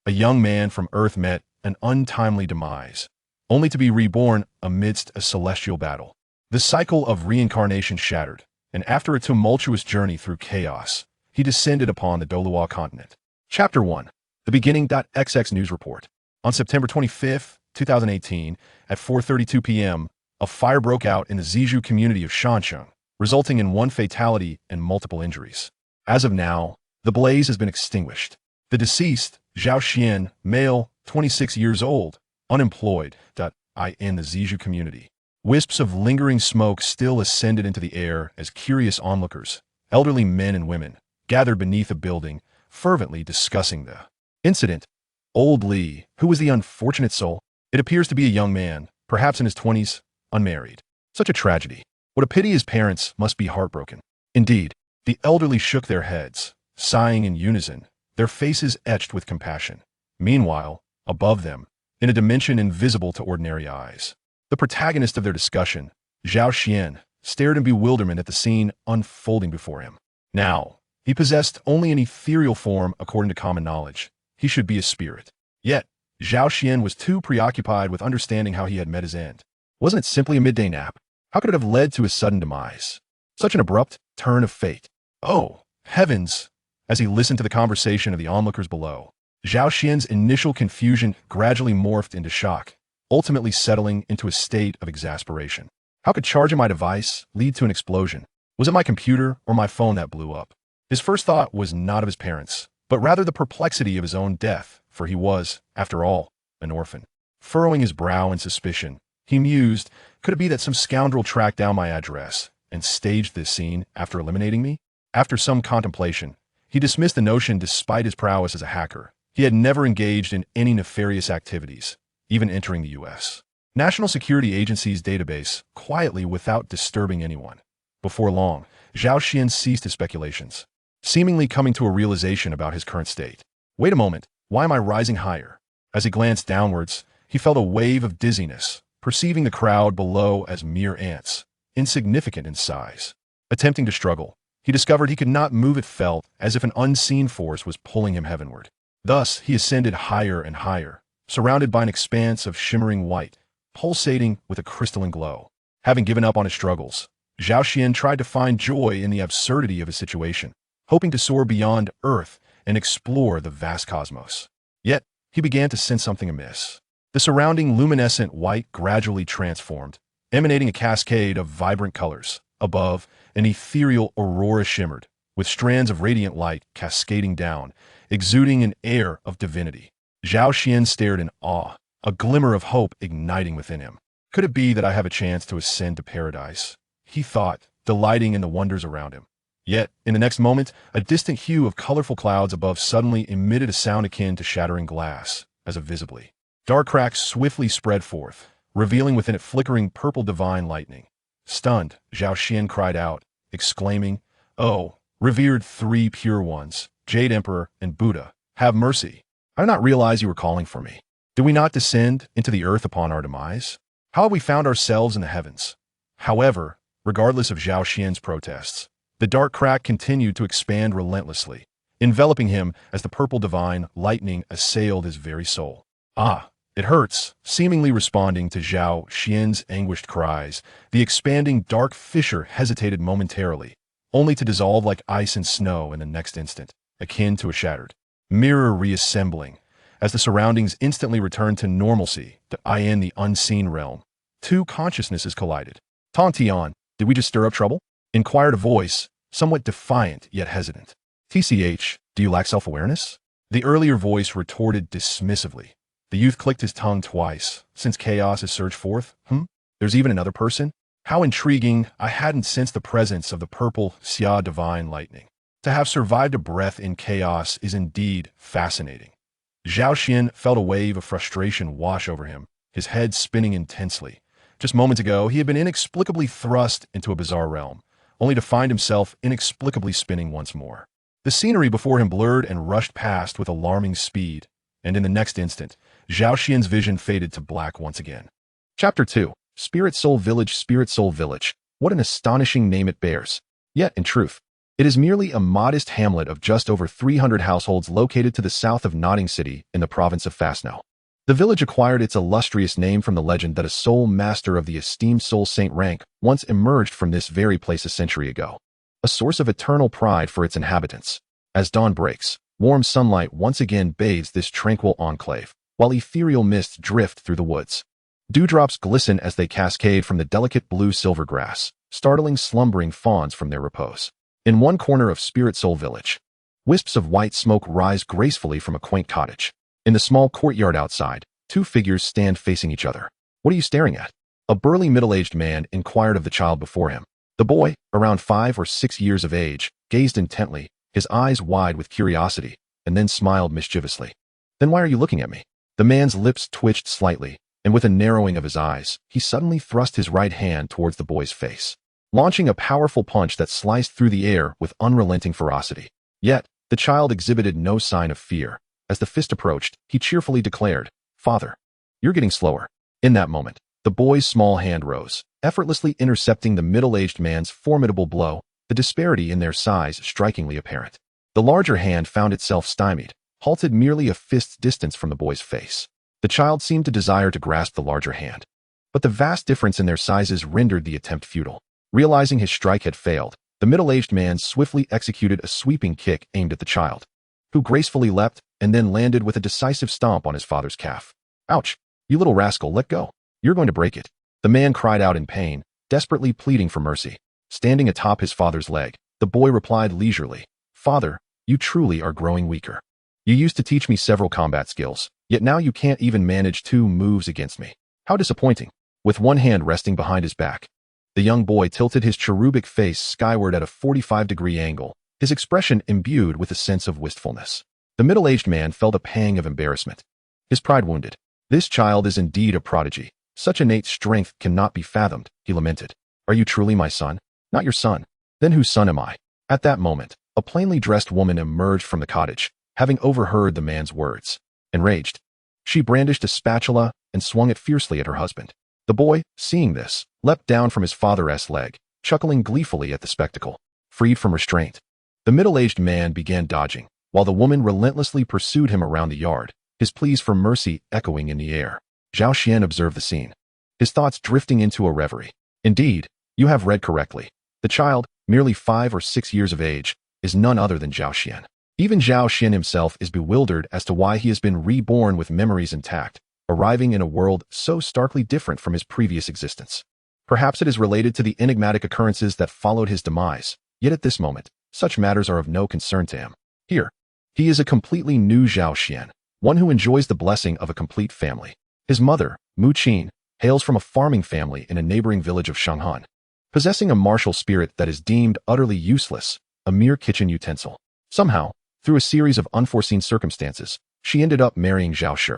a young man from Earth met an untimely demise, only to be reborn amidst a celestial battle. The cycle of reincarnation shattered, and after a tumultuous journey through chaos, he descended upon the Douluo Continent. Chapter 1. The Beginning. XX News Report. On September 25, 2018, at 4:32 p.m., a fire broke out in the Zizhu community of Shansheng, resulting in one fatality and multiple injuries. As of now, the blaze has been extinguished. The deceased, Zhao Xian, male, 26 years old, unemployed, in the Zizhu community. Wisps of lingering smoke still ascended into the air as curious onlookers, elderly men and women, gathered beneath a building, fervently discussing the incident. Old Li, who was the unfortunate soul, it appears to be a young man, perhaps in his 20s, unmarried. Such a tragedy. What a pity his parents must be heartbroken. Indeed, the elderly shook their heads, sighing in unison, their faces etched with compassion. Meanwhile, above them, in a dimension invisible to ordinary eyes, the protagonist of their discussion, Zhao Xian, stared in bewilderment at the scene unfolding before him. Now, he possessed only an ethereal form according to common knowledge. He should be a spirit. Yet, Zhao Xian was too preoccupied with understanding how he had met his end. Wasn't it simply a midday nap? How could it have led to his sudden demise? Such an abrupt turn of fate. Oh, heavens! As he listened to the conversation of the onlookers below, Zhao Xian's initial confusion gradually morphed into shock, ultimately settling into a state of exasperation. How could charging my device lead to an explosion? Was it my computer or my phone that blew up? His first thought was not of his parents, but rather the perplexity of his own death, for he was, after all, an orphan. Furrowing his brow in suspicion, he mused, could it be that some scoundrel tracked down my address and staged this scene after eliminating me? After some contemplation, he dismissed the notion despite his prowess as a hacker. He had never engaged in any nefarious activities, even entering the U.S. National Security Agency's database, quietly without disturbing anyone. Before long, Zhao Xian ceased his speculations, seemingly coming to a realization about his current state. Wait a moment, why am I rising higher? As he glanced downwards, he felt a wave of dizziness, perceiving the crowd below as mere ants, insignificant in size. Attempting to struggle, he discovered he could not move. It felt as if an unseen force was pulling him heavenward. Thus, he ascended higher and higher, surrounded by an expanse of shimmering white, pulsating with a crystalline glow. Having given up on his struggles, Zhao Xian tried to find joy in the absurdity of his situation, hoping to soar beyond Earth and explore the vast cosmos. Yet, he began to sense something amiss. The surrounding luminescent white gradually transformed, emanating a cascade of vibrant colors. Above, an ethereal aurora shimmered, with strands of radiant light cascading down, exuding an air of divinity. Zhao Xian stared in awe, a glimmer of hope igniting within him. Could it be that I have a chance to ascend to paradise? He thought, delighting in the wonders around him. Yet, in the next moment, a distant hue of colorful clouds above suddenly emitted a sound akin to shattering glass, as if visibly. Dark cracks swiftly spread forth, revealing within it flickering purple divine lightning. Stunned, Zhao Xian cried out, exclaiming, "Oh, revered three pure ones, Jade Emperor and Buddha, have mercy. I did not realize you were calling for me. Did we not descend into the earth upon our demise? How have we found ourselves in the heavens?" However, regardless of Zhao Xian's protests, the dark crack continued to expand relentlessly, enveloping him as the purple divine lightning assailed his very soul. "Ah, it hurts," seemingly responding to Zhao Xian's anguished cries. The expanding dark fissure hesitated momentarily, only to dissolve like ice and snow in the next instant, akin to a shattered mirror reassembling, as the surroundings instantly returned to normalcy. In the unseen realm, two consciousnesses collided. "Tontian, did we just stir up trouble?" inquired a voice, somewhat defiant yet hesitant. "TCH, do you lack self-awareness?" the earlier voice retorted dismissively. The youth clicked his tongue twice. "Since chaos has surged forth, there's even another person? How intriguing. I hadn't sensed the presence of the purple Xia divine lightning. To have survived a breath in chaos is indeed fascinating." Zhao Xian felt a wave of frustration wash over him, his head spinning intensely. Just moments ago, he had been inexplicably thrust into a bizarre realm, only to find himself inexplicably spinning once more. The scenery before him blurred and rushed past with alarming speed, and in the next instant, Zhao Xian's vision faded to black once again. Chapter 2. Spirit Soul Village. Spirit Soul Village. What an astonishing name it bears. Yet, in truth, It is merely a modest hamlet of just over 300 households located to the south of Notting City in the province of Fasno. The village acquired its illustrious name from the legend that a soul master of the esteemed soul saint rank once emerged from this very place a century ago, a source of eternal pride for its inhabitants. As dawn breaks, warm sunlight once again bathes this tranquil enclave, while ethereal mists drift through the woods. Dewdrops glisten as they cascade from the delicate blue-silver grass, startling slumbering fawns from their repose. In one corner of Spirit Soul Village, wisps of white smoke rise gracefully from a quaint cottage. In the small courtyard outside, two figures stand facing each other. "What are you staring at?" A burly middle-aged man inquired of the child before him. The boy, around 5 or 6 years of age, gazed intently, his eyes wide with curiosity, and then smiled mischievously. "Then why are you looking at me?" The man's lips twitched slightly, and with a narrowing of his eyes, he suddenly thrust his right hand towards the boy's face, launching a powerful punch that sliced through the air with unrelenting ferocity. Yet, the child exhibited no sign of fear. As the fist approached, he cheerfully declared, "Father, you're getting slower." In that moment, the boy's small hand rose, effortlessly intercepting the middle-aged man's formidable blow, the disparity in their size strikingly apparent. The larger hand found itself stymied, halted merely a fist's distance from the boy's face. The child seemed to desire to grasp the larger hand, but the vast difference in their sizes rendered the attempt futile. Realizing his strike had failed, the middle-aged man swiftly executed a sweeping kick aimed at the child, who gracefully leapt and then landed with a decisive stomp on his father's calf. "Ouch! You little rascal, let go. You're going to break it." The man cried out in pain, desperately pleading for mercy. Standing atop his father's leg, the boy replied leisurely, "Father, you truly are growing weaker. You used to teach me several combat skills, yet now you can't even manage 2 moves against me. How disappointing." With one hand resting behind his back, the young boy tilted his cherubic face skyward at a 45-degree angle, his expression imbued with a sense of wistfulness. The middle-aged man felt a pang of embarrassment, his pride wounded. "This child is indeed a prodigy. Such innate strength cannot be fathomed," he lamented. "Are you truly my son?" "Not your son." "Then whose son am I?" At that moment, a plainly dressed woman emerged from the cottage, having overheard the man's words. Enraged, she brandished a spatula and swung it fiercely at her husband. The boy, seeing this, leapt down from his father's leg, chuckling gleefully at the spectacle. Freed from restraint, the middle-aged man began dodging, while the woman relentlessly pursued him around the yard, his pleas for mercy echoing in the air. Zhao Xian observed the scene, his thoughts drifting into a reverie. "Indeed, you have read correctly. The child, merely 5 or 6 years of age, is none other than Zhao Xian." Even Zhao Xian himself is bewildered as to why he has been reborn with memories intact, arriving in a world so starkly different from his previous existence. Perhaps it is related to the enigmatic occurrences that followed his demise, yet at this moment, such matters are of no concern to him. Here, he is a completely new Zhao Xian, one who enjoys the blessing of a complete family. His mother, Mu Qin, hails from a farming family in a neighboring village of Shanghan, possessing a martial spirit that is deemed utterly useless, a mere kitchen utensil. Somehow, through a series of unforeseen circumstances, she ended up marrying Zhao Shi.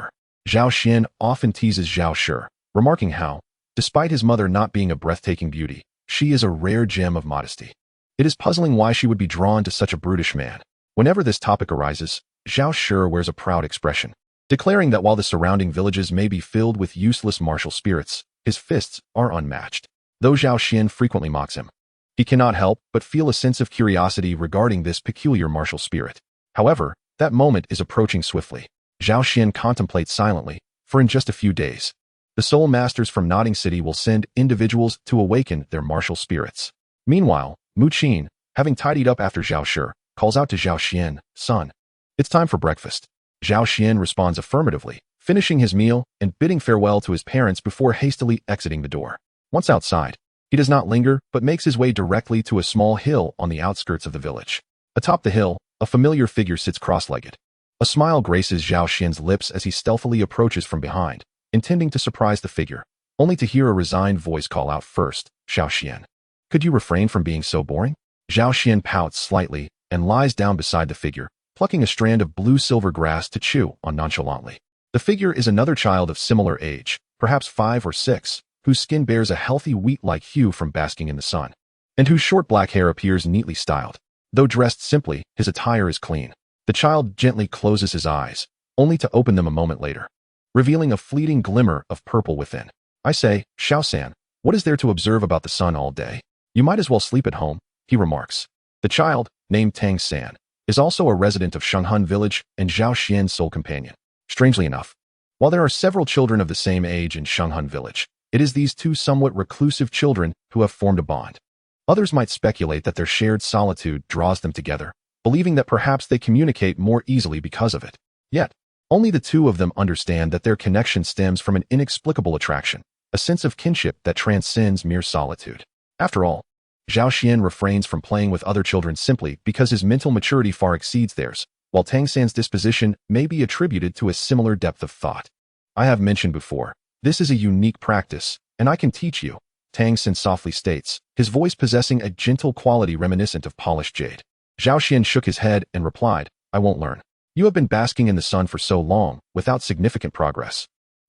Zhao Xian often teases Zhao Shi, remarking how, despite his mother not being a breathtaking beauty, she is a rare gem of modesty. It is puzzling why she would be drawn to such a brutish man. Whenever this topic arises, Zhao Shi wears a proud expression, declaring that while the surrounding villages may be filled with useless martial spirits, his fists are unmatched. Though Zhao Xian frequently mocks him, he cannot help but feel a sense of curiosity regarding this peculiar martial spirit. However, that moment is approaching swiftly. Zhao Xian contemplates silently, for in just a few days, the soul masters from Notting City will send individuals to awaken their martial spirits. Meanwhile, Mu Qin, having tidied up after Zhao Shi, calls out to Zhao Xian, "Son, it's time for breakfast." Zhao Xian responds affirmatively, finishing his meal and bidding farewell to his parents before hastily exiting the door. Once outside, he does not linger but makes his way directly to a small hill on the outskirts of the village. Atop the hill, a familiar figure sits cross-legged. A smile graces Zhao Xian's lips as he stealthily approaches from behind, intending to surprise the figure, only to hear a resigned voice call out first, "Zhao Xian, could you refrain from being so boring?" Zhao Xian pouts slightly and lies down beside the figure, plucking a strand of blue-silver grass to chew on nonchalantly. The figure is another child of similar age, perhaps 5 or 6, whose skin bears a healthy wheat-like hue from basking in the sun, and whose short black hair appears neatly styled. Though dressed simply, his attire is clean. The child gently closes his eyes, only to open them a moment later, revealing a fleeting glimmer of purple within. "I say, Xiao-san, what is there to observe about the sun all day? You might as well sleep at home," he remarks. The child, named Tang San, is also a resident of Shanghun Village and Zhao Xian's sole companion. Strangely enough, while there are several children of the same age in Shanghun Village, it is these two somewhat reclusive children who have formed a bond. Others might speculate that their shared solitude draws them together, believing that perhaps they communicate more easily because of it. Yet, only the two of them understand that their connection stems from an inexplicable attraction, a sense of kinship that transcends mere solitude. After all, Zhao Xian refrains from playing with other children simply because his mental maturity far exceeds theirs, while Tang San's disposition may be attributed to a similar depth of thought. I have mentioned before, this is a unique practice, and I can teach you, Tang San softly states, his voice possessing a gentle quality reminiscent of polished jade. Zhao Xian shook his head and replied, I won't learn. You have been basking in the sun for so long, without significant progress.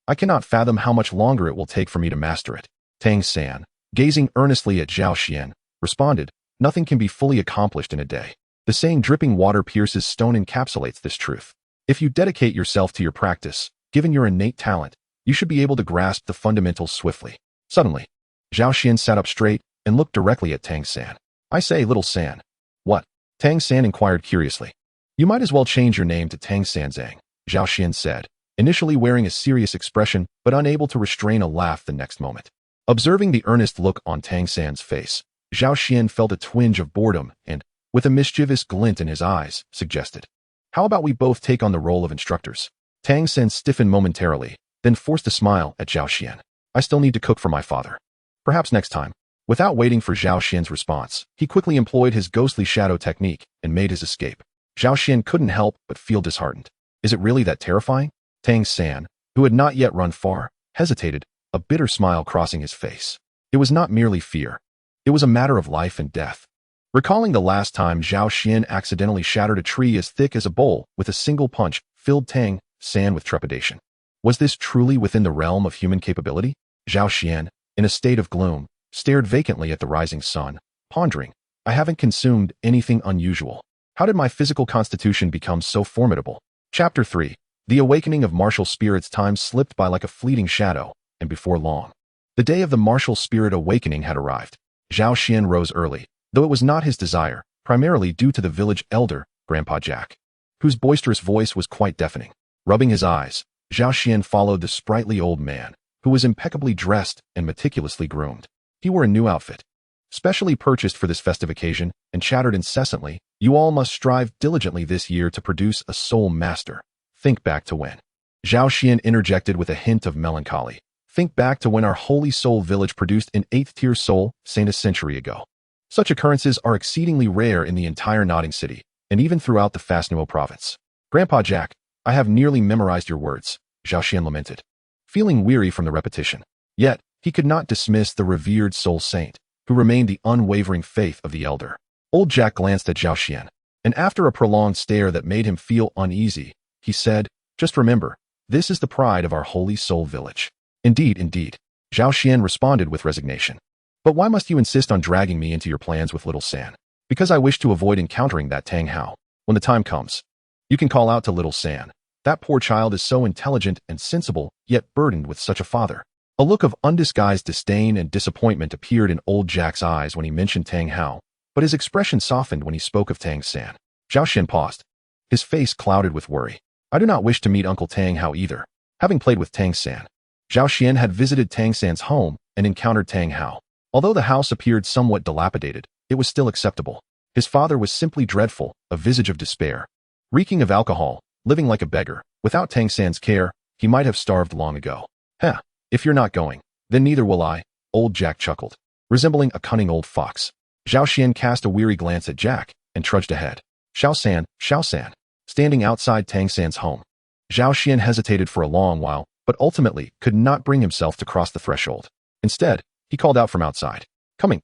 I cannot fathom how much longer it will take for me to master it. Tang San, gazing earnestly at Zhao Xian, responded, nothing can be fully accomplished in a day. The saying dripping water pierces stone encapsulates this truth. If you dedicate yourself to your practice, given your innate talent, you should be able to grasp the fundamentals swiftly. Suddenly, Zhao Xian sat up straight and looked directly at Tang San. I say, little San. What? Tang San inquired curiously. You might as well change your name to Tang Sanzang, Zhao Xian said, initially wearing a serious expression but unable to restrain a laugh the next moment. Observing the earnest look on Tang San's face, Zhao Xian felt a twinge of boredom and, with a mischievous glint in his eyes, suggested, how about we both take on the role of instructors? Tang San stiffened momentarily, then forced a smile at Zhao Xian. I still need to cook for my father. Perhaps next time. Without waiting for Zhao Xian's response, he quickly employed his ghostly shadow technique and made his escape. Zhao Xian couldn't help but feel disheartened. Is it really that terrifying? Tang San, who had not yet run far, hesitated, a bitter smile crossing his face. It was not merely fear. It was a matter of life and death. Recalling the last time Zhao Xian accidentally shattered a tree as thick as a bowl with a single punch, filled Tang San with trepidation. Was this truly within the realm of human capability? Zhao Xian, in a state of gloom, stared vacantly at the rising sun, pondering, I haven't consumed anything unusual. How did my physical constitution become so formidable? Chapter 3. The awakening of martial spirits. Time slipped by like a fleeting shadow, and before long, the day of the martial spirit awakening had arrived. Zhao Xian rose early, though it was not his desire, primarily due to the village elder, Grandpa Jack, whose boisterous voice was quite deafening. Rubbing his eyes, Zhao Xian followed the sprightly old man, who was impeccably dressed and meticulously groomed. He wore a new outfit, specially purchased for this festive occasion, and chattered incessantly, you all must strive diligently this year to produce a soul master. Think back to when. Zhao Xian interjected with a hint of melancholy. Think back to when our holy soul village produced an 8th-tier soul saint a century ago. Such occurrences are exceedingly rare in the entire Nodding City, and even throughout the Fasnuo province. Grandpa Jack, I have nearly memorized your words, Zhao Xian lamented, feeling weary from the repetition. Yet, he could not dismiss the revered soul saint, who remained the unwavering faith of the elder. Old Jack glanced at Zhao Xian, and after a prolonged stare that made him feel uneasy, he said, just remember, this is the pride of our holy soul village. Indeed, indeed, Zhao Xian responded with resignation. But why must you insist on dragging me into your plans with little San? Because I wish to avoid encountering that Tang Hao. When the time comes, you can call out to little San. That poor child is so intelligent and sensible, yet burdened with such a father. A look of undisguised disdain and disappointment appeared in old Jack's eyes when he mentioned Tang Hao, but his expression softened when he spoke of Tang San. Zhao Xian paused, his face clouded with worry. I do not wish to meet Uncle Tang Hao either. Having played with Tang San, Zhao Xian had visited Tang San's home and encountered Tang Hao. Although the house appeared somewhat dilapidated, it was still acceptable. His father was simply dreadful, a visage of despair, reeking of alcohol, living like a beggar. Without Tang San's care, he might have starved long ago. Heh, if you're not going, then neither will I, old Jack chuckled, resembling a cunning old fox. Zhao Xian cast a weary glance at Jack and trudged ahead. Xiao San, standing outside Tang San's home. Zhao Xian hesitated for a long while, but ultimately could not bring himself to cross the threshold. Instead, he called out from outside. Coming.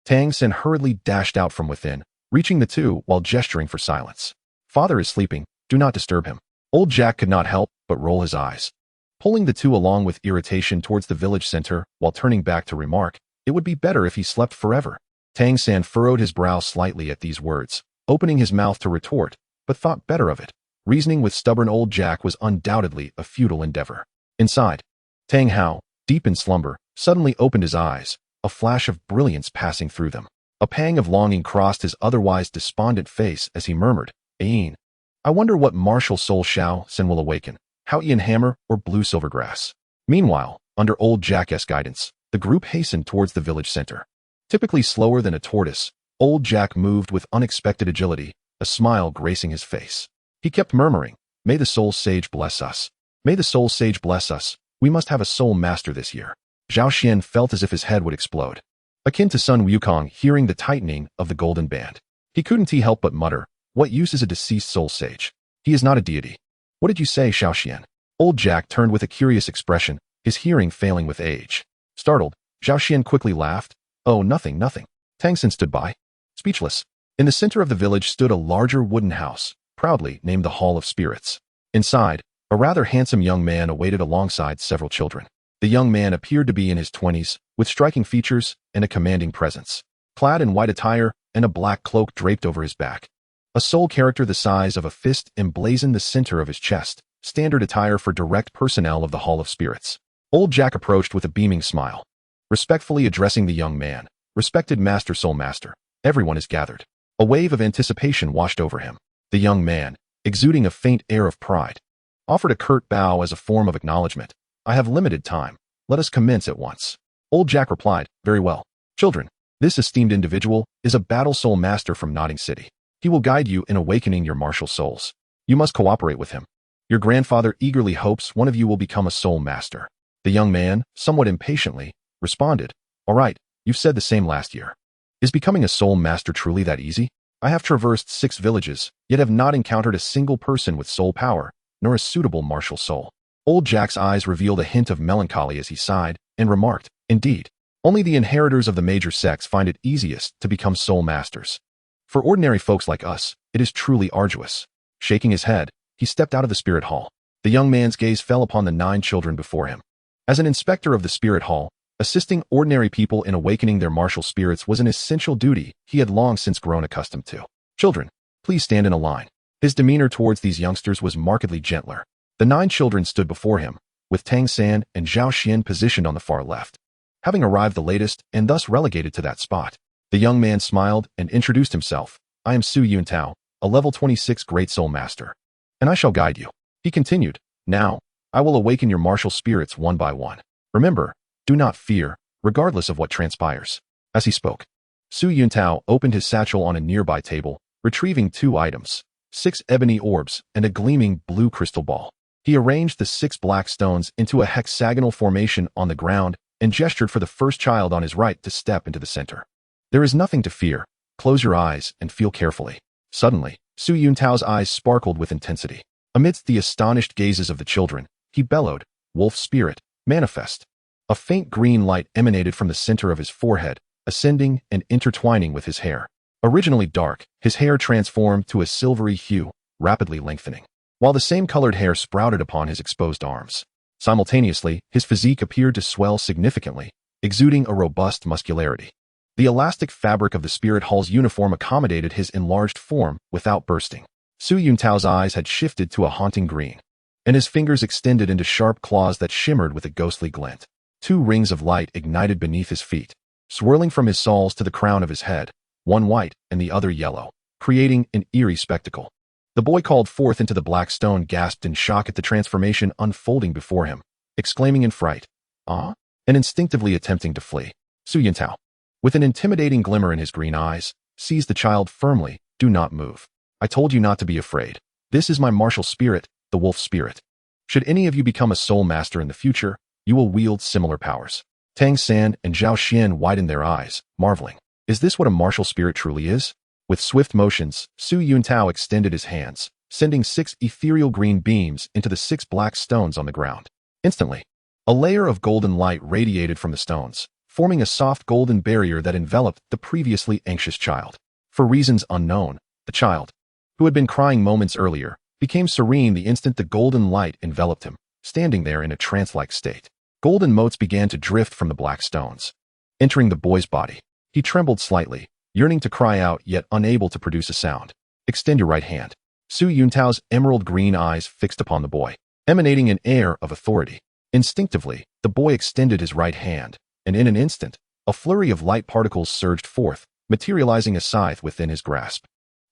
Tang San hurriedly dashed out from within, reaching the two while gesturing for silence. Father is sleeping, do not disturb him. Old Jack could not help but roll his eyes, pulling the two along with irritation towards the village center while turning back to remark, it would be better if he slept forever. Tang San furrowed his brow slightly at these words, opening his mouth to retort, but thought better of it. Reasoning with stubborn old Jack was undoubtedly a futile endeavor. Inside, Tang Hao, deep in slumber, suddenly opened his eyes, a flash of brilliance passing through them. A pang of longing crossed his otherwise despondent face as he murmured, Ain. I wonder what martial soul Xiao Sen will awaken, Hao Ian Hammer or Blue Silvergrass. Meanwhile, under old Jack's guidance, the group hastened towards the village center. Typically slower than a tortoise, old Jack moved with unexpected agility, a smile gracing his face. He kept murmuring, May the soul sage bless us. May the soul sage bless us. We must have a soul master this year. Zhao Xian felt as if his head would explode. Akin to Sun Wukong hearing the tightening of the golden band. He couldn't help but mutter, What use is a deceased soul sage? He is not a deity. What did you say, Xiao Xian? Old Jack turned with a curious expression, his hearing failing with age. Startled, Zhao Xian quickly laughed. Oh, nothing, nothing. Tang Sen stood by, speechless. In the center of the village stood a larger wooden house, proudly named the Hall of Spirits. Inside, a rather handsome young man awaited alongside several children. The young man appeared to be in his 20s, with striking features and a commanding presence. Clad in white attire and a black cloak draped over his back. A soul character the size of a fist emblazoned the center of his chest, standard attire for direct personnel of the Hall of Spirits. Old Jack approached with a beaming smile. Respectfully addressing the young man, Respected Master Soul Master, everyone is gathered. A wave of anticipation washed over him. The young man, exuding a faint air of pride, offered a curt bow as a form of acknowledgement. I have limited time. Let us commence at once. Old Jack replied, Very well. Children, this esteemed individual is a battle soul master from Notting City. He will guide you in awakening your martial souls. You must cooperate with him. Your grandfather eagerly hopes one of you will become a soul master. The young man, somewhat impatiently, responded, All right, you've said the same last year. Is becoming a soul master truly that easy? I have traversed 6 villages, yet have not encountered a single person with soul power, nor a suitable martial soul. Old Jack's eyes revealed a hint of melancholy as he sighed, and remarked, Indeed, only the inheritors of the major sects find it easiest to become soul masters. For ordinary folks like us, it is truly arduous. Shaking his head, he stepped out of the spirit hall. The young man's gaze fell upon the 9 children before him. As an inspector of the spirit hall, assisting ordinary people in awakening their martial spirits was an essential duty he had long since grown accustomed to. Children, please stand in a line. His demeanor towards these youngsters was markedly gentler. The 9 children stood before him, with Tang San and Zhao Xian positioned on the far left. Having arrived the latest and thus relegated to that spot, the young man smiled and introduced himself. I am Su Yuntao, a level 26 Great Soul Master. And I shall guide you. He continued, Now, I will awaken your martial spirits one by one. Remember, do not fear, regardless of what transpires. As he spoke, Su Yuntao opened his satchel on a nearby table, retrieving 2 items, 6 ebony orbs and a gleaming blue crystal ball. He arranged the 6 black stones into a hexagonal formation on the ground and gestured for the first child on his right to step into the center. There is nothing to fear. Close your eyes and feel carefully. Suddenly, Su Yuntao's eyes sparkled with intensity. Amidst the astonished gazes of the children, he bellowed, Wolf Spirit, manifest. A faint green light emanated from the center of his forehead, ascending and intertwining with his hair. Originally dark, his hair transformed to a silvery hue, rapidly lengthening, while the same colored hair sprouted upon his exposed arms. Simultaneously, his physique appeared to swell significantly, exuding a robust muscularity. The elastic fabric of the spirit hall's uniform accommodated his enlarged form without bursting. Su Yuntao's eyes had shifted to a haunting green, and his fingers extended into sharp claws that shimmered with a ghostly glint. 2 rings of light ignited beneath his feet, swirling from his soles to the crown of his head, one white and the other yellow, creating an eerie spectacle. The boy called forth into the black stone gasped in shock at the transformation unfolding before him, exclaiming in fright, Ah? And instinctively attempting to flee. Su Yuntao, with an intimidating glimmer in his green eyes, seized the child firmly. Do not move. I told you not to be afraid. This is my martial spirit, the wolf spirit. Should any of you become a soul master in the future, you will wield similar powers. Tang San and Zhao Xian widened their eyes, marveling. Is this what a martial spirit truly is? With swift motions, Su Yuntao extended his hands, sending 6 ethereal green beams into the 6 black stones on the ground. Instantly, a layer of golden light radiated from the stones, forming a soft golden barrier that enveloped the previously anxious child. For reasons unknown, the child, who had been crying moments earlier, became serene the instant the golden light enveloped him, standing there in a trance-like state. Golden motes began to drift from the black stones, entering the boy's body. He trembled slightly, yearning to cry out yet unable to produce a sound. Extend your right hand. Su Yuntao's emerald green eyes fixed upon the boy, emanating an air of authority. Instinctively, the boy extended his right hand, and in an instant, a flurry of light particles surged forth, materializing a scythe within his grasp.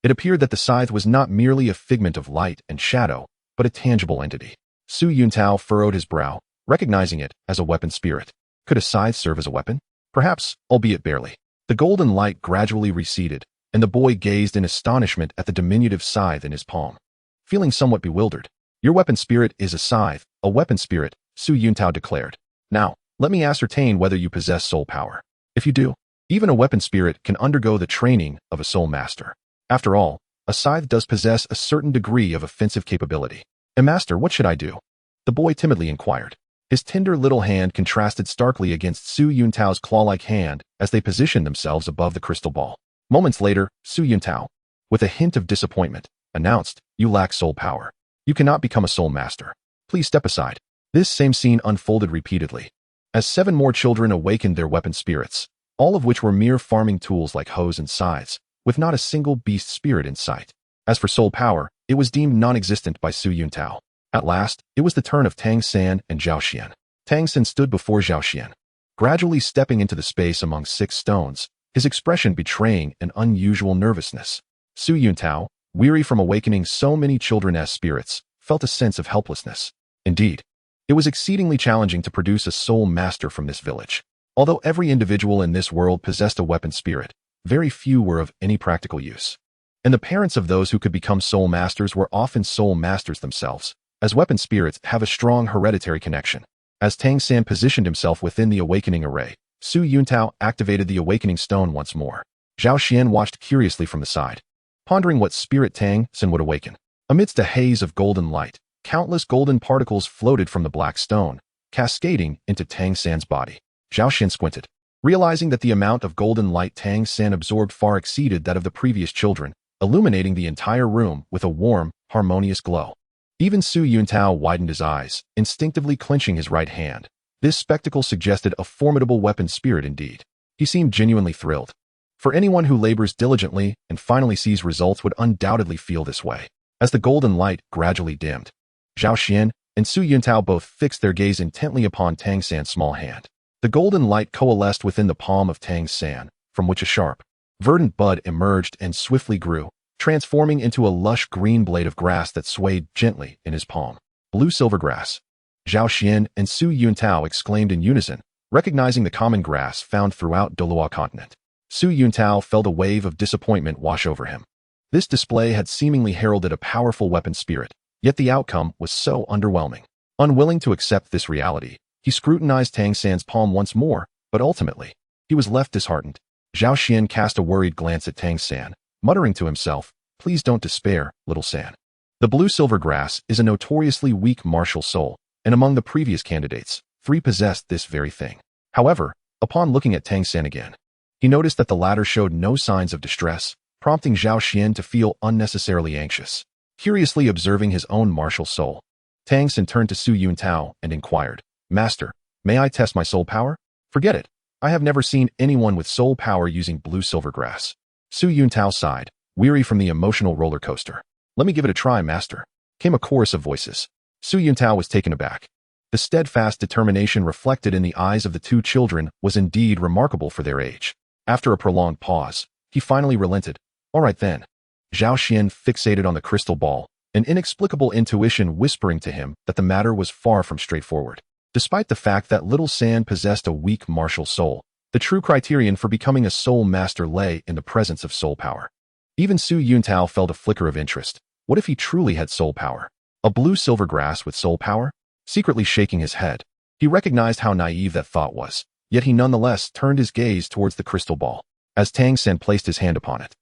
It appeared that the scythe was not merely a figment of light and shadow, but a tangible entity. Su Yuntao furrowed his brow, recognizing it as a weapon spirit. Could a scythe serve as a weapon? Perhaps, albeit barely. The golden light gradually receded, and the boy gazed in astonishment at the diminutive scythe in his palm. Feeling somewhat bewildered, "Your weapon spirit is a scythe, a weapon spirit," Su Yuntao declared. "Now, let me ascertain whether you possess soul power. If you do, even a weapon spirit can undergo the training of a soul master. After all, a scythe does possess a certain degree of offensive capability." "Master, what should I do?" the boy timidly inquired. His tender little hand contrasted starkly against Su Yuntao's claw-like hand as they positioned themselves above the crystal ball. Moments later, Su Yuntao, with a hint of disappointment, announced, "You lack soul power. You cannot become a soul master. Please step aside." This same scene unfolded repeatedly, as 7 more children awakened their weapon spirits, all of which were mere farming tools like hoes and scythes, with not a single beast spirit in sight. As for soul power, it was deemed non-existent by Su Yuntao. At last, it was the turn of Tang San and Zhao Xian. Tang San stood before Zhao Xian, gradually stepping into the space among 6 stones, his expression betraying an unusual nervousness. Su Yuntao, weary from awakening so many children as spirits, felt a sense of helplessness. Indeed, it was exceedingly challenging to produce a soul master from this village. Although every individual in this world possessed a weapon spirit, very few were of any practical use. And the parents of those who could become soul masters were often soul masters themselves, as weapon spirits have a strong hereditary connection. As Tang San positioned himself within the awakening array, Su Yuntao activated the awakening stone once more. Zhao Xian watched curiously from the side, pondering what spirit Tang San would awaken. Amidst a haze of golden light, countless golden particles floated from the black stone, cascading into Tang San's body. Zhao Xian squinted, realizing that the amount of golden light Tang San absorbed far exceeded that of the previous children, illuminating the entire room with a warm, harmonious glow. Even Su Yuntao widened his eyes, instinctively clenching his right hand. This spectacle suggested a formidable weapon spirit indeed. He seemed genuinely thrilled. For anyone who labors diligently and finally sees results would undoubtedly feel this way. As the golden light gradually dimmed, Zhao Xian and Su Yuntao both fixed their gaze intently upon Tang San's small hand. The golden light coalesced within the palm of Tang San, from which a sharp, verdant bud emerged and swiftly grew, transforming into a lush green blade of grass that swayed gently in his palm. "Blue-silver grass." Zhao Xian and Su Yuntao exclaimed in unison, recognizing the common grass found throughout Douluo Continent. Su Yuntao felt a wave of disappointment wash over him. This display had seemingly heralded a powerful weapon spirit, yet the outcome was so underwhelming. Unwilling to accept this reality, he scrutinized Tang San's palm once more, but ultimately, he was left disheartened. Zhao Xian cast a worried glance at Tang San, muttering to himself, "Please don't despair, little San. The blue-silver grass is a notoriously weak martial soul, and among the previous candidates, 3 possessed this very thing." However, upon looking at Tang San again, he noticed that the latter showed no signs of distress, prompting Zhao Xian to feel unnecessarily anxious. Curiously observing his own martial soul, Tang San turned to Su Yuntao and inquired, "Master, may I test my soul power?" "Forget it. I have never seen anyone with soul power using blue-silver grass." Su Yuntao sighed, weary from the emotional roller coaster. "Let me give it a try, master," came a chorus of voices. Su Yuntao was taken aback. The steadfast determination reflected in the eyes of the 2 children was indeed remarkable for their age. After a prolonged pause, he finally relented. "All right then." Zhao Xian fixated on the crystal ball, an inexplicable intuition whispering to him that the matter was far from straightforward. Despite the fact that little San possessed a weak martial soul, the true criterion for becoming a soul master lay in the presence of soul power. Even Su Yuntao felt a flicker of interest. What if he truly had soul power? A blue-silver grass with soul power? Secretly shaking his head, he recognized how naive that thought was, yet he nonetheless turned his gaze towards the crystal ball. As Tang San placed his hand upon it,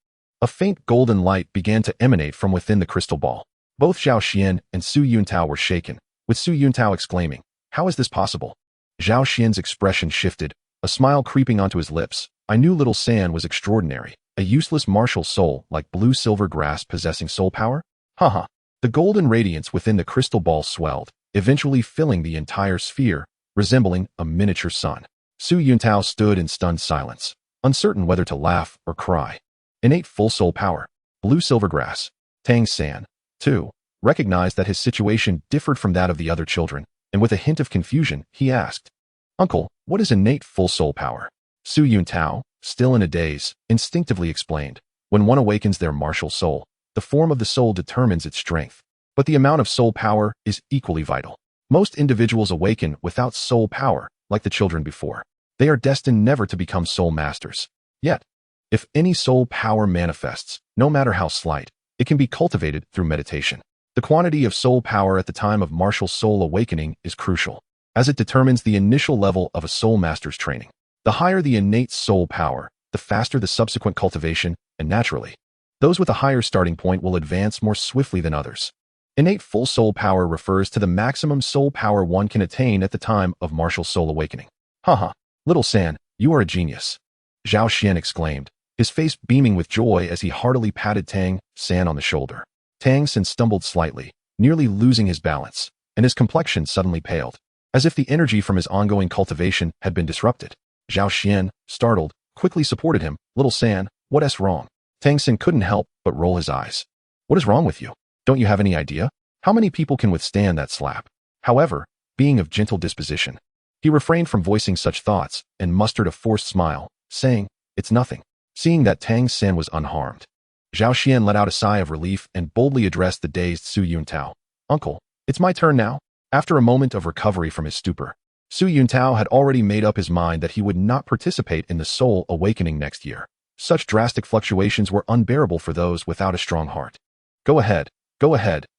a faint golden light began to emanate from within the crystal ball. Both Zhao Xian and Su Yuntao were shaken, with Su Yuntao exclaiming, "How is this possible?" Zhao Xian's expression shifted, a smile creeping onto his lips. "I knew little San was extraordinary, a useless martial soul like blue-silver grass possessing soul power? Haha." The golden radiance within the crystal ball swelled, eventually filling the entire sphere, resembling a miniature sun. Su Yuntao stood in stunned silence, uncertain whether to laugh or cry. Innate full soul power, blue-silver grass. Tang San, too, recognized that his situation differed from that of the other children, and with a hint of confusion, he asked, "Uncle, what is innate full soul power?" Su Yuntao, still in a daze, instinctively explained. When one awakens their martial soul, the form of the soul determines its strength. But the amount of soul power is equally vital. Most individuals awaken without soul power, like the children before. They are destined never to become soul masters. Yet, if any soul power manifests, no matter how slight, it can be cultivated through meditation. The quantity of soul power at the time of martial soul awakening is crucial, as it determines the initial level of a soul master's training. The higher the innate soul power, the faster the subsequent cultivation, and naturally, those with a higher starting point will advance more swiftly than others. Innate full soul power refers to the maximum soul power one can attain at the time of martial soul awakening. Haha, little San, you are a genius, Xiao Xian exclaimed, his face beaming with joy as he heartily patted Tang San on the shoulder. Tang San stumbled slightly, nearly losing his balance, and his complexion suddenly paled, as if the energy from his ongoing cultivation had been disrupted. Xiao Xian, startled, quickly supported him. Little San, what's wrong? Tang San couldn't help but roll his eyes. What is wrong with you? Don't you have any idea? How many people can withstand that slap? However, being of gentle disposition, he refrained from voicing such thoughts and mustered a forced smile, saying, it's nothing. Seeing that Tang San was unharmed, Xiao Xian let out a sigh of relief and boldly addressed the dazed Su Yuntao. Uncle, it's my turn now? After a moment of recovery from his stupor, Su Yuntao had already made up his mind that he would not participate in the soul awakening next year. Such drastic fluctuations were unbearable for those without a strong heart. Go ahead,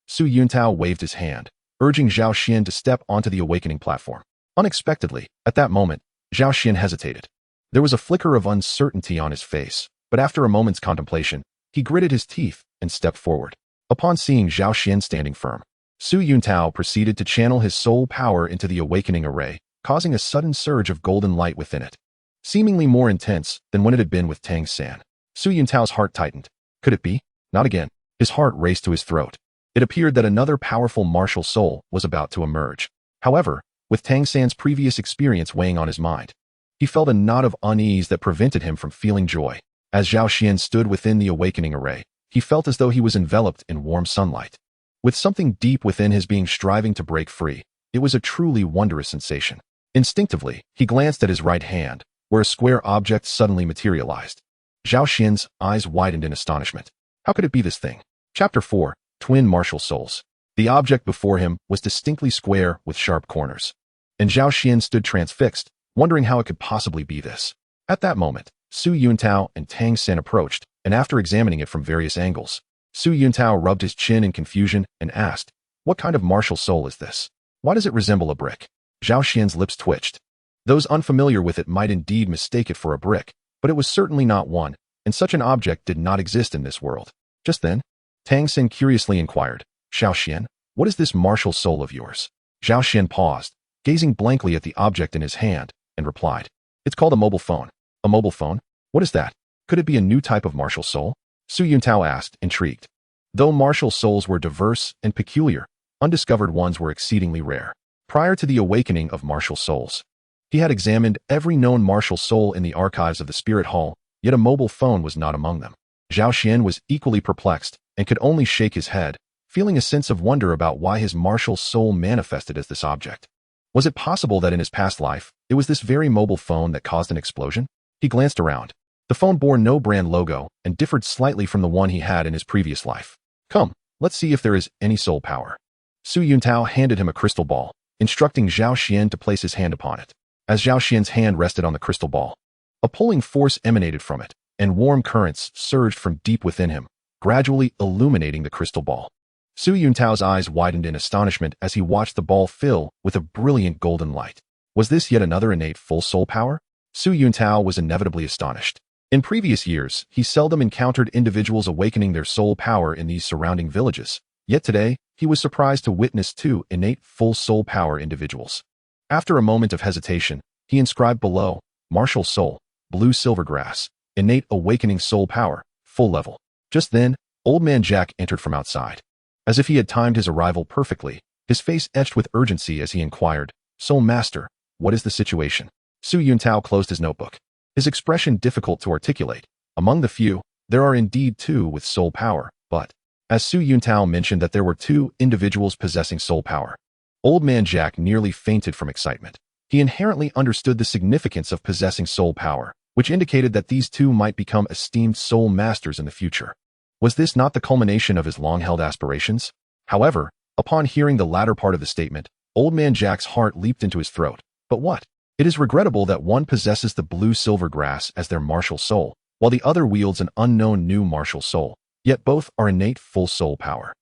Su Yuntao waved his hand, urging Xiao Xian to step onto the awakening platform. Unexpectedly, at that moment, Xiao Xian hesitated. There was a flicker of uncertainty on his face, but after a moment's contemplation, he gritted his teeth and stepped forward. Upon seeing Xiao Xian standing firm, Su Yuntao proceeded to channel his soul power into the awakening array, causing a sudden surge of golden light within it, seemingly more intense than when it had been with Tang San. Su Yuntao's heart tightened. Could it be? Not again. His heart raced to his throat. It appeared that another powerful martial soul was about to emerge. However, with Tang San's previous experience weighing on his mind, he felt a knot of unease that prevented him from feeling joy. As Xiao Xian stood within the awakening array, he felt as though he was enveloped in warm sunlight. With something deep within his being striving to break free, it was a truly wondrous sensation. Instinctively, he glanced at his right hand, where a square object suddenly materialized. Xiao Xian's eyes widened in astonishment. How could it be this thing? Chapter 4, Twin Martial Souls. The object before him was distinctly square with sharp corners, and Xiao Xian stood transfixed, wondering how it could possibly be this. At that moment, Su Yuntao and Tang San approached, and after examining it from various angles, Su Yuntao rubbed his chin in confusion and asked, what kind of martial soul is this? Why does it resemble a brick? Xiao Xian's lips twitched. Those unfamiliar with it might indeed mistake it for a brick, but it was certainly not one, and such an object did not exist in this world. Just then, Tang San curiously inquired, Xiao Xian, what is this martial soul of yours? Xiao Xian paused, gazing blankly at the object in his hand, and replied, it's called a mobile phone. A mobile phone? What is that? Could it be a new type of martial soul? Su Yuntao asked, intrigued. Though martial souls were diverse and peculiar, undiscovered ones were exceedingly rare. Prior to the awakening of martial souls, he had examined every known martial soul in the archives of the Spirit Hall, yet a mobile phone was not among them. Xiao Xian was equally perplexed and could only shake his head, feeling a sense of wonder about why his martial soul manifested as this object. Was it possible that in his past life, it was this very mobile phone that caused an explosion? He glanced around. The phone bore no brand logo and differed slightly from the one he had in his previous life. Come, let's see if there is any soul power. Su Yuntao handed him a crystal ball, instructing Xiao Xian to place his hand upon it. As Xiao Xian's hand rested on the crystal ball, a pulling force emanated from it, and warm currents surged from deep within him, gradually illuminating the crystal ball. Su Yuntao's eyes widened in astonishment as he watched the ball fill with a brilliant golden light. Was this yet another innate full soul power? Su Yuntao was inevitably astonished. In previous years, he seldom encountered individuals awakening their soul power in these surrounding villages, yet today, he was surprised to witness two innate full soul power individuals. After a moment of hesitation, he inscribed below, Martial Soul, Blue Silvergrass, Innate Awakening Soul Power, Full Level. Just then, Old Man Jack entered from outside. As if he had timed his arrival perfectly, his face etched with urgency as he inquired, Soul Master, what is the situation? Su Yuntao closed his notebook, his expression difficult to articulate. Among the few, there are indeed two with soul power, but, as Su Yuntao mentioned that there were two individuals possessing soul power, Old Man Jack nearly fainted from excitement. He inherently understood the significance of possessing soul power, which indicated that these two might become esteemed soul masters in the future. Was this not the culmination of his long-held aspirations? However, upon hearing the latter part of the statement, Old Man Jack's heart leaped into his throat. But what? It is regrettable that one possesses the blue-silver grass as their martial soul, while the other wields an unknown new martial soul, yet both are innate full soul power.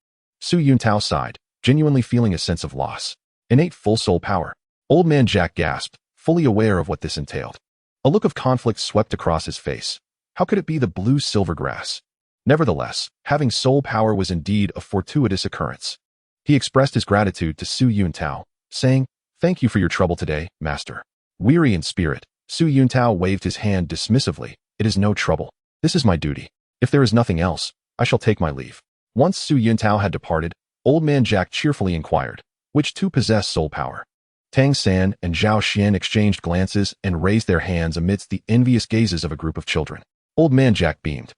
Su Yuntao sighed, genuinely feeling a sense of loss. Innate full soul power. Old Man Jack gasped, fully aware of what this entailed. A look of conflict swept across his face. How could it be the blue-silver grass? Nevertheless, having soul power was indeed a fortuitous occurrence. He expressed his gratitude to Su Yuntao, saying, "Thank you for your trouble today, master." Weary in spirit, Su Yuntao waved his hand dismissively. "It is no trouble. This is my duty. If there is nothing else, I shall take my leave." Once Su Yuntao had departed, Old Man Jack cheerfully inquired, "Which two possess soul power?" Tang San and Zhao Xian exchanged glances and raised their hands amidst the envious gazes of a group of children. Old Man Jack beamed.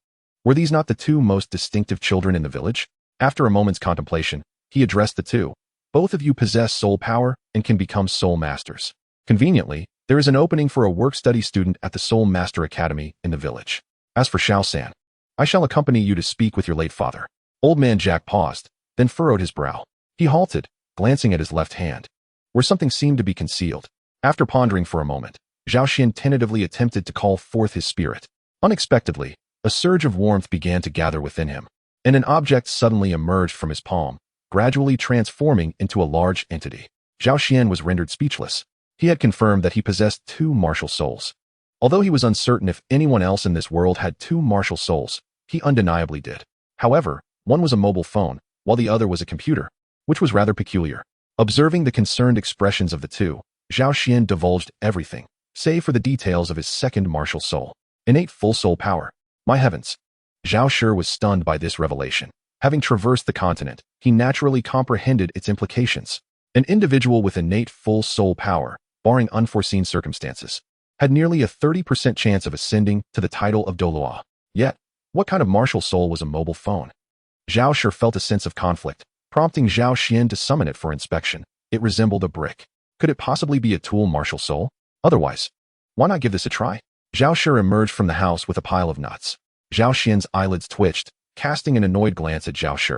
Were these not the two most distinctive children in the village? After a moment's contemplation, he addressed the two. "Both of you possess soul power and can become soul masters. Conveniently, there is an opening for a work-study student at the Soul Master Academy in the village. As for Xiao San, I shall accompany you to speak with your late father." Old Man Jack paused, then furrowed his brow. He halted, glancing at his left hand, where something seemed to be concealed. After pondering for a moment, Zhao Xian tentatively attempted to call forth his spirit. Unexpectedly, a surge of warmth began to gather within him, and an object suddenly emerged from his palm, gradually transforming into a large entity. Zhao Xian was rendered speechless. He had confirmed that he possessed two martial souls. Although he was uncertain if anyone else in this world had two martial souls, he undeniably did. However, one was a mobile phone, while the other was a computer, which was rather peculiar. Observing the concerned expressions of the two, Zhao Xian divulged everything, save for the details of his second martial soul. Innate full soul power. My heavens! Zhao Shi was stunned by this revelation. Having traversed the continent, he naturally comprehended its implications. An individual with innate full soul power, barring unforeseen circumstances, had nearly a 30% chance of ascending to the title of Douluo. Yet, what kind of martial soul was a mobile phone? Zhao Shi felt a sense of conflict, prompting Zhao Xian to summon it for inspection. It resembled a brick. Could it possibly be a tool martial soul? Otherwise, why not give this a try? Zhao Shi emerged from the house with a pile of nuts. Zhao Xian's eyelids twitched, casting an annoyed glance at Zhao Shi,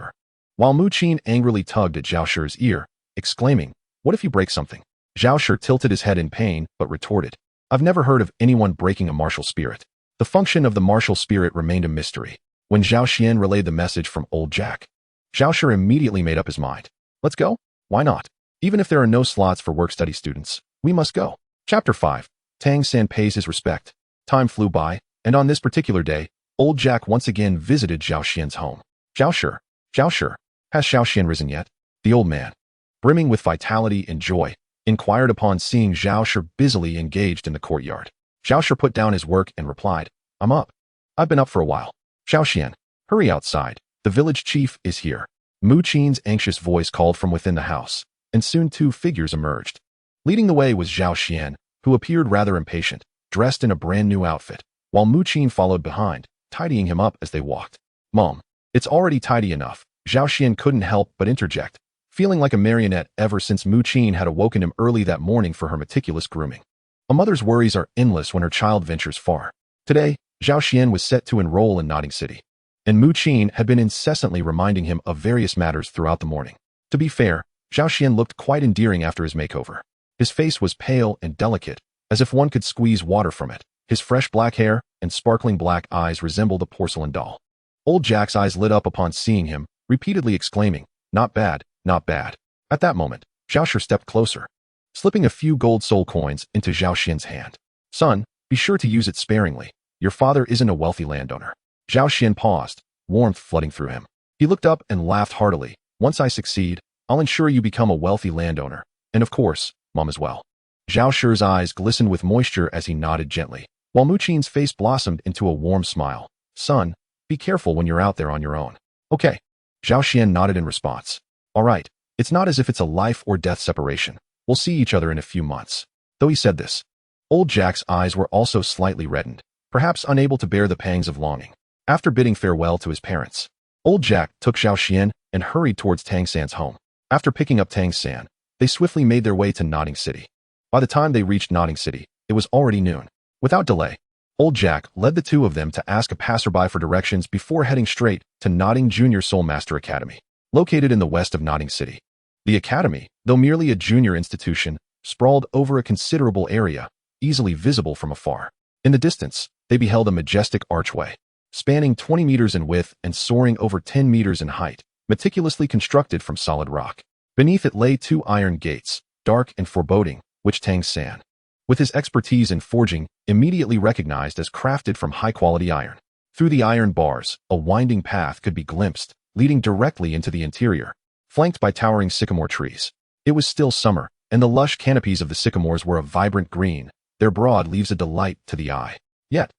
while Mu Qin angrily tugged at Zhao Shi's ear, exclaiming, "What if you break something?" Zhao Shi tilted his head in pain, but retorted, "I've never heard of anyone breaking a martial spirit." The function of the martial spirit remained a mystery. When Zhao Xian relayed the message from Old Jack, Zhao Shi immediately made up his mind. "Let's go? Why not? Even if there are no slots for work-study students, we must go." Chapter 5. Tang San pays his respect. Time flew by, and on this particular day, Old Jack once again visited Zhao Xian's home. Zhao Shi, has Zhao Xian risen yet?" The old man, brimming with vitality and joy, inquired upon seeing Zhao Shi busily engaged in the courtyard. Zhao Shi put down his work and replied, "I'm up. I've been up for a while." "Zhao Xian, hurry outside. The village chief is here." Mu Qin's anxious voice called from within the house, and soon two figures emerged. Leading the way was Zhao Xian, who appeared rather impatient, dressed in a brand new outfit, while Mu Qin followed behind, tidying him up as they walked. "Mom, it's already tidy enough." Zhao Xian couldn't help but interject, feeling like a marionette ever since Mu Qin had awoken him early that morning for her meticulous grooming. A mother's worries are endless when her child ventures far. Today, Zhao Xian was set to enroll in Nodding City, and Mu Qin had been incessantly reminding him of various matters throughout the morning. To be fair, Zhao Xian looked quite endearing after his makeover. His face was pale and delicate, as if one could squeeze water from it. His fresh black hair and sparkling black eyes resembled a porcelain doll. Old Jack's eyes lit up upon seeing him, repeatedly exclaiming, "Not bad, not bad." At that moment, Zhao Shi stepped closer, slipping a few gold soul coins into Zhao Xian's hand. "Son, be sure to use it sparingly. Your father isn't a wealthy landowner." Zhao Xian paused, warmth flooding through him. He looked up and laughed heartily. "Once I succeed, I'll ensure you become a wealthy landowner. And of course, Mom as well." Zhao Shi's eyes glistened with moisture as he nodded gently, while Mu Qin's face blossomed into a warm smile. "Son, be careful when you're out there on your own." "Okay." Zhao Xian nodded in response. "All right, it's not as if it's a life or death separation. We'll see each other in a few months." Though he said this, Old Jack's eyes were also slightly reddened, perhaps unable to bear the pangs of longing. After bidding farewell to his parents, Old Jack took Zhao Xian and hurried towards Tang San's home. After picking up Tang San, they swiftly made their way to Nodding City. By the time they reached Nodding City, it was already noon. Without delay, Old Jack led the two of them to ask a passerby for directions before heading straight to Notting Junior Soul Master Academy, located in the west of Notting City. The academy, though merely a junior institution, sprawled over a considerable area, easily visible from afar. In the distance, they beheld a majestic archway, spanning 20 meters in width and soaring over 10 meters in height, meticulously constructed from solid rock. Beneath it lay two iron gates, dark and foreboding, which Tang San, with his expertise in forging, immediately recognized as crafted from high-quality iron. Through the iron bars, a winding path could be glimpsed, leading directly into the interior, flanked by towering sycamore trees. It was still summer, and the lush canopies of the sycamores were a vibrant green, their broad leaves a delight to the eye. Yet,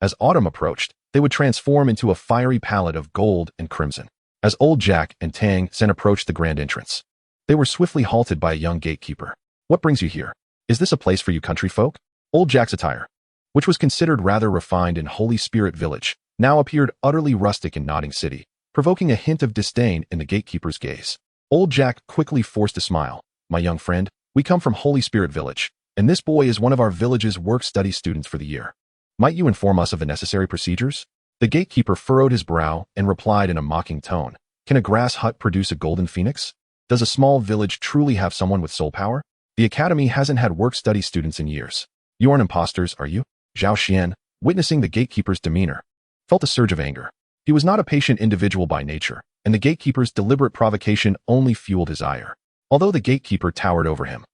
as autumn approached, they would transform into a fiery palette of gold and crimson. As Old Jack and Tang San approached the grand entrance, they were swiftly halted by a young gatekeeper. "What brings you here? Is this a place for you country folk?" Old Jack's attire, which was considered rather refined in Holy Spirit Village, now appeared utterly rustic in Notting City, provoking a hint of disdain in the gatekeeper's gaze. Old Jack quickly forced a smile. "My young friend, we come from Holy Spirit Village, and this boy is one of our village's work-study students for the year. Might you inform us of the necessary procedures?" The gatekeeper furrowed his brow and replied in a mocking tone, "Can a grass hut produce a golden phoenix? Does a small village truly have someone with soul power? The academy hasn't had work-study students in years. You aren't imposters, are you?" Zhao Xian, witnessing the gatekeeper's demeanor, felt a surge of anger. He was not a patient individual by nature, and the gatekeeper's deliberate provocation only fueled his ire. Although the gatekeeper towered over him,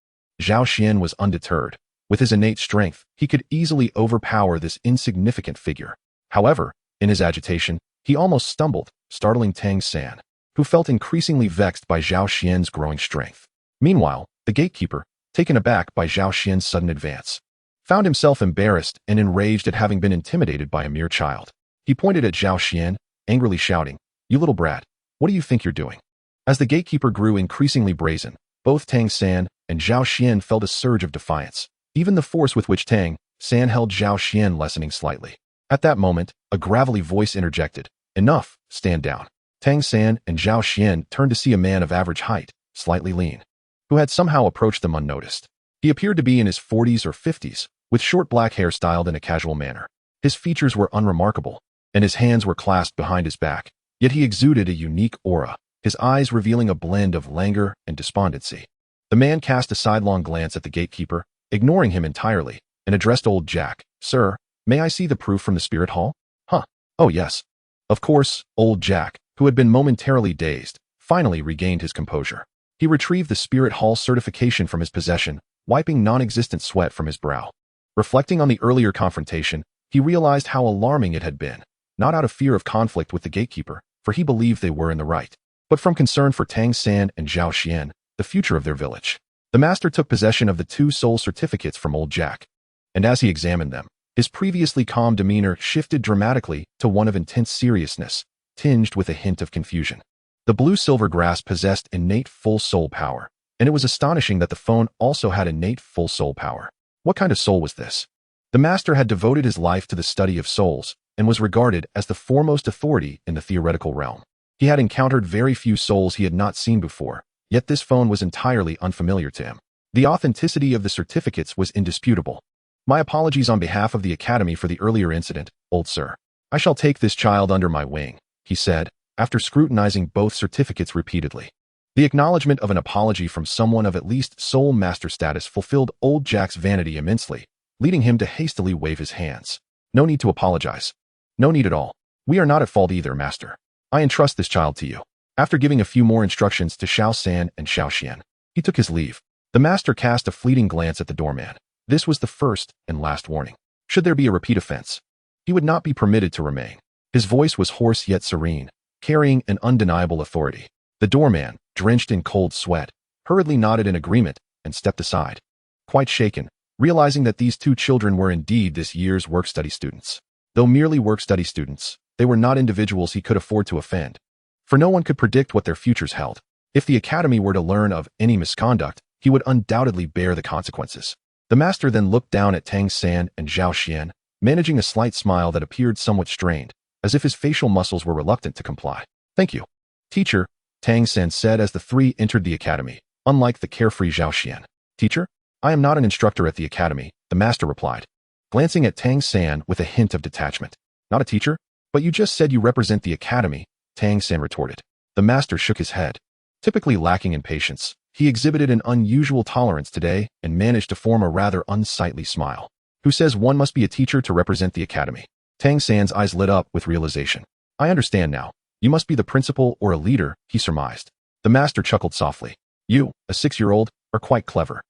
Zhao Xian was undeterred. With his innate strength, he could easily overpower this insignificant figure. However, in his agitation, he almost stumbled, startling Tang San, who felt increasingly vexed by Zhao Xian's growing strength. Meanwhile, the gatekeeper, taken aback by Zhao Xian's sudden advance, found himself embarrassed and enraged at having been intimidated by a mere child. He pointed at Zhao Xian, angrily shouting, "You little brat, what do you think you're doing?" As the gatekeeper grew increasingly brazen, both Tang San and Zhao Xian felt a surge of defiance, even the force with which Tang San held Zhao Xian lessening slightly. At that moment, a gravelly voice interjected, "Enough, stand down." Tang San and Zhao Xian turned to see a man of average height, slightly lean, who had somehow approached them unnoticed. He appeared to be in his 40s or 50s, with short black hair styled in a casual manner. His features were unremarkable, and his hands were clasped behind his back, yet he exuded a unique aura, his eyes revealing a blend of languor and despondency. The man cast a sidelong glance at the gatekeeper, ignoring him entirely, and addressed Old Jack. "Sir, may I see the proof from the spirit hall?" "Huh. Oh yes." Of course, Old Jack, who had been momentarily dazed, finally regained his composure. He retrieved the spirit hall certification from his possession, wiping non-existent sweat from his brow. Reflecting on the earlier confrontation, he realized how alarming it had been, not out of fear of conflict with the gatekeeper, for he believed they were in the right, but from concern for Tang San and Zhao Xian, the future of their village. The master took possession of the two soul certificates from Old Jack, and as he examined them, his previously calm demeanor shifted dramatically to one of intense seriousness, tinged with a hint of confusion. The blue-silver grass possessed innate full soul power, and it was astonishing that the phone also had innate full soul power. What kind of soul was this? The master had devoted his life to the study of souls, and was regarded as the foremost authority in the theoretical realm. He had encountered very few souls he had not seen before, yet this phone was entirely unfamiliar to him. The authenticity of the certificates was indisputable. "My apologies on behalf of the Academy for the earlier incident, old sir. I shall take this child under my wing," he said, after scrutinizing both certificates repeatedly. The acknowledgement of an apology from someone of at least soul master status fulfilled Old Jack's vanity immensely, leading him to hastily wave his hands. "No need to apologize. No need at all. We are not at fault either, master. I entrust this child to you." After giving a few more instructions to Xiao San and Xiao Xian, he took his leave. The master cast a fleeting glance at the doorman. This was the first and last warning. Should there be a repeat offense, he would not be permitted to remain. His voice was hoarse yet serene, carrying an undeniable authority. The doorman, drenched in cold sweat, hurriedly nodded in agreement and stepped aside, quite shaken, realizing that these two children were indeed this year's work-study students. Though merely work-study students, they were not individuals he could afford to offend, for no one could predict what their futures held. If the Academy were to learn of any misconduct, he would undoubtedly bear the consequences. The master then looked down at Tang San and Zhao Xian, managing a slight smile that appeared somewhat strained, as if his facial muscles were reluctant to comply. "Thank you, teacher," Tang San said as the three entered the Academy, unlike the carefree Zhao Xian. "Teacher? I am not an instructor at the Academy," the master replied. glancing at Tang San with a hint of detachment. Not a teacher? But you just said you represent the academy, Tang San retorted. The master shook his head. Typically lacking in patience, he exhibited an unusual tolerance today and managed to form a rather unsightly smile. Who says one must be a teacher to represent the academy? Tang San's eyes lit up with realization. I understand now. You must be the principal or a leader, he surmised. The master chuckled softly. You, a 6-year-old, are quite clever.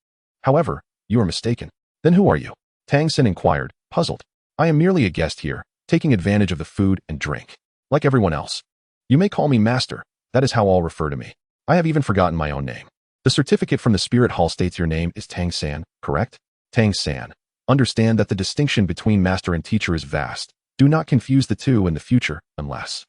However, you are mistaken. Then who are you? Tang San inquired, puzzled. I am merely a guest here, taking advantage of the food and drink. Like everyone else. You may call me master. That is how all refer to me. I have even forgotten my own name. The certificate from the Spirit Hall states your name is Tang San, correct? Tang San. Understand that the distinction between master and teacher is vast. Do not confuse the two in the future, unless...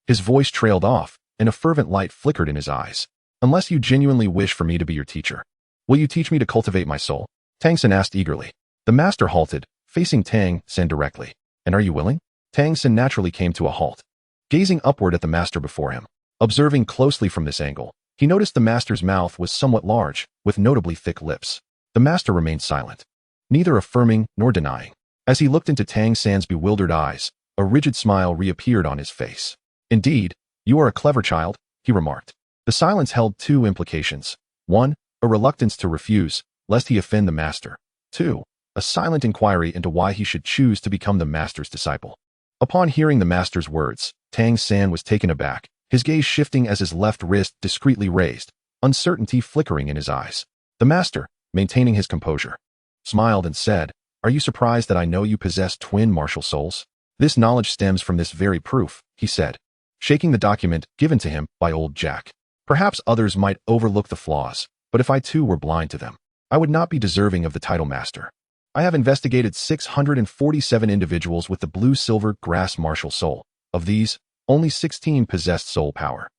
His voice trailed off, and a fervent light flickered in his eyes. Unless you genuinely wish for me to be your teacher. Will you teach me to cultivate my soul? Tang San asked eagerly. The master halted, facing Tang San directly. And are you willing? Tang San naturally came to a halt. Gazing upward at the master before him. Observing closely from this angle, he noticed the master's mouth was somewhat large, with notably thick lips. The master remained silent, neither affirming nor denying. As he looked into Tang San's bewildered eyes, a rigid smile reappeared on his face. Indeed, you are a clever child, he remarked. The silence held two implications. 1. A reluctance to refuse, lest he offend the master. 2. A silent inquiry into why he should choose to become the master's disciple. Upon hearing the master's words, Tang San was taken aback, his gaze shifting as his left wrist discreetly raised, uncertainty flickering in his eyes. The master, maintaining his composure, smiled and said, Are you surprised that I know you possess twin martial souls? This knowledge stems from this very proof, he said, shaking the document given to him by old Jack. Perhaps others might overlook the flaws, but if I too were blind to them, I would not be deserving of the title master. I have investigated 647 individuals with the blue-silver grass martial soul. Of these, only 16 possessed soul power,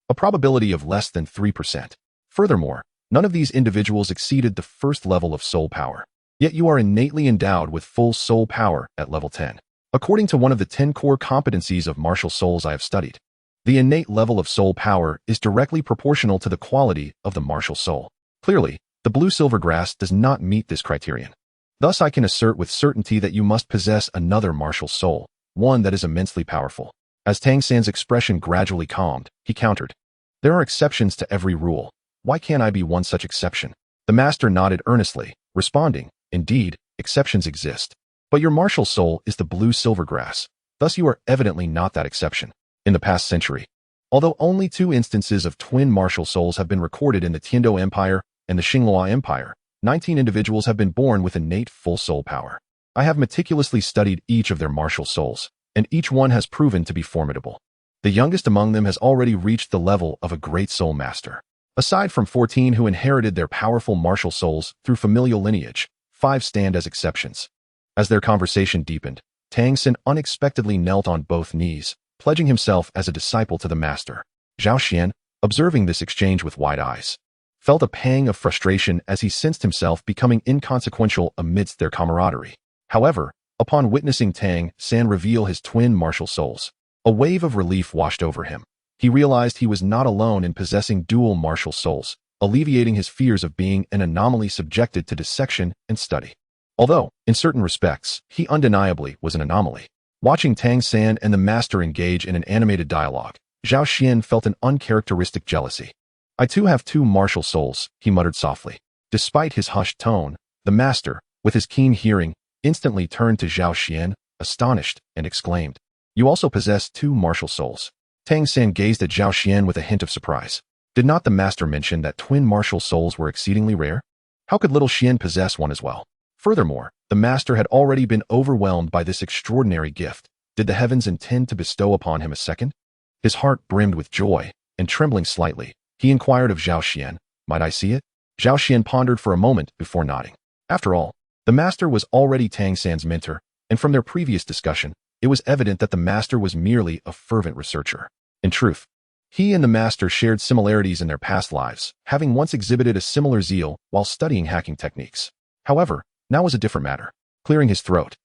a probability of less than 3%. Furthermore, none of these individuals exceeded the first level of soul power. Yet you are innately endowed with full soul power at level 10. According to one of the 10 core competencies of martial souls I have studied, the innate level of soul power is directly proportional to the quality of the martial soul. Clearly, the blue-silver grass does not meet this criterion. Thus I can assert with certainty that you must possess another martial soul, one that is immensely powerful. As Tang San's expression gradually calmed, he countered. There are exceptions to every rule. Why can't I be one such exception? The master nodded earnestly, responding, Indeed, exceptions exist. But your martial soul is the blue-silver grass. Thus you are evidently not that exception. In the past century, although only 2 instances of twin martial souls have been recorded in the Tiando Empire and the Xinghua Empire, 19 individuals have been born with innate full soul power. I have meticulously studied each of their martial souls, and each one has proven to be formidable. The youngest among them has already reached the level of a great soul master. Aside from 14 who inherited their powerful martial souls through familial lineage, 5 stand as exceptions. As their conversation deepened, Tang San unexpectedly knelt on both knees, pledging himself as a disciple to the master. Zhao Xian, observing this exchange with wide eyes, felt a pang of frustration as he sensed himself becoming inconsequential amidst their camaraderie. However, upon witnessing Tang San reveal his twin martial souls, a wave of relief washed over him. He realized he was not alone in possessing dual martial souls, alleviating his fears of being an anomaly subjected to dissection and study. Although, in certain respects, he undeniably was an anomaly. Watching Tang San and the master engage in an animated dialogue, Zhao Xian felt an uncharacteristic jealousy. I too have 2 martial souls, he muttered softly. Despite his hushed tone, the master, with his keen hearing, instantly turned to Zhao Xian, astonished, and exclaimed, You also possess 2 martial souls. Tang San gazed at Zhao Xian with a hint of surprise. Did not the master mention that twin martial souls were exceedingly rare? How could little Xian possess one as well? Furthermore, the master had already been overwhelmed by this extraordinary gift. Did the heavens intend to bestow upon him a second? His heart brimmed with joy, and trembling slightly, he inquired of Zhao Xian, Might I see it? Zhao Xian pondered for a moment before nodding. After all, the master was already Tang San's mentor, and from their previous discussion, it was evident that the master was merely a fervent researcher. In truth, he and the master shared similarities in their past lives, having once exhibited a similar zeal while studying hacking techniques. However, now was a different matter. Clearing his throat,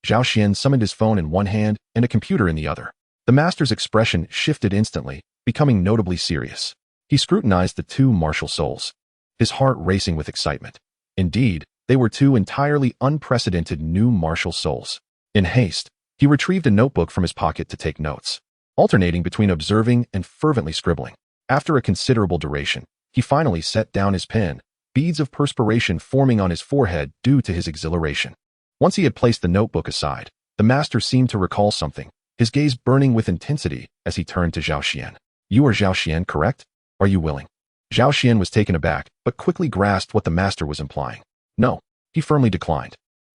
Zhao Xian summoned his phone in one hand and a computer in the other. The master's expression shifted instantly, becoming notably serious. He scrutinized the 2 martial souls, his heart racing with excitement. Indeed, They were two entirely unprecedented new martial souls. In haste, he retrieved a notebook from his pocket to take notes, alternating between observing and fervently scribbling. After a considerable duration, he finally set down his pen, beads of perspiration forming on his forehead due to his exhilaration. Once he had placed the notebook aside, the master seemed to recall something, his gaze burning with intensity as he turned to Xiao Xian. "You are Xiao Xian, correct? Are you willing?" Xiao Xian was taken aback, but quickly grasped what the master was implying. No, he firmly declined.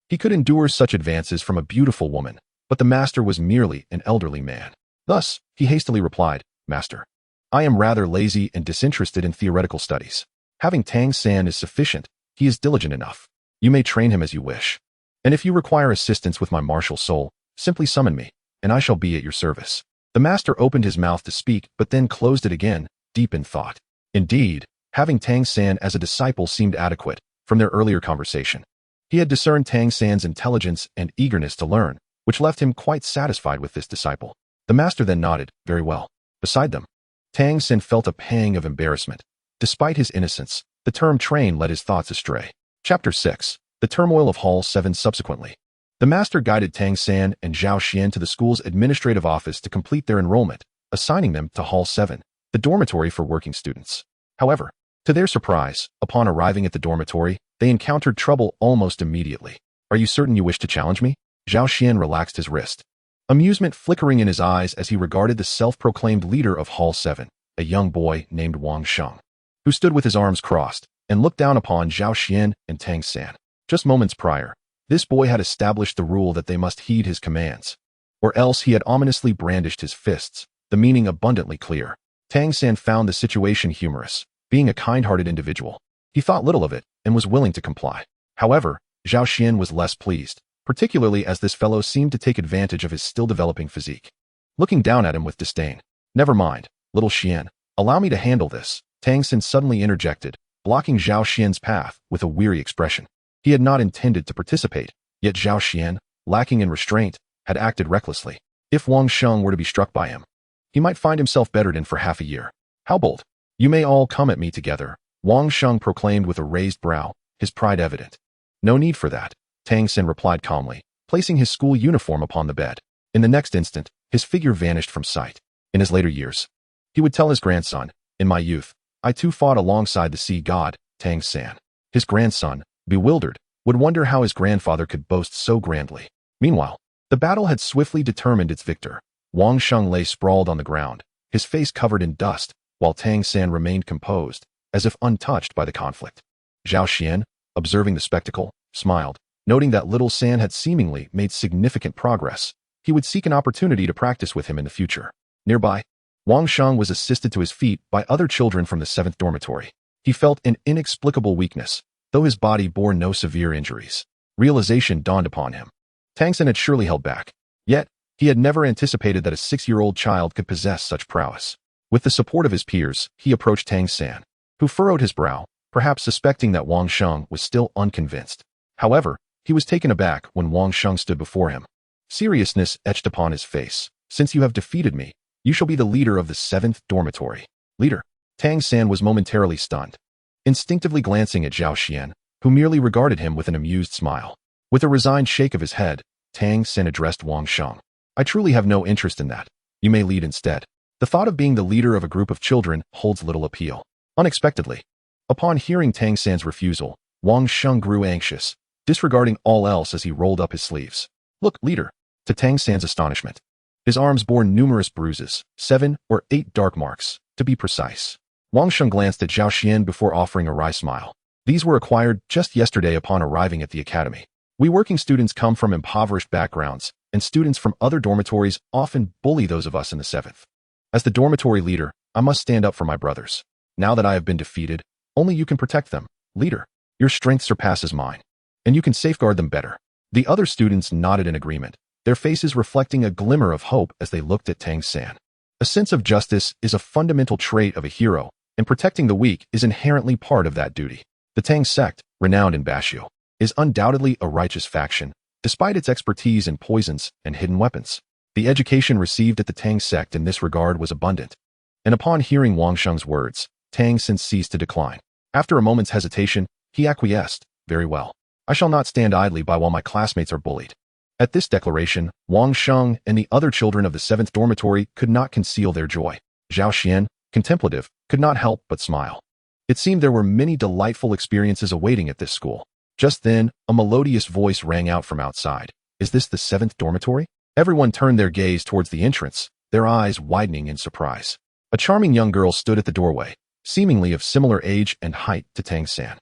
He could endure such advances from a beautiful woman, but the master was merely an elderly man. Thus, he hastily replied, "Master, I am rather lazy and disinterested in theoretical studies. Having Tang San is sufficient, he is diligent enough. You may train him as you wish. And if you require assistance with my martial soul, simply summon me, and I shall be at your service." The master opened his mouth to speak, but then closed it again, deep in thought. Indeed, having Tang San as a disciple seemed adequate from their earlier conversation. He had discerned Tang San's intelligence and eagerness to learn, which left him quite satisfied with this disciple. The master then nodded, "Very well." Beside them, Tang San felt a pang of embarrassment. Despite his innocence, the term train led his thoughts astray. Chapter 6. The Turmoil of Hall 7. Subsequently, the master guided Tang San and Xiao Xian to the school's administrative office to complete their enrollment, assigning them to Hall 7, the dormitory for working students. However, to their surprise, upon arriving at the dormitory, they encountered trouble almost immediately. "Are you certain you wish to challenge me?" Xiao Xian relaxed his wrist, amusement flickering in his eyes as he regarded the self-proclaimed leader of Hall 7, a young boy named Wang Sheng, who stood with his arms crossed and looked down upon Xiao Xian and Tang San. Just moments prior, this boy had established the rule that they must heed his commands, or else he had ominously brandished his fists, the meaning abundantly clear. Tang San found the situation humorous. Being a kind-hearted individual, he thought little of it and was willing to comply. However, Xiao Xian was less pleased, particularly as this fellow seemed to take advantage of his still-developing physique. Looking down at him with disdain, "Never mind, little Xian, allow me to handle this," Tang San suddenly interjected, blocking Xiao Xian's path with a weary expression. He had not intended to participate, yet Xiao Xian, lacking in restraint, had acted recklessly. If Wang Sheng were to be struck by him, he might find himself bettered in for half a year. "How bold! You may all come at me together," Wang Sheng proclaimed with a raised brow, his pride evident. "No need for that," Tang San replied calmly, placing his school uniform upon the bed. In the next instant, his figure vanished from sight. In his later years, he would tell his grandson, "In my youth, I too fought alongside the sea god, Tang San." His grandson, bewildered, would wonder how his grandfather could boast so grandly. Meanwhile, the battle had swiftly determined its victor. Wang Sheng lay sprawled on the ground, his face covered in dust, while Tang San remained composed, as if untouched by the conflict. Xiao Xian, observing the spectacle, smiled, noting that little San had seemingly made significant progress. He would seek an opportunity to practice with him in the future. Nearby, Wang Sheng was assisted to his feet by other children from the 7th dormitory. He felt an inexplicable weakness, though his body bore no severe injuries. Realization dawned upon him. Tang San had surely held back. Yet, he had never anticipated that a 6-year-old child could possess such prowess. With the support of his peers, he approached Tang San, who furrowed his brow, perhaps suspecting that Wang Sheng was still unconvinced. However, he was taken aback when Wang Sheng stood before him. Seriousness etched upon his face. "Since you have defeated me, you shall be the leader of the 7th dormitory." "Leader?" Tang San was momentarily stunned, instinctively glancing at Xiao Xian, who merely regarded him with an amused smile. With a resigned shake of his head, Tang San addressed Wang Sheng. "I truly have no interest in that. You may lead instead." The thought of being the leader of a group of children holds little appeal. Unexpectedly, upon hearing Tang San's refusal, Wang Sheng grew anxious, disregarding all else as he rolled up his sleeves. "Look, leader." To Tang San's astonishment, his arms bore numerous bruises, 7 or 8 dark marks, to be precise. Wang Sheng glanced at Xiao Xian before offering a wry smile. "These were acquired just yesterday upon arriving at the academy. We working students come from impoverished backgrounds, and students from other dormitories often bully those of us in the 7th. As the dormitory leader, I must stand up for my brothers. Now that I have been defeated, only you can protect them, leader. Your strength surpasses mine, and you can safeguard them better." The other students nodded in agreement, their faces reflecting a glimmer of hope as they looked at Tang San. A sense of justice is a fundamental trait of a hero, and protecting the weak is inherently part of that duty. The Tang sect, renowned in Basho, is undoubtedly a righteous faction, despite its expertise in poisons and hidden weapons. The education received at the Tang sect in this regard was abundant, and upon hearing Wang Sheng's words, Tang San ceased to decline. After a moment's hesitation, he acquiesced, "Very well. I shall not stand idly by while my classmates are bullied. At this declaration, Wang Sheng and the other children of the 7th dormitory could not conceal their joy. Zhao Xian, contemplative, could not help but smile. It seemed there were many delightful experiences awaiting at this school. Just then, a melodious voice rang out from outside. Is this the 7th dormitory? Everyone turned their gaze towards the entrance, their eyes widening in surprise. A charming young girl stood at the doorway, seemingly of similar age and height to Tang San.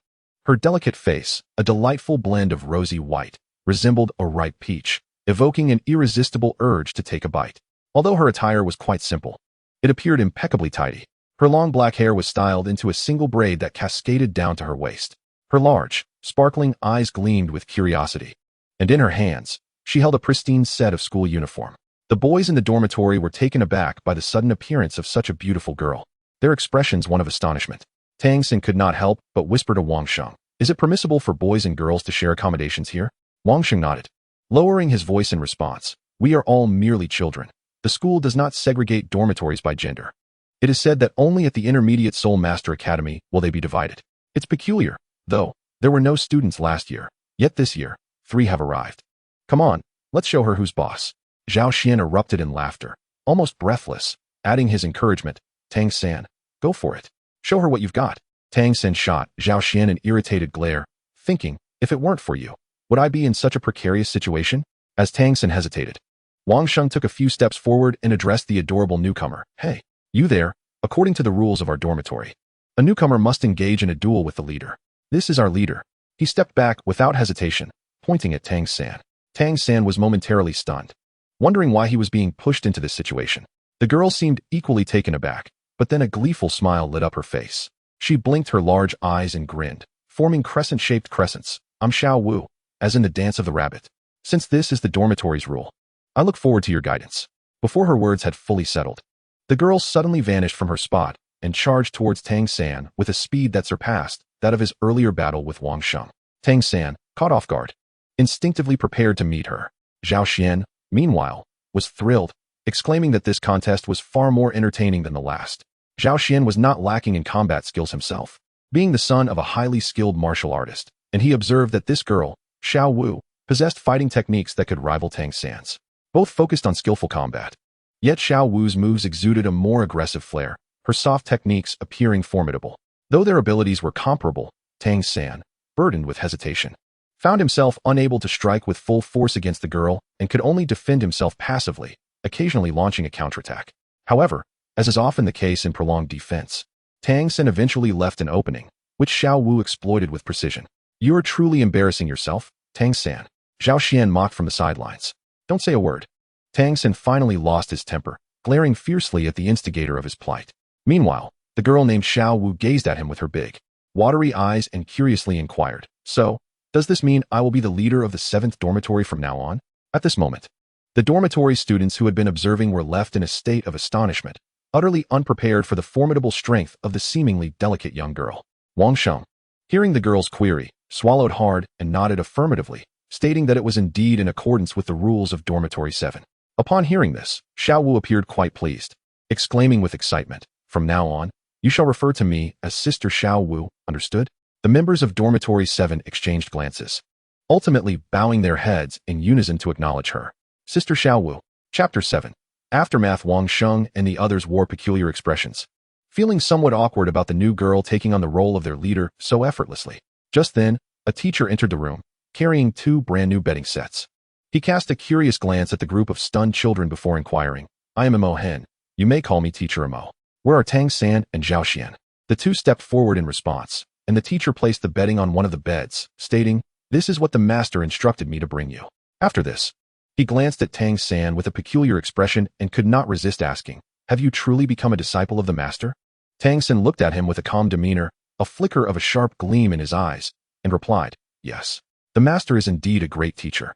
Her delicate face, a delightful blend of rosy white, resembled a ripe peach, evoking an irresistible urge to take a bite. Although her attire was quite simple, it appeared impeccably tidy. Her long black hair was styled into a single braid that cascaded down to her waist. Her large, sparkling eyes gleamed with curiosity, and in her hands, she held a pristine set of school uniform. The boys in the dormitory were taken aback by the sudden appearance of such a beautiful girl, their expressions one of astonishment. Tang Xin could not help but whisper to Wang Sheng, "Is it permissible for boys and girls to share accommodations here?" Wang Sheng nodded, lowering his voice in response. "We are all merely children. The school does not segregate dormitories by gender. It is said that only at the Intermediate Soul Master Academy will they be divided. It's peculiar, though. There were no students last year, yet this year, 3 have arrived. Come on, let's show her who's boss." Zhao Xian erupted in laughter, almost breathless, adding his encouragement, "Tang San, go for it. Show her what you've got." Tang San shot Zhao Xian an irritated glare, thinking, if it weren't for you, would I be in such a precarious situation? As Tang San hesitated, Wang Sheng took a few steps forward and addressed the adorable newcomer. "Hey, you there, according to the rules of our dormitory, a newcomer must engage in a duel with the leader. This is our leader." He stepped back without hesitation, pointing at Tang San. Tang San was momentarily stunned, wondering why he was being pushed into this situation. The girl seemed equally taken aback, but then a gleeful smile lit up her face. She blinked her large eyes and grinned, forming crescent-shaped crescents. "I'm Xiao Wu, as in the dance of the rabbit. Since this is the dormitory's rule, I look forward to your guidance." Before her words had fully settled, the girl suddenly vanished from her spot and charged towards Tang San with a speed that surpassed that of his earlier battle with Wang Sheng. Tang San, caught off guard, instinctively prepared to meet her. Zhao Xian, meanwhile, was thrilled, exclaiming that this contest was far more entertaining than the last. Zhao Xian was not lacking in combat skills himself, being the son of a highly skilled martial artist, and he observed that this girl, Xiao Wu, possessed fighting techniques that could rival Tang San's. Both focused on skillful combat. Yet Xiao Wu's moves exuded a more aggressive flair, her soft techniques appearing formidable. Though their abilities were comparable, Tang San, burdened with hesitation, found himself unable to strike with full force against the girl and could only defend himself passively, occasionally launching a counterattack. However, as is often the case in prolonged defense, Tang San eventually left an opening, which Xiao Wu exploited with precision. "You are truly embarrassing yourself, Tang San," Zhao Xian mocked from the sidelines. "Don't say a word." Tang San finally lost his temper, glaring fiercely at the instigator of his plight. Meanwhile, the girl named Xiao Wu gazed at him with her big, watery eyes and curiously inquired, "So, does this mean I will be the leader of the 7th dormitory from now on?" At this moment, the dormitory students who had been observing were left in a state of astonishment, utterly unprepared for the formidable strength of the seemingly delicate young girl. Wang Sheng, hearing the girl's query, swallowed hard and nodded affirmatively, stating that it was indeed in accordance with the rules of Dormitory 7. Upon hearing this, Xiao Wu appeared quite pleased, exclaiming with excitement, "From now on, you shall refer to me as Sister Xiao Wu, understood?" The members of Dormitory 7 exchanged glances, ultimately bowing their heads in unison to acknowledge her. Sister Xiao Wu. Chapter 7. Aftermath. Wang Sheng and the others wore peculiar expressions, feeling somewhat awkward about the new girl taking on the role of their leader so effortlessly. Just then, a teacher entered the room, carrying 2 brand-new bedding sets. He cast a curious glance at the group of stunned children before inquiring, "I am Mo Hen. You may call me Teacher Mo. Where are Tang San and Zhao Xian?" The 2 stepped forward in response, and the teacher placed the bedding on one of the beds, stating, "This is what the master instructed me to bring you." After this, he glanced at Tang San with a peculiar expression and could not resist asking, "Have you truly become a disciple of the master?" Tang San looked at him with a calm demeanor, a flicker of a sharp gleam in his eyes, and replied, "Yes. The master is indeed a great teacher."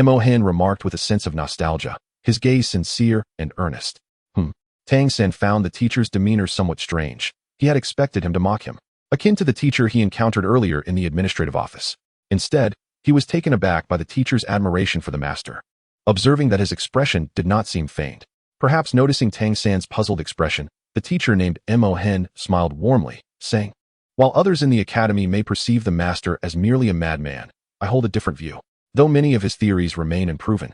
Mo Hen remarked with a sense of nostalgia, his gaze sincere and earnest. Tang San found the teacher's demeanor somewhat strange. He had expected him to mock him, akin to the teacher he encountered earlier in the administrative office. Instead, he was taken aback by the teacher's admiration for the master, observing that his expression did not seem feigned. Perhaps noticing Tang San's puzzled expression, the teacher named Mo Hen smiled warmly, saying, "While others in the academy may perceive the master as merely a madman, I hold a different view. Though many of his theories remain unproven,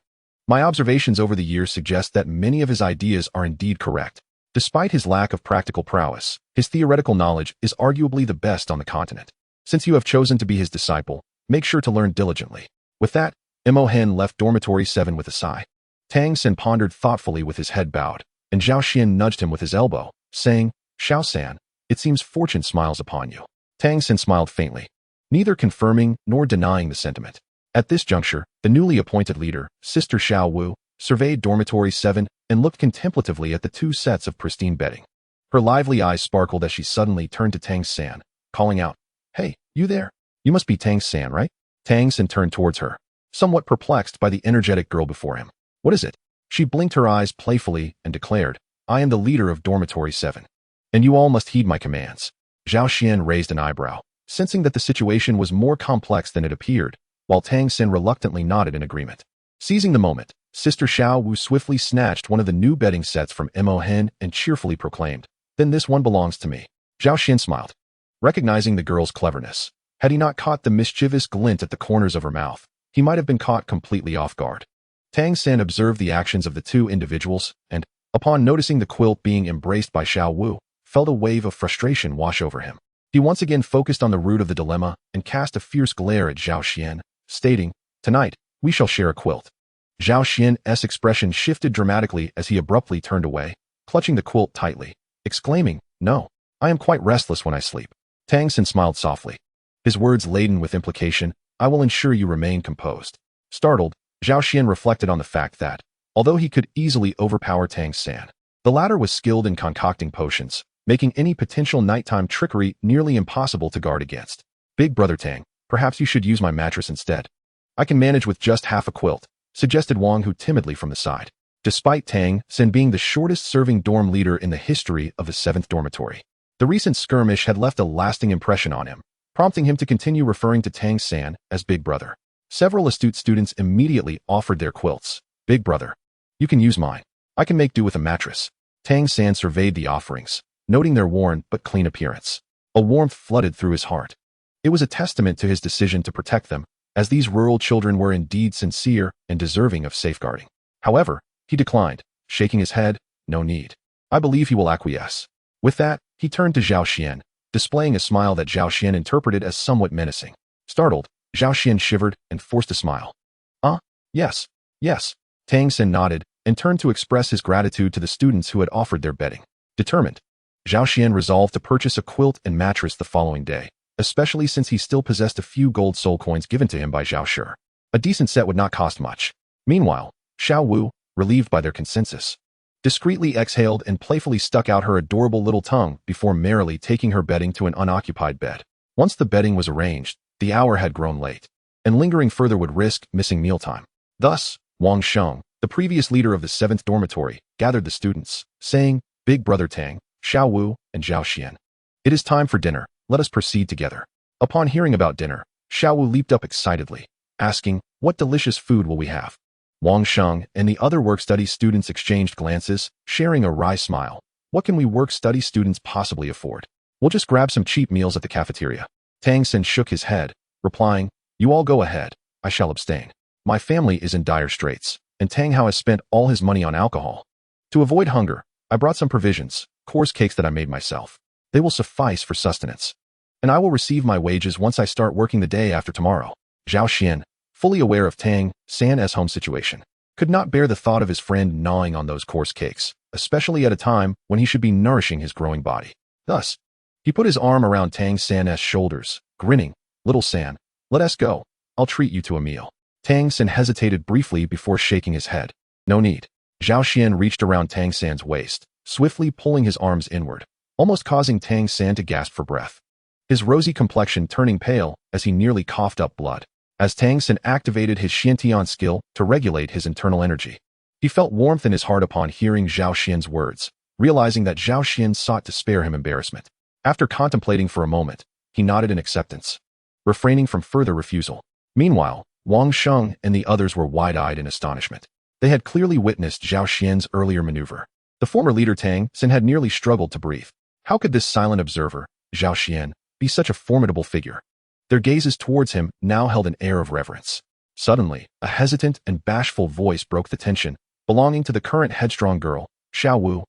my observations over the years suggest that many of his ideas are indeed correct. Despite his lack of practical prowess, his theoretical knowledge is arguably the best on the continent. Since you have chosen to be his disciple, make sure to learn diligently. With that, Mo Hen left dormitory 7 with a sigh. Tang Sen pondered thoughtfully with his head bowed, and Zhao Xian nudged him with his elbow, saying, Xiao San, it seems fortune smiles upon you. Tang Sen smiled faintly, neither confirming nor denying the sentiment. At this juncture, the newly appointed leader, Sister Xiao Wu, surveyed dormitory 7 and looked contemplatively at the 2 sets of pristine bedding. Her lively eyes sparkled as she suddenly turned to Tang San, calling out, Hey, you there? You must be Tang San, right? Tang San turned towards her, somewhat perplexed by the energetic girl before him. What is it? She blinked her eyes playfully and declared, I am the leader of dormitory 7. And you all must heed my commands. Zhao Xian raised an eyebrow, sensing that the situation was more complex than it appeared, while Tang Sen reluctantly nodded in agreement. Seizing the moment, Sister Xiao Wu swiftly snatched one of the new bedding sets from Mo Hen and cheerfully proclaimed, Then this one belongs to me. Zhao Xian smiled, recognizing the girl's cleverness. Had he not caught the mischievous glint at the corners of her mouth, he might have been caught completely off guard. Tang Sen observed the actions of the 2 individuals and, upon noticing the quilt being embraced by Xiao Wu, felt a wave of frustration wash over him. He once again focused on the root of the dilemma and cast a fierce glare at Zhao Xian, stating, Tonight, we shall share a quilt. Zhao Xian's expression shifted dramatically as he abruptly turned away, clutching the quilt tightly, exclaiming, No, I am quite restless when I sleep. Tang Sen smiled softly, his words laden with implication, I will ensure you remain composed. Startled, Zhao Xian reflected on the fact that, although he could easily overpower Tang San, the latter was skilled in concocting potions, making any potential nighttime trickery nearly impossible to guard against. Big brother Tang, perhaps you should use my mattress instead. I can manage with just half a quilt, suggested Wang Hu timidly from the side. Despite Tang Sen being the shortest-serving dorm leader in the history of the 7th dormitory, the recent skirmish had left a lasting impression on him, prompting him to continue referring to Tang San as Big Brother. Several astute students immediately offered their quilts. Big brother, you can use mine. I can make do with a mattress. Tang San surveyed the offerings, noting their worn but clean appearance. A warmth flooded through his heart. It was a testament to his decision to protect them, as these rural children were indeed sincere and deserving of safeguarding. However, he declined, shaking his head, no need. I believe he will acquiesce. With that, he turned to Zhao Xian, displaying a smile that Zhao Xian interpreted as somewhat menacing. Startled, Zhao Xian shivered and forced a smile. Yes. Tang Sen nodded and turned to express his gratitude to the students who had offered their bedding. Determined, Zhao Xian resolved to purchase a quilt and mattress the following day, especially since he still possessed a few gold soul coins given to him by Zhao Shi. A decent set would not cost much. Meanwhile, Xiao Wu, relieved by their consensus, discreetly exhaled and playfully stuck out her adorable little tongue before merrily taking her bedding to an unoccupied bed. Once the bedding was arranged, the hour had grown late, and lingering further would risk missing mealtime. Thus, Wang Sheng, the previous leader of the 7th dormitory, gathered the students, saying, Big brother Tang, Xiao Wu, and Zhao Xian, it is time for dinner, let us proceed together. Upon hearing about dinner, Xiao Wu leaped up excitedly, asking, What delicious food will we have? Wang Sheng and the other work-study students exchanged glances, sharing a wry smile. What can we work-study students possibly afford? We'll just grab some cheap meals at the cafeteria. Tang Sen shook his head, replying, You all go ahead, I shall abstain. My family is in dire straits, and Tang Hao has spent all his money on alcohol. To avoid hunger, I brought some provisions, coarse cakes that I made myself. They will suffice for sustenance. And I will receive my wages once I start working the day after tomorrow. Zhao Xian, fully aware of Tang San's home situation, could not bear the thought of his friend gnawing on those coarse cakes, especially at a time when he should be nourishing his growing body. Thus, he put his arm around Tang San's shoulders, grinning, Little San, let us go. I'll treat you to a meal. Tang San hesitated briefly before shaking his head. No need. Zhao Xian reached around Tang San's waist, swiftly pulling his arms inward, almost causing Tang San to gasp for breath, his rosy complexion turning pale as he nearly coughed up blood. As Tang San activated his Xiantian skill to regulate his internal energy, he felt warmth in his heart upon hearing Zhao Xian's words, realizing that Zhao Xian sought to spare him embarrassment. After contemplating for a moment, he nodded in acceptance, refraining from further refusal. Meanwhile, Wang Sheng and the others were wide-eyed in astonishment. They had clearly witnessed Zhao Xian's earlier maneuver. The former leader Tang San had nearly struggled to breathe. How could this silent observer, Zhao Xian, be such a formidable figure? Their gazes towards him now held an air of reverence. Suddenly, a hesitant and bashful voice broke the tension, belonging to the current headstrong girl, Xiao Wu.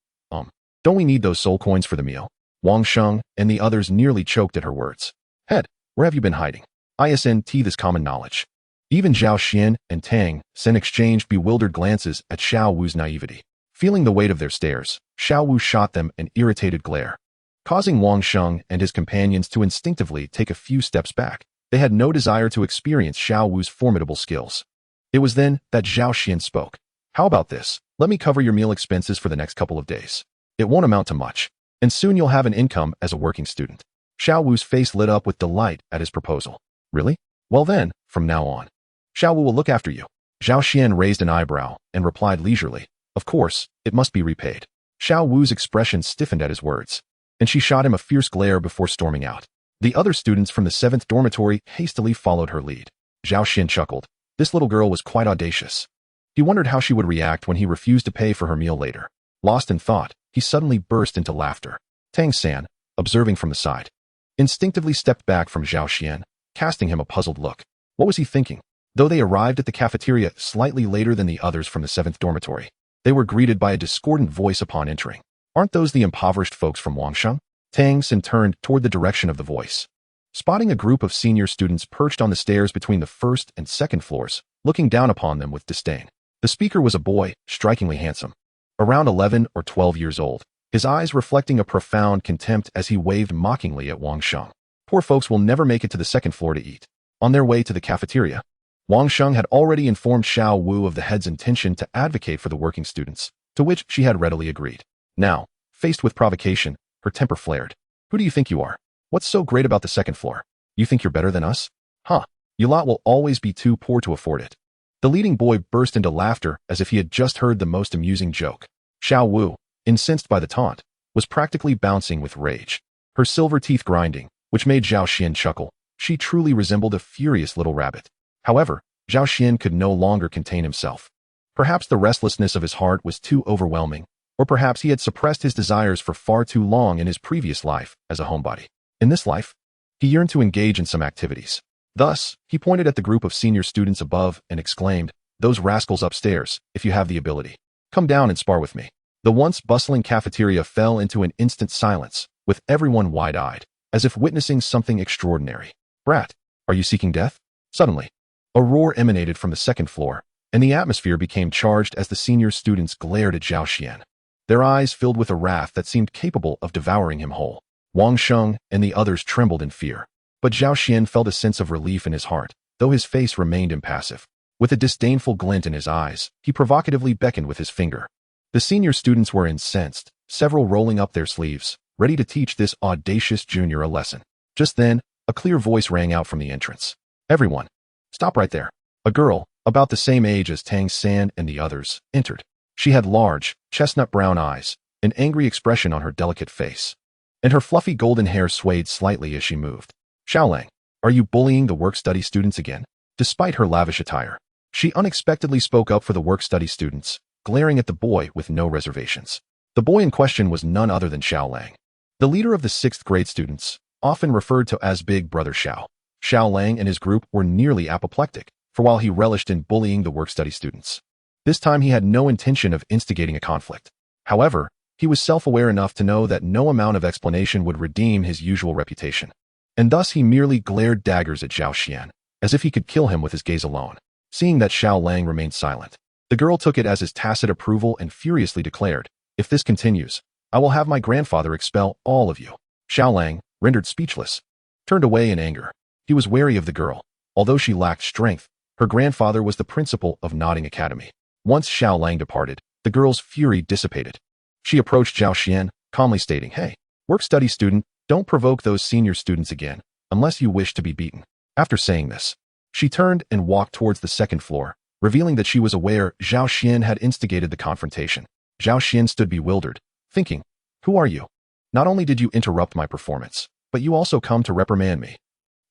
Don't we need those soul coins for the meal? Wang Sheng and the others nearly choked at her words. Head, where have you been hiding? Isn't this common knowledge? Even Zhao Xian and Tang Sen exchanged bewildered glances at Xiao Wu's naivety. Feeling the weight of their stares, Xiao Wu shot them an irritated glare, causing Wang Sheng and his companions to instinctively take a few steps back. They had no desire to experience Xiao Wu's formidable skills. It was then that Zhao Xian spoke. How about this? Let me cover your meal expenses for the next couple of days. It won't amount to much, and soon you'll have an income as a working student. Xiao Wu's face lit up with delight at his proposal. Really? Well then, from now on, Xiao Wu will look after you. Zhao Xian raised an eyebrow and replied leisurely, of course, it must be repaid. Xiao Wu's expression stiffened at his words, and she shot him a fierce glare before storming out. The other students from the 7th dormitory hastily followed her lead. Zhao Xian chuckled. This little girl was quite audacious. He wondered how she would react when he refused to pay for her meal later. Lost in thought, he suddenly burst into laughter. Tang San, observing from the side, instinctively stepped back from Zhao Xian, casting him a puzzled look. What was he thinking? Though they arrived at the cafeteria slightly later than the others from the 7th dormitory, they were greeted by a discordant voice upon entering. Aren't those the impoverished folks from Wangsheng? Tang San turned toward the direction of the voice, spotting a group of senior students perched on the stairs between the 1st and 2nd floors, looking down upon them with disdain. The speaker was a boy, strikingly handsome, around 11 or 12 years old, his eyes reflecting a profound contempt as he waved mockingly at Wang Sheng. Poor folks will never make it to the 2nd floor to eat. On their way to the cafeteria, Wang Sheng had already informed Xiao Wu of the head's intention to advocate for the working students, to which she had readily agreed. Now, faced with provocation, her temper flared. Who do you think you are? What's so great about the 2nd floor? You think you're better than us? Huh. You lot will always be too poor to afford it. The leading boy burst into laughter as if he had just heard the most amusing joke. Xiao Wu, incensed by the taunt, was practically bouncing with rage, her silver teeth grinding, which made Zhao Xian chuckle. She truly resembled a furious little rabbit. However, Zhao Xian could no longer contain himself. Perhaps the restlessness of his heart was too overwhelming, or perhaps he had suppressed his desires for far too long in his previous life as a homebody. In this life, he yearned to engage in some activities. Thus, he pointed at the group of senior students above and exclaimed, those rascals upstairs, if you have the ability, come down and spar with me. The once bustling cafeteria fell into an instant silence, with everyone wide-eyed, as if witnessing something extraordinary. Brat, are you seeking death? Suddenly, a roar emanated from the 2nd floor, and the atmosphere became charged as the senior students glared at Zhao Xian, their eyes filled with a wrath that seemed capable of devouring him whole. Wang Sheng and the others trembled in fear, but Zhao Xian felt a sense of relief in his heart, though his face remained impassive. With a disdainful glint in his eyes, he provocatively beckoned with his finger. The senior students were incensed, several rolling up their sleeves, ready to teach this audacious junior a lesson. Just then, a clear voice rang out from the entrance. Everyone, stop right there. A girl, about the same age as Tang San and the others, entered. She had large, chestnut brown eyes, an angry expression on her delicate face, and her fluffy golden hair swayed slightly as she moved. Xiaolang, are you bullying the work-study students again? Despite her lavish attire, she unexpectedly spoke up for the work-study students, glaring at the boy with no reservations. The boy in question was none other than Xiaolang, the leader of the 6th grade students, often referred to as Big Brother Xiao. Xiaolang and his group were nearly apoplectic, for while he relished in bullying the work-study students, this time he had no intention of instigating a conflict. However, he was self-aware enough to know that no amount of explanation would redeem his usual reputation, and thus he merely glared daggers at Zhao Xian, as if he could kill him with his gaze alone. Seeing that Xiaolang remained silent, the girl took it as his tacit approval and furiously declared, if this continues, I will have my grandfather expel all of you. Xiaolang, rendered speechless, turned away in anger. He was wary of the girl. Although she lacked strength, her grandfather was the principal of Sodto Academy. Once Xiaolang departed, the girl's fury dissipated. She approached Zhao Xian, calmly stating, hey, work-study student, don't provoke those senior students again, unless you wish to be beaten. After saying this, she turned and walked towards the 2nd floor, revealing that she was aware Zhao Xian had instigated the confrontation. Zhao Xian stood bewildered, thinking, who are you? Not only did you interrupt my performance, but you also come to reprimand me.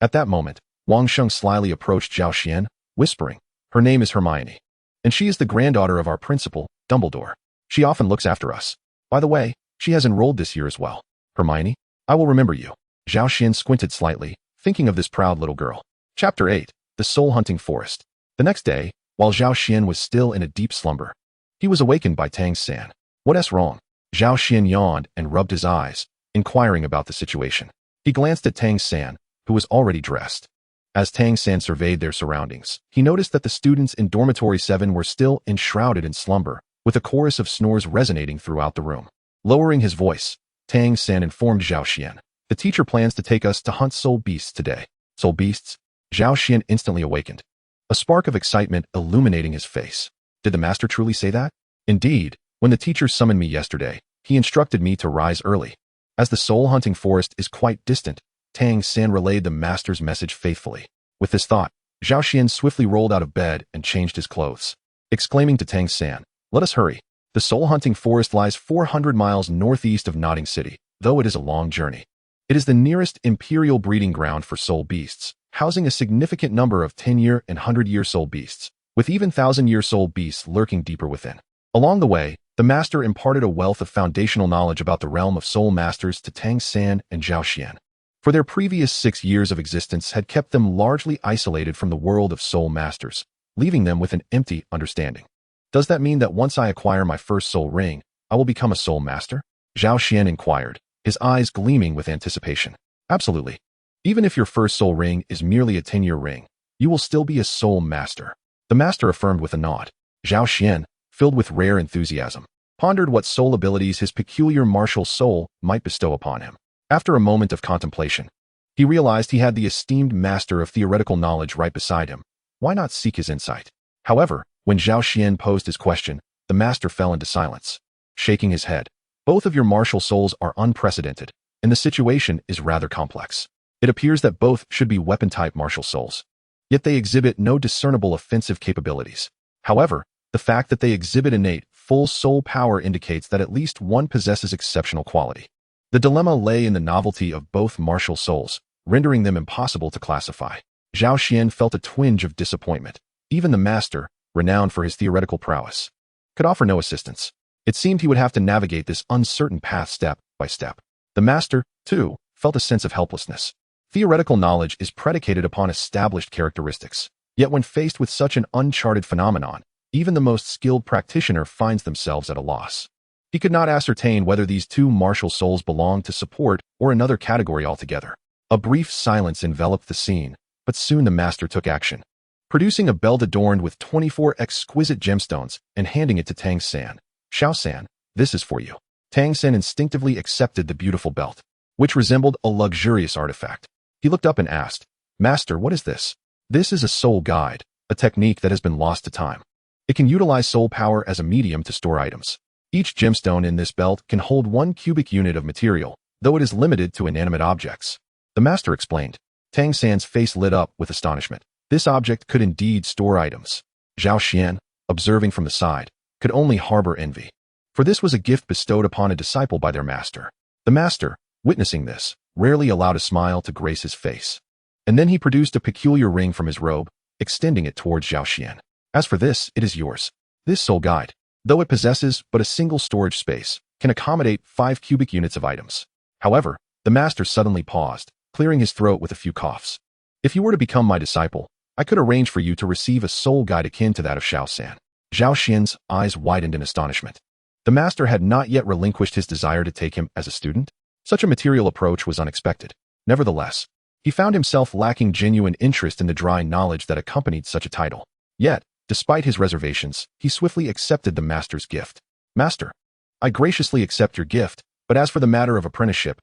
At that moment, Wang Sheng slyly approached Zhao Xian, whispering, her name is Hermione, and she is the granddaughter of our principal, Dumbledore. She often looks after us. By the way, she has enrolled this year as well. Hermione, I will remember you. Zhao Xian squinted slightly, thinking of this proud little girl. Chapter 8. The Soul-Hunting Forest. The next day, while Zhao Xian was still in a deep slumber, he was awakened by Tang's San. What's wrong? Zhao Xian yawned and rubbed his eyes, inquiring about the situation. He glanced at Tang's San, who was already dressed. As Tang San surveyed their surroundings, he noticed that the students in Dormitory 7 were still enshrouded in slumber, with a chorus of snores resonating throughout the room. Lowering his voice, Tang San informed Zhao Xian, "The teacher plans to take us to hunt soul beasts today." Soul beasts? Zhao Xian instantly awakened, a spark of excitement illuminating his face. Did the master truly say that? Indeed, when the teacher summoned me yesterday, he instructed me to rise early. As the soul-hunting forest is quite distant, Tang San relayed the master's message faithfully. With this thought, Zhao Xian swiftly rolled out of bed and changed his clothes, exclaiming to Tang San, "Let us hurry. The soul-hunting forest lies 400 miles northeast of Nodding City, though it is a long journey. It is the nearest imperial breeding ground for soul beasts, housing a significant number of 10-year and 100-year soul beasts, with even 1,000-year soul beasts lurking deeper within." Along the way, the master imparted a wealth of foundational knowledge about the realm of soul masters to Tang San and Zhao Xian. For their previous 6 years of existence had kept them largely isolated from the world of soul masters, leaving them with an empty understanding. "Does that mean that once I acquire my first soul ring, I will become a soul master?" Zhao Xian inquired, his eyes gleaming with anticipation. "Absolutely. Even if your first soul ring is merely a 10-year ring, you will still be a soul master," the master affirmed with a nod. Zhao Xian, filled with rare enthusiasm, pondered what soul abilities his peculiar martial soul might bestow upon him. After a moment of contemplation, he realized he had the esteemed master of theoretical knowledge right beside him. Why not seek his insight? However, when Zhao Xian posed his question, the master fell into silence, shaking his head. "Both of your martial souls are unprecedented, and the situation is rather complex. It appears that both should be weapon-type martial souls, yet they exhibit no discernible offensive capabilities. However, the fact that they exhibit innate, full soul power indicates that at least one possesses exceptional quality. The dilemma lay in the novelty of both martial souls, rendering them impossible to classify." Zhao Xian felt a twinge of disappointment. Even the master, renowned for his theoretical prowess, could offer no assistance. It seemed he would have to navigate this uncertain path step by step. The master, too, felt a sense of helplessness. Theoretical knowledge is predicated upon established characteristics, yet when faced with such an uncharted phenomenon, even the most skilled practitioner finds themselves at a loss. He could not ascertain whether these two martial souls belonged to support or another category altogether. A brief silence enveloped the scene, but soon the master took action, producing a belt adorned with 24 exquisite gemstones and handing it to Tang San. "Xiao San, this is for you." Tang San instinctively accepted the beautiful belt, which resembled a luxurious artifact. He looked up and asked, "Master, what is this?" "This is a soul guide, a technique that has been lost to time. It can utilize soul power as a medium to store items. Each gemstone in this belt can hold 1 cubic unit of material, though it is limited to inanimate objects," the master explained. Tang San's face lit up with astonishment. This object could indeed store items. Zhao Xian, observing from the side, could only harbor envy, for this was a gift bestowed upon a disciple by their master. The master, witnessing this, rarely allowed a smile to grace his face. And then he produced a peculiar ring from his robe, extending it towards Zhao Xian. "As for this, it is yours. This soul guide, though it possesses but a single storage space, can accommodate 5 cubic units of items." However, the master suddenly paused, clearing his throat with a few coughs. "If you were to become my disciple, I could arrange for you to receive a soul guide akin to that of Xiao San." Zhao Xian's eyes widened in astonishment. The master had not yet relinquished his desire to take him as a student. Such a material approach was unexpected. Nevertheless, he found himself lacking genuine interest in the dry knowledge that accompanied such a title. Yet, despite his reservations, he swiftly accepted the master's gift. "Master, I graciously accept your gift, but as for the matter of apprenticeship,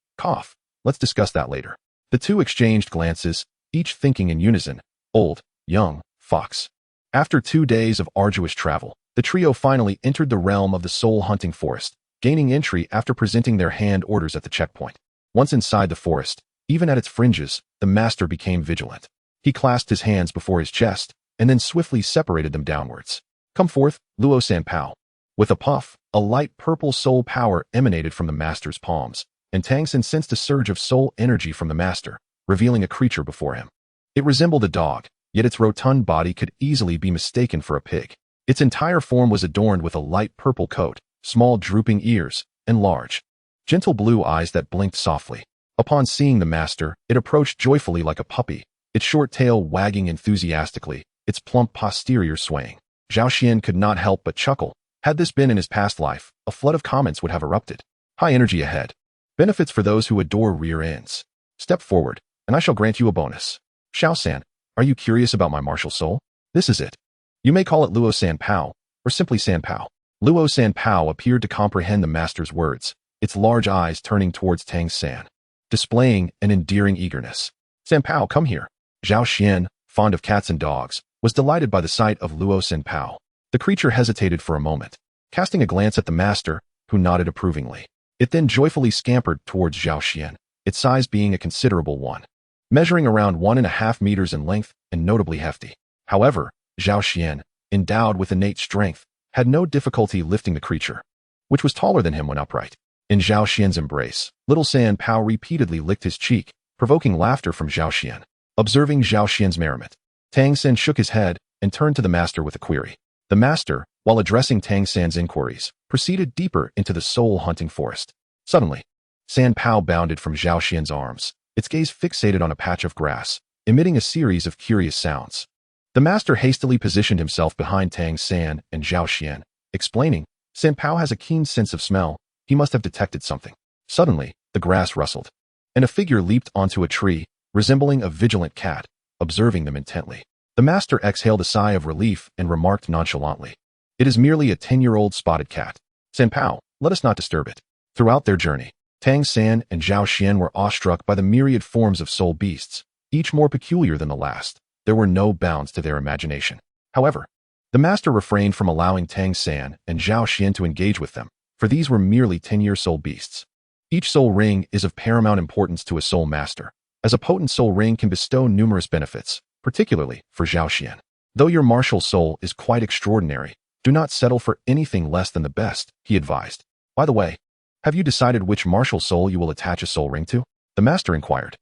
let's discuss that later." The two exchanged glances, each thinking in unison, old, young, fox. After 2 days of arduous travel, the trio finally entered the realm of the soul-hunting forest, gaining entry after presenting their hand orders at the checkpoint. Once inside the forest, even at its fringes, the master became vigilant. He clasped his hands before his chest, and then swiftly separated them downwards. "Come forth, Luo Sanpao." With a puff, a light purple soul power emanated from the master's palms, and Tang San sensed a surge of soul energy from the master, revealing a creature before him. It resembled a dog, yet its rotund body could easily be mistaken for a pig. Its entire form was adorned with a light purple coat, small drooping ears, and large, gentle blue eyes that blinked softly. Upon seeing the master, it approached joyfully like a puppy, its short tail wagging enthusiastically, its plump posterior swaying. Zhao Xian could not help but chuckle. Had this been in his past life, a flood of comments would have erupted. High energy ahead. Benefits for those who adore rear ends. Step forward, and I shall grant you a bonus. Xiao-san, are you curious about my martial soul? This is it. You may call it Luo San Pao, or simply San Pao. Luo San Pao appeared to comprehend the master's words, its large eyes turning towards Tang San, displaying an endearing eagerness. San Pao, come here. Zhao Xian, fond of cats and dogs, was delighted by the sight of Luo San Pao. The creature hesitated for a moment, casting a glance at the master, who nodded approvingly. It then joyfully scampered towards Zhao Xian, its size being a considerable one, measuring around 1.5 meters in length and notably hefty. However, Zhao Xian, endowed with innate strength, had no difficulty lifting the creature, which was taller than him when upright. In Zhao Xian's embrace, little San Pao repeatedly licked his cheek, provoking laughter from Zhao Xian. Observing Zhao Xian's merriment, Tang San shook his head and turned to the master with a query. The master, while addressing Tang San's inquiries, proceeded deeper into the soul-hunting forest. Suddenly, San Pao bounded from Zhao Xian's arms, its gaze fixated on a patch of grass, emitting a series of curious sounds. The master hastily positioned himself behind Tang San and Zhao Xian, explaining, San Pao has a keen sense of smell, he must have detected something. Suddenly, the grass rustled, and a figure leaped onto a tree, resembling a vigilant cat, observing them intently. The master exhaled a sigh of relief and remarked nonchalantly, it is merely a 10-year-old spotted cat. San Pao, let us not disturb it. Throughout their journey, Tang San and Zhao Xian were awestruck by the myriad forms of soul beasts, each more peculiar than the last. There were no bounds to their imagination. However, the master refrained from allowing Tang San and Zhao Xian to engage with them, for these were merely 10-year soul beasts. Each soul ring is of paramount importance to a soul master, as a potent soul ring can bestow numerous benefits, particularly for Zhao Xian. Though your martial soul is quite extraordinary, do not settle for anything less than the best, he advised. By the way, have you decided which martial soul you will attach a soul ring to? The master inquired,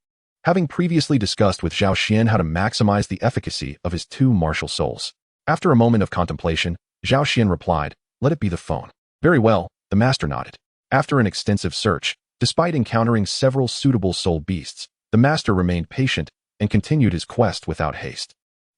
having previously discussed with Zhao Xian how to maximize the efficacy of his 2 martial souls. After a moment of contemplation, Zhao Xian replied, let it be the phone. Very well, the master nodded. After an extensive search, despite encountering several suitable soul beasts, the master remained patient and continued his quest without haste.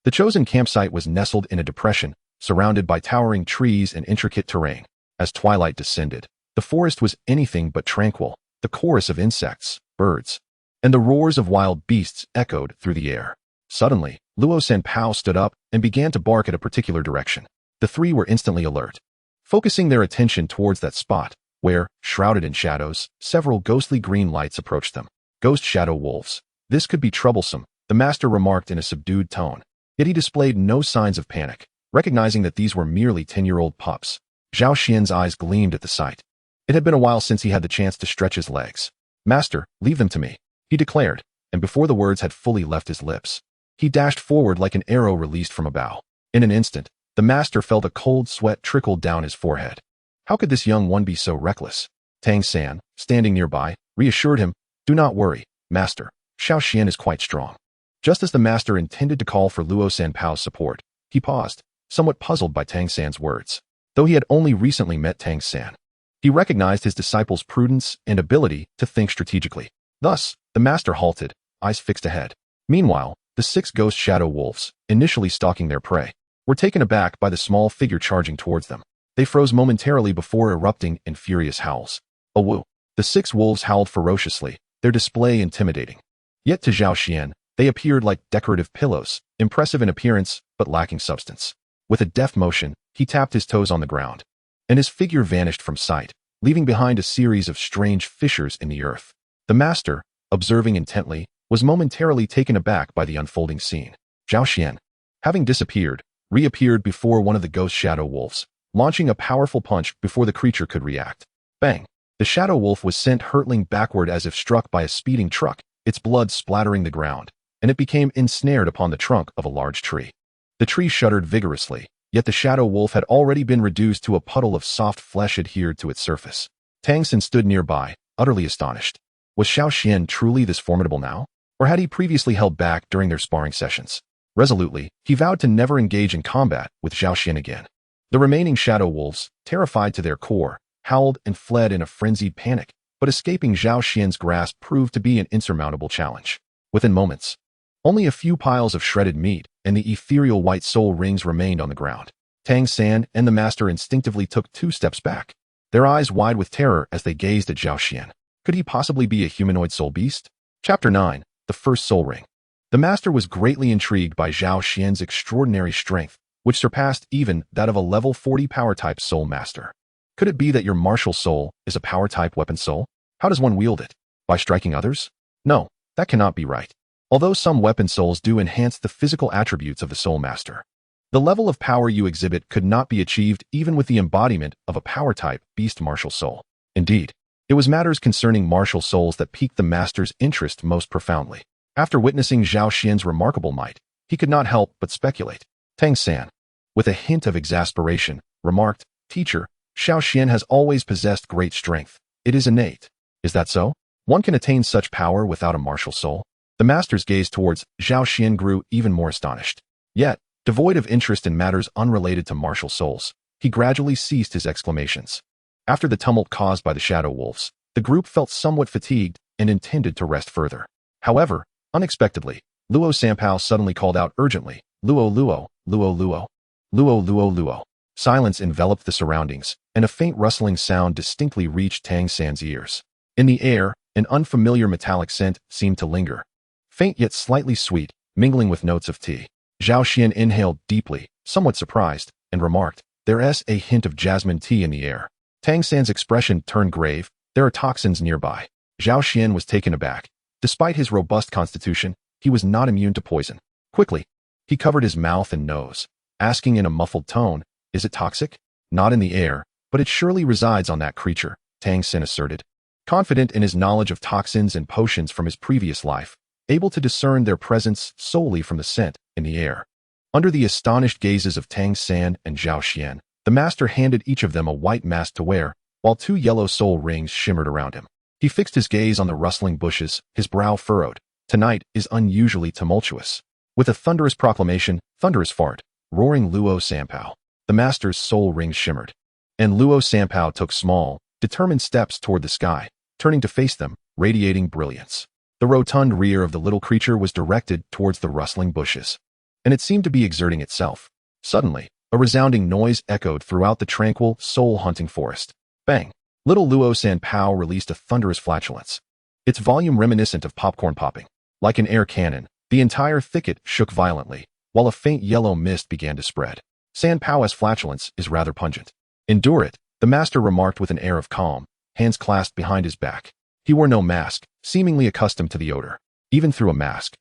The chosen campsite was nestled in a depression, surrounded by towering trees and intricate terrain. As twilight descended, the forest was anything but tranquil. The chorus of insects, birds, and the roars of wild beasts echoed through the air. Suddenly, Luo San Pao stood up and began to bark at a particular direction. The 3 were instantly alert, focusing their attention towards that spot, where, shrouded in shadows, several ghostly green lights approached them. Ghost shadow wolves. This could be troublesome, the master remarked in a subdued tone. Yet he displayed no signs of panic, recognizing that these were merely 10-year-old pups. Zhao Xian's eyes gleamed at the sight. It had been a while since he had the chance to stretch his legs. Master, leave them to me, he declared, and before the words had fully left his lips, he dashed forward like an arrow released from a bow. In an instant, the master felt a cold sweat trickle down his forehead. How could this young one be so reckless? Tang San, standing nearby, reassured him, do not worry, master, Xiao Xian is quite strong. Just as the master intended to call for Luo San Pao's support, he paused, somewhat puzzled by Tang San's words. Though he had only recently met Tang San, he recognized his disciple's prudence and ability to think strategically. Thus, the master halted, eyes fixed ahead. Meanwhile, the 6 ghost shadow wolves, initially stalking their prey, were taken aback by the small figure charging towards them. They froze momentarily before erupting in furious howls. A woo. The 6 wolves howled ferociously, their display intimidating. Yet to Zhao Xian, they appeared like decorative pillows, impressive in appearance, but lacking substance. With a deft motion, he tapped his toes on the ground, and his figure vanished from sight, leaving behind a series of strange fissures in the earth. The master, observing intently, was momentarily taken aback by the unfolding scene. Zhao Xian, having disappeared, reappeared before one of the ghost shadow wolves, launching a powerful punch before the creature could react. Bang! The shadow wolf was sent hurtling backward as if struck by a speeding truck, its blood splattering the ground, and it became ensnared upon the trunk of a large tree. The tree shuddered vigorously, yet the shadow wolf had already been reduced to a puddle of soft flesh adhered to its surface. Tang San stood nearby, utterly astonished. Was Xiao Xian truly this formidable now? Or had he previously held back during their sparring sessions? Resolutely, he vowed to never engage in combat with Xiao Xian again. The remaining shadow wolves, terrified to their core, howled and fled in a frenzied panic, but escaping Zhao Xian's grasp proved to be an insurmountable challenge. Within moments, only a few piles of shredded meat and the ethereal white soul rings remained on the ground. Tang San and the master instinctively took 2 steps back, their eyes wide with terror as they gazed at Zhao Xian. Could he possibly be a humanoid soul beast? Chapter 9. The First Soul Ring. The master was greatly intrigued by Zhao Xian's extraordinary strength, which surpassed even that of a level 40 power-type soul master. Could it be that your martial soul is a power-type weapon soul? How does one wield it? By striking others? No, that cannot be right. Although some weapon souls do enhance the physical attributes of the soul master, the level of power you exhibit could not be achieved even with the embodiment of a power-type beast martial soul. Indeed, it was matters concerning martial souls that piqued the master's interest most profoundly. After witnessing Zhao Xian's remarkable might, he could not help but speculate. Tang San, with a hint of exasperation, remarked, "Teacher, Zhao Xian has always possessed great strength. It is innate. Is that so? One can attain such power without a martial soul?" The master's gaze towards Zhao Xian grew even more astonished. Yet, devoid of interest in matters unrelated to martial souls, he gradually ceased his exclamations. After the tumult caused by the shadow wolves, the group felt somewhat fatigued and intended to rest further. However, unexpectedly, Luo Sanpao suddenly called out urgently, "Luo Luo, Luo Luo, Luo Luo Luo." Silence enveloped the surroundings, and a faint rustling sound distinctly reached Tang San's ears. In the air, an unfamiliar metallic scent seemed to linger. Faint yet slightly sweet, mingling with notes of tea. Zhao Xian inhaled deeply, somewhat surprised, and remarked, "There's a hint of jasmine tea in the air." Tang San's expression turned grave. "There are toxins nearby." Zhao Xian was taken aback. Despite his robust constitution, he was not immune to poison. Quickly, he covered his mouth and nose, asking in a muffled tone, "Is it toxic?" "Not in the air, but it surely resides on that creature," Tang San asserted. Confident in his knowledge of toxins and potions from his previous life, able to discern their presence solely from the scent in the air. Under the astonished gazes of Tang San and Zhao Xian, the master handed each of them a white mask to wear, while 2 yellow soul rings shimmered around him. He fixed his gaze on the rustling bushes, his brow furrowed. Tonight is unusually tumultuous. With a thunderous proclamation, thunderous fart, roaring Luo Sanpao, the master's soul rings shimmered. And Luo Sanpao took small, determined steps toward the sky, turning to face them, radiating brilliance. The rotund rear of the little creature was directed towards the rustling bushes, and it seemed to be exerting itself. Suddenly, a resounding noise echoed throughout the tranquil, soul-hunting forest. Bang! Little Luo Sanpao released a thunderous flatulence, its volume reminiscent of popcorn popping. Like an air cannon, the entire thicket shook violently, while a faint yellow mist began to spread. Sanpao's flatulence is rather pungent. "Endure it," the master remarked with an air of calm, hands clasped behind his back. He wore no mask, seemingly accustomed to the odor. Even through a mask,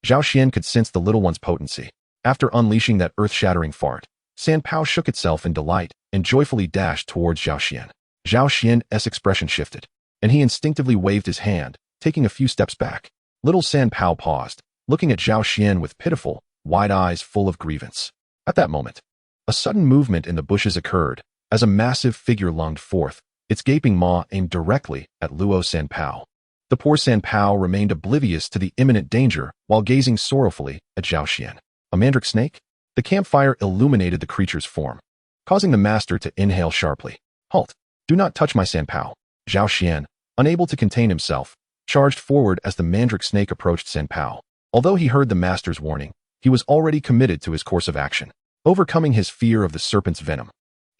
Zhao Xian could sense the little one's potency. After unleashing that earth-shattering fart, Sanpao shook itself in delight and joyfully dashed towards Zhao Xian. Zhao Xian's expression shifted, and he instinctively waved his hand, taking a few steps back. Little Sanpao paused, looking at Zhao Xian with pitiful, wide eyes full of grievance. At that moment, a sudden movement in the bushes occurred, as a massive figure lunged forth, its gaping maw aimed directly at Luo Sanpao. The poor Sanpao remained oblivious to the imminent danger while gazing sorrowfully at Zhao Xian. A mandrake snake? The campfire illuminated the creature's form, causing the master to inhale sharply. "Halt! Do not touch my Sanpao." Zhao Xian, unable to contain himself, charged forward as the mandrake snake approached Sanpao. Although he heard the master's warning, he was already committed to his course of action. Overcoming his fear of the serpent's venom,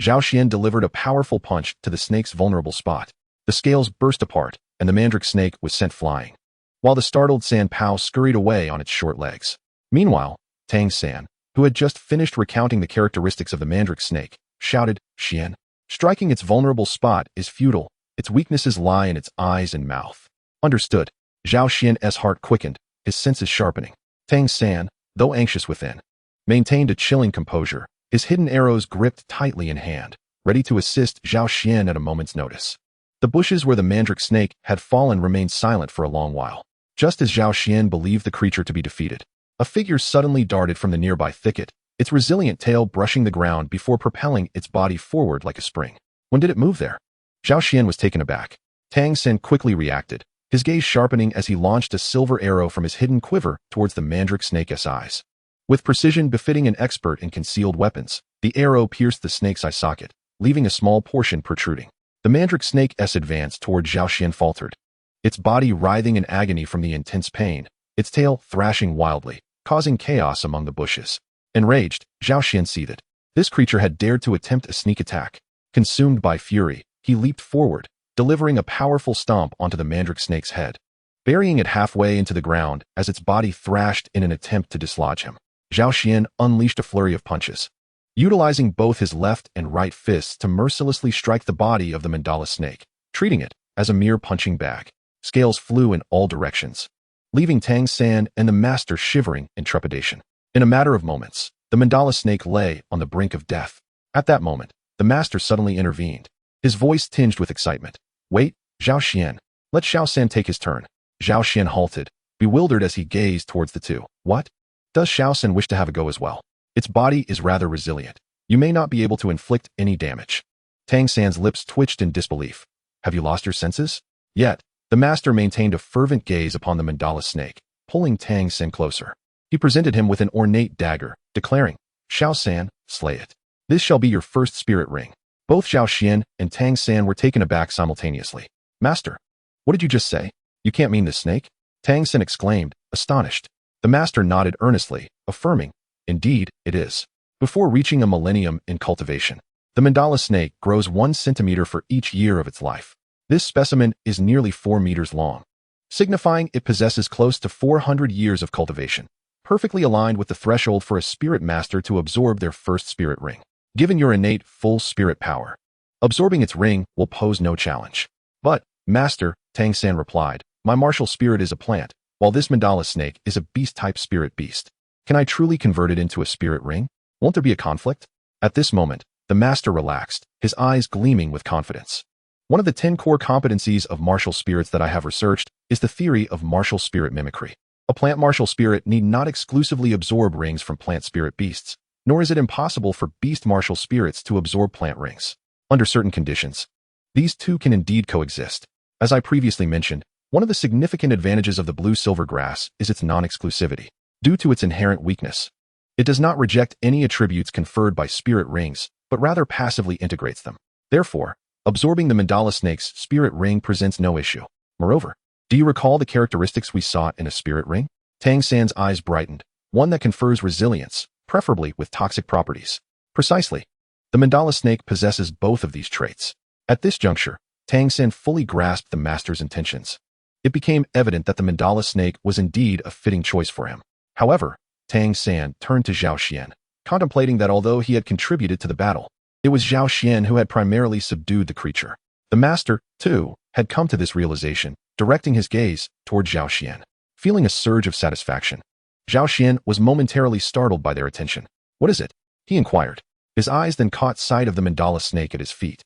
Zhao Xian delivered a powerful punch to the snake's vulnerable spot. The scales burst apart, and the mandrake snake was sent flying, while the startled Sanpao scurried away on its short legs. Meanwhile, Tang San, who had just finished recounting the characteristics of the mandrake snake, shouted, "Xian, striking its vulnerable spot is futile. Its weaknesses lie in its eyes and mouth." Understood. Zhao Xian's heart quickened, his senses sharpening. Tang San, though anxious within, maintained a chilling composure, his hidden arrows gripped tightly in hand, ready to assist Zhao Xian at a moment's notice. The bushes where the mandrake snake had fallen remained silent for a long while. Just as Zhao Xian believed the creature to be defeated, a figure suddenly darted from the nearby thicket, its resilient tail brushing the ground before propelling its body forward like a spring. When did it move there? Zhao Xian was taken aback. Tang San quickly reacted, his gaze sharpening as he launched a silver arrow from his hidden quiver towards the mandrake snake's eyes. With precision befitting an expert in concealed weapons, the arrow pierced the snake's eye socket, leaving a small portion protruding. The mandrake snake's advance toward Xiao Xian faltered, its body writhing in agony from the intense pain, its tail thrashing wildly, causing chaos among the bushes. Enraged, Xiao Xian seethed. This creature had dared to attempt a sneak attack. Consumed by fury, he leaped forward, delivering a powerful stomp onto the mandrake snake's head, burying it halfway into the ground as its body thrashed in an attempt to dislodge him. Xiao Xian unleashed a flurry of punches, utilizing both his left and right fists to mercilessly strike the body of the mandala snake, treating it as a mere punching bag. Scales flew in all directions, leaving Tang San and the master shivering in trepidation. In a matter of moments, the mandala snake lay on the brink of death. At that moment, the master suddenly intervened, his voice tinged with excitement. Wait, Xiao Xian. Let Xiao San take his turn. Xiao Xian halted, bewildered as he gazed towards the two. What? Does Xiao San wish to have a go as well? Its body is rather resilient. You may not be able to inflict any damage. Tang San's lips twitched in disbelief. Have you lost your senses? Yet, the master maintained a fervent gaze upon the mandala snake, pulling Tang San closer. He presented him with an ornate dagger, declaring, Xiao San, slay it. This shall be your first spirit ring. Both Xiao Xian and Tang San were taken aback simultaneously. Master, what did you just say? You can't mean the snake? Tang San exclaimed, astonished. The master nodded earnestly, affirming, indeed, it is. Before reaching a millennium in cultivation, the mandala snake grows 1 centimeter for each year of its life. This specimen is nearly 4 meters long, signifying it possesses close to 400 years of cultivation, perfectly aligned with the threshold for a spirit master to absorb their first spirit ring. Given your innate full spirit power, absorbing its ring will pose no challenge. But, Master, Tang San replied, my martial spirit is a plant, while this mandala snake is a beast-type spirit beast. Can I truly convert it into a spirit ring? Won't there be a conflict? At this moment, the master relaxed, his eyes gleaming with confidence. One of the 10 core competencies of martial spirits that I have researched is the theory of martial spirit mimicry. A plant martial spirit need not exclusively absorb rings from plant spirit beasts, nor is it impossible for beast martial spirits to absorb plant rings. Under certain conditions, these two can indeed coexist. As I previously mentioned, one of the significant advantages of the blue-silver grass is its non-exclusivity. Due to its inherent weakness, it does not reject any attributes conferred by spirit rings, but rather passively integrates them. Therefore, absorbing the mandala snake's spirit ring presents no issue. Moreover, do you recall the characteristics we sought in a spirit ring? Tang San's eyes brightened, one that confers resilience, preferably with toxic properties. Precisely. The mandala snake possesses both of these traits. At this juncture, Tang San fully grasped the master's intentions. It became evident that the mandala snake was indeed a fitting choice for him. However, Tang San turned to Xiao Xian, contemplating that although he had contributed to the battle, it was Xiao Xian who had primarily subdued the creature. The master, too, had come to this realization, directing his gaze toward Xiao Xian. Feeling a surge of satisfaction, Xiao Xian was momentarily startled by their attention. What is it? He inquired. His eyes then caught sight of the mandala snake at his feet.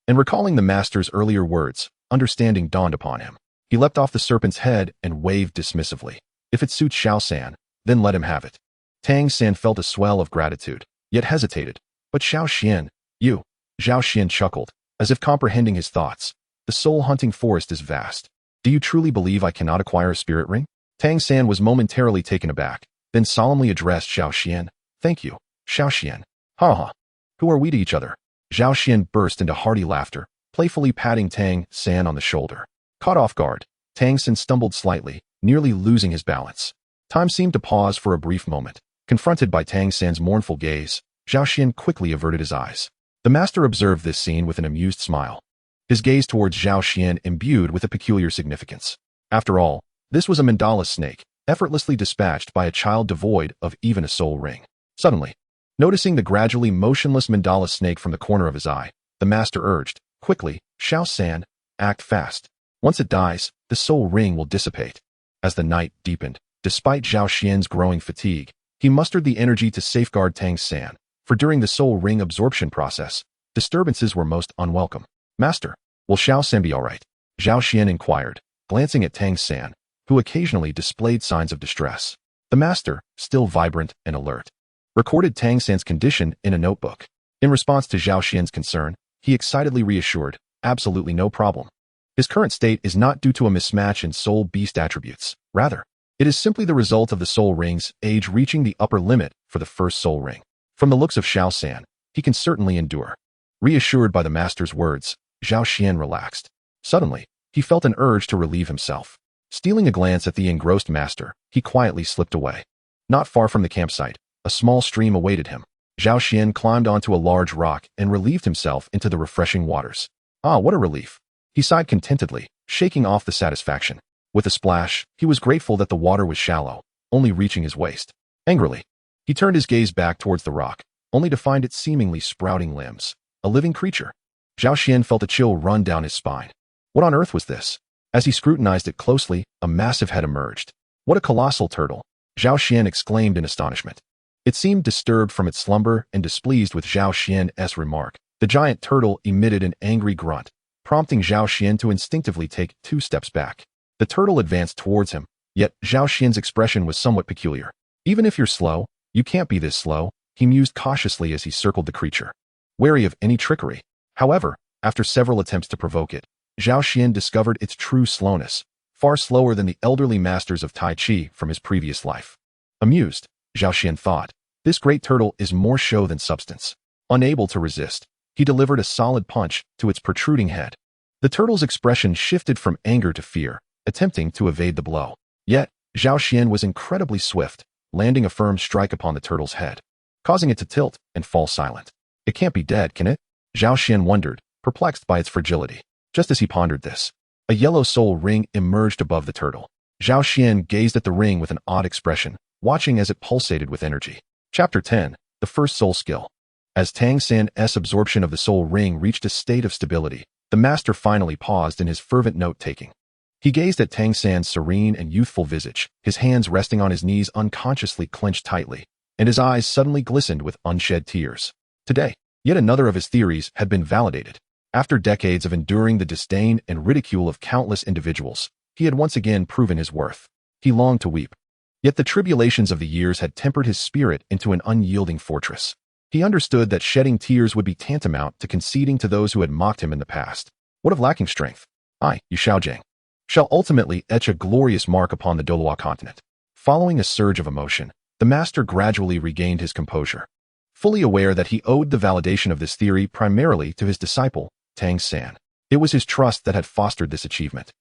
And recalling the master's earlier words, understanding dawned upon him. He leapt off the serpent's head and waved dismissively. If it suits Xiao San, then let him have it. Tang San felt a swell of gratitude, yet hesitated. But Xiao Xian, you. Xiao Xian chuckled, as if comprehending his thoughts. The soul-hunting forest is vast. Do you truly believe I cannot acquire a spirit ring? Tang San was momentarily taken aback, then solemnly addressed Xiao Xian. Thank you, Xiao Xian. Ha ha. Who are we to each other? Xiao Xian burst into hearty laughter, playfully patting Tang San on the shoulder. Caught off guard, Tang San stumbled slightly, nearly losing his balance. Time seemed to pause for a brief moment. Confronted by Tang San's mournful gaze, Xiao Xian quickly averted his eyes. The master observed this scene with an amused smile, his gaze towards Xiao Xian imbued with a peculiar significance. After all, this was a mandala snake, effortlessly dispatched by a child devoid of even a soul ring. Suddenly, noticing the gradually motionless mandala snake from the corner of his eye, the master urged, quickly, Xiao San, act fast. Once it dies, the soul ring will dissipate. As the night deepened, despite Xiao Xian's growing fatigue, he mustered the energy to safeguard Tang San, for during the soul ring absorption process, disturbances were most unwelcome. Master, will Xiao San be all right? Xiao Xian inquired, glancing at Tang San, who occasionally displayed signs of distress. The master, still vibrant and alert, recorded Tang San's condition in a notebook. In response to Xiao Xian's concern, he excitedly reassured, absolutely no problem. His current state is not due to a mismatch in soul beast attributes. Rather, it is simply the result of the soul ring's age reaching the upper limit for the first soul ring. From the looks of Xiao San, he can certainly endure. Reassured by the master's words, Zhao Xian relaxed. Suddenly, he felt an urge to relieve himself. Stealing a glance at the engrossed master, he quietly slipped away. Not far from the campsite, a small stream awaited him. Zhao Xian climbed onto a large rock and relieved himself into the refreshing waters. Ah, what a relief! He sighed contentedly, shaking off the satisfaction. With a splash, he was grateful that the water was shallow, only reaching his waist. Angrily, he turned his gaze back towards the rock, only to find it seemingly sprouting limbs. A living creature. Zhao Xian felt a chill run down his spine. What on earth was this? As he scrutinized it closely, a massive head emerged. What a colossal turtle! Zhao Xian exclaimed in astonishment. It seemed disturbed from its slumber and displeased with Zhao Xian's remark. The giant turtle emitted an angry grunt, prompting Zhao Xian to instinctively take 2 steps back. The turtle advanced towards him, yet Zhao Xian's expression was somewhat peculiar. Even if you're slow, you can't be this slow, he mused cautiously as he circled the creature, wary of any trickery. However, after several attempts to provoke it, Zhao Xian discovered its true slowness, far slower than the elderly masters of Tai Chi from his previous life. Amused, Zhao Xian thought, this great turtle is more show than substance. Unable to resist, he delivered a solid punch to its protruding head. The turtle's expression shifted from anger to fear, attempting to evade the blow. Yet, Zhao Xian was incredibly swift, landing a firm strike upon the turtle's head, causing it to tilt and fall silent. It can't be dead, can it? Zhao Xian wondered, perplexed by its fragility. Just as he pondered this, a yellow soul ring emerged above the turtle. Zhao Xian gazed at the ring with an odd expression, watching as it pulsated with energy. Chapter 10. The First Soul Skill. As Tang San's absorption of the soul ring reached a state of stability, the master finally paused in his fervent note-taking. He gazed at Tang San's serene and youthful visage, his hands resting on his knees unconsciously clenched tightly, and his eyes suddenly glistened with unshed tears. Today, yet another of his theories had been validated. After decades of enduring the disdain and ridicule of countless individuals, he had once again proven his worth. He longed to weep. Yet the tribulations of the years had tempered his spirit into an unyielding fortress. He understood that shedding tears would be tantamount to conceding to those who had mocked him in the past. What of lacking strength? I, Yu Shaojing, shall ultimately etch a glorious mark upon the Douluo Continent. Following a surge of emotion, the master gradually regained his composure. Fully aware that he owed the validation of this theory primarily to his disciple, Tang San. It was his trust that had fostered this achievement.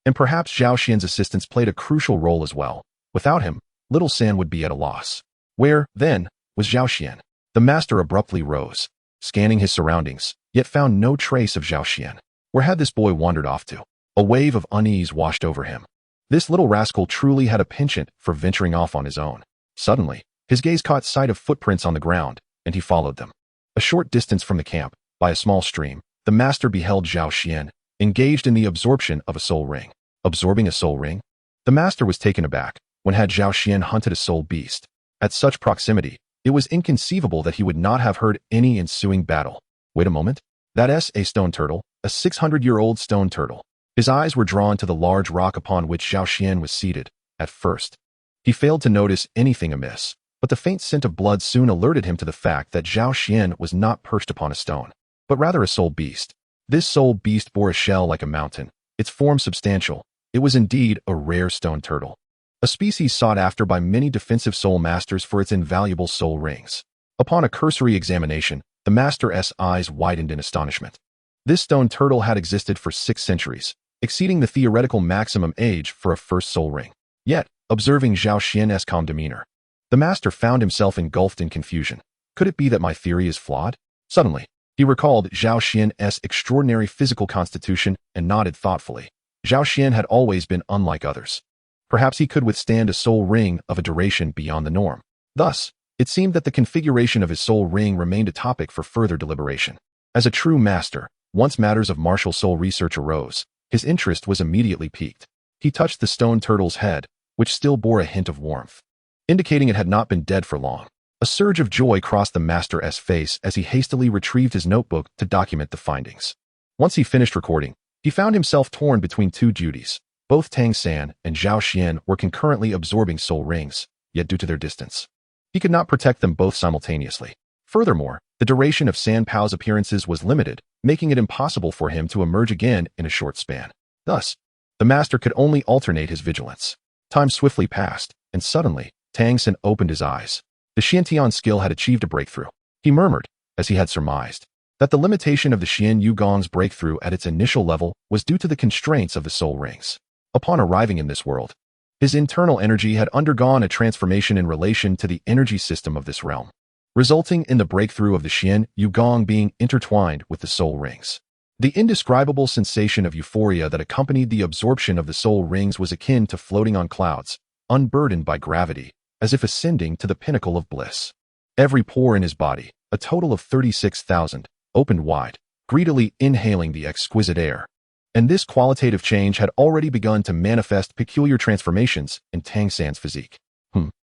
And perhaps Zhao Xian's assistance played a crucial role as well. Without him, little San would be at a loss. Where, then, was Zhao Xian? The master abruptly rose, scanning his surroundings, yet found no trace of Zhao Xian. Where had this boy wandered off to? A wave of unease washed over him. This little rascal truly had a penchant for venturing off on his own. Suddenly, his gaze caught sight of footprints on the ground, and he followed them. A short distance from the camp, by a small stream, the master beheld Zhao Xian, engaged in the absorption of a soul ring. Absorbing a soul ring? The master was taken aback. When had Zhao Xian hunted a soul beast? At such proximity, it was inconceivable that he would not have heard any ensuing battle. Wait a moment. That's a stone turtle, a 600-year-old stone turtle. His eyes were drawn to the large rock upon which Zhao Xian was seated. At first, he failed to notice anything amiss, but the faint scent of blood soon alerted him to the fact that Zhao Xian was not perched upon a stone, but rather a soul beast. This soul beast bore a shell like a mountain, its form substantial. It was indeed a rare stone turtle, a species sought after by many defensive soul masters for its invaluable soul rings. Upon a cursory examination, the master's eyes widened in astonishment. This stone turtle had existed for 6 centuries, exceeding the theoretical maximum age for a first soul ring. Yet, observing Zhao Xian's calm demeanor, the master found himself engulfed in confusion. Could it be that my theory is flawed? Suddenly, he recalled Zhao Xian's extraordinary physical constitution and nodded thoughtfully. Zhao Xian had always been unlike others. Perhaps he could withstand a soul ring of a duration beyond the norm. Thus, it seemed that the configuration of his soul ring remained a topic for further deliberation. As a true master, once matters of martial soul research arose, his interest was immediately piqued. He touched the stone turtle's head, which still bore a hint of warmth, indicating it had not been dead for long. A surge of joy crossed the master's face as he hastily retrieved his notebook to document the findings. Once he finished recording, he found himself torn between 2 duties. Both Tang San and Zhao Xian were concurrently absorbing soul rings, yet due to their distance, he could not protect them both simultaneously. Furthermore, the duration of San Pao's appearances was limited, making it impossible for him to emerge again in a short span. Thus, the master could only alternate his vigilance. Time swiftly passed, and suddenly, Tang San opened his eyes. The Xiantian skill had achieved a breakthrough. He murmured, as he had surmised. that the limitation of the Xian Yugong's breakthrough at its initial level was due to the constraints of the soul rings. Upon arriving in this world, his internal energy had undergone a transformation in relation to the energy system of this realm, resulting in the breakthrough of the Xian Yugong being intertwined with the soul rings. The indescribable sensation of euphoria that accompanied the absorption of the soul rings was akin to floating on clouds, unburdened by gravity, as if ascending to the pinnacle of bliss. Every pore in his body, a total of 36,000, opened wide, greedily inhaling the exquisite air. And this qualitative change had already begun to manifest peculiar transformations in Tang San's physique.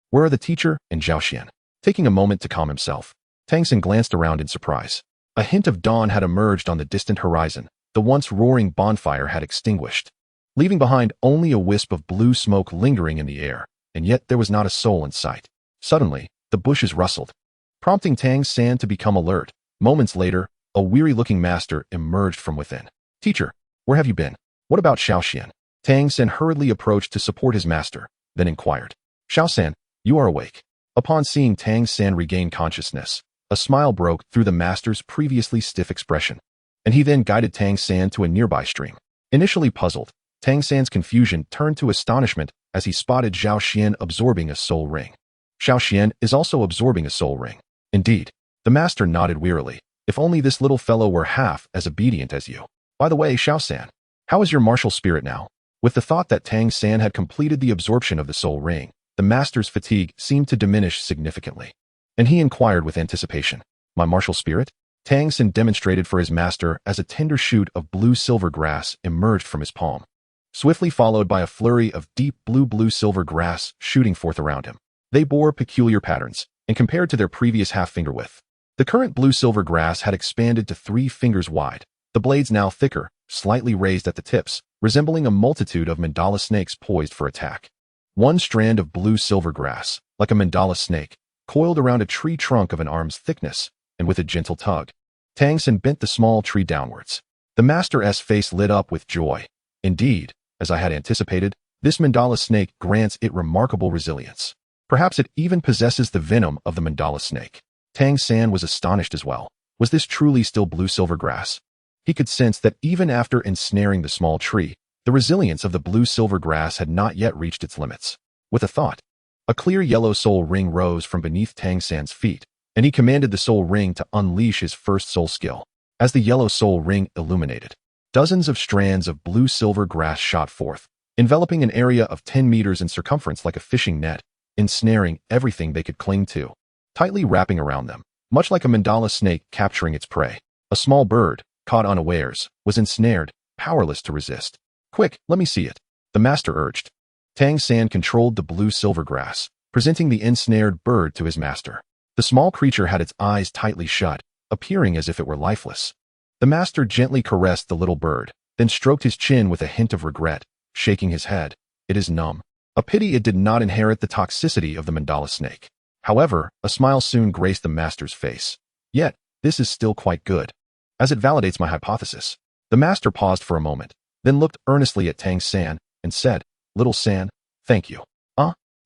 Where are the teacher and Zhao Xian? Taking a moment to calm himself, Tang San glanced around in surprise. A hint of dawn had emerged on the distant horizon. The once roaring bonfire had extinguished, leaving behind only a wisp of blue smoke lingering in the air, and yet there was not a soul in sight. Suddenly, the bushes rustled, prompting Tang San to become alert. Moments later, a weary-looking master emerged from within. Teacher, where have you been? What about Xiao Xian? Tang San hurriedly approached to support his master, then inquired. Xiao San, you are awake. Upon seeing Tang San regain consciousness, a smile broke through the master's previously stiff expression, and he then guided Tang San to a nearby stream. Initially puzzled, Tang San's confusion turned to astonishment as he spotted Zhao Xian absorbing a soul ring. Xiao Xian is also absorbing a soul ring. Indeed. The master nodded wearily. If only this little fellow were half as obedient as you. By the way, Xiao San, how is your martial spirit now? With the thought that Tang San had completed the absorption of the soul ring, the master's fatigue seemed to diminish significantly, and he inquired with anticipation. My martial spirit? Tang San demonstrated for his master as a tender shoot of blue-silver grass emerged from his palm, swiftly followed by a flurry of deep blue-silver grass shooting forth around him. They bore peculiar patterns, and compared to their previous half-finger width, the current blue-silver grass had expanded to 3 fingers wide, the blades now thicker, slightly raised at the tips, resembling a multitude of mandala snakes poised for attack. One strand of blue-silver grass, like a mandala snake, coiled around a tree trunk of an arm's thickness, and with a gentle tug, Tang San bent the small tree downwards. The master's face lit up with joy. Indeed, as I had anticipated, this mandala snake grants it remarkable resilience. Perhaps it even possesses the venom of the mandala snake. Tang San was astonished as well. Was this truly still blue-silver grass? He could sense that even after ensnaring the small tree, the resilience of the blue-silver grass had not yet reached its limits. With a thought, a clear yellow soul ring rose from beneath Tang San's feet, and he commanded the soul ring to unleash his first soul skill. As the yellow soul ring illuminated, dozens of strands of blue-silver grass shot forth, enveloping an area of 10 meters in circumference like a fishing net, ensnaring everything they could cling to, tightly wrapping around them, much like a mandala snake capturing its prey. A small bird, caught unawares, was ensnared, powerless to resist. Quick, let me see it, the master urged. Tang San controlled the blue-silver grass, presenting the ensnared bird to his master. The small creature had its eyes tightly shut, appearing as if it were lifeless. The master gently caressed the little bird, then stroked his chin with a hint of regret, shaking his head. It is numb. A pity it did not inherit the toxicity of the mandala snake. However, a smile soon graced the master's face. Yet, this is still quite good, as it validates my hypothesis. The master paused for a moment, then looked earnestly at Tang San and said, Little San, thank you.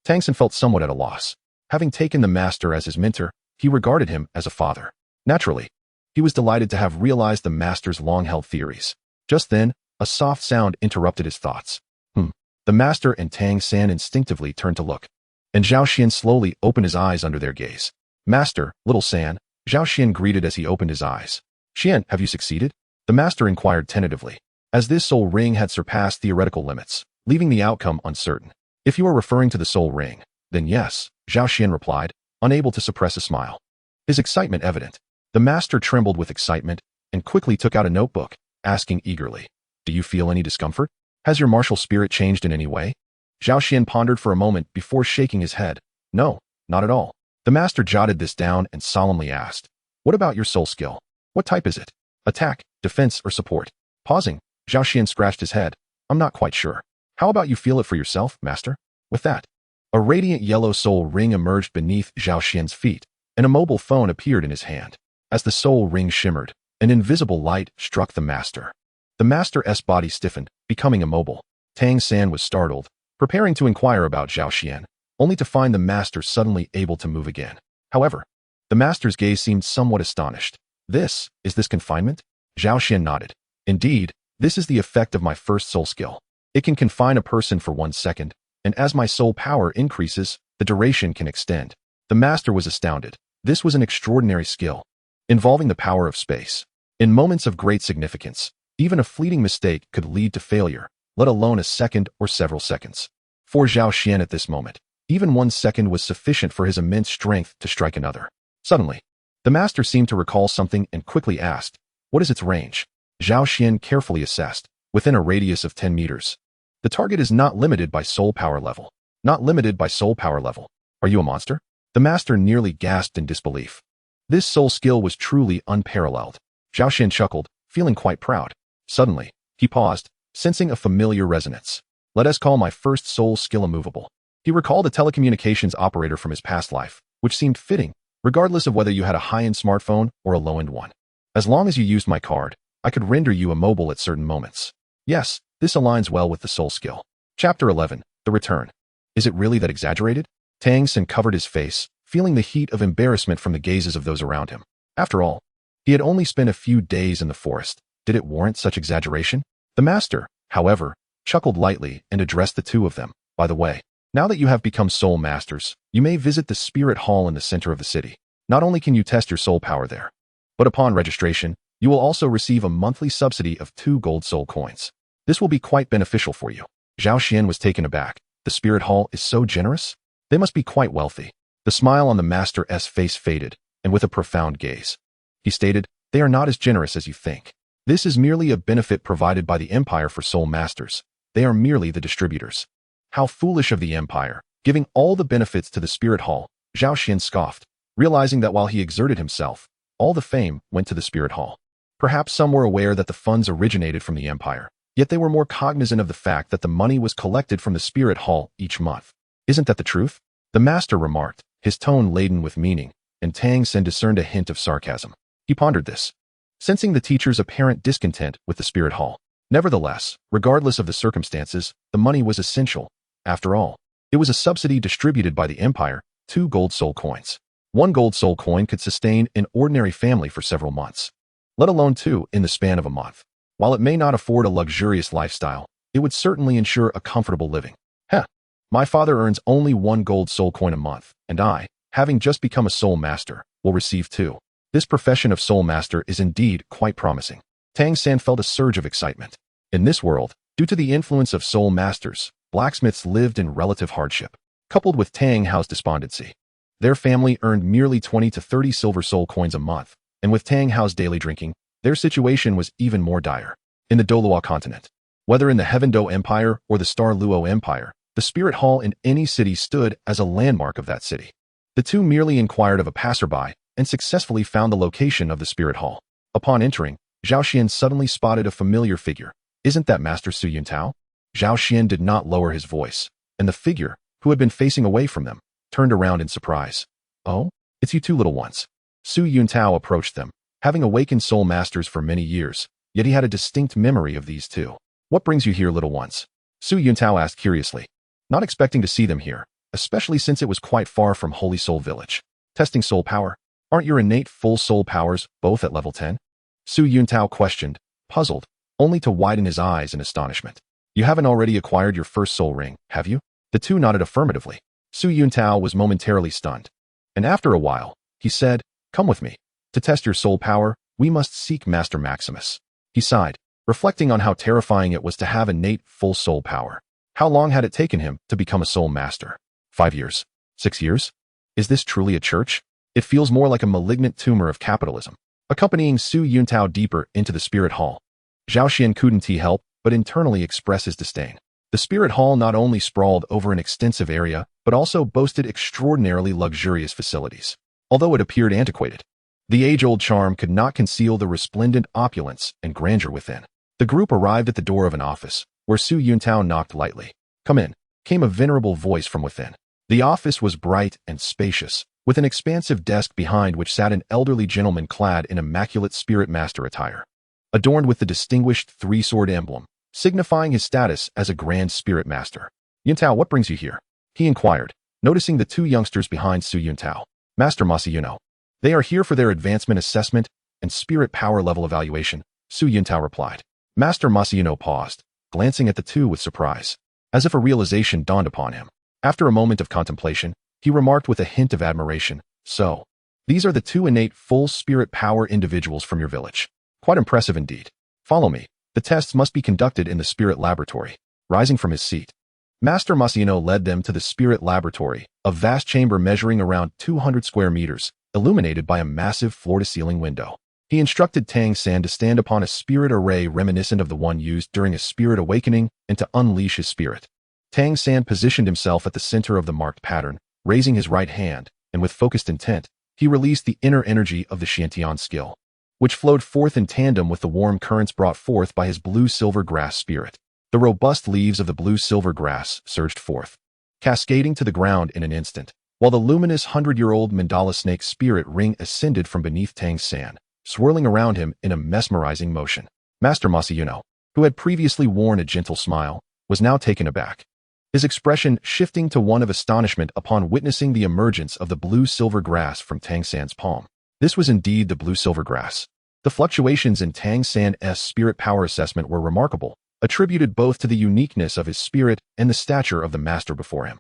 Tang San felt somewhat at a loss. Having taken the master as his mentor, he regarded him as a father. Naturally, he was delighted to have realized the master's long-held theories. Just then, a soft sound interrupted his thoughts. The master and Tang San instinctively turned to look, and Zhao Xian slowly opened his eyes under their gaze. Master, Little San, Zhao Xian greeted as he opened his eyes. Xian, have you succeeded? The master inquired tentatively, as this soul ring had surpassed theoretical limits, leaving the outcome uncertain. If you are referring to the soul ring, then yes, Zhao Xian replied, unable to suppress a smile. His excitement evident. The master trembled with excitement and quickly took out a notebook, asking eagerly, Do you feel any discomfort? Has your martial spirit changed in any way? Zhao Xian pondered for a moment before shaking his head. No, not at all. The master jotted this down and solemnly asked, What about your soul skill? What type is it? Attack, defense, or support? Pausing, Zhao Xian scratched his head. I'm not quite sure. How about you feel it for yourself, master? With that, a radiant yellow soul ring emerged beneath Zhao Xian's feet, and a mobile phone appeared in his hand. As the soul ring shimmered, an invisible light struck the master. The master's body stiffened, becoming immobile. Tang San was startled, preparing to inquire about Zhao Xian, only to find the master suddenly able to move again. However, the master's gaze seemed somewhat astonished. Is this confinement? Zhao Xian nodded. Indeed, this is the effect of my first soul skill. It can confine a person for 1 second, and as my soul power increases, the duration can extend. The master was astounded. This was an extraordinary skill, involving the power of space. In moments of great significance, even a fleeting mistake could lead to failure, let alone a second or several seconds. For Zhao Xian at this moment, even 1 second was sufficient for his immense strength to strike another. Suddenly, the master seemed to recall something and quickly asked, "What is its range?" Zhao Xian carefully assessed, within a radius of 10 meters. The target is not limited by soul power level. Not limited by soul power level. Are you a monster? The master nearly gasped in disbelief. This soul skill was truly unparalleled. Zhao Xian chuckled, feeling quite proud. Suddenly, he paused, sensing a familiar resonance. Let us call my first soul skill immovable. He recalled a telecommunications operator from his past life, which seemed fitting, regardless of whether you had a high-end smartphone or a low-end one. As long as you used my card, I could render you immobile at certain moments. Yes, this aligns well with the soul skill. Chapter 11, The Return. Is it really that exaggerated? Tang Sen covered his face, feeling the heat of embarrassment from the gazes of those around him. After all, he had only spent a few days in the forest. Did it warrant such exaggeration? The master, however, chuckled lightly and addressed the two of them. By the way, now that you have become soul masters, you may visit the spirit hall in the center of the city. Not only can you test your soul power there, but upon registration, you will also receive a monthly subsidy of 2 gold soul coins. This will be quite beneficial for you. Zhao Xian was taken aback. The spirit hall is so generous? They must be quite wealthy. The smile on the master's face faded, and with a profound gaze, he stated, "They are not as generous as you think. This is merely a benefit provided by the Empire for soul masters. They are merely the distributors." How foolish of the Empire, giving all the benefits to the spirit hall. Zhao Xian scoffed, realizing that while he exerted himself, all the fame went to the spirit hall. Perhaps some were aware that the funds originated from the Empire, yet they were more cognizant of the fact that the money was collected from the spirit hall each month. Isn't that the truth? The master remarked, his tone laden with meaning, and Tang Sen discerned a hint of sarcasm. He pondered this, sensing the teacher's apparent discontent with the spirit hall. Nevertheless, regardless of the circumstances, the money was essential. After all, it was a subsidy distributed by the Empire, 2 gold soul coins. 1 gold soul coin could sustain an ordinary family for several months, let alone 2 in the span of a month. While it may not afford a luxurious lifestyle, it would certainly ensure a comfortable living. My father earns only 1 gold soul coin a month, and I, having just become a soul master, will receive 2. This profession of soul master is indeed quite promising. Tang San felt a surge of excitement. In this world, due to the influence of soul masters, blacksmiths lived in relative hardship, coupled with Tang Hao's despondency. Their family earned merely 20 to 30 silver soul coins a month, and with Tang Hao's daily drinking, their situation was even more dire. In the Douluo Continent, whether in the Heaven Do Empire or the Star Luo Empire, the spirit hall in any city stood as a landmark of that city. The two merely inquired of a passerby and successfully found the location of the spirit hall. Upon entering, Zhao Xian suddenly spotted a familiar figure. Isn't that Master Su Yuntao? Zhao Xian did not lower his voice, and the figure, who had been facing away from them, turned around in surprise. Oh, it's you two little ones. Su Yuntao approached them, having awakened soul masters for many years, yet he had a distinct memory of these two. What brings you here, little ones? Su Yuntao asked curiously, not expecting to see them here, especially since it was quite far from Holy Soul Village. Testing soul power? Aren't your innate full soul powers both at level 10? Su Yuntao questioned, puzzled, only to widen his eyes in astonishment. You haven't already acquired your first soul ring, have you? The two nodded affirmatively. Su Yuntao was momentarily stunned. And after a while, he said, come with me. To test your soul power, we must seek Master Maximus. He sighed, reflecting on how terrifying it was to have innate full soul power. How long had it taken him to become a soul master? 5 years? 6 years? Is this truly a church? It feels more like a malignant tumor of capitalism. Accompanying Su Yuntao deeper into the spirit hall, Zhao Xian couldn't help but internally express his disdain. The spirit hall not only sprawled over an extensive area, but also boasted extraordinarily luxurious facilities. Although it appeared antiquated, the age-old charm could not conceal the resplendent opulence and grandeur within. The group arrived at the door of an office, where Su Yuntao knocked lightly. Come in, came a venerable voice from within. The office was bright and spacious, with an expansive desk behind which sat an elderly gentleman clad in immaculate spirit master attire, adorned with the distinguished 3-sword emblem, signifying his status as a grand spirit master. Yuntao, what brings you here? He inquired, noticing the two youngsters behind Su Yuntao. Master Masayuno. They are here for their advancement assessment, and spirit power level evaluation, Su Yuntao replied. Master Masayuno paused, glancing at the two with surprise, as if a realization dawned upon him. After a moment of contemplation, he remarked with a hint of admiration, "So, these are the two innate full spirit power individuals from your village. Quite impressive indeed. Follow me. The tests must be conducted in the spirit laboratory." Rising from his seat, Master Masayuno led them to the spirit laboratory, a vast chamber measuring around 200 square meters, illuminated by a massive floor-to-ceiling window. He instructed Tang San to stand upon a spirit array reminiscent of the one used during a spirit awakening and to unleash his spirit. Tang San positioned himself at the center of the marked pattern, raising his right hand, and with focused intent, he released the inner energy of the Xiantian skill, which flowed forth in tandem with the warm currents brought forth by his blue-silver grass spirit. The robust leaves of the blue-silver grass surged forth, cascading to the ground in an instant, while the luminous 100-year-old mandala snake spirit ring ascended from beneath Tang San, swirling around him in a mesmerizing motion. Master Masayuno, who had previously worn a gentle smile, was now taken aback, his expression shifting to one of astonishment upon witnessing the emergence of the blue-silver grass from Tang San's palm. This was indeed the blue-silver grass. The fluctuations in Tang San's spirit power assessment were remarkable, attributed both to the uniqueness of his spirit and the stature of the master before him.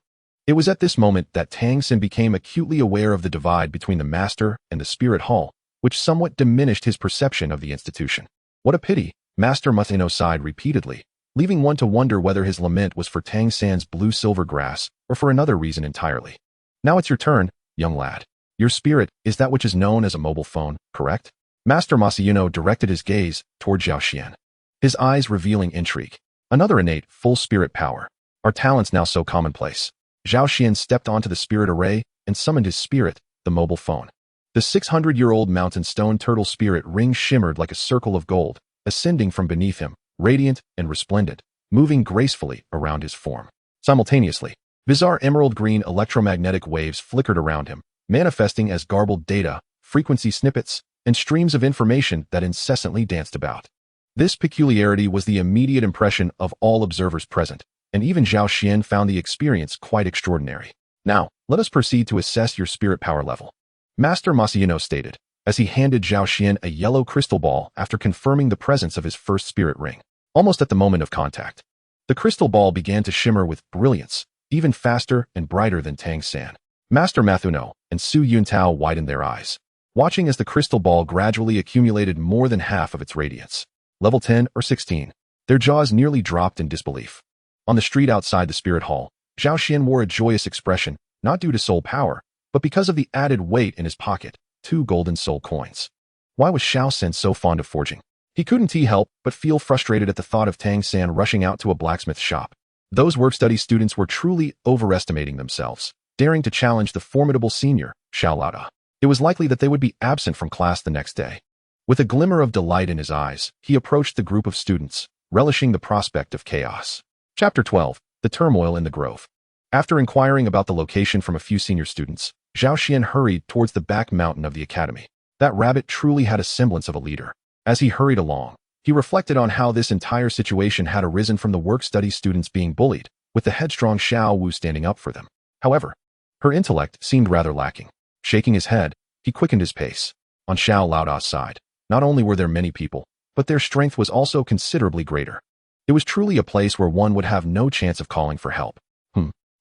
It was at this moment that Tang San became acutely aware of the divide between the master and the spirit hall, which somewhat diminished his perception of the institution. What a pity, Master Masayuno sighed repeatedly, leaving one to wonder whether his lament was for Tang San's blue-silver grass or for another reason entirely. Now it's your turn, young lad. Your spirit is that which is known as a mobile phone, correct? Master Masayuno directed his gaze toward Zhao Xian, his eyes revealing intrigue. Another innate, full spirit power. Are talents now so commonplace? Zhao Xian stepped onto the spirit array and summoned his spirit, the mobile phone. The 600-year-old mountain stone turtle spirit ring shimmered like a circle of gold, ascending from beneath him, radiant and resplendent, moving gracefully around his form. Simultaneously, bizarre emerald green electromagnetic waves flickered around him, manifesting as garbled data, frequency snippets, and streams of information that incessantly danced about. This peculiarity was the immediate impression of all observers present, and even Zhao Xian found the experience quite extraordinary. Now, let us proceed to assess your spirit power level, Master Masayuno stated, as he handed Zhao Xian a yellow crystal ball after confirming the presence of his first spirit ring. Almost at the moment of contact, the crystal ball began to shimmer with brilliance, even faster and brighter than Tang San. Master Masayuno and Su Yuntao widened their eyes, watching as the crystal ball gradually accumulated more than half of its radiance. Level 10 or 16. Their jaws nearly dropped in disbelief. On the street outside the spirit hall, Zhao Xian wore a joyous expression, not due to soul power, but because of the added weight in his pocket, 2 golden soul coins. Why was Xiao Sen so fond of forging? He couldn't help but feel frustrated at the thought of Tang San rushing out to a blacksmith shop. Those work-study students were truly overestimating themselves, daring to challenge the formidable senior, Xiao Wu. It was likely that they would be absent from class the next day. With a glimmer of delight in his eyes, he approached the group of students, relishing the prospect of chaos. Chapter 12. The Turmoil in the Grove. After inquiring about the location from a few senior students, Zhao Xian hurried towards the back mountain of the academy. That rabbit truly had a semblance of a leader. As he hurried along, he reflected on how this entire situation had arisen from the work-study students being bullied, with the headstrong Xiao Wu standing up for them. However, her intellect seemed rather lacking. Shaking his head, he quickened his pace. On Xiao Wu's side, not only were there many people, but their strength was also considerably greater. It was truly a place where one would have no chance of calling for help.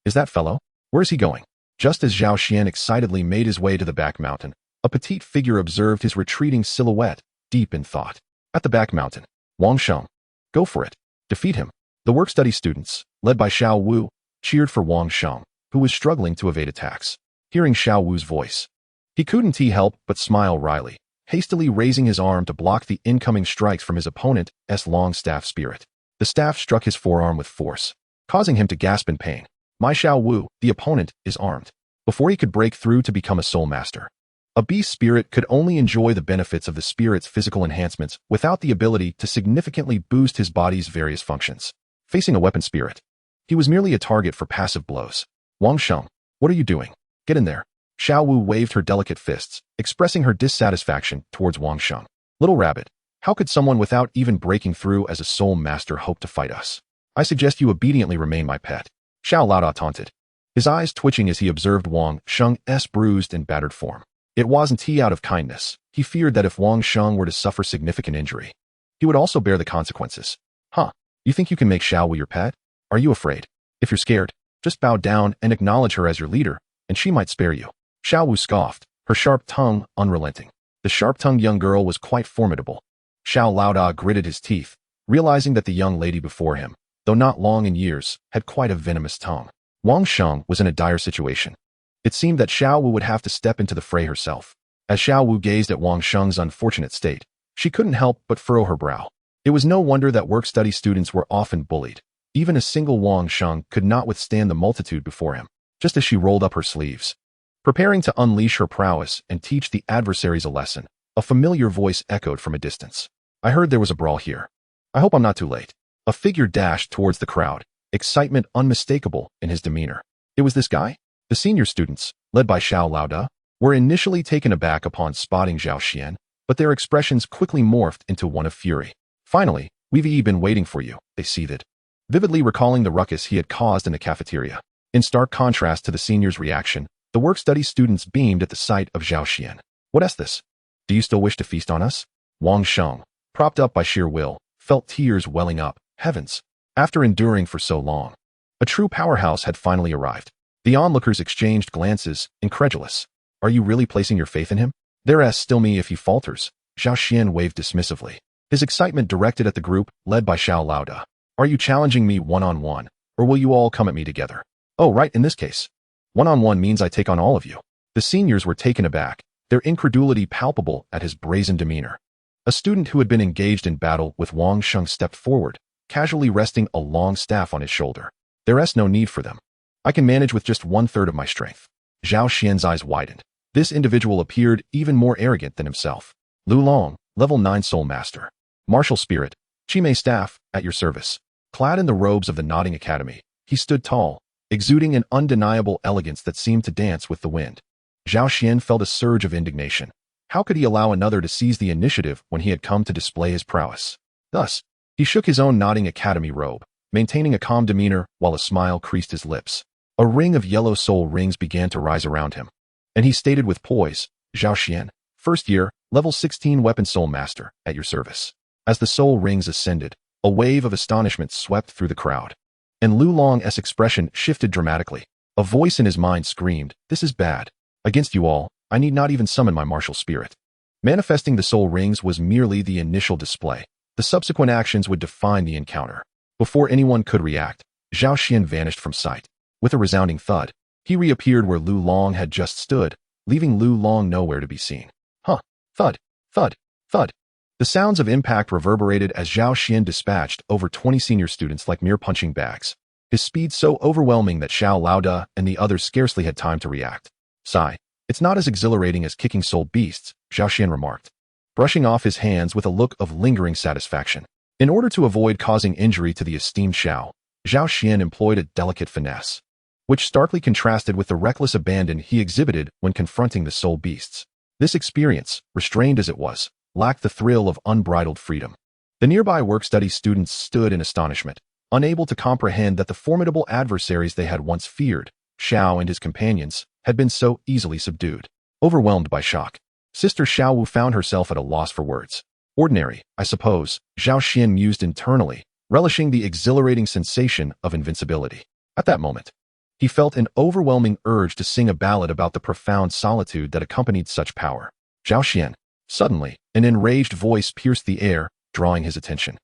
Is that fellow? Where's he going? Just as Zhao Xian excitedly made his way to the back mountain, a petite figure observed his retreating silhouette, deep in thought. At the back mountain, Wang Sheng. Go for it. Defeat him. The work-study students, led by Xiao Wu, cheered for Wang Sheng, who was struggling to evade attacks. Hearing Xiao Wu's voice, he couldn't help but smile wryly, hastily raising his arm to block the incoming strikes from his opponent's long staff spirit. The staff struck his forearm with force, causing him to gasp in pain. My Xiao Wu, the opponent, is armed. Before he could break through to become a soul master, a beast spirit could only enjoy the benefits of the spirit's physical enhancements without the ability to significantly boost his body's various functions. Facing a weapon spirit, he was merely a target for passive blows. Wang Sheng, what are you doing? Get in there. Xiao Wu waved her delicate fists, expressing her dissatisfaction towards Wang Sheng. Little rabbit, how could someone without even breaking through as a soul master hope to fight us? I suggest you obediently remain my pet. Xiao Wu taunted, his eyes twitching as he observed Wang Sheng's bruised and battered form. It wasn't he out of kindness. He feared that if Wang Sheng were to suffer significant injury, he would also bear the consequences. Huh? You think you can make Xiao Wu your pet? Are you afraid? If you're scared, just bow down and acknowledge her as your leader, and she might spare you. Xiao Wu scoffed, her sharp tongue unrelenting. The sharp-tongued young girl was quite formidable. Xiao Laoda gritted his teeth, realizing that the young lady before him, though not long in years, had quite a venomous tongue. Wang Sheng was in a dire situation. It seemed that Xiao Wu would have to step into the fray herself. As Xiao Wu gazed at Wang Sheng's unfortunate state, she couldn't help but furrow her brow. It was no wonder that work-study students were often bullied. Even a single Wang Sheng could not withstand the multitude before him. Just as she rolled up her sleeves, preparing to unleash her prowess and teach the adversaries a lesson, a familiar voice echoed from a distance. I heard there was a brawl here. I hope I'm not too late. A figure dashed towards the crowd, excitement unmistakable in his demeanor. It was this guy? The senior students, led by Xiao Laoda, were initially taken aback upon spotting Zhao Xian, but their expressions quickly morphed into one of fury. Finally, we've been waiting for you, they seethed, vividly recalling the ruckus he had caused in the cafeteria. In stark contrast to the seniors' reaction, the work-study students beamed at the sight of Zhao Xian. What's this? Do you still wish to feast on us? Wang Sheng, propped up by sheer will, felt tears welling up. Heavens! After enduring for so long, a true powerhouse had finally arrived. The onlookers exchanged glances, incredulous. Are you really placing your faith in him? There's still me if he falters. Zhao Xian waved dismissively, his excitement directed at the group led by Xiao Laoda. Are you challenging me one-on-one, or will you all come at me together? Oh, right, in this case. One-on-one means I take on all of you. The seniors were taken aback, their incredulity palpable at his brazen demeanor. A student who had been engaged in battle with Wang Sheng stepped forward, casually resting a long staff on his shoulder. There's no need for them. I can manage with just 1/3 of my strength. Zhao Xian's eyes widened. This individual appeared even more arrogant than himself. Lu Long, level 9 soul master. Martial spirit, Qimei staff, at your service. Clad in the robes of the Nodding Academy, he stood tall, exuding an undeniable elegance that seemed to dance with the wind. Zhao Xian felt a surge of indignation. How could he allow another to seize the initiative when he had come to display his prowess? Thus, he shook his own Nodding Academy robe, maintaining a calm demeanor while a smile creased his lips. A ring of yellow soul rings began to rise around him, and he stated with poise, Zhao Xian, first year, level 16 weapon soul master, at your service. As the soul rings ascended, a wave of astonishment swept through the crowd, and Lu Long's expression shifted dramatically. A voice in his mind screamed, this is bad. Against you all, I need not even summon my martial spirit. Manifesting the soul rings was merely the initial display. The subsequent actions would define the encounter. Before anyone could react, Zhao Xian vanished from sight. With a resounding thud, he reappeared where Lu Long had just stood, leaving Lu Long nowhere to be seen. Huh. Thud, thud, thud. The sounds of impact reverberated as Zhao Xian dispatched over 20 senior students like mere punching bags, his speed so overwhelming that Xiao Laoda and the others scarcely had time to react. Sigh. It's not as exhilarating as kicking soul beasts, Zhao Xian remarked, brushing off his hands with a look of lingering satisfaction. In order to avoid causing injury to the esteemed Xiao Xian employed a delicate finesse, which starkly contrasted with the reckless abandon he exhibited when confronting the soul beasts. This experience, restrained as it was, lacked the thrill of unbridled freedom. The nearby work-study students stood in astonishment, unable to comprehend that the formidable adversaries they had once feared, Xiao and his companions, had been so easily subdued. Overwhelmed by shock, Sister Xiao Wu found herself at a loss for words. Ordinary, I suppose, Zhao Xian mused internally, relishing the exhilarating sensation of invincibility. At that moment, he felt an overwhelming urge to sing a ballad about the profound solitude that accompanied such power. Zhao Xian. Suddenly, an enraged voice pierced the air, drawing his attention.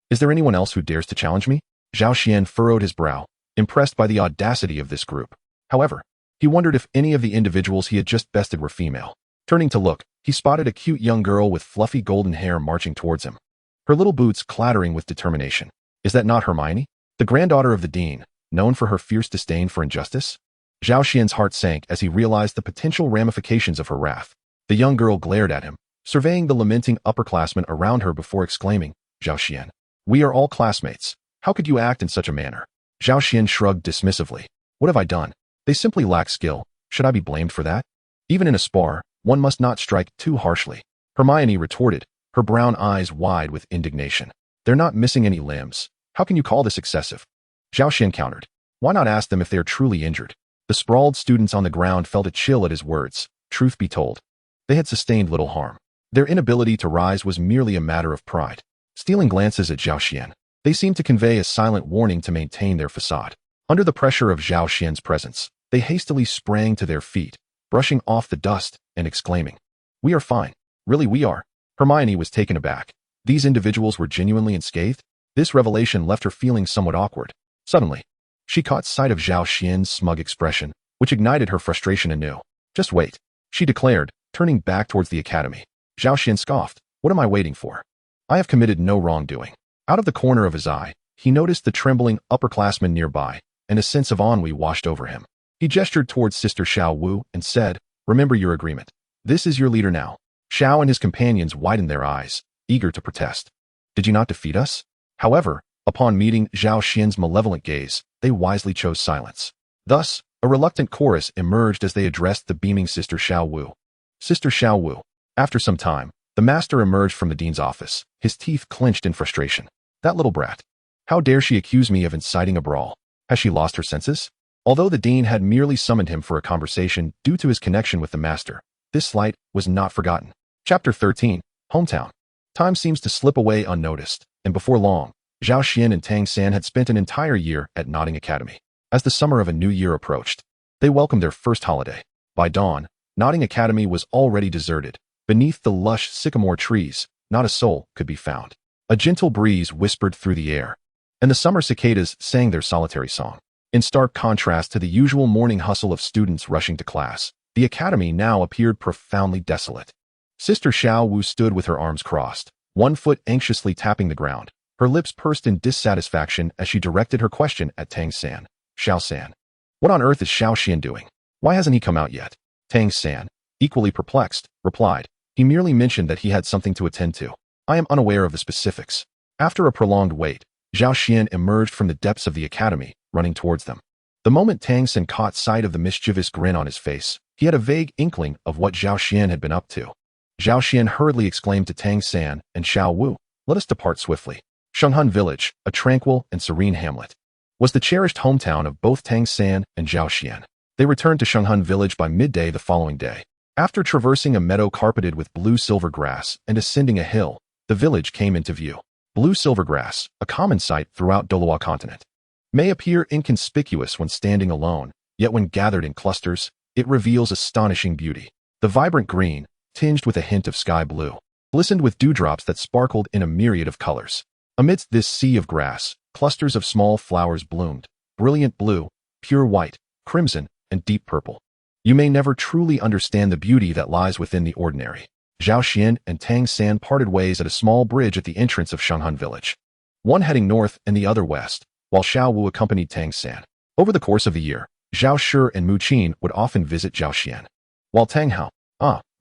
Is there anyone else who dares to challenge me? Zhao Xian furrowed his brow, impressed by the audacity of this group. However, he wondered if any of the individuals he had just bested were female. Turning to look, he spotted a cute young girl with fluffy golden hair marching towards him, her little boots clattering with determination. Is that not Hermione, the granddaughter of the dean, known for her fierce disdain for injustice? Zhao Xian's heart sank as he realized the potential ramifications of her wrath. The young girl glared at him, surveying the lamenting upperclassmen around her before exclaiming, Zhao Xian, we are all classmates. How could you act in such a manner? Zhao Xian shrugged dismissively. What have I done? They simply lack skill. Should I be blamed for that? Even in a spar, one must not strike too harshly. Hermione retorted, her brown eyes wide with indignation. They're not missing any limbs. How can you call this excessive? Zhao Xian countered. Why not ask them if they are truly injured? The sprawled students on the ground felt a chill at his words, Truth be told, they had sustained little harm. Their inability to rise was merely a matter of pride. Stealing glances at Zhao Xian, they seemed to convey a silent warning to maintain their facade. Under the pressure of Zhao Xian's presence, they hastily sprang to their feet, brushing off the dust and exclaiming, "We are fine. Really, we are." Hermione was taken aback. These individuals were genuinely unscathed? This revelation left her feeling somewhat awkward. Suddenly, she caught sight of Zhao Xian's smug expression, which ignited her frustration anew. "Just wait," she declared, turning back towards the academy. Zhao Xian scoffed. "What am I waiting for? I have committed no wrongdoing." Out of the corner of his eye, he noticed the trembling upperclassman nearby, and a sense of ennui washed over him. He gestured towards Sister Xiao Wu and said, "Remember your agreement. This is your leader now." Xiao and his companions widened their eyes, eager to protest. "Did you not defeat us?" However, upon meeting Zhao Xian's malevolent gaze, they wisely chose silence. Thus, a reluctant chorus emerged as they addressed the beaming Sister Xiao Wu. "Sister Xiao Wu." After some time, the master emerged from the dean's office, his teeth clenched in frustration. "That little brat. How dare she accuse me of inciting a brawl? Has she lost her senses?" Although the dean had merely summoned him for a conversation due to his connection with the master, this slight was not forgotten. Chapter 13, Hometown. Time seems to slip away unnoticed, and before long, Zhao Xian and Tang San had spent an entire year at Notting Academy. As the summer of a new year approached, they welcomed their first holiday. By dawn, Notting Academy was already deserted. Beneath the lush sycamore trees, not a soul could be found. A gentle breeze whispered through the air, and the summer cicadas sang their solitary song. In stark contrast to the usual morning hustle of students rushing to class, the academy now appeared profoundly desolate. Sister Xiao Wu stood with her arms crossed, one foot anxiously tapping the ground, her lips pursed in dissatisfaction as she directed her question at Tang San. "Xiao San. What on earth is Xiao Xian doing? Why hasn't he come out yet?" Tang San, equally perplexed, replied, "He merely mentioned that he had something to attend to. I am unaware of the specifics." After a prolonged wait, Zhao Xian emerged from the depths of the academy, running towards them. The moment Tang San caught sight of the mischievous grin on his face, he had a vague inkling of what Zhao Xian had been up to. Zhao Xian hurriedly exclaimed to Tang San and Xiao Wu, "Let us depart swiftly." Shenghan Village, a tranquil and serene hamlet, was the cherished hometown of both Tang San and Zhao Xian. They returned to Shenghan Village by midday the following day. After traversing a meadow carpeted with blue-silver grass and ascending a hill, the village came into view. Blue-silver grass, a common sight throughout Douluo Continent, may appear inconspicuous when standing alone, yet when gathered in clusters, it reveals astonishing beauty. The vibrant green, tinged with a hint of sky blue, glistened with dewdrops that sparkled in a myriad of colors. Amidst this sea of grass, clusters of small flowers bloomed, brilliant blue, pure white, crimson, and deep purple. You may never truly understand the beauty that lies within the ordinary. Zhao Xian and Tang San parted ways at a small bridge at the entrance of Shenghan Village, one heading north and the other west, while Xiao Wu accompanied Tang San. Over the course of the year, Zhao Shi and Mu Qin would often visit Zhao Xian, while Tang Hao,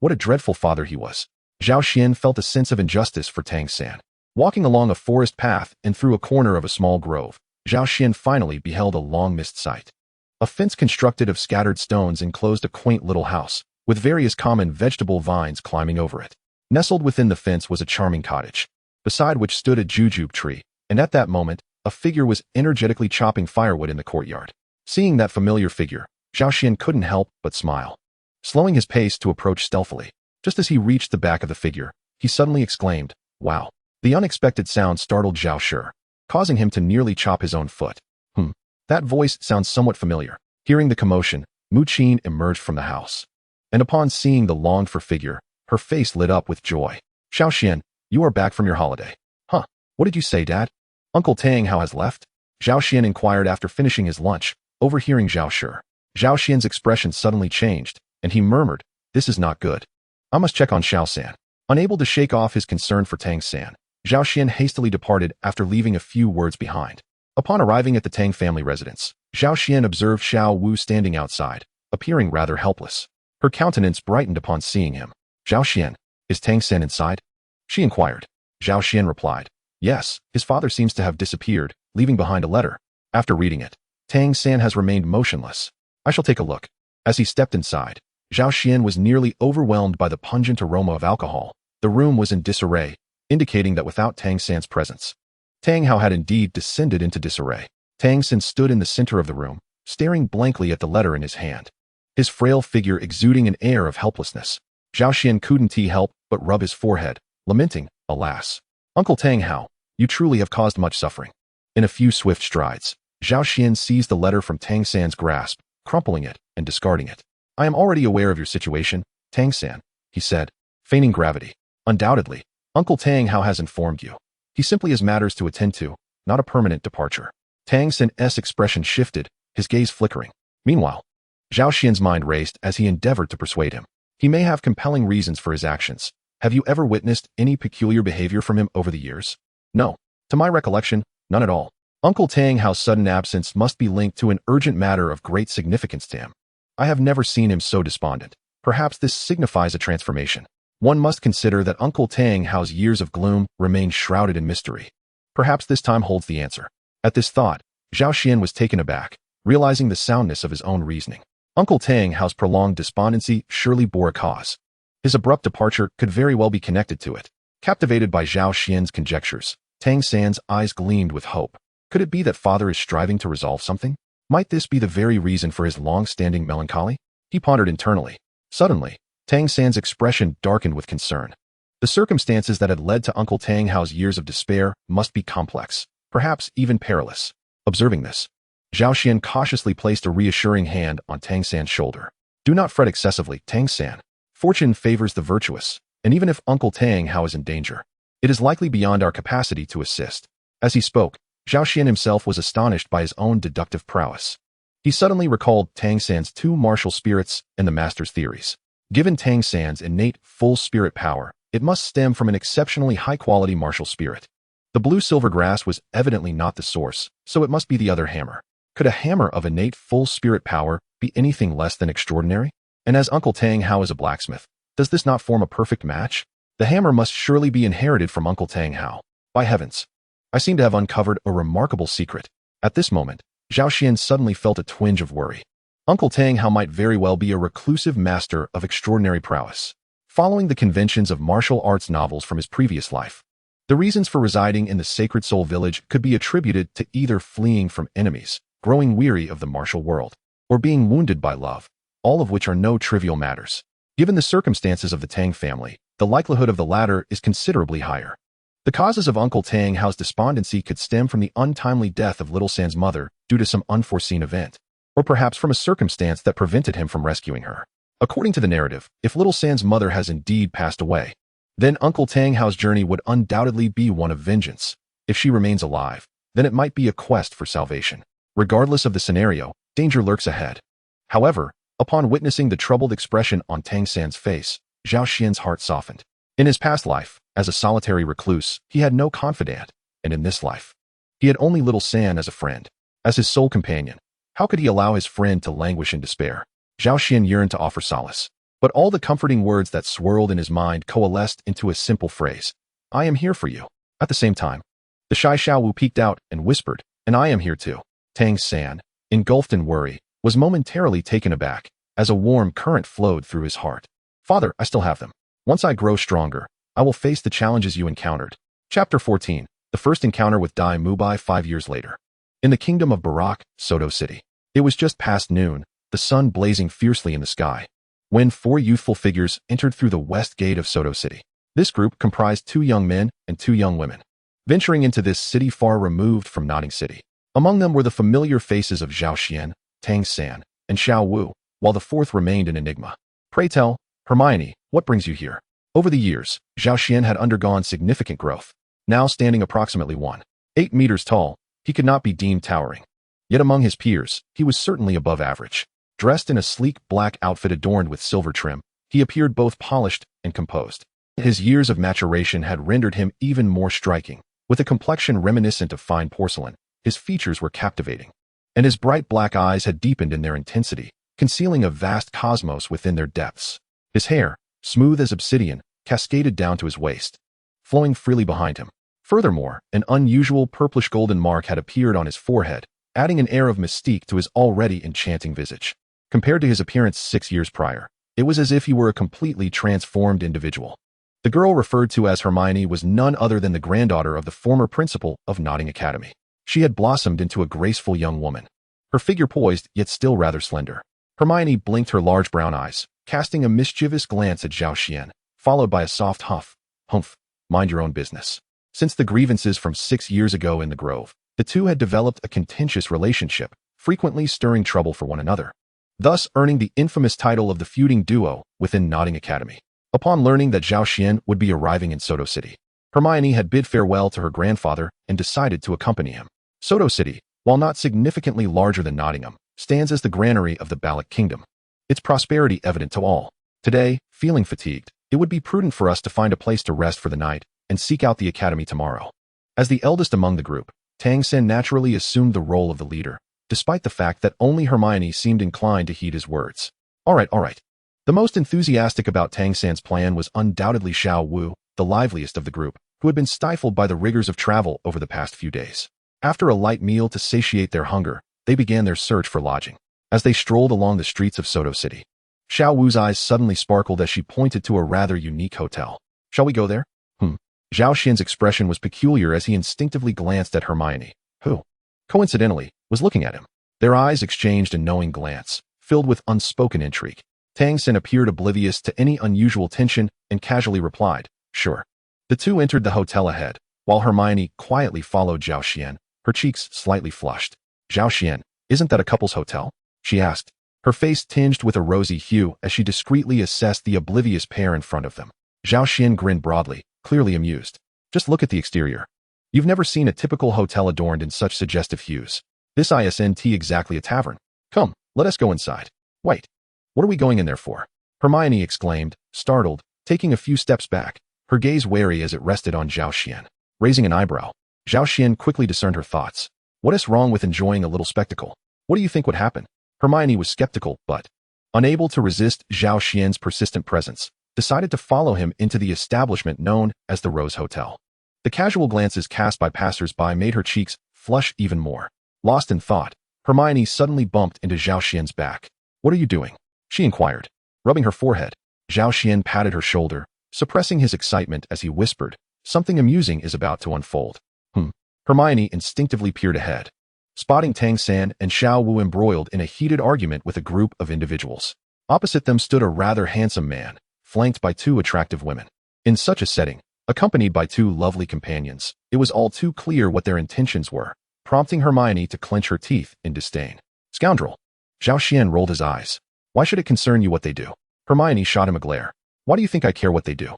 what a dreadful father he was. Zhao Xian felt a sense of injustice for Tang San. Walking along a forest path and through a corner of a small grove, Zhao Xian finally beheld a long-missed sight. A fence constructed of scattered stones enclosed a quaint little house, with various common vegetable vines climbing over it. Nestled within the fence was a charming cottage, beside which stood a jujube tree, and at that moment, a figure was energetically chopping firewood in the courtyard. Seeing that familiar figure, Zhao Xian couldn't help but smile. Slowing his pace to approach stealthily, just as he reached the back of the figure, he suddenly exclaimed, "Wow." The unexpected sound startled Zhao Shi, causing him to nearly chop his own foot. That voice sounds somewhat familiar. Hearing the commotion, Mu Qin emerged from the house, and upon seeing the longed-for figure, her face lit up with joy. "Xiao Xian, you are back from your holiday." "Huh, what did you say, Dad? Uncle Tang Hao has left?" Zhao Xian inquired after finishing his lunch, overhearing Zhao Shi. Zhao Xian's expression suddenly changed, and he murmured, "This is not good. I must check on Xiao San." Unable to shake off his concern for Tang San, Zhao Xian hastily departed after leaving a few words behind. Upon arriving at the Tang family residence, Zhao Xian observed Xiao Wu standing outside, appearing rather helpless. Her countenance brightened upon seeing him. "Zhao Xian, is Tang San inside?" she inquired. Zhao Xian replied, "Yes, his father seems to have disappeared, leaving behind a letter." After reading it, Tang San has remained motionless. "I shall take a look." As he stepped inside, Zhao Xian was nearly overwhelmed by the pungent aroma of alcohol. The room was in disarray, indicating that without Tang San's presence, Tang Hao had indeed descended into disarray. Tang San stood in the center of the room, staring blankly at the letter in his hand. his frail figure exuding an air of helplessness. Zhao Xian couldn't help but rub his forehead, lamenting, "Alas, Uncle Tang Hao, you truly have caused much suffering." In a few swift strides, Zhao Xian seized the letter from Tang San's grasp, crumpling it and discarding it. "I am already aware of your situation, Tang San," he said, feigning gravity. "Undoubtedly, Uncle Tang Hao has informed you. He simply has matters to attend to, not a permanent departure." Tang San's expression shifted, his gaze flickering. Meanwhile, Zhao Xian's mind raced as he endeavored to persuade him. He may have compelling reasons for his actions. Have you ever witnessed any peculiar behavior from him over the years? No. To my recollection, none at all. Uncle Tang Hao's sudden absence must be linked to an urgent matter of great significance to him. I have never seen him so despondent. Perhaps this signifies a transformation. One must consider that Uncle Tang Hao's years of gloom remain shrouded in mystery. Perhaps this time holds the answer. At this thought, Zhao Xian was taken aback, realizing the soundness of his own reasoning. Uncle Tang Hao's prolonged despondency surely bore a cause. His abrupt departure could very well be connected to it. Captivated by Zhao Xian's conjectures, Tang San's eyes gleamed with hope. Could it be that father is striving to resolve something? Might this be the very reason for his long-standing melancholy? He pondered internally. Suddenly, Tang San's expression darkened with concern. The circumstances that had led to Uncle Tang Hao's years of despair must be complex, perhaps even perilous. Observing this, Zhao Xian cautiously placed a reassuring hand on Tang San's shoulder. "Do not fret excessively, Tang San. Fortune favors the virtuous, and even if Uncle Tang Hao is in danger, it is likely beyond our capacity to assist." As he spoke, Zhao Xian himself was astonished by his own deductive prowess. He suddenly recalled Tang San's two martial spirits and the master's theories. Given Tang San's innate full spirit power, it must stem from an exceptionally high-quality martial spirit. The blue-silver grass was evidently not the source, so it must be the other hammer. Could a hammer of innate full spirit power be anything less than extraordinary? And as Uncle Tang Hao is a blacksmith, does this not form a perfect match? The hammer must surely be inherited from Uncle Tang Hao. By heavens, I seem to have uncovered a remarkable secret. At this moment, Zhao Xian suddenly felt a twinge of worry. Uncle Tang Hao might very well be a reclusive master of extraordinary prowess, following the conventions of martial arts novels from his previous life. The reasons for residing in the Sacred Soul Village could be attributed to either fleeing from enemies, growing weary of the martial world, or being wounded by love, all of which are no trivial matters. Given the circumstances of the Tang family, the likelihood of the latter is considerably higher. The causes of Uncle Tang Hao's despondency could stem from the untimely death of Little San's mother due to some unforeseen event, or perhaps from a circumstance that prevented him from rescuing her. According to the narrative, if Little San's mother has indeed passed away, then Uncle Tang Hao's journey would undoubtedly be one of vengeance. If she remains alive, then it might be a quest for salvation. Regardless of the scenario, danger lurks ahead. However, upon witnessing the troubled expression on Tang San's face, Zhao Xian's heart softened. In his past life, as a solitary recluse, he had no confidant, and in this life, he had only Little San as a friend, as his sole companion. How could he allow his friend to languish in despair? Zhao Xian yearned to offer solace, but all the comforting words that swirled in his mind coalesced into a simple phrase: "I am here for you." At the same time, the shy Xiao Wu peeked out and whispered, "And I am here too." Tang San, engulfed in worry, was momentarily taken aback, as a warm current flowed through his heart. "Father, I still have them. Once I grow stronger, I will face the challenges you encountered." Chapter 14. The first encounter with Dai Mubai 5 years later. In the kingdom of Barak, Sodto City. It was just past noon, the sun blazing fiercely in the sky, when 4 youthful figures entered through the west gate of Sodto City. This group comprised 2 young men and 2 young women, venturing into this city far removed from Nodding City. Among them were the familiar faces of Zhao Xian, Tang San, and Xiao Wu, while the fourth remained an enigma. "Pray tell, Hermione, what brings you here?" Over the years, Zhao Xian had undergone significant growth. Now standing approximately 1.8 meters tall, he could not be deemed towering. Yet among his peers, he was certainly above average. Dressed in a sleek black outfit adorned with silver trim, he appeared both polished and composed. His years of maturation had rendered him even more striking. With a complexion reminiscent of fine porcelain, his features were captivating, and his bright black eyes had deepened in their intensity, concealing a vast cosmos within their depths. His hair, smooth as obsidian, cascaded down to his waist, flowing freely behind him. Furthermore, an unusual purplish-golden mark had appeared on his forehead, adding an air of mystique to his already enchanting visage. Compared to his appearance 6 years prior, it was as if he were a completely transformed individual. The girl referred to as Hermione was none other than the granddaughter of the former principal of Nodding Academy. She had blossomed into a graceful young woman, her figure poised yet still rather slender. Hermione blinked her large brown eyes, casting a mischievous glance at Zhao Xian, followed by a soft humph. Humph, mind your own business. Since the grievances from 6 years ago in the Grove, the two had developed a contentious relationship, frequently stirring trouble for one another, thus earning the infamous title of the feuding duo within Notting Academy. Upon learning that Zhao Xian would be arriving in Sodto City, Hermione had bid farewell to her grandfather and decided to accompany him. Sodto City, while not significantly larger than Nottingham, stands as the granary of the Balak Kingdom, its prosperity evident to all. Today, feeling fatigued, it would be prudent for us to find a place to rest for the night and seek out the academy tomorrow. As the eldest among the group, Tang Sen naturally assumed the role of the leader, despite the fact that only Hermione seemed inclined to heed his words. All right. The most enthusiastic about Tang San's plan was undoubtedly Xiao Wu, the liveliest of the group, who had been stifled by the rigors of travel over the past few days. After a light meal to satiate their hunger, they began their search for lodging. As they strolled along the streets of Sodto City, Xiao Wu's eyes suddenly sparkled as she pointed to a rather unique hotel. Shall we go there? Zhao Xian's expression was peculiar as he instinctively glanced at Hermione, who, coincidentally, was looking at him. Their eyes exchanged a knowing glance, filled with unspoken intrigue. Tang Sen appeared oblivious to any unusual tension and casually replied, sure. The two entered the hotel ahead, while Hermione quietly followed Zhao Xian, her cheeks slightly flushed. Zhao Xian, isn't that a couple's hotel? She asked, her face tinged with a rosy hue as she discreetly assessed the oblivious pair in front of them. Zhao Xian grinned broadly, clearly amused. Just look at the exterior. You've never seen a typical hotel adorned in such suggestive hues. This isn't exactly a tavern. Come, let us go inside. Wait, what are we going in there for? Hermione exclaimed, startled, taking a few steps back, her gaze wary as it rested on Zhao Xian. Raising an eyebrow, Zhao Xian quickly discerned her thoughts. What is wrong with enjoying a little spectacle? What do you think would happen? Hermione was skeptical, but, unable to resist Zhao Xian's persistent presence, decided to follow him into the establishment known as the Rose Hotel. The casual glances cast by passers-by made her cheeks flush even more. Lost in thought, Hermione suddenly bumped into Zhao Xian's back. What are you doing? She inquired. Rubbing her forehead, Zhao Xian patted her shoulder, suppressing his excitement as he whispered, something amusing is about to unfold. Hermione instinctively peered ahead, spotting Tang San and Xiao Wu embroiled in a heated argument with a group of individuals. Opposite them stood a rather handsome man, flanked by 2 attractive women. In such a setting, accompanied by 2 lovely companions, it was all too clear what their intentions were, prompting Hermione to clench her teeth in disdain. Scoundrel! Zhao Xian rolled his eyes. Why should it concern you what they do? Hermione shot him a glare. Why do you think I care what they do?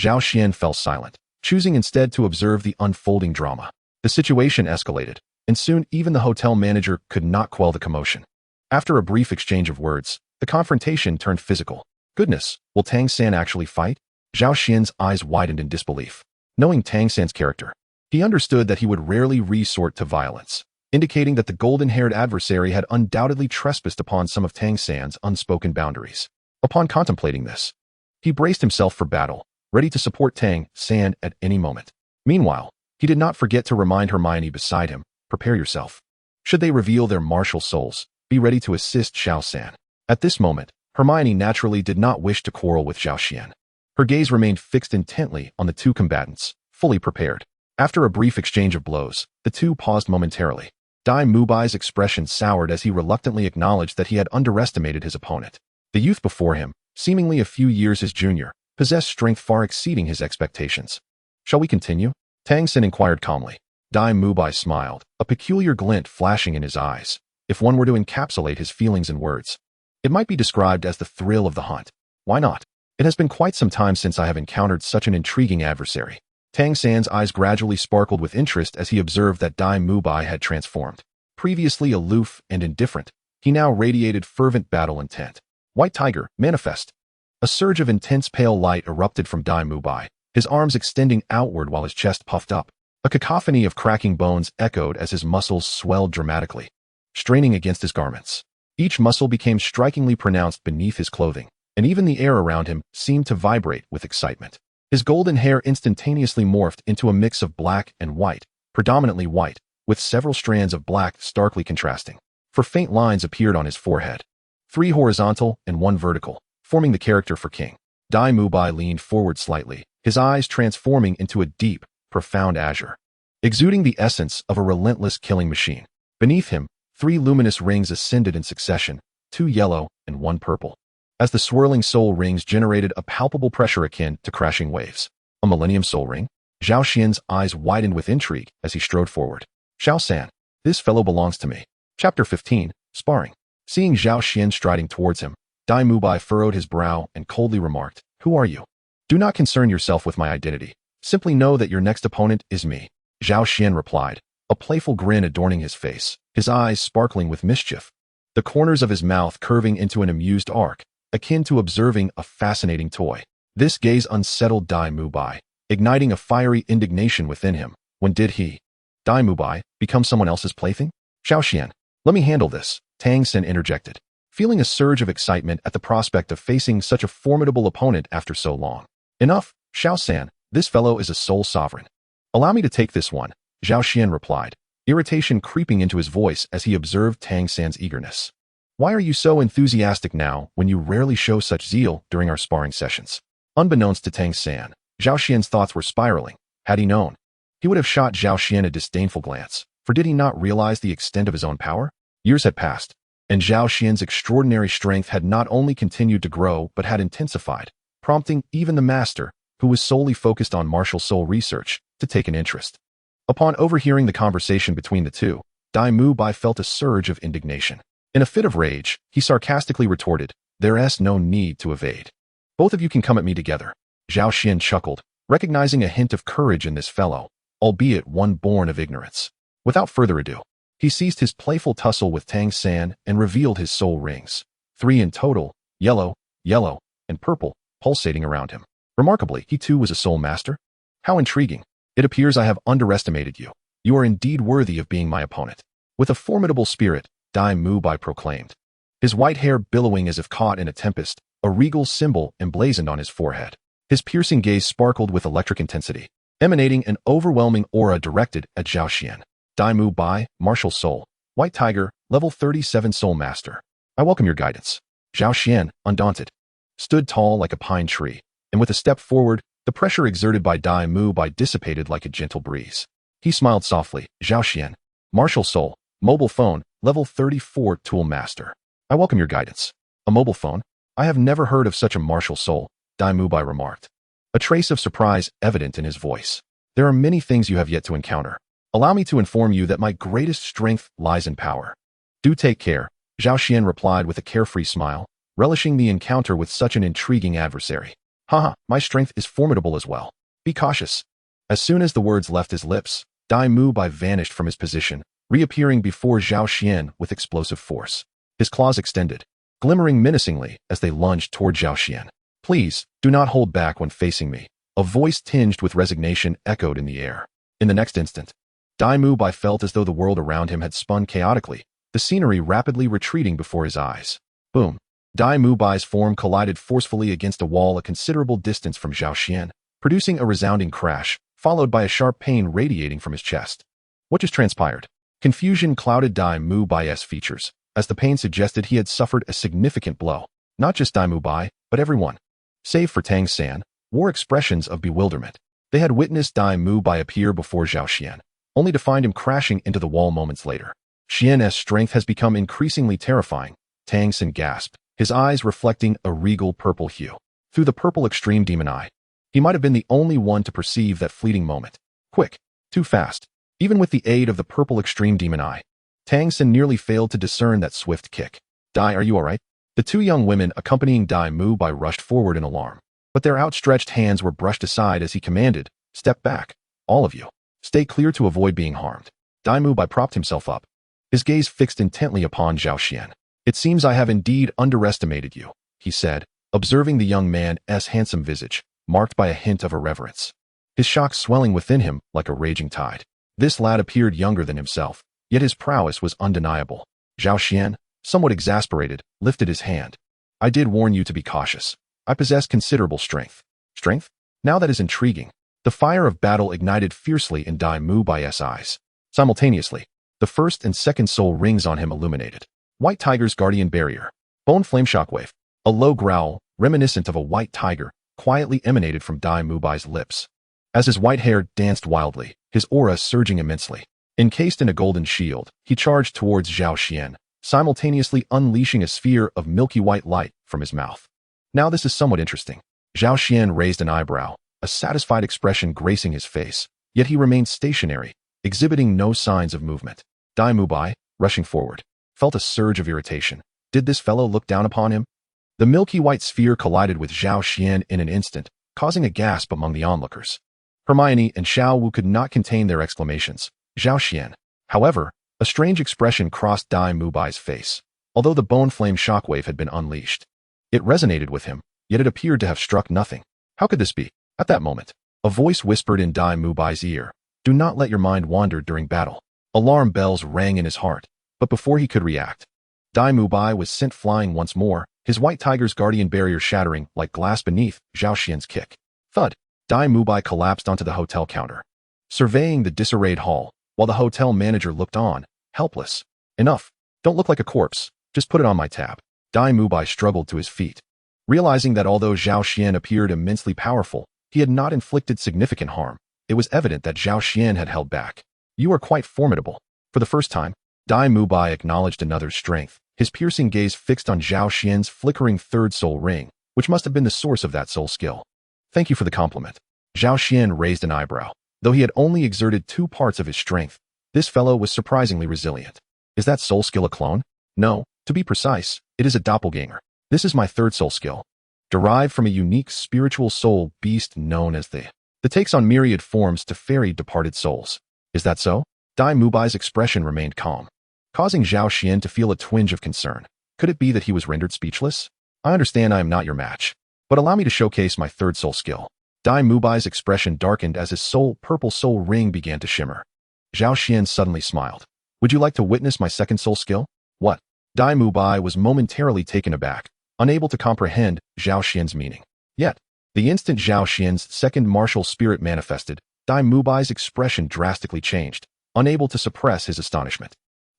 Zhao Xian fell silent, choosing instead to observe the unfolding drama. The situation escalated, and soon even the hotel manager could not quell the commotion. After a brief exchange of words, the confrontation turned physical. Goodness, will Tang San actually fight? Zhao Xian's eyes widened in disbelief. Knowing Tang San's character, he understood that he would rarely resort to violence, indicating that the golden-haired adversary had undoubtedly trespassed upon some of Tang San's unspoken boundaries. Upon contemplating this, he braced himself for battle, ready to support Tang San at any moment. Meanwhile, he did not forget to remind Hermione beside him, prepare yourself. Should they reveal their martial souls, be ready to assist Xiao San. At this moment, Hermione naturally did not wish to quarrel with Zhao Xian. Her gaze remained fixed intently on the 2 combatants, fully prepared. After a brief exchange of blows, the 2 paused momentarily. Dai Mubai's expression soured as he reluctantly acknowledged that he had underestimated his opponent. The youth before him, seemingly a few years his junior, possessed strength far exceeding his expectations. Shall we continue? Tang Sen inquired calmly. Dai Mubai smiled, a peculiar glint flashing in his eyes. If one were to encapsulate his feelings in words, it might be described as the thrill of the hunt. Why not? It has been quite some time since I have encountered such an intriguing adversary. Tang San's eyes gradually sparkled with interest as he observed that Dai Mubai had transformed. Previously aloof and indifferent, he now radiated fervent battle intent. White Tiger, manifest. A surge of intense pale light erupted from Dai Mubai, his arms extending outward while his chest puffed up. A cacophony of cracking bones echoed as his muscles swelled dramatically, straining against his garments. Each muscle became strikingly pronounced beneath his clothing, and even the air around him seemed to vibrate with excitement. His golden hair instantaneously morphed into a mix of black and white, predominantly white, with several strands of black starkly contrasting, for faint lines appeared on his forehead. 3 horizontal and 1 vertical, forming the character for King. Dai Mubai leaned forward slightly, his eyes transforming into a deep, profound azure, exuding the essence of a relentless killing machine. Beneath him, 3 luminous rings ascended in succession, 2 yellow and 1 purple. As the swirling soul rings generated a palpable pressure akin to crashing waves. A Millennium Soul Ring? Zhao Xian's eyes widened with intrigue as he strode forward. Xiao-san, this fellow belongs to me. Chapter 15, Sparring. Seeing Zhao Xian striding towards him, Dai Mubai furrowed his brow and coldly remarked, "Who are you? Do not concern yourself with my identity. Simply know that your next opponent is me." Zhao Xian replied, a playful grin adorning his face, his eyes sparkling with mischief, the corners of his mouth curving into an amused arc, akin to observing a fascinating toy. This gaze unsettled Dai Mubai, igniting a fiery indignation within him. When did he, Dai Mubai, become someone else's plaything? Xiao Xian, let me handle this, Tang Sen interjected, feeling a surge of excitement at the prospect of facing such a formidable opponent after so long. Enough, Xiao San, this fellow is a soul sovereign. Allow me to take this one, Zhao Xian replied, irritation creeping into his voice as he observed Tang San's eagerness. Why are you so enthusiastic now when you rarely show such zeal during our sparring sessions? Unbeknownst to Tang San, Zhao Xian's thoughts were spiraling. Had he known, he would have shot Zhao Xian a disdainful glance, for did he not realize the extent of his own power? Years had passed, and Zhao Xian's extraordinary strength had not only continued to grow but had intensified, prompting even the master, who was solely focused on martial soul research, to take an interest. Upon overhearing the conversation between the two, Dai Mubai felt a surge of indignation. In a fit of rage, he sarcastically retorted, "There's no need to evade. Both of you can come at me together." Zhao Xian chuckled, recognizing a hint of courage in this fellow, albeit one born of ignorance. Without further ado, he ceased his playful tussle with Tang San and revealed his soul rings. 3 in total, yellow, and purple, pulsating around him. Remarkably, he too was a soul master. How intriguing. It appears I have underestimated you. You are indeed worthy of being my opponent. With a formidable spirit, Dai Mubai proclaimed, his white hair billowing as if caught in a tempest, a regal symbol emblazoned on his forehead. His piercing gaze sparkled with electric intensity, emanating an overwhelming aura directed at Zhao Xian. Dai Mubai, Martial Soul, White Tiger, Level 37 Soul Master. I welcome your guidance. Zhao Xian, undaunted, stood tall like a pine tree, and with a step forward, the pressure exerted by Dai Mubai dissipated like a gentle breeze. He smiled softly. Zhao Xian, Martial Soul, Mobile Phone, Level 34 Tool Master. I welcome your guidance. A mobile phone? I have never heard of such a martial soul, Dai Mubai remarked, a trace of surprise evident in his voice. There are many things you have yet to encounter. Allow me to inform you that my greatest strength lies in power. Do take care, Zhao Xian replied with a carefree smile, relishing the encounter with such an intriguing adversary. Haha, my strength is formidable as well. Be cautious. As soon as the words left his lips, Dai Mubai vanished from his position, reappearing before Zhao Xian with explosive force. His claws extended, glimmering menacingly as they lunged toward Zhao Xian. Please, do not hold back when facing me. A voice tinged with resignation echoed in the air. In the next instant, Dai Mubai felt as though the world around him had spun chaotically, the scenery rapidly retreating before his eyes. Boom. Dai Mubai's form collided forcefully against a wall a considerable distance from Zhao Xian, producing a resounding crash, followed by a sharp pain radiating from his chest. What just transpired? Confusion clouded Dai Mubai's features, as the pain suggested he had suffered a significant blow. Not just Dai Mubai, but everyone, save for Tang San, wore expressions of bewilderment. They had witnessed Dai Mubai appear before Zhao Xian, only to find him crashing into the wall moments later. Xian's strength has become increasingly terrifying, Tang San gasped, his eyes reflecting a regal purple hue. Through the purple extreme demon eye, he might have been the only one to perceive that fleeting moment. Quick, too fast. Even with the aid of the purple extreme demon eye, Tang San nearly failed to discern that swift kick. Dai, are you alright? The two young women accompanying Dai Mubai rushed forward in alarm, but their outstretched hands were brushed aside as he commanded, "Step back, all of you. Stay clear to avoid being harmed." Dai Mubai propped himself up, his gaze fixed intently upon Zhao Xian. "It seems I have indeed underestimated you," he said, observing the young man's handsome visage, marked by a hint of irreverence, his shock swelling within him like a raging tide. This lad appeared younger than himself, yet his prowess was undeniable. Zhao Xian, somewhat exasperated, lifted his hand. "I did warn you to be cautious. I possess considerable strength." Strength? Now that is intriguing. The fire of battle ignited fiercely in Dai Mubai's eyes. Simultaneously, the first and second soul rings on him illuminated. White Tiger's Guardian Barrier. Bone Flame Shockwave. A low growl, reminiscent of a white tiger, quietly emanated from Dai Mubai's lips. As his white hair danced wildly, his aura surging immensely. Encased in a golden shield, he charged towards Zhao Xian, simultaneously unleashing a sphere of milky white light from his mouth. Now this is somewhat interesting. Zhao Xian raised an eyebrow, a satisfied expression gracing his face, yet he remained stationary, exhibiting no signs of movement. Dai Mubai, rushing forward, felt a surge of irritation. Did this fellow look down upon him? The milky white sphere collided with Zhao Xian in an instant, causing a gasp among the onlookers. Hermione and Xiao Wu could not contain their exclamations. Zhao Xian. However, a strange expression crossed Dai Mubai's face, although the bone flame shockwave had been unleashed. It resonated with him, yet it appeared to have struck nothing. How could this be? At that moment, a voice whispered in Dai Mubai's ear, "Do not let your mind wander during battle." Alarm bells rang in his heart, but before he could react, Dai Mubai was sent flying once more, his white tiger's guardian barrier shattering like glass beneath Zhao Xian's kick. Thud! Dai Mubai collapsed onto the hotel counter, surveying the disarrayed hall, while the hotel manager looked on, helpless. Enough. Don't look like a corpse. Just put it on my tab. Dai Mubai struggled to his feet, realizing that although Zhao Xian appeared immensely powerful, he had not inflicted significant harm. It was evident that Zhao Xian had held back. You are quite formidable. For the first time, Dai Mubai acknowledged another's strength, his piercing gaze fixed on Zhao Xian's flickering third soul ring, which must have been the source of that soul skill. Thank you for the compliment. Zhao Xian raised an eyebrow. Though he had only exerted 2 parts of his strength, this fellow was surprisingly resilient. Is that soul skill a clone? No, to be precise, it is a doppelganger. This is my third soul skill, derived from a unique spiritual soul beast known as the takes on myriad forms to ferry departed souls. Is that so? Dai Mubai's expression remained calm, causing Zhao Xian to feel a twinge of concern. Could it be that he was rendered speechless? I understand I am not your match, but allow me to showcase my third soul skill. Dai Mubai's expression darkened as his purple soul ring began to shimmer. Zhao Xian suddenly smiled. Would you like to witness my second soul skill? What? Dai Mubai was momentarily taken aback, unable to comprehend Zhao Xian's meaning. Yet, the instant Zhao Xian's second martial spirit manifested, Dai Mubai's expression drastically changed, unable to suppress his astonishment.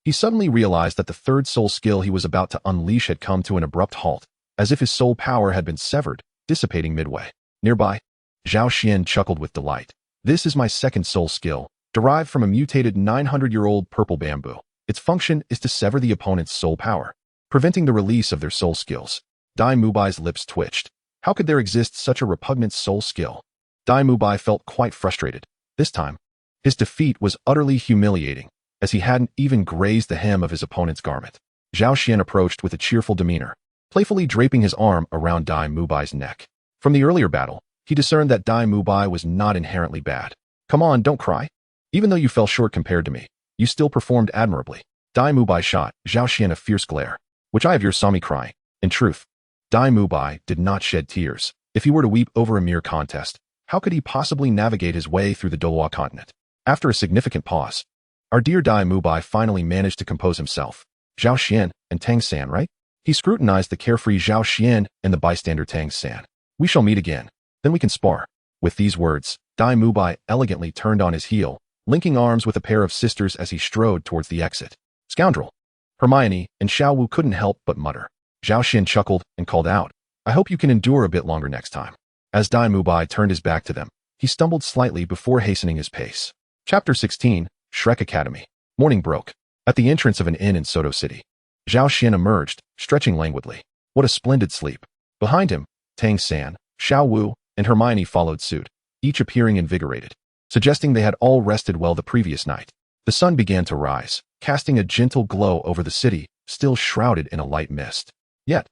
He suddenly realized that the third soul skill he was about to unleash had come to an abrupt halt, as if his soul power had been severed, dissipating midway. Nearby, Zhao Xian chuckled with delight. This is my second soul skill, derived from a mutated 900-year-old purple bamboo. Its function is to sever the opponent's soul power, preventing the release of their soul skills. Dai Mubai's lips twitched. How could there exist such a repugnant soul skill? Dai Mubai felt quite frustrated. This time, his defeat was utterly humiliating, as he hadn't even grazed the hem of his opponent's garment. Zhao Xian approached with a cheerful demeanor, playfully draping his arm around Dai Mubai's neck. From the earlier battle, he discerned that Dai Mubai was not inherently bad. Come on, don't cry. Even though you fell short compared to me, you still performed admirably. Dai Mubai shot Zhao Xian a fierce glare. Which eye of yours saw me crying? In truth, Dai Mubai did not shed tears. If he were to weep over a mere contest, how could he possibly navigate his way through the Douluo Continent? After a significant pause, our dear Dai Mubai finally managed to compose himself. Zhao Xian and Tang San, right? He scrutinized the carefree Zhao Xian and the bystander Tang San. We shall meet again. Then we can spar. With these words, Dai Mubai elegantly turned on his heel, linking arms with a pair of sisters as he strode towards the exit. Scoundrel! Hermione and Xiao Wu couldn't help but mutter. Zhao Xian chuckled and called out, I hope you can endure a bit longer next time. As Dai Mubai turned his back to them, he stumbled slightly before hastening his pace. Chapter 16, Shrek Academy. Morning broke. At the entrance of an inn in Sodto City, Zhao Xian emerged, stretching languidly. What a splendid sleep. Behind him, Tang San, Xiao Wu, and Hermione followed suit, each appearing invigorated, suggesting they had all rested well the previous night. The sun began to rise, casting a gentle glow over the city, still shrouded in a light mist. Yet,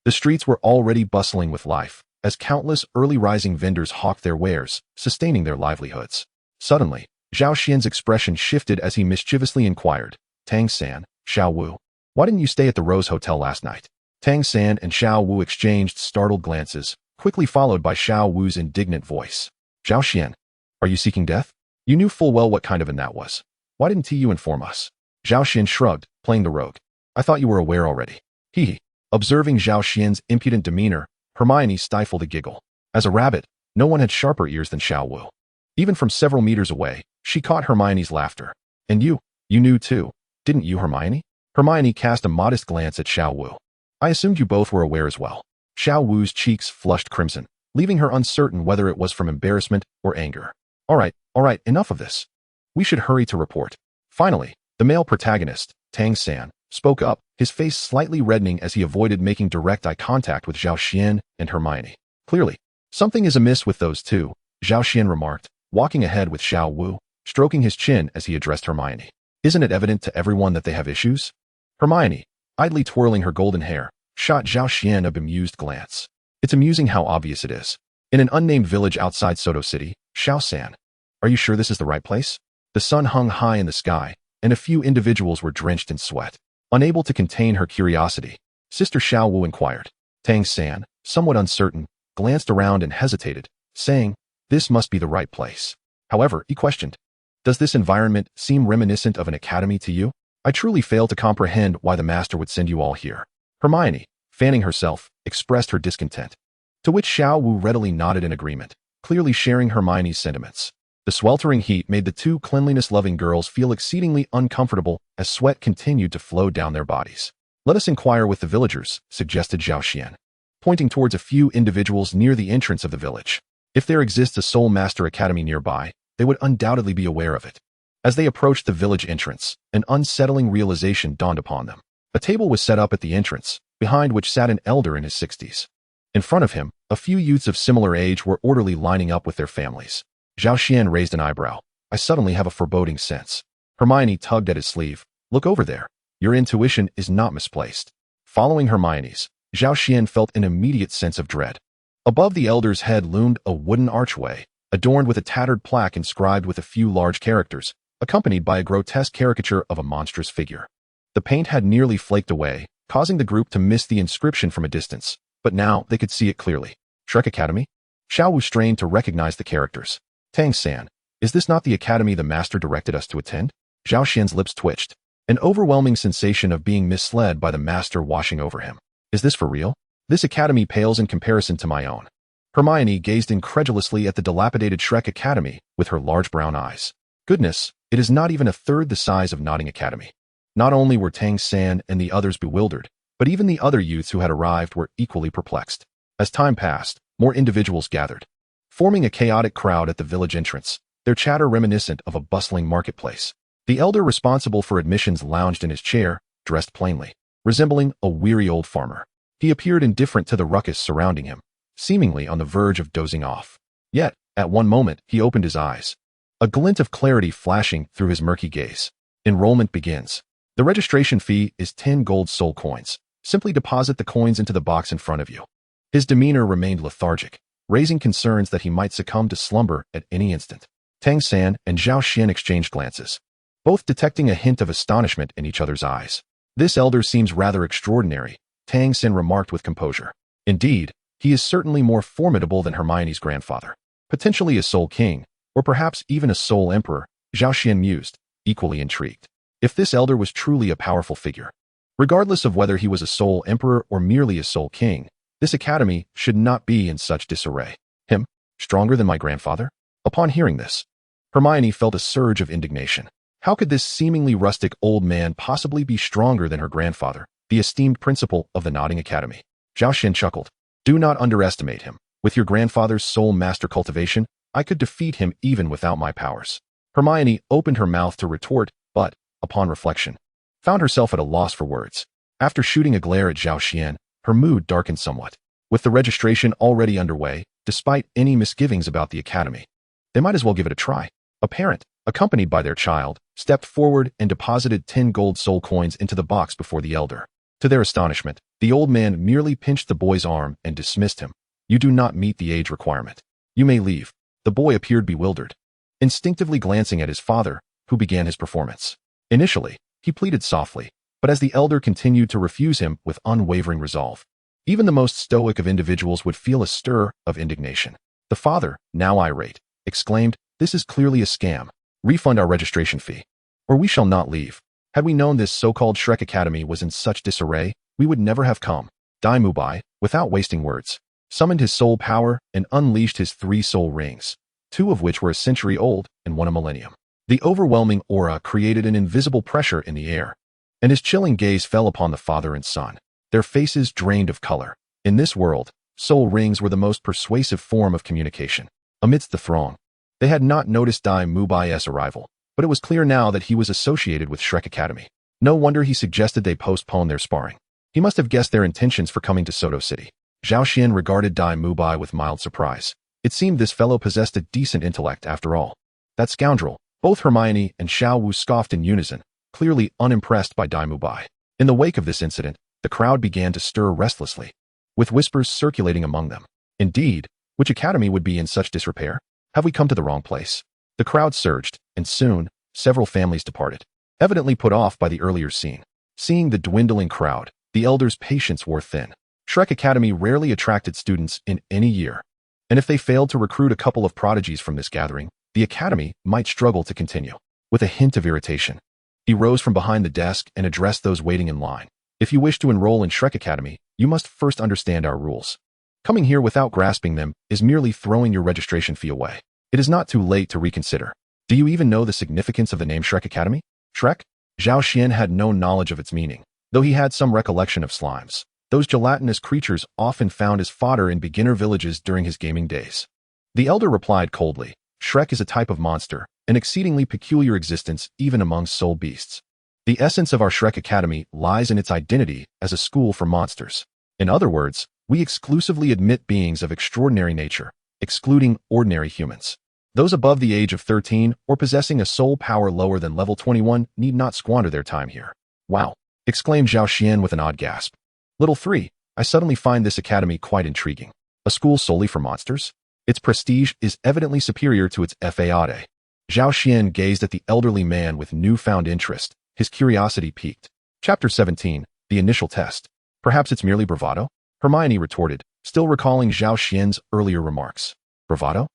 the streets were already bustling with life, as countless early-rising vendors hawked their wares, sustaining their livelihoods. Suddenly, Zhao Xian's expression shifted as he mischievously inquired, Tang San, Xiao Wu, why didn't you stay at the Rose Hotel last night? Tang San and Xiao Wu exchanged startled glances, quickly followed by Xiao Wu's indignant voice. Zhao Xian, are you seeking death? You knew full well what kind of an that was. Why didn't you inform us? Zhao Xian shrugged, playing the rogue. I thought you were aware already. Hee. Observing Zhao Xian's impudent demeanor, Hermione stifled a giggle. As a rabbit, no one had sharper ears than Xiao Wu. Even from several meters away, she caught Hermione's laughter. And you knew too, didn't you, Hermione? Hermione cast a modest glance at Xiao Wu. I assumed you both were aware as well. Xiao Wu's cheeks flushed crimson, leaving her uncertain whether it was from embarrassment or anger. All right, enough of this. We should hurry to report. Finally, the male protagonist, Tang San, spoke up, his face slightly reddening as he avoided making direct eye contact with Zhao Xian and Hermione. Clearly, something is amiss with those two, Zhao Xian remarked, walking ahead with Xiao Wu, stroking his chin as he addressed Hermione. Isn't it evident to everyone that they have issues? Hermione, idly twirling her golden hair, shot Zhao Xian a bemused glance. It's amusing how obvious it is. In an unnamed village outside Sodto City, Xiao-san. Are you sure this is the right place? The sun hung high in the sky, and a few individuals were drenched in sweat. Unable to contain her curiosity, Sister Xiao Wu inquired. Tang-san, somewhat uncertain, glanced around and hesitated, saying, this must be the right place. However, he questioned, does this environment seem reminiscent of an academy to you? I truly fail to comprehend why the master would send you all here. Hermione, fanning herself, expressed her discontent. To which Xiao Wu readily nodded in agreement, clearly sharing Hermione's sentiments. The sweltering heat made the two cleanliness-loving girls feel exceedingly uncomfortable as sweat continued to flow down their bodies. Let us inquire with the villagers, suggested Zhao Xian, pointing towards a few individuals near the entrance of the village. If there exists a Soul Master Academy nearby, they would undoubtedly be aware of it. As they approached the village entrance, an unsettling realization dawned upon them. A table was set up at the entrance, behind which sat an elder in his 60s. In front of him, a few youths of similar age were orderly lining up with their families. Zhao Xian raised an eyebrow. I suddenly have a foreboding sense. Hermione tugged at his sleeve. Look over there. Your intuition is not misplaced. Following Hermione's, Zhao Xian felt an immediate sense of dread. Above the elder's head loomed a wooden archway, adorned with a tattered plaque inscribed with a few large characters, accompanied by a grotesque caricature of a monstrous figure. The paint had nearly flaked away, causing the group to miss the inscription from a distance, but now they could see it clearly. Shrek Academy? Xiao Wu strained to recognize the characters. Tang-san, is this not the academy the master directed us to attend? Zhao Xian's lips twitched, an overwhelming sensation of being misled by the master washing over him. Is this for real? This academy pales in comparison to my own. Hermione gazed incredulously at the dilapidated Shrek Academy with her large brown eyes. Goodness, it is not even a third the size of Nodding Academy. Not only were Tang-san and the others bewildered, but even the other youths who had arrived were equally perplexed. As time passed, more individuals gathered, forming a chaotic crowd at the village entrance, their chatter reminiscent of a bustling marketplace. The elder responsible for admissions lounged in his chair, dressed plainly, resembling a weary old farmer. He appeared indifferent to the ruckus surrounding him, seemingly on the verge of dozing off. Yet, at one moment, he opened his eyes, a glint of clarity flashing through his murky gaze. Enrollment begins. The registration fee is 10 gold soul coins. Simply deposit the coins into the box in front of you. His demeanor remained lethargic, raising concerns that he might succumb to slumber at any instant. Tang-san and Zhao Xian exchanged glances, both detecting a hint of astonishment in each other's eyes. This elder seems rather extraordinary, Tang-san remarked with composure. Indeed, he is certainly more formidable than Hermione's grandfather. Potentially a soul king, or perhaps even a soul emperor, Zhao Xian mused, equally intrigued. If this elder was truly a powerful figure, regardless of whether he was a soul emperor or merely a soul king, this academy should not be in such disarray. Him? Stronger than my grandfather? Upon hearing this, Hermione felt a surge of indignation. How could this seemingly rustic old man possibly be stronger than her grandfather, the esteemed principal of the Nodding Academy? Zhao Xian chuckled. Do not underestimate him. With your grandfather's soul master cultivation, I could defeat him even without my powers. Hermione opened her mouth to retort, but, upon reflection, found herself at a loss for words. After shooting a glare at Zhao Xian, her mood darkened somewhat. With the registration already underway, despite any misgivings about the academy, they might as well give it a try. A parent, accompanied by their child, stepped forward and deposited 10 gold soul coins into the box before the elder. To their astonishment, the old man merely pinched the boy's arm and dismissed him. You do not meet the age requirement. You may leave. The boy appeared bewildered, instinctively glancing at his father, who began his performance. Initially, he pleaded softly, but as the elder continued to refuse him with unwavering resolve, even the most stoic of individuals would feel a stir of indignation. The father, now irate, exclaimed, "This is clearly a scam. Refund our registration fee, or we shall not leave. Had we known this so-called Shrek Academy was in such disarray, we would never have come." Dai Mubai, without wasting words, summoned his soul power and unleashed his 3 soul rings, 2 of which were a century old and 1 a millennium. The overwhelming aura created an invisible pressure in the air, and his chilling gaze fell upon the father and son, their faces drained of color. In this world, soul rings were the most persuasive form of communication. Amidst the throng, they had not noticed Dai Mubai's arrival, but it was clear now that he was associated with Shrek Academy. No wonder he suggested they postpone their sparring. He must have guessed their intentions for coming to Sodto City. Zhao Xian regarded Dai Mubai with mild surprise. It seemed this fellow possessed a decent intellect after all. That scoundrel. Both Hermione and Xiao Wu scoffed in unison, clearly unimpressed by Dai Mubai. In the wake of this incident, the crowd began to stir restlessly, with whispers circulating among them. Indeed, which academy would be in such disrepair? Have we come to the wrong place? The crowd surged, and soon, several families departed, evidently put off by the earlier scene. Seeing the dwindling crowd, the elders' patience wore thin. Shrek Academy rarely attracted students in any year, and if they failed to recruit a couple of prodigies from this gathering, the academy might struggle to continue. With a hint of irritation, he rose from behind the desk and addressed those waiting in line. If you wish to enroll in Shrek Academy, you must first understand our rules. Coming here without grasping them is merely throwing your registration fee away. It is not too late to reconsider. Do you even know the significance of the name Shrek Academy? Shrek? Zhao Xian had no knowledge of its meaning, though he had some recollection of slimes, those gelatinous creatures often found as fodder in beginner villages during his gaming days. The elder replied coldly, Shrek is a type of monster, an exceedingly peculiar existence even among soul beasts. The essence of our Shrek Academy lies in its identity as a school for monsters. In other words, we exclusively admit beings of extraordinary nature, excluding ordinary humans. Those above the age of 13 or possessing a soul power lower than level 21 need not squander their time here. Wow! Exclaimed Zhao Xian with an odd gasp. Little 3, I suddenly find this academy quite intriguing. A school solely for monsters? Its prestige is evidently superior to its fade. Zhao Xian gazed at the elderly man with newfound interest. His curiosity piqued. Chapter 17, The Initial Test. Perhaps it's merely bravado? Hermione retorted, still recalling Zhao Xian's earlier remarks. Bravado?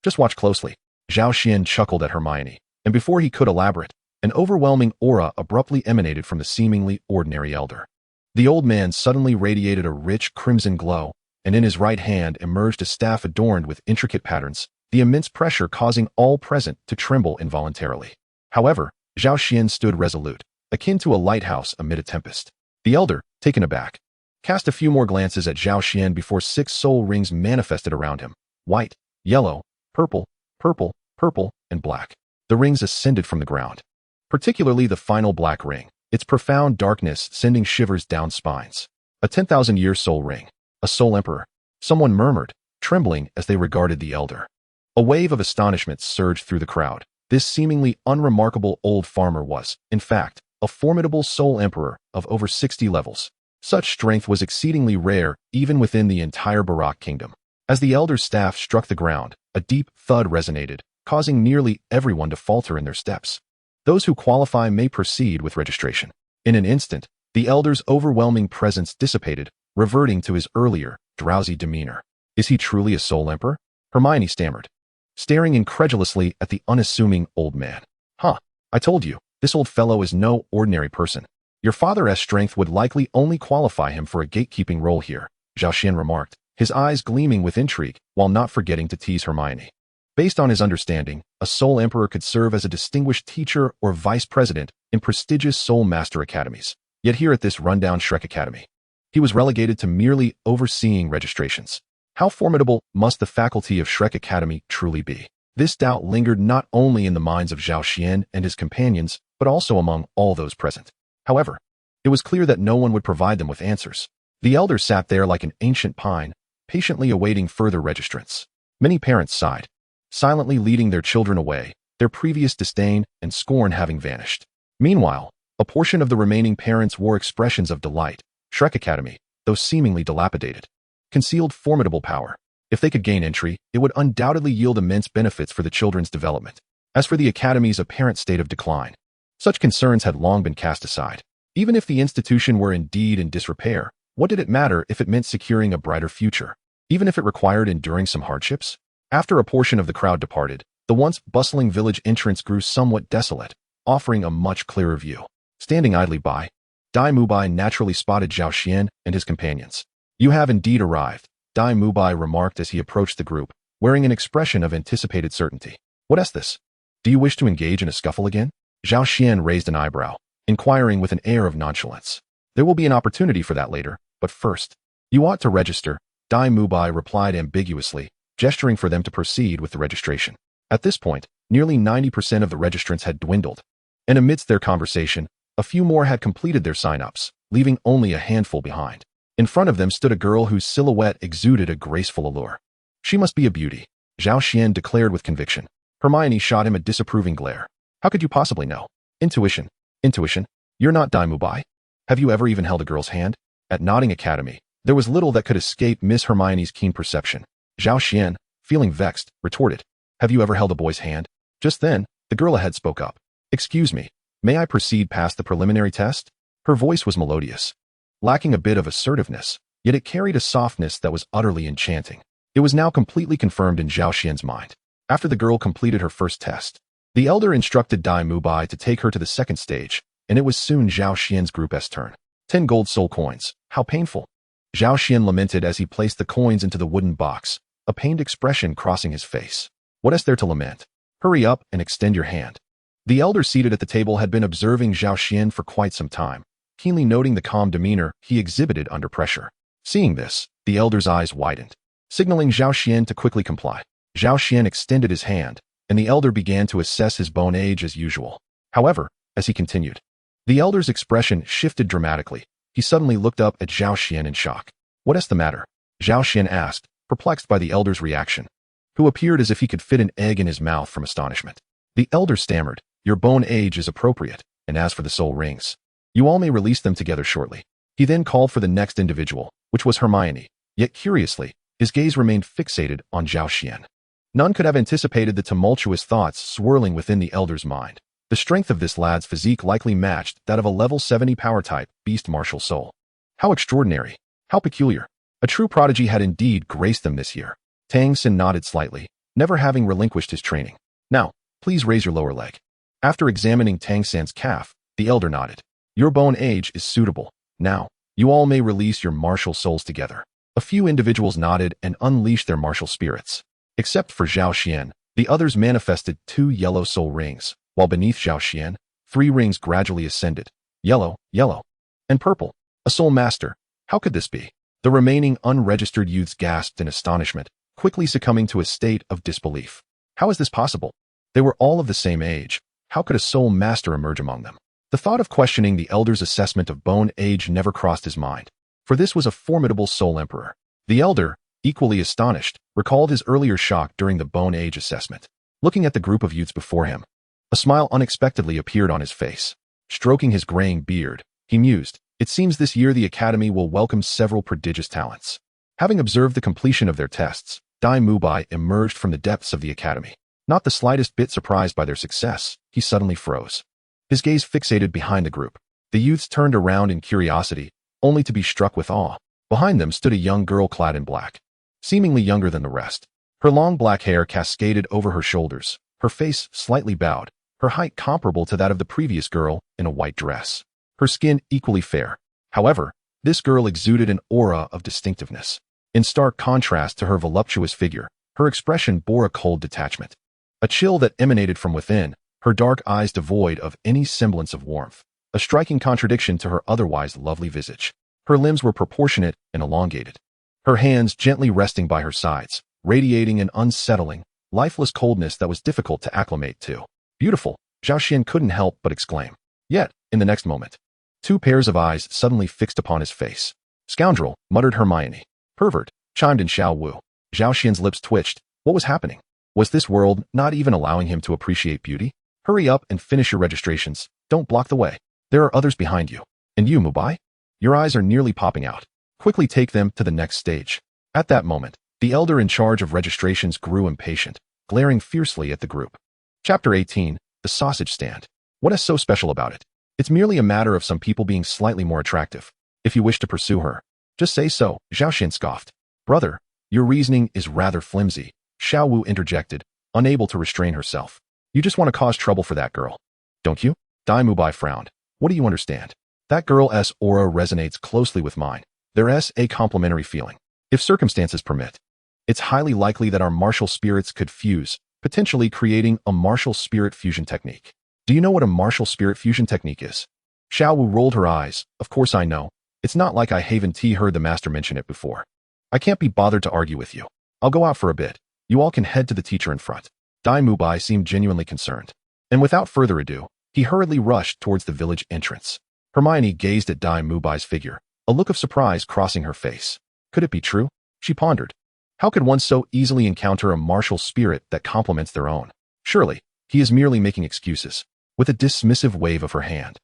Just watch closely. Zhao Xian chuckled at Hermione, and before he could elaborate, an overwhelming aura abruptly emanated from the seemingly ordinary elder. The old man suddenly radiated a rich crimson glow, and in his right hand emerged a staff adorned with intricate patterns, the immense pressure causing all present to tremble involuntarily. However, Zhao Xian stood resolute, akin to a lighthouse amid a tempest. The elder, taken aback, cast a few more glances at Zhao Xian before 6 soul rings manifested around him. White, yellow, purple, purple, purple, and black. The rings ascended from the ground, particularly the final black ring, its profound darkness sending shivers down spines. A 10,000-year soul ring. A soul emperor. Someone murmured, trembling as they regarded the elder. A wave of astonishment surged through the crowd. This seemingly unremarkable old farmer was, in fact, a formidable soul emperor of over 60 levels. Such strength was exceedingly rare even within the entire Barak kingdom. As the elder's staff struck the ground, a deep thud resonated, causing nearly everyone to falter in their steps. Those who qualify may proceed with registration. In an instant, the elder's overwhelming presence dissipated, reverting to his earlier, drowsy demeanor. Is he truly a soul emperor? Hermione stammered, staring incredulously at the unassuming old man. I told you, this old fellow is no ordinary person. Your father's strength would likely only qualify him for a gatekeeping role here, Zhao Xian remarked, his eyes gleaming with intrigue, while not forgetting to tease Hermione. Based on his understanding, a soul emperor could serve as a distinguished teacher or vice president in prestigious soul master academies. Yet here at this rundown Shrek Academy, he was relegated to merely overseeing registrations. How formidable must the faculty of Shrek Academy truly be? This doubt lingered not only in the minds of Zhao Xian and his companions, but also among all those present. However, it was clear that no one would provide them with answers. The elder sat there like an ancient pine, patiently awaiting further registrants. Many parents sighed, silently leading their children away, their previous disdain and scorn having vanished. Meanwhile, a portion of the remaining parents wore expressions of delight. Shrek Academy, though seemingly dilapidated, concealed formidable power. If they could gain entry, it would undoubtedly yield immense benefits for the children's development. As for the academy's apparent state of decline, such concerns had long been cast aside. Even if the institution were indeed in disrepair, what did it matter if it meant securing a brighter future? Even if it required enduring some hardships? After a portion of the crowd departed, the once bustling village entrance grew somewhat desolate, offering a much clearer view. Standing idly by, Dai Mubai naturally spotted Zhao Xian and his companions. You have indeed arrived, Dai Mubai remarked as he approached the group, wearing an expression of anticipated certainty. What is this? Do you wish to engage in a scuffle again? Zhao Xian raised an eyebrow, inquiring with an air of nonchalance. There will be an opportunity for that later, but first, you ought to register, Dai Mubai replied ambiguously, gesturing for them to proceed with the registration. At this point, nearly 90% of the registrants had dwindled, and amidst their conversation, A few more had completed their sign-ups, leaving only a handful behind. In front of them stood a girl whose silhouette exuded a graceful allure. She must be a beauty, Zhao Xian declared with conviction. Hermione shot him a disapproving glare. How could you possibly know? Intuition. Intuition? You're not Dai Mubai? Have you ever even held a girl's hand? At Nodding Academy, there was little that could escape Miss Hermione's keen perception. Zhao Xian, feeling vexed, retorted. Have you ever held a boy's hand? Just then, the girl ahead spoke up. Excuse me, may I proceed past the preliminary test? Her voice was melodious, lacking a bit of assertiveness, yet it carried a softness that was utterly enchanting. It was now completely confirmed in Zhao Xian's mind. After the girl completed her first test, the elder instructed Dai Mubai to take her to the second stage, and it was soon Zhao Xian's group's turn. 10 gold soul coins. How painful. Zhao Xian lamented as he placed the coins into the wooden box, a pained expression crossing his face. What is there to lament? Hurry up and extend your hand. The elder seated at the table had been observing Zhao Xian for quite some time, keenly noting the calm demeanor he exhibited under pressure. Seeing this, the elder's eyes widened, signaling Zhao Xian to quickly comply. Zhao Xian extended his hand, and the elder began to assess his bone age as usual. However, as he continued, the elder's expression shifted dramatically. He suddenly looked up at Zhao Xian in shock. What is the matter? Zhao Xian asked, perplexed by the elder's reaction, who appeared as if he could fit an egg in his mouth from astonishment. The elder stammered, your bone age is appropriate, and as for the soul rings, you all may release them together shortly. He then called for the next individual, which was Hermione, yet curiously, his gaze remained fixated on Zhao Xian. None could have anticipated the tumultuous thoughts swirling within the elder's mind. The strength of this lad's physique likely matched that of a level 70 power-type beast martial soul. How extraordinary! How peculiar! A true prodigy had indeed graced them this year. Tang Xin nodded slightly, never having relinquished his training. Now, please raise your lower leg. After examining Tang Xin's calf, the elder nodded. Your bone age is suitable. Now, you all may release your martial souls together. A few individuals nodded and unleashed their martial spirits. Except for Zhao Xian, the others manifested 2 yellow soul rings, while beneath Zhao Xian, 3 rings gradually ascended. Yellow, yellow, and purple. A soul master. How could this be? The remaining unregistered youths gasped in astonishment, quickly succumbing to a state of disbelief. How is this possible? They were all of the same age. How could a soul master emerge among them? The thought of questioning the elder's assessment of bone age never crossed his mind, for this was a formidable soul emperor. The elder, equally astonished, recalled his earlier shock during the bone age assessment. Looking at the group of youths before him, a smile unexpectedly appeared on his face. Stroking his graying beard, he mused, it seems this year the Academy will welcome several prodigious talents. Having observed the completion of their tests, Dai Mubai emerged from the depths of the Academy. Not the slightest bit surprised by their success, he suddenly froze. His gaze fixated behind the group. The youths turned around in curiosity, only to be struck with awe. Behind them stood a young girl clad in black, seemingly younger than the rest. Her long black hair cascaded over her shoulders, her face slightly bowed, her height comparable to that of the previous girl in a white dress. Her skin equally fair. However, this girl exuded an aura of distinctiveness. In stark contrast to her voluptuous figure, her expression bore a cold detachment. A chill that emanated from within, her dark eyes devoid of any semblance of warmth, a striking contradiction to her otherwise lovely visage. Her limbs were proportionate and elongated, her hands gently resting by her sides, radiating an unsettling, lifeless coldness that was difficult to acclimate to. Beautiful, Zhao Xian couldn't help but exclaim. Yet, in the next moment, 2 pairs of eyes suddenly fixed upon his face. Scoundrel, muttered Hermione. Pervert, chimed in Xiao Wu. Zhao Xian's lips twitched. What was happening? Was this world not even allowing him to appreciate beauty? Hurry up and finish your registrations. Don't block the way. There are others behind you. And you, Mubai? Your eyes are nearly popping out. Quickly take them to the next stage. At that moment, the elder in charge of registrations grew impatient, glaring fiercely at the group. Chapter 18, The Sausage Stand. What is so special about it? It's merely a matter of some people being slightly more attractive. If you wish to pursue her, just say so, Zhao Xian scoffed. Brother, your reasoning is rather flimsy, Xiao Wu interjected, unable to restrain herself. You just want to cause trouble for that girl, don't you? Dai Mubai frowned. What do you understand? That girl's aura resonates closely with mine. There's a complementary feeling. If circumstances permit, it's highly likely that our martial spirits could fuse, potentially creating a martial spirit fusion technique. Do you know what a martial spirit fusion technique is? Xiao Wu rolled her eyes. Of course I know. It's not like I haven't heard the master mention it before. I can't be bothered to argue with you. I'll go out for a bit. You all can head to the teacher in front. Dai Mubai seemed genuinely concerned. And without further ado, He hurriedly rushed towards the village entrance. Hermione gazed at Dai Mubai's figure, a look of surprise crossing her face. Could it be true? She pondered. How could one so easily encounter a martial spirit that complements their own? Surely, he is merely making excuses. With a dismissive wave of her hand,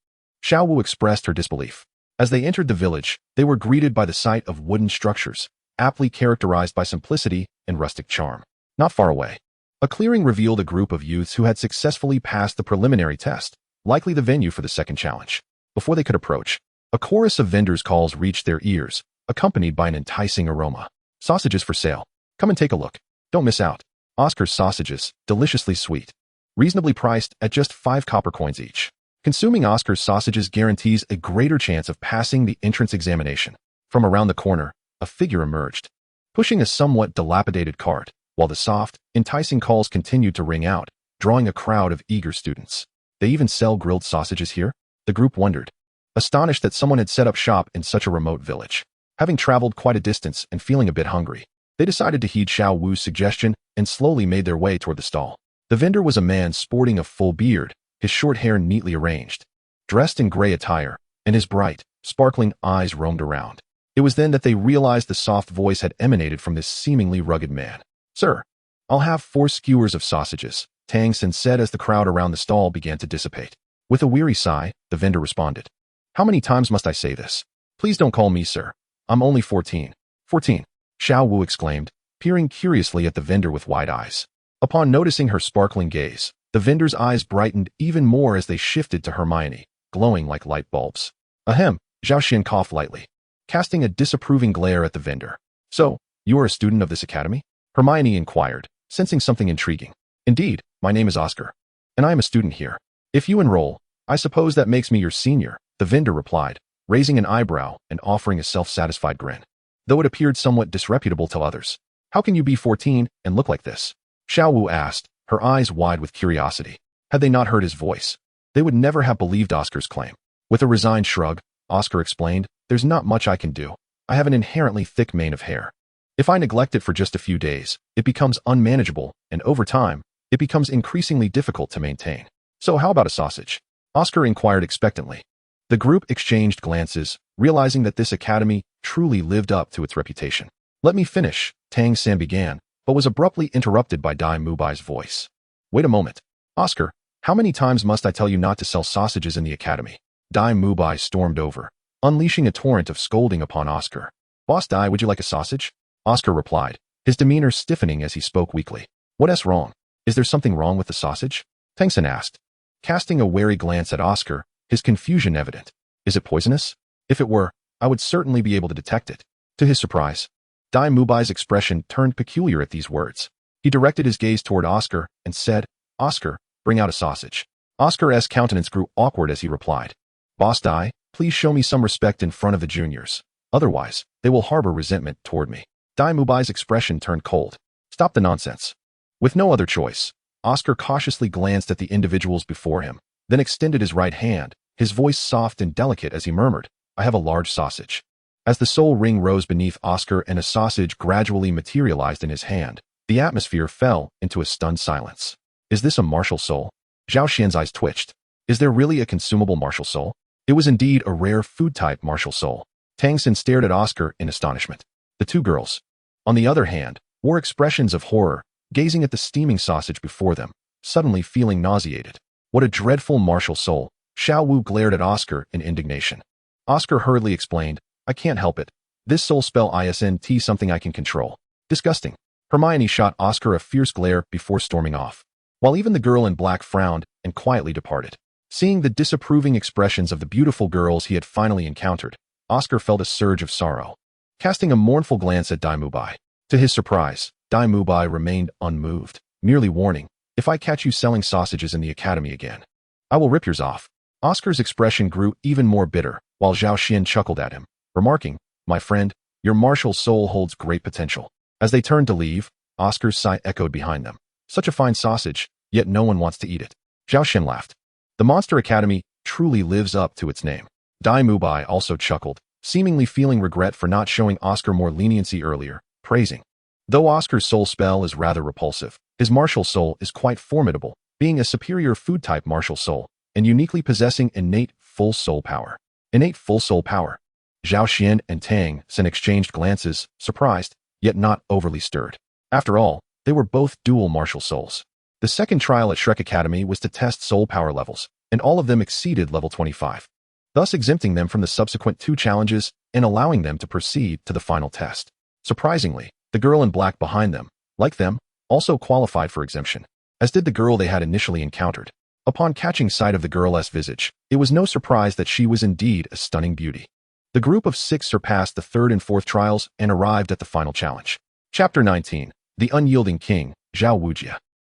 Xiao Wu expressed her disbelief. As they entered the village, they were greeted by the sight of wooden structures, aptly characterized by simplicity and rustic charm. Not far away, a clearing revealed a group of youths who had successfully passed the preliminary test, likely the venue for the second challenge. Before they could approach, a chorus of vendors' calls reached their ears, accompanied by an enticing aroma. Sausages for sale. Come and take a look. Don't miss out. Oscar's sausages, deliciously sweet. Reasonably priced at just 5 copper coins each. Consuming Oscar's sausages guarantees a greater chance of passing the entrance examination. From around the corner, a figure emerged, pushing a somewhat dilapidated cart, while the soft, enticing calls continued to ring out, drawing a crowd of eager students. They even sell grilled sausages here? The group wondered, astonished that someone had set up shop in such a remote village. Having traveled quite a distance and feeling a bit hungry, they decided to heed Xiao Wu's suggestion and slowly made their way toward the stall. The vendor was a man sporting a full beard, his short hair neatly arranged, dressed in gray attire, and his bright, sparkling eyes roamed around. It was then that they realized the soft voice had emanated from this seemingly rugged man. Sir, I'll have 4 skewers of sausages, Tang Sen said as the crowd around the stall began to dissipate. With a weary sigh, the vendor responded. How many times must I say this? Please don't call me sir. I'm only 14. 14, Xiao Wu exclaimed, peering curiously at the vendor with wide eyes. Upon noticing her sparkling gaze, the vendor's eyes brightened even more as they shifted to Hermione, glowing like light bulbs. Ahem, Zhao Xian coughed lightly, casting a disapproving glare at the vendor. So, you are a student of this academy? Hermione inquired, sensing something intriguing. Indeed, my name is Oscar, and I am a student here. If you enroll, I suppose that makes me your senior, the vendor replied, raising an eyebrow and offering a self-satisfied grin, though it appeared somewhat disreputable to others. How can you be 14 and look like this? Xiao Wu asked, her eyes wide with curiosity. Had they not heard his voice, they would never have believed Oscar's claim. With a resigned shrug, Oscar explained, there's not much I can do. I have an inherently thick mane of hair. If I neglect it for just a few days, it becomes unmanageable, and over time, it becomes increasingly difficult to maintain. So how about a sausage? Oscar inquired expectantly. The group exchanged glances, realizing that this academy truly lived up to its reputation. Let me finish, Tang San began, but was abruptly interrupted by Dai Mubai's voice. Wait a moment. Oscar, how many times must I tell you not to sell sausages in the academy? Dai Mubai stormed over, unleashing a torrent of scolding upon Oscar. Boss Dai, would you like a sausage? Oscar replied, his demeanor stiffening as he spoke weakly. What's wrong? Is there something wrong with the sausage? Tang San asked, casting a wary glance at Oscar, his confusion evident. Is it poisonous? If it were, I would certainly be able to detect it. To his surprise, Dai Mubai's expression turned peculiar at these words. He directed his gaze toward Oscar and said, Oscar, bring out a sausage. Oscar's countenance grew awkward as he replied, Boss Dai, please show me some respect in front of the juniors. Otherwise, they will harbor resentment toward me. Dai Mubai's expression turned cold. Stop the nonsense. With no other choice, Oscar cautiously glanced at the individuals before him, then extended his right hand, his voice soft and delicate as he murmured, I have a large sausage. As the soul ring rose beneath Oscar and a sausage gradually materialized in his hand, the atmosphere fell into a stunned silence. Is this a martial soul? Zhao Xian's eyes twitched. Is there really a consumable martial soul? It was indeed a rare food-type martial soul. Tang Sen stared at Oscar in astonishment. The 2 girls, on the other hand, wore expressions of horror, gazing at the steaming sausage before them, suddenly feeling nauseated. What a dreadful martial soul! Xiao Wu glared at Oscar in indignation. Oscar hurriedly explained, I can't help it. This soul spell isn't something I can control. Disgusting. Hermione shot Oscar a fierce glare before storming off, while even the girl in black frowned and quietly departed. Seeing the disapproving expressions of the beautiful girls he had finally encountered, Oscar felt a surge of sorrow. Casting a mournful glance at Dai Mubai. To his surprise, Dai Mubai remained unmoved, merely warning, if I catch you selling sausages in the academy again, I will rip yours off. Oscar's expression grew even more bitter, while Zhao Xian chuckled at him, remarking, my friend, your martial soul holds great potential. As they turned to leave, Oscar's sigh echoed behind them. Such a fine sausage, yet no one wants to eat it. Zhao Xian laughed. The Monster Academy truly lives up to its name. Dai Mubai also chuckled, seemingly feeling regret for not showing Oscar more leniency earlier, praising. Though Oscar's soul spell is rather repulsive, his martial soul is quite formidable, being a superior food-type martial soul. and uniquely possessing innate full soul power. Innate full soul power. Zhao Xian and Tang Sen exchanged glances, surprised, yet not overly stirred. After all, they were both dual martial souls. The second trial at Shrek Academy was to test soul power levels, and all of them exceeded level 25, thus exempting them from the subsequent 2 challenges and allowing them to proceed to the final test. Surprisingly, the girl in black behind them, like them, also qualified for exemption, as did the girl they had initially encountered. Upon catching sight of the girl's visage, it was no surprise that she was indeed a stunning beauty. The group of 6 surpassed the 3rd and 4th trials and arrived at the final challenge. Chapter 19. The Unyielding King, Xiao Wu.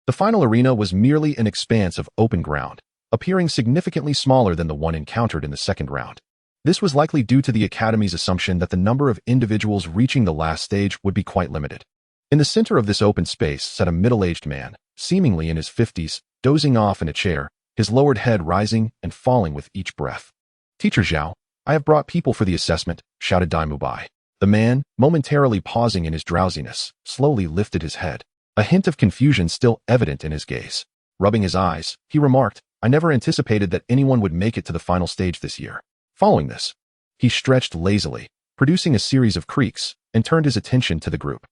The final arena was merely an expanse of open ground, appearing significantly smaller than the one encountered in the second round. This was likely due to the Academy's assumption that the number of individuals reaching the last stage would be quite limited. In the center of this open space sat a middle-aged man, seemingly in his 50s, dozing off in a chair, his lowered head rising and falling with each breath. "Teacher Xiao, I have brought people for the assessment," shouted Douluo Bai. The man, momentarily pausing in his drowsiness, slowly lifted his head, a hint of confusion still evident in his gaze. Rubbing his eyes, he remarked, "I never anticipated that anyone would make it to the final stage this year." Following this, he stretched lazily, producing a series of creaks, and turned his attention to the group.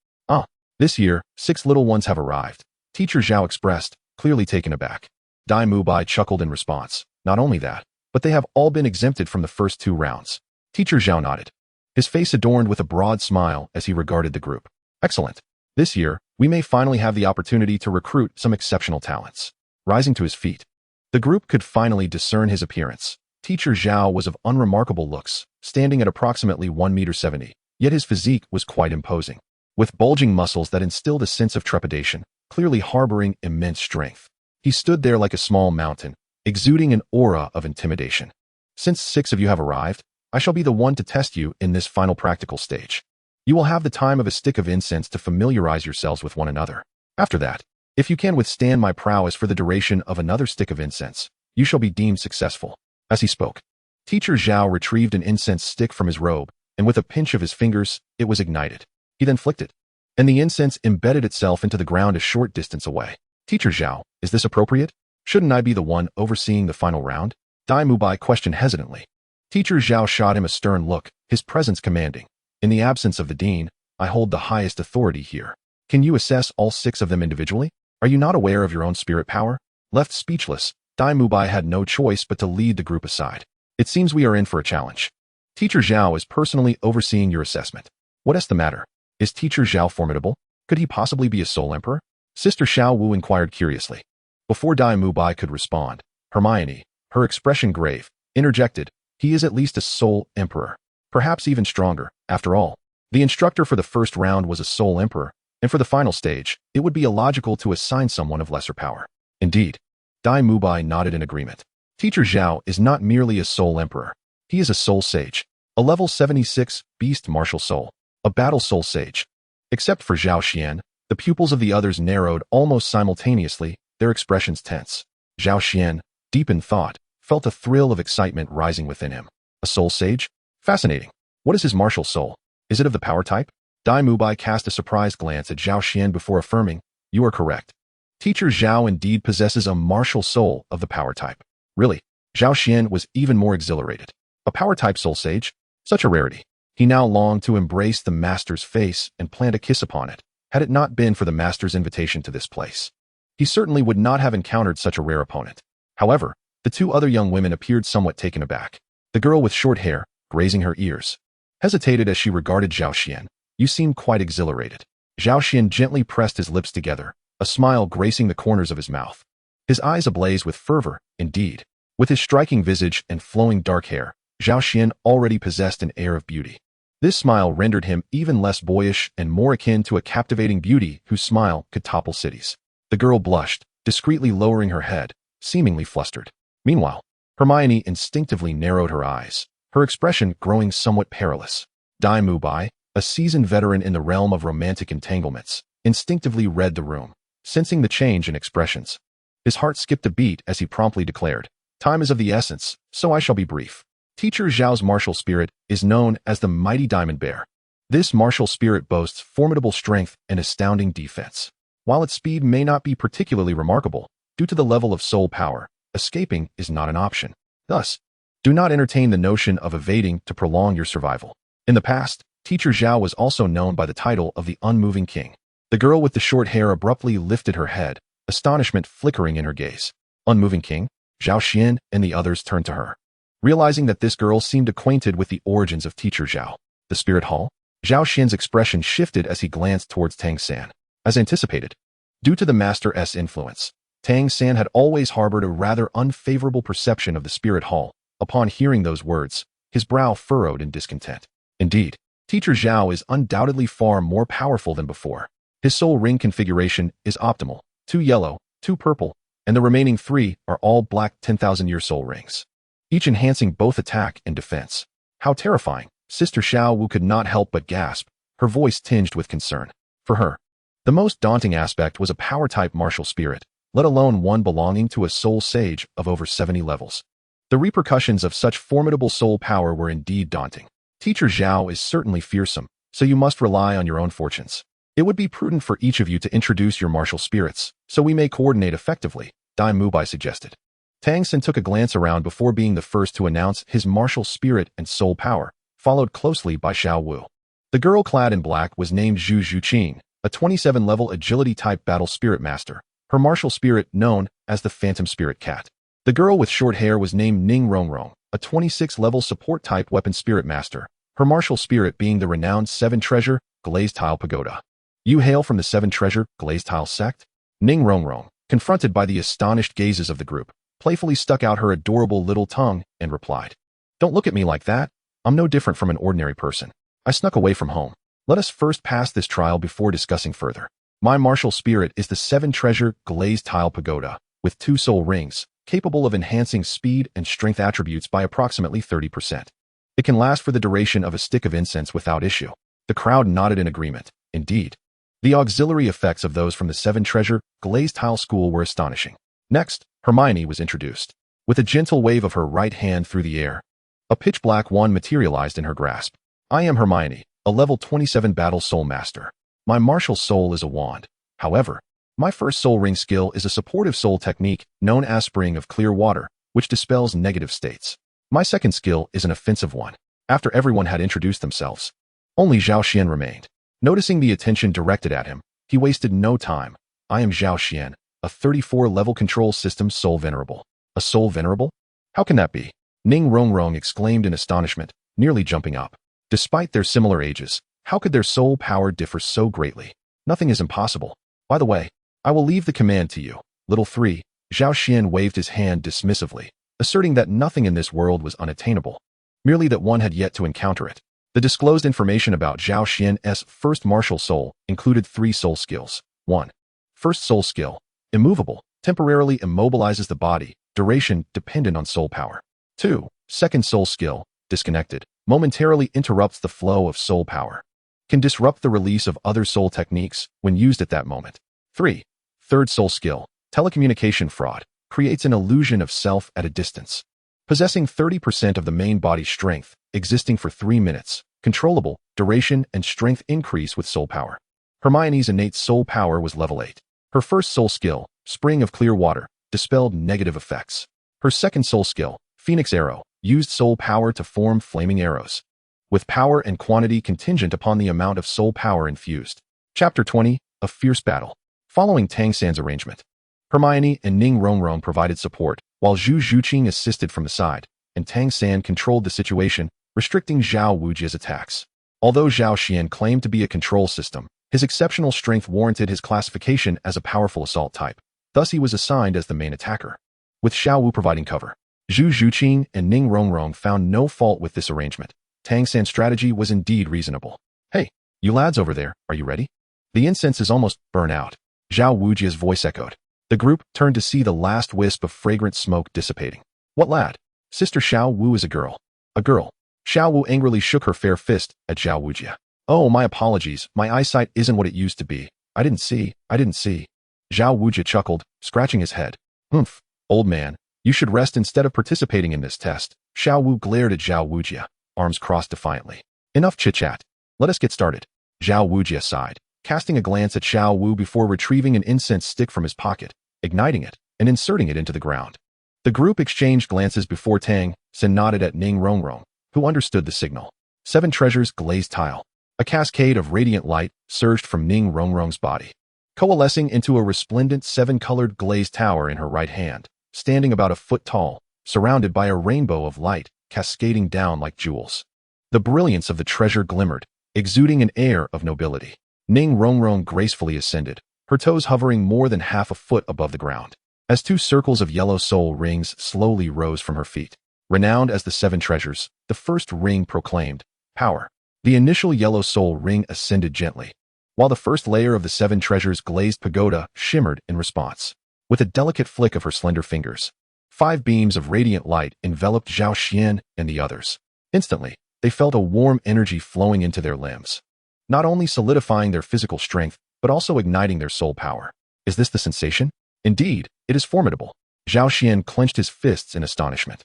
This year, 6 little ones have arrived," Teacher Xiao expressed, clearly taken aback. Douluo Bai chuckled in response. "Not only that, but they have all been exempted from the first 2 rounds." Teacher Xiao nodded, his face adorned with a broad smile as he regarded the group. "Excellent. This year, we may finally have the opportunity to recruit some exceptional talents." Rising to his feet, the group could finally discern his appearance. Teacher Xiao was of unremarkable looks, standing at approximately 1.70 meters, yet his physique was quite imposing, with bulging muscles that instilled a sense of trepidation, clearly harboring immense strength. He stood there like a small mountain, exuding an aura of intimidation. "Since 6 of you have arrived, I shall be the one to test you in this final practical stage. You will have the time of a stick of incense to familiarize yourselves with one another. After that, if you can withstand my prowess for the duration of another stick of incense, you shall be deemed successful." As he spoke, Teacher Xiao retrieved an incense stick from his robe, and with a pinch of his fingers, it was ignited. He then flicked it, and the incense embedded itself into the ground a short distance away. "Teacher Xiao, is this appropriate? Shouldn't I be the one overseeing the final round?" Douluo Bai questioned hesitantly. Teacher Xiao shot him a stern look, his presence commanding. "In the absence of the dean, I hold the highest authority here. Can you assess all 6 of them individually? Are you not aware of your own spirit power?" Left speechless, Douluo Bai had no choice but to lead the group aside. "It seems we are in for a challenge. Teacher Xiao is personally overseeing your assessment. What is the matter? Is Teacher Xiao formidable? Could he possibly be a soul emperor?" Sister Xiao Wu inquired curiously. Before Douluo Bai could respond, Hermione, her expression grave, interjected, "He is at least a soul emperor. Perhaps even stronger. After all, the instructor for the first round was a soul emperor, and for the final stage, it would be illogical to assign someone of lesser power." "Indeed." Douluo Bai nodded in agreement. "Teacher Xiao is not merely a soul emperor. He is a soul sage, a level 76 beast martial soul, a battle soul sage." Except for Zhao Xian, the pupils of the others narrowed almost simultaneously, their expressions tense. Zhao Xian, deep in thought, felt a thrill of excitement rising within him. A soul sage? Fascinating. What is his martial soul? Is it of the power type? Douluo Bai cast a surprised glance at Zhao Xian before affirming, "You are correct. Teacher Xiao indeed possesses a martial soul of the power type." Really? Zhao Xian was even more exhilarated. A power type soul sage? Such a rarity. He now longed to embrace the master's face and plant a kiss upon it, had it not been for the master's invitation to this place. He certainly would not have encountered such a rare opponent. However, the 2 other young women appeared somewhat taken aback. The girl with short hair, grazing her ears, hesitated as she regarded Zhao Xian. "You seem quite exhilarated." Zhao Xian gently pressed his lips together, a smile gracing the corners of his mouth. His eyes ablaze with fervor, indeed. With his striking visage and flowing dark hair, Zhao Xian already possessed an air of beauty. This smile rendered him even less boyish and more akin to a captivating beauty whose smile could topple cities. The girl blushed, discreetly lowering her head, seemingly flustered. Meanwhile, Hermione instinctively narrowed her eyes, her expression growing somewhat perilous. Douluo Bai, a seasoned veteran in the realm of romantic entanglements, instinctively read the room, sensing the change in expressions. His heart skipped a beat as he promptly declared, "Time is of the essence, so I shall be brief. Teacher Xiao's martial spirit is known as the Mighty Diamond Bear. This martial spirit boasts formidable strength and astounding defense. While its speed may not be particularly remarkable, due to the level of soul power, escaping is not an option. Thus, do not entertain the notion of evading to prolong your survival. In the past, Teacher Xiao was also known by the title of the Unmoving King. The girl with the short hair abruptly lifted her head, astonishment flickering in her gaze. Unmoving King? Zhao Xian and the others turned to her. Realizing that this girl seemed acquainted with the origins of Teacher Xiao, the Spirit Hall, Zhao Xian's expression shifted as he glanced towards Tang San. As anticipated, due to the Master's influence, Tang San had always harbored a rather unfavorable perception of the Spirit Hall. Upon hearing those words, his brow furrowed in discontent. Indeed, Teacher Xiao is undoubtedly far more powerful than before. His soul ring configuration is optimal, 2 yellow, 2 purple, and the remaining 3 are all black 10,000-year soul rings, each enhancing both attack and defense. How terrifying! Sister Xiao Wu could not help but gasp, her voice tinged with concern. For her, the most daunting aspect was a power-type martial spirit, let alone one belonging to a soul sage of over 70 levels. The repercussions of such formidable soul power were indeed daunting. Teacher Xiao is certainly fearsome, so you must rely on your own fortunes. It would be prudent for each of you to introduce your martial spirits, so we may coordinate effectively, Dai Mubai suggested. Tang San took a glance around before being the first to announce his martial spirit and soul power, followed closely by Xiao Wu. The girl clad in black was named Zhu Zhuqing, a 27-level agility-type battle spirit master, her martial spirit known as the Phantom Spirit Cat. The girl with short hair was named Ning Rongrong, a 26-level support-type weapon spirit master, her martial spirit being the renowned Seven Treasure Glazed Tile Pagoda. You hail from the Seven Treasure Glazed Tile sect? Ning Rongrong, confronted by the astonished gazes of the group, playfully stuck out her adorable little tongue and replied, "Don't look at me like that. I'm no different from an ordinary person. I snuck away from home. Let us first pass this trial before discussing further. My martial spirit is the Seven Treasure Glazed Tile Pagoda, with 2 soul rings, capable of enhancing speed and strength attributes by approximately 30%. It can last for the duration of a stick of incense without issue." The crowd nodded in agreement. Indeed, the auxiliary effects of those from the Seven Treasure Glazed Tile School were astonishing. Next, Hermione was introduced. With a gentle wave of her right hand through the air, a pitch-black wand materialized in her grasp. I am Hermione, a level 27 battle soul master. My martial soul is a wand. However, my first soul ring skill is a supportive soul technique known as Spring of Clear Water, which dispels negative states. My second skill is an offensive one. After everyone had introduced themselves, only Zhao Xian remained. Noticing the attention directed at him, he wasted no time. I am Zhao Xian, a 34-level control system soul venerable. A soul venerable? How can that be? Ning Rongrong exclaimed in astonishment, nearly jumping up. Despite their similar ages, how could their soul power differ so greatly? Nothing is impossible. By the way, I will leave the command to you. Little 3, Zhao Xian waved his hand dismissively, asserting that nothing in this world was unattainable, merely that one had yet to encounter it. The disclosed information about Zhao Xian's first martial soul included 3 soul skills. 1. First soul skill, immovable, temporarily immobilizes the body, duration dependent on soul power. 2. Second soul skill, disconnected, momentarily interrupts the flow of soul power, can disrupt the release of other soul techniques when used at that moment. 3. Third soul skill, telecommunication fraud, creates an illusion of self at a distance, possessing 30% of the main body's strength, existing for 3 minutes, controllable, duration and strength increase with soul power. Hermione's innate soul power was level 8. Her first soul skill, Spring of Clear Water, dispelled negative effects. Her second soul skill, Phoenix Arrow, used soul power to form flaming arrows, with power and quantity contingent upon the amount of soul power infused. Chapter 20, A Fierce Battle. Following Tang San's arrangement, Hermione and Ning Rongrong provided support, while Zhu Zhuqing assisted from the side, and Tang San controlled the situation, restricting Xiao Wujia's attacks. Although Zhao Xian claimed to be a control system, his exceptional strength warranted his classification as a powerful assault type. Thus he was assigned as the main attacker, with Xiao Wu providing cover. Zhu Zhuqing and Ning Rongrong found no fault with this arrangement. Tang San's strategy was indeed reasonable. Hey, you lads over there, are you ready? The incense is almost burnt out. Xiao Wujia's voice echoed. The group turned to see the last wisp of fragrant smoke dissipating. What lad? Sister Xiao Wu is a girl. A girl. Xiao Wu angrily shook her fair fist at Xiao Wujia. Oh, my apologies, my eyesight isn't what it used to be. I didn't see. Xiao Wujia chuckled, scratching his head. Humph, old man, you should rest instead of participating in this test. Xiao Wu glared at Xiao Wujia, arms crossed defiantly. Enough chit-chat. Let us get started. Xiao Wujia sighed, casting a glance at Xiao Wu before retrieving an incense stick from his pocket, igniting it, and inserting it into the ground. The group exchanged glances before Tang Sen nodded at Ning Rongrong, who understood the signal. 7 treasures glazed tile. A cascade of radiant light surged from Ning Rongrong's body, coalescing into a resplendent 7-colored glazed tower in her right hand, standing about a foot tall, surrounded by a rainbow of light cascading down like jewels. The brilliance of the treasure glimmered, exuding an air of nobility. Ning Rongrong gracefully ascended, her toes hovering more than half a foot above the ground, as 2 circles of yellow soul rings slowly rose from her feet. Renowned as the 7 treasures, the first ring proclaimed power. The initial yellow soul ring ascended gently, while the first layer of the 7 treasures glazed pagoda shimmered in response. With a delicate flick of her slender fingers, 5 beams of radiant light enveloped Zhao Xian and the others. Instantly, they felt a warm energy flowing into their limbs, not only solidifying their physical strength, but also igniting their soul power. Is this the sensation? Indeed, it is formidable. Zhao Xian clenched his fists in astonishment.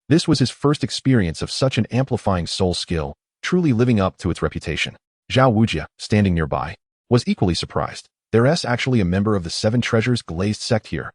This was his first experience of such an amplifying soul skill, truly living up to its reputation. Xiao Wu, standing nearby, was equally surprised. There's actually a member of the 7 treasures glazed sect here.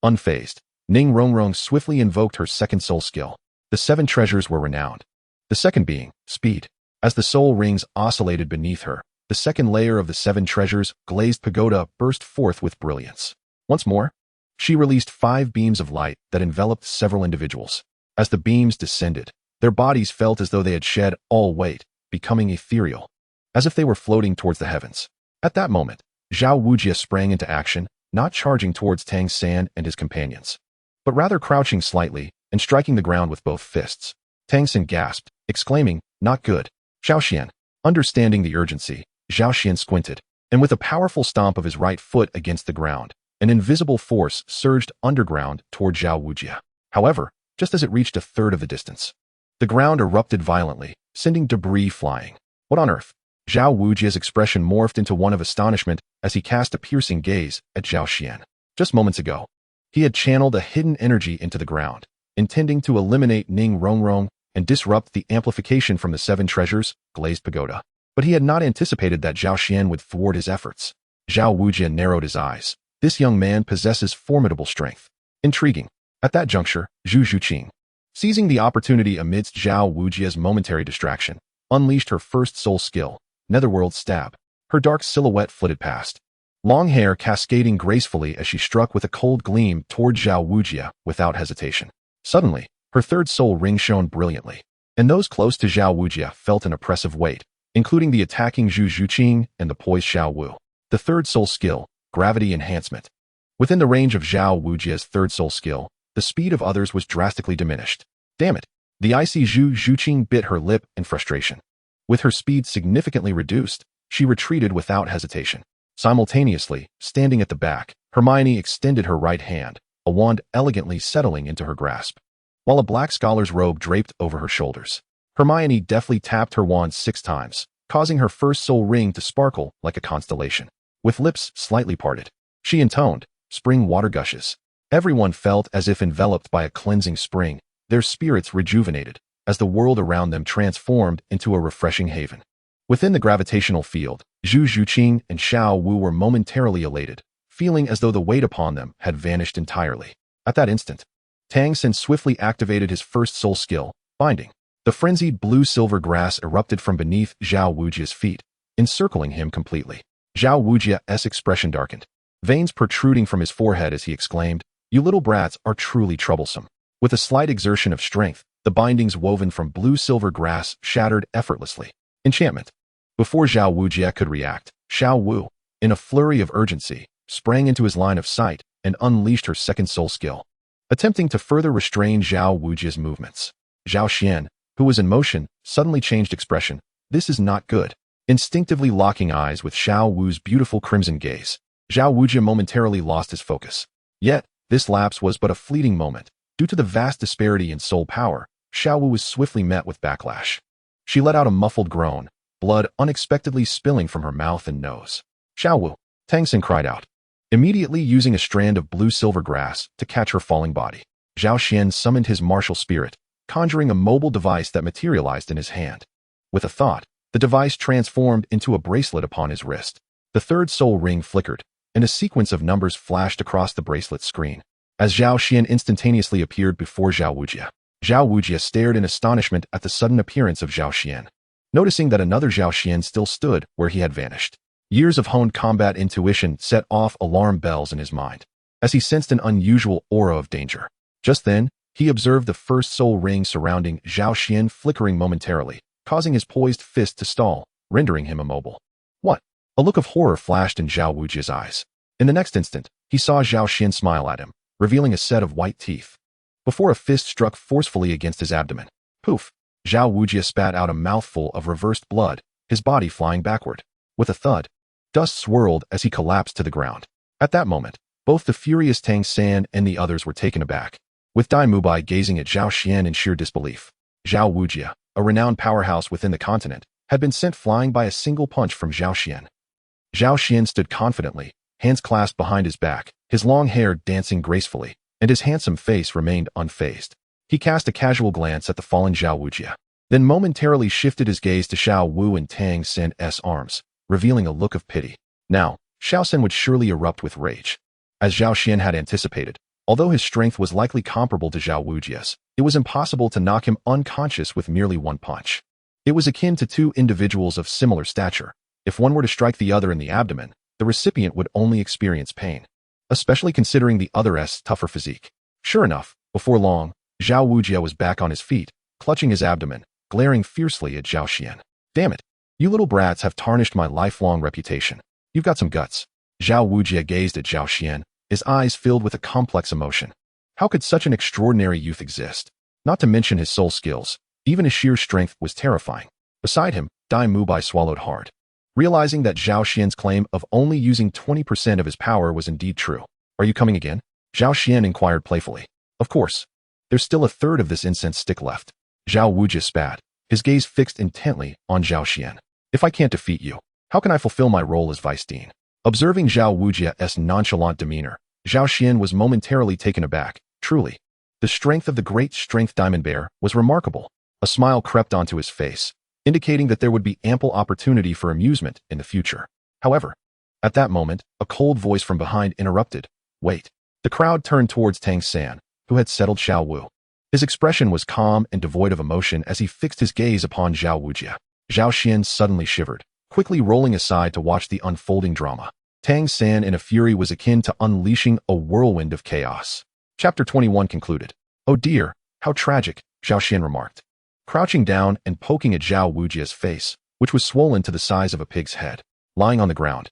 Unfazed, Ning Rongrong swiftly invoked her second soul skill. The 7 treasures were renowned, the second being speed. As the soul rings oscillated beneath her, the second layer of the 7 treasures glazed pagoda burst forth with brilliance. Once more, she released 5 beams of light that enveloped several individuals. As the beams descended, their bodies felt as though they had shed all weight, becoming ethereal, as if they were floating towards the heavens. At that moment, Xiao Wu sprang into action, not charging towards Tang San and his companions, but rather crouching slightly and striking the ground with both fists. Tang San gasped, exclaiming, "Not good." Xiao Xian, understanding the urgency, Xiao Xian squinted, and with a powerful stomp of his right foot against the ground, an invisible force surged underground toward Xiao Wu. However, just as it reached a third of the distance, the ground erupted violently, sending debris flying. What on earth? Xiao Wujia's expression morphed into one of astonishment as he cast a piercing gaze at Zhao Xian. Just moments ago, he had channeled a hidden energy into the ground, intending to eliminate Ning Rongrong and disrupt the amplification from the 7 treasures glazed pagoda. But he had not anticipated that Zhao Xian would thwart his efforts. Xiao Wujia narrowed his eyes. This young man possesses formidable strength. Intriguing. At that juncture, Zhu Zhuqing, seizing the opportunity amidst Xiao Wujia's momentary distraction, unleashed her first soul skill, Netherworld Stab. Her dark silhouette flitted past, long hair cascading gracefully as she struck with a cold gleam toward Xiao Wujia without hesitation. Suddenly, her third soul ring shone brilliantly, and those close to Xiao Wujia felt an oppressive weight, including the attacking Zhu Zhuqing and the poised Xiao Wu. The third soul skill, Gravity Enhancement. Within the range of Xiao Wujia's third soul skill, the speed of others was drastically diminished. Damn it! The icy Zhu Zhuqing bit her lip in frustration. With her speed significantly reduced, she retreated without hesitation. Simultaneously, standing at the back, Hermione extended her right hand, a wand elegantly settling into her grasp, while a black scholar's robe draped over her shoulders. Hermione deftly tapped her wand 6 times, causing her first soul ring to sparkle like a constellation. With lips slightly parted, she intoned, "Spring water gushes." Everyone felt as if enveloped by a cleansing spring, their spirits rejuvenated, as the world around them transformed into a refreshing haven. Within the gravitational field, Zhu Zhuqing and Xiao Wu were momentarily elated, feeling as though the weight upon them had vanished entirely. At that instant, Tang Sen swiftly activated his first soul skill, Binding. The frenzied blue-silver grass erupted from beneath Xiao Wujia's feet, encircling him completely. Xiao Wujia's expression darkened, veins protruding from his forehead as he exclaimed, "You little brats are truly troublesome." With a slight exertion of strength, the bindings woven from blue-silver grass shattered effortlessly. Enchantment. Before Xiao Wujia could react, Xiao Wu, in a flurry of urgency, sprang into his line of sight and unleashed her second soul skill, attempting to further restrain Xiao Wujia's movements. Zhao Xian, who was in motion, suddenly changed expression. This is not good. Instinctively locking eyes with Xiao Wu's beautiful crimson gaze, Xiao Wujia momentarily lost his focus. Yet, this lapse was but a fleeting moment. Due to the vast disparity in soul power, Xiao Wu was swiftly met with backlash. She let out a muffled groan, blood unexpectedly spilling from her mouth and nose. "Xiao Wu!" Tang Sen cried out, immediately using a strand of blue-silver grass to catch her falling body. Zhao Xian summoned his martial spirit, conjuring a mobile device that materialized in his hand. With a thought, the device transformed into a bracelet upon his wrist. The third soul ring flickered, and a sequence of numbers flashed across the bracelet screen. as Zhao Xian instantaneously appeared before Xiao Wujia. Xiao Wujia stared in astonishment at the sudden appearance of Zhao Xian, noticing that another Zhao Xian still stood where he had vanished. Years of honed combat intuition set off alarm bells in his mind, as he sensed an unusual aura of danger. Just then, he observed the first soul ring surrounding Zhao Xian flickering momentarily, causing his poised fist to stall, rendering him immobile. What? A look of horror flashed in Xiao Wujia's eyes. In the next instant, he saw Zhao Xian smile at him, revealing a set of white teeth, before a fist struck forcefully against his abdomen. Poof! Xiao Wujia spat out a mouthful of reversed blood, his body flying backward. With a thud, dust swirled as he collapsed to the ground. At that moment, both the furious Tang San and the others were taken aback, with Dai Mubai gazing at Zhao Xian in sheer disbelief. Zhao Wujia, a renowned powerhouse within the continent, had been sent flying by a single punch from Zhao Xian. Zhao Xian stood confidently, hands clasped behind his back, his long hair dancing gracefully, and his handsome face remained unfazed. He cast a casual glance at the fallen Zhao Wujia, then momentarily shifted his gaze to Xiao Wu and Tang San's arms, revealing a look of pity. Now, Xiao San would surely erupt with rage. As Zhao Xian had anticipated, although his strength was likely comparable to Zhao Wujia's, it was impossible to knock him unconscious with merely one punch. It was akin to two individuals of similar stature. If one were to strike the other in the abdomen, the recipient would only experience pain, especially considering the other's tougher physique. Sure enough, before long, Zhao Wujia was back on his feet, clutching his abdomen, glaring fiercely at Zhao Xian. Damn it! You little brats have tarnished my lifelong reputation. You've got some guts. Zhao Wujia gazed at Zhao Xian, his eyes filled with a complex emotion. How could such an extraordinary youth exist? Not to mention his soul skills, even his sheer strength was terrifying. Beside him, Dai Mubai swallowed hard, realizing that Zhao Xian's claim of only using 20% of his power was indeed true. Are you coming again? Zhao Xian inquired playfully. Of course. There's still a third of this incense stick left. Zhao Wujia spat, his gaze fixed intently on Zhao Xian. If I can't defeat you, how can I fulfill my role as Vice Dean? Observing Zhao Wujia's nonchalant demeanor, Zhao Xian was momentarily taken aback. Truly, the strength of the great strength diamond bear was remarkable. A smile crept onto his face, indicating that there would be ample opportunity for amusement in the future. However, at that moment, a cold voice from behind interrupted. Wait. The crowd turned towards Tang San, who had settled Xiao Wu. His expression was calm and devoid of emotion as he fixed his gaze upon Zhao Wujia. Zhao Xian suddenly shivered, quickly rolling aside to watch the unfolding drama. Tang San in a fury was akin to unleashing a whirlwind of chaos. Chapter 21 concluded. Oh dear, how tragic, Zhao Xian remarked, crouching down and poking at Zhao Wujia's face, which was swollen to the size of a pig's head. Lying on the ground,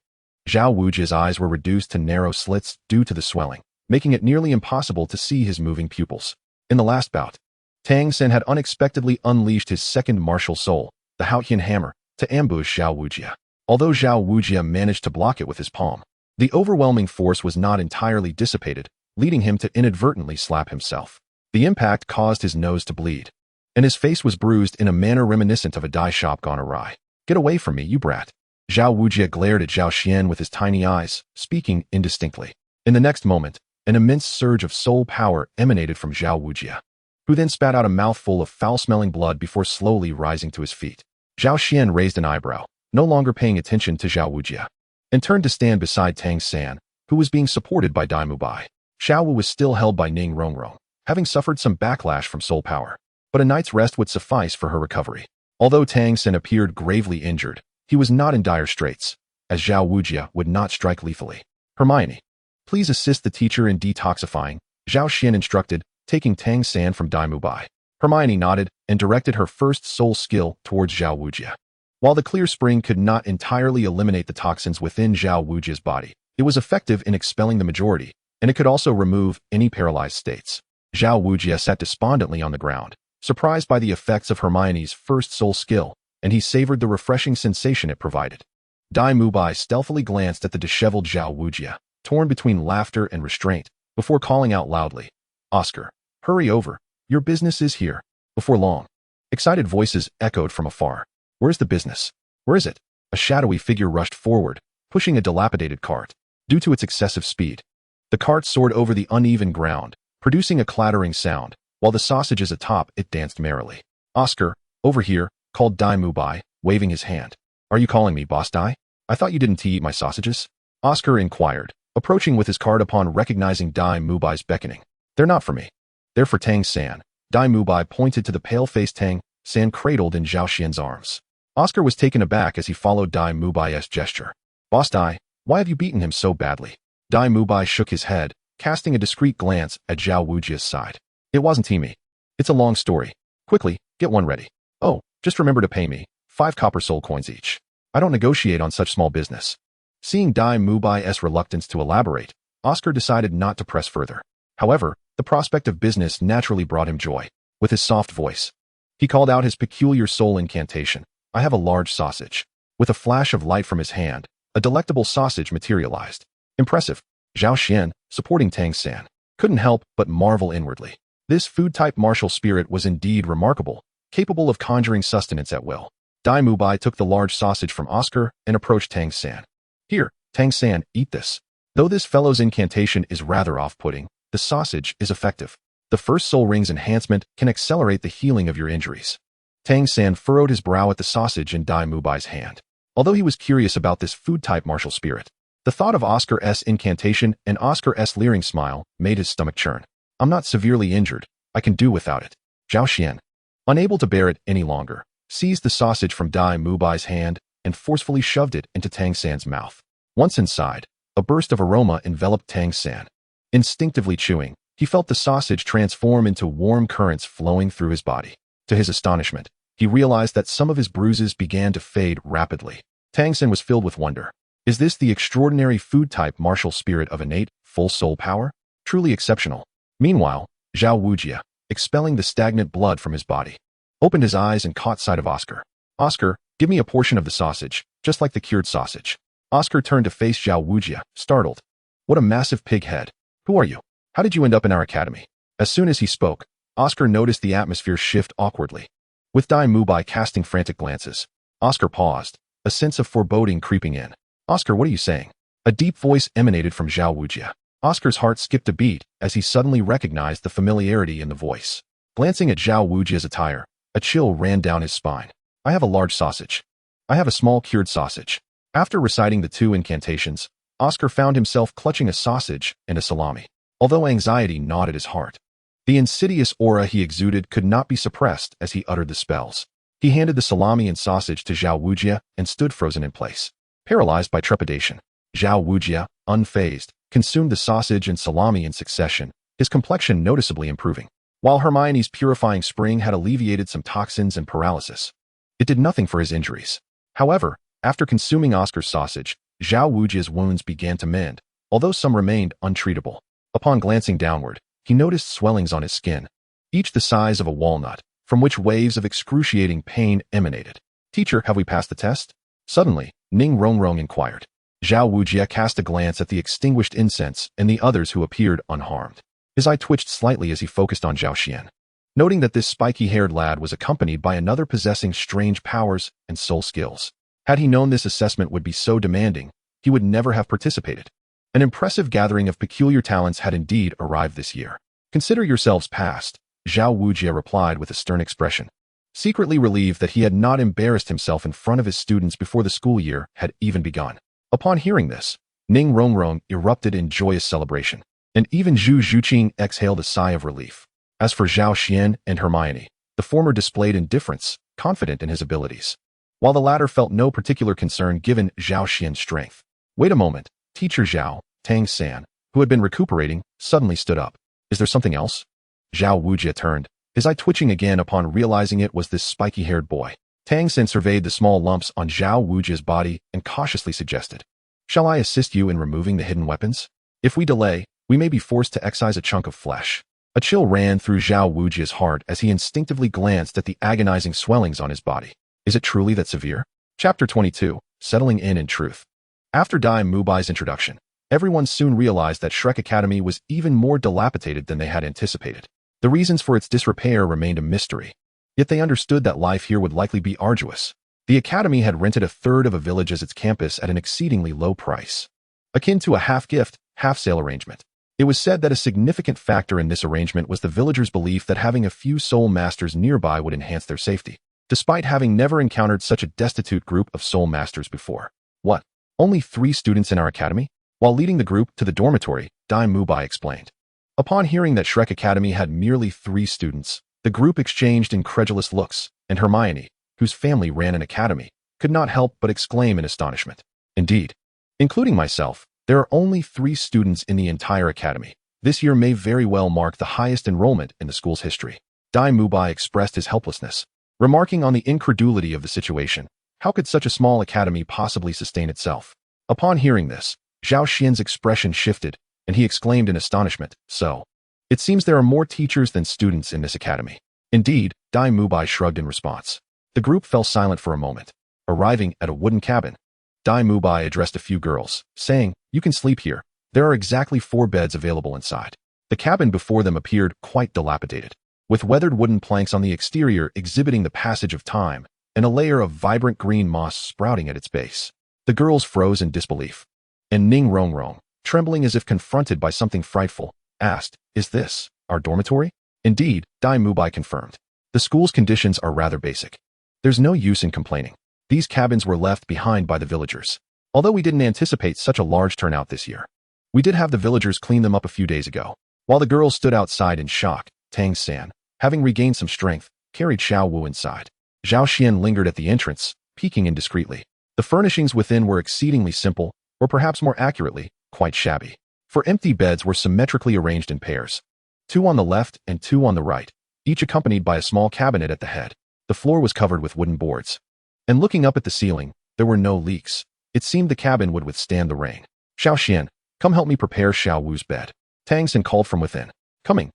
Zhao Wujia's eyes were reduced to narrow slits due to the swelling, making it nearly impossible to see his moving pupils. In the last bout, Tang San had unexpectedly unleashed his second martial soul, the Haotian hammer, to ambush Zhao Wujia. Although Zhao Wujia managed to block it with his palm, the overwhelming force was not entirely dissipated, leading him to inadvertently slap himself. The impact caused his nose to bleed, and his face was bruised in a manner reminiscent of a dye shop gone awry. Get away from me, you brat. Zhao Wujia glared at Zhao Xian with his tiny eyes, speaking indistinctly. In the next moment, an immense surge of soul power emanated from Zhao Wujia, who then spat out a mouthful of foul-smelling blood before slowly rising to his feet. Zhao Xian raised an eyebrow, no longer paying attention to Zhao Wujia, and turned to stand beside Tang San, who was being supported by Dai Mubai. Xiao Wu was still held by Ning Rongrong, having suffered some backlash from soul power, but a night's rest would suffice for her recovery. Although Tang San appeared gravely injured, he was not in dire straits, as Zhao Wujia would not strike lethally. Hermione, please assist the teacher in detoxifying, Zhao Xian instructed, taking Tang San from Dai Mubai. Hermione nodded and directed her first soul skill towards Zhao Wujia. While the clear spring could not entirely eliminate the toxins within Zhao Wujia's body, it was effective in expelling the majority, and it could also remove any paralyzed states. Zhao Wujia sat despondently on the ground, surprised by the effects of Hermione's first soul skill, and he savored the refreshing sensation it provided. Dai Mubai stealthily glanced at the disheveled Zhao Wujia, torn between laughter and restraint, before calling out loudly, Oscar, hurry over, your business is here. Before long, excited voices echoed from afar. Where's the business? Where is it? A shadowy figure rushed forward, pushing a dilapidated cart. Due to its excessive speed, the cart soared over the uneven ground, producing a clattering sound, while the sausages atop it danced merrily. Oscar, over here, called Dai Mubai, waving his hand. Are you calling me Boss Dai? I thought you didn't eat my sausages? Oscar inquired, approaching with his card upon recognizing Dai Mubai's beckoning. They're not for me. They're for Tang San. Dai Mubai pointed to the pale-faced Tang San cradled in Zhao Xian's arms. Oscar was taken aback as he followed Dai Mubai's gesture. Boss Dai, why have you beaten him so badly? Dai Mubai shook his head, casting a discreet glance at Xiao Wujia's side. It wasn't me. It's a long story. Quickly, get one ready. Oh, just remember to pay me 5 copper soul coins each. I don't negotiate on such small business. Seeing Dai Mubai's reluctance to elaborate, Oscar decided not to press further. However, the prospect of business naturally brought him joy. With his soft voice, he called out his peculiar soul incantation. I have a large sausage. With a flash of light from his hand, a delectable sausage materialized. Impressive. Zhao Xian, supporting Tang San, couldn't help but marvel inwardly. This food-type martial spirit was indeed remarkable, capable of conjuring sustenance at will. Dai Mubai took the large sausage from Oscar and approached Tang San. Here, Tang San, eat this. Though this fellow's incantation is rather off-putting, the sausage is effective. The first soul ring's enhancement can accelerate the healing of your injuries. Tang San furrowed his brow at the sausage in Dai Mubai's hand. Although he was curious about this food-type martial spirit, the thought of Oscar's incantation and Oscar's leering smile made his stomach churn. I'm not severely injured. I can do without it. Zhao Xian, unable to bear it any longer, seized the sausage from Dai Mubai's hand and forcefully shoved it into Tang San's mouth. Once inside, a burst of aroma enveloped Tang San. Instinctively chewing, he felt the sausage transform into warm currents flowing through his body. To his astonishment, he realized that some of his bruises began to fade rapidly. Tang San was filled with wonder. Is this the extraordinary food-type martial spirit of innate, full soul power? Truly exceptional. Meanwhile, Xiao Wujia, expelling the stagnant blood from his body, opened his eyes and caught sight of Oscar. Oscar, give me a portion of the sausage, just like the cured sausage. Oscar turned to face Xiao Wujia, startled. What a massive pig head. Who are you? How did you end up in our academy? As soon as he spoke, Oscar noticed the atmosphere shift awkwardly. With Dai Mubai casting frantic glances, Oscar paused, a sense of foreboding creeping in. Oscar, what are you saying? A deep voice emanated from Xiao Wujia. Oscar's heart skipped a beat as he suddenly recognized the familiarity in the voice. Glancing at Xiao Wujia's attire, a chill ran down his spine. I have a large sausage. I have a small cured sausage. After reciting the 2 incantations, Oscar found himself clutching a sausage and a salami. Although anxiety gnawed at his heart, the insidious aura he exuded could not be suppressed as he uttered the spells. He handed the salami and sausage to Xiao Wujia and stood frozen in place. Paralyzed by trepidation, Xiao Wujia, unfazed, consumed the sausage and salami in succession, his complexion noticeably improving. While Hermione's purifying spring had alleviated some toxins and paralysis, it did nothing for his injuries. However, after consuming Oscar's sausage, Xiao Wujia's wounds began to mend, although some remained untreatable. Upon glancing downward, he noticed swellings on his skin, each the size of a walnut, from which waves of excruciating pain emanated. Teacher, have we passed the test? Suddenly, Ning Rongrong inquired. Xiao Wujia cast a glance at the extinguished incense and the others who appeared unharmed. His eye twitched slightly as he focused on Zhao Xian, noting that this spiky-haired lad was accompanied by another possessing strange powers and soul skills. Had he known this assessment would be so demanding, he would never have participated. An impressive gathering of peculiar talents had indeed arrived this year. Consider yourselves passed, Xiao Wujia replied with a stern expression, secretly relieved that he had not embarrassed himself in front of his students before the school year had even begun. Upon hearing this, Ning Rongrong erupted in joyous celebration, and even Zhu Zhuqing exhaled a sigh of relief. As for Zhao Xian and Hermione, the former displayed indifference, confident in his abilities, while the latter felt no particular concern given Zhao Xian's strength. Wait a moment, Teacher Zhao, Tang San, who had been recuperating, suddenly stood up. Is there something else? Xiao Wujia turned, his eye twitching again upon realizing it was this spiky-haired boy. Tang San surveyed the small lumps on Xiao Wujia's body and cautiously suggested, shall I assist you in removing the hidden weapons? If we delay, we may be forced to excise a chunk of flesh. A chill ran through Xiao Wujia's heart as he instinctively glanced at the agonizing swellings on his body. Is it truly that severe? Chapter 22, Settling in truth. After Dai Mubai's introduction, everyone soon realized that Shrek Academy was even more dilapidated than they had anticipated. The reasons for its disrepair remained a mystery, yet they understood that life here would likely be arduous. The academy had rented a third of a village as its campus at an exceedingly low price, akin to a half-gift, half-sale arrangement. It was said that a significant factor in this arrangement was the villagers' belief that having a few soul masters nearby would enhance their safety, despite having never encountered such a destitute group of soul masters before. What? Only 3 students in our academy? While leading the group to the dormitory, Dai Mubai explained. Upon hearing that Shrek Academy had merely 3 students, the group exchanged incredulous looks, and Hermione, whose family ran an academy, could not help but exclaim in astonishment. Indeed, including myself, there are only 3 students in the entire academy. This year may very well mark the highest enrollment in the school's history. Dai Mubai expressed his helplessness, remarking on the incredulity of the situation. How could such a small academy possibly sustain itself? Upon hearing this, Zhao Xian's expression shifted, and he exclaimed in astonishment, "So, it seems there are more teachers than students in this academy." Indeed, Dai Mubai shrugged in response. The group fell silent for a moment. Arriving at a wooden cabin, Dai Mubai addressed a few girls, saying, "You can sleep here. There are exactly 4 beds available inside." The cabin before them appeared quite dilapidated, with weathered wooden planks on the exterior exhibiting the passage of time, and a layer of vibrant green moss sprouting at its base. The girls froze in disbelief, and Ning Rongrong, trembling as if confronted by something frightful, asked, "Is this our dormitory?" Indeed, Dai Mubai confirmed. The school's conditions are rather basic. There's no use in complaining. These cabins were left behind by the villagers. Although we didn't anticipate such a large turnout this year, we did have the villagers clean them up a few days ago. While the girls stood outside in shock, Tang San, having regained some strength, carried Xiao Wu inside. Zhao Xian lingered at the entrance, peeking indiscreetly. The furnishings within were exceedingly simple, or perhaps more accurately, quite shabby. For empty beds were symmetrically arranged in pairs, 2 on the left and 2 on the right, each accompanied by a small cabinet at the head. The floor was covered with wooden boards, and looking up at the ceiling, there were no leaks. It seemed the cabin would withstand the rain. "Xiao Xian, come help me prepare Xiao Wu's bed," Tang San called from within. Coming.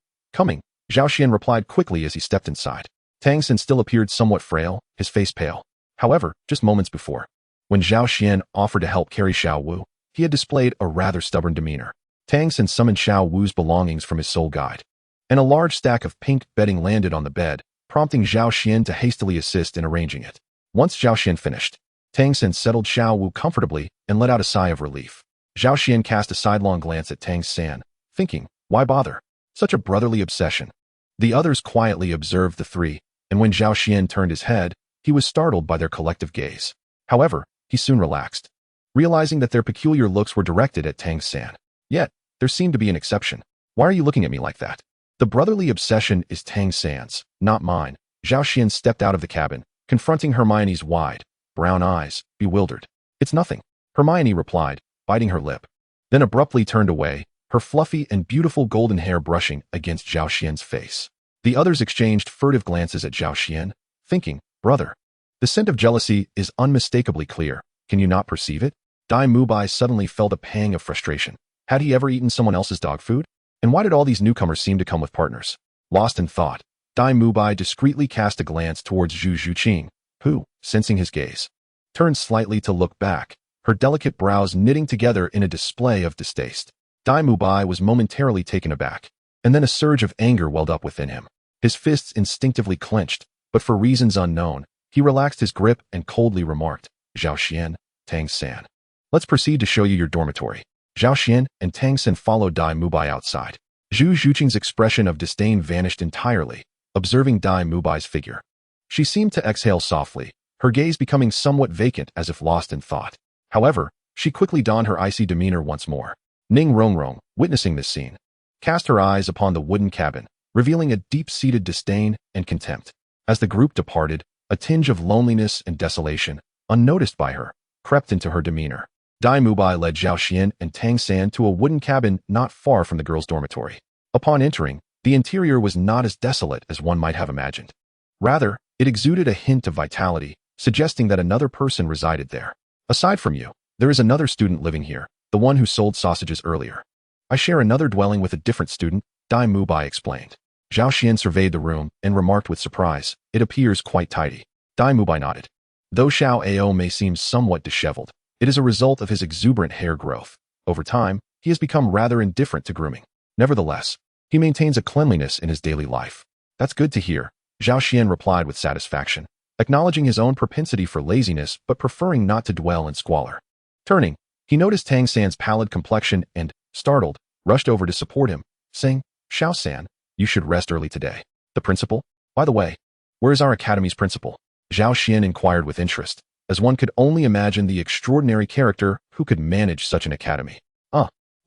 Zhao Xian replied quickly as he stepped inside. Tang San still appeared somewhat frail, his face pale. However, just moments before, when Zhao Xian offered to help carry Xiao Wu, he had displayed a rather stubborn demeanor. Tang San summoned Xiao Wu's belongings from his soul guide, and a large stack of pink bedding landed on the bed, prompting Zhao Xian to hastily assist in arranging it. Once Zhao Xian finished, Tang San settled Xiao Wu comfortably and let out a sigh of relief. Zhao Xian cast a sidelong glance at Tang San, thinking, why bother? Such a brotherly obsession. The others quietly observed the 3, and when Zhao Xian turned his head, he was startled by their collective gaze. However, he soon relaxed, realizing that their peculiar looks were directed at Tang San. Yet, there seemed to be an exception. "Why are you looking at me like that?" "The brotherly obsession is Tang San's, not mine." Zhao Xian stepped out of the cabin, confronting Hermione's wide, brown eyes, bewildered. "It's nothing," Hermione replied, biting her lip, then abruptly turned away, her fluffy and beautiful golden hair brushing against Zhao Xian's face. The others exchanged furtive glances at Zhao Xian, thinking, brother. The scent of jealousy is unmistakably clear. Can you not perceive it? Dai Mubai suddenly felt a pang of frustration. Had he ever eaten someone else's dog food? And why did all these newcomers seem to come with partners? Lost in thought, Dai Mubai discreetly cast a glance towards Zhu Zhuqing, who, sensing his gaze, turned slightly to look back, her delicate brows knitting together in a display of distaste. Dai Mubai was momentarily taken aback, and then a surge of anger welled up within him. His fists instinctively clenched, but for reasons unknown, he relaxed his grip and coldly remarked, Zhao Xian, Tang San. Let's proceed to show you your dormitory. Zhao Xian and Tang San followed Dai Mubai outside. Zhu Zhuqing's expression of disdain vanished entirely, observing Dai Mubai's figure. She seemed to exhale softly, her gaze becoming somewhat vacant as if lost in thought. However, she quickly donned her icy demeanor once more. Ning Rongrong, witnessing this scene, cast her eyes upon the wooden cabin, revealing a deep-seated disdain and contempt. As the group departed, a tinge of loneliness and desolation, unnoticed by her, crept into her demeanor. Dai Mubai led Zhao Xian and Tang San to a wooden cabin not far from the girls' dormitory. Upon entering, the interior was not as desolate as one might have imagined. Rather, it exuded a hint of vitality, suggesting that another person resided there. Aside from you, there is another student living here, the one who sold sausages earlier. I share another dwelling with a different student, Dai Mubai explained. Zhao Xian surveyed the room and remarked with surprise, it appears quite tidy. Dai Mubai nodded. Though Xiao Ao may seem somewhat disheveled, it is a result of his exuberant hair growth. Over time, he has become rather indifferent to grooming. Nevertheless, he maintains a cleanliness in his daily life. That's good to hear, Zhao Xian replied with satisfaction, acknowledging his own propensity for laziness but preferring not to dwell in squalor. Turning, he noticed Tang San's pallid complexion and, startled, rushed over to support him, saying, Xiao San, you should rest early today. The principal? By the way, where is our academy's principal? Zhao Xian inquired with interest, as one could only imagine the extraordinary character who could manage such an academy.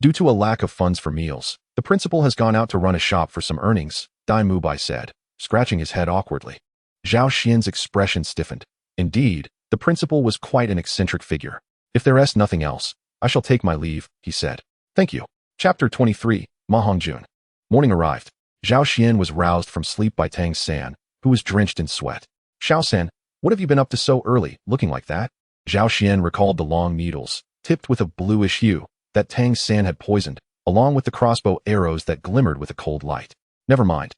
Due to a lack of funds for meals, the principal has gone out to run a shop for some earnings, Dai Mubai said, scratching his head awkwardly. Zhao Xian's expression stiffened. Indeed, the principal was quite an eccentric figure. If there is nothing else, I shall take my leave, he said. Thank you. Chapter 23, Ma Hongjun. Morning arrived. Zhao Xian was roused from sleep by Tang San, who was drenched in sweat. Xiao San, what have you been up to so early, looking like that? Zhao Xian recalled the long needles, tipped with a bluish hue, that Tang San had poisoned, along with the crossbow arrows that glimmered with a cold light. Never mind.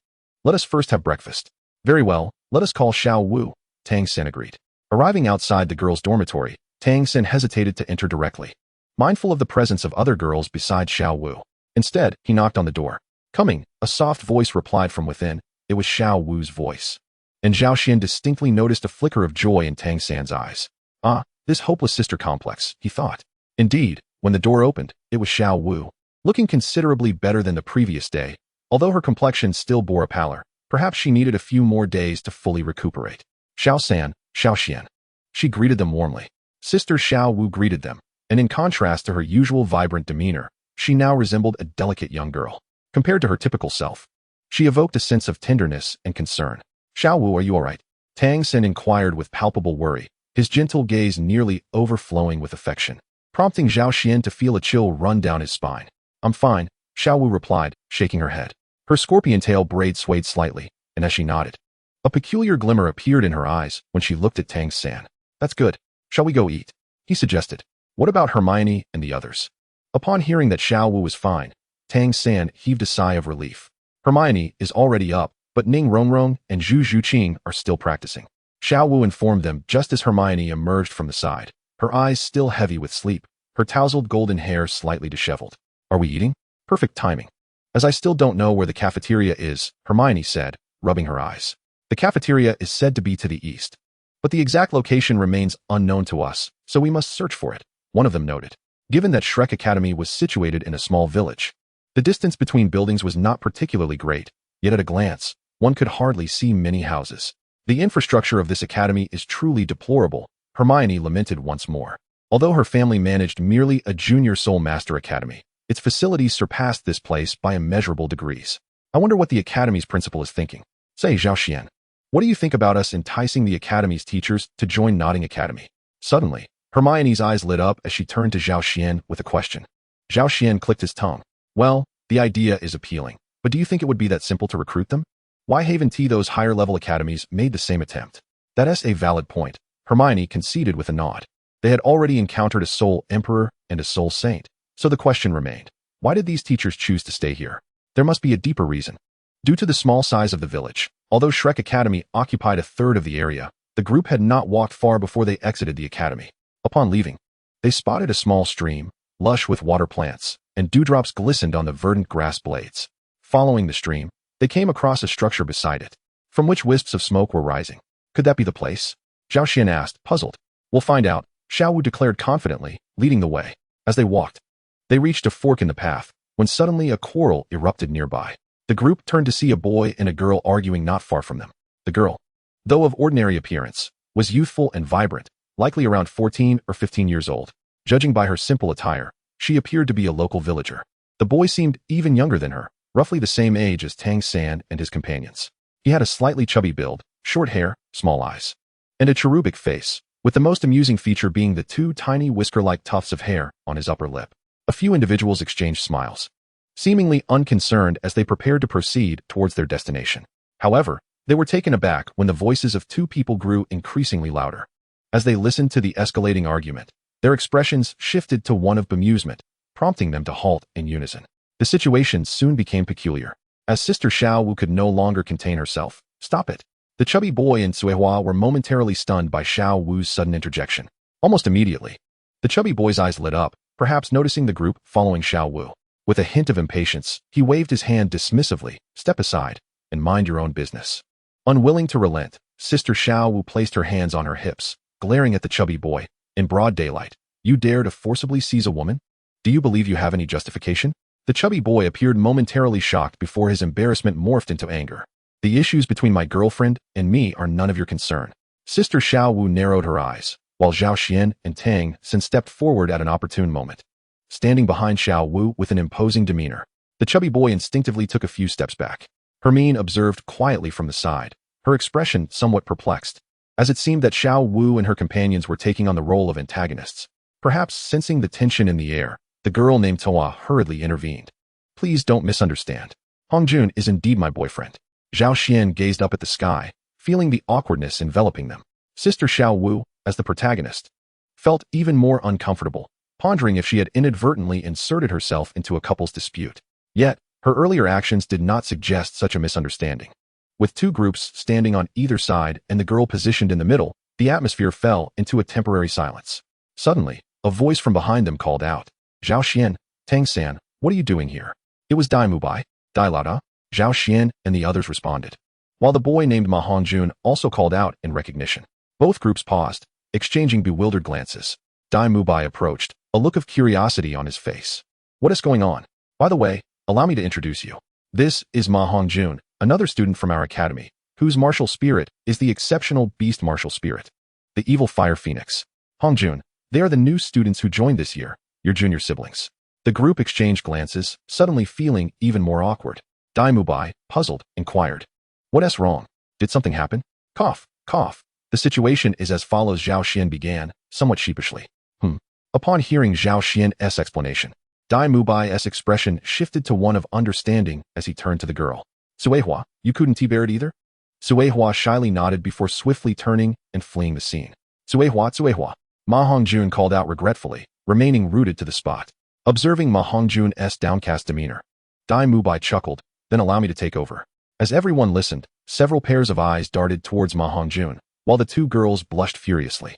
Let us first have breakfast. Very well, let us call Xiao Wu, Tang San agreed. Arriving outside the girls' dormitory, Tang San hesitated to enter directly, mindful of the presence of other girls besides Xiao Wu. Instead, he knocked on the door. Coming, a soft voice replied from within. It was Xiao Wu's voice. And Zhao Xian distinctly noticed a flicker of joy in Tang San's eyes. Ah, this hopeless sister complex, he thought. Indeed, when the door opened, it was Xiao Wu, looking considerably better than the previous day, although her complexion still bore a pallor. Perhaps she needed a few more days to fully recuperate. Xiao San, Xiao Xian. She greeted them warmly. Sister Xiao Wu greeted them, and in contrast to her usual vibrant demeanor, she now resembled a delicate young girl. Compared to her typical self, she evoked a sense of tenderness and concern. Xiao Wu, are you all right? Tang San inquired with palpable worry, his gentle gaze nearly overflowing with affection, prompting Zhao Xian to feel a chill run down his spine. I'm fine, Xiao Wu replied, shaking her head. Her scorpion tail braid swayed slightly, and as she nodded, a peculiar glimmer appeared in her eyes when she looked at Tang San. That's good. Shall we go eat? He suggested. What about Hermione and the others? Upon hearing that Xiao Wu was fine, Tang San heaved a sigh of relief. Hermione is already up, but Ning Rongrong and Zhu Zhuqing are still practicing. Xiao Wu informed them just as Hermione emerged from the side, her eyes still heavy with sleep, her tousled golden hair slightly disheveled. Are we eating? Perfect timing. As I still don't know where the cafeteria is, Hermione said, rubbing her eyes. The cafeteria is said to be to the east, but the exact location remains unknown to us, so we must search for it, one of them noted. Given that Shrek Academy was situated in a small village, the distance between buildings was not particularly great, yet at a glance, one could hardly see many houses. The infrastructure of this academy is truly deplorable, Hermione lamented once more. Although her family managed merely a junior soul master academy, its facilities surpassed this place by immeasurable degrees. I wonder what the academy's principal is thinking. Say, Zhao Xian, what do you think about us enticing the academy's teachers to join Nodding Academy? Suddenly, Hermione's eyes lit up as she turned to Zhao Xian with a question. Zhao Xian clicked his tongue. Well, the idea is appealing, but do you think it would be that simple to recruit them? Why haven't those higher-level academies made the same attempt? That is a valid point, Hermione conceded with a nod. They had already encountered a soul emperor and a soul saint, so the question remained. Why did these teachers choose to stay here? There must be a deeper reason. Due to the small size of the village, although Shrek Academy occupied a third of the area, the group had not walked far before they exited the academy. Upon leaving, they spotted a small stream, lush with water plants, and dewdrops glistened on the verdant grass blades. Following the stream, they came across a structure beside it, from which wisps of smoke were rising. Could that be the place? Zhao Xian asked, puzzled. We'll find out, Xiao Wu declared confidently, leading the way. As they walked, they reached a fork in the path, when suddenly a quarrel erupted nearby. The group turned to see a boy and a girl arguing not far from them. The girl, though of ordinary appearance, was youthful and vibrant, likely around 14 or 15 years old. Judging by her simple attire, she appeared to be a local villager. The boy seemed even younger than her, roughly the same age as Tang San and his companions. He had a slightly chubby build, short hair, small eyes, and a cherubic face, with the most amusing feature being the two tiny whisker-like tufts of hair on his upper lip. A few individuals exchanged smiles, seemingly unconcerned as they prepared to proceed towards their destination. However, they were taken aback when the voices of two people grew increasingly louder. As they listened to the escalating argument, their expressions shifted to one of bemusement, prompting them to halt in unison. The situation soon became peculiar, as Sister Xiao Wu could no longer contain herself. Stop it! The chubby boy and Suihua were momentarily stunned by Xiao Wu's sudden interjection. Almost immediately, the chubby boy's eyes lit up, perhaps noticing the group following Xiao Wu. With a hint of impatience, he waved his hand dismissively, step aside, and mind your own business. Unwilling to relent, Sister Xiao Wu placed her hands on her hips, glaring at the chubby boy. In broad daylight, you dare to forcibly seize a woman? Do you believe you have any justification? The chubby boy appeared momentarily shocked before his embarrassment morphed into anger. The issues between my girlfriend and me are none of your concern. Sister Xiao Wu narrowed her eyes, while Zhao Xian and Tang San stepped forward at an opportune moment. standing behind Xiao Wu with an imposing demeanor. The chubby boy instinctively took a few steps back. Hermine observed quietly from the side, her expression somewhat perplexed, as it seemed that Xiao Wu and her companions were taking on the role of antagonists. Perhaps sensing the tension in the air, the girl named Toa hurriedly intervened. Please don't misunderstand. Hongjun is indeed my boyfriend. Zhao Xian gazed up at the sky, feeling the awkwardness enveloping them. Sister Xiao Wu, as the protagonist, felt even more uncomfortable, pondering if she had inadvertently inserted herself into a couple's dispute. Yet, her earlier actions did not suggest such a misunderstanding. With two groups standing on either side and the girl positioned in the middle, the atmosphere fell into a temporary silence. Suddenly, a voice from behind them called out, Zhao Xian, Tang-san, what are you doing here? It was Dai Mubai, DouluoDalu, Zhao Xian, and the others responded, while the boy named Ma Hongjun also called out in recognition. Both groups paused, exchanging bewildered glances. Dai Mubai approached, a look of curiosity on his face. What is going on? By the way, allow me to introduce you. This is Ma Hongjun, another student from our academy, whose martial spirit is the exceptional beast martial spirit, the evil fire phoenix. Hongjun, they are the new students who joined this year, your junior siblings. The group exchanged glances, suddenly feeling even more awkward. Dai Mubai, puzzled, inquired, What's wrong? Did something happen? Cough, cough. The situation is as follows. Zhao Xian began, somewhat sheepishly. Upon hearing Zhao Xian's explanation, Dai Mubai's expression shifted to one of understanding as he turned to the girl. Suehua, you couldn't bear it either? Suehua shyly nodded before swiftly turning and fleeing the scene. Suehua. Ma Hongjun called out regretfully, remaining rooted to the spot. Observing Ma Hongjun's downcast demeanor, Dai Mubai chuckled, then allow me to take over. As everyone listened, several pairs of eyes darted towards Ma Hongjun, while the two girls blushed furiously.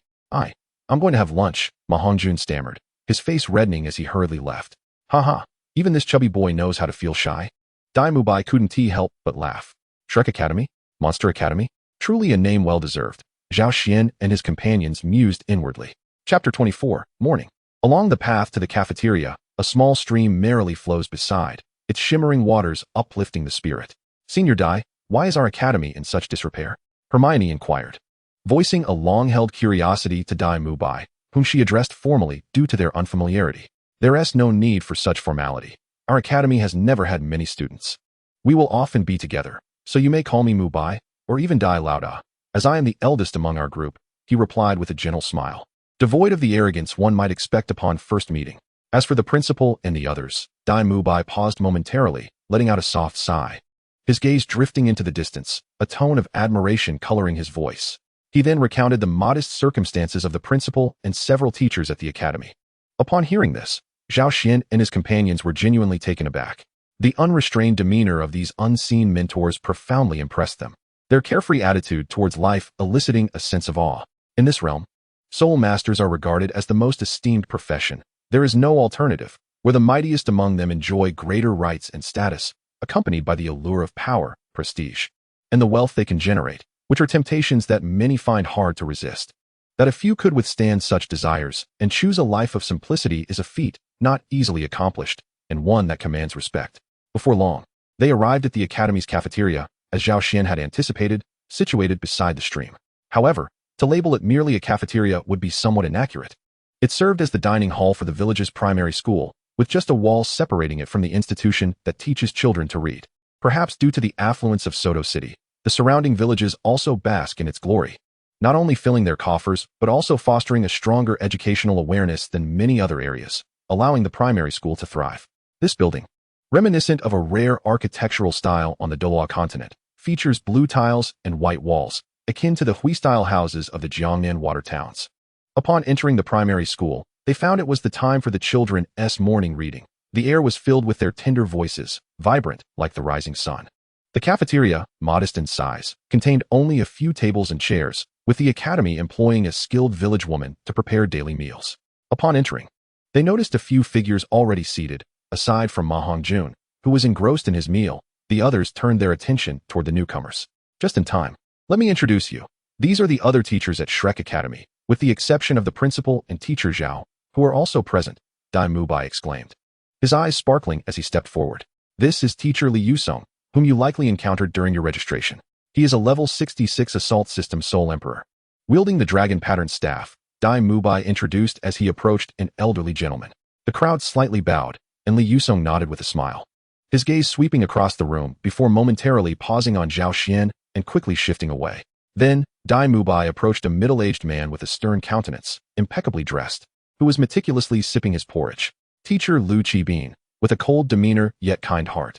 I'm going to have lunch, Ma Hongjun stammered, his face reddening as he hurriedly left. Haha, even this chubby boy knows how to feel shy. Dai Mubai couldn't help but laugh. Shrek Academy? Monster Academy? Truly a name well-deserved. Zhao Xian and his companions mused inwardly. Chapter 24, Morning. Along the path to the cafeteria, a small stream merrily flows beside, its shimmering waters uplifting the spirit. Senior Dai, why is our academy in such disrepair? Hermione inquired, voicing a long-held curiosity to Dai Mubai, whom she addressed formally due to their unfamiliarity. There is no need for such formality. Our academy has never had many students. We will often be together, so you may call me Mubai, or even DouluoDalu, as I am the eldest among our group, he replied with a gentle smile, devoid of the arrogance one might expect upon first meeting. As for the principal and the others, Dai Mubai paused momentarily, letting out a soft sigh, his gaze drifting into the distance, a tone of admiration coloring his voice. He then recounted the modest circumstances of the principal and several teachers at the academy. Upon hearing this, Zhao Xian and his companions were genuinely taken aback. The unrestrained demeanor of these unseen mentors profoundly impressed them, their carefree attitude towards life eliciting a sense of awe. In this realm, soul masters are regarded as the most esteemed profession. There is no alternative, where the mightiest among them enjoy greater rights and status, accompanied by the allure of power, prestige, and the wealth they can generate, which are temptations that many find hard to resist. That a few could withstand such desires and choose a life of simplicity is a feat not easily accomplished, and one that commands respect. Before long, they arrived at the academy's cafeteria, as Zhao Xian had anticipated, situated beside the stream. However, to label it merely a cafeteria would be somewhat inaccurate. It served as the dining hall for the village's primary school, with just a wall separating it from the institution that teaches children to read. Perhaps due to the affluence of Sodto City, the surrounding villages also bask in its glory, not only filling their coffers, but also fostering a stronger educational awareness than many other areas, allowing the primary school to thrive. This building, reminiscent of a rare architectural style on the Douluo Continent, features blue tiles and white walls, akin to the Hui-style houses of the Jiangnan water towns. Upon entering the primary school, they found it was the time for the children's morning reading. The air was filled with their tender voices, vibrant like the rising sun. The cafeteria, modest in size, contained only a few tables and chairs, with the academy employing a skilled village woman to prepare daily meals. Upon entering, they noticed a few figures already seated. Aside from Ma Hongjun, who was engrossed in his meal, the others turned their attention toward the newcomers. Just in time. Let me introduce you. These are the other teachers at Shrek Academy, with the exception of the principal and teacher Xiao, who are also present, Dai Mubai exclaimed, his eyes sparkling as he stepped forward. This is teacher Li Yusong, whom you likely encountered during your registration. He is a level 66 assault system soul emperor. Wielding the dragon pattern staff, Dai Mubai introduced as he approached an elderly gentleman. The crowd slightly bowed, and Li Yusong nodded with a smile, his gaze sweeping across the room before momentarily pausing on Zhao Xian and quickly shifting away. Then, Dai Mubai approached a middle-aged man with a stern countenance, impeccably dressed, who was meticulously sipping his porridge. Teacher Lu Qibin, with a cold demeanor yet kind heart,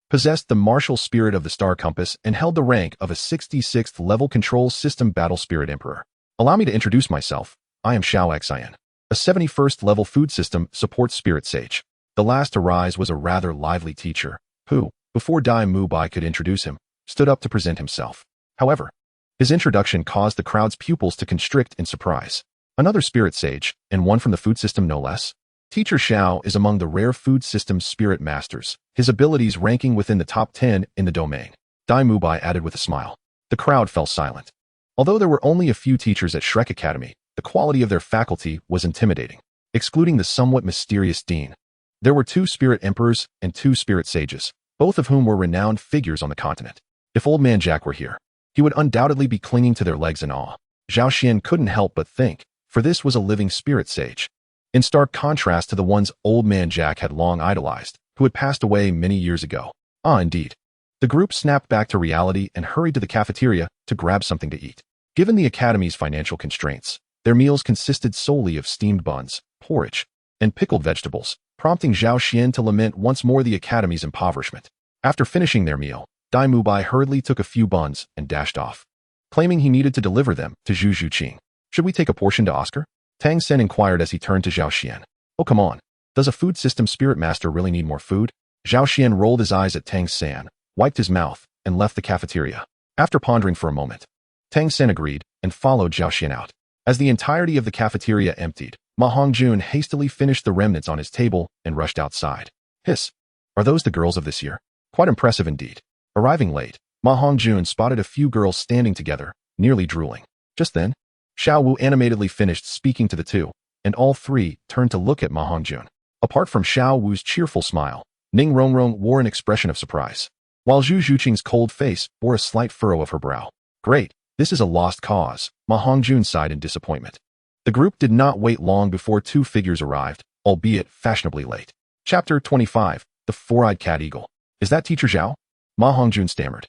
possessed the martial spirit of the Star Compass and held the rank of a 66th level control system battle spirit emperor. Allow me to introduce myself. I am Xiao Xian, a 71st level food system support spirit sage. The last to rise was a rather lively teacher, who, before Dai Mubai could introduce him, stood up to present himself. However, his introduction caused the crowd's pupils to constrict in surprise. Another spirit sage, and one from the food system no less. Teacher Xiao is among the rare food system spirit masters, his abilities ranking within the top 10 in the domain. Dai Mubai added with a smile. The crowd fell silent. Although there were only a few teachers at Shrek Academy, the quality of their faculty was intimidating. Excluding the somewhat mysterious dean, there were 2 spirit emperors and 2 spirit sages, both of whom were renowned figures on the continent. If Old Man Jack were here, he would undoubtedly be clinging to their legs in awe. Zhao Xian couldn't help but think, for this was a living spirit sage, in stark contrast to the ones Old Man Jack had long idolized, who had passed away many years ago. Ah, indeed. The group snapped back to reality and hurried to the cafeteria to grab something to eat. Given the Academy's financial constraints, their meals consisted solely of steamed buns, porridge, and pickled vegetables, prompting Zhao Xian to lament once more the Academy's impoverishment. After finishing their meal, Dai Mubai hurriedly took a few buns and dashed off, claiming he needed to deliver them to Zhu Zhuqing. Should we take a portion to Oscar? Tang Sen inquired as he turned to Zhao Xian. Oh, come on. Does a food system spirit master really need more food? Zhao Xian rolled his eyes at Tang Sen, wiped his mouth, and left the cafeteria. After pondering for a moment, Tang Sen agreed and followed Zhao Xian out. As the entirety of the cafeteria emptied, Ma Hongjun hastily finished the remnants on his table and rushed outside. Hiss. Are those the girls of this year? Quite impressive indeed. Arriving late, Ma Hongjun spotted a few girls standing together, nearly drooling. Just then, Xiao Wu animatedly finished speaking to the 2, and all 3 turned to look at Ma Hongjun. Apart from Xiao Wu's cheerful smile, Ning Rongrong wore an expression of surprise, while Zhu Zhuqing's cold face bore a slight furrow of her brow. Great, this is a lost cause, Ma Hongjun sighed in disappointment. The group did not wait long before 2 figures arrived, albeit fashionably late. Chapter 25, The Four-Eyed Cat Eagle. Is that Teacher Zhao? Ma Hongjun stammered,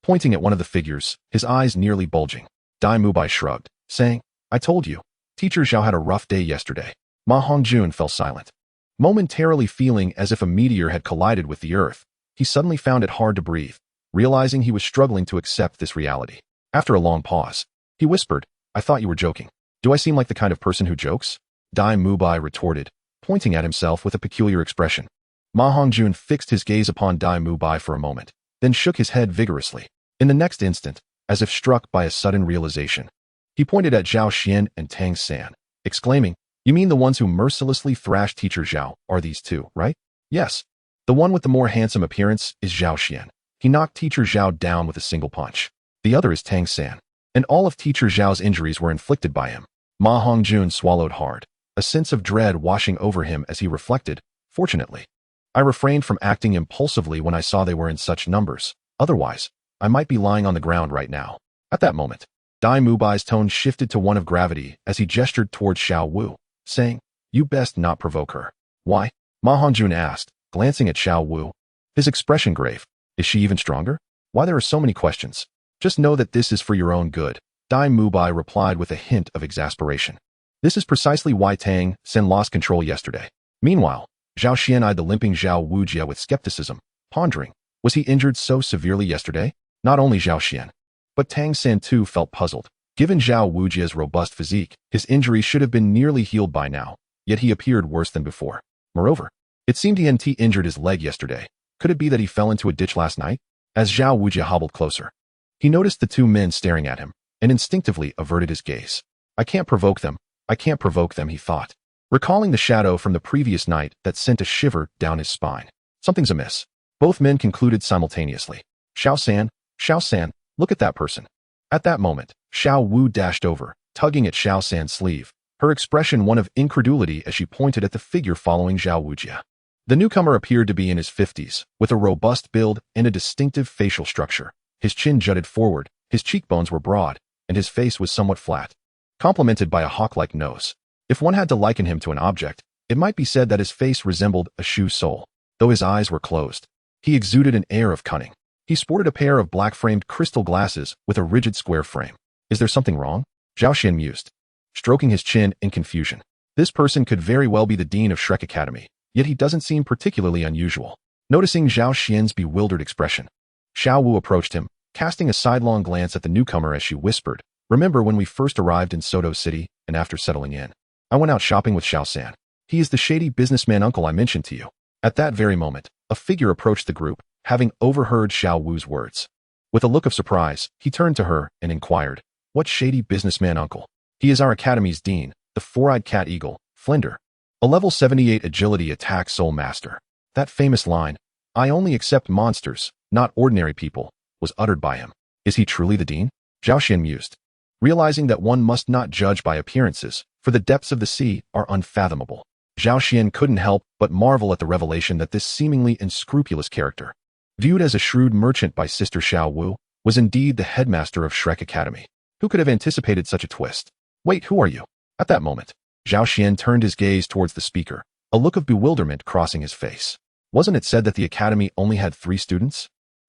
pointing at one of the figures, his eyes nearly bulging. Dai Mubai shrugged, saying, I told you, Teacher Zhao had a rough day yesterday. Ma Hongjun fell silent. Momentarily feeling as if a meteor had collided with the earth, he suddenly found it hard to breathe, realizing he was struggling to accept this reality. After a long pause, he whispered, I thought you were joking. Do I seem like the kind of person who jokes? Dai Mubai retorted, pointing at himself with a peculiar expression. Ma Hongjun fixed his gaze upon Dai Mubai for a moment, then shook his head vigorously. In the next instant, as if struck by a sudden realization, he pointed at Zhao Xian and Tang San, exclaiming, You mean the ones who mercilessly thrashed Teacher Zhao are these 2, right? Yes. The one with the more handsome appearance is Zhao Xian. He knocked Teacher Zhao down with a single punch. The other is Tang San, and all of Teacher Zhao's injuries were inflicted by him. Ma Hongjun swallowed hard, a sense of dread washing over him as he reflected, Fortunately, I refrained from acting impulsively when I saw they were in such numbers. Otherwise, I might be lying on the ground right now. At that moment, Dai Mubai's tone shifted to one of gravity as he gestured towards Xiao Wu, saying, You best not provoke her. Why? Ma Hongjun asked, glancing at Xiao Wu, his expression grave. Is she even stronger? Why there are so many questions? Just know that this is for your own good. Dai Mubai replied with a hint of exasperation. This is precisely why Tang Sen lost control yesterday. Meanwhile, Zhao Xian eyed the limping Xiao Wujia with skepticism, pondering, was he injured so severely yesterday? Not only Zhao Xian, but Tang Sen too felt puzzled. Given Xiao Wujia's robust physique, his injury should have been nearly healed by now, yet he appeared worse than before. Moreover, it seemed he injured his leg yesterday. Could it be that he fell into a ditch last night? As Xiao Wujia hobbled closer, he noticed the 2 men staring at him, and instinctively averted his gaze. I can't provoke them, he thought, recalling the shadow from the previous night that sent a shiver down his spine. Something's amiss. Both men concluded simultaneously. Xiao San, look at that person. At that moment, Xiao Wu dashed over, tugging at Xiao San's sleeve, her expression one of incredulity as she pointed at the figure following Xiao Wujia. The newcomer appeared to be in his 50s, with a robust build and a distinctive facial structure. His chin jutted forward, his cheekbones were broad, and his face was somewhat flat, complemented by a hawk-like nose. If one had to liken him to an object, It might be said that his face resembled a Shu soul, though his eyes were closed. He exuded an air of cunning. He sported a pair of black-framed crystal glasses with a rigid square frame. Is there something wrong? Zhao Xian mused, stroking his chin in confusion. This person could very well be the dean of Shrek Academy, yet he doesn't seem particularly unusual. Noticing Zhao Xian's bewildered expression, Xiao Wu approached him, casting a sidelong glance at the newcomer as she whispered, "Remember when we first arrived in Sodto City, and after settling in, I went out shopping with Xiao San. He is the shady businessman uncle I mentioned to you." At that very moment, a figure approached the group, having overheard Xiao Wu's words. With a look of surprise, he turned to her and inquired, "What shady businessman uncle?" "He is our academy's dean, the four-eyed cat eagle, Flinder. A level 78 agility attack soul master." That famous line, "I only accept monsters, not ordinary people," was uttered by him. Is he truly the dean? Zhao Xian mused, realizing that one must not judge by appearances, for the depths of the sea are unfathomable. Zhao Xian couldn't help but marvel at the revelation that this seemingly unscrupulous character, viewed as a shrewd merchant by Sister Xiao Wu, was indeed the headmaster of Shrek Academy. Who could have anticipated such a twist? "Wait, who are you?" At that moment, Zhao Xian turned his gaze towards the speaker, a look of bewilderment crossing his face. Wasn't it said that the academy only had 3 students?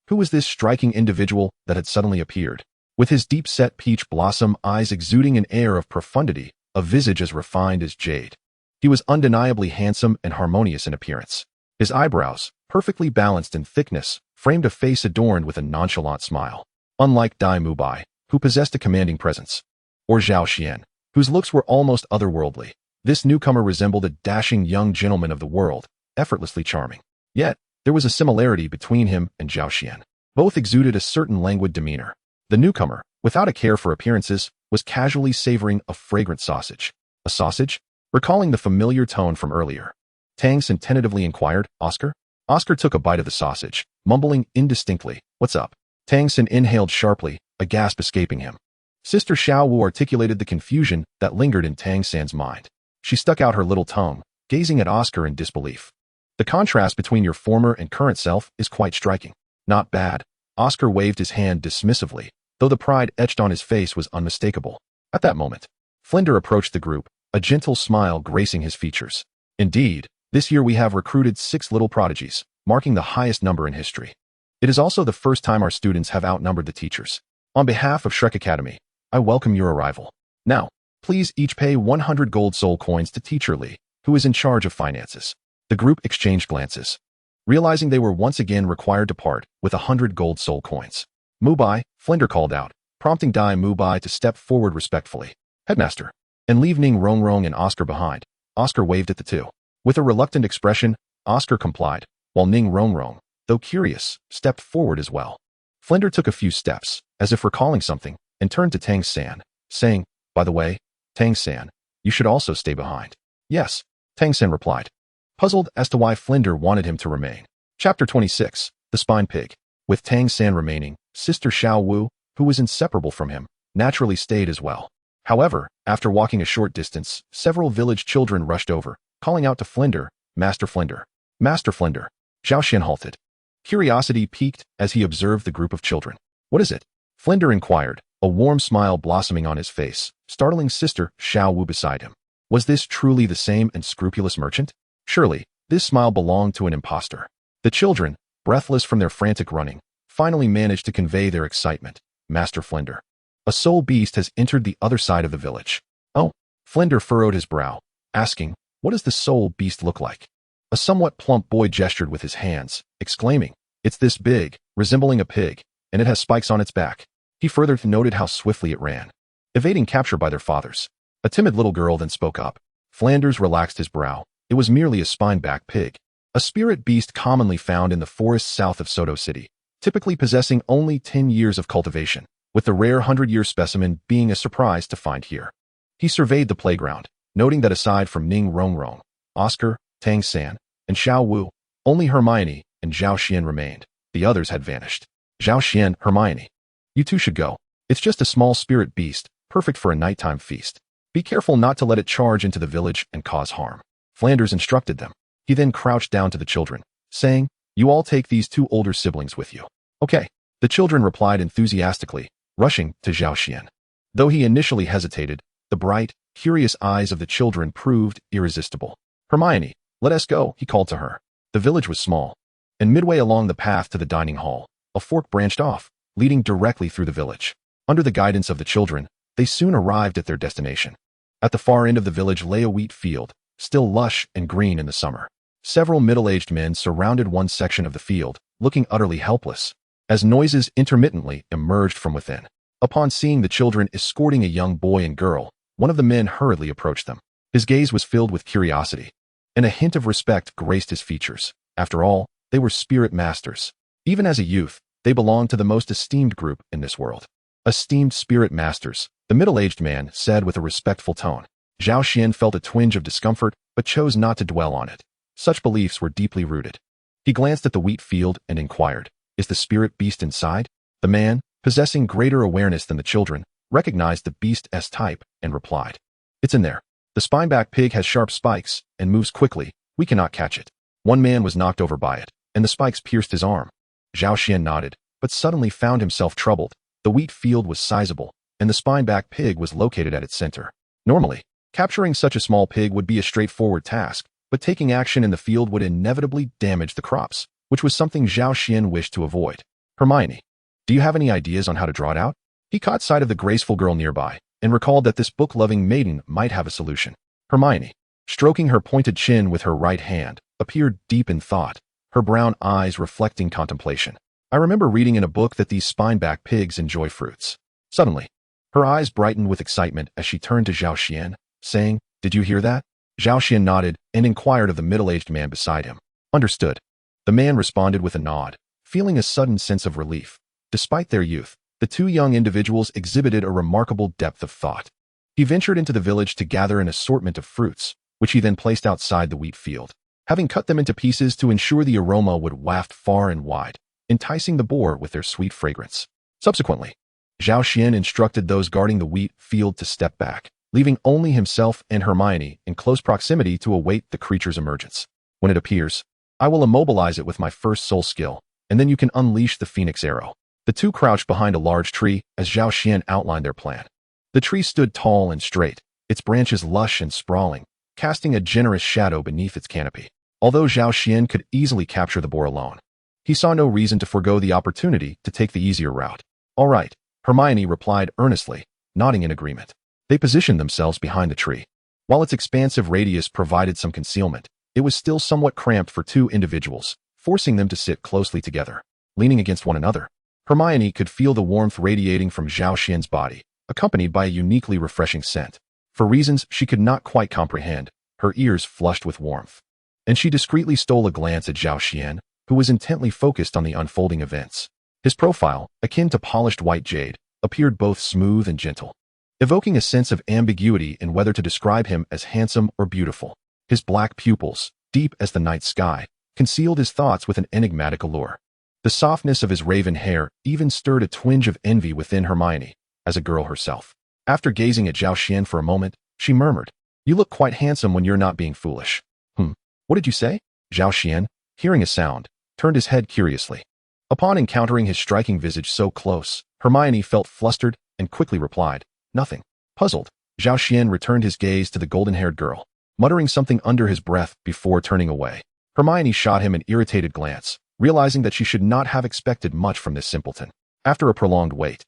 Who was this striking individual that had suddenly appeared? With his deep-set peach blossom eyes exuding an air of profundity, a visage as refined as jade. He was undeniably handsome and harmonious in appearance. His eyebrows, perfectly balanced in thickness, framed a face adorned with a nonchalant smile. Unlike Dai Mubai, who possessed a commanding presence, or Zhao Xian, whose looks were almost otherworldly, this newcomer resembled a dashing young gentleman of the world, effortlessly charming. Yet, there was a similarity between him and Zhao Xian. Both exuded a certain languid demeanor. The newcomer, without a care for appearances, was casually savoring a fragrant sausage. A sausage? Recalling the familiar tone from earlier, Tang San tentatively inquired, "Oscar?" Oscar took a bite of the sausage, mumbling indistinctly, "What's up?" Tang San inhaled sharply, a gasp escaping him. Sister Xiao Wu articulated the confusion that lingered in Tang San's mind. She stuck out her little tongue, gazing at Oscar in disbelief. "The contrast between your former and current self is quite striking." "Not bad." Oscar waved his hand dismissively, though the pride etched on his face was unmistakable. At that moment, Flinder approached the group, a gentle smile gracing his features. "Indeed, this year we have recruited 6 little prodigies, marking the highest number in history. It is also the first time our students have outnumbered the teachers. On behalf of Shrek Academy, I welcome your arrival. Now, please each pay 100 gold soul coins to Teacher Li, who is in charge of finances." The group exchanged glances, realizing they were once again required to part with 100 gold soul coins. "Mubai," Flinder called out, prompting Dai Mubai to step forward respectfully. "Headmaster." And leave Ning Rongrong and Oscar behind. Oscar waved at the two. With a reluctant expression, Oscar complied, while Ning Rongrong, though curious, stepped forward as well. Flinder took a few steps, as if recalling something, and turned to Tang San, saying, "By the way, Tang San, you should also stay behind." "Yes," Tang San replied, puzzled as to why Flinder wanted him to remain. Chapter 26, The Spine Pig. With Tang San remaining, Sister Xiao Wu, who was inseparable from him, naturally stayed as well. However, after walking a short distance, several village children rushed over, calling out to Flinder, "Master Flinder! Master Flinder!" Zhao Xian halted. Curiosity piqued as he observed the group of children. "What is it?" Flinder inquired, a warm smile blossoming on his face, startling Sister Xiao Wu beside him. Was this truly the same unscrupulous merchant? Surely, this smile belonged to an impostor. The children, breathless from their frantic running, finally managed to convey their excitement. "Master Flinder, a soul beast has entered the other side of the village." "Oh," Flinder furrowed his brow, asking, "What does the soul beast look like?" A somewhat plump boy gestured with his hands, exclaiming, "It's this big, resembling a pig, and it has spikes on its back." He further noted how swiftly it ran, evading capture by their fathers. A timid little girl then spoke up. Flanders relaxed his brow. It was merely a spine-back pig, a spirit beast commonly found in the forests south of Sodto City, typically possessing only 10 years of cultivation, with the rare 100-year specimen being a surprise to find here. He surveyed the playground, noting that aside from Ning Rongrong, Oscar, Tang San, and Xiao Wu, only Hermione and Zhao Xian remained. The others had vanished. "Zhao Xian, Hermione, you two should go. It's just a small spirit beast, perfect for a nighttime feast. Be careful not to let it charge into the village and cause harm." Flanders instructed them. He then crouched down to the children, saying, "You all take these 2 older siblings with you." "Okay." The children replied enthusiastically, rushing to Zhao Xian. Though he initially hesitated, the bright, curious eyes of the children proved irresistible. "Hermione, let us go," he called to her. The village was small, and midway along the path to the dining hall, a fork branched off, leading directly through the village. Under the guidance of the children, they soon arrived at their destination. At the far end of the village lay a wheat field, still lush and green in the summer. Several middle-aged men surrounded one section of the field, looking utterly helpless, as noises intermittently emerged from within. Upon seeing the children escorting a young boy and girl, one of the men hurriedly approached them. His gaze was filled with curiosity, and a hint of respect graced his features. After all, they were spirit masters. Even as a youth, they belonged to the most esteemed group in this world. "Esteemed spirit masters," the middle-aged man said with a respectful tone. Zhao Xian felt a twinge of discomfort, but chose not to dwell on it. Such beliefs were deeply rooted. He glanced at the wheat field and inquired, "Is the spirit beast inside?" The man, possessing greater awareness than the children, recognized the beast's type and replied, "It's in there. The spineback pig has sharp spikes and moves quickly. We cannot catch it." One man was knocked over by it, and the spikes pierced his arm. Zhao Xian nodded, but suddenly found himself troubled. The wheat field was sizable, and the spineback pig was located at its center. Normally, capturing such a small pig would be a straightforward task, but taking action in the field would inevitably damage the crops, which was something Zhao Xian wished to avoid. "Hermione, do you have any ideas on how to draw it out?" He caught sight of the graceful girl nearby, and recalled that this book-loving maiden might have a solution. Hermione, stroking her pointed chin with her right hand, appeared deep in thought, her brown eyes reflecting contemplation. "I remember reading in a book that these spineback pigs enjoy fruits." Suddenly, her eyes brightened with excitement as she turned to Zhao Xian, saying, "Did you hear that?" Zhao Xian nodded and inquired of the middle-aged man beside him. "Understood." The man responded with a nod, feeling a sudden sense of relief. Despite their youth, the two young individuals exhibited a remarkable depth of thought. He ventured into the village to gather an assortment of fruits, which he then placed outside the wheat field, having cut them into pieces to ensure the aroma would waft far and wide, enticing the boar with their sweet fragrance. Subsequently, Zhao Xian instructed those guarding the wheat field to step back, leaving only himself and Hermione in close proximity to await the creature's emergence. "When it appears, I will immobilize it with my first soul skill, and then you can unleash the phoenix arrow." The two crouched behind a large tree as Zhao Xian outlined their plan. The tree stood tall and straight, its branches lush and sprawling, casting a generous shadow beneath its canopy. Although Zhao Xian could easily capture the boar alone, he saw no reason to forego the opportunity to take the easier route. "All right," Hermione replied earnestly, nodding in agreement. They positioned themselves behind the tree. While its expansive radius provided some concealment, it was still somewhat cramped for two individuals, forcing them to sit closely together, leaning against one another. Hermione could feel the warmth radiating from Zhao Xian's body, accompanied by a uniquely refreshing scent. For reasons she could not quite comprehend, her ears flushed with warmth, and she discreetly stole a glance at Zhao Xian, who was intently focused on the unfolding events. His profile, akin to polished white jade, appeared both smooth and gentle, evoking a sense of ambiguity in whether to describe him as handsome or beautiful. His black pupils, deep as the night sky, concealed his thoughts with an enigmatic allure. The softness of his raven hair even stirred a twinge of envy within Hermione, as a girl herself. After gazing at Zhao Xian for a moment, she murmured, "You look quite handsome when you're not being foolish." What did you say?" Zhao Xian, hearing a sound, turned his head curiously. Upon encountering his striking visage so close, Hermione felt flustered and quickly replied, "Nothing." Puzzled, Zhao Xian returned his gaze to the golden-haired girl, muttering something under his breath before turning away. Hermione shot him an irritated glance, realizing that she should not have expected much from this simpleton. After a prolonged wait,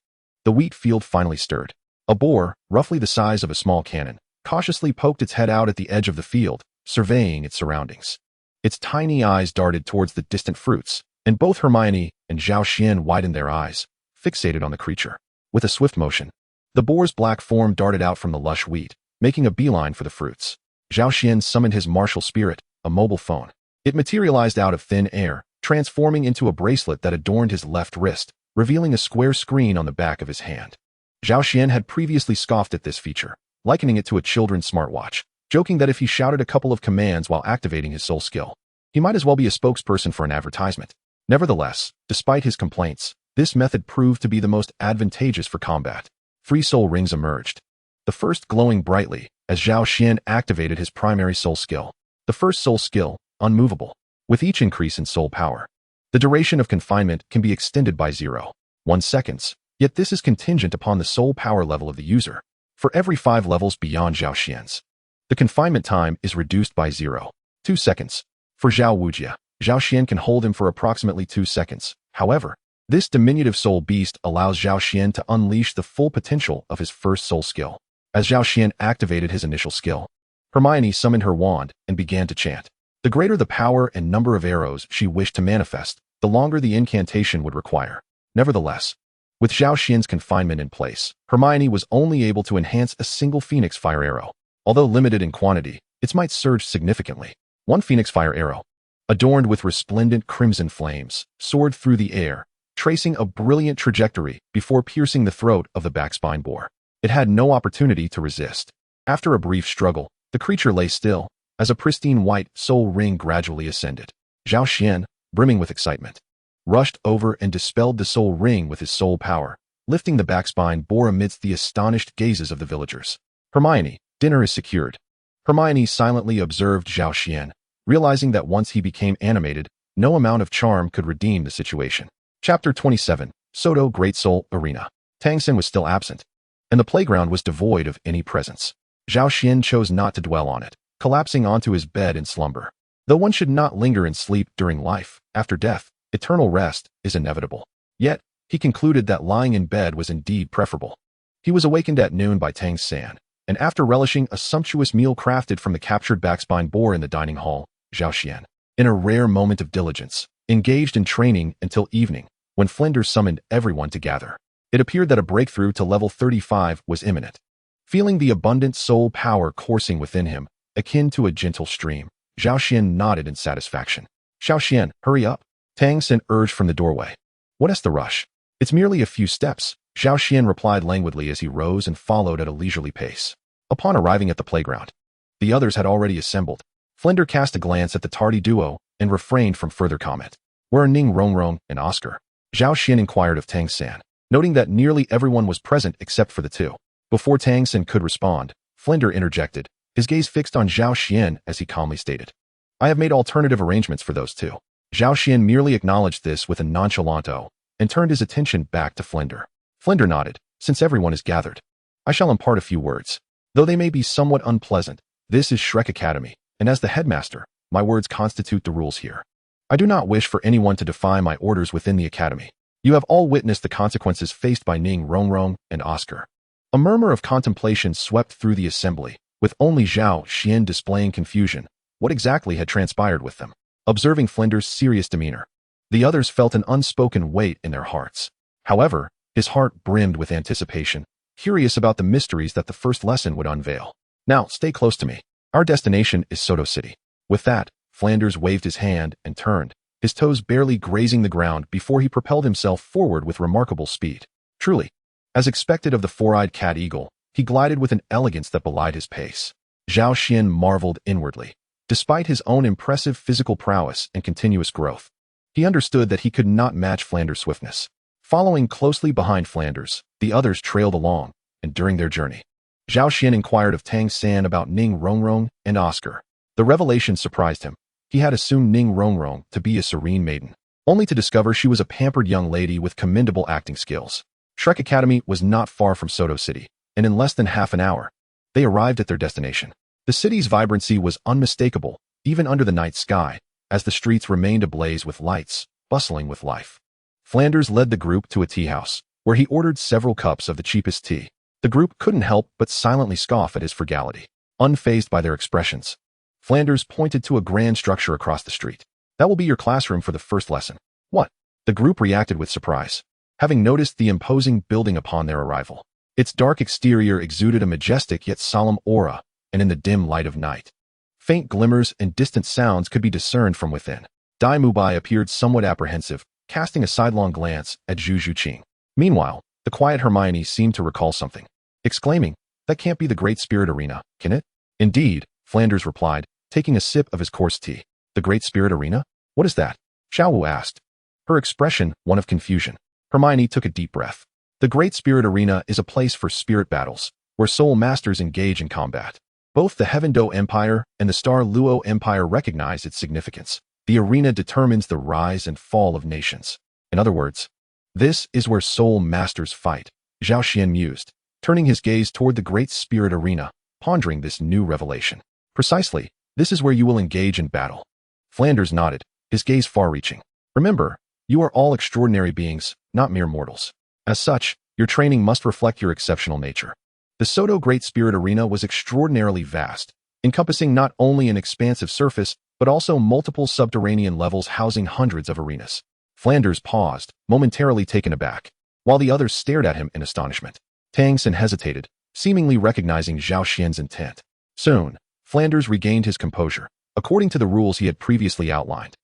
the wheat field finally stirred. A boar, roughly the size of a small cannon, cautiously poked its head out at the edge of the field, surveying its surroundings. Its tiny eyes darted towards the distant fruits, and both Hermione and Zhao Xian widened their eyes, fixated on the creature. With a swift motion, the boar's black form darted out from the lush wheat, making a beeline for the fruits. Zhao Xian summoned his martial spirit, a mobile phone. It materialized out of thin air, transforming into a bracelet that adorned his left wrist, revealing a square screen on the back of his hand. Zhao Xian had previously scoffed at this feature, likening it to a children's smartwatch, joking that if he shouted a couple of commands while activating his soul skill, he might as well be a spokesperson for an advertisement. Nevertheless, despite his complaints, this method proved to be the most advantageous for combat. 3 soul rings emerged, the first glowing brightly as Zhao Xian activated his primary soul skill. The first soul skill, unmovable. With each increase in soul power, the duration of confinement can be extended by 0.1 seconds, yet this is contingent upon the soul power level of the user. For every 5 levels beyond Zhao Xian's, The confinement time is reduced by 0.2 seconds. For Xiao Wujia, Zhao Xian can hold him for approximately 2 seconds. However, this diminutive soul beast allows Zhao Xian to unleash the full potential of his first soul skill. As Zhao Xian activated his initial skill, Hermione summoned her wand and began to chant. The greater the power and number of arrows she wished to manifest, the longer the incantation would require. Nevertheless, with Zhao Xian's confinement in place, Hermione was only able to enhance a single phoenix fire arrow. Although limited in quantity, its might surged significantly. One phoenix fire arrow, adorned with resplendent crimson flames, soared through the air, tracing a brilliant trajectory before piercing the throat of the backspine boar. It had no opportunity to resist. After a brief struggle, the creature lay still, as a pristine white soul ring gradually ascended. Zhao Xian, brimming with excitement, rushed over and dispelled the soul ring with his soul power, lifting the backspine boar amidst the astonished gazes of the villagers. Hermione, dinner is secured. Hermione silently observed Zhao Xian, realizing that once he became animated, no amount of charm could redeem the situation. Chapter 27, Sodto Great Soul Arena. Tang Xin was still absent, and the playground was devoid of any presence. Zhao Xian chose not to dwell on it, collapsing onto his bed in slumber. Though one should not linger in sleep during life, after death, eternal rest is inevitable. Yet, he concluded that lying in bed was indeed preferable. He was awakened at noon by Tang San, and after relishing a sumptuous meal crafted from the captured backspine boar in the dining hall, Zhao Xian, in a rare moment of diligence, engaged in training until evening, when Flinders summoned everyone to gather. It appeared that a breakthrough to level 35 was imminent. Feeling the abundant soul power coursing within him, akin to a gentle stream, Zhao Xian nodded in satisfaction. Xiao Xian, hurry up, Tang Xin urged from the doorway. What's the rush? It's merely a few steps, Zhao Xian replied languidly as he rose and followed at a leisurely pace. Upon arriving at the playground, the others had already assembled. Flinder cast a glance at the tardy duo and refrained from further comment. Where are Ning Rongrong and Oscar? Zhao Xian inquired of Tang San, noting that nearly everyone was present except for the two. Before Tang San could respond, Flinder interjected, his gaze fixed on Zhao Xian as he calmly stated. I have made alternative arrangements for those two. Zhao Xian merely acknowledged this with a nonchalant "oh" and turned his attention back to Flinder. Flinder nodded, since everyone is gathered. I shall impart a few words. Though they may be somewhat unpleasant, this is Shrek Academy, and as the headmaster, my words constitute the rules here. I do not wish for anyone to defy my orders within the academy. You have all witnessed the consequences faced by Ning Rongrong and Oscar. A murmur of contemplation swept through the assembly, with only Zhao Xian displaying confusion. What exactly had transpired with them? Observing Flinder's serious demeanor, the others felt an unspoken weight in their hearts. However, his heart brimmed with anticipation, curious about the mysteries that the first lesson would unveil. Now, stay close to me. Our destination is Sodto City. With that, Flanders waved his hand and turned, his toes barely grazing the ground before he propelled himself forward with remarkable speed. Truly, as expected of the four-eyed cat eagle, he glided with an elegance that belied his pace. Zhao Xian marveled inwardly. Despite his own impressive physical prowess and continuous growth, he understood that he could not match Flanders' swiftness. Following closely behind Flanders, the others trailed along, and during their journey, Zhao Xian inquired of Tang San about Ning Rongrong and Oscar. The revelation surprised him. He had assumed Ning Rongrong to be a serene maiden, only to discover she was a pampered young lady with commendable acting skills. Shrek Academy was not far from Sodto City, and in less than half an hour, they arrived at their destination. The city's vibrancy was unmistakable, even under the night sky, as the streets remained ablaze with lights, bustling with life. Flanders led the group to a tea house, where he ordered several cups of the cheapest tea. The group couldn't help but silently scoff at his frugality. Unfazed by their expressions, Flanders pointed to a grand structure across the street. That will be your classroom for the first lesson. What? The group reacted with surprise, having noticed the imposing building upon their arrival. Its dark exterior exuded a majestic yet solemn aura, and in the dim light of night, faint glimmers and distant sounds could be discerned from within. Dai Mubai appeared somewhat apprehensive, casting a sidelong glance at Zhu Zhuqing. Meanwhile, the quiet Hermione seemed to recall something, exclaiming, that can't be the Great Spirit Arena, can it? Indeed, Flanders replied, taking a sip of his coarse tea. The Great Spirit Arena? What is that? Xiao Wu asked, her expression one of confusion. Hermione took a deep breath. The Great Spirit Arena is a place for spirit battles, where soul masters engage in combat. Both the Heaven Do Empire and the Star Luo Empire recognize its significance. The arena determines the rise and fall of nations. In other words, this is where soul masters fight, Zhao Xian mused, turning his gaze toward the Great Spirit Arena, pondering this new revelation. Precisely, this is where you will engage in battle. Flanders nodded, his gaze far-reaching. Remember, you are all extraordinary beings, not mere mortals. As such, your training must reflect your exceptional nature. The Sodto Great Spirit Arena was extraordinarily vast, encompassing not only an expansive surface, but also multiple subterranean levels housing hundreds of arenas. Flanders paused, momentarily taken aback, while the others stared at him in astonishment. Tang Xin hesitated, seemingly recognizing Zhao Xian's intent. Soon, Flanders regained his composure. According to the rules he had previously outlined,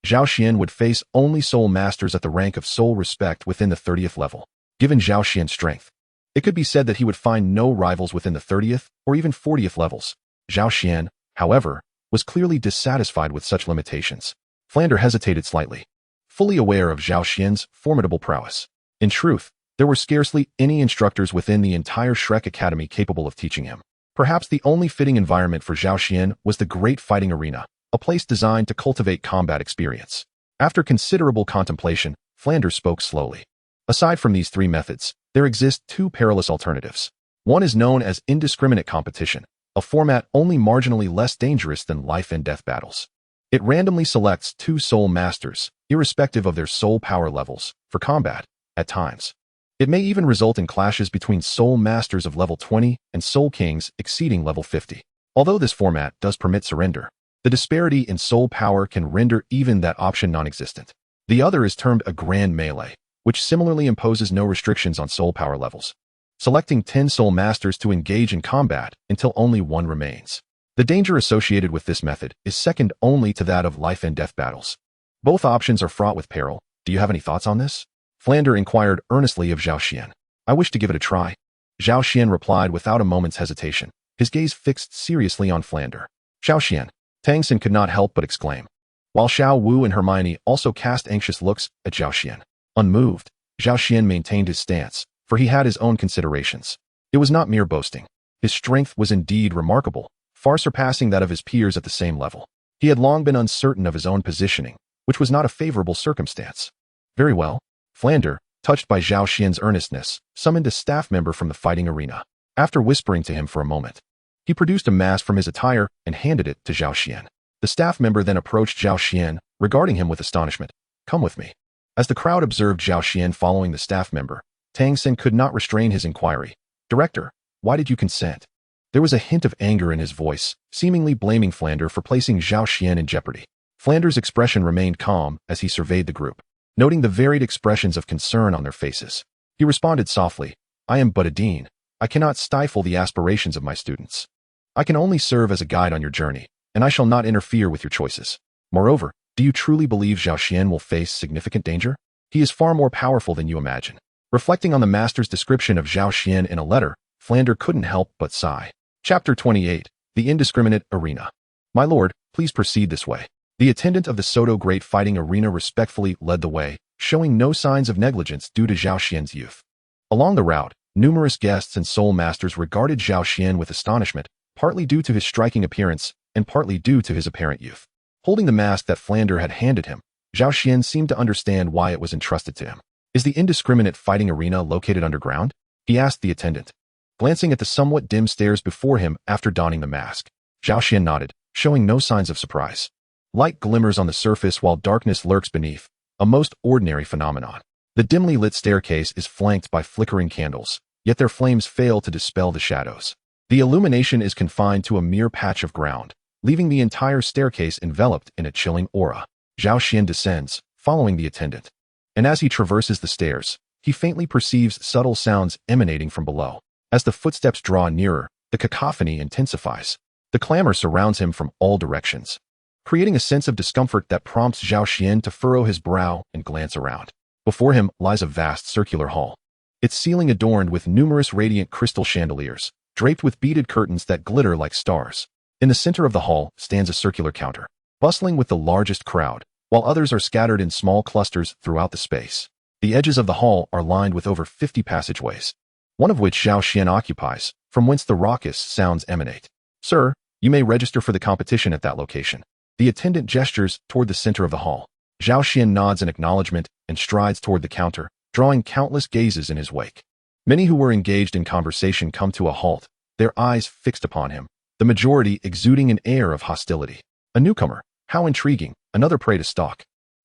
Zhao Xian would face only soul masters at the rank of soul respect within the 30th level. Given Zhao Xian's strength, it could be said that he would find no rivals within the 30th or even 40th levels. Zhao Xian, however, was clearly dissatisfied with such limitations. Flanders hesitated slightly, fully aware of Zhao Xian's formidable prowess. In truth, there were scarcely any instructors within the entire Shrek Academy capable of teaching him. Perhaps the only fitting environment for Zhao Xian was the Great Fighting Arena, a place designed to cultivate combat experience. After considerable contemplation, Flanders spoke slowly. Aside from these three methods, there exist two perilous alternatives. One is known as indiscriminate competition, a format only marginally less dangerous than life and death battles. It randomly selects two soul masters, irrespective of their soul power levels, for combat, at times. It may even result in clashes between soul masters of level 20 and soul kings exceeding level 50. Although this format does permit surrender, the disparity in soul power can render even that option non-existent. The other is termed a grand melee, which similarly imposes no restrictions on soul power levels, selecting 10 soul masters to engage in combat until only one remains. The danger associated with this method is second only to that of life and death battles. Both options are fraught with peril. Do you have any thoughts on this? Flanders inquired earnestly of Zhao Xian. I wish to give it a try. Zhao Xian replied without a moment's hesitation, his gaze fixed seriously on Flanders. Zhao Xian, Tang Xin could not help but exclaim, while Xiao Wu and Hermione also cast anxious looks at Zhao Xian. Unmoved, Zhao Xian maintained his stance, for he had his own considerations. It was not mere boasting. His strength was indeed remarkable, far surpassing that of his peers at the same level. He had long been uncertain of his own positioning, which was not a favorable circumstance. Very well. Flanders, touched by Zhao Xian's earnestness, summoned a staff member from the fighting arena. After whispering to him for a moment, he produced a mask from his attire and handed it to Zhao Xian. The staff member then approached Zhao Xian, regarding him with astonishment. Come with me. As the crowd observed Zhao Xian following the staff member, Tang Xin could not restrain his inquiry. Director, why did you consent? There was a hint of anger in his voice, seemingly blaming Flanders for placing Zhao Xian in jeopardy. Flanders' expression remained calm as he surveyed the group, noting the varied expressions of concern on their faces. He responded softly, I am but a dean. I cannot stifle the aspirations of my students. I can only serve as a guide on your journey, and I shall not interfere with your choices. Moreover, do you truly believe Zhao Xian will face significant danger? He is far more powerful than you imagine. Reflecting on the master's description of Zhao Xian in a letter, Flanders couldn't help but sigh. Chapter 28, The Indiscriminate Arena. My lord, please proceed this way. The attendant of the Sodto Great Fighting Arena respectfully led the way, showing no signs of negligence due to Zhao Xian's youth. Along the route, numerous guests and soul masters regarded Zhao Xian with astonishment, partly due to his striking appearance and partly due to his apparent youth. Holding the mask that Flanders had handed him, Zhao Xian seemed to understand why it was entrusted to him. Is the indiscriminate fighting arena located underground? He asked the attendant, glancing at the somewhat dim stairs before him after donning the mask. Zhao Xian nodded, showing no signs of surprise. Light glimmers on the surface while darkness lurks beneath, a most ordinary phenomenon. The dimly lit staircase is flanked by flickering candles, yet their flames fail to dispel the shadows. The illumination is confined to a mere patch of ground, leaving the entire staircase enveloped in a chilling aura. Zhao Xian descends, following the attendant. And as he traverses the stairs, he faintly perceives subtle sounds emanating from below. As the footsteps draw nearer, the cacophony intensifies. The clamor surrounds him from all directions, creating a sense of discomfort that prompts Zhao Xian to furrow his brow and glance around. Before him lies a vast circular hall, its ceiling adorned with numerous radiant crystal chandeliers, draped with beaded curtains that glitter like stars. In the center of the hall stands a circular counter, bustling with the largest crowd, while others are scattered in small clusters throughout the space. The edges of the hall are lined with over 50 passageways, one of which Zhao Xian occupies, from whence the raucous sounds emanate. Sir, you may register for the competition at that location. The attendant gestures toward the center of the hall. Zhao Xian nods in acknowledgement and strides toward the counter, drawing countless gazes in his wake. Many who were engaged in conversation come to a halt, their eyes fixed upon him, the majority exuding an air of hostility. A newcomer, how intriguing, another prey to stalk.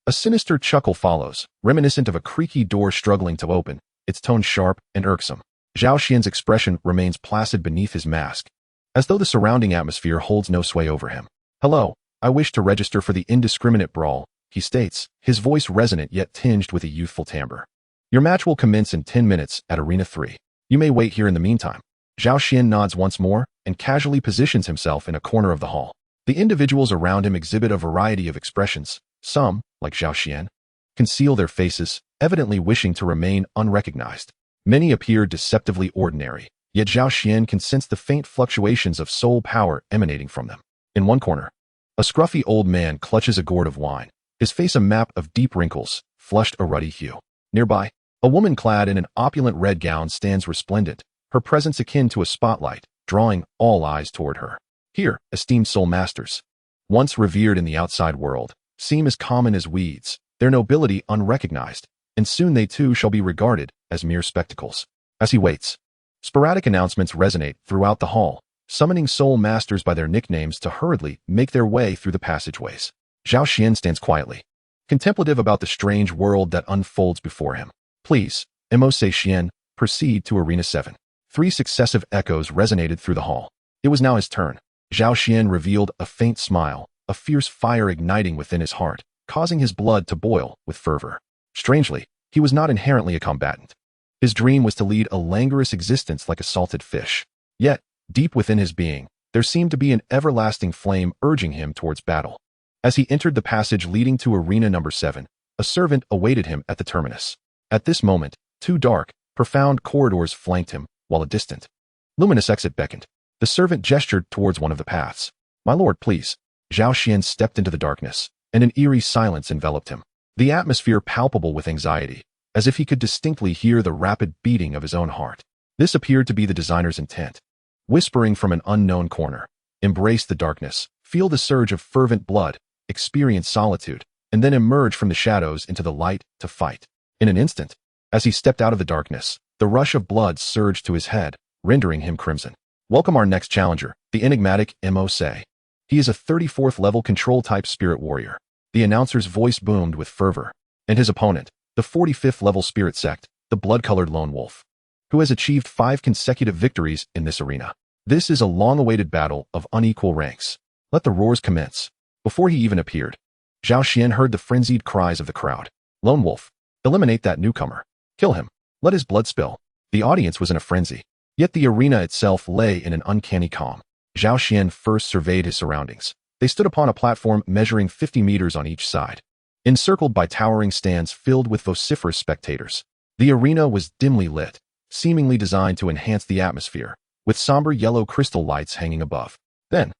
A sinister chuckle follows, reminiscent of a creaky door struggling to open, its tone sharp and irksome. Zhao Xian's expression remains placid beneath his mask, as though the surrounding atmosphere holds no sway over him. Hello, I wish to register for the indiscriminate brawl, he states, his voice resonant yet tinged with a youthful timbre. Your match will commence in 10 minutes at Arena 3. You may wait here in the meantime. Zhao Xian nods once more and casually positions himself in a corner of the hall. The individuals around him exhibit a variety of expressions. Some, like Zhao Xian, conceal their faces, evidently wishing to remain unrecognized. Many appear deceptively ordinary, yet Zhao Xian can sense the faint fluctuations of soul power emanating from them. In one corner, a scruffy old man clutches a gourd of wine, his face a map of deep wrinkles, flushed a ruddy hue. Nearby, a woman clad in an opulent red gown stands resplendent, her presence akin to a spotlight, drawing all eyes toward her. Here, esteemed soul masters, once revered in the outside world, seem as common as weeds, their nobility unrecognized, and soon they too shall be regarded as mere spectacles. As he waits, sporadic announcements resonate throughout the hall, summoning soul masters by their nicknames to hurriedly make their way through the passageways. Zhao Xian stands quietly, contemplative about the strange world that unfolds before him. Please, Mose Xian, proceed to Arena 7. 3 successive echoes resonated through the hall. It was now his turn. Zhao Xian revealed a faint smile, a fierce fire igniting within his heart, causing his blood to boil with fervor. Strangely, he was not inherently a combatant. His dream was to lead a languorous existence like a salted fish. Yet, deep within his being, there seemed to be an everlasting flame urging him towards battle. As he entered the passage leading to Arena number 7, a servant awaited him at the terminus. At this moment, 2 dark, profound corridors flanked him, while a distant, luminous exit beckoned. The servant gestured towards one of the paths. My lord, please. Zhao Xian stepped into the darkness, and an eerie silence enveloped him, the atmosphere palpable with anxiety, as if he could distinctly hear the rapid beating of his own heart. This appeared to be the designer's intent. Whispering from an unknown corner, embrace the darkness, feel the surge of fervent blood, experience solitude, and then emerge from the shadows into the light to fight. In an instant, as he stepped out of the darkness, the rush of blood surged to his head, rendering him crimson. Welcome our next challenger, the enigmatic Mose. He is a 34th level control-type spirit warrior. The announcer's voice boomed with fervor. And his opponent, the 45th level spirit sect, the blood-colored lone wolf, who has achieved 5 consecutive victories in this arena. This is a long-awaited battle of unequal ranks. Let the roars commence. Before he even appeared, Zhao Xian heard the frenzied cries of the crowd. Lone wolf, eliminate that newcomer. Kill him. Let his blood spill. The audience was in a frenzy. Yet the arena itself lay in an uncanny calm. Zhao Xian first surveyed his surroundings. They stood upon a platform measuring 50 meters on each side, encircled by towering stands filled with vociferous spectators. The arena was dimly lit, seemingly designed to enhance the atmosphere, with somber yellow crystal lights hanging above. Then,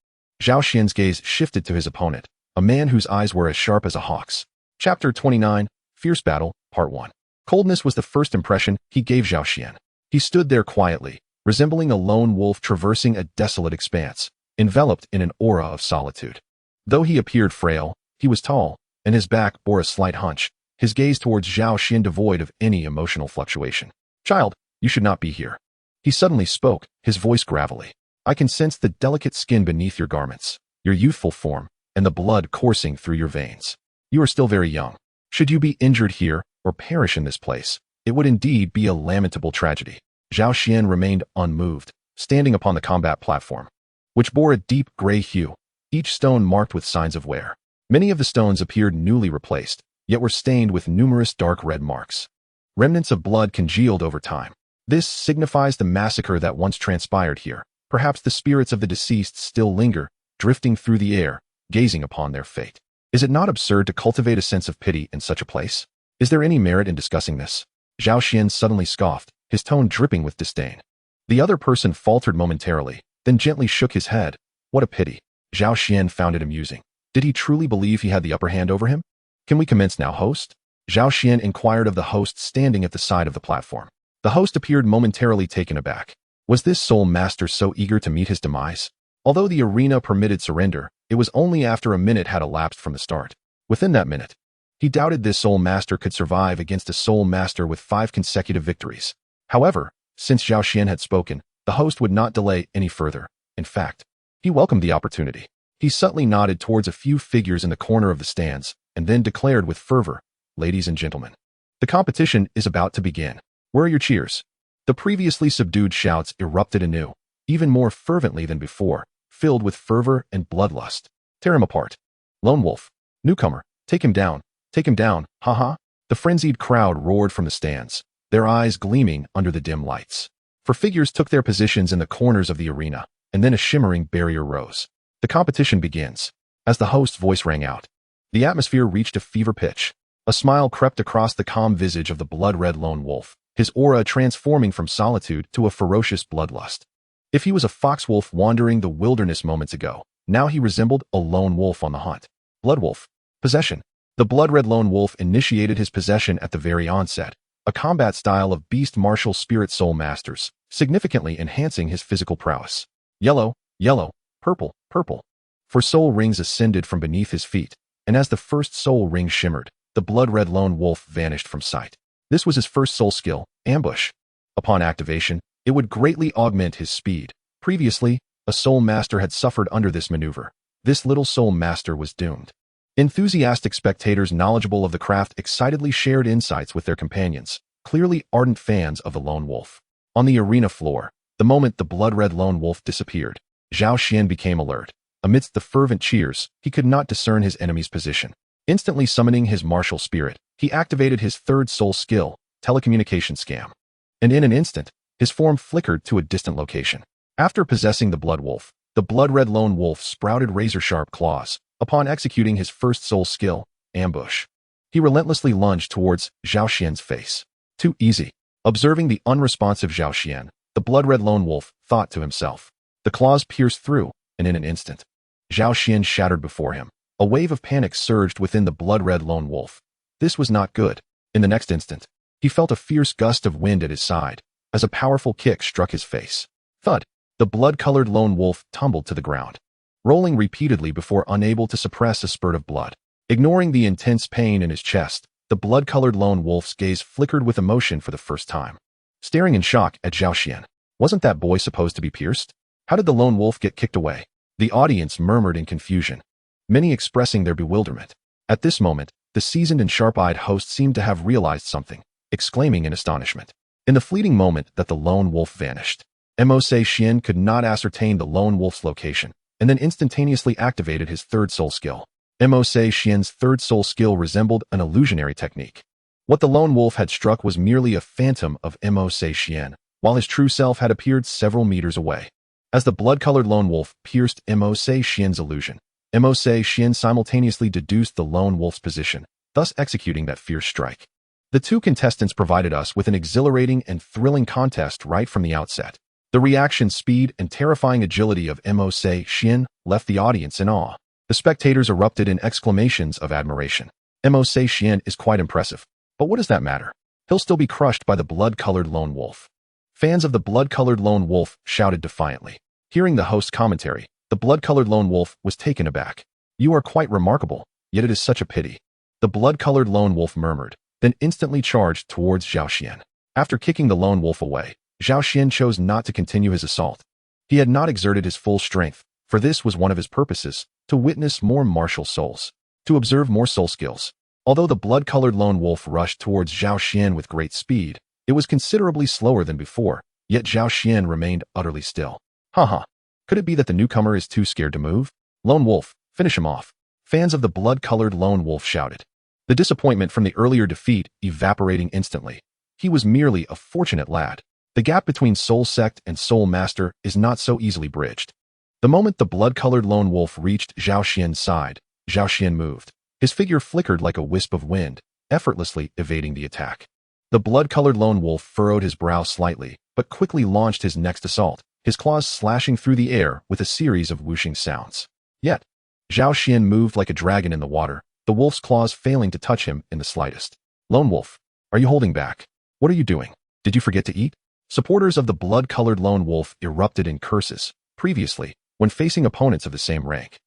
Zhao Xian's gaze shifted to his opponent, a man whose eyes were as sharp as a hawk's. Chapter 29, Fierce Battle, Part 1. Coldness was the first impression he gave Zhao Xian. He stood there quietly, resembling a lone wolf traversing a desolate expanse, enveloped in an aura of solitude. Though he appeared frail, he was tall, and his back bore a slight hunch, his gaze towards Zhao Xian devoid of any emotional fluctuation. Child, you should not be here. He suddenly spoke, his voice gravelly. I can sense the delicate skin beneath your garments, your youthful form, and the blood coursing through your veins. You are still very young. Should you be injured here, or perish in this place, it would indeed be a lamentable tragedy. Zhao Xian remained unmoved, standing upon the combat platform, which bore a deep gray hue, each stone marked with signs of wear. Many of the stones appeared newly replaced, yet were stained with numerous dark red marks. Remnants of blood congealed over time. This signifies the massacre that once transpired here. Perhaps the spirits of the deceased still linger, drifting through the air, gazing upon their fate. Is it not absurd to cultivate a sense of pity in such a place? Is there any merit in discussing this? Zhao Xian suddenly scoffed, his tone dripping with disdain. The other person faltered momentarily, then gently shook his head. What a pity. Zhao Xian found it amusing. Did he truly believe he had the upper hand over him? Can we commence now, host? Zhao Xian inquired of the host standing at the side of the platform. The host appeared momentarily taken aback. Was this soul master so eager to meet his demise? Although the arena permitted surrender, it was only after a minute had elapsed from the start. Within that minute, he doubted this soul master could survive against a soul master with 5 consecutive victories. However, since Zhao Xian had spoken, The host would not delay any further. In fact, he welcomed the opportunity. He subtly nodded towards a few figures in the corner of the stands, and then declared with fervor, "Ladies and gentlemen, the competition is about to begin. Where are your cheers?" The previously subdued shouts erupted anew, even more fervently than before, filled with fervor and bloodlust. "Tear him apart. Lone Wolf. Newcomer. Take him down. Take him down. Ha." The frenzied crowd roared from the stands, their eyes gleaming under the dim lights. For figures took their positions in the corners of the arena, and then a shimmering barrier rose. The competition begins. As the host's voice rang out, the atmosphere reached a fever pitch. A smile crept across the calm visage of the blood-red lone wolf, his aura transforming from solitude to a ferocious bloodlust. If he was a fox-wolf wandering the wilderness moments ago, now he resembled a lone wolf on the hunt. Blood wolf. Possession. The blood-red lone wolf initiated his possession at the very onset, a combat style of beast martial spirit soul masters, significantly enhancing his physical prowess. Yellow, yellow, purple, purple. For soul rings ascended from beneath his feet, and as the first soul ring shimmered, the blood-red lone wolf vanished from sight. This was his first soul skill, ambush. Upon activation, it would greatly augment his speed. Previously, a soul master had suffered under this maneuver. This little soul master was doomed. Enthusiastic spectators knowledgeable of the craft excitedly shared insights with their companions, clearly ardent fans of the lone wolf. On the arena floor, the moment the blood-red lone wolf disappeared, Xiao Xian became alert. Amidst the fervent cheers, he could not discern his enemy's position. Instantly summoning his martial spirit, he activated his third soul skill, telecommunication scam. And in an instant, his form flickered to a distant location. After possessing the blood wolf, the blood-red lone wolf sprouted razor-sharp claws. Upon executing his first soul skill, ambush, he relentlessly lunged towards Xiao Xian's face. Too easy. Observing the unresponsive Xiao Xian, the blood-red lone wolf thought to himself. The claws pierced through, and in an instant, Xiao Xian shattered before him. A wave of panic surged within the blood-red lone wolf. This was not good. In the next instant, he felt a fierce gust of wind at his side, as a powerful kick struck his face. Thud! The blood-colored lone wolf tumbled to the ground, rolling repeatedly before unable to suppress a spurt of blood. Ignoring the intense pain in his chest, the blood-colored lone wolf's gaze flickered with emotion for the first time. Staring in shock at Xiao Xian, wasn't that boy supposed to be pierced? How did the lone wolf get kicked away? The audience murmured in confusion, many expressing their bewilderment. At this moment, the seasoned and sharp-eyed host seemed to have realized something, exclaiming in astonishment. In the fleeting moment that the lone wolf vanished, Mo Xian could not ascertain the lone wolf's location, and then instantaneously activated his third soul skill. Mo Xian's third soul skill resembled an illusionary technique. What the lone wolf had struck was merely a phantom of Mo Xian, while his true self had appeared several meters away. As the blood-colored lone wolf pierced Mo Xian's illusion, Mo Xian simultaneously deduced the lone wolf's position, thus executing that fierce strike. The two contestants provided us with an exhilarating and thrilling contest right from the outset. The reaction speed and terrifying agility of Mo Xian left the audience in awe. The spectators erupted in exclamations of admiration. Mo Xian is quite impressive. But what does that matter? He'll still be crushed by the blood-colored lone wolf. Fans of the blood-colored lone wolf shouted defiantly. Hearing the host's commentary, the blood-colored lone wolf was taken aback. "You are quite remarkable, yet it is such a pity," the blood-colored lone wolf murmured, then instantly charged towards Xiao Xian. After kicking the lone wolf away, Xiao Xian chose not to continue his assault. He had not exerted his full strength, for this was one of his purposes, to witness more martial souls, to observe more soul skills. Although the blood-colored lone wolf rushed towards Xiao Xian with great speed, it was considerably slower than before, yet Xiao Xian remained utterly still. Haha. Could it be that the newcomer is too scared to move? Lone wolf, finish him off. Fans of the blood-colored lone wolf shouted. The disappointment from the earlier defeat evaporating instantly. He was merely a fortunate lad. The gap between Soul Sect and Soul Master is not so easily bridged. The moment the blood-colored lone wolf reached Xiao Xian's side, Xiao Xian moved. His figure flickered like a wisp of wind, effortlessly evading the attack. The blood-colored lone wolf furrowed his brow slightly, but quickly launched his next assault, his claws slashing through the air with a series of whooshing sounds. Yet, Xiao Xian moved like a dragon in the water, the wolf's claws failing to touch him in the slightest. Lone wolf, are you holding back? What are you doing? Did you forget to eat? Supporters of the blood-colored lone wolf erupted in curses. Previously, when facing opponents of the same rank,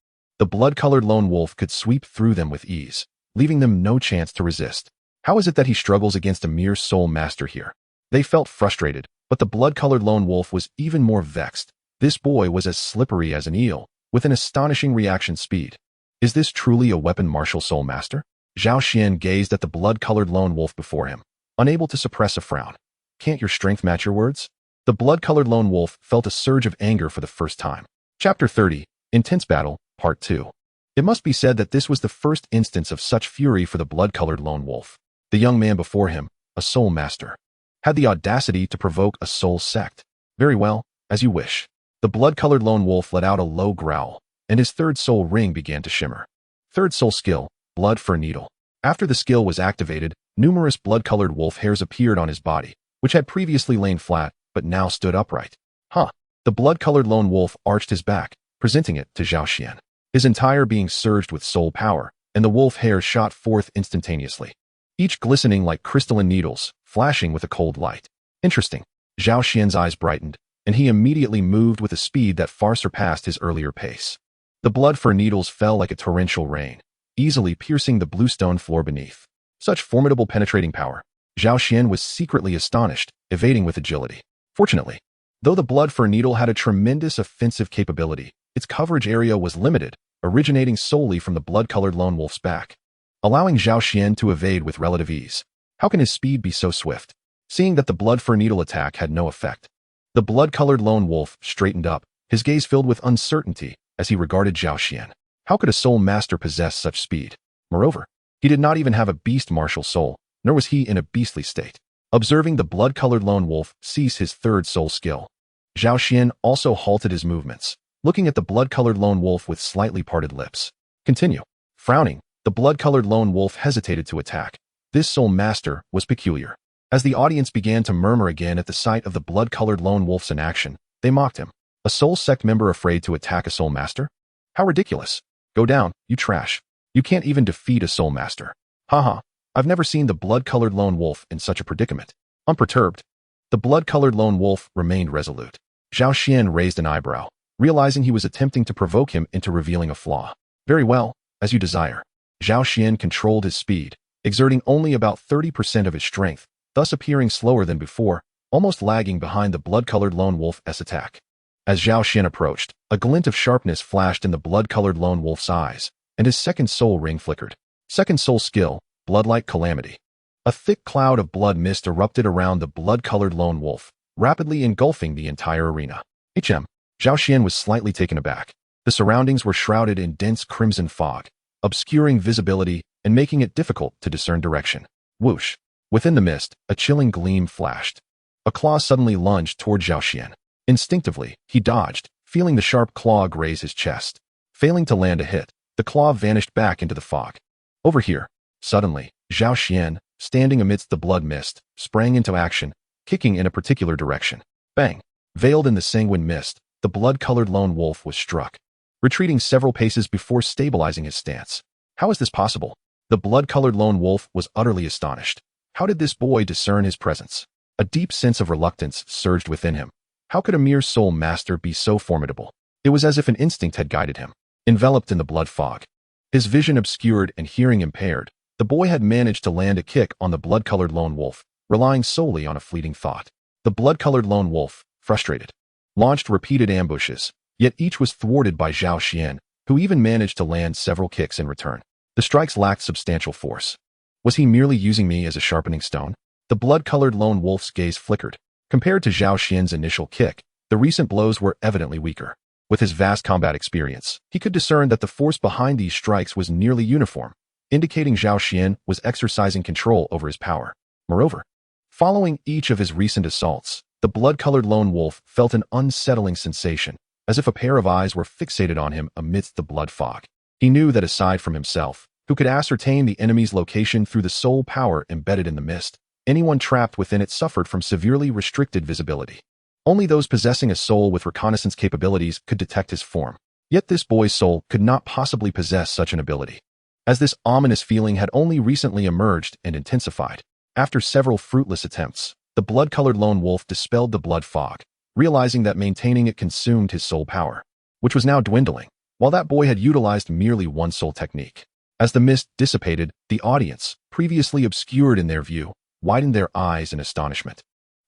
the blood-colored lone wolf could sweep through them with ease, leaving them no chance to resist. How is it that he struggles against a mere soul master here? They felt frustrated, But the blood-colored lone wolf was even more vexed. This boy was as slippery as an eel, with an astonishing reaction speed. Is this truly a weapon martial soul master? Zhao Xian gazed at the blood-colored lone wolf before him, unable to suppress a frown. Can't your strength match your words? The blood-colored lone wolf felt a surge of anger for the first time. Chapter 30, Intense Battle, Part 2. It must be said that this was the first instance of such fury for the blood-colored lone wolf. The young man before him, a soul master, had the audacity to provoke a soul sect. Very well, as you wish. The blood-colored lone wolf let out a low growl, and his third soul ring began to shimmer. Third soul skill, Blood for Needle. After the skill was activated, numerous blood-colored wolf hairs appeared on his body, which had previously lain flat, but now stood upright. Huh. The blood-colored lone wolf arched his back, presenting it to Zhao Xian. His entire being surged with soul power, and the wolf hairs shot forth instantaneously, each glistening like crystalline needles, flashing with a cold light. Interesting. Zhao Xian's eyes brightened, and he immediately moved with a speed that far surpassed his earlier pace. The blood for needles fell like a torrential rain, easily piercing the bluestone floor beneath. Such formidable penetrating power. Zhao Xian was secretly astonished, evading with agility. Fortunately, though the blood for needle had a tremendous offensive capability, its coverage area was limited, originating solely from the blood-colored lone wolf's back, allowing Zhao Xian to evade with relative ease. How can his speed be so swift? Seeing that the blood for needle attack had no effect, the blood-colored lone wolf straightened up, his gaze filled with uncertainty as he regarded Zhao Xian. How could a soul master possess such speed? Moreover, he did not even have a beast martial soul, nor was he in a beastly state. Observing the blood-colored lone wolf cease his third soul skill, Zhao Xian also halted his movements, looking at the blood-colored lone wolf with slightly parted lips. Continue. Frowning, the blood-colored lone wolf hesitated to attack. This soul master was peculiar. As the audience began to murmur again at the sight of the blood-colored lone wolf's inaction, they mocked him. A soul sect member afraid to attack a soul master? How ridiculous. Go down, you trash. You can't even defeat a soul master. Haha. I've never seen the blood-colored lone wolf in such a predicament. Unperturbed, the blood-colored lone wolf remained resolute. Zhao Xian raised an eyebrow, realizing he was attempting to provoke him into revealing a flaw. Very well, as you desire. Zhao Xian controlled his speed, exerting only about 30% of his strength, thus appearing slower than before, almost lagging behind the blood-colored lone wolf's attack. As Zhao Xian approached, a glint of sharpness flashed in the blood-colored lone wolf's eyes, and his second soul ring flickered. Second soul skill, Blood-like Calamity. A thick cloud of blood mist erupted around the blood-colored lone wolf, rapidly engulfing the entire arena. Zhao Xian was slightly taken aback. The surroundings were shrouded in dense crimson fog, obscuring visibility and making it difficult to discern direction. Whoosh! Within the mist, a chilling gleam flashed. A claw suddenly lunged toward Zhao Xian. Instinctively, he dodged, feeling the sharp claw graze his chest. Failing to land a hit, the claw vanished back into the fog. Over here. Suddenly, Zhao Xian, standing amidst the blood mist, sprang into action, kicking in a particular direction. Bang! Veiled in the sanguine mist, the blood-colored lone wolf was struck, retreating several paces before stabilizing his stance. How is this possible? The blood-colored lone wolf was utterly astonished. How did this boy discern his presence? A deep sense of reluctance surged within him. How could a mere soul master be so formidable? It was as if an instinct had guided him. Enveloped in the blood fog, his vision obscured and hearing impaired, the boy had managed to land a kick on the blood-colored lone wolf, relying solely on a fleeting thought. The blood-colored lone wolf, frustrated, launched repeated ambushes, yet each was thwarted by Zhao Xian, who even managed to land several kicks in return. The strikes lacked substantial force. Was he merely using me as a sharpening stone? The blood-colored lone wolf's gaze flickered. Compared to Zhao Xian's initial kick, the recent blows were evidently weaker. With his vast combat experience, he could discern that the force behind these strikes was nearly uniform, indicating Zhao Xian was exercising control over his power. Moreover, following each of his recent assaults, the blood-colored lone wolf felt an unsettling sensation, as if a pair of eyes were fixated on him amidst the blood fog. He knew that aside from himself, who could ascertain the enemy's location through the soul power embedded in the mist, anyone trapped within it suffered from severely restricted visibility. Only those possessing a soul with reconnaissance capabilities could detect his form. Yet this boy's soul could not possibly possess such an ability, as this ominous feeling had only recently emerged and intensified. After several fruitless attempts, the blood-colored lone wolf dispelled the blood fog, realizing that maintaining it consumed his soul power, which was now dwindling, while that boy had utilized merely one soul technique. As the mist dissipated, the audience, previously obscured in their view, widened their eyes in astonishment.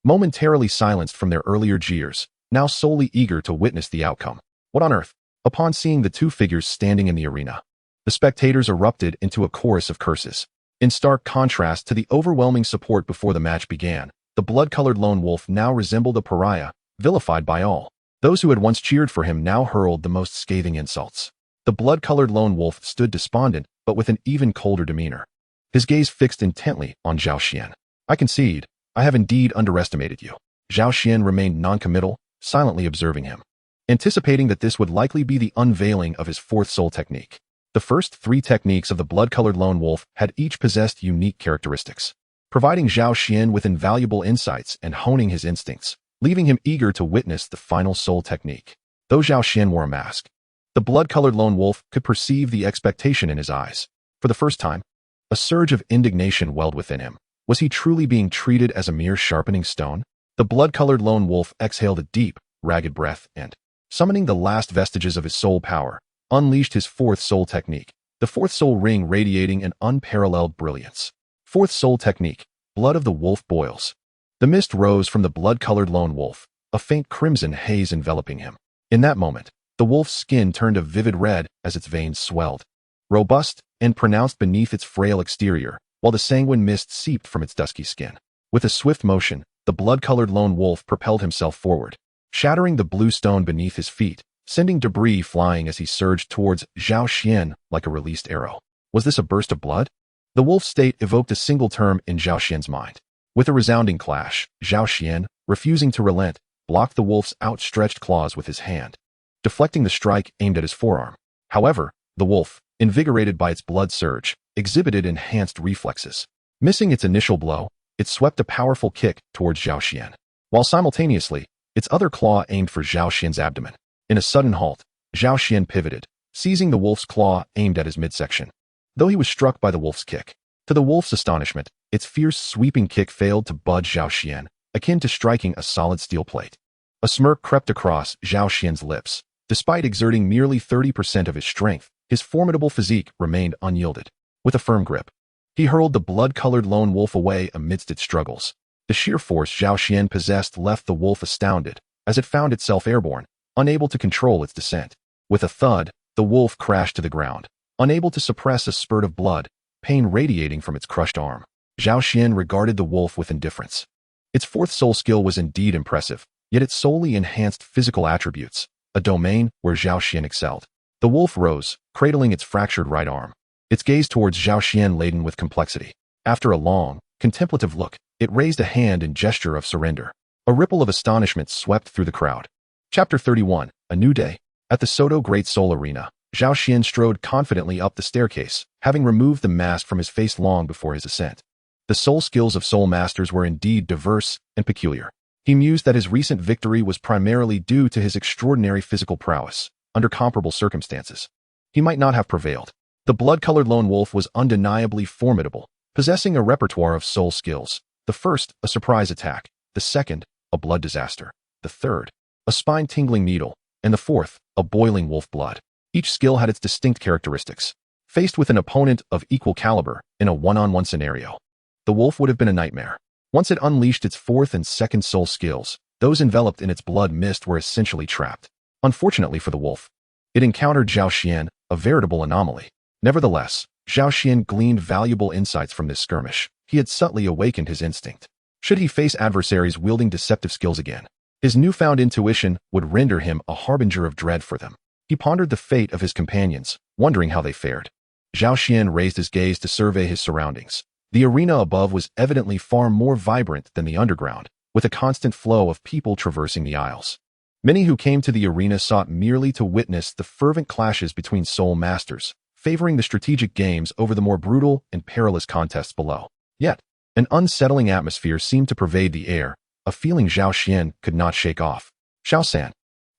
momentarily silenced from their earlier jeers, now solely eager to witness the outcome. What on earth? Upon seeing the two figures standing in the arena, the spectators erupted into a chorus of curses. In stark contrast to the overwhelming support before the match began, the blood-colored lone wolf now resembled a pariah, vilified by all. Those who had once cheered for him now hurled the most scathing insults. The blood-colored lone wolf stood despondent, but with an even colder demeanor. His gaze fixed intently on Zhao Xian. I concede, I have indeed underestimated you. Zhao Xian remained noncommittal, silently observing him, anticipating that this would likely be the unveiling of his fourth soul technique. The first three techniques of the blood-colored lone wolf had each possessed unique characteristics, providing Zhao Xian with invaluable insights and honing his instincts, leaving him eager to witness the final soul technique. Though Zhao Xian wore a mask, the blood-colored lone wolf could perceive the expectation in his eyes. For the first time, a surge of indignation welled within him. Was he truly being treated as a mere sharpening stone? The blood-colored lone wolf exhaled a deep, ragged breath and, summoning the last vestiges of his soul power, unleashed his fourth soul technique, the fourth soul ring radiating an unparalleled brilliance. Fourth soul technique, blood of the wolf boils. The mist rose from the blood-colored lone wolf, a faint crimson haze enveloping him. In that moment, the wolf's skin turned a vivid red as its veins swelled, robust and pronounced beneath its frail exterior, while the sanguine mist seeped from its dusky skin. With a swift motion, the blood-colored lone wolf propelled himself forward, shattering the blue stone beneath his feet, sending debris flying as he surged towards Zhao Xian like a released arrow. Was this a burst of blood? The wolf's state evoked a single term in Zhao Xian's mind. With a resounding clash, Zhao Xian, refusing to relent, blocked the wolf's outstretched claws with his hand, deflecting the strike aimed at his forearm. However, the wolf, invigorated by its blood surge, exhibited enhanced reflexes. Missing its initial blow, it swept a powerful kick towards Zhao Xian, while simultaneously, its other claw aimed for Zhao Xian's abdomen. In a sudden halt, Zhao Xian pivoted, seizing the wolf's claw aimed at his midsection. Though he was struck by the wolf's kick, to the wolf's astonishment, its fierce sweeping kick failed to budge Zhao Xian, akin to striking a solid steel plate. A smirk crept across Zhao Xian's lips. Despite exerting nearly 30% of his strength, his formidable physique remained unyielded. With a firm grip, he hurled the blood-colored lone wolf away amidst its struggles. The sheer force Zhao Xian possessed left the wolf astounded, as it found itself airborne, unable to control its descent. With a thud, the wolf crashed to the ground, unable to suppress a spurt of blood, pain radiating from its crushed arm. Zhao Xian regarded the wolf with indifference. Its fourth soul skill was indeed impressive, yet it solely enhanced physical attributes, a domain where Zhao Xian excelled. The wolf rose, cradling its fractured right arm, its gaze towards Zhao Xian laden with complexity. After a long, contemplative look, it raised a hand in gesture of surrender. A ripple of astonishment swept through the crowd. Chapter 31, A New Day. At the Sodto Great Soul Arena, Zhao Xian strode confidently up the staircase, having removed the mask from his face long before his ascent. The soul skills of soul masters were indeed diverse and peculiar. He mused that his recent victory was primarily due to his extraordinary physical prowess. Under comparable circumstances, he might not have prevailed. The blood-colored lone wolf was undeniably formidable, possessing a repertoire of soul skills. The first, a surprise attack. The second, a blood disaster. The third, a spine-tingling needle. And the fourth, a boiling wolf blood. Each skill had its distinct characteristics. Faced with an opponent of equal caliber in a one-on-one scenario, the wolf would have been a nightmare. Once it unleashed its fourth and second soul skills, those enveloped in its blood mist were essentially trapped. Unfortunately for the wolf, it encountered Zhao Xian, a veritable anomaly. Nevertheless, Zhao Xian gleaned valuable insights from this skirmish. He had subtly awakened his instinct. Should he face adversaries wielding deceptive skills again, his newfound intuition would render him a harbinger of dread for them. He pondered the fate of his companions, wondering how they fared. Zhao Xian raised his gaze to survey his surroundings. The arena above was evidently far more vibrant than the underground, with a constant flow of people traversing the aisles. Many who came to the arena sought merely to witness the fervent clashes between soul masters, favoring the strategic games over the more brutal and perilous contests below. Yet, an unsettling atmosphere seemed to pervade the air, a feeling Zhao Xian could not shake off. Xiao-san.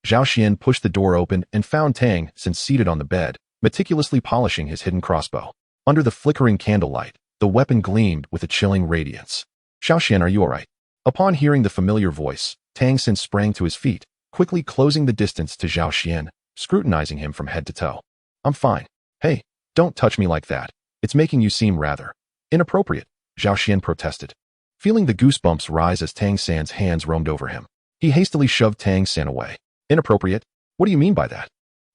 Zhao Xian pushed the door open and found Tang Xin seated on the bed, meticulously polishing his hidden crossbow. Under the flickering candlelight, the weapon gleamed with a chilling radiance. Xiao Xian, are you all right? Upon hearing the familiar voice, Tang Xin sprang to his feet, quickly closing the distance to Zhao Xian, scrutinizing him from head to toe. I'm fine. Hey, don't touch me like that. It's making you seem rather inappropriate, Zhao Xian protested. Feeling the goosebumps rise as Tang San's hands roamed over him, he hastily shoved Tang San away. Inappropriate? What do you mean by that?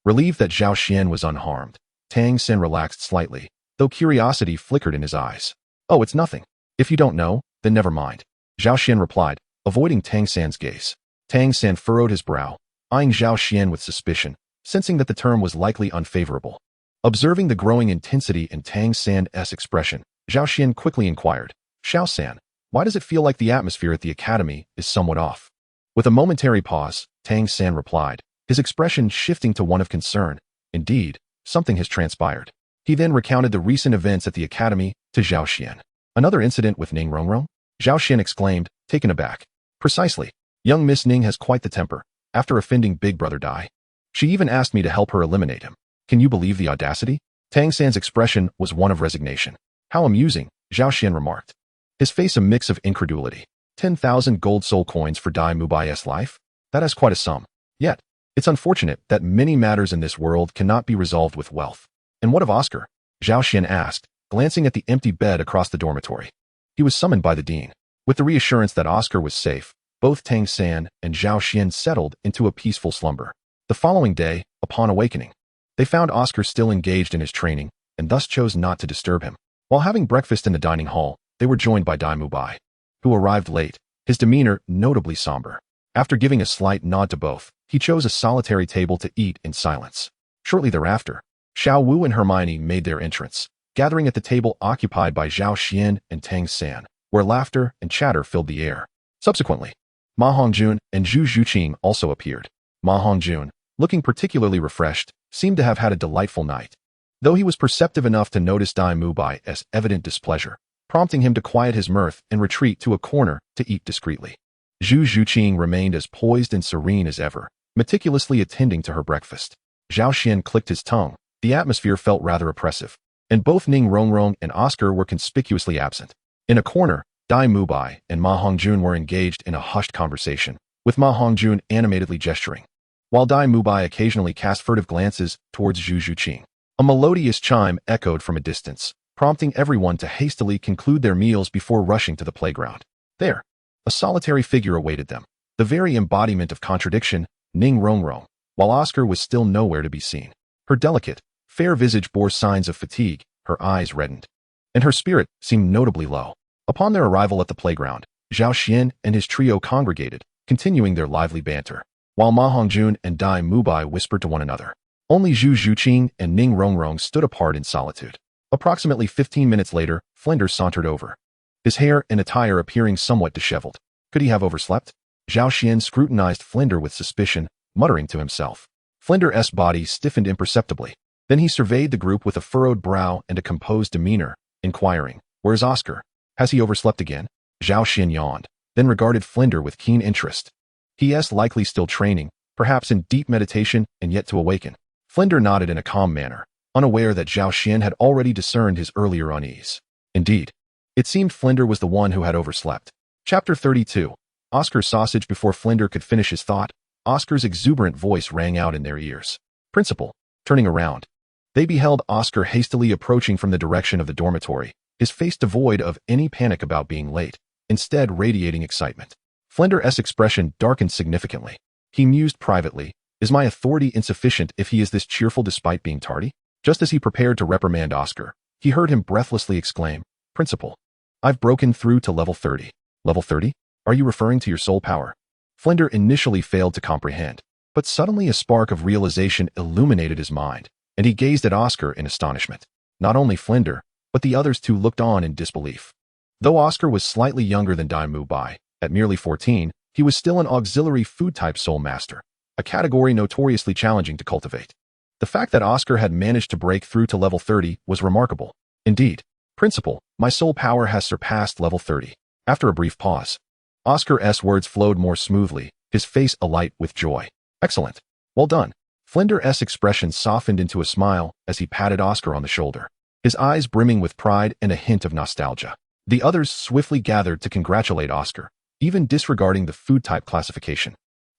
Relieved that Zhao Xian was unharmed, Tang San relaxed slightly, though curiosity flickered in his eyes. Oh, it's nothing. If you don't know, then never mind. Zhao Xian replied, avoiding Tang San's gaze. Tang San furrowed his brow, eyeing Zhao Xian with suspicion, sensing that the term was likely unfavorable. Observing the growing intensity in Tang San's expression, Zhao Xian quickly inquired, Xiao San, why does it feel like the atmosphere at the academy is somewhat off? With a momentary pause, Tang San replied, his expression shifting to one of concern. Indeed, something has transpired. He then recounted the recent events at the academy to Zhao Xian. Another incident with Ning Rongrong? Zhao Xian exclaimed, taken aback. Precisely. Young Miss Ning has quite the temper. After offending Big Brother Dai, she even asked me to help her eliminate him. Can you believe the audacity? Tang San's expression was one of resignation. How amusing, Zhao Xian remarked. His face a mix of incredulity. 10,000 gold soul coins for Dai Mubai's life? That is quite a sum. Yet, it's unfortunate that many matters in this world cannot be resolved with wealth. And what of Oscar? Zhao Xian asked, glancing at the empty bed across the dormitory. He was summoned by the dean. With the reassurance that Oscar was safe, both Tang San and Zhao Xian settled into a peaceful slumber. The following day, upon awakening, they found Oscar still engaged in his training, and thus chose not to disturb him. While having breakfast in the dining hall, they were joined by Dai Mubai, who arrived late, his demeanor notably somber. After giving a slight nod to both, he chose a solitary table to eat in silence. Shortly thereafter, Xiao Wu and Hermione made their entrance, gathering at the table occupied by Zhao Xian and Tang San, where laughter and chatter filled the air. Subsequently, Ma Hongjun and Zhu Zhuqing also appeared. Ma Hongjun, looking particularly refreshed, seemed to have had a delightful night, though he was perceptive enough to notice Dai Mubai's evident displeasure, prompting him to quiet his mirth and retreat to a corner to eat discreetly. Zhu Zhuqing remained as poised and serene as ever, meticulously attending to her breakfast. Zhao Xian clicked his tongue. The atmosphere felt rather oppressive, and both Ning Rongrong and Oscar were conspicuously absent. In a corner, Dai Mubai and Ma Hongjun were engaged in a hushed conversation, with Ma Hongjun animatedly gesturing, while Dai Mubai occasionally cast furtive glances towards Zhu Zhuqing. A melodious chime echoed from a distance, prompting everyone to hastily conclude their meals before rushing to the playground. There, a solitary figure awaited them, the very embodiment of contradiction, Ning Rongrong, while Oscar was still nowhere to be seen. Her delicate, fair visage bore signs of fatigue, her eyes reddened, and her spirit seemed notably low. Upon their arrival at the playground, Zhao Xian and his trio congregated, continuing their lively banter, while Ma Hongjun and Dai Mubai whispered to one another. Only Zhu Zhuqing and Ning Rongrong stood apart in solitude. Approximately 15 minutes later, Flinders sauntered over, his hair and attire appearing somewhat disheveled. Could he have overslept? Zhao Xian scrutinized Flinder with suspicion, muttering to himself. Flinder's body stiffened imperceptibly. Then he surveyed the group with a furrowed brow and a composed demeanor, inquiring, "Where's Oscar? Has he overslept again?" Zhao Xian yawned, then regarded Flinder with keen interest. He is likely still training, perhaps in deep meditation and yet to awaken. Flinder nodded in a calm manner, unaware that Zhao Xian had already discerned his earlier unease. Indeed, it seemed Flinder was the one who had overslept. Chapter 32. Oscar's sausage. Before Flinder could finish his thought, Oscar's exuberant voice rang out in their ears. "Principal." Turning around, they beheld Oscar hastily approaching from the direction of the dormitory, his face devoid of any panic about being late, instead radiating excitement. Flinder's expression darkened significantly. He mused privately, "Is my authority insufficient if he is this cheerful despite being tardy?" Just as he prepared to reprimand Oscar, he heard him breathlessly exclaim, "Principal, I've broken through to level 30. Level 30? Are you referring to your soul power?" Flinder initially failed to comprehend, but suddenly a spark of realization illuminated his mind, and he gazed at Oscar in astonishment. Not only Flinder, but the others too looked on in disbelief. Though Oscar was slightly younger than Dai Mubai, at merely 14, he was still an auxiliary food-type soul master, a category notoriously challenging to cultivate. The fact that Oscar had managed to break through to level 30 was remarkable. "Indeed, Principal, my soul power has surpassed level 30. After a brief pause, Oscar's words flowed more smoothly, his face alight with joy. "Excellent. Well done." Flinder's expression softened into a smile as he patted Oscar on the shoulder, his eyes brimming with pride and a hint of nostalgia. The others swiftly gathered to congratulate Oscar, even disregarding the food-type classification.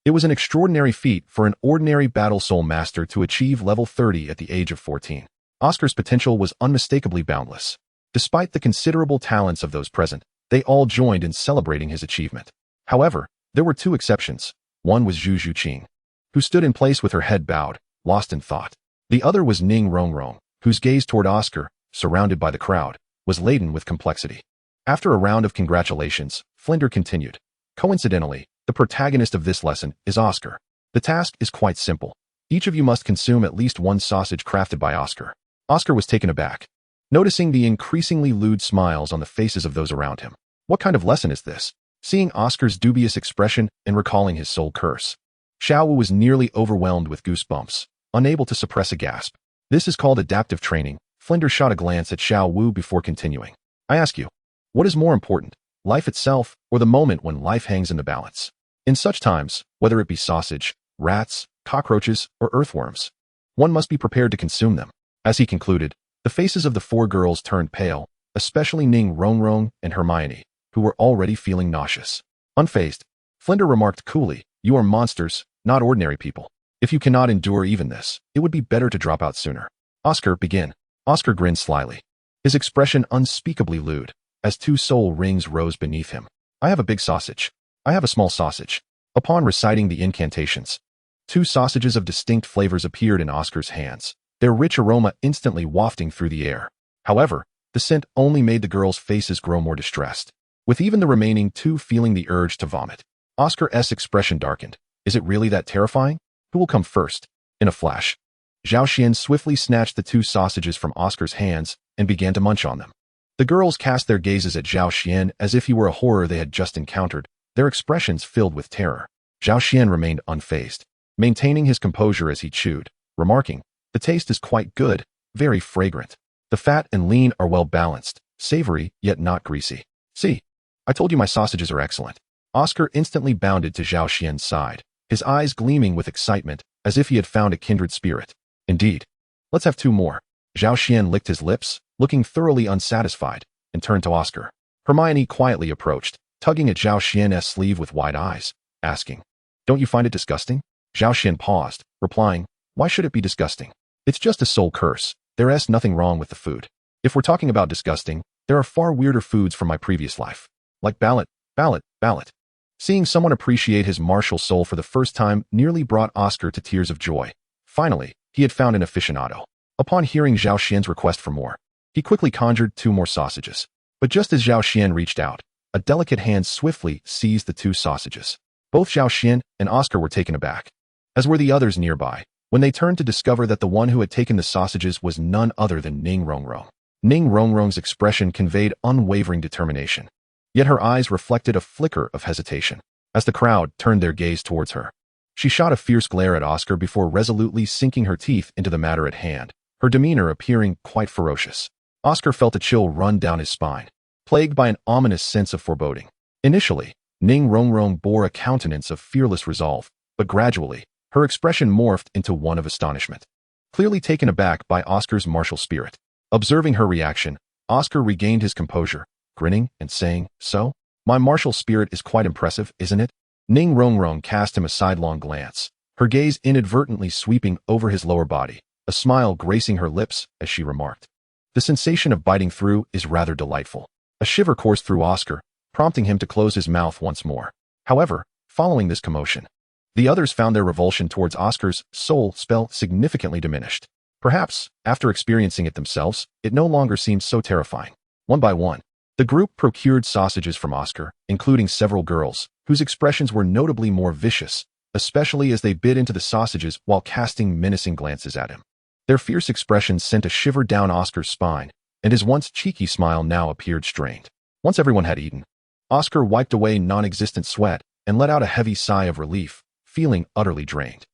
It was an extraordinary feat for an ordinary battle soul master to achieve level 30 at the age of 14. Oscar's potential was unmistakably boundless. Despite the considerable talents of those present, They all joined in celebrating his achievement. However, there were two exceptions. One was Zhu Zhuqing, who stood in place with her head bowed, lost in thought. The other was Ning Rongrong, whose gaze toward Oscar, surrounded by the crowd, was laden with complexity. After a round of congratulations, Flinder continued. Coincidentally, the protagonist of this lesson is Oscar. The task is quite simple. Each of you must consume at least one sausage crafted by Oscar. Oscar was taken aback, noticing the increasingly lewd smiles on the faces of those around him. What kind of lesson is this? Seeing Oscar's dubious expression and recalling his soul curse, Xiao Wu was nearly overwhelmed with goosebumps, unable to suppress a gasp. This is called adaptive training. Flinder shot a glance at Xiao Wu before continuing. I ask you, what is more important, life itself or the moment when life hangs in the balance? In such times, whether it be sausage, rats, cockroaches, or earthworms, one must be prepared to consume them. As he concluded, the faces of the four girls turned pale, especially Ning Rongrong and Hermione, who were already feeling nauseous. Unfazed, Flinder remarked coolly, you are monsters, not ordinary people. If you cannot endure even this, it would be better to drop out sooner. Oscar, begin. Oscar grinned slyly, his expression unspeakably lewd, as two soul rings rose beneath him. I have a big sausage. I have a small sausage. Upon reciting the incantations, two sausages of distinct flavors appeared in Oscar's hands, their rich aroma instantly wafting through the air. However, the scent only made the girls' faces grow more distressed, with even the remaining two feeling the urge to vomit. Oscar's expression darkened. Is it really that terrifying? Who will come first? In a flash, Zhao Xian swiftly snatched the two sausages from Oscar's hands and began to munch on them. The girls cast their gazes at Zhao Xian as if he were a horror they had just encountered, their expressions filled with terror. Zhao Xian remained unfazed, maintaining his composure as he chewed, remarking, the taste is quite good, very fragrant. The fat and lean are well balanced, savory yet not greasy. See, I told you my sausages are excellent. Oscar instantly bounded to Zhao Xian's side, his eyes gleaming with excitement, as if he had found a kindred spirit. Indeed. Let's have two more. Zhao Xian licked his lips, looking thoroughly unsatisfied, and turned to Oscar. Hermione quietly approached, tugging at Zhao Xian's sleeve with wide eyes, asking, don't you find it disgusting? Zhao Xian paused, replying, why should it be disgusting? It's just a soul curse. There's nothing wrong with the food. If we're talking about disgusting, there are far weirder foods from my previous life. Like ballot. Seeing someone appreciate his martial soul for the first time nearly brought Oscar to tears of joy. Finally, he had found an aficionado. Upon hearing Zhao Xian's request for more, he quickly conjured two more sausages. But just as Zhao Xian reached out, a delicate hand swiftly seized the two sausages. Both Zhao Xian and Oscar were taken aback, as were the others nearby, when they turned to discover that the one who had taken the sausages was none other than Ning Rongrong. Ning Rongrong's expression conveyed unwavering determination, yet her eyes reflected a flicker of hesitation. As the crowd turned their gaze towards her, she shot a fierce glare at Oscar before resolutely sinking her teeth into the matter at hand, her demeanor appearing quite ferocious. Oscar felt a chill run down his spine, plagued by an ominous sense of foreboding. Initially, Ning Rongrong bore a countenance of fearless resolve, but gradually, her expression morphed into one of astonishment, clearly taken aback by Oscar's martial spirit. Observing her reaction, Oscar regained his composure, grinning and saying, so? My martial spirit is quite impressive, isn't it? Ning Rongrong cast him a sidelong glance, her gaze inadvertently sweeping over his lower body, a smile gracing her lips as she remarked, the sensation of biting through is rather delightful. A shiver coursed through Oscar, prompting him to close his mouth once more. However, following this commotion, the others found their revulsion towards Oscar's soul spell significantly diminished. Perhaps, after experiencing it themselves, it no longer seemed so terrifying. One by one, the group procured sausages from Oscar, including several girls, whose expressions were notably more vicious, especially as they bit into the sausages while casting menacing glances at him. Their fierce expressions sent a shiver down Oscar's spine, and his once cheeky smile now appeared strained. Once everyone had eaten, Oscar wiped away non-existent sweat and let out a heavy sigh of relief, feeling utterly drained.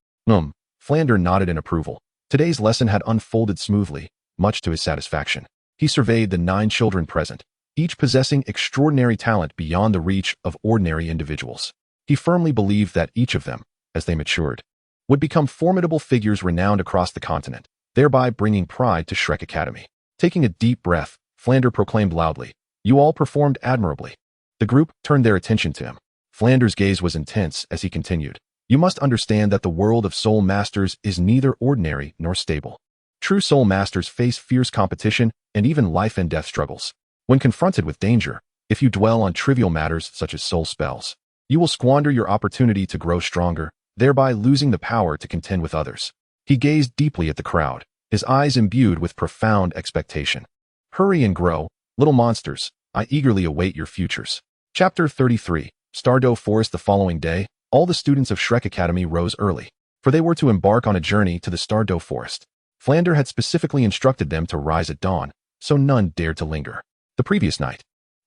Flander nodded in approval. Today's lesson had unfolded smoothly, much to his satisfaction. He surveyed the 9 children present, each possessing extraordinary talent beyond the reach of ordinary individuals. He firmly believed that each of them, as they matured, would become formidable figures renowned across the continent, thereby bringing pride to Shrek Academy. Taking a deep breath, Flander proclaimed loudly, you all performed admirably. The group turned their attention to him. Flander's gaze was intense as he continued, you must understand that the world of soul masters is neither ordinary nor stable. True soul masters face fierce competition and even life and death struggles. When confronted with danger, If you dwell on trivial matters such as soul spells, you will squander your opportunity to grow stronger, thereby losing the power to contend with others. He gazed deeply at the crowd, his eyes imbued with profound expectation. Hurry and grow, little monsters. I eagerly await your futures. Chapter 33. Sodto Forest. The following day, all the students of Shrek Academy rose early, for they were to embark on a journey to the Sodto Forest. Flander had specifically instructed them to rise at dawn, so none dared to linger. The previous night,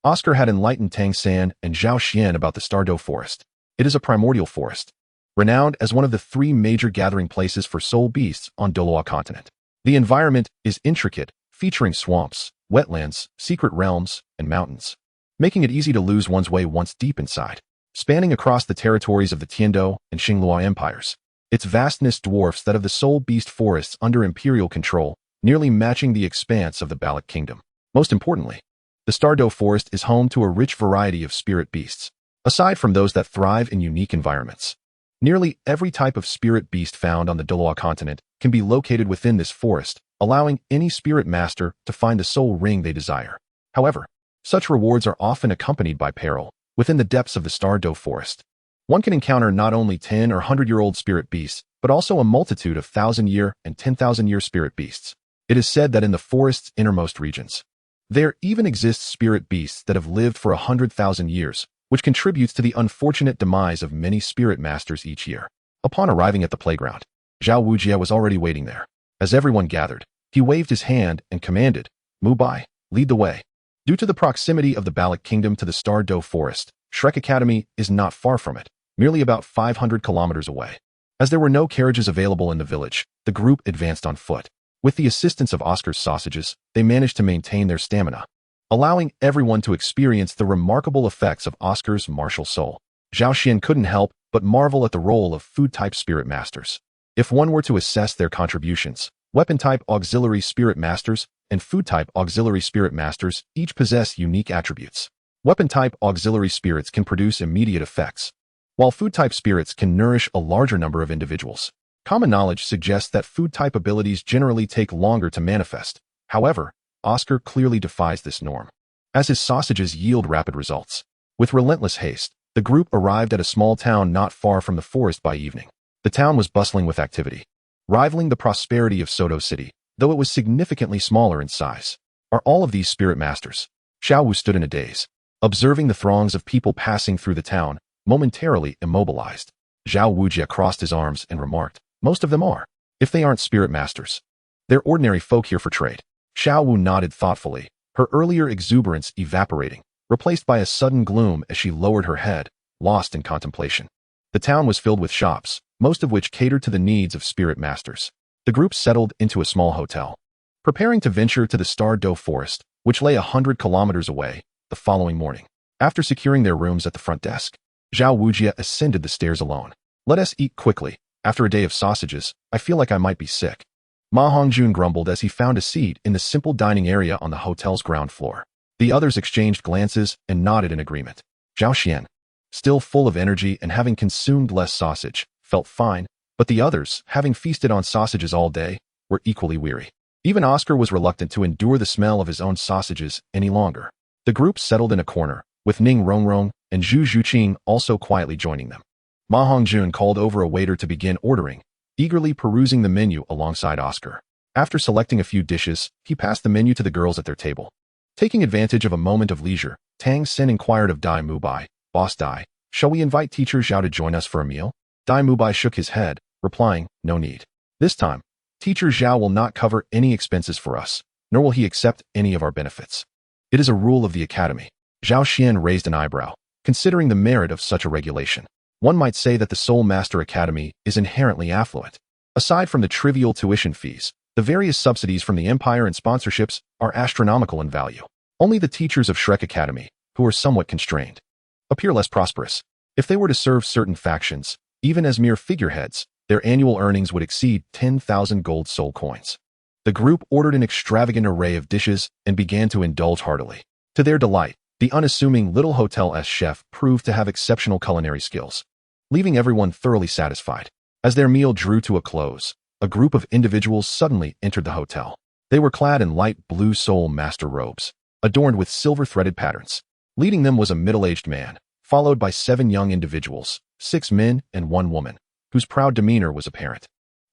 Oscar had enlightened Tang San and Zhao Xian about the Sodto Forest. It is a primordial forest, renowned as one of the 3 major gathering places for soul beasts on Douluo Continent. The environment is intricate, featuring swamps, wetlands, secret realms, and mountains, making it easy to lose one's way once deep inside. Spanning across the territories of the Tiandou and Xinglua empires, its vastness dwarfs that of the soul beast forests under imperial control, nearly matching the expanse of the Balak Kingdom. Most importantly, the Sodto Forest is home to a rich variety of spirit beasts. Aside from those that thrive in unique environments, nearly every type of spirit beast found on the Douluo Continent can be located within this forest, allowing any spirit master to find the soul ring they desire. However, such rewards are often accompanied by peril. Within the depths of the Sodto Forest, one can encounter not only 10 or 100-year-old spirit beasts, but also a multitude of 1,000-year and 10,000-year spirit beasts. It is said that in the forest's innermost regions, there even exists spirit beasts that have lived for 100,000 years, which contributes to the unfortunate demise of many spirit masters each year. Upon arriving at the playground, Xiao Wu was already waiting there. As everyone gathered, he waved his hand and commanded, "Move by, lead the way." Due to the proximity of the Balak Kingdom to the Sodto Forest, Shrek Academy is not far from it, merely about 500 kilometers away. As there were no carriages available in the village, the group advanced on foot. With the assistance of Oscar's sausages, they managed to maintain their stamina, allowing everyone to experience the remarkable effects of Oscar's martial soul. Zhao Xian couldn't help but marvel at the role of food-type spirit masters. If one were to assess their contributions, weapon-type auxiliary spirit masters and food-type auxiliary spirit masters each possess unique attributes. Weapon-type auxiliary spirits can produce immediate effects, while food-type spirits can nourish a larger number of individuals. Common knowledge suggests that food-type abilities generally take longer to manifest. However, Oscar clearly defies this norm, as his sausages yield rapid results. With relentless haste, the group arrived at a small town not far from the forest by evening. The town was bustling with activity, rivaling the prosperity of Sodto City, though it was significantly smaller in size. Are all of these spirit masters? Xiao Wu stood in a daze, observing the throngs of people passing through the town, momentarily immobilized. Zhao Wu crossed his arms and remarked, "Most of them are. If they aren't spirit masters, they're ordinary folk here for trade." Xiao Wu nodded thoughtfully, her earlier exuberance evaporating, replaced by a sudden gloom as she lowered her head, lost in contemplation. The town was filled with shops, most of which catered to the needs of spirit masters. The group settled into a small hotel, preparing to venture to the Sodto Forest, which lay 100 kilometers away, the following morning. After securing their rooms at the front desk, Zhao Wu ascended the stairs alone. "Let us eat quickly. After a day of sausages, I feel like I might be sick." Ma Hongjun grumbled as he found a seat in the simple dining area on the hotel's ground floor. The others exchanged glances and nodded in agreement. Zhao Xian, still full of energy and having consumed less sausage, felt fine, but the others, having feasted on sausages all day, were equally weary. Even Oscar was reluctant to endure the smell of his own sausages any longer. The group settled in a corner, with Ning Rongrong and Zhu Zhuqing also quietly joining them. Ma Hongjun called over a waiter to begin ordering, eagerly perusing the menu alongside Oscar. After selecting a few dishes, he passed the menu to the girls at their table. Taking advantage of a moment of leisure, Tang Sen inquired of Dai Mubai, "Boss Dai, shall we invite teacher Xiao to join us for a meal?" Dai Mubai shook his head, replying, "No need. This time, teacher Xiao will not cover any expenses for us, nor will he accept any of our benefits. It is a rule of the academy." Zhao Xian raised an eyebrow, considering the merit of such a regulation. One might say that the Soul Master Academy is inherently affluent. Aside from the trivial tuition fees, the various subsidies from the Empire and sponsorships are astronomical in value. Only the teachers of Shrek Academy, who are somewhat constrained, appear less prosperous. If they were to serve certain factions, even as mere figureheads, their annual earnings would exceed 10,000 gold soul coins. The group ordered an extravagant array of dishes and began to indulge heartily. To their delight, the unassuming little hotel's chef proved to have exceptional culinary skills, leaving everyone thoroughly satisfied. As their meal drew to a close, a group of individuals suddenly entered the hotel. They were clad in light blue soul master robes, adorned with silver-threaded patterns. Leading them was a middle-aged man, followed by 7 young individuals, 6 men and 1 woman, whose proud demeanor was apparent.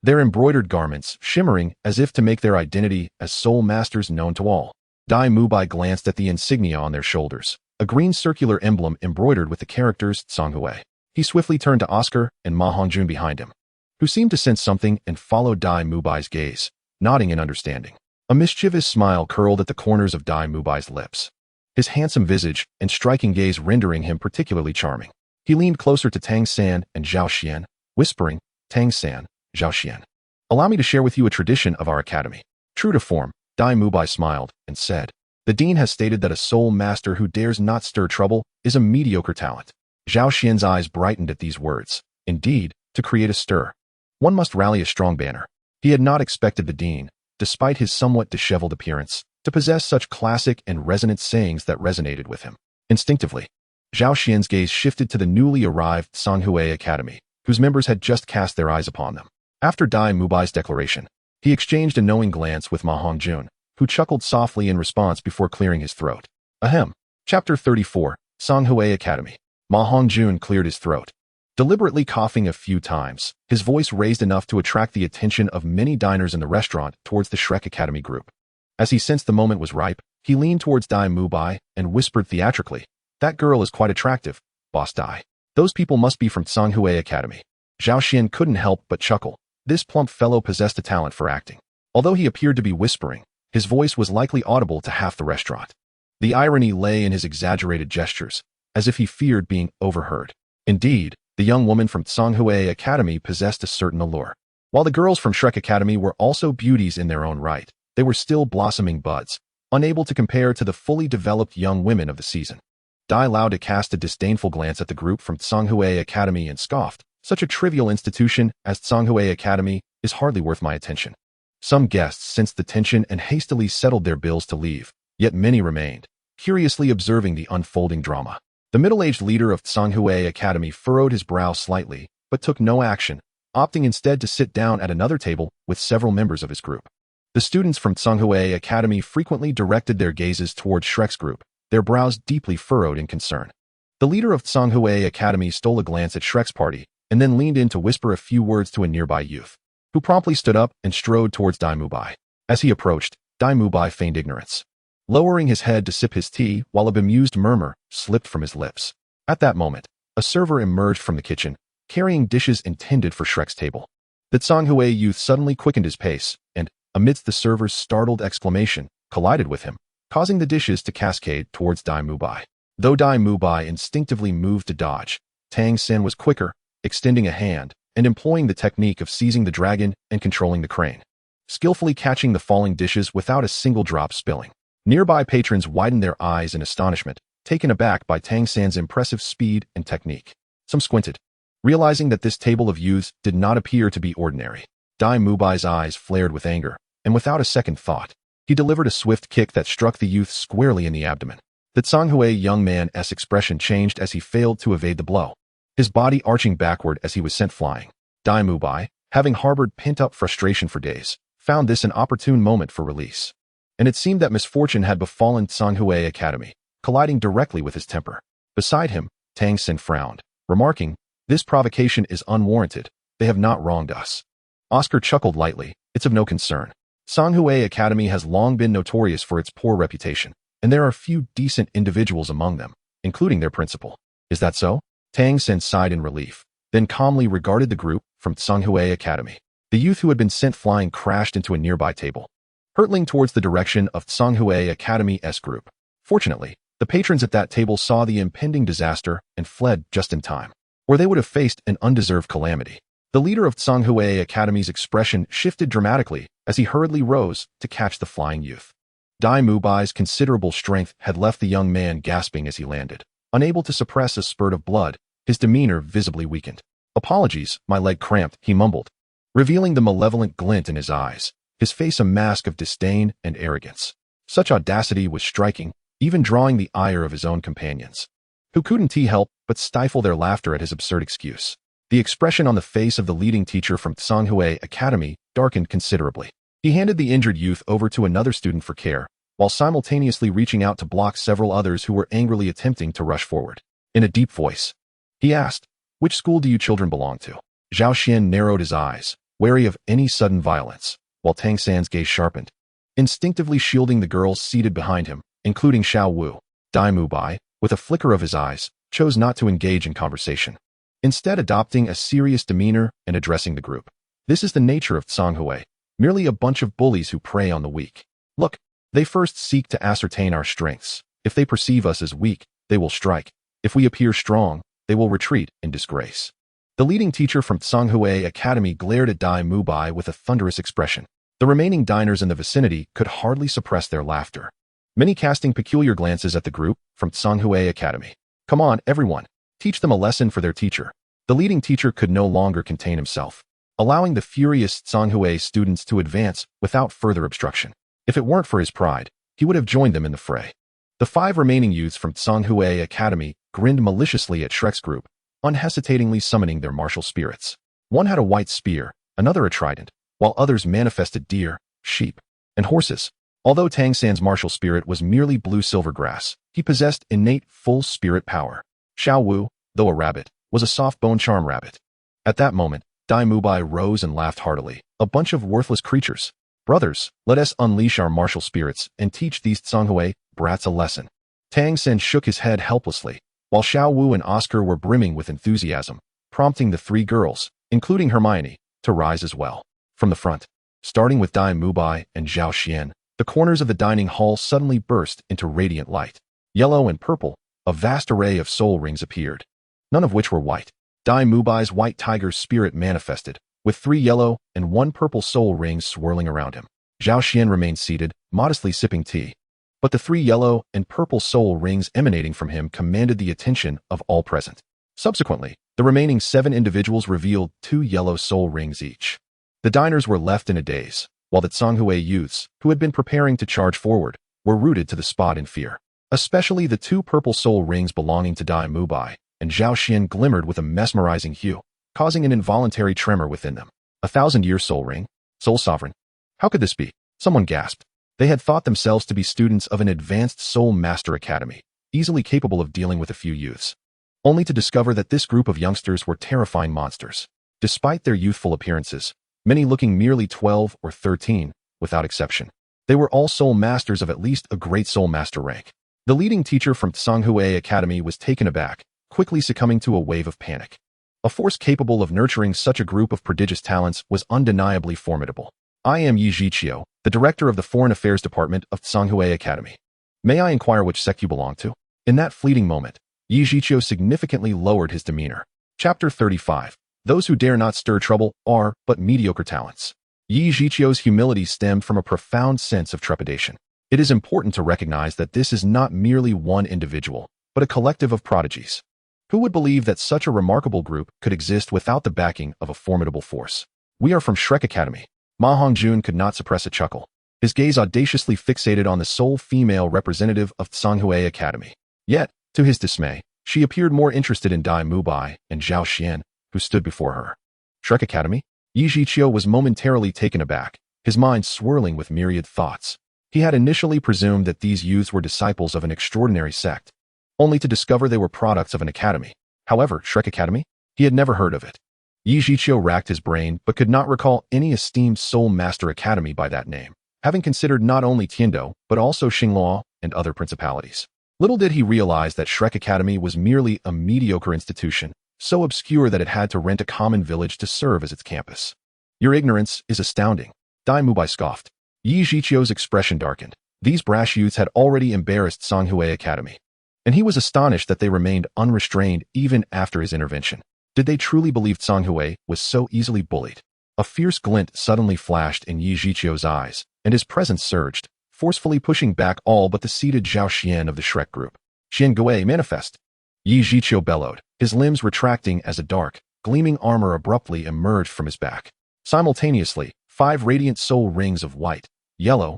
Their embroidered garments shimmering as if to make their identity as soul masters known to all. Dai Mubai glanced at the insignia on their shoulders, a green circular emblem embroidered with the characters Tsanghui. He swiftly turned to Oscar and Ma Hongjun behind him, who seemed to sense something and followed Dai Mubai's gaze, nodding in understanding. A mischievous smile curled at the corners of Dai Mubai's lips, his handsome visage and striking gaze rendering him particularly charming. He leaned closer to Tang San and Zhao Xian, whispering, "Tang San, Zhao Xian, allow me to share with you a tradition of our academy." True to form, Dai Mubai smiled and said, "The dean has stated that a soul master who dares not stir trouble is a mediocre talent." Zhao Xian's eyes brightened at these words. Indeed, to create a stir, one must rally a strong banner. He had not expected the dean, despite his somewhat disheveled appearance, to possess such classic and resonant sayings that resonated with him. Instinctively, Zhao Xian's gaze shifted to the newly arrived Sanghui Academy, whose members had just cast their eyes upon them. After Dai Mubai's declaration, he exchanged a knowing glance with Ma Hongjun, who chuckled softly in response before clearing his throat. Ahem. Chapter 34, Sanghui Academy. Ma Hongjun cleared his throat, deliberately coughing a few times, his voice raised enough to attract the attention of many diners in the restaurant towards the Shrek Academy group. As he sensed the moment was ripe, he leaned towards Dai Mubai and whispered theatrically, "That girl is quite attractive, Boss Dai. Those people must be from Sanghui Academy." Zhao Xian couldn't help but chuckle. This plump fellow possessed a talent for acting. Although he appeared to be whispering, his voice was likely audible to half the restaurant. The irony lay in his exaggerated gestures, as if he feared being overheard. Indeed, the young woman from Sanghui Academy possessed a certain allure. While the girls from Shrek Academy were also beauties in their own right, they were still blossoming buds, unable to compare to the fully developed young women of the season. Dai Lauda cast a disdainful glance at the group from Sanghui Academy and scoffed, "Such a trivial institution as Sanghui Academy is hardly worth my attention." Some guests sensed the tension and hastily settled their bills to leave, yet many remained, curiously observing the unfolding drama. The middle-aged leader of Sanghui Academy furrowed his brow slightly, but took no action, opting instead to sit down at another table with several members of his group. The students from Sanghui Academy frequently directed their gazes towards Shrek's group, their brows deeply furrowed in concern. The leader of Sanghui Academy stole a glance at Shrek's party, and then leaned in to whisper a few words to a nearby youth, who promptly stood up and strode towards Dai Mubai. As he approached, Dai Mubai feigned ignorance, lowering his head to sip his tea while a bemused murmur slipped from his lips. At that moment, a server emerged from the kitchen, carrying dishes intended for Shrek's table. The Sanghui youth suddenly quickened his pace, and, amidst the server's startled exclamation, collided with him, causing the dishes to cascade towards Dai Mubai. Though Dai Mubai instinctively moved to dodge, Tang Sen was quicker, extending a hand and employing the technique of seizing the dragon and controlling the crane, skillfully catching the falling dishes without a single drop spilling. Nearby patrons widened their eyes in astonishment, taken aback by Tang San's impressive speed and technique. Some squinted, realizing that this table of youths did not appear to be ordinary. Dai Mubai's eyes flared with anger, and without a second thought, he delivered a swift kick that struck the youth squarely in the abdomen. The Sanghui young man's expression changed as he failed to evade the blow, his body arching backward as he was sent flying. Dai Mubai, having harbored pent-up frustration for days, found this an opportune moment for release. And it seemed that misfortune had befallen Sanghui Academy, colliding directly with his temper. Beside him, Tang Sen frowned, remarking, "This provocation is unwarranted. They have not wronged us." Oscar chuckled lightly, "It's of no concern. Sanghui Academy has long been notorious for its poor reputation, and there are few decent individuals among them, including their principal." "Is that so?" Tang Sen sighed in relief, then calmly regarded the group from Sanghui Academy. The youth who had been sent flying crashed into a nearby table, hurtling towards the direction of Sanghui Academy's group. Fortunately, the patrons at that table saw the impending disaster and fled just in time, or they would have faced an undeserved calamity. The leader of Sanghui Academy's expression shifted dramatically as he hurriedly rose to catch the flying youth. Dai Mubai's considerable strength had left the young man gasping as he landed. Unable to suppress a spurt of blood, his demeanor visibly weakened. "Apologies, my leg cramped," he mumbled, revealing the malevolent glint in his eyes, his face a mask of disdain and arrogance. Such audacity was striking, even drawing the ire of his own companions, who couldn't help but stifle their laughter at his absurd excuse. The expression on the face of the leading teacher from Sanghui Academy darkened considerably. He handed the injured youth over to another student for care, while simultaneously reaching out to block several others who were angrily attempting to rush forward. In a deep voice, he asked, "Which school do you children belong to?" Zhao Xian narrowed his eyes, wary of any sudden violence, while Tang San's gaze sharpened, instinctively shielding the girls seated behind him, including Xiao Wu. Dai Mubai, with a flicker of his eyes, chose not to engage in conversation, instead adopting a serious demeanor and addressing the group. "This is the nature of Tsanghui, merely a bunch of bullies who prey on the weak. Look, they first seek to ascertain our strengths. If they perceive us as weak, they will strike. If we appear strong, they will retreat in disgrace." The leading teacher from Tsanghui Academy glared at Dai Mubai with a thunderous expression. The remaining diners in the vicinity could hardly suppress their laughter, many casting peculiar glances at the group from Tsanghui Academy. "Come on, everyone. Teach them a lesson for their teacher." The leading teacher could no longer contain himself, allowing the furious Tsanghui students to advance without further obstruction. If it weren't for his pride, he would have joined them in the fray. The 5 remaining youths from Tsanghui Academy grinned maliciously at Shrek's group, unhesitatingly summoning their martial spirits. One had a white spear, another a trident, while others manifested deer, sheep, and horses. Although Tang San's martial spirit was merely blue-silver grass, he possessed innate full spirit power. Xiao Wu, though a rabbit, was a soft bone charm rabbit. At that moment, Dai Mubai rose and laughed heartily. "A bunch of worthless creatures. Brothers, let us unleash our martial spirits and teach these Tsanghui brats a lesson." Tang San shook his head helplessly, while Xiao Wu and Oscar were brimming with enthusiasm, prompting the 3 girls, including Hermione, to rise as well. From the front, starting with Dai Mubai and Zhao Xian, the corners of the dining hall suddenly burst into radiant light. Yellow and purple, a vast array of soul rings appeared, none of which were white. Dai Mubai's white tiger's spirit manifested, with 3 yellow and 1 purple soul rings swirling around him. Zhao Xian remained seated, modestly sipping tea, but the 3 yellow and purple soul rings emanating from him commanded the attention of all present. Subsequently, the remaining 7 individuals revealed 2 yellow soul rings each. The diners were left in a daze, while the Tsanghui youths, who had been preparing to charge forward, were rooted to the spot in fear. Especially the 2 purple soul rings belonging to Dai Mubai and Zhao Xian glimmered with a mesmerizing hue, causing an involuntary tremor within them. 1,000-year soul ring? Soul sovereign? How could this be? Someone gasped. They had thought themselves to be students of an advanced soul master academy, easily capable of dealing with a few youths, only to discover that this group of youngsters were terrifying monsters. Despite their youthful appearances, many looking merely 12 or 13, without exception, they were all soul masters of at least a great soul master rank. The leading teacher from Tsanghui Academy was taken aback, quickly succumbing to a wave of panic. A force capable of nurturing such a group of prodigious talents was undeniably formidable. "I am Yi Zhiqiu, the director of the Foreign Affairs Department of Tsanghui Academy. May I inquire which sect you belong to?" In that fleeting moment, Yi Zhiqiu significantly lowered his demeanor. Chapter 35. Those who dare not stir trouble are but mediocre talents. Yi Zhiqiu's humility stemmed from a profound sense of trepidation. It is important to recognize that this is not merely one individual, but a collective of prodigies. Who would believe that such a remarkable group could exist without the backing of a formidable force? "We are from Shrek Academy." Ma Hongjun could not suppress a chuckle, his gaze audaciously fixated on the sole female representative of Tsanghui Academy. Yet, to his dismay, she appeared more interested in Dai Mubai and Zhao Xian, who stood before her. Shrek Academy? Yi Zhiqiu was momentarily taken aback, his mind swirling with myriad thoughts. He had initially presumed that these youths were disciples of an extraordinary sect, only to discover they were products of an academy. However, Shrek Academy? He had never heard of it. Yi Zhiqiu racked his brain but could not recall any esteemed Soul Master Academy by that name, having considered not only Tiando but also Xingluo and other principalities. Little did he realize that Shrek Academy was merely a mediocre institution, so obscure that it had to rent a common village to serve as its campus. "Your ignorance is astounding," Dai Mubai scoffed. Yi Zhiqiu's expression darkened. These brash youths had already embarrassed Tsanghui Academy, and he was astonished that they remained unrestrained even after his intervention. Did they truly believe Tsanghui was so easily bullied? A fierce glint suddenly flashed in Yi Zhiqiu's eyes, and his presence surged, forcefully pushing back all but the seated Zhao Xian of the Shrek group. "Xian Gui, manifest!" Yi Zhiqiu bellowed, his limbs retracting as a dark, gleaming armor abruptly emerged from his back. Simultaneously, 5 radiant soul rings of white, yellow,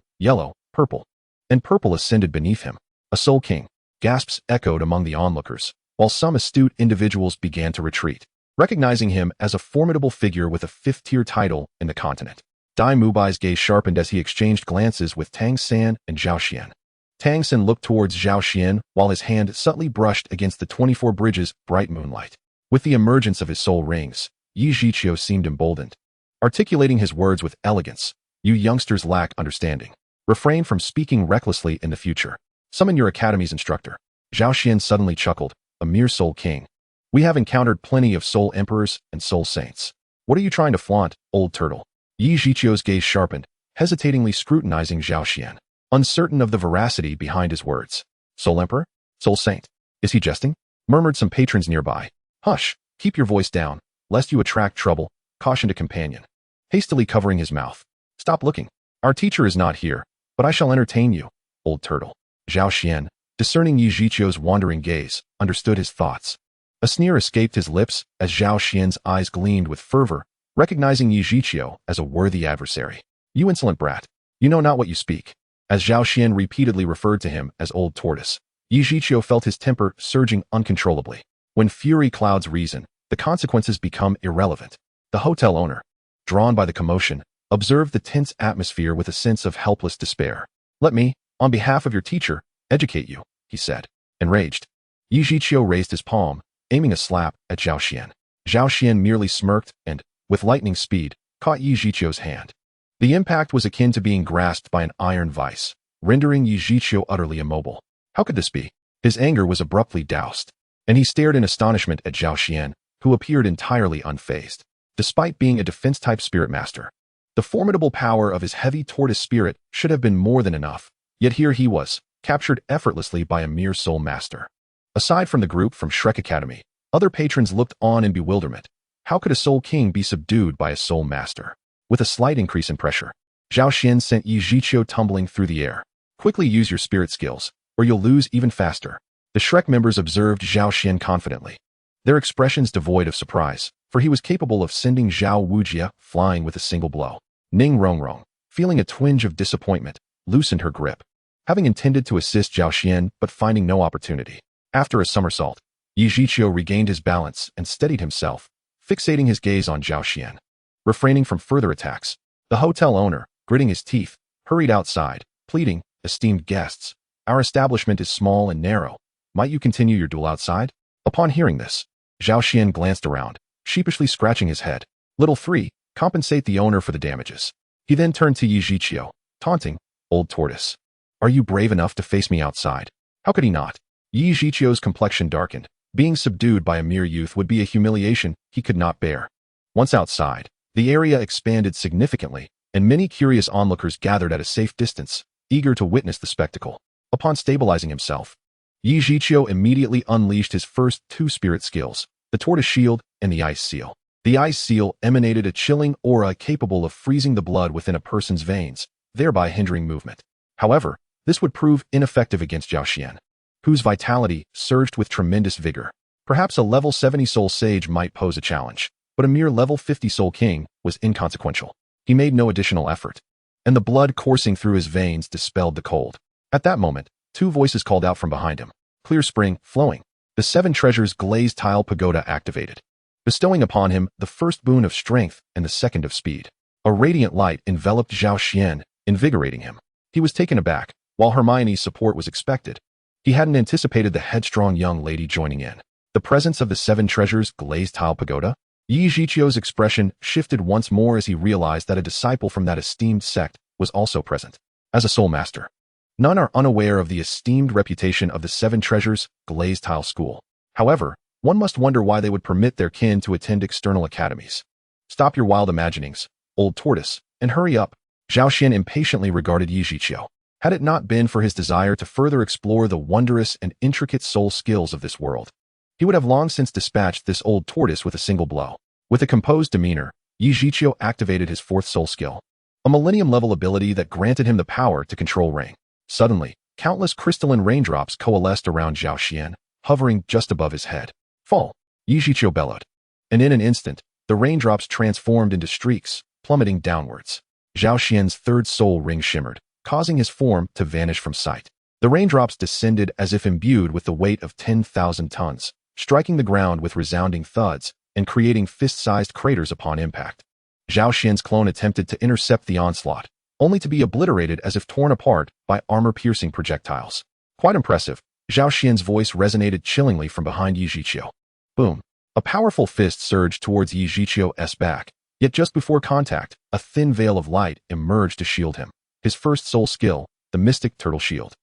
purple, and purple ascended beneath him. "A soul king!" Gasps echoed among the onlookers, while some astute individuals began to retreat, recognizing him as a formidable figure with a 5th-tier title in the continent. Dai Mubai's gaze sharpened as he exchanged glances with Tang San and Zhao Xian. Tang San looked towards Zhao Xian while his hand subtly brushed against the 24 bridges' bright moonlight. With the emergence of his soul rings, Yi Zhiqiu seemed emboldened. Articulating his words with elegance, "You youngsters lack understanding. Refrain from speaking recklessly in the future. Summon your academy's instructor." Zhao Xian suddenly chuckled, "A mere soul king. We have encountered plenty of soul emperors and soul saints. What are you trying to flaunt, old turtle?" Yi Zhiqiu's gaze sharpened, hesitatingly scrutinizing Zhao Xian, uncertain of the veracity behind his words. "Soul emperor? Soul saint? Is he jesting?" murmured some patrons nearby. "Hush, keep your voice down, lest you attract trouble," cautioned a companion, hastily covering his mouth. "Stop looking. Our teacher is not here, but I shall entertain you, old turtle." Zhao Xian, discerning Yi Zhiqiu's wandering gaze, understood his thoughts. A sneer escaped his lips as Zhao Xian's eyes gleamed with fervor, recognizing Yi Zhiqiu as a worthy adversary. "You insolent brat, you know not what you speak." As Zhao Xian repeatedly referred to him as Old Tortoise, Yi Zhiqiu felt his temper surging uncontrollably. When fury clouds reason, the consequences become irrelevant. The hotel owner, drawn by the commotion, observed the tense atmosphere with a sense of helpless despair. "Let me, on behalf of your teacher, educate you," he said. Enraged, Yi Zhiqiu raised his palm, aiming a slap at Zhao Xian. Zhao Xian merely smirked and, with lightning speed, caught Yi Zhiqiu's hand. The impact was akin to being grasped by an iron vice, rendering Yi Zhiqiu utterly immobile. How could this be? His anger was abruptly doused, and he stared in astonishment at Zhao Xian, who appeared entirely unfazed. Despite being a defense-type spirit master, the formidable power of his heavy tortoise spirit should have been more than enough, yet here he was, captured effortlessly by a mere soul master. Aside from the group from Shrek Academy, other patrons looked on in bewilderment. How could a soul king be subdued by a soul master? With a slight increase in pressure, Zhao Xian sent Yi Zhiqiu tumbling through the air. "Quickly use your spirit skills, or you'll lose even faster." The Shrek members observed Zhao Xian confidently, their expressions devoid of surprise, for he was capable of sending Xiao Wu flying with a single blow. Ning Rongrong, feeling a twinge of disappointment, loosened her grip, having intended to assist Zhao Xian but finding no opportunity. After a somersault, Yi Zhiqiu regained his balance and steadied himself, fixating his gaze on Zhao Xian. Refraining from further attacks, the hotel owner, gritting his teeth, hurried outside, pleading, "Esteemed guests, our establishment is small and narrow. Might you continue your duel outside?" Upon hearing this, Zhao Xian glanced around, sheepishly scratching his head. "Little 3, compensate the owner for the damages." He then turned to Yi Zhiqiu, taunting, "Old tortoise, are you brave enough to face me outside?" How could he not? Yi Zhiqiu's complexion darkened. Being subdued by a mere youth would be a humiliation he could not bear. Once outside, the area expanded significantly, and many curious onlookers gathered at a safe distance, eager to witness the spectacle. Upon stabilizing himself, Yi Zhiqiu immediately unleashed his first 2 spirit skills, the Tortoise Shield and the Ice Seal. The Ice Seal emanated a chilling aura capable of freezing the blood within a person's veins, thereby hindering movement. However, this would prove ineffective against Zhao Xian, whose vitality surged with tremendous vigor. Perhaps a level 70 Soul Sage might pose a challenge, but a mere level 50 Soul King was inconsequential. He made no additional effort, and the blood coursing through his veins dispelled the cold. At that moment, 2 voices called out from behind him. Clear spring, flowing. The 7 treasures glazed tile pagoda activated, bestowing upon him the first boon of strength and the second of speed. A radiant light enveloped Zhao Xian, invigorating him. He was taken aback. While Hermione's support was expected, he hadn't anticipated the headstrong young lady joining in. The presence of the 7 treasures glazed tile pagoda? Yi Zhiqiu's expression shifted once more as he realized that a disciple from that esteemed sect was also present. As a soul master, none are unaware of the esteemed reputation of the 7 treasures glazed tile school. However, one must wonder why they would permit their kin to attend external academies. Stop your wild imaginings, old tortoise, and hurry up. Zhao Xian impatiently regarded Yi Zhiqiu. Had it not been for his desire to further explore the wondrous and intricate soul skills of this world, he would have long since dispatched this old tortoise with a single blow. With a composed demeanor, Yi Zhiqiu activated his 4th soul skill, a millennium-level ability that granted him the power to control rain. Suddenly, countless crystalline raindrops coalesced around Zhao Xian, hovering just above his head. "Fall!" Yi Zhiqiu bellowed, and in an instant, the raindrops transformed into streaks, plummeting downwards. Zhao Xian's 3rd soul ring shimmered, causing his form to vanish from sight. The raindrops descended as if imbued with the weight of 10,000 tons, striking the ground with resounding thuds and creating fist-sized craters upon impact. Zhao Xian's clone attempted to intercept the onslaught, only to be obliterated as if torn apart by armor-piercing projectiles. Quite impressive. Zhao Xian's voice resonated chillingly from behind Yi Zhiqiu. Boom. A powerful fist surged towards Yi Zhiqiu's back, yet just before contact, a thin veil of light emerged to shield him. His first soul skill, the Mystic Turtle Shield.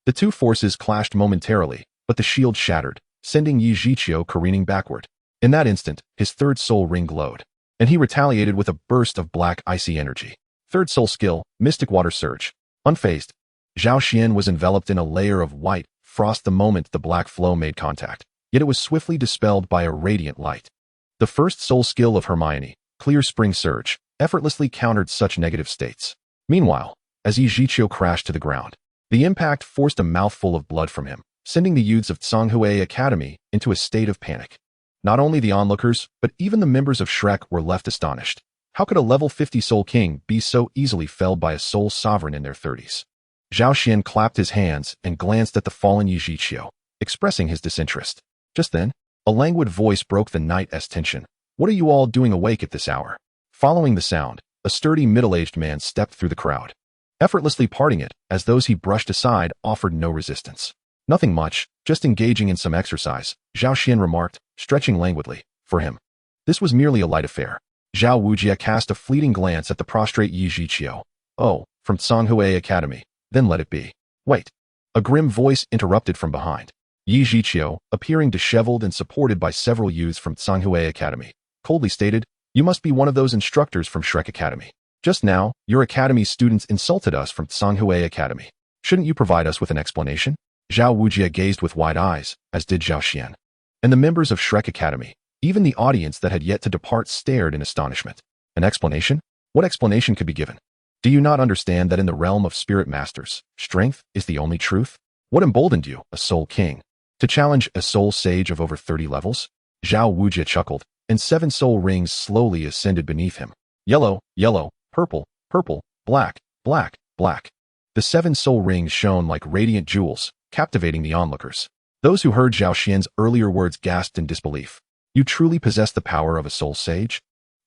The two forces clashed momentarily, but the shield shattered, sending Yi Zhiqiu careening backward. In that instant, his third soul ring glowed, and he retaliated with a burst of black icy energy. Third soul skill, Mystic Water Surge. Unfazed, Zhao Xian was enveloped in a layer of white frost the moment the black flow made contact, yet it was swiftly dispelled by a radiant light. The first soul skill of Hermione, Clear Spring Surge, effortlessly countered such negative states. Meanwhile, as Yi Zhiqiu crashed to the ground, the impact forced a mouthful of blood from him, sending the youths of Sodto Academy into a state of panic. Not only the onlookers, but even the members of Shrek were left astonished. How could a level 50 Soul King be so easily felled by a Soul Sovereign in their 30s? Zhao Xian clapped his hands and glanced at the fallen Yi Zhiqiu, expressing his disinterest. Just then, a languid voice broke the night's tension. What are you all doing awake at this hour? Following the sound, a sturdy middle-aged man stepped through the crowd, effortlessly parting it as those he brushed aside offered no resistance. Nothing much, just engaging in some exercise, Zhao Xian remarked, stretching languidly. For him, this was merely a light affair. Xiao Wu cast a fleeting glance at the prostrate Yi Zhiqiu. Oh, from Sodto Academy. Then let it be. Wait. A grim voice interrupted from behind. Yi Zhiqiu, appearing disheveled and supported by several youths from Sodto Academy, coldly stated, you must be one of those instructors from Shrek Academy. Just now, your academy's students insulted us from Sodto Academy. Shouldn't you provide us with an explanation? Xiao Wu gazed with wide eyes, as did Zhao Xian. And the members of Shrek Academy, even the audience that had yet to depart, stared in astonishment. An explanation? What explanation could be given? Do you not understand that in the realm of spirit masters, strength is the only truth? What emboldened you, a soul king, to challenge a soul sage of over 30 levels? Zhao Wu chuckled, and 7 soul rings slowly ascended beneath him. Yellow, yellow, purple, purple, black, black, black. The 7 soul rings shone like radiant jewels, captivating the onlookers. Those who heard Zhao Xian's earlier words gasped in disbelief. You truly possess the power of a soul sage?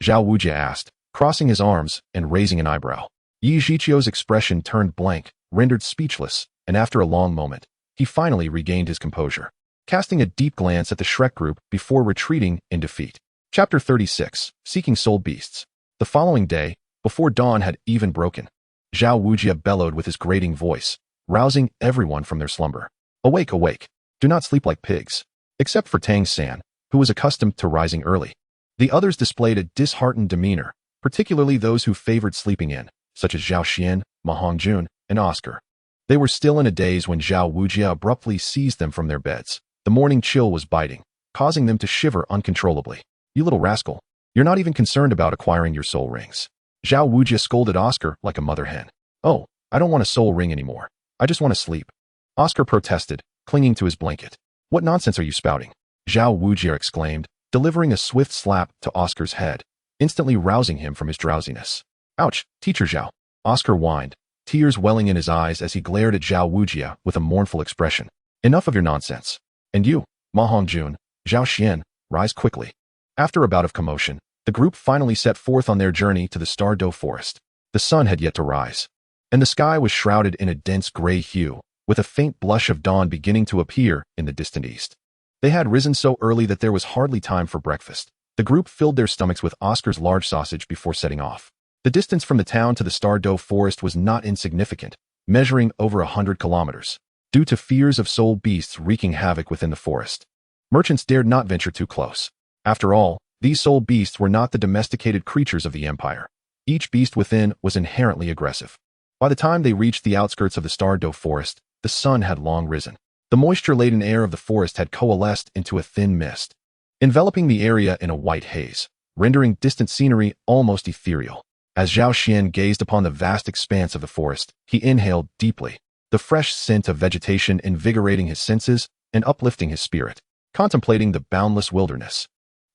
Zhao Wu asked, crossing his arms and raising an eyebrow. Yi Zhiqiu's expression turned blank, rendered speechless, and after a long moment, he finally regained his composure, casting a deep glance at the Shrek group before retreating in defeat. Chapter 36, Seeking Soul Beasts. The following day, before dawn had even broken, Xiao Wu bellowed with his grating voice, rousing everyone from their slumber. Awake, awake. Do not sleep like pigs. Except for Tang San, who was accustomed to rising early. The others displayed a disheartened demeanor, particularly those who favored sleeping in, such as Zhao Xian, Ma Hongjun, and Oscar. They were still in a daze when Xiao Wu abruptly seized them from their beds. The morning chill was biting, causing them to shiver uncontrollably. You little rascal. You're not even concerned about acquiring your soul rings. Xiao Wu scolded Oscar like a mother hen. Oh, I don't want a soul ring anymore. I just want to sleep. Oscar protested, clinging to his blanket. What nonsense are you spouting? Xiao Wu exclaimed, delivering a swift slap to Oscar's head, instantly rousing him from his drowsiness. Ouch, Teacher Zhao. Oscar whined, tears welling in his eyes as he glared at Xiao Wu with a mournful expression. Enough of your nonsense. And you, Ma Hongjun, Zhao Xian, rise quickly. After a bout of commotion, the group finally set forth on their journey to the Sodto forest. The sun had yet to rise, and the sky was shrouded in a dense gray hue, with a faint blush of dawn beginning to appear in the distant east. They had risen so early that there was hardly time for breakfast. The group filled their stomachs with Oscar's large sausage before setting off. The distance from the town to the Sodto forest was not insignificant, measuring over 100 kilometers. Due to fears of soul beasts wreaking havoc within the forest, merchants dared not venture too close. After all, these soul beasts were not the domesticated creatures of the empire. Each beast within was inherently aggressive. By the time they reached the outskirts of the Sodto forest, the sun had long risen. The moisture-laden air of the forest had coalesced into a thin mist, enveloping the area in a white haze, rendering distant scenery almost ethereal. As Zhao Xian gazed upon the vast expanse of the forest, he inhaled deeply, the fresh scent of vegetation invigorating his senses and uplifting his spirit. Contemplating the boundless wilderness,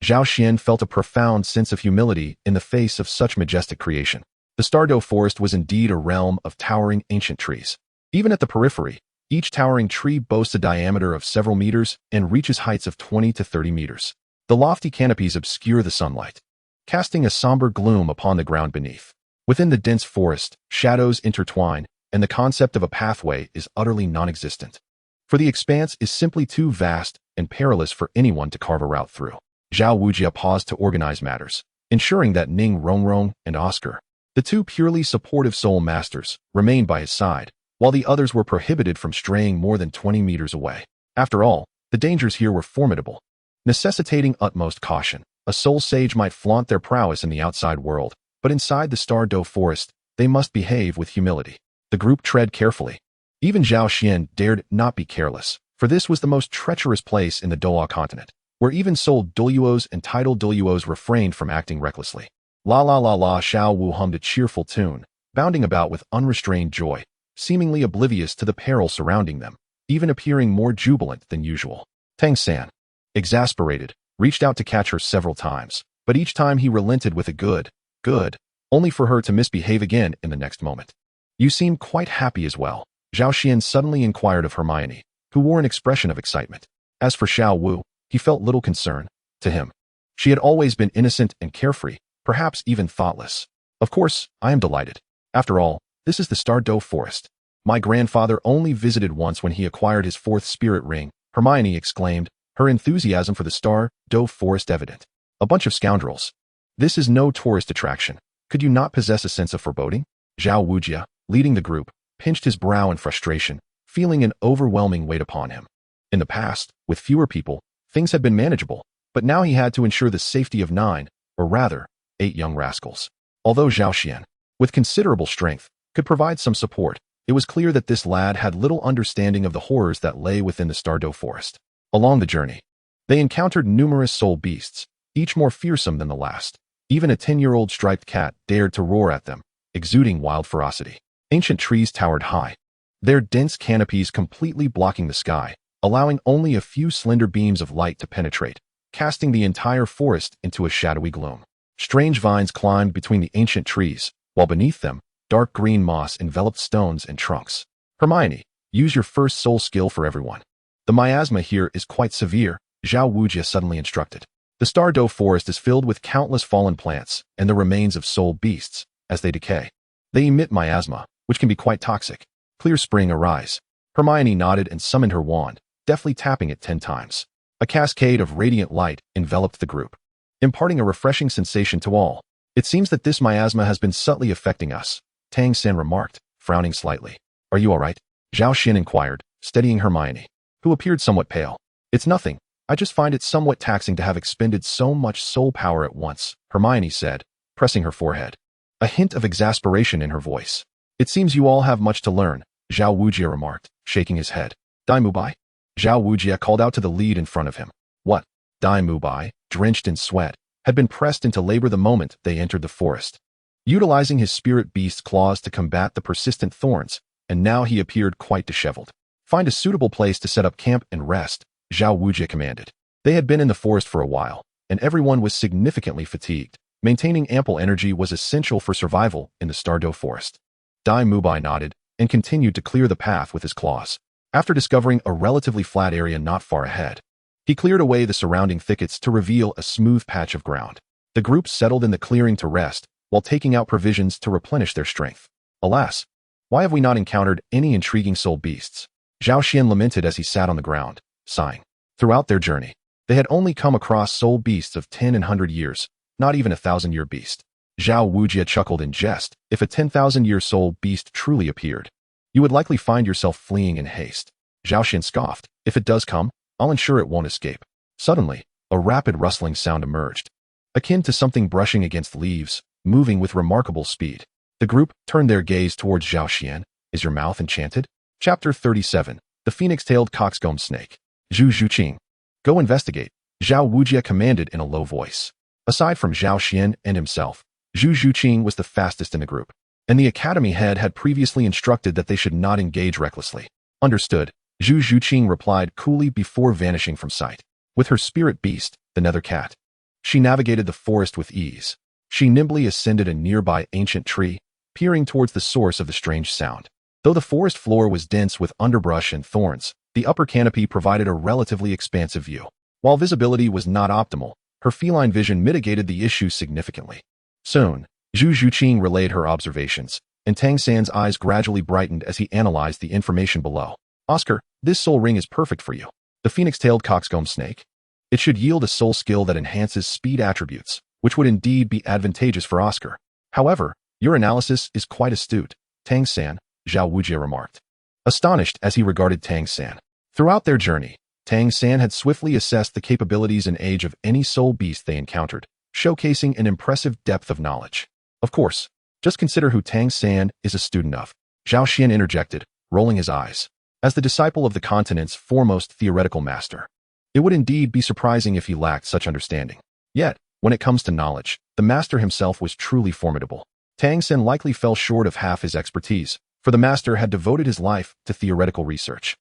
Zhao Xian felt a profound sense of humility in the face of such majestic creation. The Sodto forest was indeed a realm of towering ancient trees. Even at the periphery, each towering tree boasts a diameter of several meters and reaches heights of 20 to 30 meters. The lofty canopies obscure the sunlight, casting a somber gloom upon the ground beneath. Within the dense forest, shadows intertwine, and the concept of a pathway is utterly non-existent. For the expanse is simply too vast and perilous for anyone to carve a route through. Xiao Wu paused to organize matters, ensuring that Ning Rongrong and Oscar, the two purely supportive soul masters, remained by his side, while the others were prohibited from straying more than 20 meters away. After all, the dangers here were formidable, necessitating utmost caution. A soul sage might flaunt their prowess in the outside world, but inside the Sodto forest, they must behave with humility. The group tread carefully. Even Zhao Xian dared not be careless, for this was the most treacherous place in the Douluo Continent, where even soul Douluos and titled Douluos refrained from acting recklessly. La la la la, Xiao Wu hummed a cheerful tune, bounding about with unrestrained joy, seemingly oblivious to the peril surrounding them, even appearing more jubilant than usual. Tang San, exasperated, reached out to catch her several times, but each time he relented with a good, only for her to misbehave again in the next moment. You seem quite happy as well, Zhao Xian suddenly inquired of Hermione, who wore an expression of excitement. As for Xiao Wu, he felt little concern. To him, she had always been innocent and carefree, perhaps even thoughtless. Of course, I am delighted. After all, this is the Sodto forest. My grandfather only visited once when he acquired his 4th spirit ring, Hermione exclaimed, her enthusiasm for the Sodto forest evident. A bunch of scoundrels. This is no tourist attraction. Could you not possess a sense of foreboding? Xiao Wu, leading the group, pinched his brow in frustration, feeling an overwhelming weight upon him. In the past, with fewer people, things had been manageable, but now he had to ensure the safety of 9, or rather, 8 young rascals. Although Zhao Xian, with considerable strength, could provide some support, it was clear that this lad had little understanding of the horrors that lay within the Sodto forest. Along the journey, they encountered numerous soul beasts, each more fearsome than the last. Even a 10-year-old striped cat dared to roar at them, exuding wild ferocity. Ancient trees towered high, their dense canopies completely blocking the sky, allowing only a few slender beams of light to penetrate, casting the entire forest into a shadowy gloom. Strange vines climbed between the ancient trees, while beneath them, dark green moss enveloped stones and trunks. Hermione, use your first soul skill for everyone. The miasma here is quite severe, Xiao Wu suddenly instructed. The Sodto forest is filled with countless fallen plants and the remains of soul beasts. As they decay, they emit miasma, which can be quite toxic. Clear spring, arise. Hermione nodded and summoned her wand, deftly tapping it 10 times. A cascade of radiant light enveloped the group, imparting a refreshing sensation to all. It seems that this miasma has been subtly affecting us, Tang San remarked, frowning slightly. Are you all right? Zhao Xian inquired, steadying Hermione, who appeared somewhat pale. It's nothing. I just find it somewhat taxing to have expended so much soul power at once, Hermione said, pressing her forehead. A hint of exasperation in her voice. It seems you all have much to learn, Xiao Wu remarked, shaking his head. Dai Mubai? Xiao Wu called out to the lead in front of him. What? Dai Mubai, drenched in sweat, had been pressed into labor the moment they entered the forest. Utilizing his spirit beast claws to combat the persistent thorns, and now he appeared quite disheveled. Find a suitable place to set up camp and rest, Xiao Wu commanded. They had been in the forest for a while, and everyone was significantly fatigued. Maintaining ample energy was essential for survival in the Sodto forest. Dai Mubai nodded and continued to clear the path with his claws. After discovering a relatively flat area not far ahead, he cleared away the surrounding thickets to reveal a smooth patch of ground. The group settled in the clearing to rest, while taking out provisions to replenish their strength. Alas, why have we not encountered any intriguing soul beasts? Zhao Xian lamented as he sat on the ground, sighing. Throughout their journey, they had only come across soul beasts of 10 and 100 years, not even a 1,000-year beast. Xiao Wu chuckled in jest. If a 10,000-year soul beast truly appeared, you would likely find yourself fleeing in haste. Zhao Xian scoffed. If it does come, I'll ensure it won't escape. Suddenly, a rapid rustling sound emerged, akin to something brushing against leaves, moving with remarkable speed. The group turned their gaze towards Zhao Xian. Is your mouth enchanted? Chapter 37. The Phoenix-tailed coxcomb snake. Zhu Zhuqing. Go investigate, Xiao Wu commanded in a low voice. Aside from Zhao Xian and himself, Zhu Zhuqing was the fastest in the group, and the academy head had previously instructed that they should not engage recklessly. Understood, Zhu Zhuqing replied coolly before vanishing from sight. With her spirit beast, the nether cat, she navigated the forest with ease. She nimbly ascended a nearby ancient tree, peering towards the source of the strange sound. Though the forest floor was dense with underbrush and thorns, the upper canopy provided a relatively expansive view. While visibility was not optimal, Her feline vision mitigated the issue significantly. Soon, Zhu Zhuqing relayed her observations, and Tang San's eyes gradually brightened as he analyzed the information below. Oscar, this soul ring is perfect for you. The phoenix-tailed coxcomb snake. It should yield a soul skill that enhances speed attributes, which would indeed be advantageous for Oscar. However, your analysis is quite astute, Tang San, Xiao Wu remarked, astonished as he regarded Tang San. Throughout their journey, Tang San had swiftly assessed the capabilities and age of any soul beast they encountered, showcasing an impressive depth of knowledge. Of course, just consider who Tang San is a student of, Zhao Xian interjected, rolling his eyes. As the disciple of the continent's foremost theoretical master, it would indeed be surprising if he lacked such understanding. Yet, when it comes to knowledge, the master himself was truly formidable. Tang San likely fell short of half his expertise, for the master had devoted his life to theoretical research.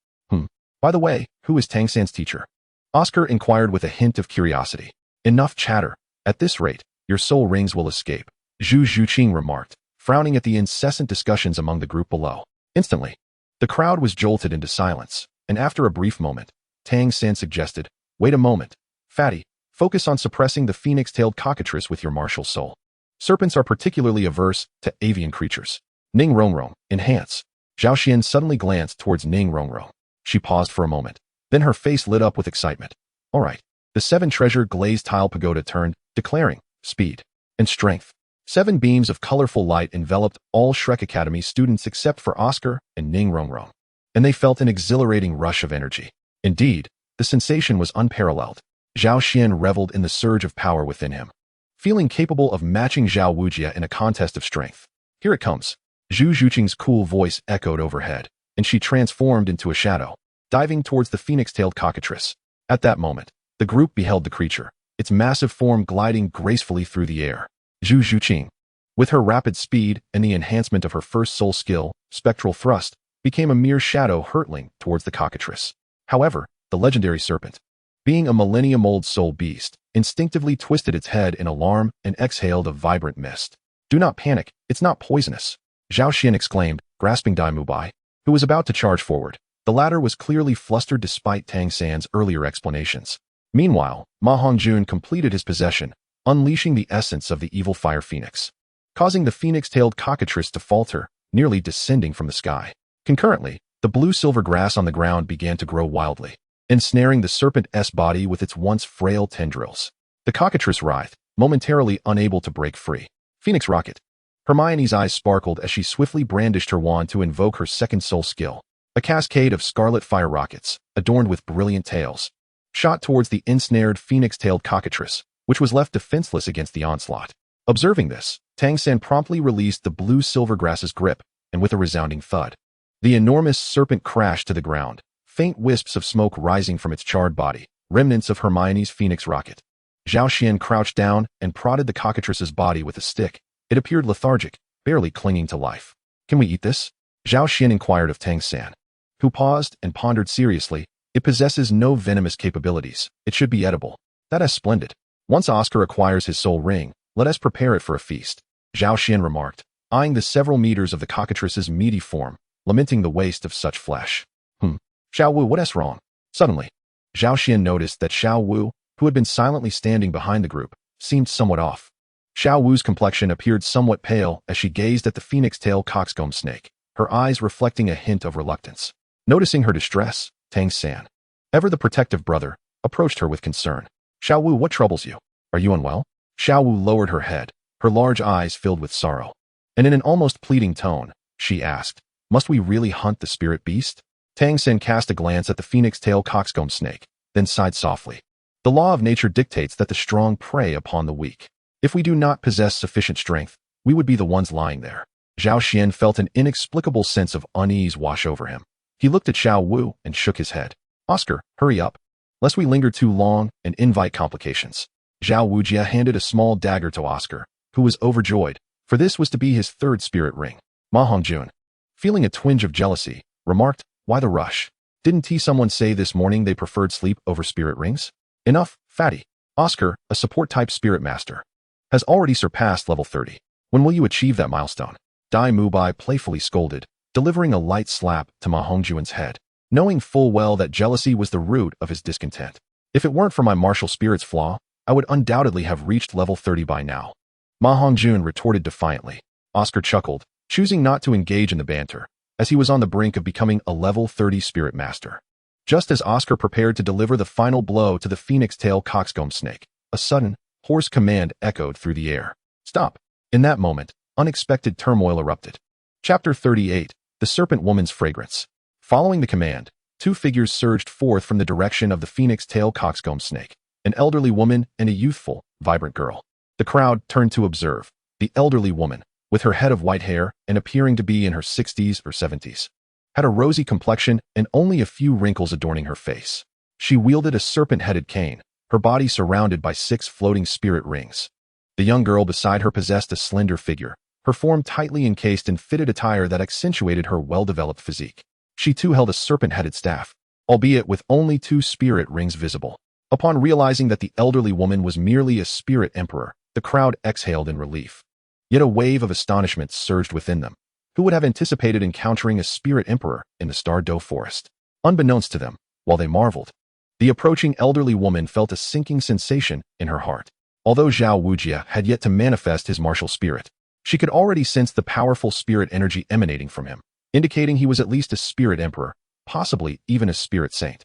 By the way, who is Tang San's teacher? Oscar inquired with a hint of curiosity. Enough chatter. At this rate, your soul rings will escape, Zhu Zhuqing remarked, frowning at the incessant discussions among the group below. Instantly, the crowd was jolted into silence, and after a brief moment, Tang San suggested, wait a moment, Fatty, focus on suppressing the phoenix-tailed cockatrice with your martial soul. Serpents are particularly averse to avian creatures. Ning Rongrong, enhance. Zhao Xian suddenly glanced towards Ning Rongrong. She paused for a moment. Then her face lit up with excitement. All right. The 7-treasure glazed tile pagoda turned, declaring, speed and strength. 7 beams of colorful light enveloped all Shrek Academy students except for Oscar and Ning Rongrong, and they felt an exhilarating rush of energy. Indeed, the sensation was unparalleled. Zhao Xian reveled in the surge of power within him, feeling capable of matching Xiao Wu in a contest of strength. Here it comes. Zhu Zhuqing's cool voice echoed overhead, and she transformed into a shadow, diving towards the phoenix-tailed cockatrice. At that moment, the group beheld the creature, its massive form gliding gracefully through the air. Zhu Zhuqing, with her rapid speed and the enhancement of her first soul skill, spectral thrust, became a mere shadow hurtling towards the cockatrice. However, the legendary serpent, being a millennium-old soul beast, instinctively twisted its head in alarm and exhaled a vibrant mist. Do not panic, it's not poisonous, Zhao Xian exclaimed, grasping Dai Mubai, who was about to charge forward. The latter was clearly flustered despite Tang San's earlier explanations. Meanwhile, Ma Hongjun completed his possession, unleashing the essence of the evil fire phoenix, causing the phoenix-tailed cockatrice to falter, nearly descending from the sky. Concurrently, the blue-silver grass on the ground began to grow wildly, ensnaring the serpent's body with its once frail tendrils. The cockatrice writhed, momentarily unable to break free. Phoenix Rocket. Hermione's eyes sparkled as she swiftly brandished her wand to invoke her second soul skill. A cascade of scarlet fire rockets, adorned with brilliant tails, shot towards the ensnared phoenix-tailed cockatrice, which was left defenseless against the onslaught. Observing this, Tang San promptly released the blue-silver grass's grip, and with a resounding thud, the enormous serpent crashed to the ground, faint wisps of smoke rising from its charred body, remnants of Hermione's phoenix rocket. Zhao Xian crouched down and prodded the cockatrice's body with a stick. It appeared lethargic, barely clinging to life. Can we eat this? Zhao Xian inquired of Tang San, who paused and pondered seriously. It possesses no venomous capabilities. It should be edible. That is splendid. Once Oscar acquires his soul ring, let us prepare it for a feast, Zhao Xian remarked, eyeing the several meters of the cockatrice's meaty form, lamenting the waste of such flesh. Xiao Wu, what is wrong? Suddenly, Zhao Xian noticed that Xiao Wu, who had been silently standing behind the group, seemed somewhat off. Xiao Wu's complexion appeared somewhat pale as she gazed at the phoenix-tailed coxcomb snake, her eyes reflecting a hint of reluctance. Noticing her distress, Tang San, ever the protective brother, approached her with concern. Xiao Wu, what troubles you? Are you unwell? Xiao Wu lowered her head, her large eyes filled with sorrow. And in an almost pleading tone, she asked, must we really hunt the spirit beast? Tang San cast a glance at the phoenix-tailed coxcomb snake, then sighed softly. The law of nature dictates that the strong prey upon the weak. If we do not possess sufficient strength, we would be the ones lying there. Zhao Xian felt an inexplicable sense of unease wash over him. He looked at Xiao Wu and shook his head. Oscar, hurry up, lest we linger too long and invite complications. Xiao Wu handed a small dagger to Oscar, who was overjoyed, for this was to be his third spirit ring. Ma Hongjun, feeling a twinge of jealousy, remarked, why the rush? Didn't someone say this morning they preferred sleep over spirit rings? Enough, fatty. Oscar, a support-type spirit master, has already surpassed level 30. When will you achieve that milestone? Dai Mubai playfully scolded, delivering a light slap to Ma Hongjun's head, knowing full well that jealousy was the root of his discontent. If it weren't for my martial spirit's flaw, I would undoubtedly have reached level 30 by now. Ma Hongjun retorted defiantly. Oscar chuckled, choosing not to engage in the banter, as he was on the brink of becoming a level 30 spirit master. Just as Oscar prepared to deliver the final blow to the phoenix tail coxcomb snake, a sudden, hoarse command echoed through the air. Stop! In that moment, unexpected turmoil erupted. Chapter 38, The Serpent Woman's Fragrance. Following the command, two figures surged forth from the direction of the phoenix tail coxcomb snake, an elderly woman and a youthful, vibrant girl. The crowd turned to observe. The elderly woman, with her head of white hair and appearing to be in her 60s or 70s, had a rosy complexion and only a few wrinkles adorning her face. She wielded a serpent-headed cane, her body surrounded by 6 floating spirit rings. The young girl beside her possessed a slender figure, her form tightly encased in fitted attire that accentuated her well-developed physique. She too held a serpent-headed staff, albeit with only 2 spirit rings visible. Upon realizing that the elderly woman was merely a spirit emperor, the crowd exhaled in relief. Yet a wave of astonishment surged within them. Who would have anticipated encountering a spirit emperor in the Sodto forest? Unbeknownst to them, while they marveled, the approaching elderly woman felt a sinking sensation in her heart. Although Xiao Wu had yet to manifest his martial spirit, she could already sense the powerful spirit energy emanating from him, indicating he was at least a spirit emperor, possibly even a spirit saint.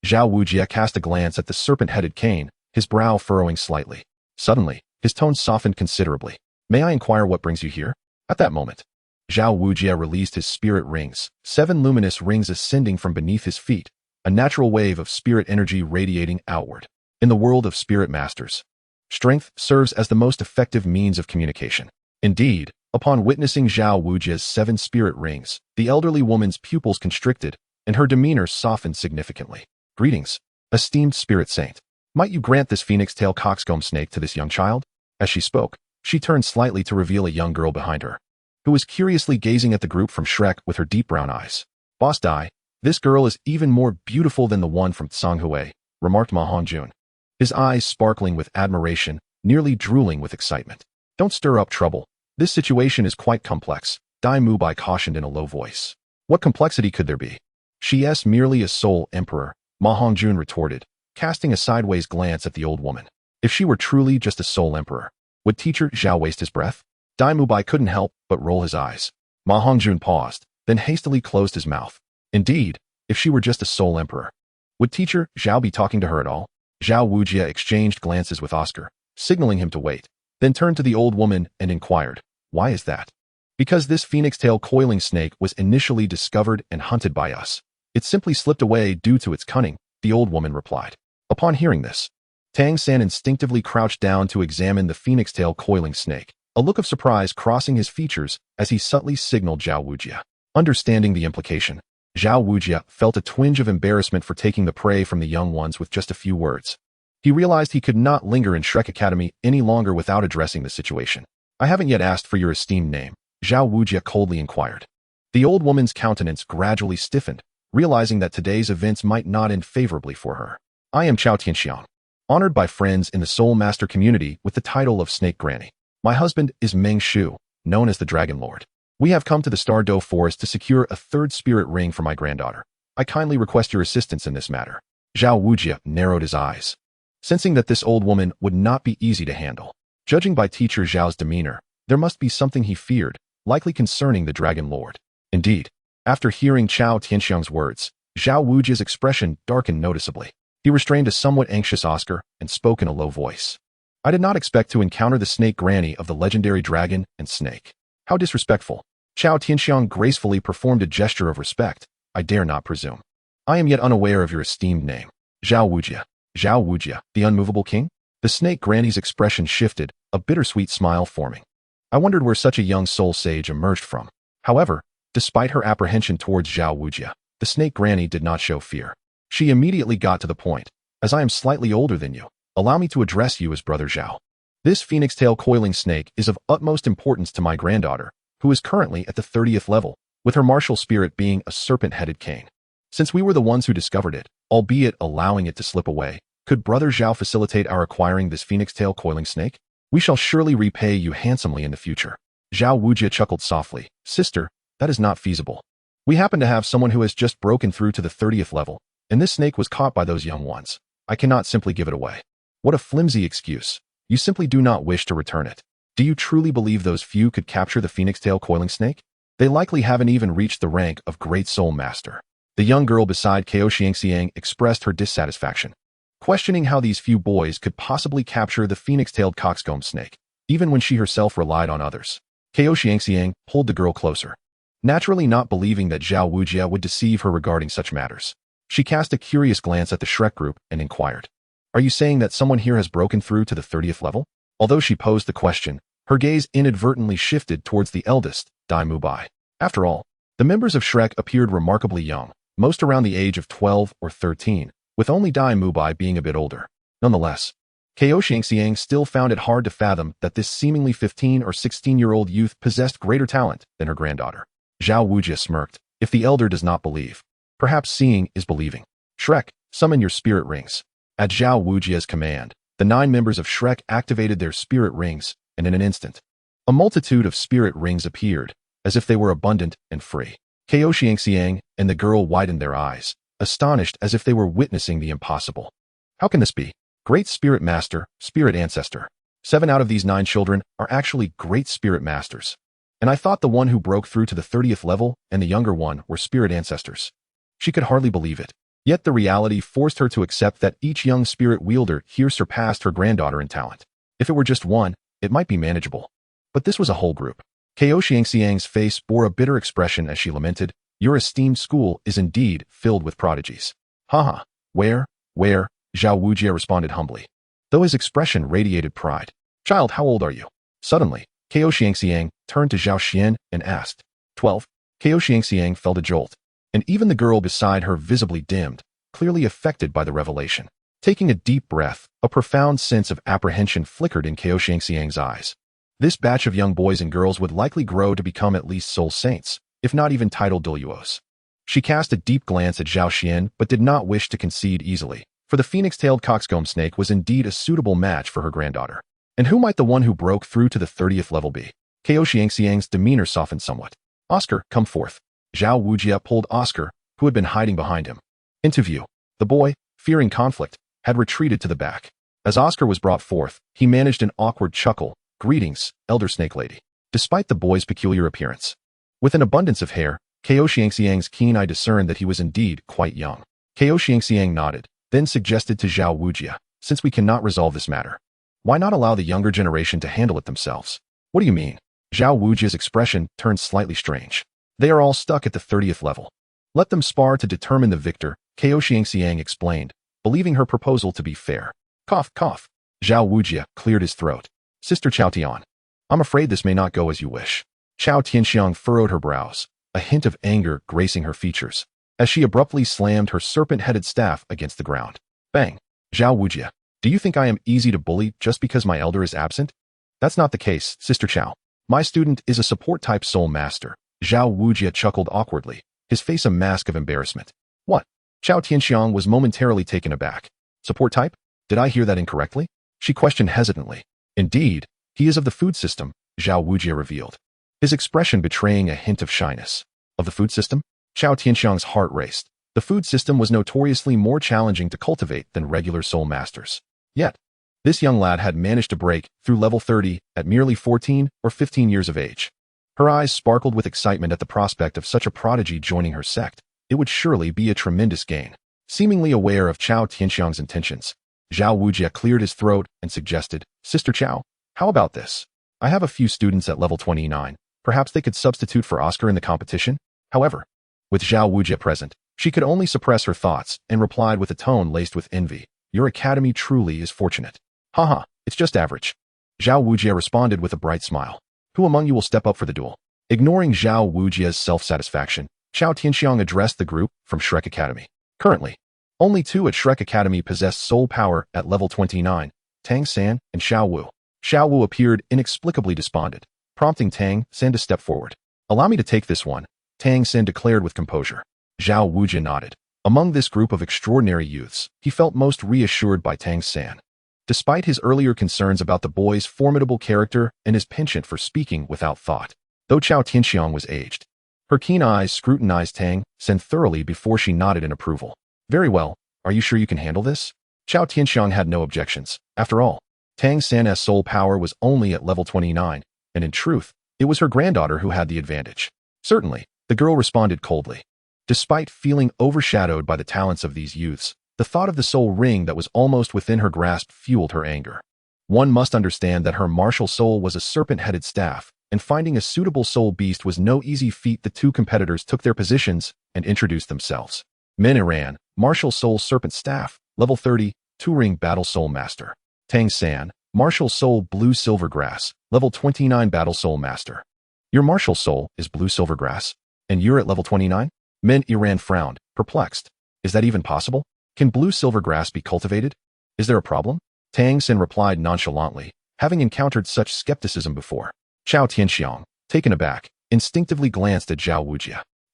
Xiao Wu cast a glance at the serpent-headed cane, his brow furrowing slightly. Suddenly, his tone softened considerably. May I inquire what brings you here? At that moment, Xiao Wu released his spirit rings, 7 luminous rings ascending from beneath his feet, a natural wave of spirit energy radiating outward. In the world of spirit masters, strength serves as the most effective means of communication. Indeed, upon witnessing Xiao Wujia's 7 spirit rings, the elderly woman's pupils constricted, and her demeanor softened significantly. Greetings, esteemed spirit saint. Might you grant this phoenix tail coxcomb snake to this young child? As she spoke, she turned slightly to reveal a young girl behind her, who was curiously gazing at the group from Shrek with her deep brown eyes. Boss Dai, this girl is even more beautiful than the one from Tsanghui, remarked Ma Hongjun, his eyes sparkling with admiration, nearly drooling with excitement. Don't stir up trouble. This situation is quite complex, Dai Mubai cautioned in a low voice. What complexity could there be? She is merely a soul emperor, Ma Hongjun retorted, casting a sideways glance at the old woman. If she were truly just a soul emperor, would teacher Xiao waste his breath? Dai Mubai couldn't help but roll his eyes. Ma Hongjun paused, then hastily closed his mouth. Indeed, if she were just a soul emperor, would teacher Xiao be talking to her at all? Xiao Wujia exchanged glances with Oscar, signaling him to wait, then turned to the old woman and inquired, why is that? Because this phoenix tail coiling snake was initially discovered and hunted by us. It simply slipped away due to its cunning, the old woman replied. Upon hearing this, Tang San instinctively crouched down to examine the phoenix tail coiling snake, a look of surprise crossing his features as he subtly signaled Xiao Wujia. Understanding the implication, Xiao Wujia felt a twinge of embarrassment for taking the prey from the young ones with just a few words. He realized he could not linger in Shrek Academy any longer without addressing the situation. I haven't yet asked for your esteemed name, Xiao Wujia coldly inquired. The old woman's countenance gradually stiffened, realizing that today's events might not end favorably for her. I am Chao Tianxiang, honored by friends in the Soul Master community with the title of Snake Granny. My husband is Meng Shu, known as the Dragon Lord. We have come to the Sodto Forest to secure a 3rd spirit ring for my granddaughter. I kindly request your assistance in this matter. Xiao Wujia narrowed his eyes, sensing that this old woman would not be easy to handle. Judging by teacher Xiao's demeanor, there must be something he feared, likely concerning the Dragon Lord. Indeed, after hearing Chao Tianxiang's words, Xiao Wujia's expression darkened noticeably. He restrained a somewhat anxious Oscar and spoke in a low voice. I did not expect to encounter the snake granny of the legendary dragon and snake. How disrespectful. Chao Tianxiang gracefully performed a gesture of respect. I dare not presume. I am yet unaware of your esteemed name. Xiao Wujia. Xiao Wujia, the unmovable king? The snake granny's expression shifted, a bittersweet smile forming. I wondered where such a young soul sage emerged from. However, despite her apprehension towards Xiao Wujia, the snake granny did not show fear. She immediately got to the point. As I am slightly older than you, allow me to address you as Brother Xiao. This phoenix tail coiling snake is of utmost importance to my granddaughter, who is currently at the 30th level, with her martial spirit being a serpent-headed cane. Since we were the ones who discovered it, albeit allowing it to slip away, could Brother Xiao facilitate our acquiring this phoenix tail coiling snake? We shall surely repay you handsomely in the future. Xiao Wujia chuckled softly. Sister, that is not feasible. We happen to have someone who has just broken through to the 30th level, and this snake was caught by those young ones. I cannot simply give it away. What a flimsy excuse. You simply do not wish to return it. Do you truly believe those few could capture the phoenix-tail coiling snake? They likely haven't even reached the rank of Great Soul Master. The young girl beside Kao Xiangxiang expressed her dissatisfaction, questioning how these few boys could possibly capture the phoenix-tailed coxcomb snake, even when she herself relied on others. Kao Xiangxiang pulled the girl closer, naturally not believing that Xiao Wujia would deceive her regarding such matters. She cast a curious glance at the Shrek group and inquired, "Are you saying that someone here has broken through to the 30th level?" Although she posed the question, her gaze inadvertently shifted towards the eldest, Dai Mubai. After all, the members of Shrek appeared remarkably young, most around the age of 12 or 13, with only Dai Mubai being a bit older. Nonetheless, Kao Xiangxiang still found it hard to fathom that this seemingly 15 or 16-year-old youth possessed greater talent than her granddaughter. Xiao Wujia smirked. If the elder does not believe, perhaps seeing is believing. Shrek, summon your spirit rings. At Xiao Wujia's command, the 9 members of Shrek activated their spirit rings, and in an instant, a multitude of spirit rings appeared, as if they were abundant and free. Kao Xiangxiang and the girl widened their eyes, astonished as if they were witnessing the impossible. How can this be? Great Spirit Master, Spirit Ancestor. 7 out of these 9 children are actually Great Spirit Masters. And I thought the one who broke through to the 30th level and the younger one were Spirit Ancestors. She could hardly believe it. Yet the reality forced her to accept that each young spirit wielder here surpassed her granddaughter in talent. If it were just one, it might be manageable. But this was a whole group. Kao Xiangxiang's face bore a bitter expression as she lamented, "Your esteemed school is indeed filled with prodigies." Haha, where? Xiao Wujia responded humbly, though his expression radiated pride. "Child, how old are you?" Suddenly, Kao Xiangxiang turned to Zhao Xian and asked. 12. Kao Xiangxiang felt a jolt, and even the girl beside her visibly dimmed, clearly affected by the revelation. Taking a deep breath, a profound sense of apprehension flickered in Kao Xiangxiang's eyes. This batch of young boys and girls would likely grow to become at least soul saints, if not even titled Douluos. She cast a deep glance at Zhao Xian but did not wish to concede easily, for the phoenix-tailed coxcomb snake was indeed a suitable match for her granddaughter. And who might the one who broke through to the 30th level be? Kao Xiangxiang's demeanor softened somewhat. "Oscar, come forth." Xiao Wujia pulled Oscar, who had been hiding behind him, into view. The boy, fearing conflict, had retreated to the back. As Oscar was brought forth, he managed an awkward chuckle. "Greetings, Elder Snake Lady." Despite the boy's peculiar appearance, with an abundance of hair, Kao Xiangxiang's keen eye discerned that he was indeed quite young. Kao Xiangxiang nodded, then suggested to Xiao Wujia, "Since we cannot resolve this matter, why not allow the younger generation to handle it themselves?" "What do you mean?" Xiao Wujia's expression turned slightly strange. "They are all stuck at the 30th level. Let them spar to determine the victor," Kao Xiangxiang explained, believing her proposal to be fair. Cough, cough. Xiao Wujia cleared his throat. "Sister Chao Tian, I'm afraid this may not go as you wish." Chao Tianxiang furrowed her brows, a hint of anger gracing her features, as she abruptly slammed her serpent-headed staff against the ground. Bang! "Xiao Wujia, do you think I am easy to bully just because my elder is absent?" "That's not the case, Sister Chao. My student is a support-type soul master." Xiao Wujia chuckled awkwardly, his face a mask of embarrassment. "What?" Chao Tianxiang was momentarily taken aback. "Support type? Did I hear that incorrectly?" She questioned hesitantly. "Indeed, he is of the food system," Xiao Wujia revealed, his expression betraying a hint of shyness. "Of the food system?" Chao Tianxiang's heart raced. The food system was notoriously more challenging to cultivate than regular soul masters. Yet, this young lad had managed to break through level 30 at merely 14 or 15 years of age. Her eyes sparkled with excitement at the prospect of such a prodigy joining her sect. It would surely be a tremendous gain. Seemingly aware of Chao Tianxiang's intentions, Xiao Wujia cleared his throat and suggested, "Sister Chao, how about this? I have a few students at level 29. Perhaps they could substitute for Oscar in the competition?" However, with Xiao Wujia present, she could only suppress her thoughts and replied with a tone laced with envy, "Your academy truly is fortunate." "Haha, it's just average." Xiao Wujia responded with a bright smile. "Who among you will step up for the duel?" Ignoring Xiao Wujia's self-satisfaction, Chao Tianxiang addressed the group from Shrek Academy. Currently, only 2 at Shrek Academy possessed soul power at level 29, Tang San and Xiao Wu. Xiao Wu appeared inexplicably despondent, prompting Tang San to step forward. "Allow me to take this one," Tang San declared with composure. Xiao Wujia nodded. Among this group of extraordinary youths, he felt most reassured by Tang San. Despite his earlier concerns about the boy's formidable character and his penchant for speaking without thought, though Chao Tianxiang was aged, her keen eyes scrutinized Tang San thoroughly before she nodded in approval. "Very well, are you sure you can handle this?" Xiao Tianxiang had no objections. After all, Tang San's soul power was only at level 29, and in truth, it was her granddaughter who had the advantage. Certainly, the girl responded coldly. Despite feeling overshadowed by the talents of these youths, the thought of the soul ring that was almost within her grasp fueled her anger. One must understand that her martial soul was a serpent-headed staff, and finding a suitable soul beast was no easy feat. The two competitors took their positions and introduced themselves. Min Iran, martial soul serpent staff, level 30, two-ring battle soul master. Tang San, martial soul blue silvergrass, level 29 battle soul master. Your martial soul is blue silvergrass, and you're at level 29? Min Iran frowned, perplexed. Is that even possible? Can blue silvergrass be cultivated? Is there a problem? Tang San replied nonchalantly, having encountered such skepticism before. Xiao Tianxiang, taken aback, instinctively glanced at Xiao Wu.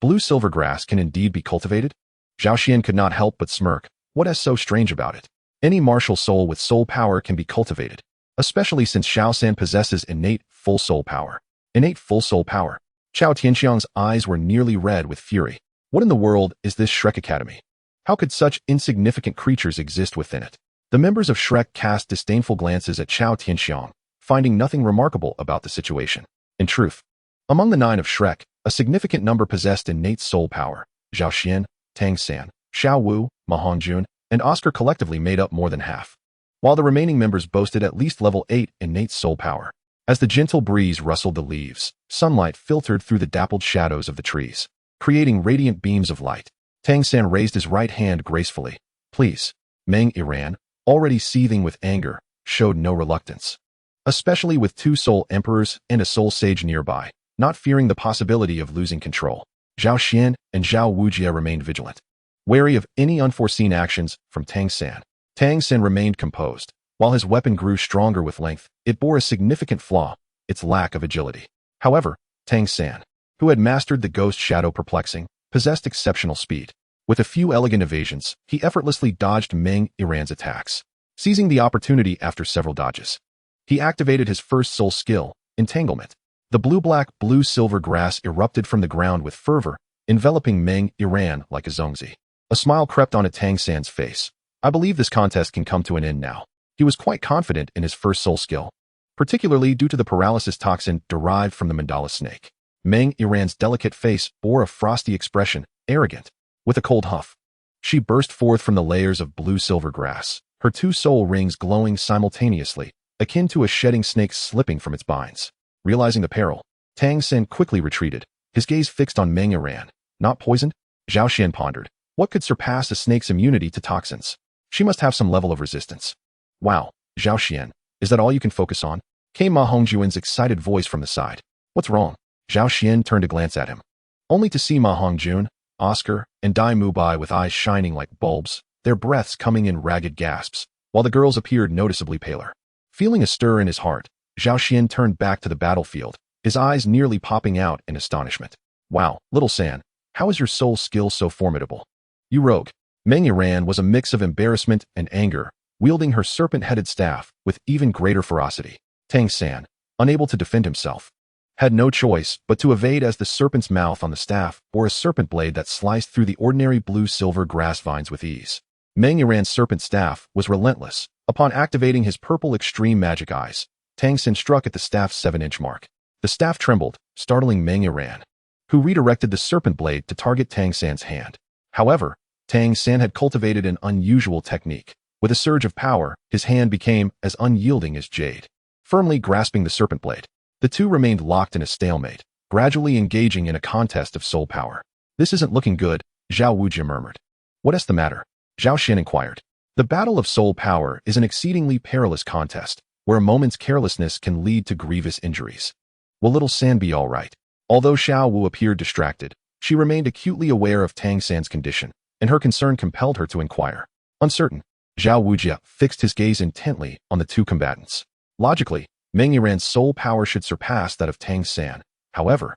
Blue silvergrass can indeed be cultivated? Zhao Xian could not help but smirk. What is so strange about it? Any martial soul with soul power can be cultivated, especially since Xiao San possesses innate full soul power. Innate full soul power. Xiao Tianxiang's eyes were nearly red with fury. What in the world is this Shrek Academy? How could such insignificant creatures exist within it? The members of Shrek cast disdainful glances at Xiao Tianxiang, finding nothing remarkable about the situation. In truth, among the 9 of Shrek, a significant number possessed innate soul power. Zhao Xian, Tang San, Xiao Wu, Ma Hongjun, and Oscar collectively made up more than half, while the remaining members boasted at least level 8 innate soul power. As the gentle breeze rustled the leaves, sunlight filtered through the dappled shadows of the trees, creating radiant beams of light. Tang San raised his right hand gracefully. Please. Meng Iran, already seething with anger, showed no reluctance. Especially with 2 soul emperors and a soul sage nearby, not fearing the possibility of losing control. Zhao Xian and Xiao Wu remained vigilant, wary of any unforeseen actions from Tang San. Tang San remained composed. While his weapon grew stronger with length, it bore a significant flaw, its lack of agility. However, Tang San, who had mastered the ghost shadow perplexing, possessed exceptional speed. With a few elegant evasions, he effortlessly dodged Meng Iran's attacks. Seizing the opportunity after several dodges, he activated his first soul skill, Entanglement. The blue-black-blue silver grass erupted from the ground with fervor, enveloping Meng Iran like a zongzi. A smile crept onto Tang San's face. I believe this contest can come to an end now. He was quite confident in his first soul skill, particularly due to the paralysis toxin derived from the mandala snake. Meng Iran's delicate face bore a frosty expression, arrogant. With a cold huff, she burst forth from the layers of blue-silver grass, her 2 soul rings glowing simultaneously, akin to a shedding snake slipping from its binds. Realizing the peril, Tang San quickly retreated, his gaze fixed on Meng Iran. Not poisoned? Zhao Xian pondered. What could surpass a snake's immunity to toxins? She must have some level of resistance. Wow, Zhao Xian, is that all you can focus on? Came Ma Hongjuan's excited voice from the side. What's wrong? Zhao Xian turned to glance at him, only to see Ma Hongjun, Oscar, and Dai Mubai with eyes shining like bulbs, their breaths coming in ragged gasps, while the girls appeared noticeably paler. Feeling a stir in his heart, Zhao Xian turned back to the battlefield, his eyes nearly popping out in astonishment. Wow, little San, how is your soul skill so formidable? You rogue. Meng Iran was a mix of embarrassment and anger, wielding her serpent-headed staff with even greater ferocity. Tang San, unable to defend himself, had no choice but to evade as the serpent's mouth on the staff bore a serpent blade that sliced through the ordinary blue-silver grass vines with ease. Meng Iran's serpent staff was relentless. Upon activating his purple extreme magic eyes, Tang San struck at the staff's 7-inch mark. The staff trembled, startling Meng Iran, who redirected the serpent blade to target Tang San's hand. However, Tang San had cultivated an unusual technique. With a surge of power, his hand became as unyielding as jade. Firmly grasping the serpent blade, the two remained locked in a stalemate, gradually engaging in a contest of soul power. This isn't looking good, Xiao Wu murmured. What is the matter? Zhao Xin inquired. The battle of soul power is an exceedingly perilous contest, where a moment's carelessness can lead to grievous injuries. Will little San be all right? Although Xiao Wu appeared distracted, she remained acutely aware of Tang San's condition, and her concern compelled her to inquire. Uncertain, Xiao Wu fixed his gaze intently on the two combatants. Logically, Meng Yiran's soul power should surpass that of Tang San. However,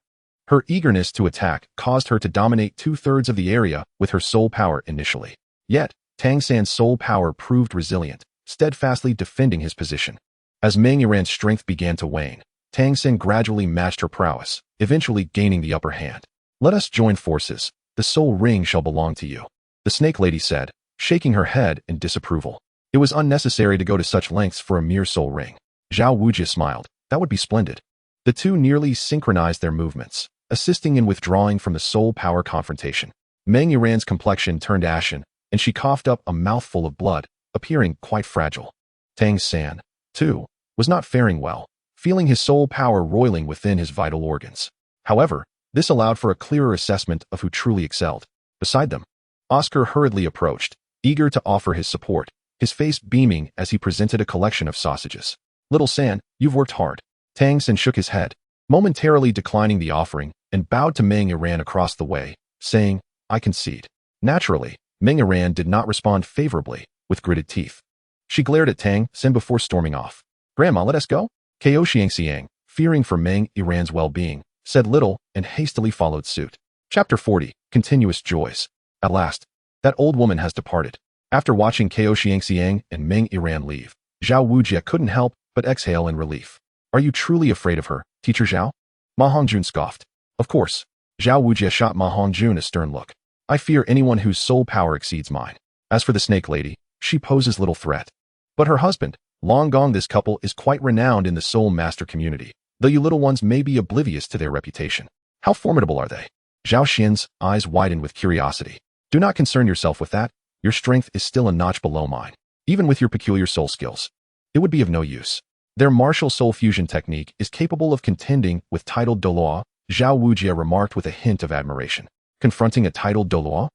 her eagerness to attack caused her to dominate 2/3 of the area with her soul power initially. Yet, Tang San's soul power proved resilient, steadfastly defending his position. As Meng Yiran's strength began to wane, Tang San gradually matched her prowess, eventually gaining the upper hand. Let us join forces. The soul ring shall belong to you, the snake lady said, shaking her head in disapproval. It was unnecessary to go to such lengths for a mere soul ring. Xiao Wu smiled. That would be splendid. The two nearly synchronized their movements, assisting in withdrawing from the soul power confrontation. Meng Yiran's complexion turned ashen, and she coughed up a mouthful of blood, appearing quite fragile. Tang San, too, was not faring well, feeling his soul power roiling within his vital organs. However, this allowed for a clearer assessment of who truly excelled. Beside them, Oscar hurriedly approached, eager to offer his support, his face beaming as he presented a collection of sausages. Little San, you've worked hard. Tang San shook his head, momentarily declining the offering, and bowed to Meng Yiran across the way, saying, I concede. Naturally, Meng Yiran did not respond favorably, with gritted teeth. She glared at Tang San before storming off. Grandma, let us go? Ko Xiangxiang, fearing for Meng Yiran's well-being, said little and hastily followed suit. Chapter 40, Continuous Joys. At last, that old woman has departed. After watching Ko Xiangxiang and Meng Yiran leave, Xiao Wu couldn't help but exhale in relief. Are you truly afraid of her, Teacher Zhao? Ma Hongjun scoffed. Of course. Xiao Wu shot Ma Hongjun a stern look. I fear anyone whose soul power exceeds mine. As for the snake lady, she poses little threat. But her husband, Long Gong, this couple is quite renowned in the soul master community, though you little ones may be oblivious to their reputation. How formidable are they? Zhao Xian's eyes widened with curiosity. Do not concern yourself with that. Your strength is still a notch below mine. Even with your peculiar soul skills, it would be of no use. Their martial soul fusion technique is capable of contending with titled Douluo, Xiao Wu remarked with a hint of admiration. Confronting a titled Douluo?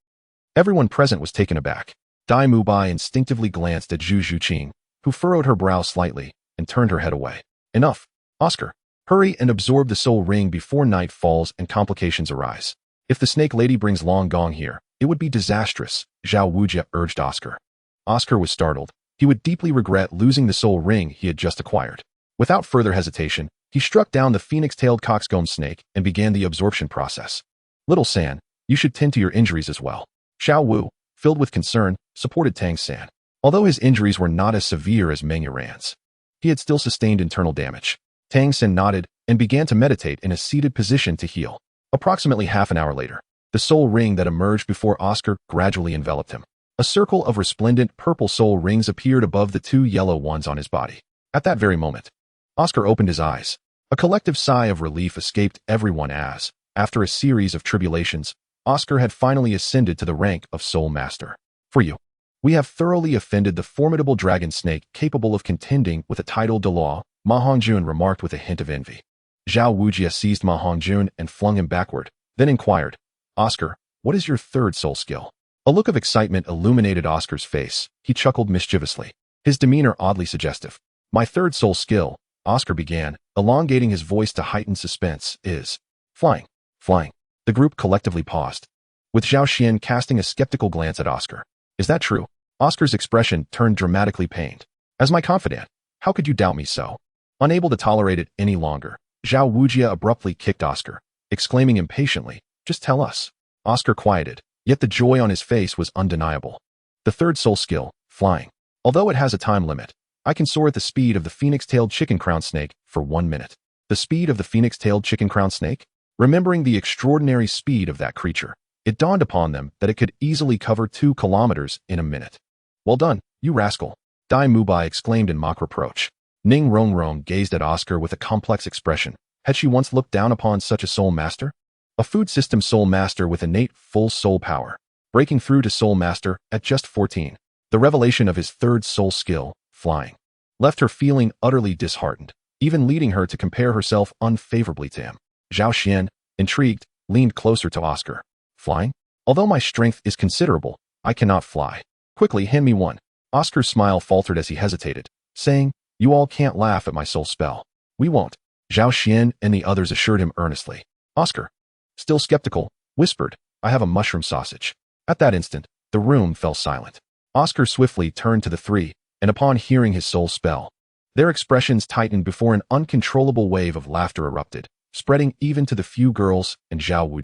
Everyone present was taken aback. Dai Mubai instinctively glanced at Zhu Zhuqing, who furrowed her brow slightly and turned her head away. Enough. Oscar, hurry and absorb the soul ring before night falls and complications arise. If the snake lady brings Long Gong here, it would be disastrous, Xiao Wu urged Oscar. Oscar was startled. He would deeply regret losing the soul ring he had just acquired. Without further hesitation, he struck down the phoenix-tailed coxcomb snake and began the absorption process. Little San, you should tend to your injuries as well. Xiao Wu, filled with concern, supported Tang San. Although his injuries were not as severe as Meng Yiran's, he had still sustained internal damage. Tang San nodded and began to meditate in a seated position to heal. Approximately half an hour later, the soul ring that emerged before Oscar gradually enveloped him. A circle of resplendent purple soul rings appeared above the two yellow ones on his body. At that very moment, Oscar opened his eyes. A collective sigh of relief escaped everyone as, after a series of tribulations, Oscar had finally ascended to the rank of Soul Master. For you, we have thoroughly offended the formidable dragon snake capable of contending with a titled Douluo, Ma Hongjun remarked with a hint of envy. Xiao Wu seized Ma Hongjun and flung him backward, then inquired, Oscar, what is your third soul skill? A look of excitement illuminated Oscar's face. He chuckled mischievously, his demeanor oddly suggestive. My third soul skill, Oscar began, elongating his voice to heighten suspense, is flying. Flying. The group collectively paused, with Zhao Xian casting a skeptical glance at Oscar. Is that true? Oscar's expression turned dramatically pained. As my confidant, how could you doubt me so? Unable to tolerate it any longer, Xiao Wu abruptly kicked Oscar, exclaiming impatiently, just tell us. Oscar quieted, yet the joy on his face was undeniable. The third soul skill, flying. Although it has a time limit, I can soar at the speed of the phoenix-tailed chicken crown snake for 1 minute. The speed of the phoenix-tailed chicken crown snake? Remembering the extraordinary speed of that creature, it dawned upon them that it could easily cover 2 kilometers in a minute. Well done, you rascal, Dai Mubai exclaimed in mock reproach. Ning Rongrong gazed at Oscar with a complex expression. Had she once looked down upon such a soul master? A food system soul master with innate full soul power, breaking through to soul master at just 14. The revelation of his third soul skill, flying, left her feeling utterly disheartened, even leading her to compare herself unfavorably to him. Zhao Xian, intrigued, leaned closer to Oscar. Flying? Although my strength is considerable, I cannot fly. Quickly, hand me one. Oscar's smile faltered as he hesitated, saying, you all can't laugh at my soul spell. We won't. Zhao Xian and the others assured him earnestly. Oscar, still skeptical, whispered, I have a mushroom sausage. At that instant, the room fell silent. Oscar swiftly turned to the three, and upon hearing his soul spell, their expressions tightened before an uncontrollable wave of laughter erupted, spreading even to the few girls and Xiao Wu.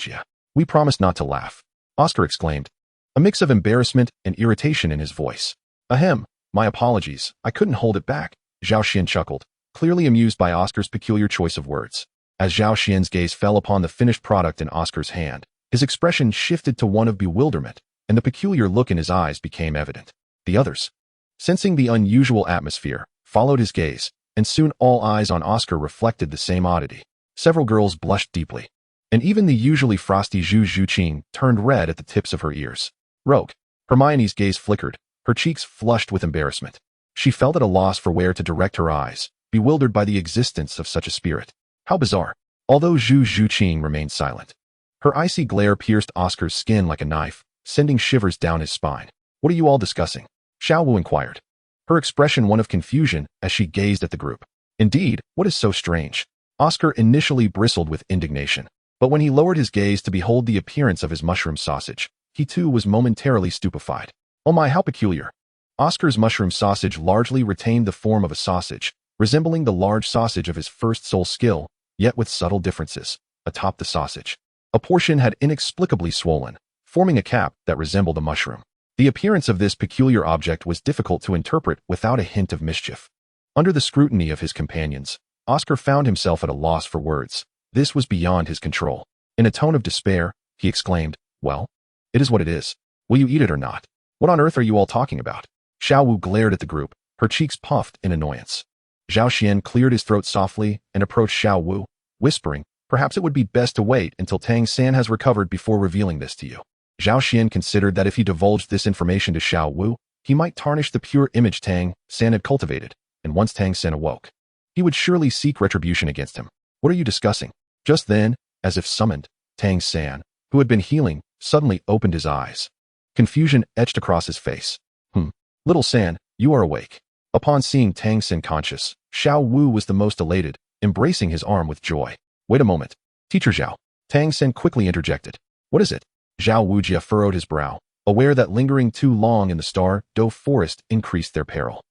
We promised not to laugh, Oscar exclaimed, a mix of embarrassment and irritation in his voice. Ahem, my apologies, I couldn't hold it back, Zhao Xian chuckled, clearly amused by Oscar's peculiar choice of words. As Zhao Xian's gaze fell upon the finished product in Oscar's hand, his expression shifted to one of bewilderment, and the peculiar look in his eyes became evident. The others, Sensing the unusual atmosphere, followed his gaze, and soon all eyes on Oscar reflected the same oddity. Several girls blushed deeply, and even the usually frosty Zhu Zhuqing turned red at the tips of her ears. Rogue. Hermione's gaze flickered, her cheeks flushed with embarrassment. She felt at a loss for where to direct her eyes, bewildered by the existence of such a spirit. How bizarre. Although Zhu Zhuqing remained silent, her icy glare pierced Oscar's skin like a knife, sending shivers down his spine. What are you all discussing? Xiao Wu inquired, her expression one of confusion as she gazed at the group. Indeed, what is so strange? Oscar initially bristled with indignation, but when he lowered his gaze to behold the appearance of his mushroom sausage, he too was momentarily stupefied. Oh my, how peculiar. Oscar's mushroom sausage largely retained the form of a sausage, resembling the large sausage of his first soul skill, yet with subtle differences. Atop the sausage, a portion had inexplicably swollen, forming a cap that resembled a mushroom. The appearance of this peculiar object was difficult to interpret without a hint of mischief. Under the scrutiny of his companions, Oscar found himself at a loss for words. This was beyond his control. In a tone of despair, he exclaimed, "Well, it is what it is. Will you eat it or not? What on earth are you all talking about?" Xiao Wu glared at the group, her cheeks puffed in annoyance. Zhao Xian cleared his throat softly and approached Xiao Wu, whispering, "Perhaps it would be best to wait until Tang San has recovered before revealing this to you." Zhao Xian considered that if he divulged this information to Xiao Wu, he might tarnish the pure image Tang San had cultivated, and once Tang San awoke, he would surely seek retribution against him. "What are you discussing?" Just then, as if summoned, Tang San, who had been healing, suddenly opened his eyes. Confusion etched across his face. Little San, you are awake." Upon seeing Tang San conscious, Xiao Wu was the most elated, embracing his arm with joy. "Wait a moment. Teacher Zhao." Tang San quickly interjected. "What is it?" Zhao Wujia furrowed his brow, aware that lingering too long in the Sodto forest increased their peril.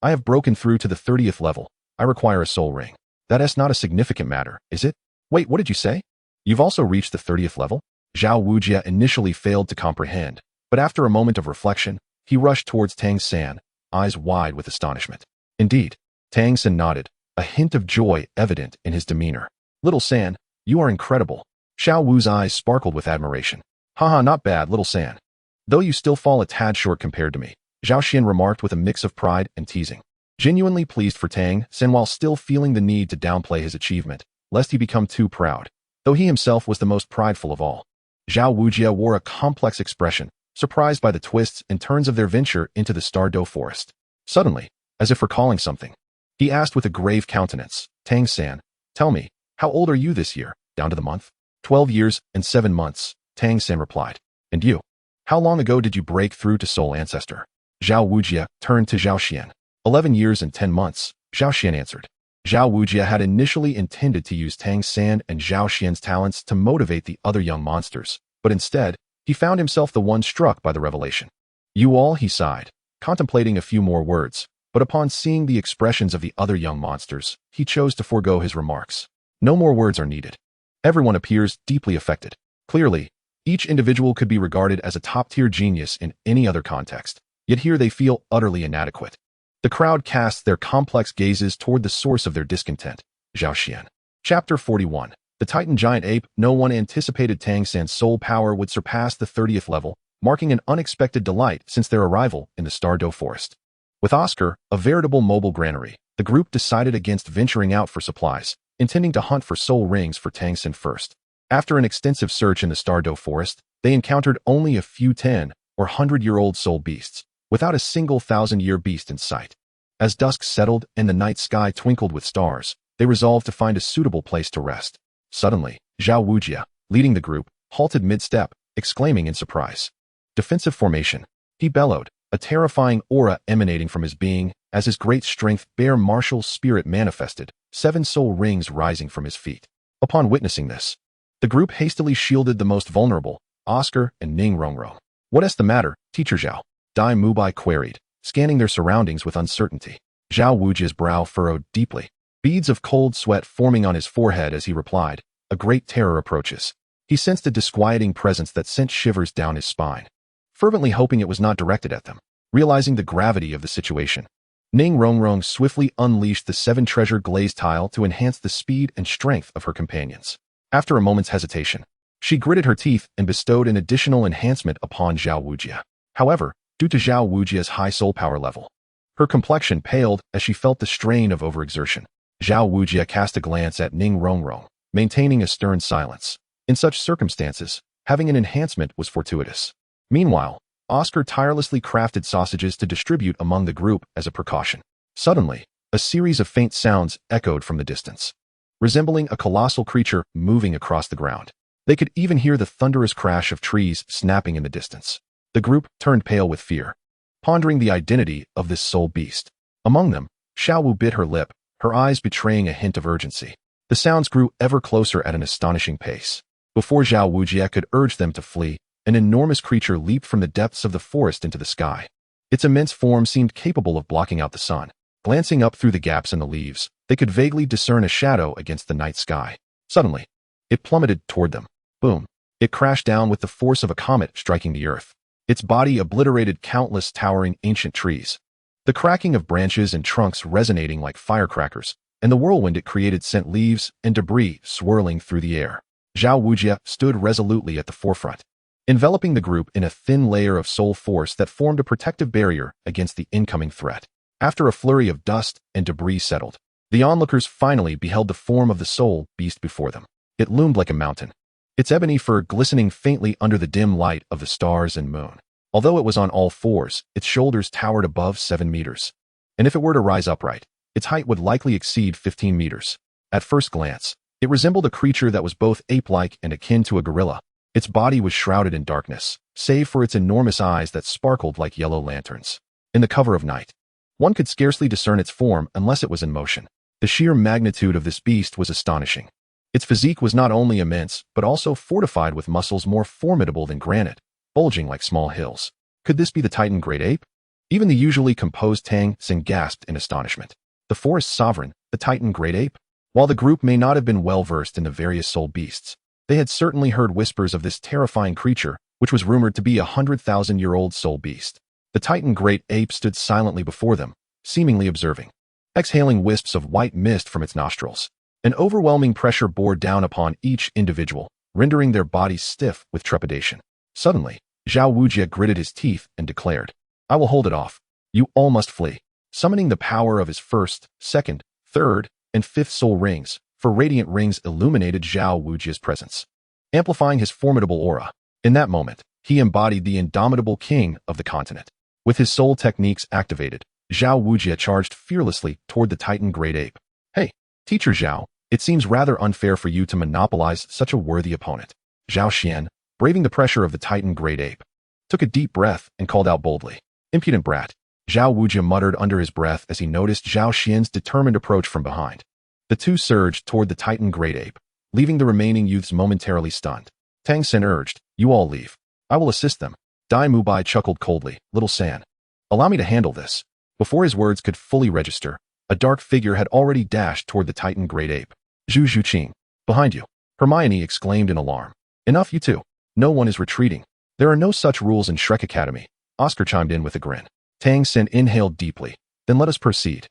"I have broken through to the 30th level. I require a soul ring. That is not a significant matter, is it?" "Wait, what did you say? You've also reached the 30th level?" Zhao Wujia initially failed to comprehend, but after a moment of reflection, he rushed towards Tang San, eyes wide with astonishment. "Indeed." Tang San nodded, a hint of joy evident in his demeanor. "Little San, you are incredible." Xiao Wu's eyes sparkled with admiration. "Haha, not bad, Little San. Though you still fall a tad short compared to me," Zhao Xian remarked with a mix of pride and teasing. Genuinely pleased for Tang San while still feeling the need to downplay his achievement, lest he become too proud, though he himself was the most prideful of all. Zhao Wujia wore a complex expression, surprised by the twists and turns of their venture into the Sodto forest. Suddenly, as if recalling something, he asked with a grave countenance, "Tang San, tell me, how old are you this year, down to the month?" 12 years and 7 months, Tang San replied. "And you? How long ago did you break through to Soul Ancestor?" Zhao Wujia turned to Zhao Xian. 11 years and 10 months, Zhao Xian answered. Zhao Wujia had initially intended to use Tang San and Zhao Xian's talents to motivate the other young monsters, but instead, he found himself the one struck by the revelation. "You all," he sighed, contemplating a few more words, but upon seeing the expressions of the other young monsters, he chose to forego his remarks. No more words are needed. Everyone appears deeply affected. Clearly, each individual could be regarded as a top-tier genius in any other context, yet here they feel utterly inadequate. The crowd casts their complex gazes toward the source of their discontent, Zhao Xian. Chapter 41. The Titan Giant Ape. No one anticipated Tang San's soul power would surpass the 30th level, marking an unexpected delight since their arrival in the Sodto forest. With Oscar, a veritable mobile granary, the group decided against venturing out for supplies, intending to hunt for soul rings for Tang San first. After an extensive search in the Sodto forest, they encountered only a few 10 or 100-year-old soul beasts, without a single 1,000-year beast in sight. As dusk settled and the night sky twinkled with stars, they resolved to find a suitable place to rest. Suddenly, Zhao Wujia, leading the group, halted mid-step, exclaiming in surprise. "Defensive formation," he bellowed, a terrifying aura emanating from his being, as his great strength bare martial spirit manifested, 7 soul rings rising from his feet. Upon witnessing this, the group hastily shielded the most vulnerable, Oscar and Ning Rongrong. "What is the matter, Teacher Zhao?" Dai Mubai queried, scanning their surroundings with uncertainty. Zhao Wujia's brow furrowed deeply, beads of cold sweat forming on his forehead as he replied, "A great terror approaches." He sensed a disquieting presence that sent shivers down his spine, fervently hoping it was not directed at them. Realizing the gravity of the situation, Ning Rongrong swiftly unleashed the 7 treasure glaze tile to enhance the speed and strength of her companions. After a moment's hesitation, she gritted her teeth and bestowed an additional enhancement upon Zhao Wujia. However, due to Zhao Wujia's high soul power level, Her complexion paled as she felt the strain of overexertion. Xiao Wujie cast a glance at Ning Rongrong, maintaining a stern silence. In such circumstances, having an enhancement was fortuitous. Meanwhile, Oscar tirelessly crafted sausages to distribute among the group as a precaution. Suddenly, a series of faint sounds echoed from the distance, resembling a colossal creature moving across the ground. They could even hear the thunderous crash of trees snapping in the distance. The group turned pale with fear, pondering the identity of this soul beast. Among them, Xiao Wu bit her lip, her eyes betraying a hint of urgency. The sounds grew ever closer at an astonishing pace. Before Xiao Wujie could urge them to flee, an enormous creature leaped from the depths of the forest into the sky. Its immense form seemed capable of blocking out the sun. Glancing up through the gaps in the leaves, they could vaguely discern a shadow against the night sky. Suddenly, it plummeted toward them. Boom! It crashed down with the force of a comet striking the earth. Its body obliterated countless towering ancient trees. The cracking of branches and trunks resonating like firecrackers, and the whirlwind it created sent leaves and debris swirling through the air. Xiao Wujie stood resolutely at the forefront, enveloping the group in a thin layer of soul force that formed a protective barrier against the incoming threat. After a flurry of dust and debris settled, the onlookers finally beheld the form of the soul beast before them. It loomed like a mountain, its ebony fur glistening faintly under the dim light of the stars and moon. Although it was on all fours, its shoulders towered above 7 meters. And if it were to rise upright, its height would likely exceed 15 meters. At first glance, it resembled a creature that was both ape-like and akin to a gorilla. Its body was shrouded in darkness, save for its enormous eyes that sparkled like yellow lanterns. In the cover of night, one could scarcely discern its form unless it was in motion. The sheer magnitude of this beast was astonishing. Its physique was not only immense, but also fortified with muscles more formidable than granite, bulging like small hills. Could this be the Titan Great Ape? Even the usually composed Tang Xin gasped in astonishment. The forest sovereign, the Titan Great Ape? While the group may not have been well versed in the various soul beasts, they had certainly heard whispers of this terrifying creature, which was rumored to be a 100,000-year-old soul beast. The Titan Great Ape stood silently before them, seemingly observing, exhaling wisps of white mist from its nostrils. An overwhelming pressure bore down upon each individual, rendering their bodies stiff with trepidation. Suddenly, Xiao Wujie gritted his teeth and declared, "I will hold it off. You all must flee." Summoning the power of his first, second, third, and fifth soul rings, 4 radiant rings illuminated Xiao Wujie's presence, amplifying his formidable aura. In that moment, he embodied the indomitable king of the continent. With his soul techniques activated, Xiao Wujie charged fearlessly toward the Titan Great Ape. "Hey, Teacher Xiao, it seems rather unfair for you to monopolize such a worthy opponent." Zhao Xian, braving the pressure of the Titan Great Ape, took a deep breath and called out boldly, "Impudent brat." Xiao Wujie muttered under his breath as he noticed Zhao Xian's determined approach from behind. The two surged toward the Titan Great Ape, leaving the remaining youths momentarily stunned. Tang Xin urged, "You all leave. I will assist them." Dai Mubai chuckled coldly, "Little San, allow me to handle this." Before his words could fully register, a dark figure had already dashed toward the Titan Great Ape. "Zhu Zhuqing, behind you!" Hermione exclaimed in alarm. "Enough, you two. No one is retreating. There are no such rules in Shrek Academy." Oscar chimed in with a grin. Tang Xin inhaled deeply. "Then let us proceed."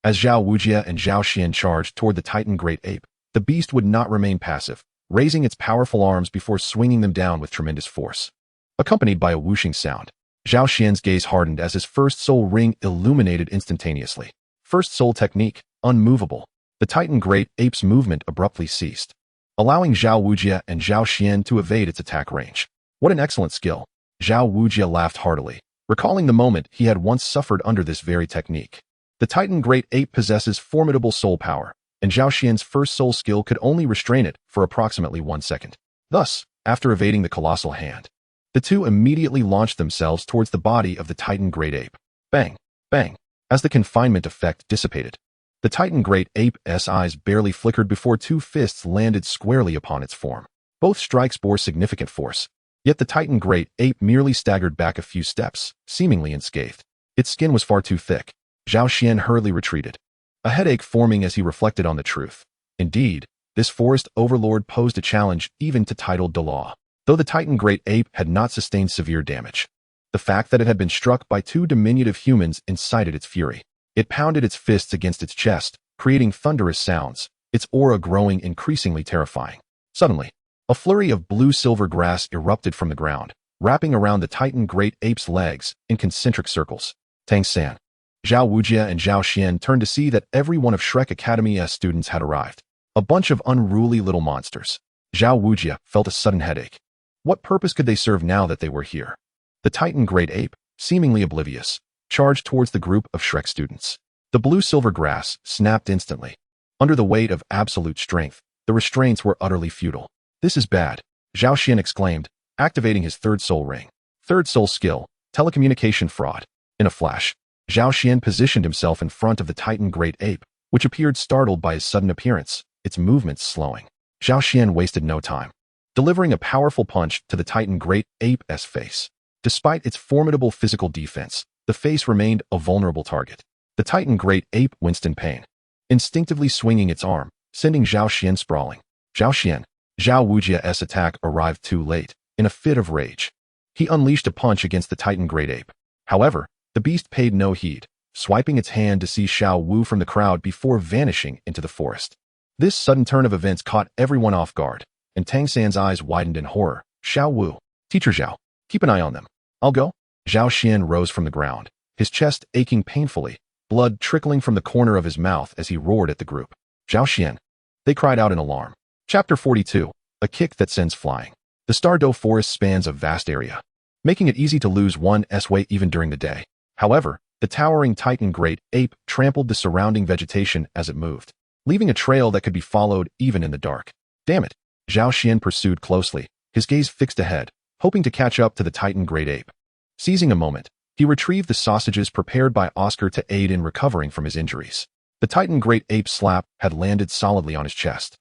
As Xiao Wujie and Zhao Xian charged toward the Titan Great Ape, the beast would not remain passive, raising its powerful arms before swinging them down with tremendous force. Accompanied by a whooshing sound, Zhao Xian's gaze hardened as his first soul ring illuminated instantaneously. First soul technique, unmovable. The Titan Great Ape's movement abruptly ceased, allowing Xiao Wujie and Zhao Xian to evade its attack range. What an excellent skill. Xiao Wujie laughed heartily, recalling the moment he had once suffered under this very technique. The Titan Great Ape possesses formidable soul power, and Zhao Xian's first soul skill could only restrain it for approximately 1 second. Thus, after evading the colossal hand, the two immediately launched themselves towards the body of the Titan Great Ape. Bang! Bang! As the confinement effect dissipated, the Titan Great Ape's eyes barely flickered before 2 fists landed squarely upon its form. Both strikes bore significant force, yet the Titan Great Ape merely staggered back a few steps, seemingly unscathed. Its skin was far too thick. Zhao Xian hurriedly retreated, a headache forming as he reflected on the truth. Indeed, this forest overlord posed a challenge even to titled Douluo. Though the Titan Great Ape had not sustained severe damage, the fact that it had been struck by 2 diminutive humans incited its fury. It pounded its fists against its chest, creating thunderous sounds, its aura growing increasingly terrifying. Suddenly, a flurry of blue-silver grass erupted from the ground, wrapping around the Titan Great Ape's legs in concentric circles. Tang San, Xiao Wujia and Zhao Xian turned to see that every one of Shrek Academy's students had arrived. A bunch of unruly little monsters. Xiao Wujia felt a sudden headache. What purpose could they serve now that they were here? The Titan Great Ape, seemingly oblivious, charged towards the group of Shrek students. The blue-silver grass snapped instantly. Under the weight of absolute strength, the restraints were utterly futile. This is bad, Zhao Xian exclaimed, activating his third soul ring. Third soul skill, telecommunication fraud. In a flash, Zhao Xian positioned himself in front of the Titan Great Ape, which appeared startled by his sudden appearance, its movements slowing. Zhao Xian wasted no time, delivering a powerful punch to the Titan Great Ape's face. Despite its formidable physical defense, the face remained a vulnerable target. The Titan Great Ape winced in pain, instinctively swinging its arm, sending Zhao Xian sprawling. Zhao Wujia's attack arrived too late, in a fit of rage. He unleashed a punch against the Titan Great Ape. However, the beast paid no heed, swiping its hand to see Xiao Wu from the crowd before vanishing into the forest. This sudden turn of events caught everyone off guard, and Tang San's eyes widened in horror. Xiao Wu, Teacher Xiao, keep an eye on them. I'll go. Zhao Xian rose from the ground, his chest aching painfully, blood trickling from the corner of his mouth as he roared at the group. Zhao Xian. They cried out in alarm. Chapter 42. A kick that sends flying. The Sodto forest spans a vast area, making it easy to lose one's way even during the day. However, the towering Titan Great Ape trampled the surrounding vegetation as it moved, leaving a trail that could be followed even in the dark. Damn it! Zhao Xian pursued closely, his gaze fixed ahead, hoping to catch up to the Titan Great Ape. Seizing a moment, he retrieved the sausages prepared by Oscar to aid in recovering from his injuries. The Titan Great Ape's slap had landed solidly on his chest,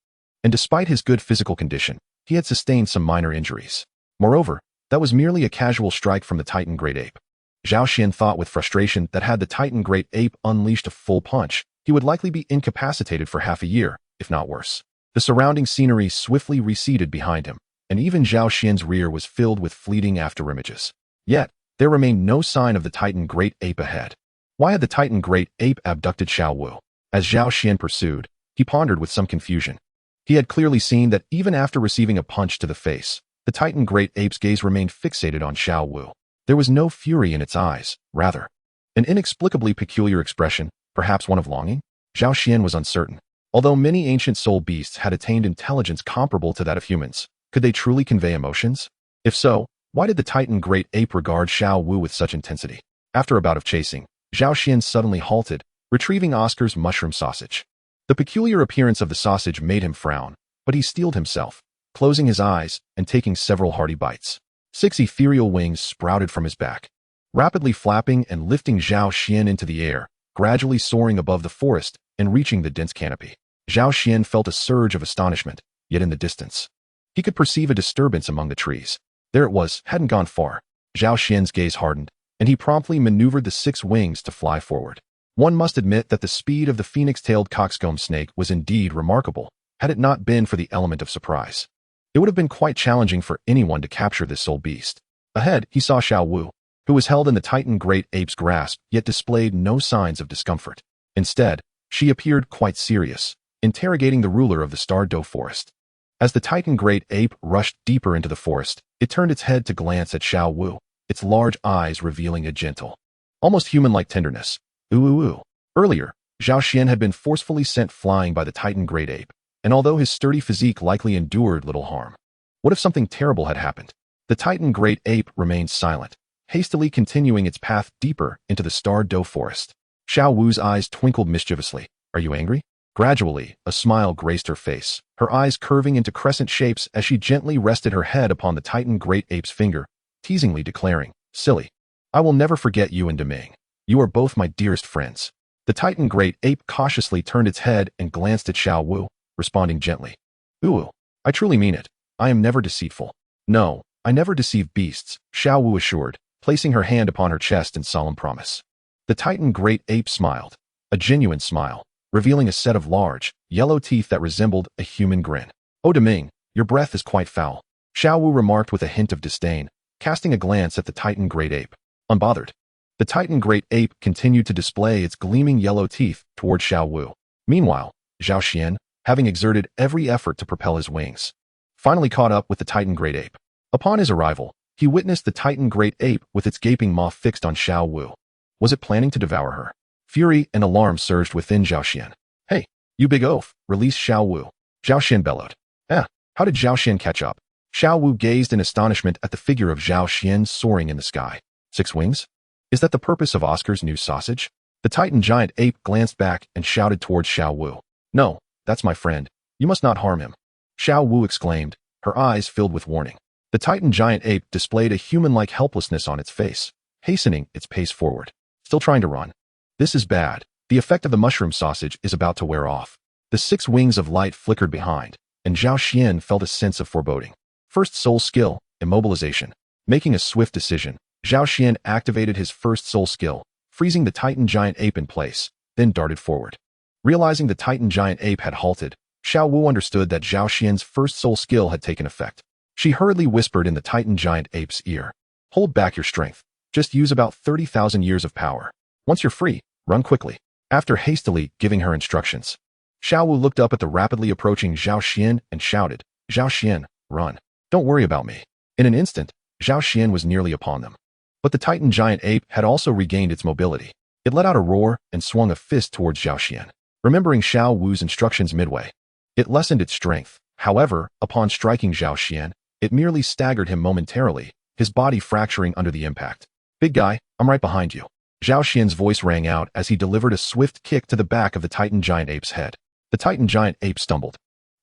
and despite his good physical condition, he had sustained some minor injuries. Moreover, that was merely a casual strike from the Titan Great Ape. Zhao Xian thought with frustration that had the Titan Great Ape unleashed a full punch, he would likely be incapacitated for half a year, if not worse. The surrounding scenery swiftly receded behind him, and even Zhao Xian's rear was filled with fleeting afterimages. Yet, there remained no sign of the Titan Great Ape ahead. Why had the Titan Great Ape abducted Xiao Wu? As Zhao Xian pursued, he pondered with some confusion. He had clearly seen that even after receiving a punch to the face, the Titan Great Ape's gaze remained fixated on Xiao Wu. There was no fury in its eyes, rather, an inexplicably peculiar expression, perhaps one of longing? Zhao Xian was uncertain. Although many ancient soul beasts had attained intelligence comparable to that of humans, could they truly convey emotions? If so, why did the Titan Great Ape regard Xiao Wu with such intensity? After a bout of chasing, Zhao Xian suddenly halted, retrieving Oscar's mushroom sausage. The peculiar appearance of the sausage made him frown, but he steeled himself, closing his eyes and taking several hearty bites. 6 ethereal wings sprouted from his back, rapidly flapping and lifting Zhao Xian into the air, gradually soaring above the forest and reaching the dense canopy. Zhao Xian felt a surge of astonishment, yet in the distance, he could perceive a disturbance among the trees. There it was, hadn't gone far. Zhao Xian's gaze hardened, and he promptly maneuvered the 6 wings to fly forward. One must admit that the speed of the phoenix-tailed coxcomb snake was indeed remarkable, had it not been for the element of surprise. It would have been quite challenging for anyone to capture this soul beast. Ahead, he saw Xiao Wu, who was held in the Titan Great Ape's grasp yet displayed no signs of discomfort. Instead, she appeared quite serious, interrogating the ruler of the Sodto forest. As the Titan Great Ape rushed deeper into the forest, it turned its head to glance at Xiao Wu, its large eyes revealing a gentle, almost human-like tenderness. Ooh. Earlier, Zhao Xian had been forcefully sent flying by the Titan Great Ape, and although his sturdy physique likely endured little harm, what if something terrible had happened? The Titan Great Ape remained silent, hastily continuing its path deeper into the Sodto forest. Xiao Wu's eyes twinkled mischievously. Are you angry? Gradually, a smile graced her face, her eyes curving into crescent shapes as she gently rested her head upon the Titan Great Ape's finger, teasingly declaring, Silly, I will never forget you and Deming. You are both my dearest friends. The Titan Great Ape cautiously turned its head and glanced at Xiao Wu, responding gently. Ooh, I truly mean it. I am never deceitful. No, I never deceive beasts, Xiao Wu assured, placing her hand upon her chest in solemn promise. The Titan Great Ape smiled, a genuine smile, revealing a set of large, yellow teeth that resembled a human grin. Oh Deming, your breath is quite foul, Xiao Wu remarked with a hint of disdain, casting a glance at the Titan Great Ape. Unbothered, the Titan Great Ape continued to display its gleaming yellow teeth toward Xiao Wu. Meanwhile, Zhao Xian, having exerted every effort to propel his wings, finally caught up with the Titan Great Ape. Upon his arrival, he witnessed the Titan Great Ape with its gaping maw fixed on Xiao Wu. Was it planning to devour her? Fury and alarm surged within Xiao Xian. Hey, you big oaf, release Xiao Wu. Xiao Xian bellowed. How did Xiao Xian catch up? Xiao Wu gazed in astonishment at the figure of Xiao Xian soaring in the sky. 6 wings? Is that the purpose of Oscar's new sausage? The Titan giant ape glanced back and shouted towards Xiao Wu. No, that's my friend. You must not harm him. Xiao Wu exclaimed, her eyes filled with warning. The Titan giant ape displayed a human-like helplessness on its face, hastening its pace forward. Still trying to run. This is bad. The effect of the mushroom sausage is about to wear off. The 6 wings of light flickered behind, and Xiao Xian felt a sense of foreboding. First soul skill, immobilization. Making a swift decision, Xiao Xian activated his first soul skill, freezing the Titan giant ape in place, then darted forward. Realizing the Titan giant ape had halted, Xiao Wu understood that Xiao Xian's first soul skill had taken effect. She hurriedly whispered in the Titan giant ape's ear. Hold back your strength. Just use about 30,000 years of power. Once you're free, run quickly. After hastily giving her instructions, Xiao Wu looked up at the rapidly approaching Xiao Xian and shouted, Xiao Xian, run. Don't worry about me. In an instant, Xiao Xian was nearly upon them. But the Titan giant ape had also regained its mobility. It let out a roar and swung a fist towards Xiao Xian. Remembering Xiao Wu's instructions midway, it lessened its strength. However, upon striking Xiao Xian, it merely staggered him momentarily, his body fracturing under the impact. Big guy, I'm right behind you. Xiao Xian's voice rang out as he delivered a swift kick to the back of the Titan giant ape's head. The Titan giant ape stumbled,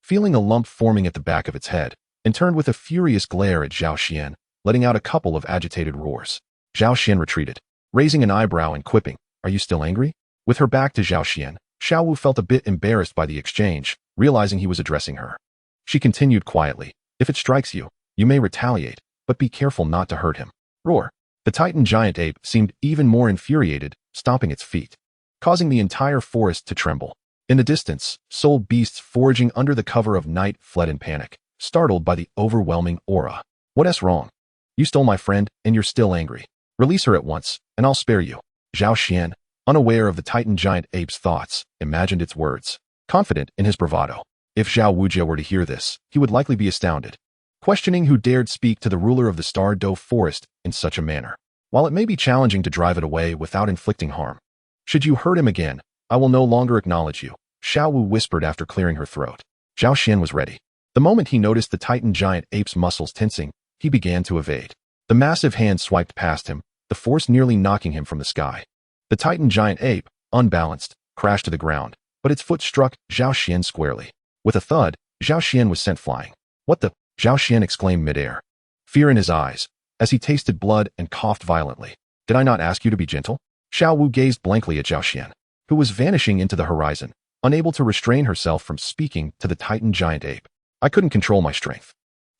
feeling a lump forming at the back of its head, and turned with a furious glare at Xiao Xian, letting out a couple of agitated roars. Xiao Xian retreated, raising an eyebrow and quipping, Are you still angry? With her back to Xiao Xian, Xiao Wu felt a bit embarrassed by the exchange, realizing he was addressing her. She continued quietly, If it strikes you, you may retaliate, but be careful not to hurt him. Roar. The Titan giant ape seemed even more infuriated, stomping its feet, causing the entire forest to tremble. In the distance, soul beasts foraging under the cover of night fled in panic, startled by the overwhelming aura. What's wrong? You stole my friend, and you're still angry. Release her at once, and I'll spare you. Xiao Xian, unaware of the Titan giant ape's thoughts, imagined its words, confident in his bravado. If Xiao Wujia were to hear this, he would likely be astounded, questioning who dared speak to the ruler of the Star-Do forest in such a manner. While it may be challenging to drive it away without inflicting harm, should you hurt him again, I will no longer acknowledge you, Xiao Wu whispered after clearing her throat. Xiao Xian was ready. The moment he noticed the Titan giant ape's muscles tensing, he began to evade. The massive hand swiped past him, the force nearly knocking him from the sky. The Titan giant ape, unbalanced, crashed to the ground, but its foot struck Xiao Xian squarely. With a thud, Xiao Xian was sent flying. What the? Xiao Xian exclaimed midair, fear in his eyes, as he tasted blood and coughed violently. Did I not ask you to be gentle? Xiao Wu gazed blankly at Xiao Xian, who was vanishing into the horizon, unable to restrain herself from speaking to the Titan giant ape. I couldn't control my strength.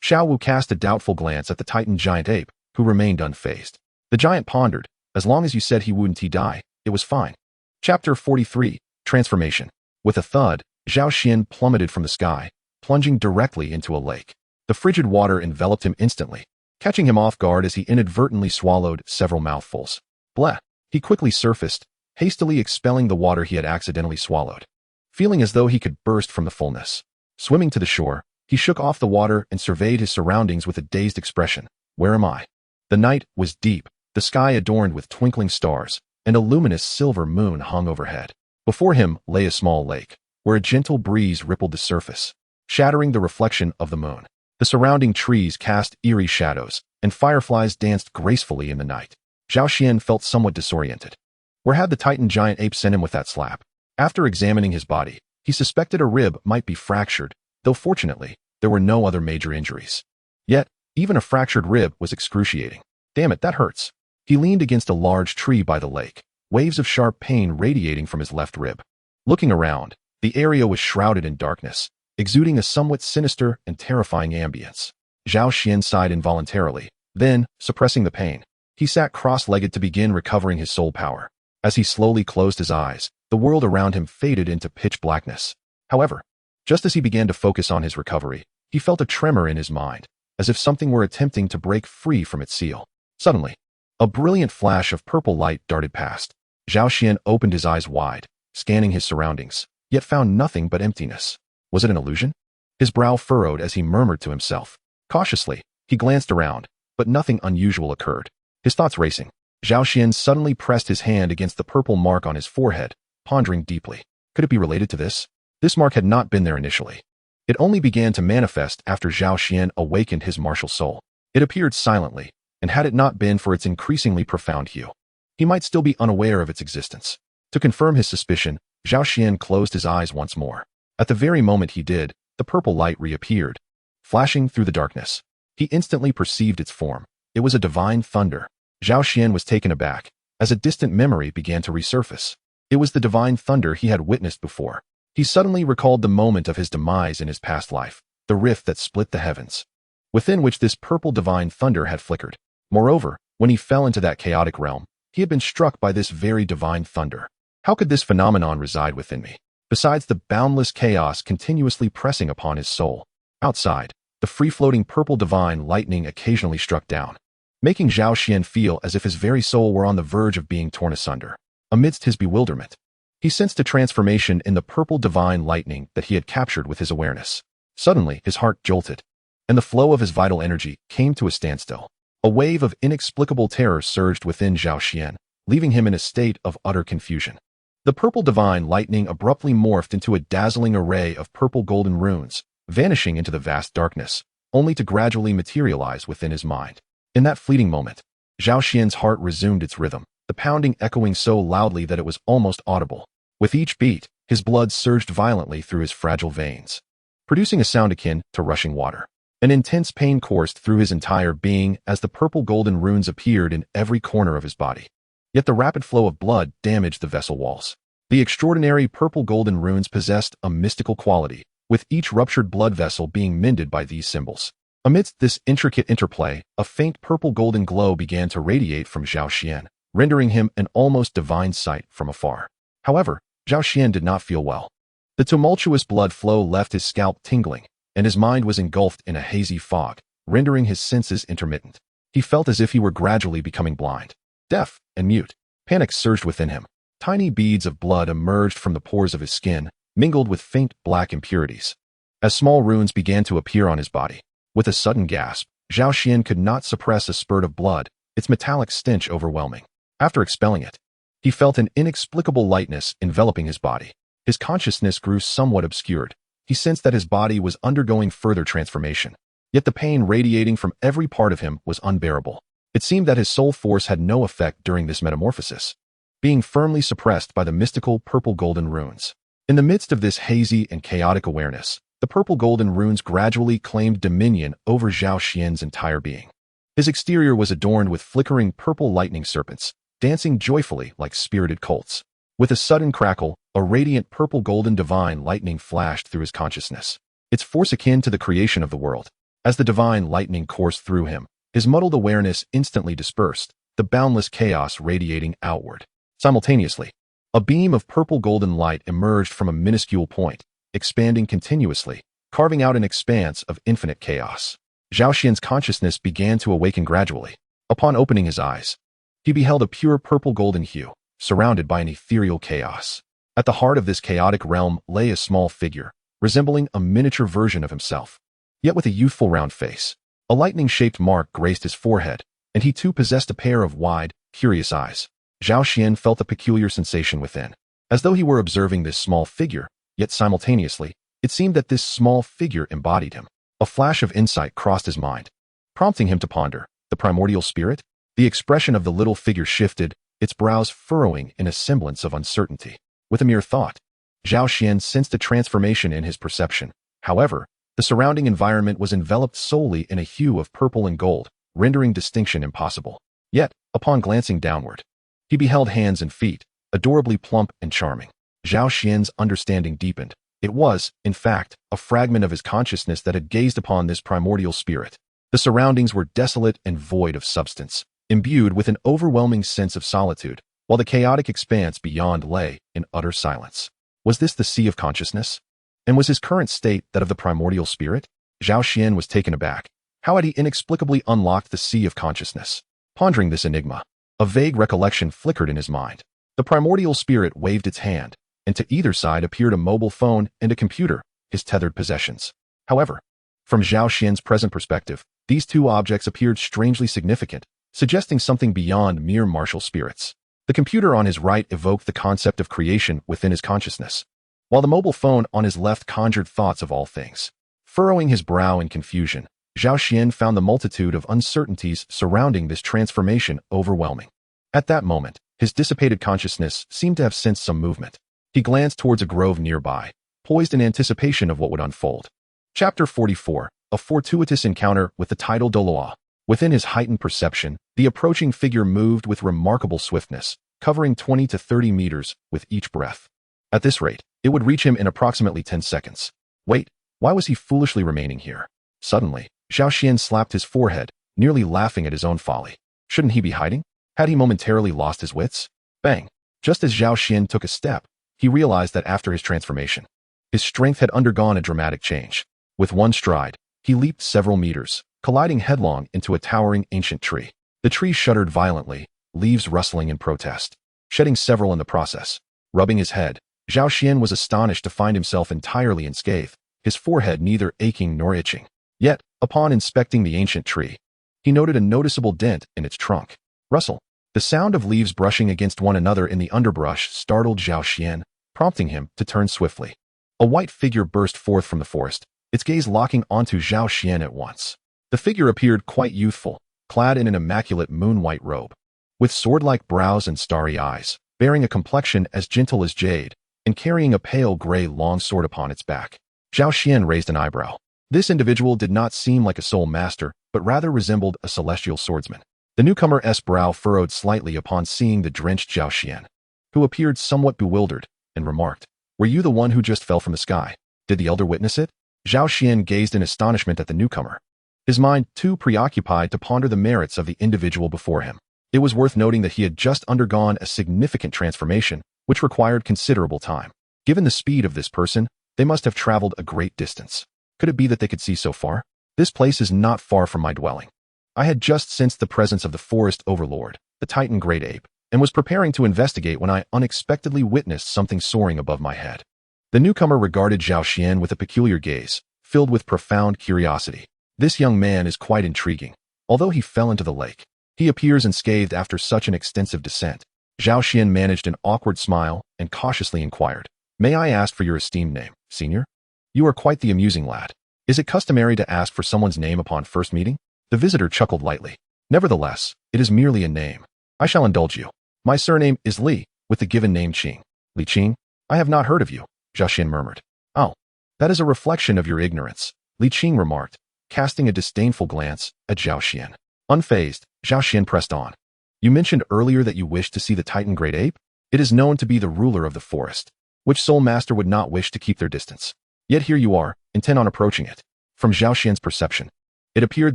Xiao Wu cast a doubtful glance at the Titan giant ape, who remained unfazed. The giant pondered, as long as you said he wouldn't die, it was fine. Chapter 43, Transformation. With a thud, Xiao Xian plummeted from the sky, plunging directly into a lake. The frigid water enveloped him instantly, catching him off guard as he inadvertently swallowed several mouthfuls. Blah! He quickly surfaced, hastily expelling the water he had accidentally swallowed, feeling as though he could burst from the fullness. Swimming to the shore, he shook off the water and surveyed his surroundings with a dazed expression. Where am I? The night was deep, the sky adorned with twinkling stars, and a luminous silver moon hung overhead. Before him lay a small lake, where a gentle breeze rippled the surface, shattering the reflection of the moon. The surrounding trees cast eerie shadows, and fireflies danced gracefully in the night. Xiao Xian felt somewhat disoriented. Where had the Titan giant ape sent him with that slap? After examining his body, he suspected a rib might be fractured, though fortunately, there were no other major injuries. Yet, even a fractured rib was excruciating. Damn it, that hurts. He leaned against a large tree by the lake, waves of sharp pain radiating from his left rib. Looking around, the area was shrouded in darkness, exuding a somewhat sinister and terrifying ambience. Xiao Xian sighed involuntarily. Then, suppressing the pain, he sat cross-legged to begin recovering his soul power. As he slowly closed his eyes, the world around him faded into pitch blackness. However, just as he began to focus on his recovery, he felt a tremor in his mind, as if something were attempting to break free from its seal. Suddenly, a brilliant flash of purple light darted past. Xiao Xian opened his eyes wide, scanning his surroundings, yet found nothing but emptiness. Was it an illusion? His brow furrowed as he murmured to himself. Cautiously, he glanced around, but nothing unusual occurred. His thoughts racing. Zhao Xian suddenly pressed his hand against the purple mark on his forehead, pondering deeply. Could it be related to this? This mark had not been there initially. It only began to manifest after Zhao Xian awakened his martial soul. It appeared silently, and had it not been for its increasingly profound hue, he might still be unaware of its existence. To confirm his suspicion, Zhao Xian closed his eyes once more. At the very moment he did, the purple light reappeared, flashing through the darkness. He instantly perceived its form. It was a divine thunder. Zhao Xian was taken aback, as a distant memory began to resurface. It was the divine thunder he had witnessed before. He suddenly recalled the moment of his demise in his past life, the rift that split the heavens, within which this purple divine thunder had flickered. Moreover, when he fell into that chaotic realm, he had been struck by this very divine thunder. How could this phenomenon reside within me, besides the boundless chaos continuously pressing upon his soul? Outside, the free-floating purple divine lightning occasionally struck down, making Zhao Xian feel as if his very soul were on the verge of being torn asunder. Amidst his bewilderment, he sensed a transformation in the purple divine lightning that he had captured with his awareness. Suddenly, his heart jolted, and the flow of his vital energy came to a standstill. A wave of inexplicable terror surged within Zhao Xian, leaving him in a state of utter confusion. The purple divine lightning abruptly morphed into a dazzling array of purple golden runes, vanishing into the vast darkness, only to gradually materialize within his mind. In that fleeting moment, Zhao Xian's heart resumed its rhythm, the pounding echoing so loudly that it was almost audible. With each beat, his blood surged violently through his fragile veins, producing a sound akin to rushing water. An intense pain coursed through his entire being as the purple golden runes appeared in every corner of his body. Yet the rapid flow of blood damaged the vessel walls. The extraordinary purple golden runes possessed a mystical quality, with each ruptured blood vessel being mended by these symbols. Amidst this intricate interplay, a faint purple golden glow began to radiate from Zhao Xian, rendering him an almost divine sight from afar. However, Zhao Xian did not feel well. The tumultuous blood flow left his scalp tingling, and his mind was engulfed in a hazy fog, rendering his senses intermittent. He felt as if he were gradually becoming blind, deaf, and mute. Panic surged within him. Tiny beads of blood emerged from the pores of his skin, mingled with faint black impurities, as small runes began to appear on his body. With a sudden gasp, Zhao Xian could not suppress a spurt of blood, its metallic stench overwhelming. After expelling it, he felt an inexplicable lightness enveloping his body. His consciousness grew somewhat obscured. He sensed that his body was undergoing further transformation. Yet the pain radiating from every part of him was unbearable. It seemed that his soul force had no effect during this metamorphosis, being firmly suppressed by the mystical purple golden runes. In the midst of this hazy and chaotic awareness, the purple golden runes gradually claimed dominion over Zhao Xian's entire being. His exterior was adorned with flickering purple lightning serpents, dancing joyfully like spirited colts. With a sudden crackle, a radiant purple golden divine lightning flashed through his consciousness, its force akin to the creation of the world. As the divine lightning coursed through him, his muddled awareness instantly dispersed, the boundless chaos radiating outward. Simultaneously, a beam of purple golden light emerged from a minuscule point, expanding continuously, carving out an expanse of infinite chaos. Zhao Xian's consciousness began to awaken gradually. Upon opening his eyes, he beheld a pure purple golden hue, surrounded by an ethereal chaos. At the heart of this chaotic realm lay a small figure, resembling a miniature version of himself, yet with a youthful round face. A lightning-shaped mark graced his forehead, and he too possessed a pair of wide, curious eyes. Zhao Xian felt a peculiar sensation within, as though he were observing this small figure, yet simultaneously, it seemed that this small figure embodied him. A flash of insight crossed his mind, prompting him to ponder. The primordial spirit? The expression of the little figure shifted, its brows furrowing in a semblance of uncertainty. With a mere thought, Zhao Xian sensed a transformation in his perception. However, the surrounding environment was enveloped solely in a hue of purple and gold, rendering distinction impossible. Yet, upon glancing downward, he beheld hands and feet, adorably plump and charming. Zhao Xian's understanding deepened. It was, in fact, a fragment of his consciousness that had gazed upon this primordial spirit. The surroundings were desolate and void of substance, imbued with an overwhelming sense of solitude, while the chaotic expanse beyond lay in utter silence. Was this the sea of consciousness? And was his current state that of the primordial spirit? Zhao Xian was taken aback. How had he inexplicably unlocked the sea of consciousness? Pondering this enigma, a vague recollection flickered in his mind. The primordial spirit waved its hand, and to either side appeared a mobile phone and a computer, his tethered possessions. However, from Zhao Xian's present perspective, these two objects appeared strangely significant, suggesting something beyond mere martial spirits. The computer on his right evoked the concept of creation within his consciousness, while the mobile phone on his left conjured thoughts of all things. Furrowing his brow in confusion, Zhao Xian found the multitude of uncertainties surrounding this transformation overwhelming. At that moment, his dissipated consciousness seemed to have sensed some movement. He glanced towards a grove nearby, poised in anticipation of what would unfold. Chapter 44, A Fortuitous Encounter with the Tidal Douluo. Within his heightened perception, the approaching figure moved with remarkable swiftness, covering 20 to 30 meters with each breath. At this rate, it would reach him in approximately 10 seconds. Wait, why was he foolishly remaining here? Suddenly, Zhao Xian slapped his forehead, nearly laughing at his own folly. Shouldn't he be hiding? Had he momentarily lost his wits? Bang! Just as Zhao Xian took a step, he realized that after his transformation, his strength had undergone a dramatic change. With one stride, he leaped several meters, colliding headlong into a towering ancient tree. The tree shuddered violently, leaves rustling in protest, shedding several in the process. Rubbing his head, Zhao Xian was astonished to find himself entirely unscathed, his forehead neither aching nor itching. Yet, upon inspecting the ancient tree, he noted a noticeable dent in its trunk. Rustle. The sound of leaves brushing against one another in the underbrush startled Zhao Xian, prompting him to turn swiftly. A white figure burst forth from the forest, its gaze locking onto Zhao Xian at once. The figure appeared quite youthful, clad in an immaculate moon-white robe, with sword-like brows and starry eyes, bearing a complexion as gentle as jade, and carrying a pale gray long sword upon its back. Zhao Xian raised an eyebrow. This individual did not seem like a soul master, but rather resembled a celestial swordsman. The newcomer's brow furrowed slightly upon seeing the drenched Zhao Xian, who appeared somewhat bewildered, and remarked, "Were you the one who just fell from the sky? Did the elder witness it?" Zhao Xian gazed in astonishment at the newcomer, his mind too preoccupied to ponder the merits of the individual before him. It was worth noting that he had just undergone a significant transformation, which required considerable time. Given the speed of this person, they must have traveled a great distance. Could it be that they could see so far? This place is not far from my dwelling. I had just sensed the presence of the forest overlord, the Titan Great Ape, and was preparing to investigate when I unexpectedly witnessed something soaring above my head. The newcomer regarded Zhao Xian with a peculiar gaze, filled with profound curiosity. This young man is quite intriguing. Although he fell into the lake, he appears unscathed after such an extensive descent. Zhao Xian managed an awkward smile and cautiously inquired, "May I ask for your esteemed name, senior? You are quite the amusing lad. Is it customary to ask for someone's name upon first meeting?" The visitor chuckled lightly. "Nevertheless, it is merely a name. I shall indulge you. My surname is Li, with the given name Qing." "Li Qing? I have not heard of you," Zhao Xian murmured. "Oh, that is a reflection of your ignorance," Li Qing remarked, casting a disdainful glance at Zhao Xian. Unfazed, Zhao Xian pressed on. "You mentioned earlier that you wished to see the Titan Great Ape? It is known to be the ruler of the forest. Which soul master would not wish to keep their distance? Yet here you are, intent on approaching it." From Zhao Xian's perception, it appeared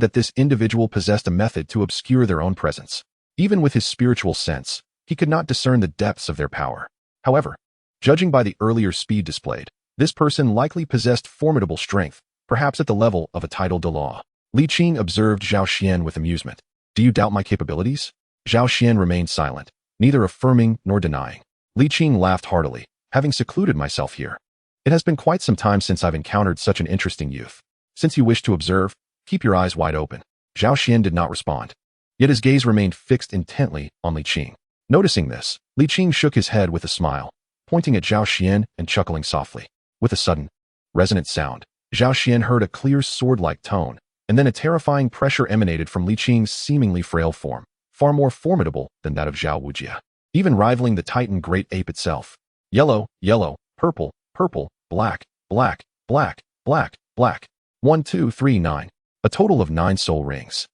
that this individual possessed a method to obscure their own presence. Even with his spiritual sense, he could not discern the depths of their power. However, judging by the earlier speed displayed, this person likely possessed formidable strength, perhaps at the level of a tidal Douluo. Li Qing observed Zhao Xian with amusement. "Do you doubt my capabilities?" Zhao Xian remained silent, neither affirming nor denying. Li Qing laughed heartily. "Having secluded myself here, it has been quite some time since I've encountered such an interesting youth. Since you wish to observe, keep your eyes wide open." Zhao Xian did not respond, yet his gaze remained fixed intently on Li Qing. Noticing this, Li Qing shook his head with a smile, pointing at Zhao Xian and chuckling softly. With a sudden, resonant sound, Zhao Xian heard a clear sword-like tone, and then a terrifying pressure emanated from Li Qing's seemingly frail form, far more formidable than that of Xiao Wu, even rivaling the Titan Great Ape itself. Yellow, yellow, purple, purple, black, black, black, black, black. 1, 2, 3, 9. A total of 9 soul rings.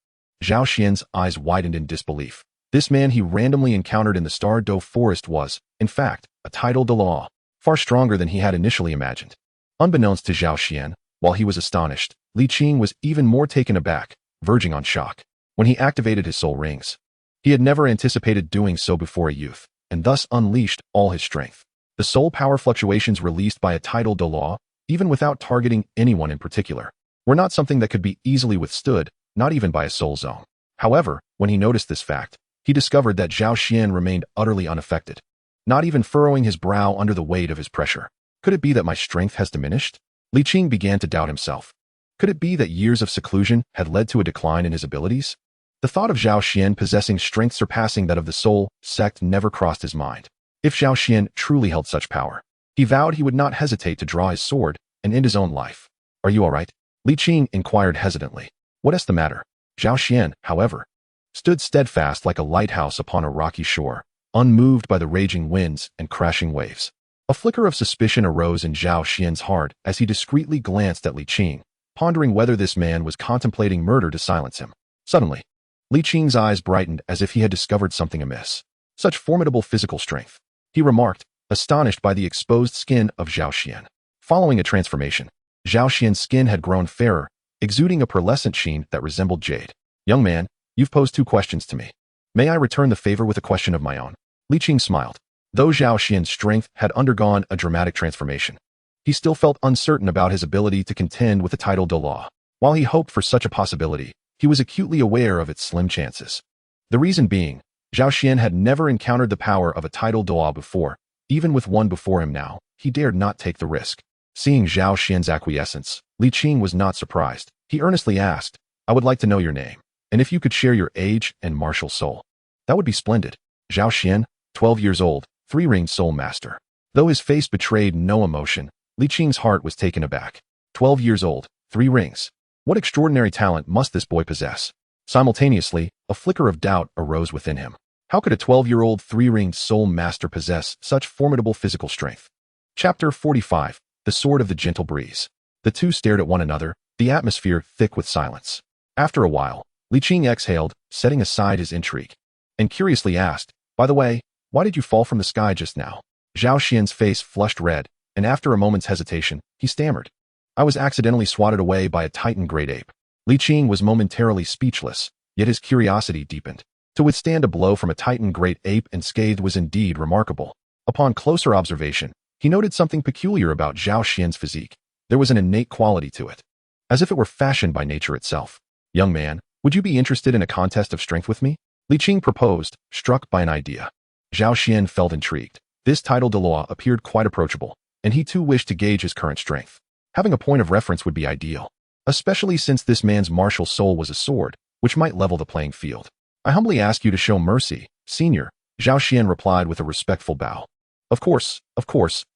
Zhao Xian's eyes widened in disbelief. This man he randomly encountered in the Sodto forest was, in fact, a tidal Douluo, far stronger than he had initially imagined. Unbeknownst to Zhao Xian, while he was astonished, Li Qing was even more taken aback, verging on shock. When he activated his soul rings, he had never anticipated doing so before a youth, and thus unleashed all his strength. The soul power fluctuations released by a tidal Douluo, even without targeting anyone in particular, were not something that could be easily withstood, not even by a soul zone. However, when he noticed this fact, he discovered that Zhao Xian remained utterly unaffected, not even furrowing his brow under the weight of his pressure. Could it be that my strength has diminished? Li Qing began to doubt himself. Could it be that years of seclusion had led to a decline in his abilities? The thought of Zhao Xian possessing strength surpassing that of the soul sect never crossed his mind. If Zhao Xian truly held such power, he vowed he would not hesitate to draw his sword and end his own life. Are you all right? Li Qing inquired hesitantly. What is the matter? Zhao Xian, however, stood steadfast like a lighthouse upon a rocky shore, unmoved by the raging winds and crashing waves. A flicker of suspicion arose in Zhao Xian's heart as he discreetly glanced at Li Qing, pondering whether this man was contemplating murder to silence him. Suddenly, Li Qing's eyes brightened as if he had discovered something amiss. Such formidable physical strength, he remarked, astonished by the exposed skin of Zhao Xian. Following a transformation, Zhao Xian's skin had grown fairer, exuding a pearlescent sheen that resembled jade. Young man, you've posed 2 questions to me. May I return the favor with a question of my own? Li Qing smiled. Though Zhao Xian's strength had undergone a dramatic transformation, he still felt uncertain about his ability to contend with the title Douluo. While he hoped for such a possibility, he was acutely aware of its slim chances. The reason being, Zhao Xian had never encountered the power of a title Douluo before. Even with one before him now, he dared not take the risk. Seeing Zhao Xian's acquiescence, Li Qing was not surprised. He earnestly asked, I would like to know your name, and if you could share your age and martial soul. That would be splendid. Zhao Xian, 12 years old, 3-ringed soul master. Though his face betrayed no emotion, Li Qing's heart was taken aback. 12 years old, 3 rings. What extraordinary talent must this boy possess? Simultaneously, a flicker of doubt arose within him. How could a 12-year-old 3-ringed soul master possess such formidable physical strength? Chapter 45, The Sword of the Gentle Breeze. The two stared at one another, the atmosphere thick with silence. After a while, Li Qing exhaled, setting aside his intrigue, and curiously asked, by the way, why did you fall from the sky just now? Zhao Xian's face flushed red, and after a moment's hesitation, he stammered. I was accidentally swatted away by a Titan great ape. Li Qing was momentarily speechless, yet his curiosity deepened. To withstand a blow from a Titan great ape unscathed was indeed remarkable. Upon closer observation, he noted something peculiar about Zhao Xian's physique. There was an innate quality to it, as if it were fashioned by nature itself. Young man, would you be interested in a contest of strength with me? Li Qing proposed, struck by an idea. Zhao Xian felt intrigued. This title Douluo appeared quite approachable, and he too wished to gauge his current strength. Having a point of reference would be ideal, especially since this man's martial soul was a sword, which might level the playing field. I humbly ask you to show mercy, senior, Zhao Xian replied with a respectful bow. Of course,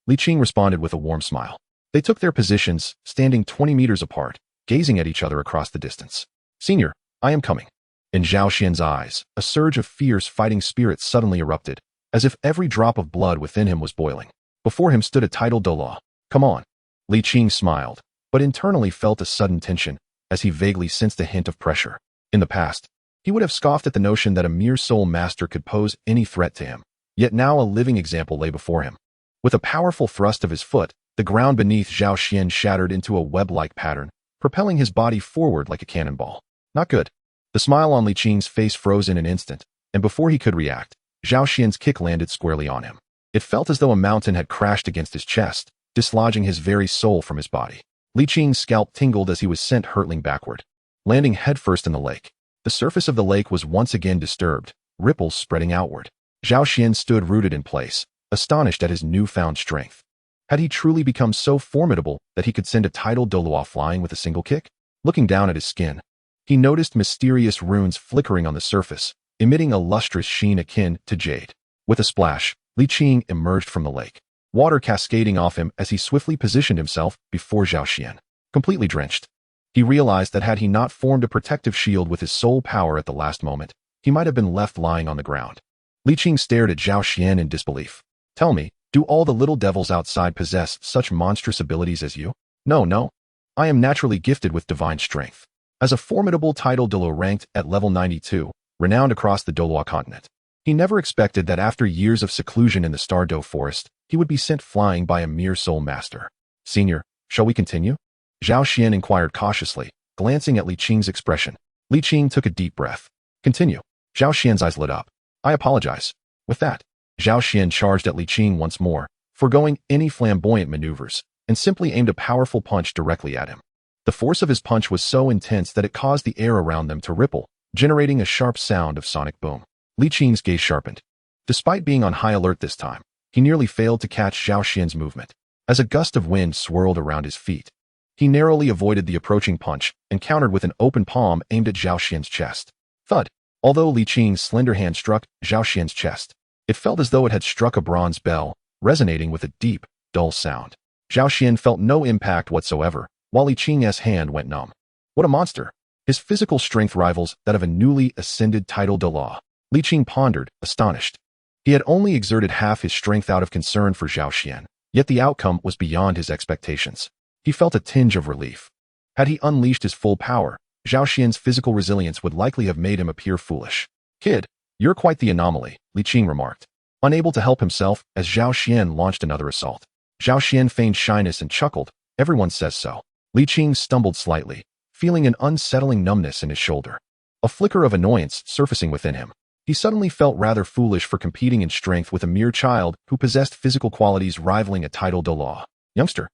Li Qing responded with a warm smile. They took their positions, standing 20 meters apart, gazing at each other across the distance. Senior, I am coming. In Zhao Xian's eyes, a surge of fierce fighting spirit suddenly erupted, as if every drop of blood within him was boiling. Before him stood a title Douluo. Come on. Li Qing smiled, but internally felt a sudden tension, as he vaguely sensed a hint of pressure. In the past, he would have scoffed at the notion that a mere soul master could pose any threat to him, yet now a living example lay before him. With a powerful thrust of his foot, the ground beneath Zhao Xian shattered into a web-like pattern, propelling his body forward like a cannonball. Not good. The smile on Li Qing's face froze in an instant, and before he could react, Zhao Xian's kick landed squarely on him. It felt as though a mountain had crashed against his chest, dislodging his very soul from his body. Li Qing's scalp tingled as he was sent hurtling backward, landing headfirst in the lake. The surface of the lake was once again disturbed, ripples spreading outward. Zhao Xian stood rooted in place, astonished at his newfound strength. Had he truly become so formidable that he could send a title Douluo flying with a single kick? Looking down at his skin, he noticed mysterious runes flickering on the surface, emitting a lustrous sheen akin to jade. With a splash, Li Qing emerged from the lake, water cascading off him as he swiftly positioned himself before Zhao Xian. Completely drenched, he realized that had he not formed a protective shield with his soul power at the last moment, he might have been left lying on the ground. Li Qing stared at Zhao Xian in disbelief. Tell me, do all the little devils outside possess such monstrous abilities as you? No. I am naturally gifted with divine strength. As a formidable title Douluo ranked at level 92, renowned across the Douluo Continent, he never expected that after years of seclusion in the Sodto forest, he would be sent flying by a mere soul master. Senior, shall we continue? Zhao Xian inquired cautiously, glancing at Li Qing's expression. Li Qing took a deep breath. Continue. Zhao Xian's eyes lit up. I apologize. With that, Zhao Xian charged at Li Qing once more, foregoing any flamboyant maneuvers, and simply aimed a powerful punch directly at him. The force of his punch was so intense that it caused the air around them to ripple, generating a sharp sound of sonic boom. Li Qing's gaze sharpened. Despite being on high alert this time, he nearly failed to catch Zhao Xian's movement. As a gust of wind swirled around his feet, he narrowly avoided the approaching punch and countered with an open palm aimed at Zhao Xian's chest. Thud! Although Li Qing's slender hand struck Zhao Xian's chest, it felt as though it had struck a bronze bell, resonating with a deep, dull sound. Zhao Xian felt no impact whatsoever, while Li Qing's hand went numb. What a monster! His physical strength rivals that of a newly ascended title Douluo. Li Qing pondered, astonished. He had only exerted half his strength out of concern for Zhao Xian, yet the outcome was beyond his expectations. He felt a tinge of relief. Had he unleashed his full power, Zhao Xian's physical resilience would likely have made him appear foolish. Kid, you're quite the anomaly, Li Qing remarked, unable to help himself as Zhao Xian launched another assault. Zhao Xian feigned shyness and chuckled, everyone says so. Li Qing stumbled slightly, feeling an unsettling numbness in his shoulder. A flicker of annoyance surfacing within him. He suddenly felt rather foolish for competing in strength with a mere child who possessed physical qualities rivaling a title Douluo. Youngster,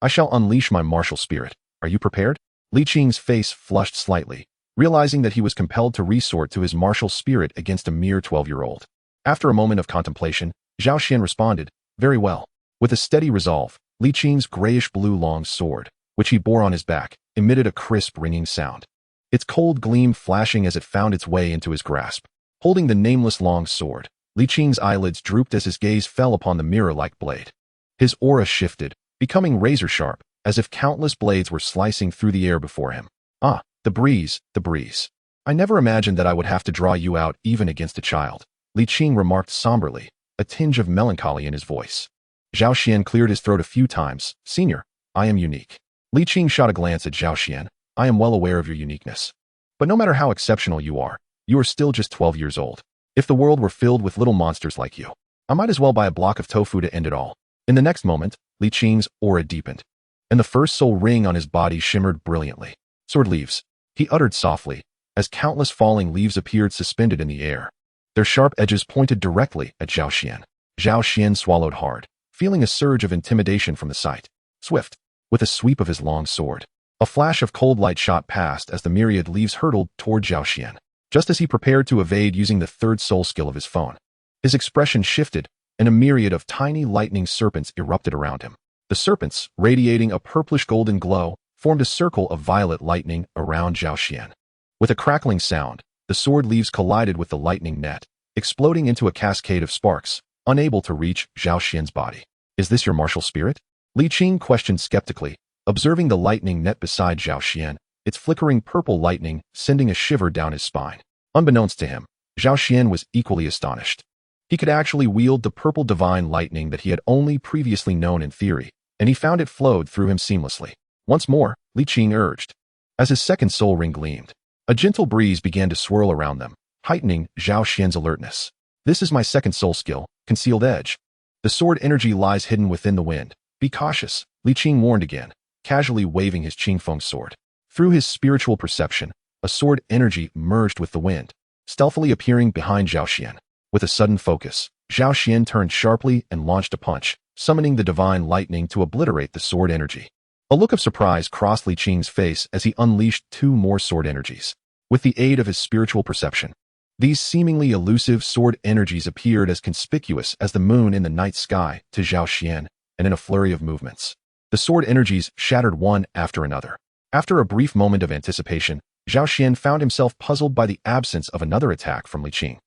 I shall unleash my martial spirit. Are you prepared? Li Qing's face flushed slightly, realizing that he was compelled to resort to his martial spirit against a mere 12-year-old. After a moment of contemplation, Zhao Xian responded, very well. With a steady resolve, Li Qing's grayish-blue long sword, which he bore on his back, emitted a crisp ringing sound. Its cold gleam flashing as it found its way into his grasp. Holding the nameless long sword, Li Qing's eyelids drooped as his gaze fell upon the mirror-like blade. His aura shifted, becoming razor-sharp, as if countless blades were slicing through the air before him. Ah, the breeze, the breeze. I never imagined that I would have to draw you out even against a child, Li Qing remarked somberly, a tinge of melancholy in his voice. Zhao Xian cleared his throat a few times. Senior, I am unique. Li Qing shot a glance at Zhao Xian. I am well aware of your uniqueness. But no matter how exceptional you are still just 12 years old. If the world were filled with little monsters like you, I might as well buy a block of tofu to end it all. In the next moment, Li Qing's aura deepened, and the first soul ring on his body shimmered brilliantly. Sword leaves, he uttered softly, as countless falling leaves appeared suspended in the air. Their sharp edges pointed directly at Zhao Xian. Zhao Xian swallowed hard, feeling a surge of intimidation from the sight. Swift, with a sweep of his long sword, a flash of cold light shot past as the myriad leaves hurtled toward Zhao Xian. Just as he prepared to evade using the third soul skill of his phone, his expression shifted, and a myriad of tiny lightning serpents erupted around him. The serpents, radiating a purplish-golden glow, formed a circle of violet lightning around Zhao Xian. With a crackling sound, the sword leaves collided with the lightning net, exploding into a cascade of sparks, unable to reach Zhao Xian's body. Is this your martial spirit? Li Qing questioned skeptically, observing the lightning net beside Zhao Xian, its flickering purple lightning sending a shiver down his spine. Unbeknownst to him, Zhao Xian was equally astonished. He could actually wield the purple divine lightning that he had only previously known in theory, and he found it flowed through him seamlessly. Once more, Li Qing urged. As his second soul ring gleamed, a gentle breeze began to swirl around them, heightening Zhao Xian's alertness. This is my second soul skill, Concealed Edge. The sword energy lies hidden within the wind. Be cautious, Li Qing warned again, casually waving his Qingfeng sword. Through his spiritual perception, a sword energy merged with the wind, stealthily appearing behind Zhao Xian. With a sudden focus, Zhao Xian turned sharply and launched a punch, summoning the divine lightning to obliterate the sword energy. A look of surprise crossed Li Qing's face as he unleashed 2 more sword energies. With the aid of his spiritual perception, these seemingly elusive sword energies appeared as conspicuous as the moon in the night sky to Zhao Xian, and in a flurry of movements, the sword energies shattered one after another. After a brief moment of anticipation, Zhao Xian found himself puzzled by the absence of another attack from Li Qing.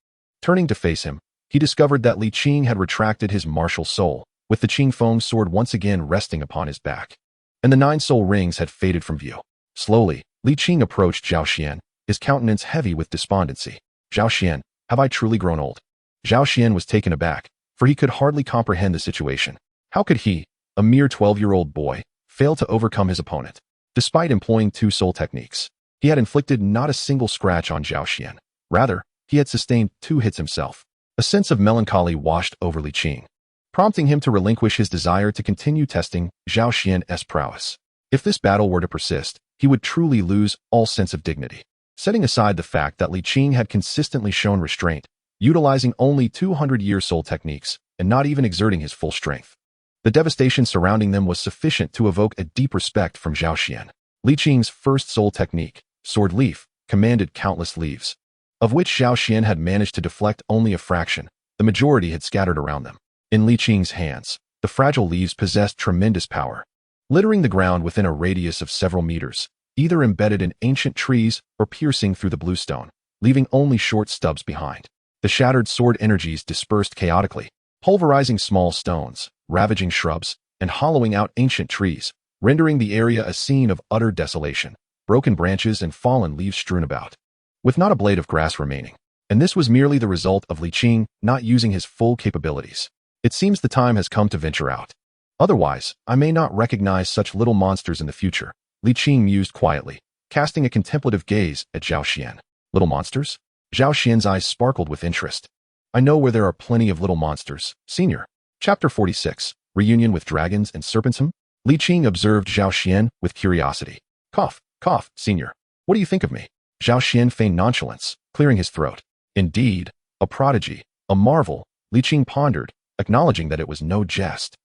Turning to face him, he discovered that Li Qing had retracted his martial soul, with the Qingfeng sword once again resting upon his back, and the 9 soul rings had faded from view. Slowly, Li Qing approached Zhao Xian, his countenance heavy with despondency. Zhao Xian, have I truly grown old? Zhao Xian was taken aback, for he could hardly comprehend the situation. How could he, a mere 12-year-old boy, fail to overcome his opponent? Despite employing 2 soul techniques, he had inflicted not a single scratch on Zhao Xian. Rather, he had sustained 2 hits himself. A sense of melancholy washed over Li Qing, prompting him to relinquish his desire to continue testing Zhao Xian's prowess. If this battle were to persist, he would truly lose all sense of dignity. Setting aside the fact that Li Qing had consistently shown restraint, utilizing only 200-year soul techniques, and not even exerting his full strength, the devastation surrounding them was sufficient to evoke a deep respect from Zhao Xian. Li Qing's first soul technique, Sword Leaf, commanded countless leaves, of which Zhao Xian had managed to deflect only a fraction. The majority had scattered around them. In Li Qing's hands, the fragile leaves possessed tremendous power, littering the ground within a radius of several meters, either embedded in ancient trees or piercing through the bluestone. leaving only short stubs behind. The shattered sword energies dispersed chaotically, pulverizing small stones, ravaging shrubs, and hollowing out ancient trees, rendering the area a scene of utter desolation, broken branches and fallen leaves strewn about, with not a blade of grass remaining. And this was merely the result of Li Qing not using his full capabilities. It seems the time has come to venture out. Otherwise, I may not recognize such little monsters in the future, Li Qing mused quietly, casting a contemplative gaze at Zhao Xian. Little monsters? Zhao Xian's eyes sparkled with interest. I know where there are plenty of little monsters, Senior. Chapter 46, Reunion with Dragons and Serpents. Li Qing observed Zhao Xian with curiosity. Cough, cough, Senior. What do you think of me? Zhao Xian feigned nonchalance, clearing his throat. Indeed, a prodigy, a marvel, Li Qing pondered, acknowledging that it was no jest.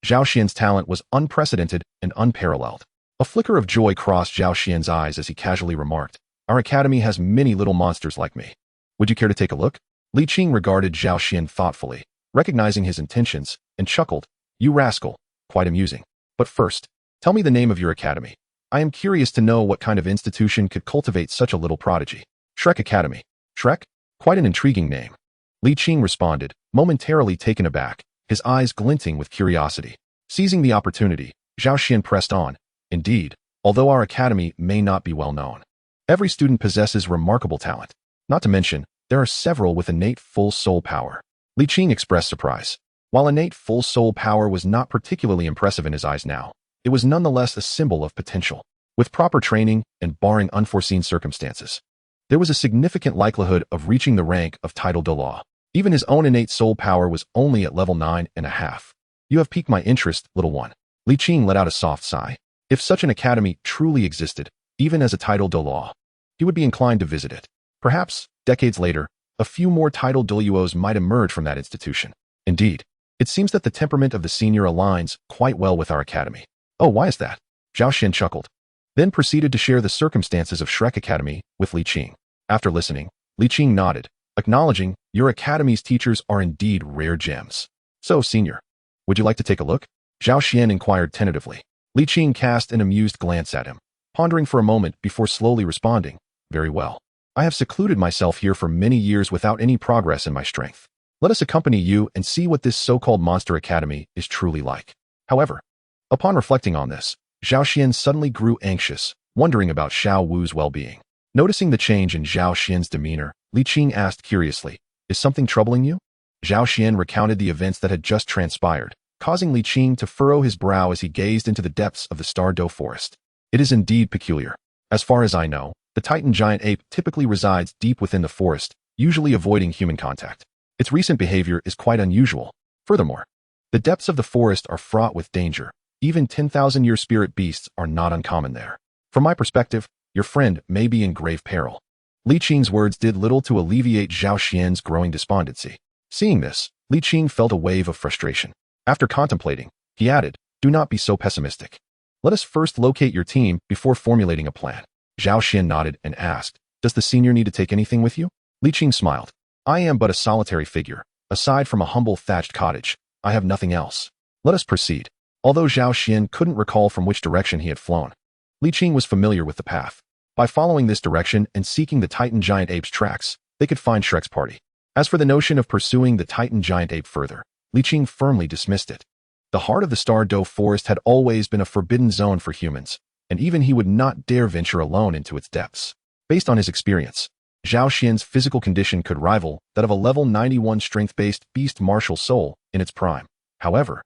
Zhao Xian's talent was unprecedented and unparalleled. A flicker of joy crossed Zhao Xian's eyes as he casually remarked, "Our academy has many little monsters like me. Would you care to take a look?" Li Qing regarded Zhao Xian thoughtfully, recognizing his intentions, and chuckled, "You rascal, quite amusing. But first, tell me the name of your academy. I am curious to know what kind of institution could cultivate such a little prodigy." Shrek Academy. Shrek? Quite an intriguing name. Li Qing responded, momentarily taken aback, his eyes glinting with curiosity. Seizing the opportunity, Zhao Xian pressed on. Indeed, although our academy may not be well known, every student possesses remarkable talent. Not to mention, there are several with innate full soul power. Li Qing expressed surprise. While innate full soul power was not particularly impressive in his eyes now, it was nonetheless a symbol of potential. With proper training and barring unforeseen circumstances, there was a significant likelihood of reaching the rank of title Douluo. Even his own innate soul power was only at level 9.5. You have piqued my interest, little one. Li Qing let out a soft sigh. If such an academy truly existed, even as a title Douluo, he would be inclined to visit it. Perhaps, decades later, a few more title Douluos might emerge from that institution. Indeed, it seems that the temperament of the senior aligns quite well with our academy. Oh, why is that? Zhao Xian chuckled, then proceeded to share the circumstances of Shrek Academy with Li Qing. After listening, Li Qing nodded, acknowledging, "Your academy's teachers are indeed rare gems. So, Senior, would you like to take a look?" Zhao Xian inquired tentatively. Li Qing cast an amused glance at him, pondering for a moment before slowly responding, "Very well. I have secluded myself here for many years without any progress in my strength. Let us accompany you and see what this so-called monster academy is truly like." However, upon reflecting on this, Zhao Xian suddenly grew anxious, wondering about Xiao Wu's well-being. Noticing the change in Zhao Xian's demeanor, Li Qing asked curiously, "Is something troubling you?" Zhao Xian recounted the events that had just transpired, causing Li Qing to furrow his brow as he gazed into the depths of the Sodto forest. "It is indeed peculiar. As far as I know, the Titan giant ape typically resides deep within the forest, usually avoiding human contact. Its recent behavior is quite unusual. Furthermore, the depths of the forest are fraught with danger. Even 10,000-year spirit beasts are not uncommon there. From my perspective, your friend may be in grave peril." Li Qing's words did little to alleviate Zhao Xian's growing despondency. Seeing this, Li Qing felt a wave of frustration. After contemplating, he added, "Do not be so pessimistic. Let us first locate your team before formulating a plan." Zhao Xian nodded and asked, "Does the senior need to take anything with you?" Li Qing smiled. "I am but a solitary figure. Aside from a humble thatched cottage, I have nothing else. Let us proceed." Although Zhao Xian couldn't recall from which direction he had flown, Li Qing was familiar with the path. By following this direction and seeking the Titan giant ape's tracks, they could find Shrek's party. As for the notion of pursuing the Titan giant ape further, Li Qing firmly dismissed it. The heart of the Sodto forest had always been a forbidden zone for humans, and even he would not dare venture alone into its depths. Based on his experience, Zhao Xian's physical condition could rival that of a level 91 strength-based beast martial soul in its prime. However,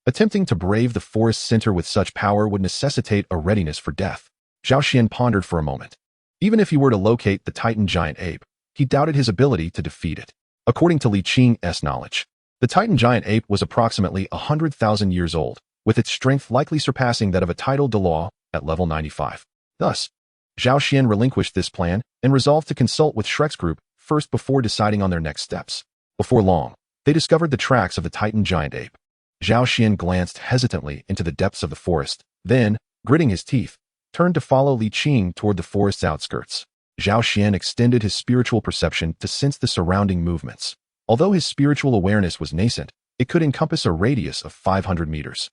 attempting to brave the forest center with such power would necessitate a readiness for death. Zhao Xian pondered for a moment. Even if he were to locate the Titan giant ape, he doubted his ability to defeat it. According to Li Qing's knowledge, the Titan giant ape was approximately 100,000 years old, with its strength likely surpassing that of a title Douluo at level 95. Thus, Zhao Xian relinquished this plan and resolved to consult with Shrek's group first before deciding on their next steps. Before long, they discovered the tracks of the Titan giant ape. Zhao Xian glanced hesitantly into the depths of the forest, then, gritting his teeth, turned to follow Li Qing toward the forest's outskirts. Zhao Xian extended his spiritual perception to sense the surrounding movements. Although his spiritual awareness was nascent, it could encompass a radius of 500 meters.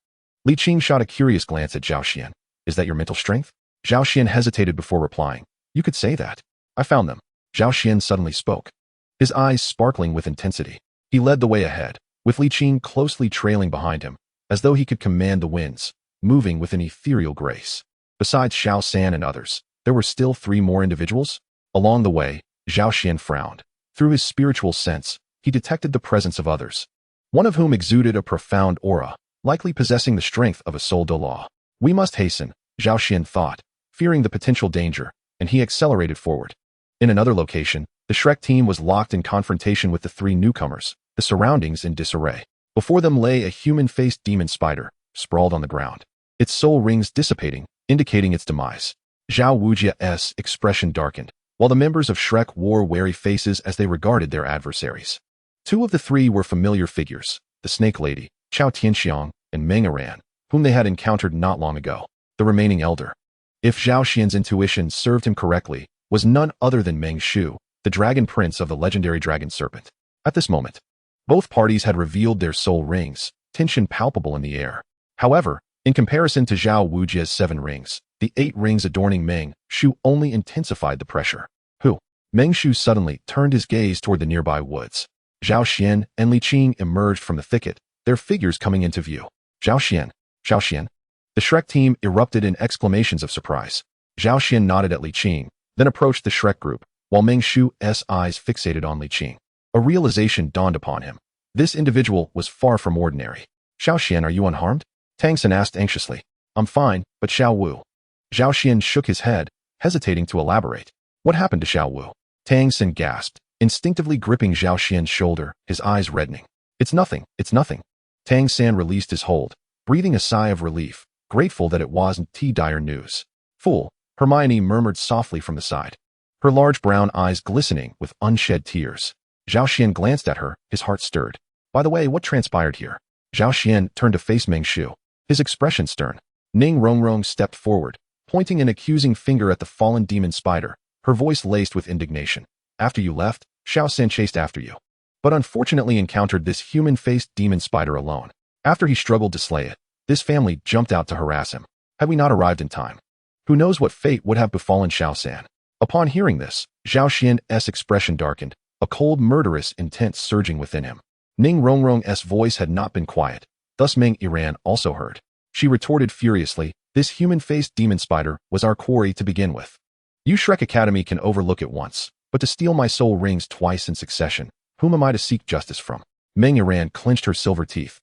Li Qing shot a curious glance at Zhao Xian. "Is that your mental strength?" Zhao Xian hesitated before replying. "You could say that. I found them." Zhao Xian suddenly spoke, his eyes sparkling with intensity. He led the way ahead, with Li Qing closely trailing behind him, as though he could command the winds, moving with an ethereal grace. Besides Xiao San and others, there were still 3 more individuals. Along the way, Zhao Xian frowned. Through his spiritual sense, he detected the presence of others, one of whom exuded a profound aura, likely possessing the strength of a Sodto. We must hasten, Zhao Xian thought, fearing the potential danger, and he accelerated forward. In another location, the Shrek team was locked in confrontation with the 3 newcomers, the surroundings in disarray. Before them lay a human-faced demon spider, sprawled on the ground, its soul rings dissipating, indicating its demise. Xiao Wujia's expression darkened, while the members of Shrek wore wary faces as they regarded their adversaries. 2 of the 3 were familiar figures, the Snake Lady, Chao Tianxiang, and Meng Iran, whom they had encountered not long ago. The remaining elder, if Zhao Xian's intuition served him correctly, was none other than Meng Shu, the dragon prince of the legendary dragon serpent. At this moment, both parties had revealed their soul rings, tension palpable in the air. However, in comparison to Zhao Wujia's 7 rings, the 8 rings adorning Meng Shu only intensified the pressure. Who? Meng Shu suddenly turned his gaze toward the nearby woods. Zhao Xian and Li Qing emerged from the thicket, their figures coming into view. Zhao Xian, Zhao Xian. The Shrek team erupted in exclamations of surprise. Zhao Xian nodded at Li Qing, then approached the Shrek group, while Meng Shu's eyes fixated on Li Qing. A realization dawned upon him. This individual was far from ordinary. Xiao Xian, are you unharmed? Tang San asked anxiously. I'm fine, but Xiao Wu. Zhao Xian shook his head, hesitating to elaborate. What happened to Xiao Wu? Tang San gasped, instinctively gripping Zhao Xian's shoulder, his eyes reddening. It's nothing, it's nothing. Tang San released his hold, breathing a sigh of relief, grateful that it wasn't dire news. Fool, Hermione murmured softly from the side, her large brown eyes glistening with unshed tears. Zhao Xian glanced at her, his heart stirred. By the way, what transpired here? Zhao Xian turned to face Meng Shu, his expression stern. Ning Rongrong stepped forward, pointing an accusing finger at the fallen demon spider, her voice laced with indignation. After you left, Xiao San chased after you, but unfortunately encountered this human-faced demon spider alone. After he struggled to slay it, this family jumped out to harass him. Had we not arrived in time, who knows what fate would have befallen Xiao San? Upon hearing this, Zhao Xian's expression darkened, a cold, murderous intent surging within him. Ning Rongrong's voice had not been quiet, thus Meng Iran also heard. She retorted furiously, this human-faced demon spider was our quarry to begin with. You Shrek Academy can overlook it once, but to steal my soul rings twice in succession, whom am I to seek justice from? Meng Iran clenched her silver teeth,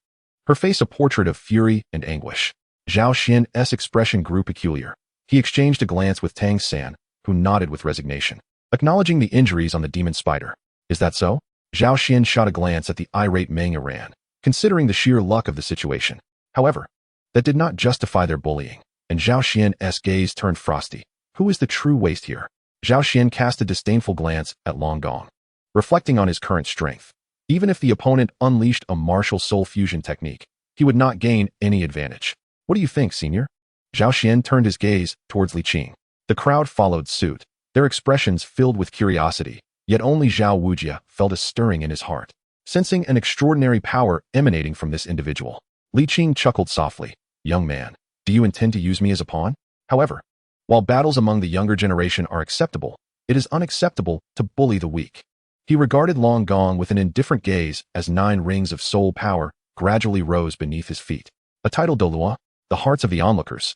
her face a portrait of fury and anguish. Zhao Xian's expression grew peculiar. He exchanged a glance with Tang San, who nodded with resignation, acknowledging the injuries on the demon spider. Is that so? Zhao Xian shot a glance at the irate Meng Iran, considering the sheer luck of the situation. However, that did not justify their bullying, and Zhao Xian's gaze turned frosty. Who is the true waste here? Zhao Xian cast a disdainful glance at Long Gong, reflecting on his current strength. Even if the opponent unleashed a martial soul fusion technique, he would not gain any advantage. What do you think, senior? Zhao Xian turned his gaze towards Li Qing. The crowd followed suit, their expressions filled with curiosity, yet only Xiao Wujia felt a stirring in his heart, sensing an extraordinary power emanating from this individual. Li Qing chuckled softly. Young man, do you intend to use me as a pawn? However, while battles among the younger generation are acceptable, it is unacceptable to bully the weak. He regarded Long Gong with an indifferent gaze as 9 rings of soul power gradually rose beneath his feet. A tidal Douluo, the hearts of the onlookers,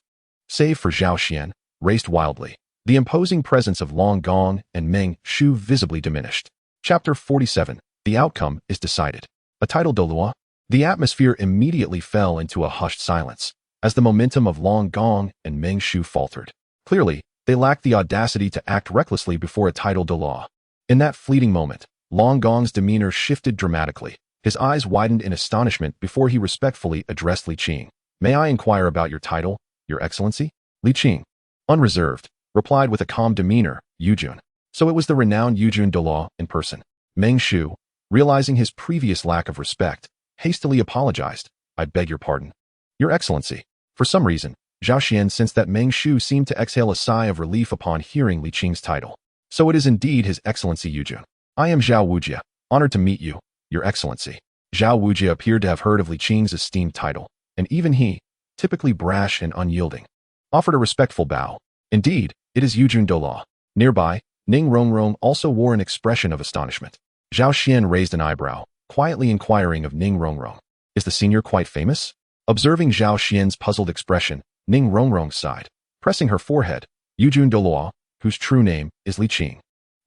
save for Zhao Xian, raced wildly. The imposing presence of Long Gong and Meng Shu visibly diminished. Chapter 47. The outcome is decided. A tidal Douluo. The atmosphere immediately fell into a hushed silence, as the momentum of Long Gong and Meng Shu faltered. Clearly, they lacked the audacity to act recklessly before a tidal Douluo. In that fleeting moment, Long Gong's demeanor shifted dramatically. His eyes widened in astonishment before he respectfully addressed Li Qing. May I inquire about your title, Your Excellency? Li Qing, unreserved, replied with a calm demeanor, Yujun. So it was the renowned Yujun Douluo in person. Meng Shu, realizing his previous lack of respect, hastily apologized. I beg your pardon. Your Excellency. For some reason, Zhao Xian sensed that Meng Shu seemed to exhale a sigh of relief upon hearing Li Qing's title. So it is indeed His Excellency Yujun. I am Xiao Wujia, honored to meet you, Your Excellency. Zhao Wujia appeared to have heard of Li Qing's esteemed title, and even he, typically brash and unyielding, offered a respectful bow. Indeed, it is Yujun Douluo. Nearby, Ning Rongrong also wore an expression of astonishment. Zhao Xian raised an eyebrow, quietly inquiring of Ning Rongrong. Is the senior quite famous? Observing Zhao Xian's puzzled expression, Ning Rongrong sighed, pressing her forehead. Yujun Douluo, whose true name is Li Qing,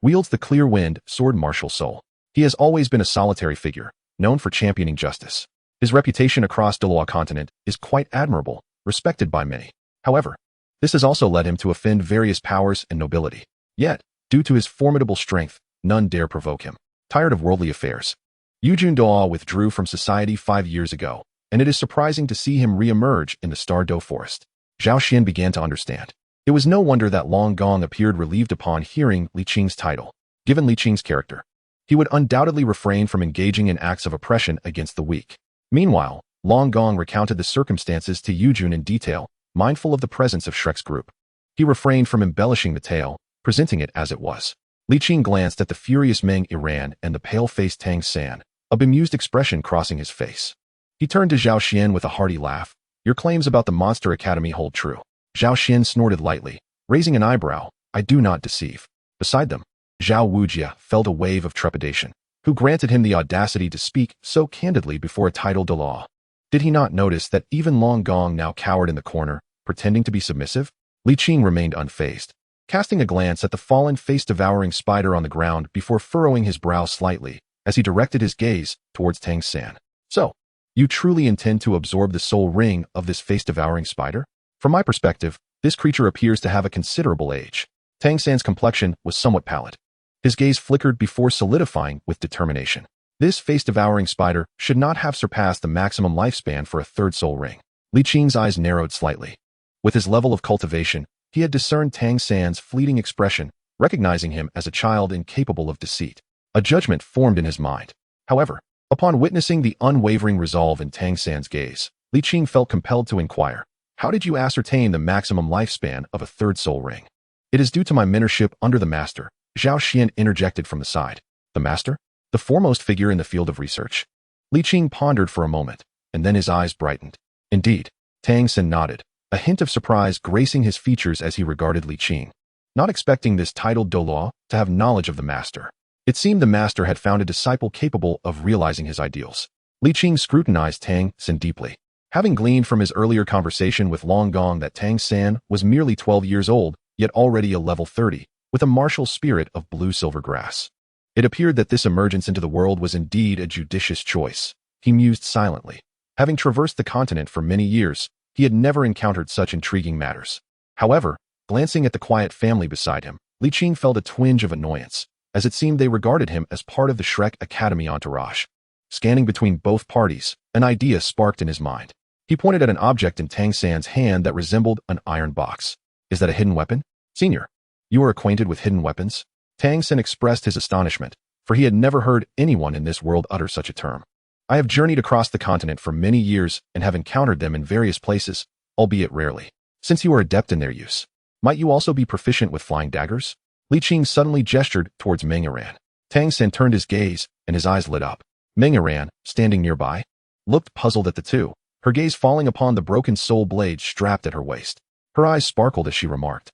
wields the clear wind sword martial soul. He has always been a solitary figure, known for championing justice. His reputation across Douluo Continent is quite admirable, respected by many. However, this has also led him to offend various powers and nobility. Yet, due to his formidable strength, none dare provoke him. Tired of worldly affairs, Yujun Douluo withdrew from society 5 years ago, and it is surprising to see him re-emerge in the Sodto forest. Zhao Xian began to understand. It was no wonder that Long Gong appeared relieved upon hearing Li Qing's title. Given Li Qing's character, he would undoubtedly refrain from engaging in acts of oppression against the weak. Meanwhile, Long Gong recounted the circumstances to Yujun in detail, mindful of the presence of Shrek's group. He refrained from embellishing the tale, presenting it as it was. Li Qing glanced at the furious Meng Iran and the pale-faced Tang San, a bemused expression crossing his face. He turned to Zhao Xian with a hearty laugh. Your claims about the Monster Academy hold true. Zhao Xian snorted lightly, raising an eyebrow. I do not deceive. Beside them, Xiao Wu felt a wave of trepidation. Who granted him the audacity to speak so candidly before a titled Douluo? Did he not notice that even Long Gong now cowered in the corner, pretending to be submissive? Li Qing remained unfazed, casting a glance at the fallen face-devouring spider on the ground before furrowing his brow slightly as he directed his gaze towards Tang San. So, you truly intend to absorb the soul ring of this face-devouring spider? From my perspective, this creature appears to have a considerable age. Tang San's complexion was somewhat pallid. His gaze flickered before solidifying with determination. This face-devouring spider should not have surpassed the maximum lifespan for a third soul ring. Li Qing's eyes narrowed slightly. With his level of cultivation, he had discerned Tang San's fleeting expression, recognizing him as a child incapable of deceit. A judgment formed in his mind. However, upon witnessing the unwavering resolve in Tang San's gaze, Li Qing felt compelled to inquire, how did you ascertain the maximum lifespan of a third soul ring? It is due to my mentorship under the Master, Zhao Xian interjected from the side. The Master? The foremost figure in the field of research? Li Qing pondered for a moment, and then his eyes brightened. Indeed, Tang San nodded, a hint of surprise gracing his features as he regarded Li Qing. Not expecting this titled Douluo to have knowledge of the Master. It seemed the Master had found a disciple capable of realizing his ideals. Li Qing scrutinized Tang San deeply. Having gleaned from his earlier conversation with Long Gong that Tang San was merely 12 years old, yet already a level 30, with a martial spirit of blue-silver grass. It appeared that this emergence into the world was indeed a judicious choice. He mused silently. Having traversed the continent for many years, he had never encountered such intriguing matters. However, glancing at the quiet family beside him, Li Qing felt a twinge of annoyance, as it seemed they regarded him as part of the Shrek Academy entourage. Scanning between both parties, an idea sparked in his mind. He pointed at an object in Tang San's hand that resembled an iron box. Is that a hidden weapon? Senior, you are acquainted with hidden weapons? Tang San expressed his astonishment, for he had never heard anyone in this world utter such a term. I have journeyed across the continent for many years and have encountered them in various places, albeit rarely. Since you are adept in their use, might you also be proficient with flying daggers? Li Qing suddenly gestured towards Meng Iran. Tang San turned his gaze, and his eyes lit up. Meng Iran, standing nearby, looked puzzled at the two, her gaze falling upon the broken soul blade strapped at her waist. Her eyes sparkled as she remarked,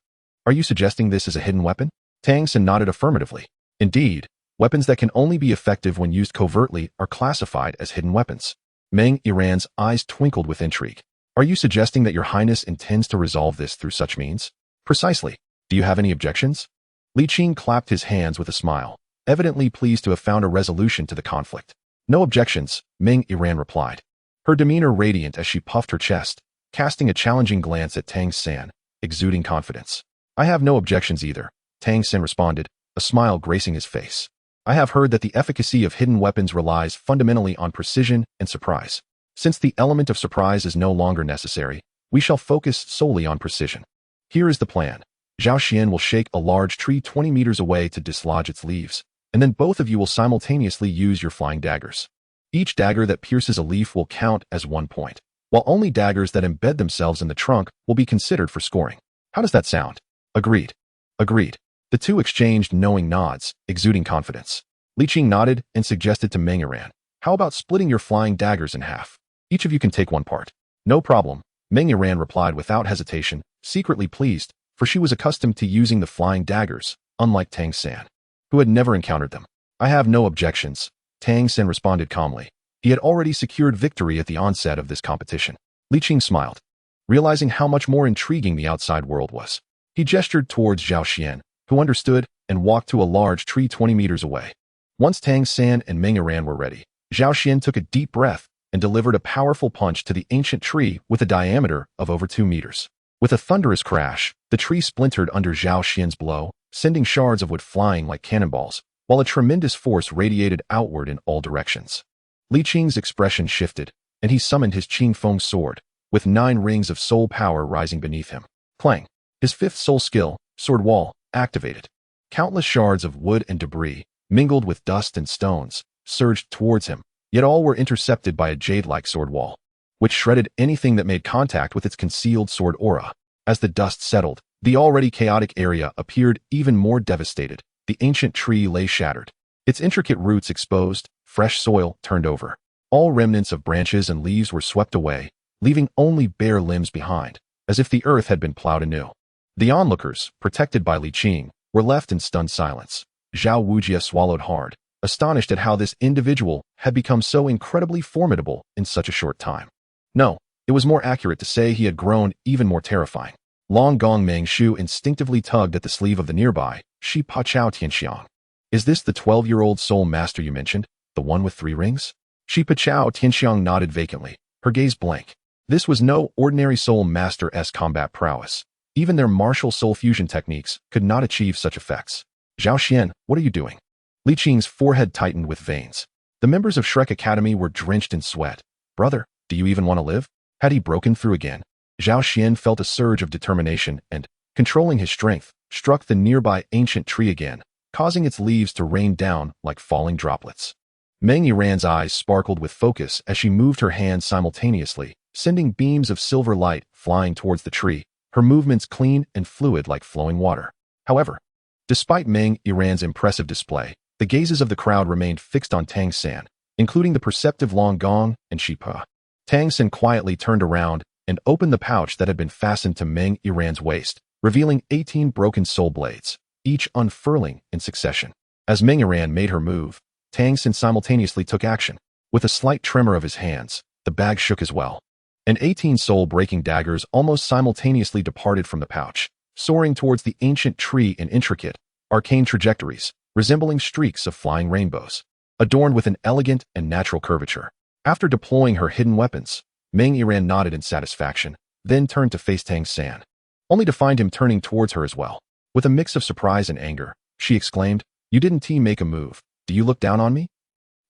are you suggesting this is a hidden weapon? Tang San nodded affirmatively. Indeed, weapons that can only be effective when used covertly are classified as hidden weapons. Meng Iran's eyes twinkled with intrigue. Are you suggesting that your highness intends to resolve this through such means? Precisely. Do you have any objections? Li Qing clapped his hands with a smile, evidently pleased to have found a resolution to the conflict. No objections, Meng Iran replied, her demeanor radiant as she puffed her chest, casting a challenging glance at Tang San, exuding confidence. I have no objections either, Tang San responded, a smile gracing his face. I have heard that the efficacy of hidden weapons relies fundamentally on precision and surprise. Since the element of surprise is no longer necessary, we shall focus solely on precision. Here is the plan. Zhao Xian will shake a large tree 20 meters away to dislodge its leaves, and then both of you will simultaneously use your flying daggers. Each dagger that pierces a leaf will count as 1 point, while only daggers that embed themselves in the trunk will be considered for scoring. How does that sound? Agreed. Agreed. The two exchanged knowing nods, exuding confidence. Li Qing nodded and suggested to Meng Iran, how about splitting your flying daggers in half? Each of you can take one part. No problem, Meng Iran replied without hesitation, secretly pleased, for she was accustomed to using the flying daggers, unlike Tang San, who had never encountered them. I have no objections, Tang San responded calmly. He had already secured victory at the onset of this competition. Li Qing smiled, realizing how much more intriguing the outside world was. He gestured towards Zhao Xian, who understood, and walked to a large tree 20 meters away. Once Tang San and Meng Yiran were ready, Zhao Xian took a deep breath and delivered a powerful punch to the ancient tree with a diameter of over 2 meters. With a thunderous crash, the tree splintered under Zhao Xian's blow, sending shards of wood flying like cannonballs, while a tremendous force radiated outward in all directions. Li Qing's expression shifted, and he summoned his Qing Feng sword, with 9 rings of soul power rising beneath him. Clang! His 5th soul skill, Sword Wall, activated. Countless shards of wood and debris, mingled with dust and stones, surged towards him, yet all were intercepted by a jade-like sword wall, which shredded anything that made contact with its concealed sword aura. As the dust settled, the already chaotic area appeared even more devastated. The ancient tree lay shattered, its intricate roots exposed, fresh soil turned over. All remnants of branches and leaves were swept away, leaving only bare limbs behind, as if the earth had been plowed anew. The onlookers, protected by Li Qing, were left in stunned silence. Xiao Wu swallowed hard, astonished at how this individual had become so incredibly formidable in such a short time. No, it was more accurate to say he had grown even more terrifying. Long Gong Meng Shu instinctively tugged at the sleeve of the nearby Shi Pa Chao Tianxiang. Is this the 12-year-old soul master you mentioned, the one with 3 rings? Shi Pa Chao Tianxiang nodded vacantly, her gaze blank. This was no ordinary soul master's combat prowess. Even their martial soul fusion techniques could not achieve such effects. Zhao Xian, what are you doing? Li Qing's forehead tightened with veins. The members of Shrek Academy were drenched in sweat. Brother, do you even want to live? Had he broken through again? Zhao Xian felt a surge of determination and, controlling his strength, struck the nearby ancient tree again, causing its leaves to rain down like falling droplets. Meng Yiran's eyes sparkled with focus as she moved her hands simultaneously, sending beams of silver light flying towards the tree, her movements clean and fluid like flowing water. However, despite Meng Yiran's impressive display, the gazes of the crowd remained fixed on Tang San, including the perceptive Long Gong and Shi Pa. Tang San quietly turned around and opened the pouch that had been fastened to Meng Yiran's waist, revealing 18 broken soul blades, each unfurling in succession. As Meng Yiran made her move, Tang San simultaneously took action. With a slight tremor of his hands, the bag shook as well. And 18 soul-breaking daggers almost simultaneously departed from the pouch, soaring towards the ancient tree in intricate, arcane trajectories, resembling streaks of flying rainbows, adorned with an elegant and natural curvature. After deploying her hidden weapons, Meng Yiran nodded in satisfaction, then turned to face Tang San, only to find him turning towards her as well. With a mix of surprise and anger, she exclaimed, "You didn't make a move. Do you look down on me?"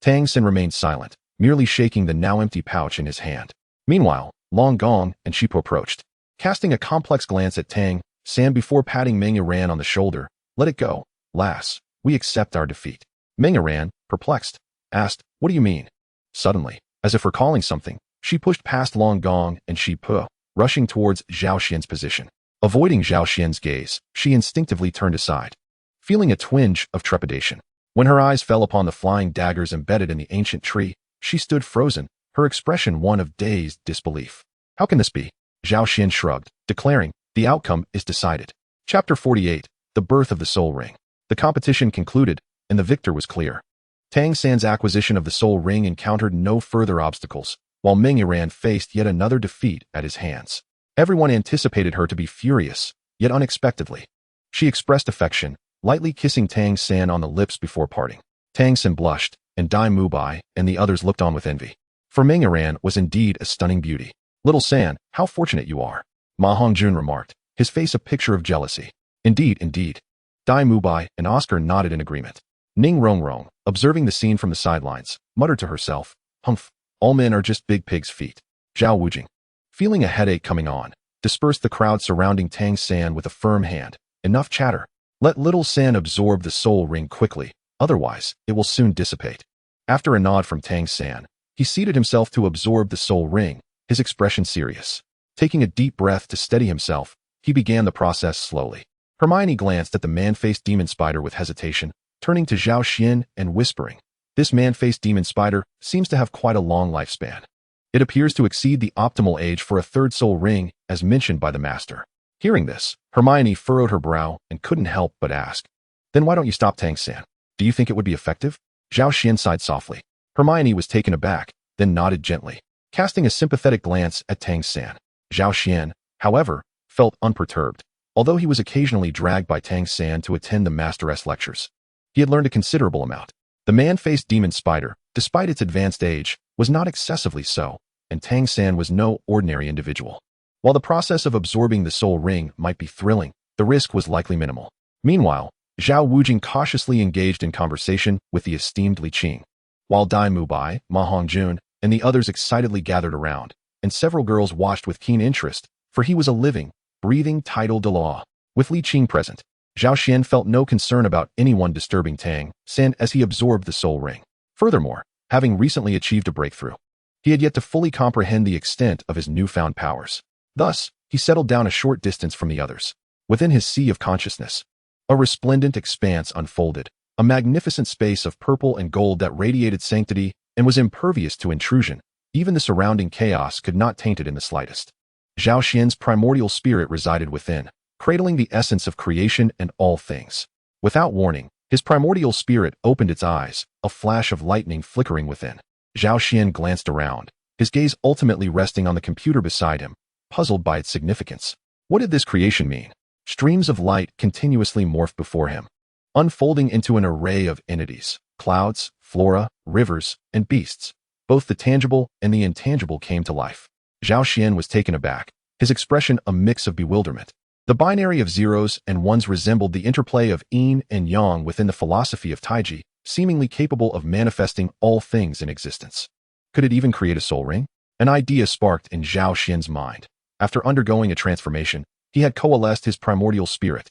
Tang San remained silent, merely shaking the now empty pouch in his hand. Meanwhile, Long Gong and Shi Pa approached, casting a complex glance at Tang San before patting Meng Yiran on the shoulder. "Let it go, lass. We accept our defeat." Meng Yiran, perplexed, asked, "What do you mean?" Suddenly, as if recalling something, she pushed past Long Gong and Shi Pa, rushing towards Zhao Xian's position. Avoiding Zhao Xian's gaze, she instinctively turned aside, feeling a twinge of trepidation. When her eyes fell upon the flying daggers embedded in the ancient tree, she stood frozen, her expression one of dazed disbelief. "How can this be?" Zhao Xian shrugged, declaring, "The outcome is decided." Chapter 48, The Birth of the Soul Ring. The competition concluded, and the victor was clear. Tang San's acquisition of the Soul Ring encountered no further obstacles, while Meng Yiran faced yet another defeat at his hands. Everyone anticipated her to be furious, yet unexpectedly. She expressed affection, lightly kissing Tang San on the lips before parting. Tang San blushed, and Dai Mubai and the others looked on with envy. For Meng Yiran was indeed a stunning beauty. "Little San, how fortunate you are," Ma Hongjun remarked, his face a picture of jealousy. "Indeed, indeed." Dai Mubai and Oscar nodded in agreement. Ning Rongrong, observing the scene from the sidelines, muttered to herself, "Humph, all men are just big pigs' feet." Zhao Wujing, feeling a headache coming on, dispersed the crowd surrounding Tang San with a firm hand. "Enough chatter. Let little San absorb the soul ring quickly, otherwise it will soon dissipate." After a nod from Tang San, he seated himself to absorb the soul ring, his expression serious. Taking a deep breath to steady himself, he began the process slowly. Hermione glanced at the man-faced demon spider with hesitation, turning to Zhao Xian and whispering, "This man-faced demon spider seems to have quite a long lifespan. It appears to exceed the optimal age for a third soul ring, as mentioned by the master." Hearing this, Hermione furrowed her brow and couldn't help but ask, Then why don't you stop Tang-san? Do you think it would be effective? Zhao Xian sighed softly. Hermione was taken aback, then nodded gently, casting a sympathetic glance at Tang-san. Zhao Xian, however, felt unperturbed, although he was occasionally dragged by Tang-san to attend the Masteress lectures. He had learned a considerable amount. The man-faced demon spider, despite its advanced age, was not excessively so, and Tang-san was no ordinary individual. While the process of absorbing the soul ring might be thrilling, the risk was likely minimal. Meanwhile, Xiao Wujing cautiously engaged in conversation with the esteemed Li Qing, while Dai Mubai, Ma Hongjun, and the others excitedly gathered around, and several girls watched with keen interest, for he was a living, breathing title de law. With Li Qing present, Zhao Xian felt no concern about anyone disturbing Tang-san as he absorbed the soul ring. Furthermore, having recently achieved a breakthrough, he had yet to fully comprehend the extent of his newfound powers. Thus, he settled down a short distance from the others. Within his sea of consciousness, a resplendent expanse unfolded, a magnificent space of purple and gold that radiated sanctity and was impervious to intrusion. Even the surrounding chaos could not taint it in the slightest. Zhao Xian's primordial spirit resided within, cradling the essence of creation and all things. Without warning, his primordial spirit opened its eyes, a flash of lightning flickering within. Zhao Xian glanced around, his gaze ultimately resting on the computer beside him, puzzled by its significance. What did this creation mean? Streams of light continuously morphed before him, unfolding into an array of entities, clouds, flora, rivers, and beasts. Both the tangible and the intangible came to life. Zhao Xian was taken aback, his expression a mix of bewilderment. The binary of zeros and ones resembled the interplay of yin and yang within the philosophy of Taiji, seemingly capable of manifesting all things in existence. Could it even create a soul ring? An idea sparked in Zhao Xian's mind. After undergoing a transformation, he had coalesced his primordial spirit,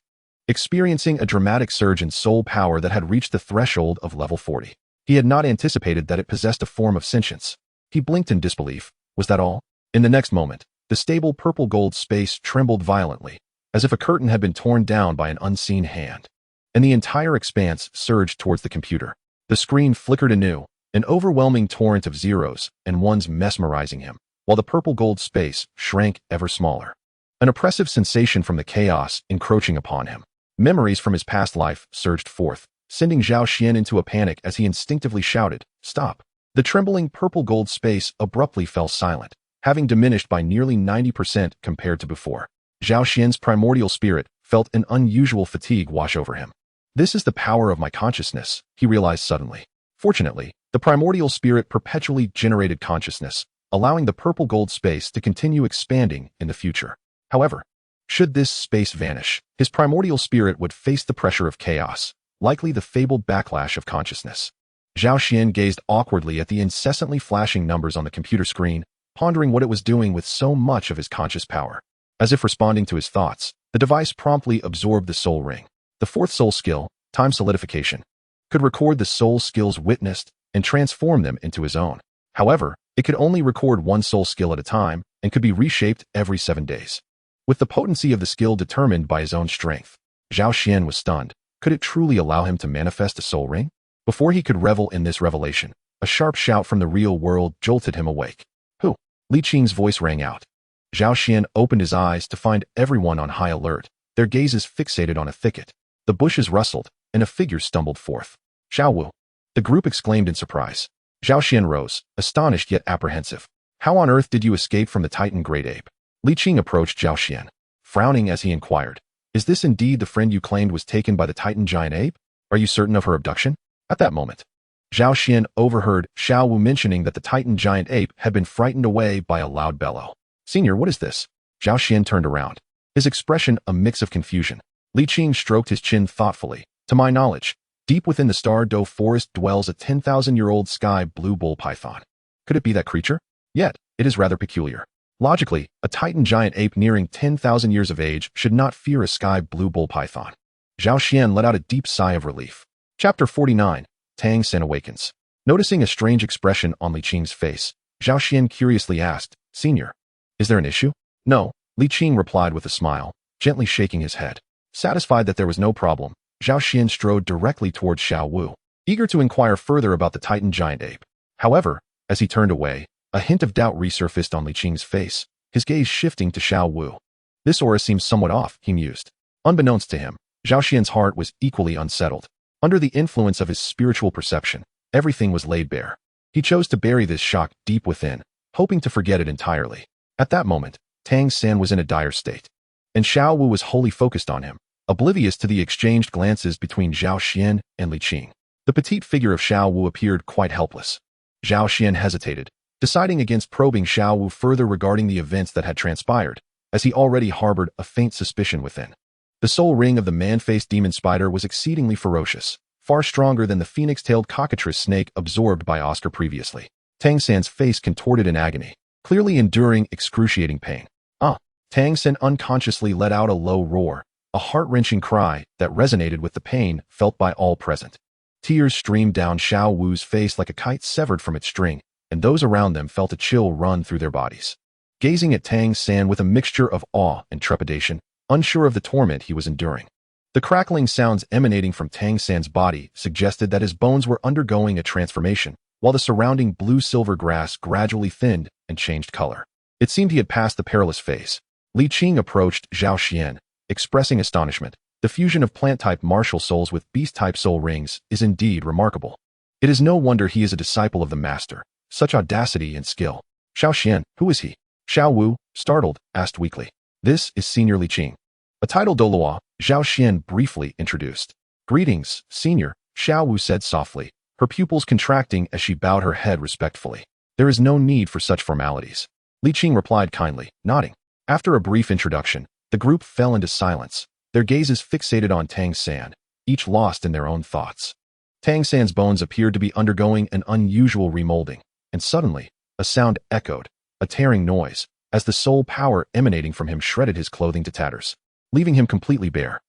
experiencing a dramatic surge in soul power that had reached the threshold of level 40. He had not anticipated that it possessed a form of sentience. He blinked in disbelief. Was that all? In the next moment, the stable purple-gold space trembled violently, as if a curtain had been torn down by an unseen hand, and the entire expanse surged towards the computer. The screen flickered anew, an overwhelming torrent of zeros and ones mesmerizing him, while the purple-gold space shrank ever smaller. An oppressive sensation from the chaos encroaching upon him. Memories from his past life surged forth, sending Zhao Xian into a panic as he instinctively shouted, "Stop!" The trembling purple-gold space abruptly fell silent, having diminished by nearly 90% compared to before. Zhao Xian's primordial spirit felt an unusual fatigue wash over him. This is the power of my consciousness, he realized suddenly. Fortunately, the primordial spirit perpetually generated consciousness, allowing the purple-gold space to continue expanding in the future. However, should this space vanish, his primordial spirit would face the pressure of chaos, likely the fabled backlash of consciousness. Zhao Xian gazed awkwardly at the incessantly flashing numbers on the computer screen, pondering what it was doing with so much of his conscious power. As if responding to his thoughts, the device promptly absorbed the soul ring. The fourth soul skill, time solidification, could record the soul skills witnessed and transform them into his own. However, it could only record one soul skill at a time and could be reshaped every 7 days. With the potency of the skill determined by his own strength, Zhao Xian was stunned. Could it truly allow him to manifest a soul ring? Before he could revel in this revelation, a sharp shout from the real world jolted him awake. Who? Li Qing's voice rang out. Zhao Xian opened his eyes to find everyone on high alert, their gazes fixated on a thicket. The bushes rustled, and a figure stumbled forth. Xiao Wu. The group exclaimed in surprise. Zhao Xian rose, astonished yet apprehensive. How on earth did you escape from the Titan Great Ape? Li Qing approached Zhao Xian, frowning as he inquired. Is this indeed the friend you claimed was taken by the Titan Giant Ape? Are you certain of her abduction? At that moment, Zhao Xian overheard Xiao Wu mentioning that the Titan Giant Ape had been frightened away by a loud bellow. Senior, what is this? Zhao Xian turned around, his expression a mix of confusion. Li Qing stroked his chin thoughtfully. To my knowledge, deep within the Sodto forest dwells a 10,000-year-old sky blue bull python. Could it be that creature? Yet, it is rather peculiar. Logically, a Titan Giant Ape nearing 10,000 years of age should not fear a sky blue bull python. Zhao Xian let out a deep sigh of relief. Chapter 49, Tang-san Awakens. Noticing a strange expression on Li Qing's face, Zhao Xian curiously asked, Senior, is there an issue? No, Li Qing replied with a smile, gently shaking his head. Satisfied that there was no problem, Zhao Xian strode directly towards Xiao Wu, eager to inquire further about the Titan Giant Ape. However, as he turned away, a hint of doubt resurfaced on Li Qing's face, his gaze shifting to Xiao Wu. This aura seems somewhat off, he mused. Unbeknownst to him, Zhao Xian's heart was equally unsettled. Under the influence of his spiritual perception, everything was laid bare. He chose to bury this shock deep within, hoping to forget it entirely. At that moment, Tang San was in a dire state, and Xiao Wu was wholly focused on him, oblivious to the exchanged glances between Zhao Xian and Li Qing. The petite figure of Xiao Wu appeared quite helpless. Zhao Xian hesitated, deciding against probing Xiao Wu further regarding the events that had transpired, as he already harbored a faint suspicion within. The soul ring of the man-faced demon spider was exceedingly ferocious, far stronger than the phoenix-tailed cockatrice snake absorbed by Oscar previously. Tang San's face contorted in agony, clearly enduring excruciating pain. Tang San unconsciously let out a low roar, a heart-wrenching cry that resonated with the pain felt by all present. Tears streamed down Xiao Wu's face like a kite severed from its string, and those around them felt a chill run through their bodies. Gazing at Tang San with a mixture of awe and trepidation, unsure of the torment he was enduring. The crackling sounds emanating from Tang San's body suggested that his bones were undergoing a transformation, while the surrounding blue-silver grass gradually thinned and changed color. It seemed he had passed the perilous phase. Li Qing approached Zhao Xian, expressing astonishment. The fusion of plant-type martial souls with beast-type soul rings is indeed remarkable. It is no wonder he is a disciple of the master. Such audacity and skill. Xiao Xian, who is he? Xiao Wu, startled, asked weakly. This is Senior Li Qing. A title Douluo, Zhao Xian briefly introduced. Greetings, Senior, Xiao Wu said softly, her pupils contracting as she bowed her head respectfully. There is no need for such formalities. Li Qing replied kindly, nodding. After a brief introduction, the group fell into silence, their gazes fixated on Tang San, each lost in their own thoughts. Tang San's bones appeared to be undergoing an unusual remolding, and suddenly, a sound echoed, a tearing noise, as the soul power emanating from him shredded his clothing to tatters, leaving him completely bare.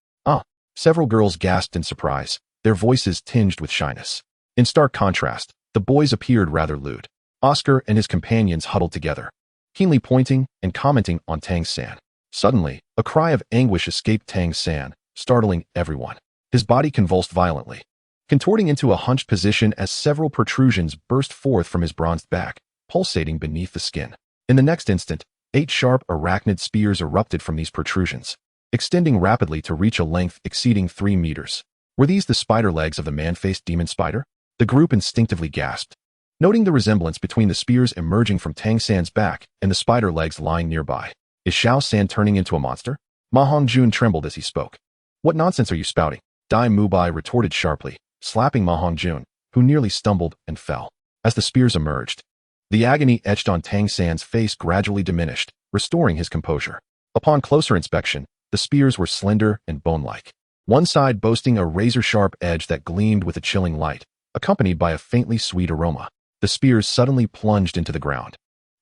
Several girls gasped in surprise, their voices tinged with shyness. In stark contrast, the boys appeared rather lewd. Oscar and his companions huddled together, keenly pointing and commenting on Tang San. Suddenly, a cry of anguish escaped Tang San, startling everyone. His body convulsed violently, contorting into a hunched position as several protrusions burst forth from his bronzed back, pulsating beneath the skin. In the next instant, 8 sharp arachnid spears erupted from these protrusions, extending rapidly to reach a length exceeding 3 meters. Were these the spider legs of the man-faced demon spider? The group instinctively gasped, noting the resemblance between the spears emerging from Tang San's back and the spider legs lying nearby. Is Xiao San turning into a monster? Ma Hongjun trembled as he spoke. What nonsense are you spouting? Dai Mubai retorted sharply, slapping Ma Hongjun, who nearly stumbled and fell. As the spears emerged, the agony etched on Tang San's face gradually diminished, restoring his composure. Upon closer inspection, the spears were slender and bone-like, one side boasting a razor-sharp edge that gleamed with a chilling light, accompanied by a faintly sweet aroma. The spears suddenly plunged into the ground,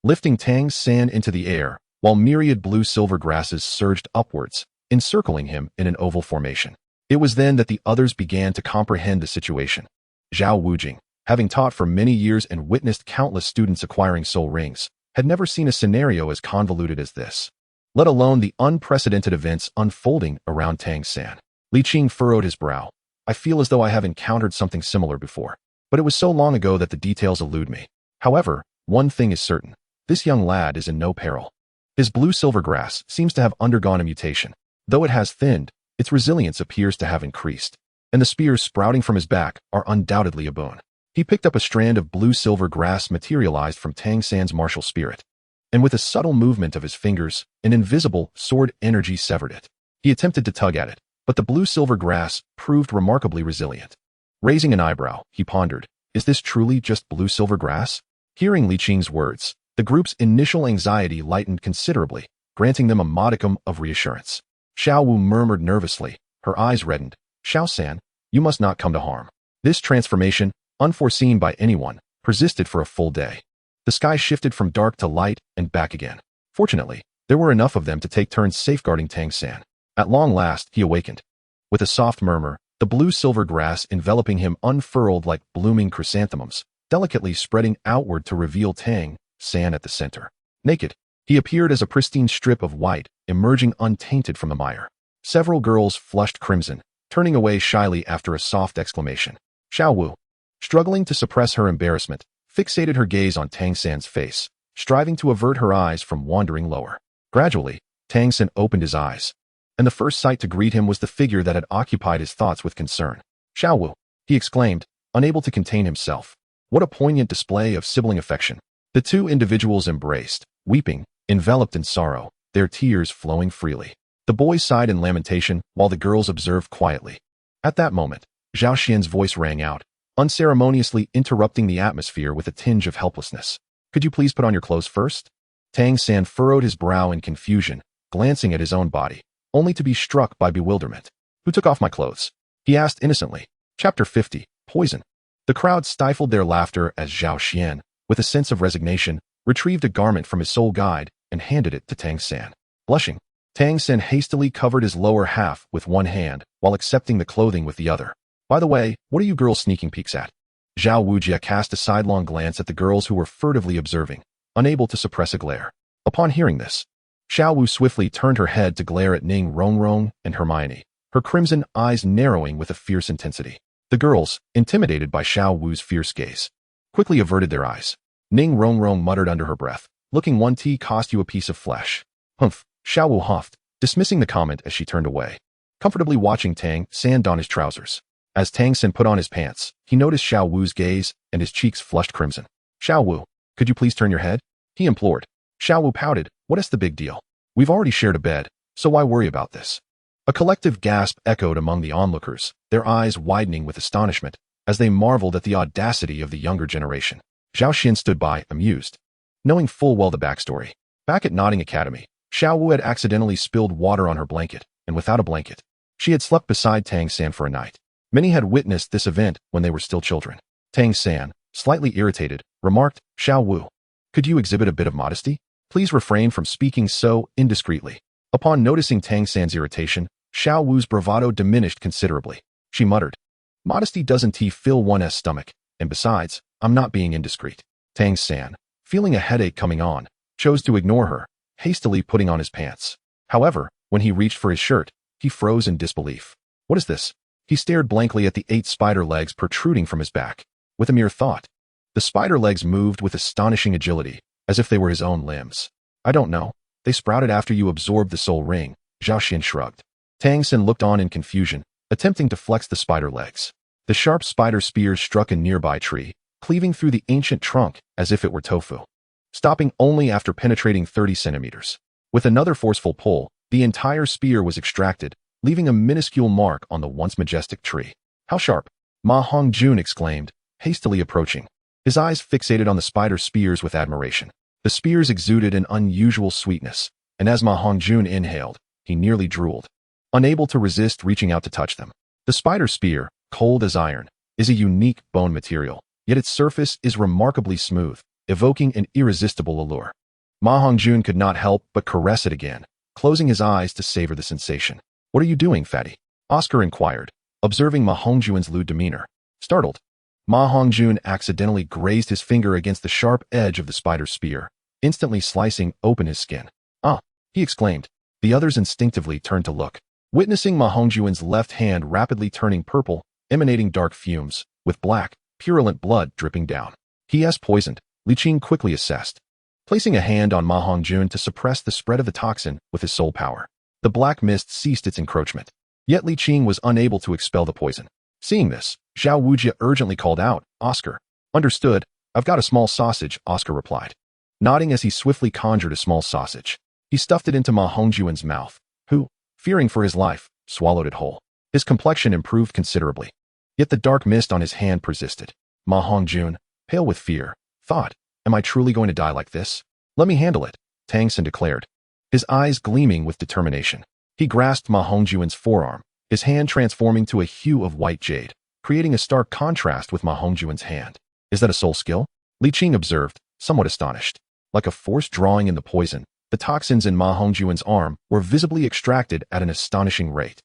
lifting Tang San into the air, while myriad blue-silver grasses surged upwards, encircling him in an oval formation. It was then that the others began to comprehend the situation. Zhao Wujing, having taught for many years and witnessed countless students acquiring soul rings, had never seen a scenario as convoluted as this, let alone the unprecedented events unfolding around Tang San. Li Qing furrowed his brow. I feel as though I have encountered something similar before, but it was so long ago that the details elude me. However, one thing is certain. This young lad is in no peril. His blue-silver grass seems to have undergone a mutation. Though it has thinned, its resilience appears to have increased, and the spears sprouting from his back are undoubtedly a boon. He picked up a strand of blue-silver grass materialized from Tang San's martial spirit, and with a subtle movement of his fingers, an invisible sword energy severed it. He attempted to tug at it, but the blue-silver grass proved remarkably resilient. Raising an eyebrow, he pondered, is this truly just blue-silver grass? Hearing Li Qing's words, the group's initial anxiety lightened considerably, granting them a modicum of reassurance. Xiao Wu murmured nervously, her eyes reddened. Xiao San, you must not come to harm. This transformation, unforeseen by anyone, persisted for a full day. The sky shifted from dark to light and back again. Fortunately, there were enough of them to take turns safeguarding Tang San. At long last, he awakened. With a soft murmur, the blue-silver grass enveloping him unfurled like blooming chrysanthemums, delicately spreading outward to reveal Tang San at the center. Naked, he appeared as a pristine strip of white, emerging untainted from the mire. Several girls flushed crimson, turning away shyly after a soft exclamation. Xiao Wu, struggling to suppress her embarrassment, fixated her gaze on Tang San's face, striving to avert her eyes from wandering lower. Gradually, Tang San opened his eyes, and the first sight to greet him was the figure that had occupied his thoughts with concern. Xiao Wu, he exclaimed, unable to contain himself. What a poignant display of sibling affection. The two individuals embraced, weeping, enveloped in sorrow, their tears flowing freely. The boys sighed in lamentation while the girls observed quietly. At that moment, Zhao Xian's voice rang out, unceremoniously interrupting the atmosphere with a tinge of helplessness. Could you please put on your clothes first? Tang San furrowed his brow in confusion, glancing at his own body, only to be struck by bewilderment. Who took off my clothes? He asked innocently. Chapter 50, Poison. The crowd stifled their laughter as Zhao Xian, with a sense of resignation, retrieved a garment from his soul guide and handed it to Tang San. Blushing, Tang San hastily covered his lower half with one hand while accepting the clothing with the other. By the way, what are you girls sneaking peeks at? Xiao Wujia cast a sidelong glance at the girls who were furtively observing, unable to suppress a glare. Upon hearing this, Xiao Wu swiftly turned her head to glare at Ning Rongrong and Hermione, her crimson eyes narrowing with a fierce intensity. The girls, intimidated by Xiao Wu's fierce gaze, quickly averted their eyes. Ning Rongrong muttered under her breath, looking 1T cost you a piece of flesh. Humph, Xiao Wu huffed, dismissing the comment as she turned away, comfortably watching Tang San don his trousers. As Tang San put on his pants, he noticed Xiao Wu's gaze and his cheeks flushed crimson. Xiao Wu, could you please turn your head? He implored. Xiao Wu pouted, what is the big deal? We've already shared a bed, so why worry about this? A collective gasp echoed among the onlookers, their eyes widening with astonishment as they marveled at the audacity of the younger generation. Zhao Xian stood by, amused, knowing full well the backstory. Back at Nodding Academy, Xiao Wu had accidentally spilled water on her blanket, and without a blanket, she had slept beside Tang San for a night. Many had witnessed this event when they were still children. Tang San, slightly irritated, remarked, Xiao Wu, could you exhibit a bit of modesty? Please refrain from speaking so indiscreetly. Upon noticing Tang San's irritation, Xiao Wu's bravado diminished considerably. She muttered, modesty doesn't fill one's stomach, and besides, I'm not being indiscreet. Tang San, feeling a headache coming on, chose to ignore her, hastily putting on his pants. However, when he reached for his shirt, he froze in disbelief. What is this? He stared blankly at the 8 spider legs protruding from his back. With a mere thought, the spider legs moved with astonishing agility, as if they were his own limbs. I don't know. They sprouted after you absorbed the soul ring, Zhao Xian shrugged. Tang San looked on in confusion, attempting to flex the spider legs. The sharp spider spears struck a nearby tree, cleaving through the ancient trunk as if it were tofu, stopping only after penetrating 30 centimeters. With another forceful pull, the entire spear was extracted, leaving a minuscule mark on the once majestic tree. How sharp! Ma Hongjun exclaimed, hastily approaching, his eyes fixated on the spider spears with admiration. The spears exuded an unusual sweetness, and as Ma Hongjun inhaled, he nearly drooled, unable to resist reaching out to touch them. The spider spear, cold as iron, is a unique bone material, yet its surface is remarkably smooth, evoking an irresistible allure. Ma Hongjun could not help but caress it again, closing his eyes to savor the sensation. What are you doing, fatty? Oscar inquired, observing Ma Hongjun's lewd demeanor. Startled, Ma Hongjun accidentally grazed his finger against the sharp edge of the spider's spear, instantly slicing open his skin. Ah, he exclaimed. The others instinctively turned to look, witnessing Ma Hongjun's left hand rapidly turning purple, emanating dark fumes, with black, purulent blood dripping down. He has poisoned, Li Qing quickly assessed, placing a hand on Ma Hongjun to suppress the spread of the toxin with his soul power. The black mist ceased its encroachment, yet Li Qing was unable to expel the poison. Seeing this, Xiao Wujia urgently called out, Oscar. Understood, I've got a small sausage, Oscar replied, nodding as he swiftly conjured a small sausage. He stuffed it into Ma Hongjun's mouth, who, fearing for his life, swallowed it whole. His complexion improved considerably, yet the dark mist on his hand persisted. Ma Hongjun, pale with fear, thought, am I truly going to die like this? Let me handle it, Tang San declared, his eyes gleaming with determination. He grasped Ma Hongjun's forearm, his hand transforming to a hue of white jade, creating a stark contrast with Ma Hongjun's hand. Is that a soul skill? Li Qing observed, somewhat astonished. Like a force drawing in the poison, the toxins in Ma Hongjun's arm were visibly extracted at an astonishing rate,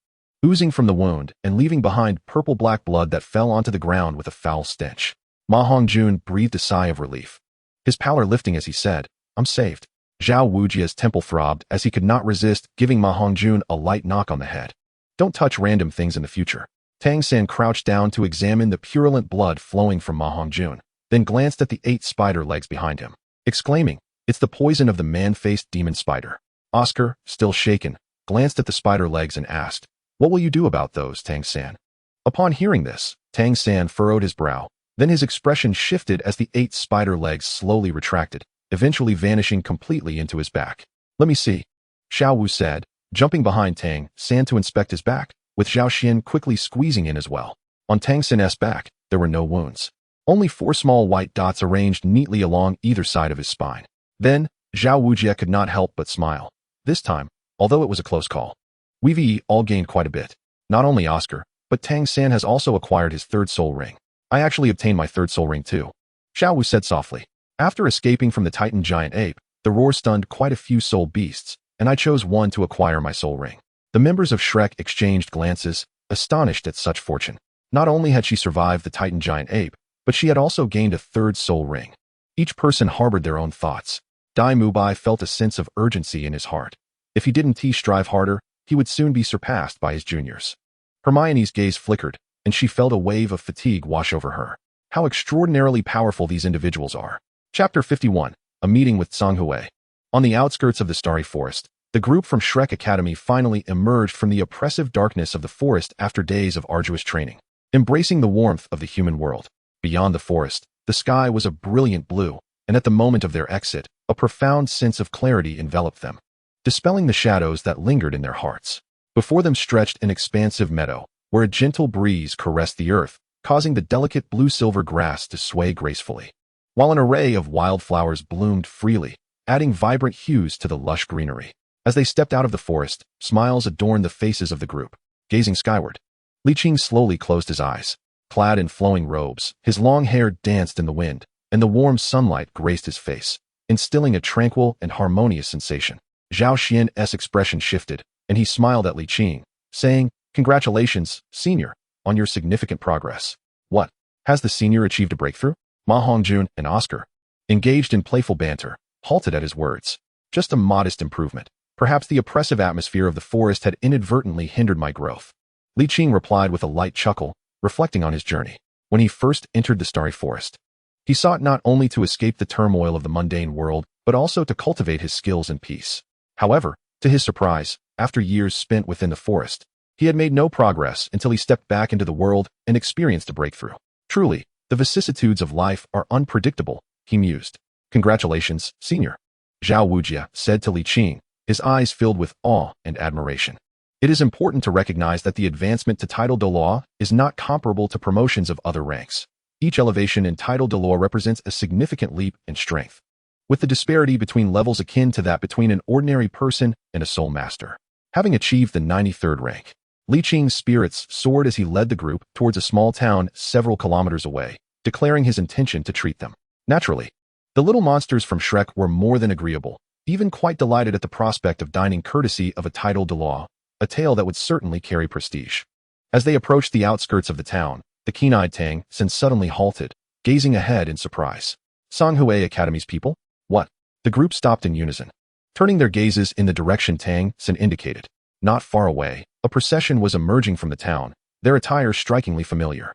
oozing from the wound and leaving behind purple-black blood that fell onto the ground with a foul stench. Ma Hongjun breathed a sigh of relief, his pallor lifting as he said, I'm saved. Zhao Wujia's temple throbbed as he could not resist giving Ma Hongjun a light knock on the head. Don't touch random things in the future. Tang San crouched down to examine the purulent blood flowing from Ma Hongjun, then glanced at the 8 spider legs behind him, exclaiming, it's the poison of the man-faced demon spider. Oscar, still shaken, glanced at the spider legs and asked, "What will you do about those, Tang-san?" Upon hearing this, Tang-san furrowed his brow. Then his expression shifted as the 8 spider legs slowly retracted, eventually vanishing completely into his back. "Let me see," Xiao Wu said, jumping behind Tang-san to inspect his back, with Zhao Xian quickly squeezing in as well. On Tang-san's back, there were no wounds. Only 4 small white dots arranged neatly along either side of his spine. Then, Zhao Wujie could not help but smile. This time, although it was a close call, we've all gained quite a bit. Not only Oscar, but Tang-san has also acquired his 3rd soul ring. I actually obtained my 3rd soul ring too, Xiao Wu said softly. After escaping from the Titan giant ape, the roar stunned quite a few soul beasts, and I chose one to acquire my soul ring. The members of Shrek exchanged glances, astonished at such fortune. Not only had she survived the Titan giant ape, but she had also gained a 3rd soul ring. Each person harbored their own thoughts. Dai Mubai felt a sense of urgency in his heart. If he didn't strive harder, he would soon be surpassed by his juniors. Hermione's gaze flickered, and she felt a wave of fatigue wash over her. How extraordinarily powerful these individuals are. Chapter 51, A Meeting with Sanghui. On the outskirts of the starry forest, the group from Shrek Academy finally emerged from the oppressive darkness of the forest after days of arduous training, embracing the warmth of the human world. Beyond the forest, the sky was a brilliant blue, and at the moment of their exit, a profound sense of clarity enveloped them, dispelling the shadows that lingered in their hearts. Before them stretched an expansive meadow, where a gentle breeze caressed the earth, causing the delicate blue-silver grass to sway gracefully, while an array of wildflowers bloomed freely, adding vibrant hues to the lush greenery. As they stepped out of the forest, smiles adorned the faces of the group. Gazing skyward, Li Qing slowly closed his eyes. Clad in flowing robes, his long hair danced in the wind, and the warm sunlight graced his face, instilling a tranquil and harmonious sensation. Zhao Xian's expression shifted, and he smiled at Li Qing, saying, "Congratulations, senior, on your significant progress." "What? Has the senior achieved a breakthrough?" Ma Hongjun and Oscar, engaged in playful banter, halted at his words. "Just a modest improvement. Perhaps the oppressive atmosphere of the forest had inadvertently hindered my growth." Li Qing replied with a light chuckle, reflecting on his journey. When he first entered the starry forest, he sought not only to escape the turmoil of the mundane world, but also to cultivate his skills in peace. However, to his surprise, after years spent within the forest, he had made no progress until he stepped back into the world and experienced a breakthrough. Truly, the vicissitudes of life are unpredictable, he mused. "Congratulations, senior," Zhao Wujie said to Li Qing, his eyes filled with awe and admiration. It is important to recognize that the advancement to title Douluo is not comparable to promotions of other ranks. Each elevation in title Douluo represents a significant leap in strength, with the disparity between levels akin to that between an ordinary person and a soul master. Having achieved the 93rd rank, Li Qing's spirits soared as he led the group towards a small town several kilometers away, declaring his intention to treat them. Naturally, the little monsters from Shrek were more than agreeable, even quite delighted at the prospect of dining courtesy of a title Douluo, a tale that would certainly carry prestige. As they approached the outskirts of the town, the keen-eyed Tang-san suddenly halted, gazing ahead in surprise. "Sanghui Academy's people? What?" The group stopped in unison, turning their gazes in the direction Tang-san indicated. Not far away, a procession was emerging from the town, their attire strikingly familiar.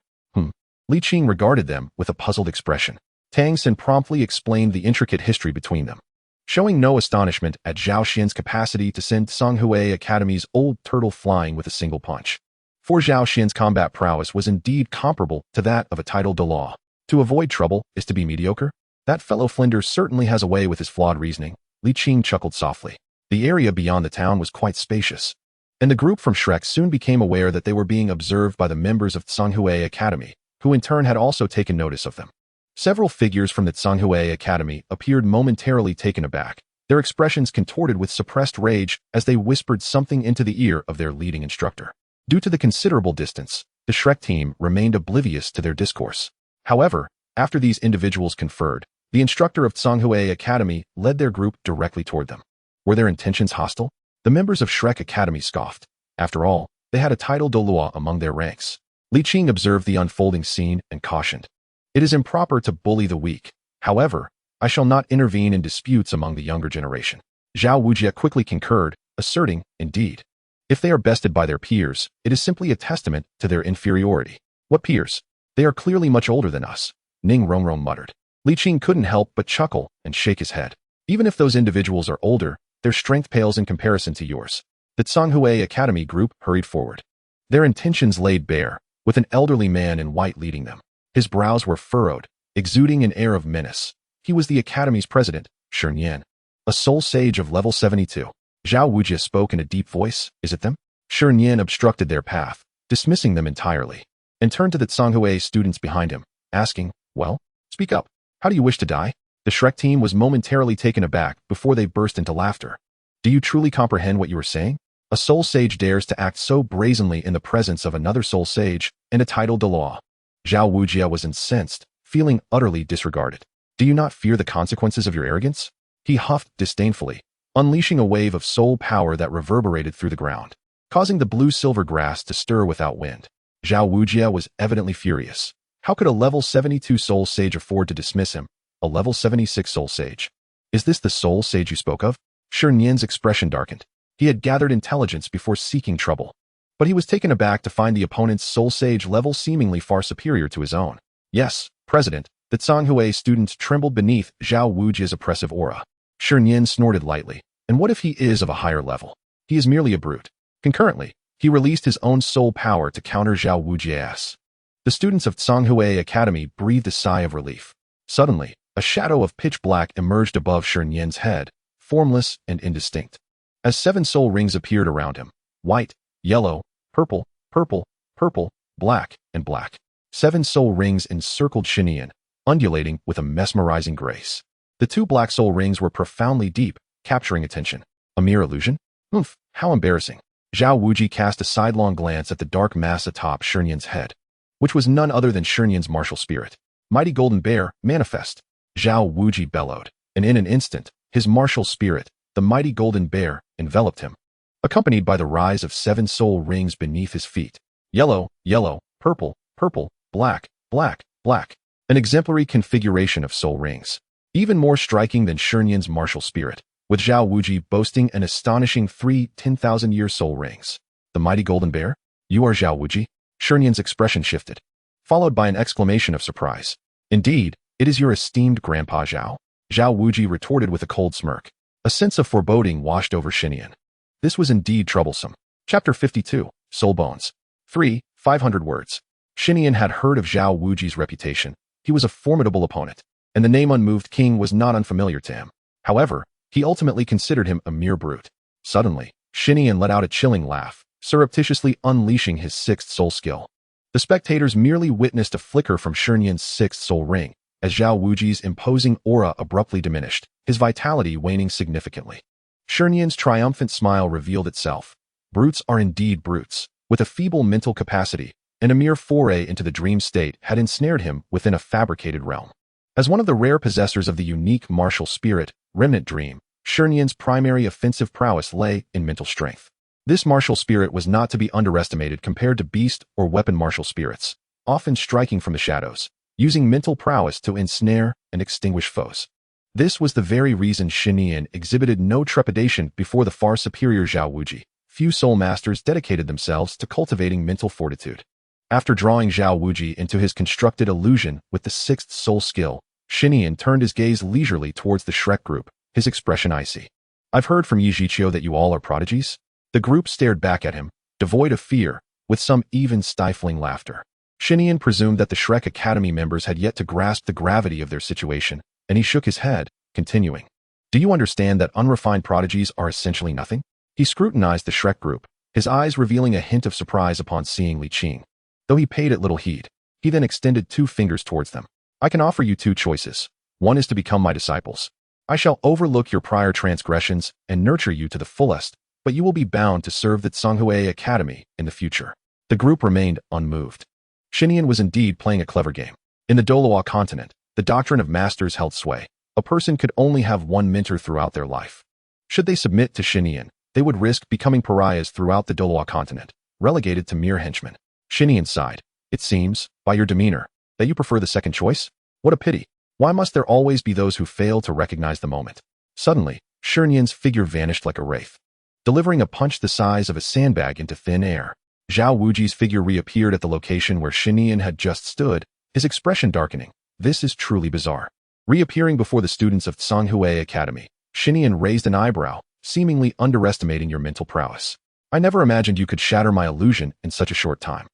Li Qing regarded them with a puzzled expression. Tang-san promptly explained the intricate history between them, showing no astonishment at Zhao Xian's capacity to send Sanghui Academy's old turtle flying with a single punch. For Zhao Xian's combat prowess was indeed comparable to that of a title Douluo. To avoid trouble is to be mediocre? That fellow Flinders certainly has a way with his flawed reasoning. Li Qing chuckled softly. The area beyond the town was quite spacious, and the group from Shrek soon became aware that they were being observed by the members of Sanghui Academy, who in turn had also taken notice of them. Several figures from the Sanghui Academy appeared momentarily taken aback, their expressions contorted with suppressed rage as they whispered something into the ear of their leading instructor. Due to the considerable distance, the Shrek team remained oblivious to their discourse. However, after these individuals conferred, the instructor of Sanghui Academy led their group directly toward them. Were their intentions hostile? The members of Shrek Academy scoffed. After all, they had a title Douluo among their ranks. Li Qing observed the unfolding scene and cautioned. "It is improper to bully the weak. However, I shall not intervene in disputes among the younger generation." Zhao Wujie quickly concurred, asserting, "Indeed, if they are bested by their peers, it is simply a testament to their inferiority." "What peers? They are clearly much older than us," Ning Rongrong muttered. Li Qing couldn't help but chuckle and shake his head. "Even if those individuals are older, their strength pales in comparison to yours." The Tsanghui Academy group hurried forward. Their intentions laid bare, with an elderly man in white leading them. His brows were furrowed, exuding an air of menace. He was the Academy's president, Shernyan, a soul sage of level 72. Xiao Wu spoke in a deep voice. Is it them? Shernyan obstructed their path, dismissing them entirely, and turned to the Tsanghui students behind him, asking, well, speak up. How do you wish to die? The Shrek team was momentarily taken aback before they burst into laughter. Do you truly comprehend what you are saying? A soul sage dares to act so brazenly in the presence of another soul sage and a titled Douluo. Xiao Wu was incensed, feeling utterly disregarded. Do you not fear the consequences of your arrogance? He huffed disdainfully, unleashing a wave of soul power that reverberated through the ground, causing the blue-silver grass to stir without wind. Xiao Wu was evidently furious. How could a level 72 soul sage afford to dismiss him, a level 76 soul sage? Is this the soul sage you spoke of? Shernyan's expression darkened. He had gathered intelligence before seeking trouble, but he was taken aback to find the opponent's soul sage level seemingly far superior to his own. Yes, President, the Tsanghui students trembled beneath Xiao Wu's oppressive aura. Shernyan snorted lightly. And what if he is of a higher level? He is merely a brute. Concurrently, he released his own soul power to counter Xiao Wu's. The students of Tsanghui Academy breathed a sigh of relief. Suddenly, a shadow of pitch black emerged above Shernyan's head, formless and indistinct. As 7 soul rings appeared around him, white, yellow, purple, purple, purple, black, and black. 7 soul rings encircled Shernyan, undulating with a mesmerizing grace. The 2 black soul rings were profoundly deep, capturing attention. A mere illusion? Oomph, how embarrassing. Xiao Wu cast a sidelong glance at the dark mass atop Shernyan's head, which was none other than Shernyan's martial spirit. Mighty Golden Bear, manifest. Xiao Wu bellowed, and in an instant, his martial spirit, the mighty Golden Bear, enveloped him, accompanied by the rise of 7 soul rings beneath his feet. Yellow, yellow, purple, purple, black, black, black. An exemplary configuration of soul rings. Even more striking than Shernyan's martial spirit, with Xiao Wu boasting an astonishing 3 10,000-year soul rings. The mighty Golden Bear? You are Xiao Wu? Shernyan's expression shifted, followed by an exclamation of surprise. Indeed, it is your esteemed Grandpa Xiao. Xiao Wu retorted with a cold smirk. A sense of foreboding washed over Shernyan. This was indeed troublesome. Chapter 52, Soul Bones. 3, 500 words. Shernyan had heard of Xiao Wu's reputation. He was a formidable opponent, and the name Unmoved King was not unfamiliar to him. However, he ultimately considered him a mere brute. Suddenly, Shernyan let out a chilling laugh, surreptitiously unleashing his 6th soul skill. The spectators merely witnessed a flicker from Shernyan's 6th soul ring, as Xiao Wu's imposing aura abruptly diminished, his vitality waning significantly. Shernyan's triumphant smile revealed itself. Brutes are indeed brutes, with a feeble mental capacity, and a mere foray into the dream state had ensnared him within a fabricated realm. As one of the rare possessors of the unique martial spirit, Remnant Dream, Shernyan's primary offensive prowess lay in mental strength. This martial spirit was not to be underestimated compared to beast or weapon martial spirits, often striking from the shadows, using mental prowess to ensnare and extinguish foes. This was the very reason Shernyan exhibited no trepidation before the far superior Xiao Wu. Few soul masters dedicated themselves to cultivating mental fortitude. After drawing Xiao Wu into his constructed illusion with the 6th soul skill, Shernyan turned his gaze leisurely towards the Shrek group, his expression icy. I've heard from Yijiqiu that you all are prodigies? The group stared back at him, devoid of fear, with some even stifling laughter. Shernyan presumed that the Shrek Academy members had yet to grasp the gravity of their situation, and he shook his head, continuing. Do you understand that unrefined prodigies are essentially nothing? He scrutinized the Shrek group, his eyes revealing a hint of surprise upon seeing Li Qing. Though he paid it little heed, he then extended 2 fingers towards them. I can offer you 2 choices. One is to become my disciples. I shall overlook your prior transgressions and nurture you to the fullest, but you will be bound to serve the Tsanghui Academy in the future. The group remained unmoved. Shernyan was indeed playing a clever game. In the Douluo Continent, the doctrine of masters held sway. A person could only have one mentor throughout their life. Should they submit to Shernyan, they would risk becoming pariahs throughout the Douluo Continent, relegated to mere henchmen. Shernyan sighed. It seems, by your demeanor, that you prefer the second choice? What a pity. Why must there always be those who fail to recognize the moment? Suddenly, Shernyan's figure vanished like a wraith, delivering a punch the size of a sandbag into thin air. Xiao Wu's figure reappeared at the location where Shernyan had just stood, his expression darkening. This is truly bizarre. Reappearing before the students of Tsanghui Academy, Shernyan raised an eyebrow, seemingly underestimating your mental prowess. I never imagined you could shatter my illusion in such a short time.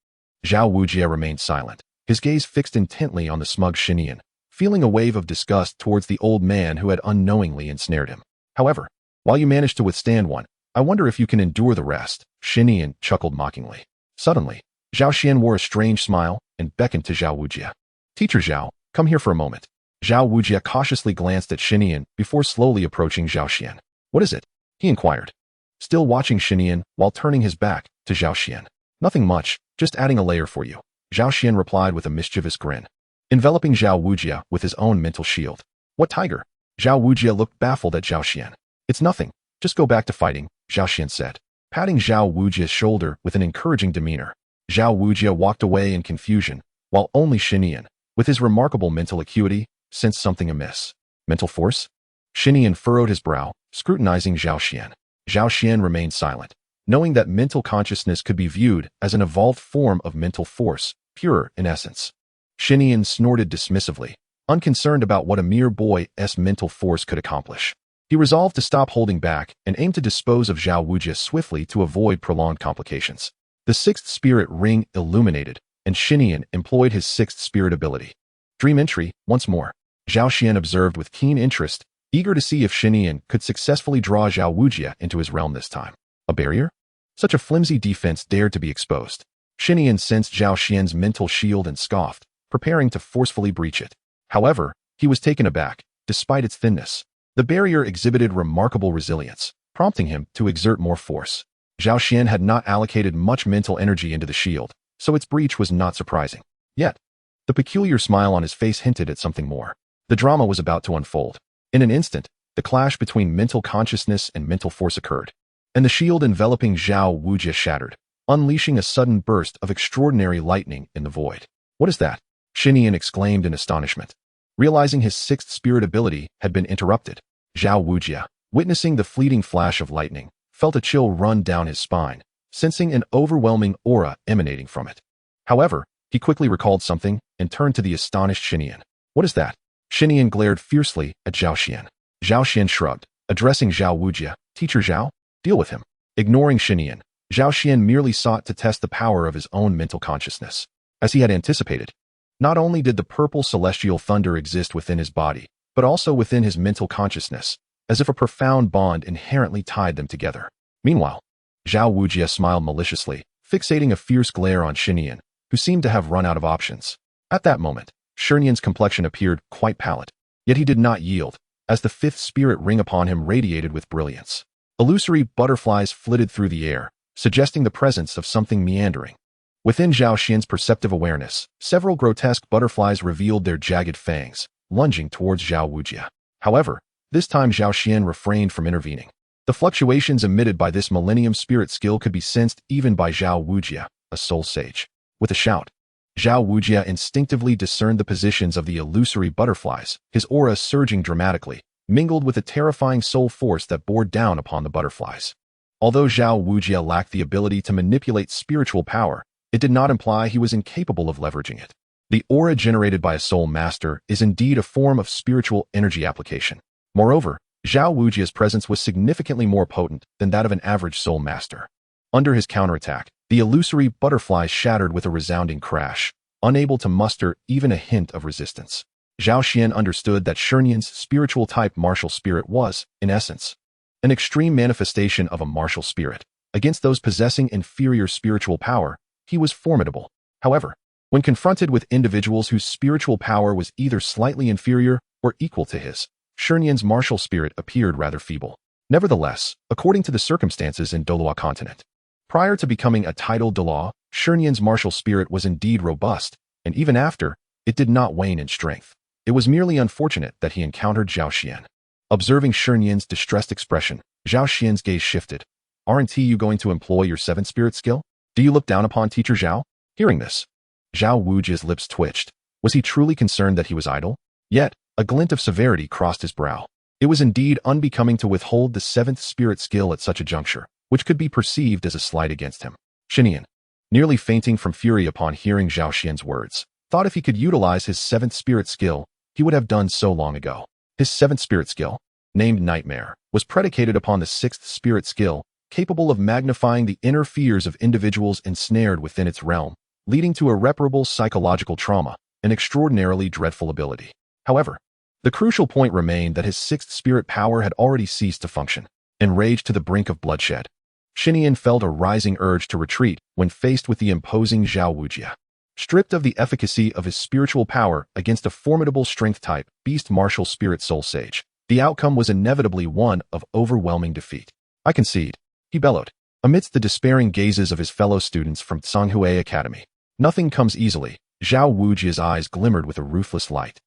Xiao Wujie remained silent, his gaze fixed intently on the smug Shinian, feeling a wave of disgust towards the old man who had unknowingly ensnared him. However, while you managed to withstand one, I wonder if you can endure the rest. Shinian chuckled mockingly. Suddenly, Zhao Xian wore a strange smile and beckoned to Xiao Wujie. Teacher Zhao, come here for a moment. Xiao Wujie cautiously glanced at Shinian before slowly approaching Zhao Xian. What is it? He inquired, still watching Shinian while turning his back to Zhao Xian. Nothing much, just adding a layer for you. Zhao Xian replied with a mischievous grin, enveloping Xiao Wujie with his own mental shield. What tiger? Xiao Wujie looked baffled at Zhao Xian. It's nothing, just go back to fighting, Zhao Xian said, patting Xiao Wujie's shoulder with an encouraging demeanor. Xiao Wujie walked away in confusion, while only Shinian, with his remarkable mental acuity, sensed something amiss. Mental force? Shinian furrowed his brow, scrutinizing Zhao Xian. Zhao Xian remained silent, knowing that mental consciousness could be viewed as an evolved form of mental force, purer in essence. Shinian snorted dismissively, unconcerned about what a mere boy's mental force could accomplish. He resolved to stop holding back and aim to dispose of Xiao Wujie swiftly to avoid prolonged complications. The sixth spirit ring illuminated, and Shinian employed his sixth spirit ability. Dream entry, once more. Zhao Xian observed with keen interest, eager to see if Shinian could successfully draw Xiao Wujie into his realm this time. A barrier? Such a flimsy defense dared to be exposed. Shinian sensed Zhao Xian's mental shield and scoffed, preparing to forcefully breach it. However, he was taken aback, despite its thinness. The barrier exhibited remarkable resilience, prompting him to exert more force. Zhao Xian had not allocated much mental energy into the shield, so its breach was not surprising. Yet, the peculiar smile on his face hinted at something more. The drama was about to unfold. In an instant, the clash between mental consciousness and mental force occurred, and the shield enveloping Xiao Wujie shattered, unleashing a sudden burst of extraordinary lightning in the void. What is that? Shinian exclaimed in astonishment, realizing his sixth spirit ability had been interrupted. Xiao Wujie, witnessing the fleeting flash of lightning, felt a chill run down his spine, sensing an overwhelming aura emanating from it. However, he quickly recalled something and turned to the astonished Shinian. What is that? Shinian glared fiercely at Zhao Xian. Zhao Xian shrugged, addressing Xiao Wujie. Teacher Zhao, deal with him. Ignoring Shinian, Zhao Xian merely sought to test the power of his own mental consciousness. As he had anticipated, not only did the purple celestial thunder exist within his body, but also within his mental consciousness, as if a profound bond inherently tied them together. Meanwhile, Xiao Wujie smiled maliciously, fixating a fierce glare on Shinian, who seemed to have run out of options. At that moment, Shinian's complexion appeared quite pallid, yet he did not yield, as the fifth spirit ring upon him radiated with brilliance. Illusory butterflies flitted through the air, suggesting the presence of something meandering. Within Zhao Xian's perceptive awareness, several grotesque butterflies revealed their jagged fangs, lunging towards Xiao Wujie. However, this time Zhao Xian refrained from intervening. The fluctuations emitted by this millennium spirit skill could be sensed even by Xiao Wujie, a soul sage. With a shout, Xiao Wujie instinctively discerned the positions of the illusory butterflies, his aura surging dramatically, mingled with a terrifying soul force that bore down upon the butterflies. Although Xiao Wujie lacked the ability to manipulate spiritual power, it did not imply he was incapable of leveraging it. The aura generated by a soul master is indeed a form of spiritual energy application. Moreover, Xiao Wujie's presence was significantly more potent than that of an average soul master. Under his counterattack, the illusory butterflies shattered with a resounding crash, unable to muster even a hint of resistance. Zhao Xian understood that Shinian's spiritual type martial spirit was, in essence, an extreme manifestation of a martial spirit. Against those possessing inferior spiritual power, he was formidable. However, when confronted with individuals whose spiritual power was either slightly inferior or equal to his, Shinian's martial spirit appeared rather feeble. Nevertheless, according to the circumstances in Douluo Continent, prior to becoming a titled Douluo, Shinian's martial spirit was indeed robust, and even after, it did not wane in strength. It was merely unfortunate that he encountered Zhao Xian. Observing Shinian's distressed expression, Zhao Xian's gaze shifted. Aren't you going to employ your seventh spirit skill? Do you look down upon Teacher Zhao? Hearing this, Xiao Wujie's lips twitched. Was he truly concerned that he was idle? Yet, a glint of severity crossed his brow. It was indeed unbecoming to withhold the seventh spirit skill at such a juncture, which could be perceived as a slight against him. Shinian, nearly fainting from fury upon hearing Zhao Xian's words, thought if he could utilize his seventh spirit skill, he would have done so long ago. His seventh spirit skill, named Nightmare, was predicated upon the sixth spirit skill, capable of magnifying the inner fears of individuals ensnared within its realm, leading to irreparable psychological trauma, an extraordinarily dreadful ability. However, the crucial point remained that his sixth spirit power had already ceased to function. Enraged to the brink of bloodshed, Xinyan felt a rising urge to retreat when faced with the imposing Xiao Wu. Stripped of the efficacy of his spiritual power against a formidable strength-type, beast martial spirit soul sage, the outcome was inevitably one of overwhelming defeat. I concede, he bellowed, amidst the despairing gazes of his fellow students from Shanghai Academy. Nothing comes easily. Xiao Wujia's eyes glimmered with a ruthless light.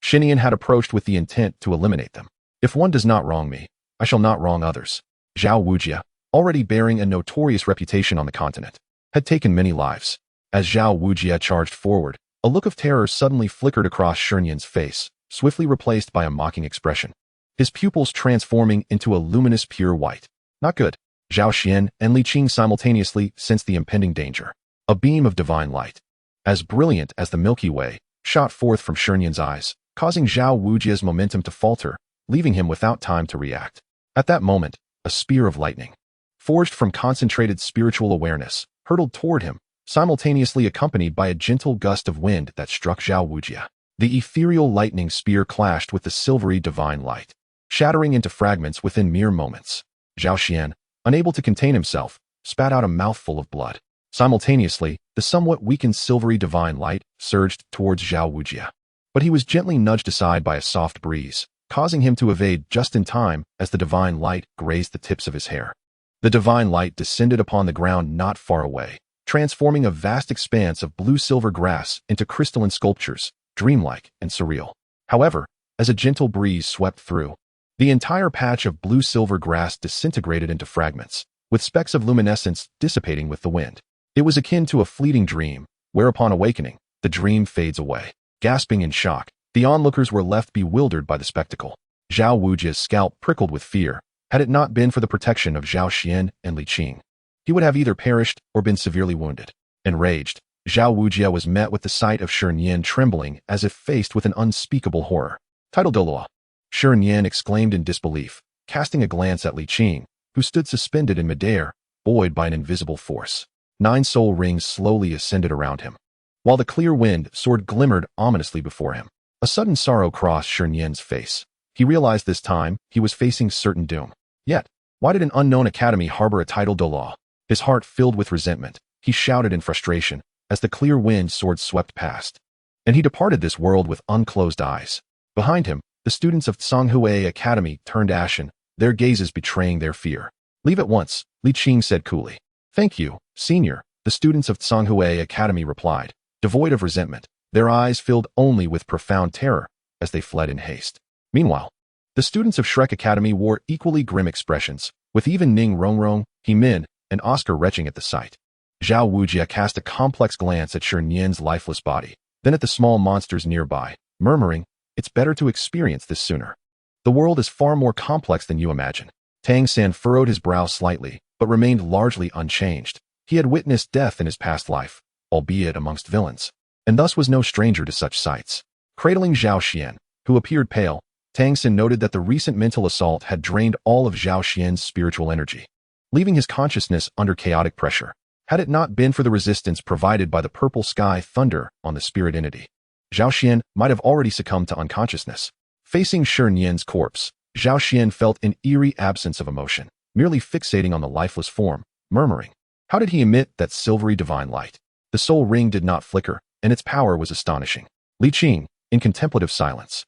Xinyan had approached with the intent to eliminate them. If one does not wrong me, I shall not wrong others. Xiao Wujia, already bearing a notorious reputation on the continent, had taken many lives. As Xiao Wujia charged forward, a look of terror suddenly flickered across Xinyan's face, swiftly replaced by a mocking expression. His pupils transforming into a luminous pure white. Not good. Zhao Xian and Li Qing simultaneously sensed the impending danger. A beam of divine light, as brilliant as the Milky Way, shot forth from Xinyan's eyes, causing Xiao Wujia's momentum to falter, leaving him without time to react. At that moment, a spear of lightning, forged from concentrated spiritual awareness, hurtled toward him, simultaneously accompanied by a gentle gust of wind that struck Xiao Wujia. The ethereal lightning spear clashed with the silvery divine light, shattering into fragments within mere moments. Zhao Xian, unable to contain himself, spat out a mouthful of blood. Simultaneously, the somewhat weakened silvery divine light surged towards Xiao Wujia. But he was gently nudged aside by a soft breeze, causing him to evade just in time as the divine light grazed the tips of his hair. The divine light descended upon the ground not far away, transforming a vast expanse of blue-silver grass into crystalline sculptures, dreamlike and surreal. However, as a gentle breeze swept through, the entire patch of blue-silver grass disintegrated into fragments, with specks of luminescence dissipating with the wind. It was akin to a fleeting dream, where upon awakening, the dream fades away. Gasping in shock, the onlookers were left bewildered by the spectacle. Xiao Wujia's scalp prickled with fear. Had it not been for the protection of Zhao Xian and Li Qing, he would have either perished or been severely wounded. Enraged, Xiao Wujia was met with the sight of Xinyan trembling as if faced with an unspeakable horror. Title Douluo. Xinyan exclaimed in disbelief, casting a glance at Li Qing, who stood suspended in midair, buoyed by an invisible force. 9 soul rings slowly ascended around him, while the clear wind sword glimmered ominously before him. A sudden sorrow crossed Xinyan's face. He realized this time he was facing certain doom. Yet, why did an unknown academy harbor a title Douluo? His heart filled with resentment, he shouted in frustration as the clear wind sword swept past. And he departed this world with unclosed eyes. Behind him, the students of Shanghai Academy turned ashen, their gazes betraying their fear. Leave at once, Li Qing said coolly. Thank you, senior, the students of Shanghai Academy replied, devoid of resentment, their eyes filled only with profound terror as they fled in haste. Meanwhile, the students of Shrek Academy wore equally grim expressions, with even Ning Rongrong, Hemin, and Oscar retching at the sight. Xiao Wujia cast a complex glance at Xinyan's lifeless body, then at the small monsters nearby, murmuring, "It's better to experience this sooner. The world is far more complex than you imagine." Tang San furrowed his brow slightly, but remained largely unchanged. He had witnessed death in his past life, albeit amongst villains, and thus was no stranger to such sights. Cradling Zhao Xian, who appeared pale, Tang San noted that the recent mental assault had drained all of Zhao Xian's spiritual energy, leaving his consciousness under chaotic pressure. Had it not been for the resistance provided by the purple sky thunder on the spirit entity, Zhao Xian might have already succumbed to unconsciousness. Facing Xinyan's corpse, Zhao Xian felt an eerie absence of emotion, merely fixating on the lifeless form, murmuring, how did he emit that silvery divine light? The soul ring did not flicker, and its power was astonishing. Li Qing, in contemplative silence,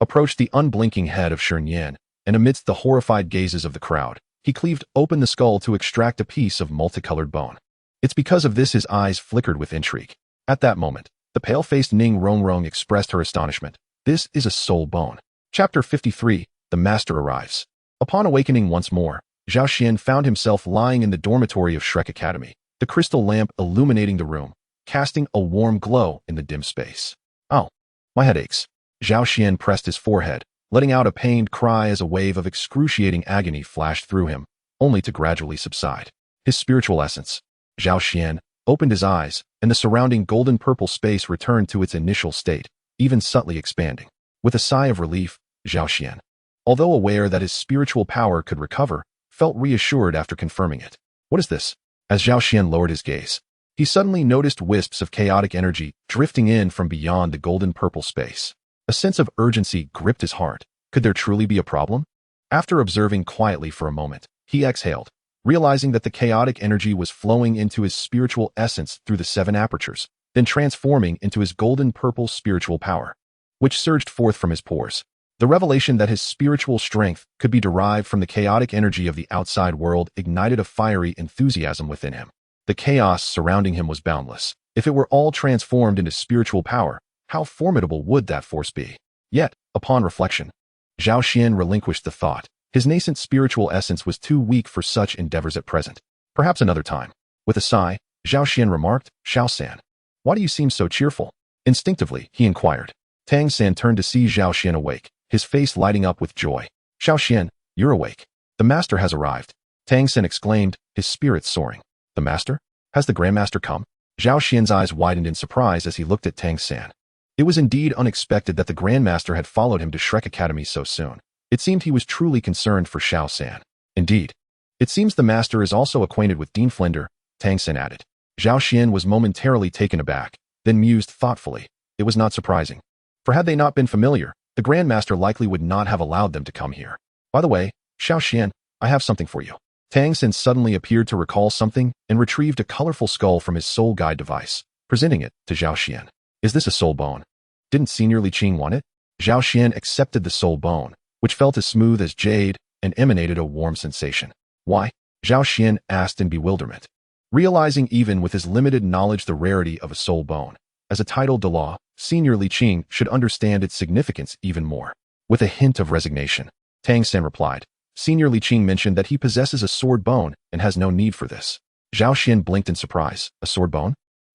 approached the unblinking head of Xinyan, and amidst the horrified gazes of the crowd, he cleaved open the skull to extract a piece of multicolored bone. It's because of this his eyes flickered with intrigue. At that moment, the pale-faced Ning Rongrong expressed her astonishment. This is a soul bone. Chapter 53, The Master Arrives. Upon awakening once more, Zhao Xian found himself lying in the dormitory of Shrek Academy, the crystal lamp illuminating the room, casting a warm glow in the dim space. Oh, my head aches. Zhao Xian pressed his forehead, letting out a pained cry as a wave of excruciating agony flashed through him, only to gradually subside. His spiritual essence, Zhao Xian, opened his eyes, and the surrounding golden-purple space returned to its initial state, even subtly expanding. With a sigh of relief, Zhao Xian, although aware that his spiritual power could recover, felt reassured after confirming it. What is this? As Zhao Xian lowered his gaze, he suddenly noticed wisps of chaotic energy drifting in from beyond the golden-purple space. A sense of urgency gripped his heart. Could there truly be a problem? After observing quietly for a moment, he exhaled, realizing that the chaotic energy was flowing into his spiritual essence through the 7 apertures, then transforming into his golden-purple spiritual power, which surged forth from his pores. The revelation that his spiritual strength could be derived from the chaotic energy of the outside world ignited a fiery enthusiasm within him. The chaos surrounding him was boundless. If it were all transformed into spiritual power, how formidable would that force be? Yet, upon reflection, Zhao Xian relinquished the thought. His nascent spiritual essence was too weak for such endeavors at present. Perhaps another time. With a sigh, Zhao Xian remarked, "Xiao San, why do you seem so cheerful?" Instinctively, he inquired. Tang San turned to see Zhao Xian awake, his face lighting up with joy. "Xiao Xian, you're awake. The master has arrived," Tang San exclaimed, his spirits soaring. "The master? Has the grandmaster come?" Zhao Xian's eyes widened in surprise as he looked at Tang San. It was indeed unexpected that the grandmaster had followed him to Shrek Academy so soon. It seemed he was truly concerned for Xiao San. Indeed. "It seems the master is also acquainted with Dean Flinder," Tang San added. Zhao Xian was momentarily taken aback, then mused thoughtfully. It was not surprising. For had they not been familiar, the grandmaster likely would not have allowed them to come here. "By the way, Xiao Xian, I have something for you." Tang San suddenly appeared to recall something and retrieved a colorful skull from his soul guide device, presenting it to Zhao Xian. "Is this a soul bone? Didn't Senior Li Qing want it?" Zhao Xian accepted the soul bone, which felt as smooth as jade and emanated a warm sensation. "Why?" Zhao Xian asked in bewilderment, realizing even with his limited knowledge the rarity of a soul bone. As a titled Douluo, Senior Li Qing should understand its significance even more. With a hint of resignation, Tang San replied, "Senior Li Qing mentioned that he possesses a sword bone and has no need for this." Zhao Xian blinked in surprise. A sword bone?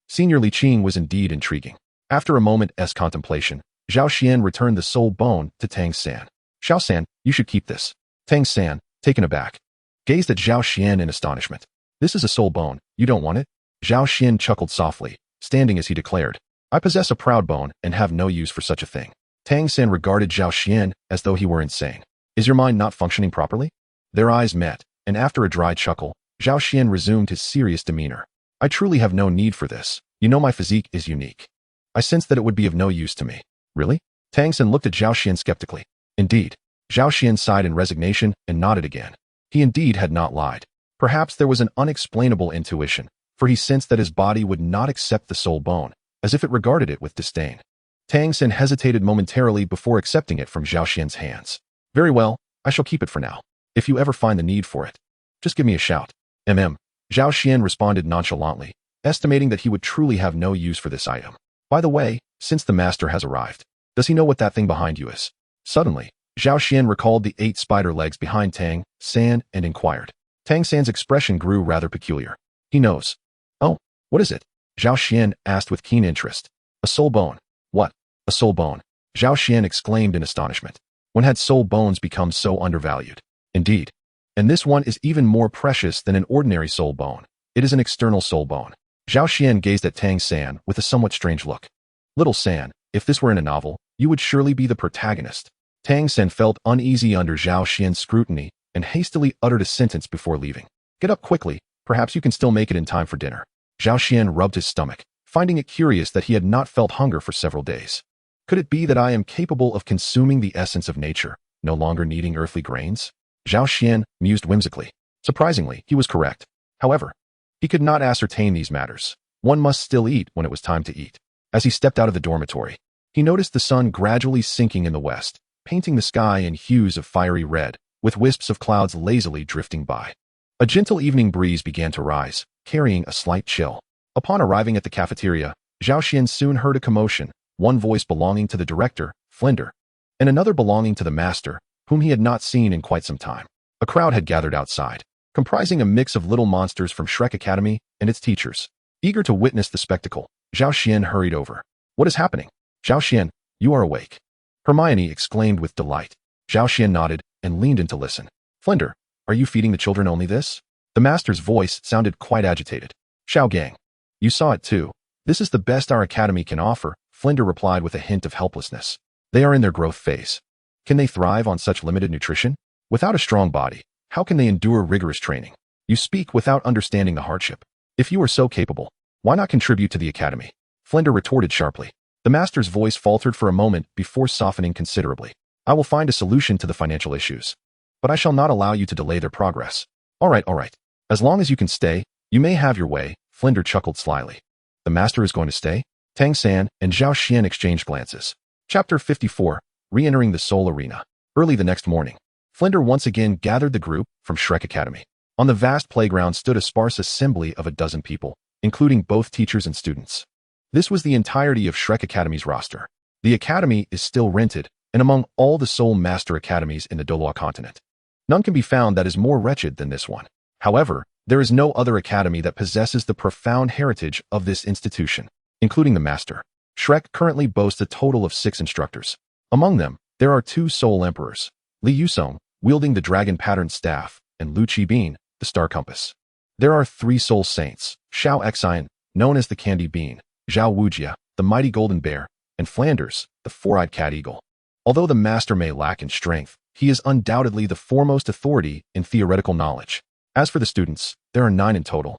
Senior Li Qing was indeed intriguing. After a moment's contemplation, Zhao Xian returned the soul bone to Tang San. "Xiao San, you should keep this." Tang San, taken aback, gazed at Zhao Xian in astonishment. "This is a soul bone. You don't want it?" Zhao Xian chuckled softly, standing as he declared, "I possess a proud bone and have no use for such a thing." Tang San regarded Zhao Xian as though he were insane. "Is your mind not functioning properly?" Their eyes met, and after a dry chuckle, Zhao Xian resumed his serious demeanor. "I truly have no need for this. You know my physique is unique. I sense that it would be of no use to me." "Really?" Tang San looked at Zhao Xian skeptically. "Indeed." Zhao Xian sighed in resignation and nodded again. He indeed had not lied. Perhaps there was an unexplainable intuition, for he sensed that his body would not accept the soul bone, as if it regarded it with disdain. Tang San hesitated momentarily before accepting it from Zhao Xian's hands. "Very well, I shall keep it for now. If you ever find the need for it, just give me a shout." Zhao Xian responded nonchalantly, estimating that he would truly have no use for this item. "By the way, since the master has arrived, does he know what that thing behind you is?" Suddenly, Zhao Xian recalled the 8 spider legs behind Tang San and inquired. Tang San's expression grew rather peculiar. "He knows." "Oh, what is it?" Zhao Xian asked with keen interest. "A soul bone." "What? A soul bone?" Zhao Xian exclaimed in astonishment. When had soul bones become so undervalued? Indeed. And this one is even more precious than an ordinary soul bone. It is an external soul bone. Zhao Xian gazed at Tang San with a somewhat strange look. "Little San, if this were in a novel, you would surely be the protagonist." Tang San felt uneasy under Zhao Xian's scrutiny and hastily uttered a sentence before leaving. "Get up quickly, perhaps you can still make it in time for dinner." Zhao Xian rubbed his stomach, finding it curious that he had not felt hunger for several days. "Could it be that I am capable of consuming the essence of nature, no longer needing earthly grains?" Zhao Xian mused whimsically. Surprisingly, he was correct. However, he could not ascertain these matters. One must still eat when it was time to eat. As he stepped out of the dormitory, he noticed the sun gradually sinking in the west, painting the sky in hues of fiery red, with wisps of clouds lazily drifting by. A gentle evening breeze began to rise, carrying a slight chill. Upon arriving at the cafeteria, Zhao Xian soon heard a commotion, one voice belonging to the director, Flinder, and another belonging to the master, whom he had not seen in quite some time. A crowd had gathered outside, comprising a mix of little monsters from Shrek Academy and its teachers. Eager to witness the spectacle, Zhao Xian hurried over. "What is happening?" "Zhao Xian, you are awake," Hermione exclaimed with delight. Zhao Xian nodded and leaned in to listen. "Flinder, are you feeding the children only this?" The master's voice sounded quite agitated. "Xiao Gang, you saw it too. This is the best our academy can offer," Flinder replied with a hint of helplessness. "They are in their growth phase. Can they thrive on such limited nutrition? Without a strong body, How can they endure rigorous training? You speak without understanding the hardship. If you are so capable, why not contribute to the academy? Flinder retorted sharply. The master's voice faltered for a moment before softening considerably. I will find a solution to the financial issues, but I shall not allow you to delay their progress. All right. As long as you can stay, you may have your way, Flinder chuckled slyly. The master is going to stay? Tang San and Zhao Xian exchanged glances. Chapter 54, Re-entering the Soul Arena. Early the next morning, Flinder once again gathered the group from Shrek Academy. On the vast playground stood a sparse assembly of a dozen people, including both teachers and students. This was the entirety of Shrek Academy's roster. The academy is still rented, and among all the Soul Master Academies in the Douluo Continent, none can be found that is more wretched than this one. However, there is no other academy that possesses the profound heritage of this institution, including the Master. Shrek currently boasts a total of 6 instructors. Among them, there are 2 Soul Emperors, Li Yusong, wielding the dragon-patterned staff, and Lu Qibin, the Star Compass. There are 3 Soul Saints, Xiao Xian, known as the Candy Bean, Xiao Wu, the Mighty Golden Bear, and Flanders, the Four-Eyed Cat Eagle. Although the Master may lack in strength, he is undoubtedly the foremost authority in theoretical knowledge. As for the students, there are 9 in total,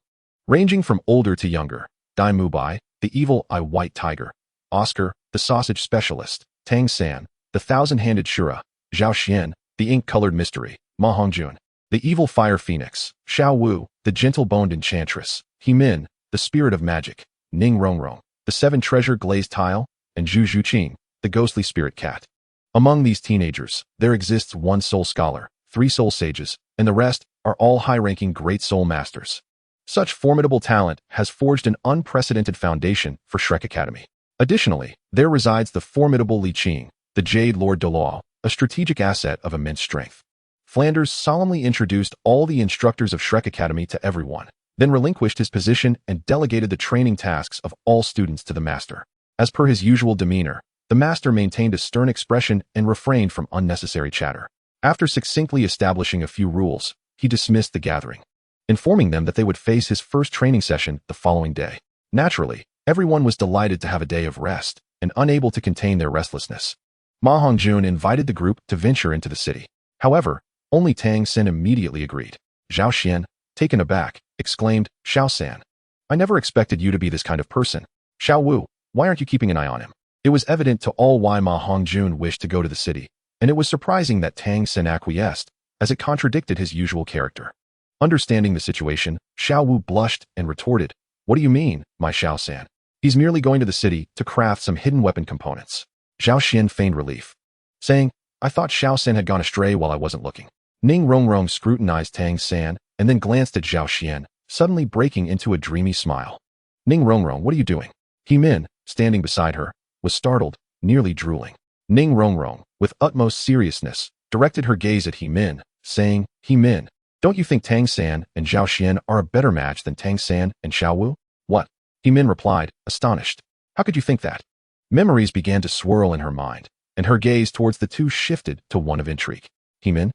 ranging from older to younger. Dai Mubai, the Evil Eye White Tiger, Oscar, the Sausage Specialist, Tang San, the Thousand-Handed Shura, Zhao Xian, the Ink-Colored Mystery, Ma Hongjun, the Evil Fire Phoenix, Xiao Wu, the Gentle-Boned Enchantress, He Min, the Spirit of Magic, Ning Rongrong, the 7 Treasure Glazed Tile, and Zhu Zhuqing, the Ghostly Spirit Cat. Among these teenagers, there exists 1 Soul Scholar, 3 Soul Sages, and the rest are all high-ranking Great Soul Masters. Such formidable talent has forged an unprecedented foundation for Shrek Academy. Additionally, there resides the formidable Li Qing, the Jade Lord Douluo, a strategic asset of immense strength. Flanders solemnly introduced all the instructors of Shrek Academy to everyone, then relinquished his position and delegated the training tasks of all students to the Master. As per his usual demeanor, the Master maintained a stern expression and refrained from unnecessary chatter. After succinctly establishing a few rules, he dismissed the gathering, informing them that they would face his first training session the following day. Naturally, everyone was delighted to have a day of rest and unable to contain their restlessness. Ma Hongjun invited the group to venture into the city. However, only Tang San immediately agreed. Zhao Xian, taken aback, exclaimed, Xiao San, I never expected you to be this kind of person. Xiao Wu, why aren't you keeping an eye on him? It was evident to all why Ma Hongjun wished to go to the city, and it was surprising that Tang San acquiesced, as it contradicted his usual character. Understanding the situation, Xiao Wu blushed and retorted, What do you mean, my Xiao San? He's merely going to the city to craft some hidden weapon components. Zhao Xian feigned relief, saying, I thought Xiao San had gone astray while I wasn't looking. Ning Rongrong scrutinized Tang San and then glanced at Zhao Xian, suddenly breaking into a dreamy smile. Ning Rongrong, what are you doing? He Min, standing beside her, was startled, nearly drooling. Ning Rongrong, with utmost seriousness, directed her gaze at He Min, saying, He Min, don't you think Tang San and Zhao Xian are a better match than Tang San and Xiao Wu? What? He Min replied, astonished. How could you think that? Memories began to swirl in her mind, and her gaze towards the two shifted to one of intrigue. He Min,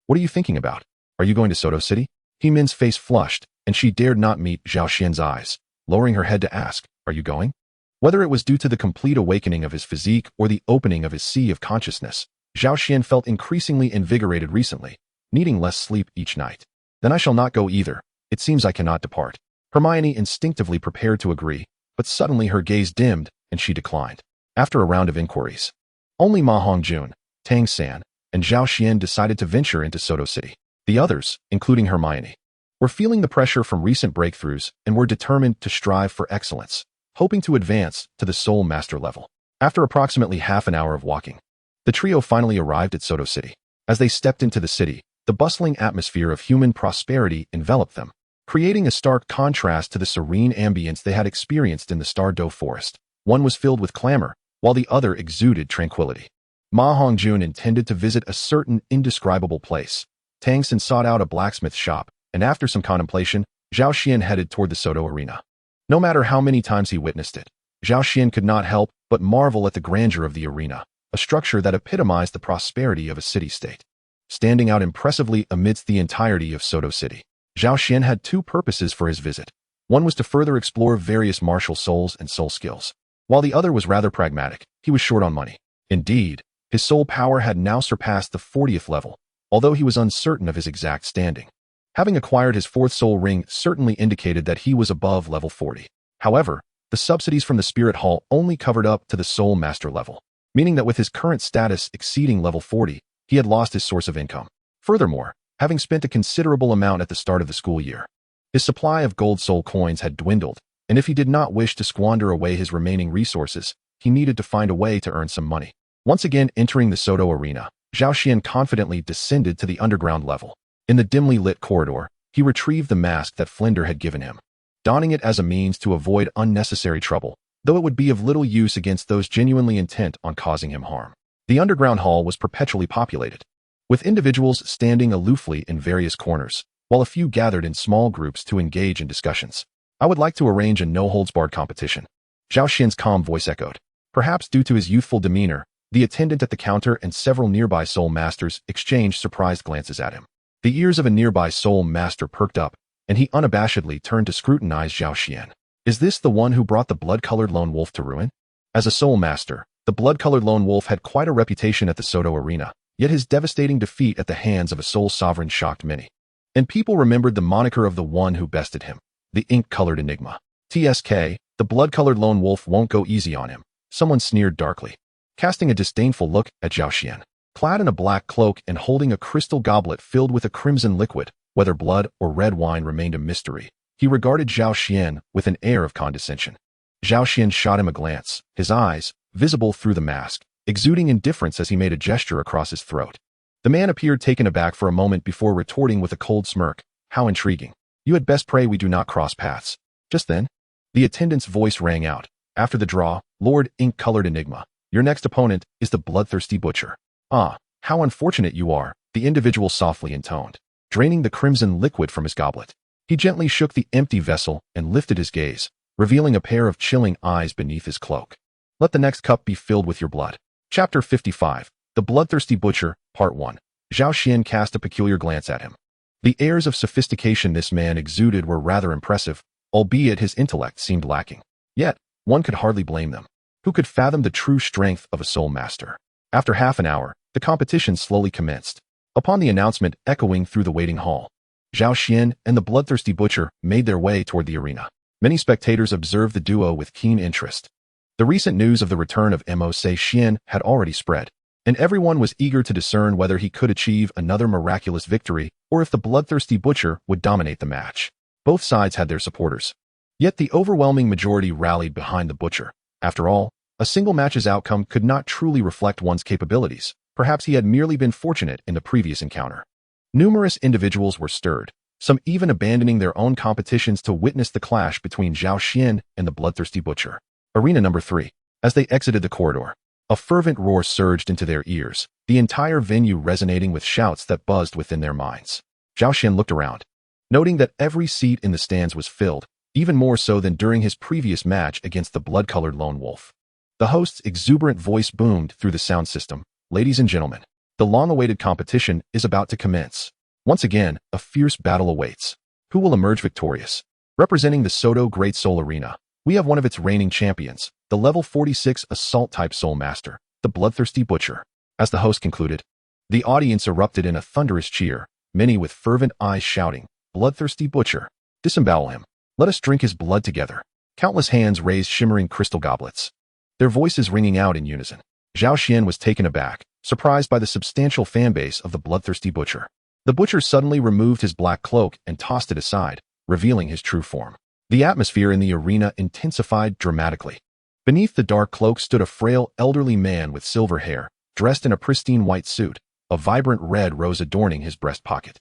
what are you thinking about? Are you going to Sodto City? He Min's face flushed, and she dared not meet Zhao Xian's eyes, lowering her head to ask, Are you going? Whether it was due to the complete awakening of his physique or the opening of his sea of consciousness, Zhao Xian felt increasingly invigorated recently, needing less sleep each night. Then I shall not go either. It seems I cannot depart. Hermione instinctively prepared to agree, but suddenly her gaze dimmed, and she declined. After a round of inquiries, only Ma Hongjun, Tang San, and Zhao Xian decided to venture into Sodto City. The others, including Hermione, were feeling the pressure from recent breakthroughs and were determined to strive for excellence, hoping to advance to the Soul Master level. After approximately half an hour of walking, the trio finally arrived at Sodto City. As they stepped into the city, the bustling atmosphere of human prosperity enveloped them, creating a stark contrast to the serene ambience they had experienced in the Star-Do Forest. One was filled with clamor, while the other exuded tranquility. Ma Hongjun intended to visit a certain indescribable place. Tang San sought out a blacksmith shop, and after some contemplation, Zhao Xian headed toward the Sodto arena. No matter how many times he witnessed it, Zhao Xian could not help but marvel at the grandeur of the arena, a structure that epitomized the prosperity of a city-state. Standing out impressively amidst the entirety of Sodto City, Zhao Xian had 2 purposes for his visit. One was to further explore various martial souls and soul skills, while the other was rather pragmatic. He was short on money. Indeed, his soul power had now surpassed the 40th level, although he was uncertain of his exact standing. Having acquired his 4th soul ring certainly indicated that he was above level 40. However, the subsidies from the Spirit Hall only covered up to the Soul Master level, meaning that with his current status exceeding level 40, he had lost his source of income. Furthermore, having spent a considerable amount at the start of the school year, his supply of gold soul coins had dwindled, and if he did not wish to squander away his remaining resources, he needed to find a way to earn some money. Once again entering the Sodto arena, Xiao Xian confidently descended to the underground level. In the dimly lit corridor, he retrieved the mask that Flinder had given him, donning it as a means to avoid unnecessary trouble, though it would be of little use against those genuinely intent on causing him harm. The underground hall was perpetually populated, with individuals standing aloofly in various corners, while a few gathered in small groups to engage in discussions. I would like to arrange a no-holds-barred competition. Xiao Xian's calm voice echoed. Perhaps due to his youthful demeanor, the attendant at the counter and several nearby soul masters exchanged surprised glances at him. The ears of a nearby soul master perked up, and he unabashedly turned to scrutinize Xiao Xian. Is this the one who brought the blood-colored lone wolf to ruin? As a soul master, the blood-colored lone wolf had quite a reputation at the Sodto arena, yet his devastating defeat at the hands of a soul sovereign shocked many. And people remembered the moniker of the one who bested him, the ink-colored enigma. TSK, the blood-colored lone wolf won't go easy on him, someone sneered darkly, casting a disdainful look at Xiao Xian. Clad in a black cloak and holding a crystal goblet filled with a crimson liquid, whether blood or red wine remained a mystery, he regarded Xiao Xian with an air of condescension. Xiao Xian shot him a glance, his eyes, visible through the mask, exuding indifference as he made a gesture across his throat. The man appeared taken aback for a moment before retorting with a cold smirk, "How intriguing. You had best pray we do not cross paths." Just then, the attendant's voice rang out. After the draw, Lord Ink-Colored Enigma, your next opponent is the bloodthirsty butcher. Ah, how unfortunate you are, the individual softly intoned, draining the crimson liquid from his goblet. He gently shook the empty vessel and lifted his gaze, revealing a pair of chilling eyes beneath his cloak. Let the next cup be filled with your blood. Chapter 55, The Bloodthirsty Butcher, Part 1. Xiao Xian cast a peculiar glance at him. The airs of sophistication this man exuded were rather impressive, albeit his intellect seemed lacking. Yet, one could hardly blame them. Who could fathom the true strength of a soul master? After half an hour, the competition slowly commenced. Upon the announcement echoing through the waiting hall, Xiao Xian and the bloodthirsty butcher made their way toward the arena. Many spectators observed the duo with keen interest. The recent news of the return of Mo Xian had already spread, and everyone was eager to discern whether he could achieve another miraculous victory or if the bloodthirsty butcher would dominate the match. Both sides had their supporters. Yet the overwhelming majority rallied behind the butcher. After all, a single match's outcome could not truly reflect one's capabilities. Perhaps he had merely been fortunate in the previous encounter. Numerous individuals were stirred, some even abandoning their own competitions to witness the clash between Xiao Xian and the bloodthirsty butcher. Arena number 3. As they exited the corridor, a fervent roar surged into their ears, the entire venue resonating with shouts that buzzed within their minds. Xiao Xian looked around, noting that every seat in the stands was filled, even more so than during his previous match against the blood-colored lone wolf. The host's exuberant voice boomed through the sound system. Ladies and gentlemen, the long-awaited competition is about to commence. Once again, a fierce battle awaits. Who will emerge victorious? Representing the Sodto Great Soul Arena, we have one of its reigning champions, the level 46 assault-type soul master, the bloodthirsty butcher. As the host concluded, the audience erupted in a thunderous cheer, many with fervent eyes shouting, "Bloodthirsty butcher! Disembowel him! Let us drink his blood together!" Countless hands raised shimmering crystal goblets, their voices ringing out in unison. Xiao Xian was taken aback, surprised by the substantial fanbase of the bloodthirsty butcher. The butcher suddenly removed his black cloak and tossed it aside, revealing his true form. The atmosphere in the arena intensified dramatically. Beneath the dark cloak stood a frail, elderly man with silver hair, dressed in a pristine white suit, a vibrant red rose adorning his breast pocket.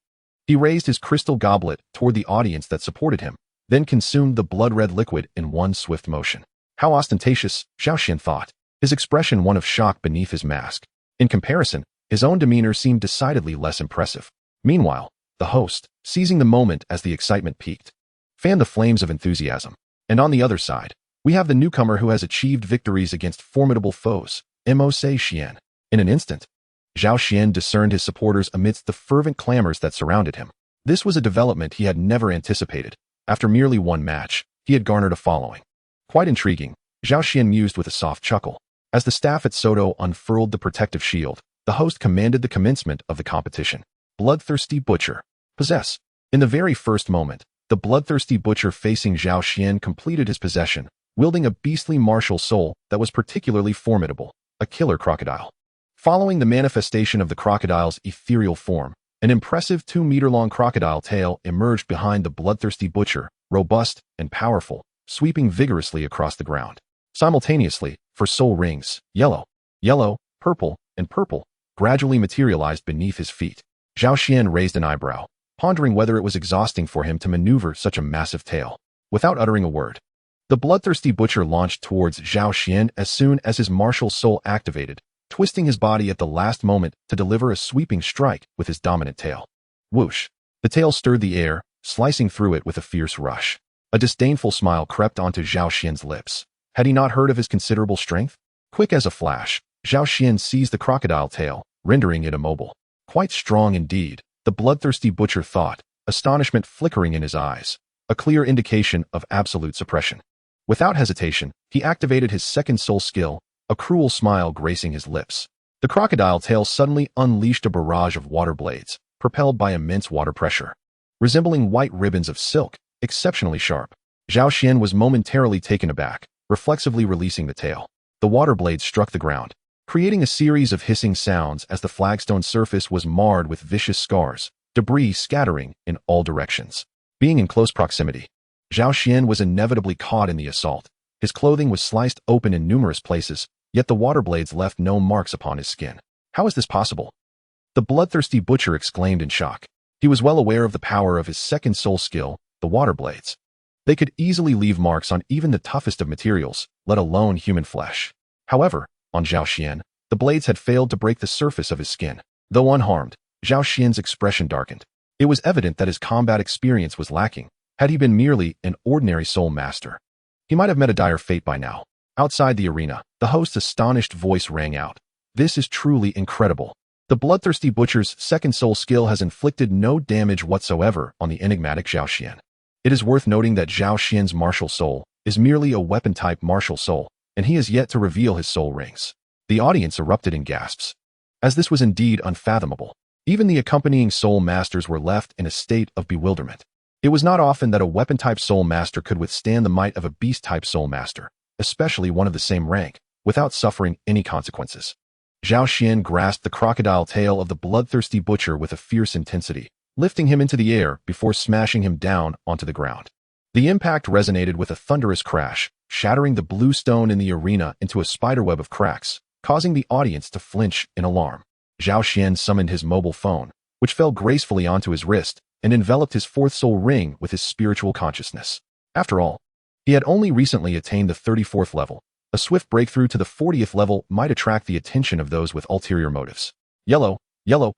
He raised his crystal goblet toward the audience that supported him, then consumed the blood-red liquid in one swift motion. How ostentatious, Xiao Xian thought, his expression one of shock beneath his mask. In comparison, his own demeanor seemed decidedly less impressive. Meanwhile, the host, seizing the moment as the excitement peaked, fanned the flames of enthusiasm. And on the other side, we have the newcomer who has achieved victories against formidable foes, Mo Xian. In an instant, Xiao Xian discerned his supporters amidst the fervent clamors that surrounded him. This was a development he had never anticipated. After merely one match, he had garnered a following. Quite intriguing, Xiao Xian mused with a soft chuckle. As the staff at Sodto unfurled the protective shield, the host commanded the commencement of the competition. Bloodthirsty Butcher. Possess. In the very first moment, the bloodthirsty butcher facing Zhao Xian completed his possession, wielding a beastly martial soul that was particularly formidable, a killer crocodile. Following the manifestation of the crocodile's ethereal form, an impressive 2-meter-long crocodile tail emerged behind the bloodthirsty butcher, robust and powerful, sweeping vigorously across the ground. Simultaneously, four soul rings, yellow, purple, and purple, gradually materialized beneath his feet. Zhao Xian raised an eyebrow, pondering whether it was exhausting for him to maneuver such a massive tail. Without uttering a word, the bloodthirsty butcher launched towards Zhao Xian as soon as his martial soul activated, twisting his body at the last moment to deliver a sweeping strike with his dominant tail. Whoosh! The tail stirred the air, slicing through it with a fierce rush. A disdainful smile crept onto Zhao Xian's lips. Had he not heard of his considerable strength? Quick as a flash, Zhao Xian seized the crocodile tail, rendering it immobile. Quite strong indeed, the bloodthirsty butcher thought, astonishment flickering in his eyes, a clear indication of absolute suppression. Without hesitation, he activated his second soul skill, a cruel smile gracing his lips. The crocodile tail suddenly unleashed a barrage of water blades, propelled by immense water pressure. Resembling white ribbons of silk, exceptionally sharp, Zhao Xian was momentarily taken aback, reflexively releasing the tail. The water blades struck the ground, creating a series of hissing sounds as the flagstone surface was marred with vicious scars, debris scattering in all directions. Being in close proximity, Zhao Xian was inevitably caught in the assault. His clothing was sliced open in numerous places, yet the water blades left no marks upon his skin. How is this possible? The bloodthirsty butcher exclaimed in shock. He was well aware of the power of his second soul skill, the water blades. They could easily leave marks on even the toughest of materials, let alone human flesh. However, on Zhao Xian, the blades had failed to break the surface of his skin. Though unharmed, Zhao Xian's expression darkened. It was evident that his combat experience was lacking. Had he been merely an ordinary soul master, he might have met a dire fate by now. Outside the arena, the host's astonished voice rang out. This is truly incredible. The bloodthirsty butcher's second soul skill has inflicted no damage whatsoever on the enigmatic Zhao Xian. It is worth noting that Zhao Xian's martial soul is merely a weapon-type martial soul, and he has yet to reveal his soul rings. The audience erupted in gasps, as this was indeed unfathomable. Even the accompanying soul masters were left in a state of bewilderment. It was not often that a weapon-type soul master could withstand the might of a beast-type soul master, especially one of the same rank, without suffering any consequences. Zhao Xian grasped the crocodile tail of the bloodthirsty butcher with a fierce intensity, lifting him into the air before smashing him down onto the ground. The impact resonated with a thunderous crash, shattering the blue stone in the arena into a spiderweb of cracks, causing the audience to flinch in alarm. Zhao Xian summoned his mobile phone, which fell gracefully onto his wrist, and enveloped his fourth soul ring with his spiritual consciousness. After all, he had only recently attained the 34th level. A swift breakthrough to the 40th level might attract the attention of those with ulterior motives. Yellow,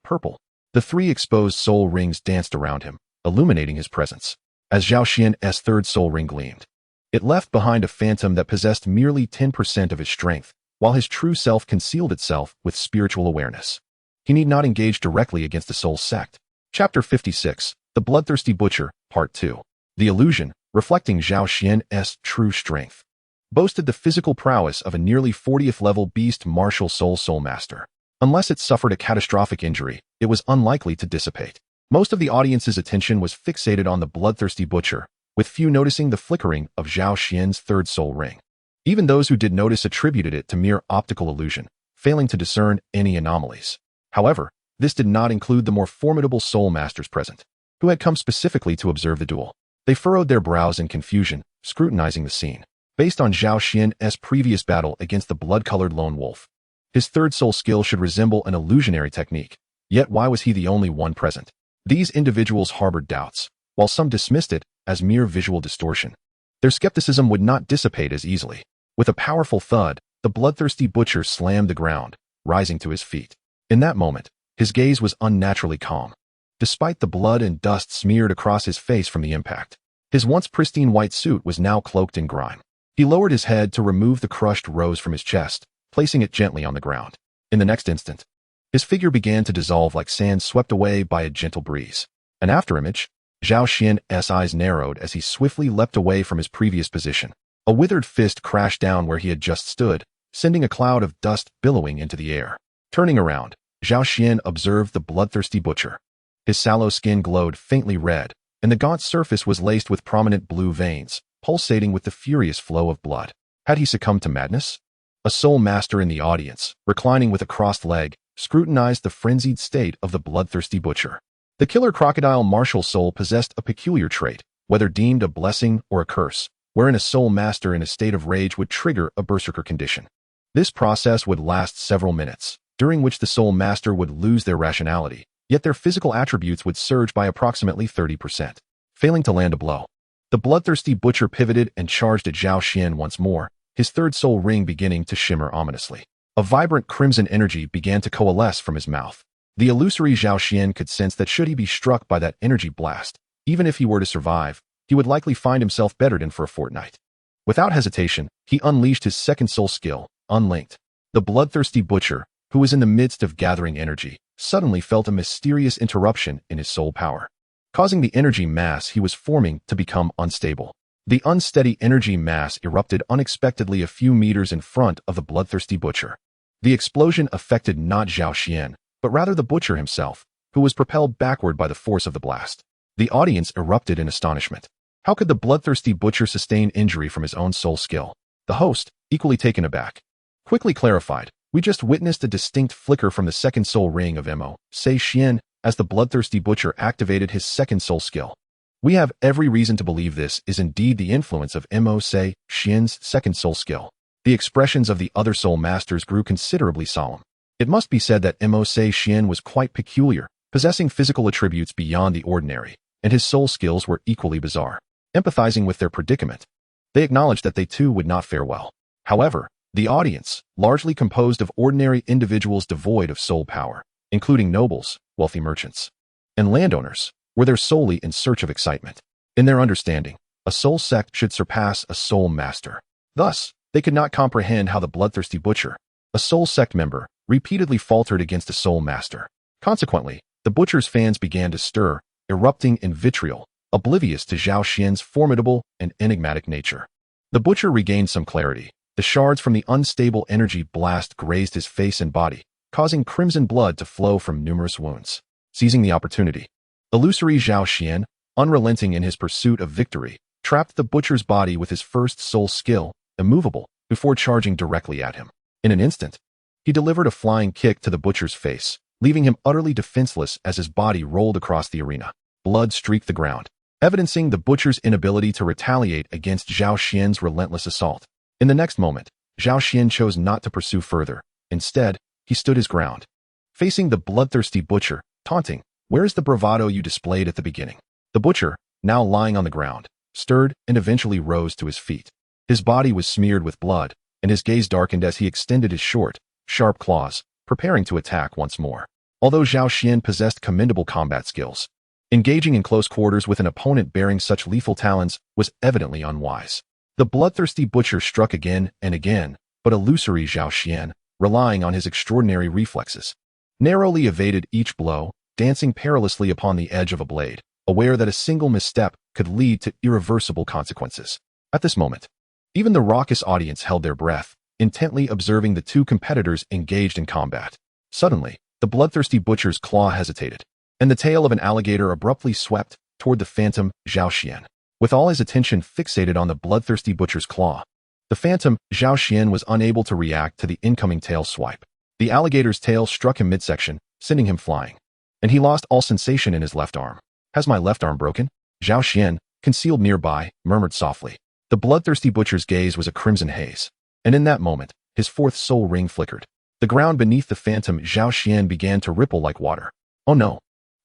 purple. The three exposed soul rings danced around him, illuminating his presence. As Zhao Xian's third soul ring gleamed, it left behind a phantom that possessed merely 10% of his strength, while his true self concealed itself with spiritual awareness. He need not engage directly against the soul sect. Chapter 56, The Bloodthirsty Butcher, Part 2. The illusion, reflecting Zhao Xian's true strength, boasted the physical prowess of a nearly 40th level beast martial soul master. Unless it suffered a catastrophic injury, it was unlikely to dissipate. Most of the audience's attention was fixated on the bloodthirsty butcher, with few noticing the flickering of Zhao Xian's third soul ring. Even those who did notice attributed it to mere optical illusion, failing to discern any anomalies. However, this did not include the more formidable soul masters present, who had come specifically to observe the duel. They furrowed their brows in confusion, scrutinizing the scene. Based on Zhao Xian's previous battle against the blood-colored lone wolf, his third soul skill should resemble an illusionary technique. Yet why was he the only one present? These individuals harbored doubts, while some dismissed it as mere visual distortion. Their skepticism would not dissipate as easily. With a powerful thud, the bloodthirsty butcher slammed the ground, rising to his feet. In that moment, his gaze was unnaturally calm. Despite the blood and dust smeared across his face from the impact, his once pristine white suit was now cloaked in grime. He lowered his head to remove the crushed rose from his chest, placing it gently on the ground. In the next instant, his figure began to dissolve like sand swept away by a gentle breeze. An afterimage, Zhao Xian's eyes narrowed as he swiftly leapt away from his previous position. A withered fist crashed down where he had just stood, sending a cloud of dust billowing into the air. Turning around, Zhao Xian observed the bloodthirsty butcher. His sallow skin glowed faintly red, and the gaunt surface was laced with prominent blue veins, pulsating with the furious flow of blood. Had he succumbed to madness? A soul master in the audience, reclining with a crossed leg, scrutinized the frenzied state of the bloodthirsty butcher. The killer crocodile martial soul possessed a peculiar trait, whether deemed a blessing or a curse, wherein a soul master in a state of rage would trigger a berserker condition. This process would last several minutes, during which the soul master would lose their rationality, yet their physical attributes would surge by approximately 30%. Failing to land a blow, the bloodthirsty butcher pivoted and charged at Zhao Xian once more, his third soul ring beginning to shimmer ominously. A vibrant crimson energy began to coalesce from his mouth. The illusory Zhao Xian could sense that should he be struck by that energy blast, even if he were to survive, he would likely find himself bettered for a fortnight. Without hesitation, he unleashed his second soul skill, Unlinked. The bloodthirsty butcher, who was in the midst of gathering energy, suddenly felt a mysterious interruption in his soul power, causing the energy mass he was forming to become unstable. The unsteady energy mass erupted unexpectedly a few meters in front of the bloodthirsty butcher. The explosion affected not Zhao Xian, but rather the butcher himself, who was propelled backward by the force of the blast. The audience erupted in astonishment. How could the bloodthirsty butcher sustain injury from his own soul skill? The host, equally taken aback, quickly clarified, "We just witnessed a distinct flicker from the second soul ring of Mo. Say Xian, as the bloodthirsty butcher activated his second soul skill. We have every reason to believe this is indeed the influence of Mo. Say Xian's second soul skill." The expressions of the other soul masters grew considerably solemn. It must be said that Mo. Say Xian was quite peculiar, possessing physical attributes beyond the ordinary, and his soul skills were equally bizarre. Empathizing with their predicament, they acknowledged that they too would not fare well. However, the audience, largely composed of ordinary individuals devoid of soul power, including nobles, wealthy merchants, and landowners, were there solely in search of excitement. In their understanding, a soul sect should surpass a soul master. Thus, they could not comprehend how the bloodthirsty butcher, a soul sect member, repeatedly faltered against a soul master. Consequently, the butcher's fans began to stir, erupting in vitriol, oblivious to Zhao Xian's formidable and enigmatic nature. The butcher regained some clarity. The shards from the unstable energy blast grazed his face and body, causing crimson blood to flow from numerous wounds. Seizing the opportunity, illusory Zhao Xian, unrelenting in his pursuit of victory, trapped the butcher's body with his first soul skill, immovable, before charging directly at him. In an instant, he delivered a flying kick to the butcher's face, leaving him utterly defenseless as his body rolled across the arena. Blood streaked the ground, evidencing the butcher's inability to retaliate against Zhao Xian's relentless assault. In the next moment, Zhao Xian chose not to pursue further. Instead, he stood his ground, facing the bloodthirsty butcher, taunting, "Where is the bravado you displayed at the beginning?" The butcher, now lying on the ground, stirred and eventually rose to his feet. His body was smeared with blood, and his gaze darkened as he extended his short, sharp claws, preparing to attack once more. Although Zhao Xian possessed commendable combat skills, engaging in close quarters with an opponent bearing such lethal talons was evidently unwise. The bloodthirsty butcher struck again and again, but illusory Zhao Xian, relying on his extraordinary reflexes, narrowly evaded each blow, dancing perilously upon the edge of a blade, aware that a single misstep could lead to irreversible consequences. At this moment, even the raucous audience held their breath, intently observing the two competitors engaged in combat. Suddenly, the bloodthirsty butcher's claw hesitated, and the tail of an alligator abruptly swept toward the phantom Zhao Xian. With all his attention fixated on the bloodthirsty butcher's claw, the phantom Zhao Xian was unable to react to the incoming tail swipe. The alligator's tail struck him midsection, sending him flying, and he lost all sensation in his left arm. "Has my left arm broken?" Zhao Xian, concealed nearby, murmured softly. The bloodthirsty butcher's gaze was a crimson haze, and in that moment, his fourth soul ring flickered. The ground beneath the phantom Zhao Xian began to ripple like water. Oh no!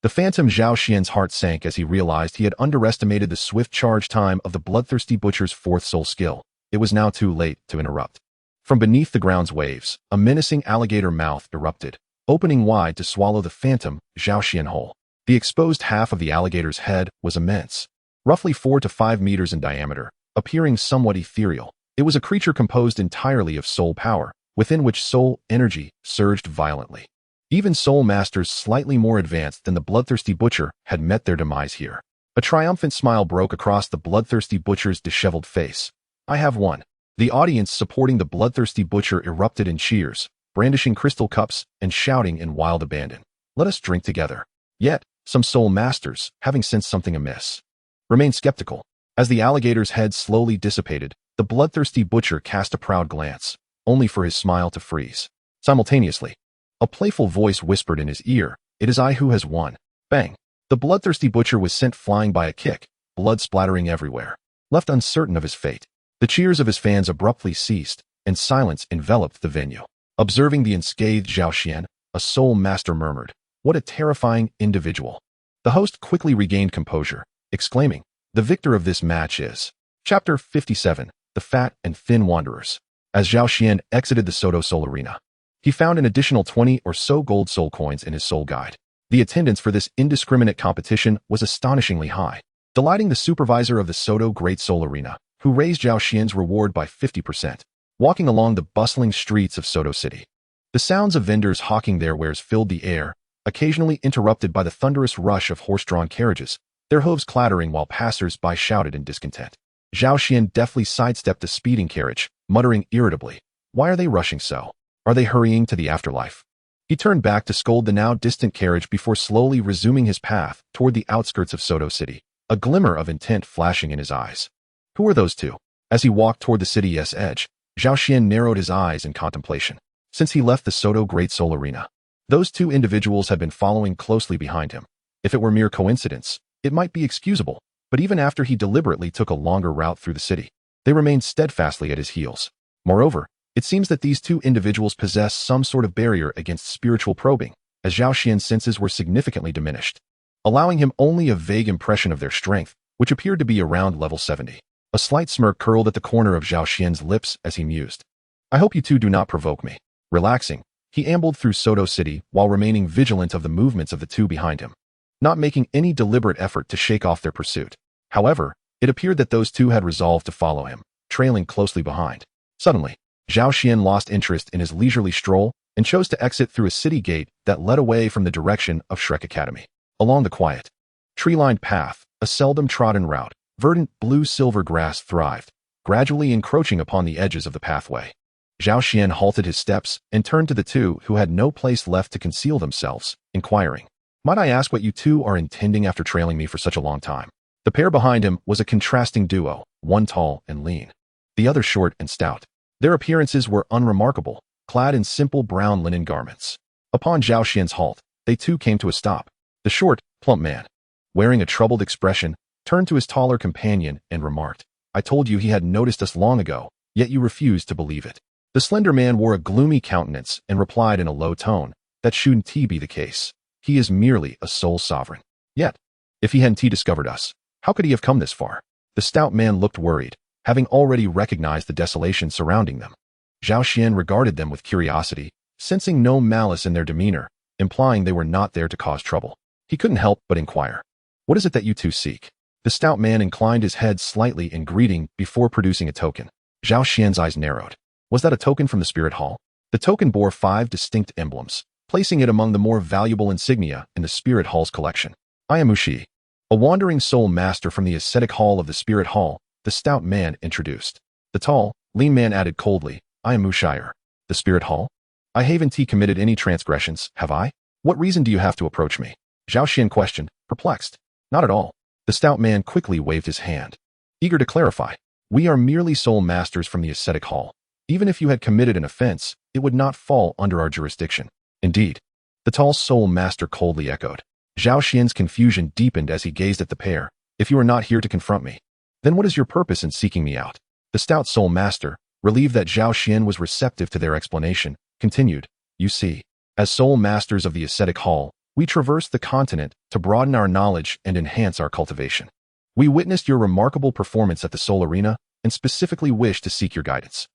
The phantom Zhao Xian's heart sank as he realized he had underestimated the swift charge time of the bloodthirsty butcher's fourth soul skill. It was now too late to interrupt. From beneath the ground's waves, a menacing alligator mouth erupted, opening wide to swallow the phantom Zhao Xian whole. The exposed half of the alligator's head was immense, roughly 4 to 5 meters in diameter, appearing somewhat ethereal. It was a creature composed entirely of soul power, within which soul energy surged violently. Even soul masters slightly more advanced than the bloodthirsty butcher had met their demise here. A triumphant smile broke across the bloodthirsty butcher's disheveled face. "I have won." The audience supporting the bloodthirsty butcher erupted in cheers, brandishing crystal cups and shouting in wild abandon, "Let us drink together." Yet, Some soul masters, having sensed something amiss, remained skeptical. As the alligator's head slowly dissipated, the bloodthirsty butcher cast a proud glance, only for his smile to freeze. Simultaneously, a playful voice whispered in his ear, "It is I who has won." Bang! The bloodthirsty butcher was sent flying by a kick, blood splattering everywhere. Left uncertain of his fate, the cheers of his fans abruptly ceased, and silence enveloped the venue. Observing the unscathed Xiao, a soul master murmured, "What a terrifying individual." The host quickly regained composure, exclaiming, "The victor of this match is..." Chapter 57, The Fat and Thin Wanderers. As Xiao exited the Sodto Soul Arena, he found an additional 20 or so gold soul coins in his soul guide. The attendance for this indiscriminate competition was astonishingly high, delighting the supervisor of the Sodto Great Soul Arena, who raised Xiao's reward by 50%. Walking along the bustling streets of Sodto City, the sounds of vendors hawking their wares filled the air, occasionally interrupted by the thunderous rush of horse-drawn carriages, their hooves clattering while passers-by shouted in discontent. Xiao deftly sidestepped the speeding carriage, muttering irritably, "Why are they rushing so? Are they hurrying to the afterlife?" He turned back to scold the now distant carriage before slowly resuming his path toward the outskirts of Sodto City, a glimmer of intent flashing in his eyes. Who were those two? As he walked toward the city's edge, Xiao narrowed his eyes in contemplation. Since he left the Sodto Great Soul Arena, those two individuals had been following closely behind him. If it were mere coincidence, it might be excusable, but even after he deliberately took a longer route through the city, they remained steadfastly at his heels. Moreover, it seems that these two individuals possessed some sort of barrier against spiritual probing, as Xiao's senses were significantly diminished, allowing him only a vague impression of their strength, which appeared to be around level 70. A slight smirk curled at the corner of Xiao's lips as he mused. "I hope you two do not provoke me." Relaxing, he ambled through Sodto City while remaining vigilant of the movements of the two behind him, not making any deliberate effort to shake off their pursuit. However, it appeared that those two had resolved to follow him, trailing closely behind. Suddenly, Xiao lost interest in his leisurely stroll and chose to exit through a city gate that led away from the direction of Shrek Academy. Along the quiet, tree-lined path, a seldom trodden route, verdant blue-silver grass thrived, gradually encroaching upon the edges of the pathway. Xiao halted his steps and turned to the two who had no place left to conceal themselves, inquiring, "Might I ask what you two are intending after trailing me for such a long time?" The pair behind him was a contrasting duo, one tall and lean, the other short and stout. Their appearances were unremarkable, clad in simple brown linen garments. Upon Xiao's halt, they too came to a stop. The short, plump man, wearing a troubled expression, turned to his taller companion and remarked, "I told you he had noticed us long ago, yet you refused to believe it." The slender man wore a gloomy countenance and replied in a low tone, "That shouldn't be the case. He is merely a soul sovereign. Yet, if he hadn't discovered us, how could he have come this far?" The stout man looked worried, having already recognized the desolation surrounding them. Xiao regarded them with curiosity, sensing no malice in their demeanor, implying they were not there to cause trouble. He couldn't help but inquire, "What is it that you two seek?" The stout man inclined his head slightly in greeting before producing a token. Xiao's eyes narrowed. Was that a token from the Spirit Hall? The token bore 5 distinct emblems, placing it among the more valuable insignia in the Spirit Hall's collection. "I am Ushi, a wandering soul master from the ascetic hall of the Spirit Hall," the stout man introduced. The tall, lean man added coldly, "I am Mushire. The Spirit Hall? I haven't committed any transgressions, have I? What reason do you have to approach me?" Xiao questioned, perplexed. "Not at all." The stout man quickly waved his hand, eager to clarify. "We are merely soul masters from the ascetic hall. Even if you had committed an offense, it would not fall under our jurisdiction." "Indeed," the tall soul master coldly echoed. Xiao's confusion deepened as he gazed at the pair. "If you are not here to confront me, then what is your purpose in seeking me out?" The stout soul master, relieved that Xiao was receptive to their explanation, continued, "You see, as soul masters of the ascetic hall, we traverse the continent to broaden our knowledge and enhance our cultivation. We witnessed your remarkable performance at the Soul Arena and specifically wish to seek your guidance."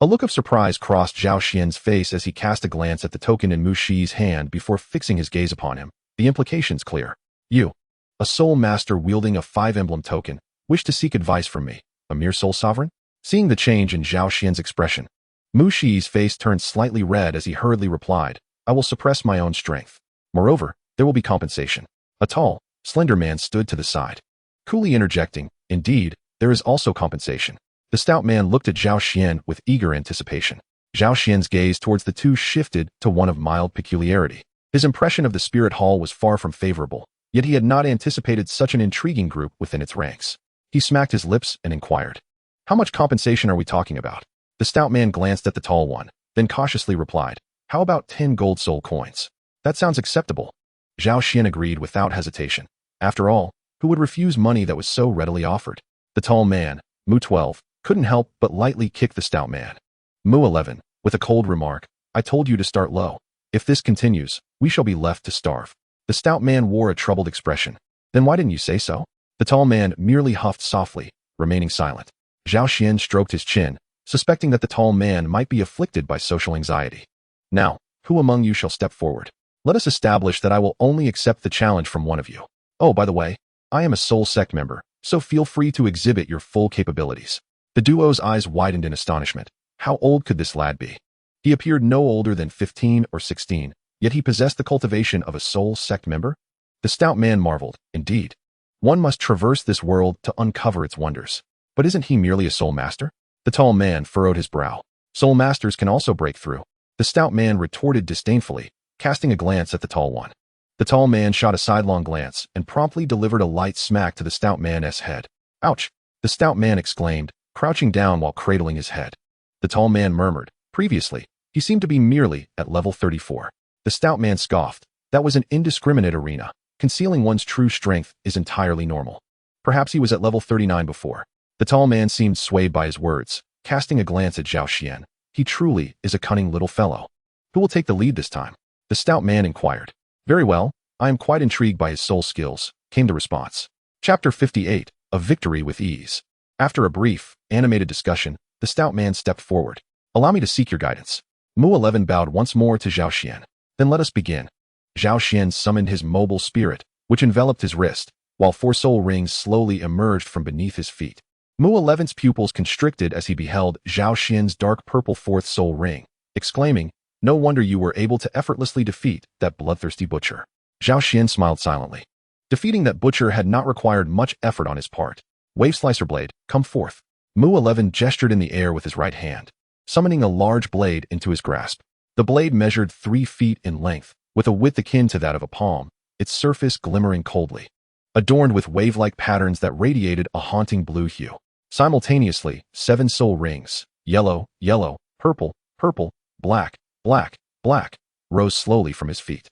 A look of surprise crossed Xiao's face as he cast a glance at the token in Mushi's hand before fixing his gaze upon him. The implications clear. "You, a soul master wielding a 5-emblem token, wish to seek advice from me, a mere soul sovereign?" Seeing the change in Xiao's expression, Mushi's face turned slightly red as he hurriedly replied, "I will suppress my own strength. Moreover, there will be compensation." A tall, slender man stood to the side, coolly interjecting, "Indeed, there is also compensation." The stout man looked at Xiao with eager anticipation. Xiao's gaze towards the two shifted to one of mild peculiarity. His impression of the spirit hall was far from favorable, yet he had not anticipated such an intriguing group within its ranks. He smacked his lips and inquired, "How much compensation are we talking about?" The stout man glanced at the tall one, then cautiously replied, "How about 10 gold soul coins?" "That sounds acceptable." Zhao Xian agreed without hesitation. After all, who would refuse money that was so readily offered? The tall man, Mu 12, couldn't help but lightly kick the stout man. Mu 11, with a cold remark, "I told you to start low. If this continues, we shall be left to starve." The stout man wore a troubled expression. "Then why didn't you say so?" The tall man merely huffed softly, remaining silent. Zhao Xian stroked his chin, suspecting that the tall man might be afflicted by social anxiety. "Now, who among you shall step forward? Let us establish that I will only accept the challenge from one of you. Oh, by the way, I am a soul sect member, so feel free to exhibit your full capabilities." The duo's eyes widened in astonishment. How old could this lad be? He appeared no older than 15 or 16, yet he possessed the cultivation of a soul sect member? The stout man marveled. Indeed, one must traverse this world to uncover its wonders. But isn't he merely a soul master? The tall man furrowed his brow. Soul masters can also break through. The stout man retorted disdainfully, casting a glance at the tall one. The tall man shot a sidelong glance and promptly delivered a light smack to the stout man's head. "Ouch!" the stout man exclaimed, crouching down while cradling his head. The tall man murmured. Previously, he seemed to be merely at level 34. The stout man scoffed. That was an indiscriminate arena. Concealing one's true strength is entirely normal. Perhaps he was at level 39 before. The tall man seemed swayed by his words, casting a glance at Zhao Xian. He truly is a cunning little fellow. Who will take the lead this time? The stout man inquired. "Very well, I am quite intrigued by his soul skills," came the response. Chapter 58, A Victory with Ease. After a brief, animated discussion, the stout man stepped forward. "Allow me to seek your guidance." Mu 11 bowed once more to Zhao Xian. "Then let us begin." Zhao Xian summoned his mobile spirit, which enveloped his wrist, while 4 soul rings slowly emerged from beneath his feet. Mu 11's pupils constricted as he beheld Zhao Xian's dark purple 4th soul ring, exclaiming, "No wonder you were able to effortlessly defeat that bloodthirsty butcher." Zhao Xian smiled silently. Defeating that butcher had not required much effort on his part. "Wave Slicer Blade, come forth." Mu 11 gestured in the air with his right hand, summoning a large blade into his grasp. The blade measured 3 feet in length, with a width akin to that of a palm, its surface glimmering coldly, adorned with wave-like patterns that radiated a haunting blue hue. Simultaneously, 7 soul rings, yellow, yellow, purple, purple, black, black, black, rose slowly from his feet.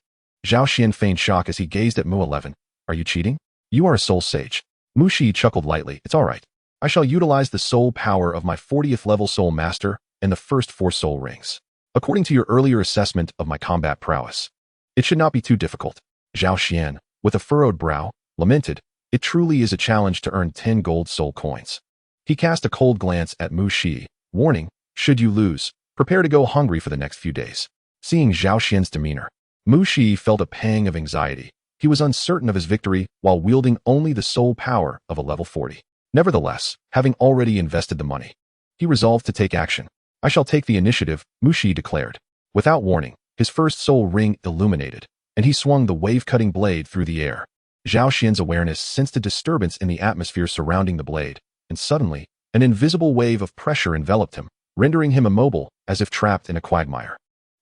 Zhao Xian feigned shock as he gazed at Mu 11. "Are you cheating? You are a soul sage." Mu Shi chuckled lightly. "It's all right. I shall utilize the soul power of my 40th level soul master and the first 4 soul rings. According to your earlier assessment of my combat prowess, it should not be too difficult." Zhao Xian, with a furrowed brow, lamented, "It truly is a challenge to earn 10 gold soul coins." He cast a cold glance at Mu Shi, warning, "Should you lose, prepare to go hungry for the next few days." Seeing Zhao Xian's demeanor, Mu Shi felt a pang of anxiety. He was uncertain of his victory while wielding only the soul power of a level 40. Nevertheless, having already invested the money, he resolved to take action. "I shall take the initiative," Mu Shi declared. Without warning, his first soul ring illuminated, and he swung the wave-cutting blade through the air. Zhao Xian's awareness sensed a disturbance in the atmosphere surrounding the blade, and suddenly, an invisible wave of pressure enveloped him, rendering him immobile as if trapped in a quagmire.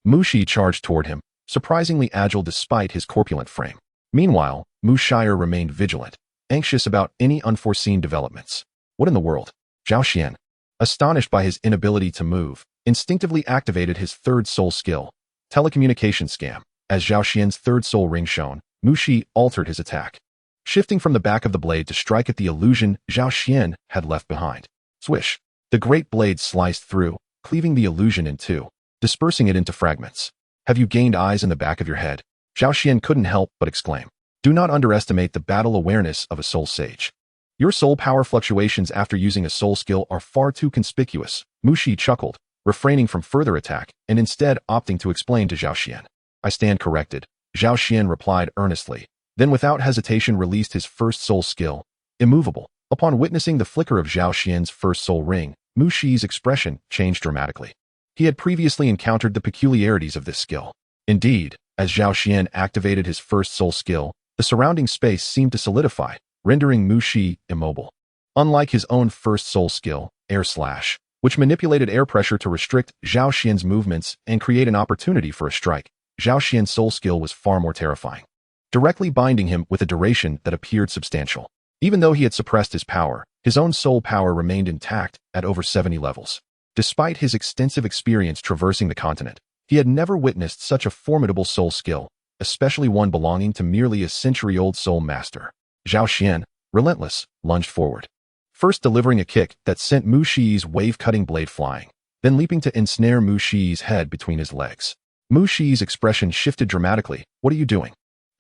Mu Shi charged toward him, surprisingly agile despite his corpulent frame. Meanwhile, Mu Shire remained vigilant, anxious about any unforeseen developments. What in the world? Zhao Xian, astonished by his inability to move, instinctively activated his 3rd soul skill, Telecommunication Scam. As Zhao Xian's 3rd soul ring shone, Mu Shi altered his attack, shifting from the back of the blade to strike at the illusion Zhao Xian had left behind. Swish! The great blade sliced through, cleaving the illusion in 2, dispersing it into fragments. "Have you gained eyes in the back of your head?" Zhao Xian couldn't help but exclaim. Do not underestimate the battle awareness of a soul sage. Your soul power fluctuations after using a soul skill are far too conspicuous. Mu Shi chuckled, refraining from further attack and instead opting to explain to Zhao Xian. "I stand corrected," Zhao Xian replied earnestly, then without hesitation released his first soul skill, Immovable. Upon witnessing the flicker of Zhao Xian's first soul ring, Mu Shi's expression changed dramatically. He had previously encountered the peculiarities of this skill. Indeed, as Zhao Xian activated his first soul skill, the surrounding space seemed to solidify, rendering Mu Shi immobile. Unlike his own first soul skill, Air Slash, which manipulated air pressure to restrict Zhao Xian's movements and create an opportunity for a strike, Zhao Xian's soul skill was far more terrifying, directly binding him with a duration that appeared substantial. Even though he had suppressed his power, his own soul power remained intact at over 70 levels. Despite his extensive experience traversing the continent, he had never witnessed such a formidable soul skill, especially one belonging to merely a century-old soul master. Zhao Xian, relentless, lunged forward, first delivering a kick that sent Mu Shi's wave-cutting blade flying, then leaping to ensnare Mu Shi's head between his legs. Mu Shi's expression shifted dramatically. "What are you doing?"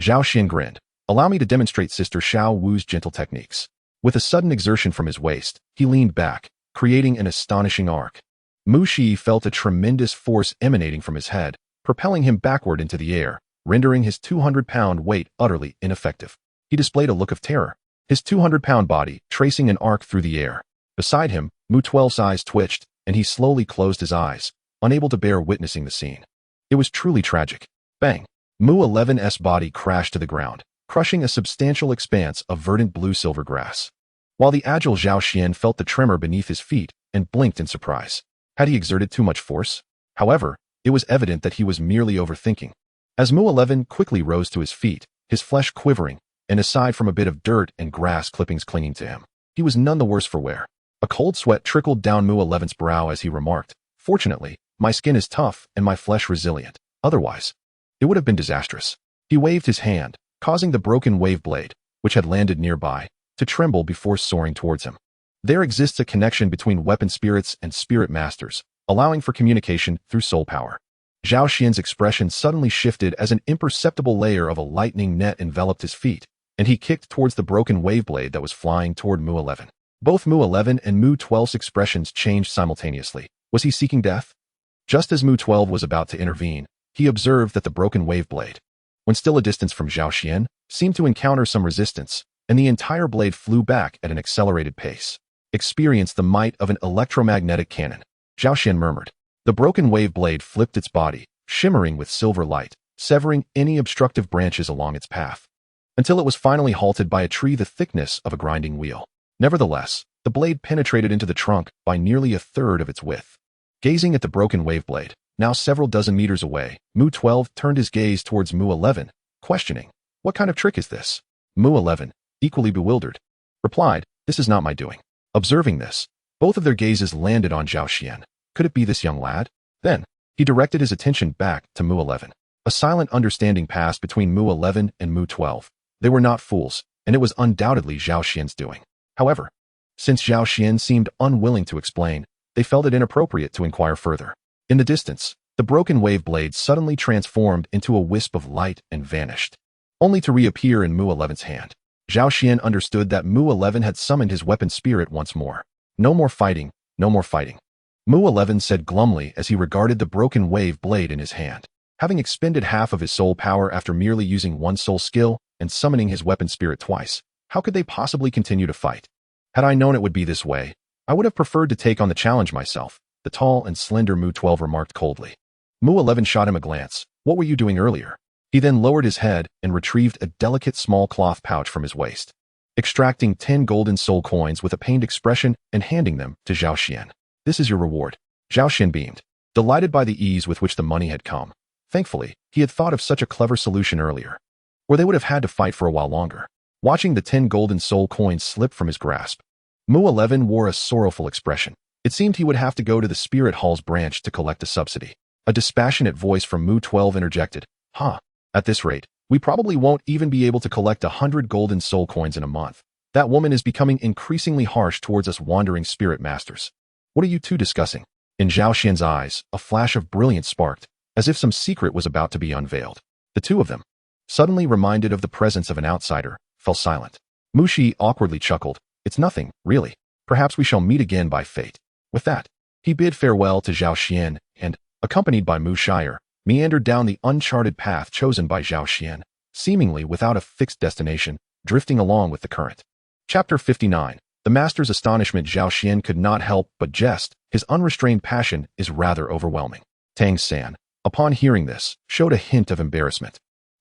Zhao Xian grinned. "Allow me to demonstrate Sister Xiao Wu's gentle techniques." With a sudden exertion from his waist, he leaned back, creating an astonishing arc. Mu Shi felt a tremendous force emanating from his head, propelling him backward into the air, rendering his 200-pound weight utterly ineffective. He displayed a look of terror, his 200-pound body tracing an arc through the air. Beside him, Mu 12's eyes twitched, and he slowly closed his eyes, unable to bear witnessing the scene. It was truly tragic. Bang! Mu 11's body crashed to the ground, crushing a substantial expanse of verdant blue-silver grass. While the agile Zhao Xian felt the tremor beneath his feet and blinked in surprise. Had he exerted too much force? However, it was evident that he was merely overthinking. As Mu 11 quickly rose to his feet, his flesh quivering, and aside from a bit of dirt and grass clippings clinging to him, he was none the worse for wear. A cold sweat trickled down Mu 11's brow as he remarked, "Fortunately, my skin is tough and my flesh resilient. Otherwise, it would have been disastrous." He waved his hand, causing the broken wave blade, which had landed nearby, to tremble before soaring towards him. There exists a connection between weapon spirits and spirit masters, allowing for communication through soul power. Zhao Xian's expression suddenly shifted as an imperceptible layer of a lightning net enveloped his feet, and he kicked towards the broken wave blade that was flying toward Mu 11. Both Mu 11 and Mu 12's expressions changed simultaneously. Was he seeking death? Just as Mu 12 was about to intervene, he observed that the broken wave blade, when still a distance from Zhao Xian, seemed to encounter some resistance, and the entire blade flew back at an accelerated pace. Experienced the might of an electromagnetic cannon. Zhao Xian murmured. The broken wave blade flipped its body, shimmering with silver light, severing any obstructive branches along its path, until it was finally halted by a tree the thickness of a grinding wheel. Nevertheless, the blade penetrated into the trunk by nearly a third of its width. Gazing at the broken wave blade, now several dozen meters away, Mu 12 turned his gaze towards Mu 11, questioning, "What kind of trick is this?" Mu 11, equally bewildered, replied, "This is not my doing." Observing this, both of their gazes landed on Zhao Xian. Could it be this young lad? Then, he directed his attention back to Mu 11. A silent understanding passed between Mu 11 and Mu 12. They were not fools, and it was undoubtedly Zhao Xian's doing. However, since Zhao Xian seemed unwilling to explain, they felt it inappropriate to inquire further. In the distance, the broken wave blade suddenly transformed into a wisp of light and vanished, only to reappear in Mu 11's hand. Zhao Xian understood that Mu 11 had summoned his weapon spirit once more. "No more fighting, no more fighting," Mu 11 said glumly as he regarded the broken wave blade in his hand. Having expended half of his soul power after merely using one soul skill and summoning his weapon spirit twice, how could they possibly continue to fight? "Had I known it would be this way, I would have preferred to take on the challenge myself," the tall and slender Mu 12 remarked coldly. Mu 11 shot him a glance. "What were you doing earlier?" He then lowered his head and retrieved a delicate small cloth pouch from his waist, extracting 10 golden soul coins with a pained expression and handing them to Zhao Xian. "This is your reward." Zhao Xian beamed, delighted by the ease with which the money had come. Thankfully, he had thought of such a clever solution earlier, or they would have had to fight for a while longer. Watching the 10 golden soul coins slip from his grasp, Mu 11 wore a sorrowful expression. It seemed he would have to go to the Spirit Hall's branch to collect a subsidy. A dispassionate voice from Mu 12 interjected, "Huh. At this rate, we probably won't even be able to collect 100 golden soul coins in a month. That woman is becoming increasingly harsh towards us wandering spirit masters. What are you two discussing?" In Zhao Xian's eyes, a flash of brilliance sparked, as if some secret was about to be unveiled. The two of them, suddenly reminded of the presence of an outsider, fell silent. Mu Shi awkwardly chuckled, "It's nothing, really. Perhaps we shall meet again by fate." With that, he bid farewell to Zhao Xian and, accompanied by Mu Shire, meandered down the uncharted path chosen by Zhao Xian, seemingly without a fixed destination, drifting along with the current. Chapter 59. The master's astonishment. Zhao Xian could not help but jest. His unrestrained passion is rather overwhelming. Tang San, upon hearing this, showed a hint of embarrassment.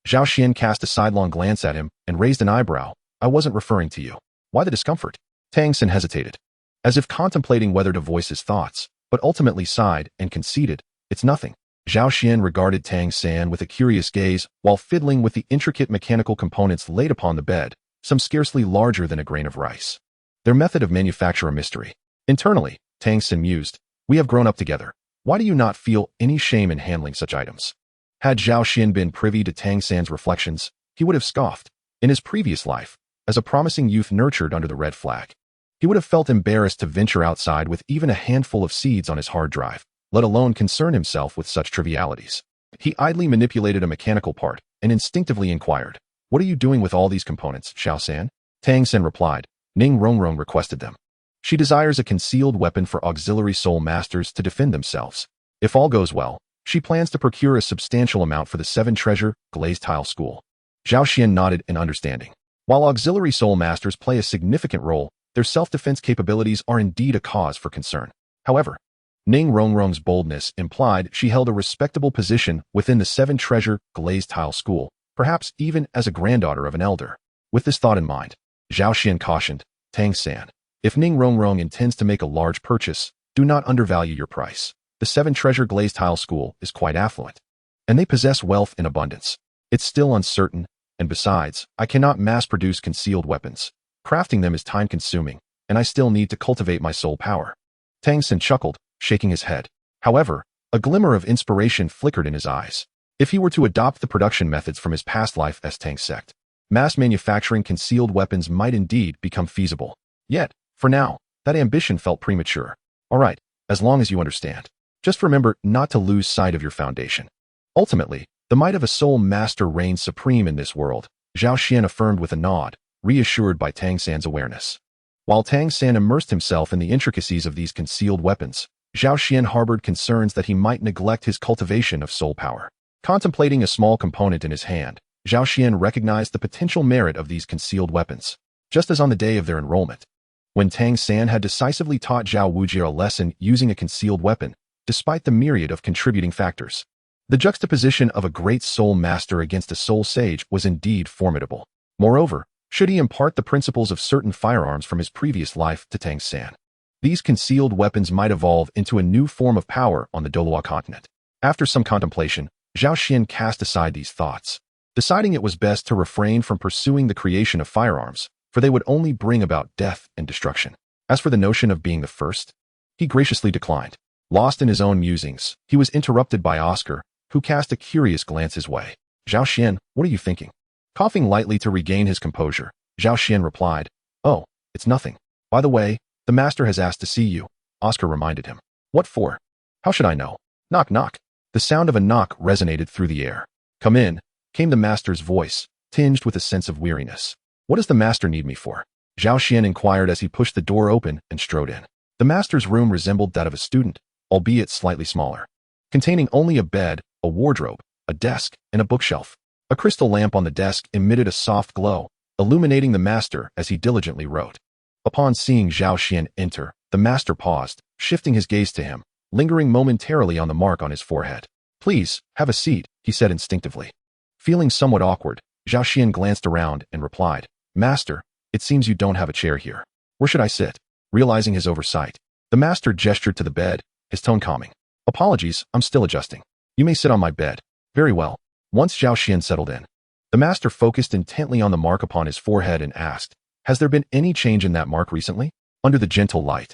Zhao Xian cast a sidelong glance at him and raised an eyebrow. "I wasn't referring to you." "Why the discomfort?" Tang San hesitated, as if contemplating whether to voice his thoughts, but ultimately sighed and conceded, "It's nothing." Zhao Xian regarded Tang San with a curious gaze while fiddling with the intricate mechanical components laid upon the bed, some scarcely larger than a grain of rice. Their method of manufacture a mystery. Internally, Tang San mused, we have grown up together. Why do you not feel any shame in handling such items? Had Zhao Xian been privy to Tang San's reflections, he would have scoffed. In his previous life, as a promising youth nurtured under the red flag, he would have felt embarrassed to venture outside with even a handful of seeds on his hard drive, let alone concern himself with such trivialities. He idly manipulated a mechanical part and instinctively inquired, what are you doing with all these components, Xiao San? Tang San replied, Ning Rongrong requested them. She desires a concealed weapon for auxiliary soul masters to defend themselves. If all goes well, she plans to procure a substantial amount for the 7 treasure glazed tile school. Zhao Xian nodded in understanding. While auxiliary soul masters play a significant role, their self-defense capabilities are indeed a cause for concern. However, Ning Rongrong's boldness implied she held a respectable position within the 7 treasure glazed tile school, perhaps even as a granddaughter of an elder. With this thought in mind, Zhao Xian cautioned, Tang San, if Ning Rongrong intends to make a large purchase, do not undervalue your price. The 7 treasure glazed tile school is quite affluent, and they possess wealth in abundance. It's still uncertain, and besides, I cannot mass-produce concealed weapons. Crafting them is time-consuming, and I still need to cultivate my soul power. Tang San chuckled, shaking his head. However, a glimmer of inspiration flickered in his eyes. If he were to adopt the production methods from his past life as Tang sect, mass manufacturing concealed weapons might indeed become feasible. Yet, for now, that ambition felt premature. All right, as long as you understand. Just remember not to lose sight of your foundation. Ultimately, the might of a soul master reigns supreme in this world, Zhao Xian affirmed with a nod, reassured by Tang San's awareness. While Tang San immersed himself in the intricacies of these concealed weapons, Zhao Xian harbored concerns that he might neglect his cultivation of soul power. Contemplating a small component in his hand, Zhao Xian recognized the potential merit of these concealed weapons, just as on the day of their enrollment. When Tang San had decisively taught Zhao Wujie a lesson using a concealed weapon, despite the myriad of contributing factors. The juxtaposition of a great soul master against a soul sage was indeed formidable. Moreover, should he impart the principles of certain firearms from his previous life to Tang San, these concealed weapons might evolve into a new form of power on the Douluo Continent. After some contemplation, Zhao Xian cast aside these thoughts, deciding it was best to refrain from pursuing the creation of firearms, for they would only bring about death and destruction. As for the notion of being the first, he graciously declined. Lost in his own musings, he was interrupted by Oscar, who cast a curious glance his way. Zhao Xian, what are you thinking? Coughing lightly to regain his composure, Zhao Xian replied, oh, it's nothing. By the way, the master has asked to see you, Oscar reminded him. What for? How should I know? Knock knock. The sound of a knock resonated through the air. Come in, came the master's voice, tinged with a sense of weariness. What does the master need me for? Zhao Xian inquired as he pushed the door open and strode in. The master's room resembled that of a student, albeit slightly smaller, containing only a bed, a wardrobe, a desk, and a bookshelf. A crystal lamp on the desk emitted a soft glow, illuminating the master as he diligently wrote. Upon seeing Zhao Xian enter, the master paused, shifting his gaze to him, lingering momentarily on the mark on his forehead. Please, have a seat, he said instinctively. Feeling somewhat awkward, Zhao Xian glanced around and replied, Master, it seems you don't have a chair here. Where should I sit? Realizing his oversight, the master gestured to the bed, his tone calming. Apologies, I'm still adjusting. You may sit on my bed. Very well. Once Zhao Xian settled in, the master focused intently on the mark upon his forehead and asked, has there been any change in that mark recently? Under the gentle light,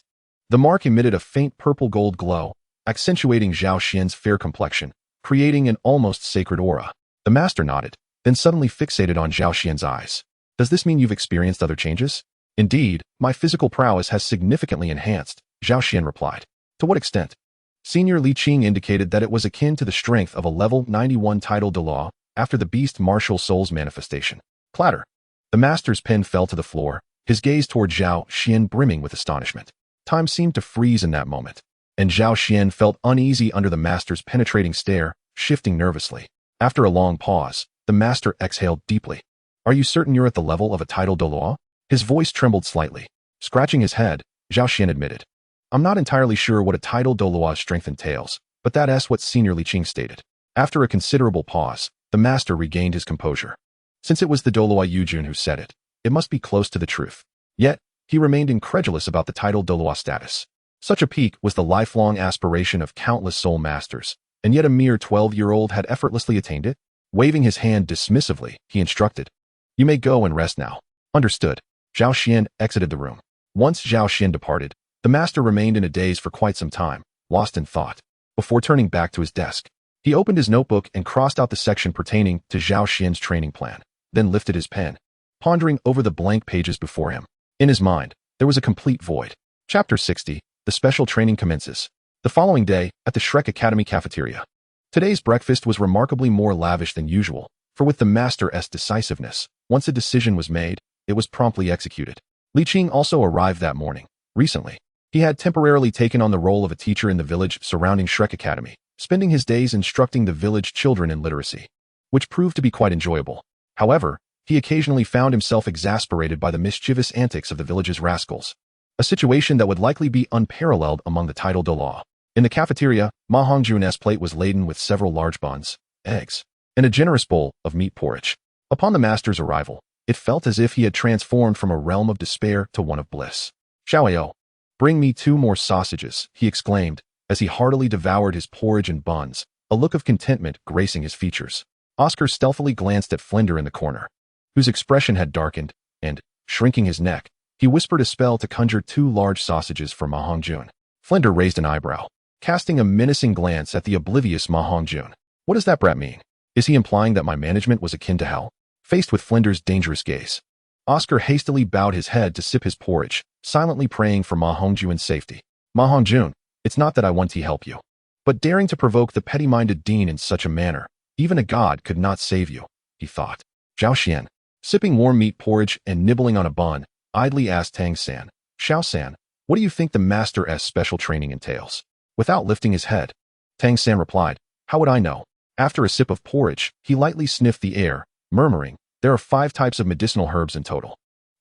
the mark emitted a faint purple-gold glow, accentuating Zhao Xian's fair complexion, creating an almost sacred aura. The master nodded, then suddenly fixated on Zhao Xian's eyes. Does this mean you've experienced other changes? Indeed, my physical prowess has significantly enhanced, Zhao Xian replied. To what extent? Senior Li Qing indicated that it was akin to the strength of a level 91 title Douluo after the beast martial soul's manifestation. Clatter. The master's pen fell to the floor, his gaze toward Zhao Xian brimming with astonishment. Time seemed to freeze in that moment, and Zhao Xian felt uneasy under the master's penetrating stare, shifting nervously. After a long pause, the master exhaled deeply. Are you certain you're at the level of a title Douluo? His voice trembled slightly. Scratching his head, Zhao Xian admitted. I'm not entirely sure what a title Douluo's strength entails, but that's what Senior Li Qing stated. After a considerable pause, the master regained his composure. Since it was the Douluo Yujun who said it, it must be close to the truth. Yet, he remained incredulous about the title Douluo status. Such a peak was the lifelong aspiration of countless soul masters, and yet a mere 12-year-old had effortlessly attained it? Waving his hand dismissively, he instructed, "You may go and rest now." Understood. Zhao Xian exited the room. Once Zhao Xian departed, the master remained in a daze for quite some time, lost in thought. Before turning back to his desk, he opened his notebook and crossed out the section pertaining to Zhao Xian's training plan, then lifted his pen, pondering over the blank pages before him. In his mind, there was a complete void. Chapter 60, The Special Training Commences. The following day, at the Shrek Academy cafeteria. Today's breakfast was remarkably more lavish than usual, for with the master's decisiveness, once a decision was made, it was promptly executed. Li Qing also arrived that morning. Recently, he had temporarily taken on the role of a teacher in the village surrounding Shrek Academy, spending his days instructing the village children in literacy, which proved to be quite enjoyable. However, he occasionally found himself exasperated by the mischievous antics of the village's rascals, a situation that would likely be unparalleled among the titled Douluo. In the cafeteria, Ma Hongjun's plate was laden with several large buns, eggs, and a generous bowl of meat porridge. Upon the master's arrival, it felt as if he had transformed from a realm of despair to one of bliss. "Xiao Wu, bring me 2 more sausages," he exclaimed, as he heartily devoured his porridge and buns, a look of contentment gracing his features. Oscar stealthily glanced at Flinder in the corner, whose expression had darkened, and, shrinking his neck, he whispered a spell to conjure 2 large sausages for Ma Hongjun. Flinder raised an eyebrow, casting a menacing glance at the oblivious Ma Hongjun. What does that brat mean? Is he implying that my management was akin to hell? Faced with Flinder's dangerous gaze, Oscar hastily bowed his head to sip his porridge, silently praying for Ma Hongjun's safety. "Ma Hongjun, it's not that I want to help you, but daring to provoke the petty-minded dean in such a manner, even a god could not save you," he thought. Zhao Xian, sipping warm meat porridge and nibbling on a bun, idly asked Tang San, "Xiao San, what do you think the master's special training entails?" Without lifting his head, Tang San replied, "How would I know?" After a sip of porridge, he lightly sniffed the air, murmuring, "There are 5 types of medicinal herbs in total."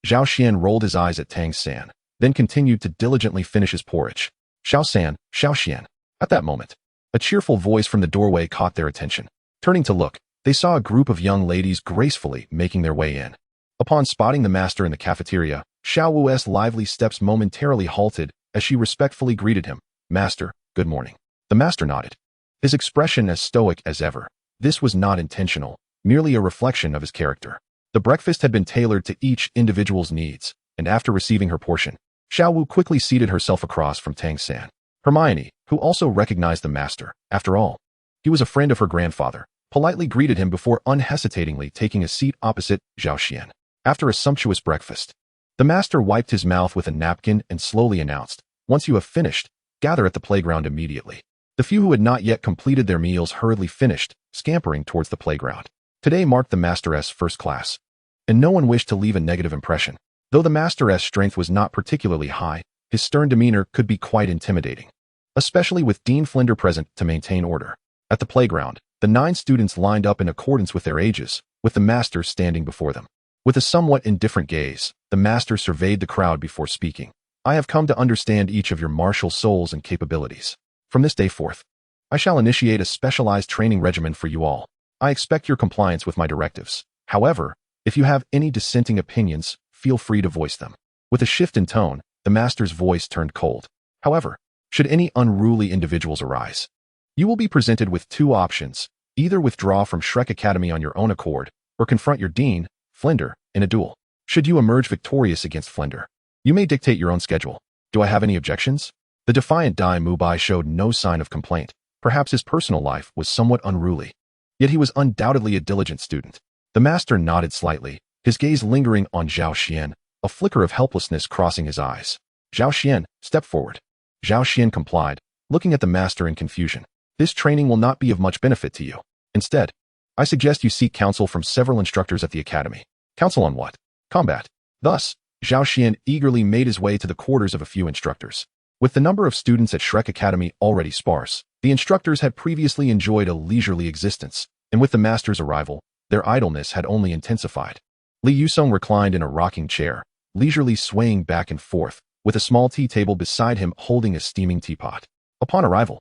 Zhao Xian rolled his eyes at Tang San, then continued to diligently finish his porridge. "Xiao San, Xiao Xian." At that moment, a cheerful voice from the doorway caught their attention. Turning to look, they saw a group of young ladies gracefully making their way in. Upon spotting the master in the cafeteria, Xiao Wu's lively steps momentarily halted as she respectfully greeted him. "Master, good morning." The master nodded, his expression as stoic as ever. This was not intentional, merely a reflection of his character. The breakfast had been tailored to each individual's needs, and after receiving her portion, Xiao Wu quickly seated herself across from Tang San. Hermione, who also recognized the master, after all, he was a friend of her grandfather, politely greeted him before unhesitatingly taking a seat opposite Zhao Xian. After a sumptuous breakfast, the master wiped his mouth with a napkin and slowly announced, "Once you have finished, gather at the playground immediately." The few who had not yet completed their meals hurriedly finished, scampering towards the playground. Today marked the master's first class, and no one wished to leave a negative impression. Though the master's strength was not particularly high, his stern demeanor could be quite intimidating, especially with Dean Flinder present to maintain order. At the playground, the 9 students lined up in accordance with their ages, with the master standing before them. With a somewhat indifferent gaze, the master surveyed the crowd before speaking. "I have come to understand each of your martial souls and capabilities. From this day forth, I shall initiate a specialized training regimen for you all. I expect your compliance with my directives. However, if you have any dissenting opinions, feel free to voice them." With a shift in tone, the master's voice turned cold. "However, should any unruly individuals arise, you will be presented with 2 options. Either withdraw from Shrek Academy on your own accord, or confront your dean, Flinder, in a duel. Should you emerge victorious against Flinder, you may dictate your own schedule. Do I have any objections?" The defiant Dai Mubai showed no sign of complaint. Perhaps his personal life was somewhat unruly, yet he was undoubtedly a diligent student. The master nodded slightly, his gaze lingering on Zhao Xian, a flicker of helplessness crossing his eyes. "Zhao Xian, step forward." Zhao Xian complied, looking at the master in confusion. "This training will not be of much benefit to you. Instead, I suggest you seek counsel from several instructors at the academy." "Counsel on what?" "Combat." Thus, Zhao Xian eagerly made his way to the quarters of a few instructors. With the number of students at Shrek Academy already sparse, the instructors had previously enjoyed a leisurely existence, and with the master's arrival, their idleness had only intensified. Li Yusong reclined in a rocking chair, leisurely swaying back and forth, with a small tea table beside him holding a steaming teapot. Upon arrival,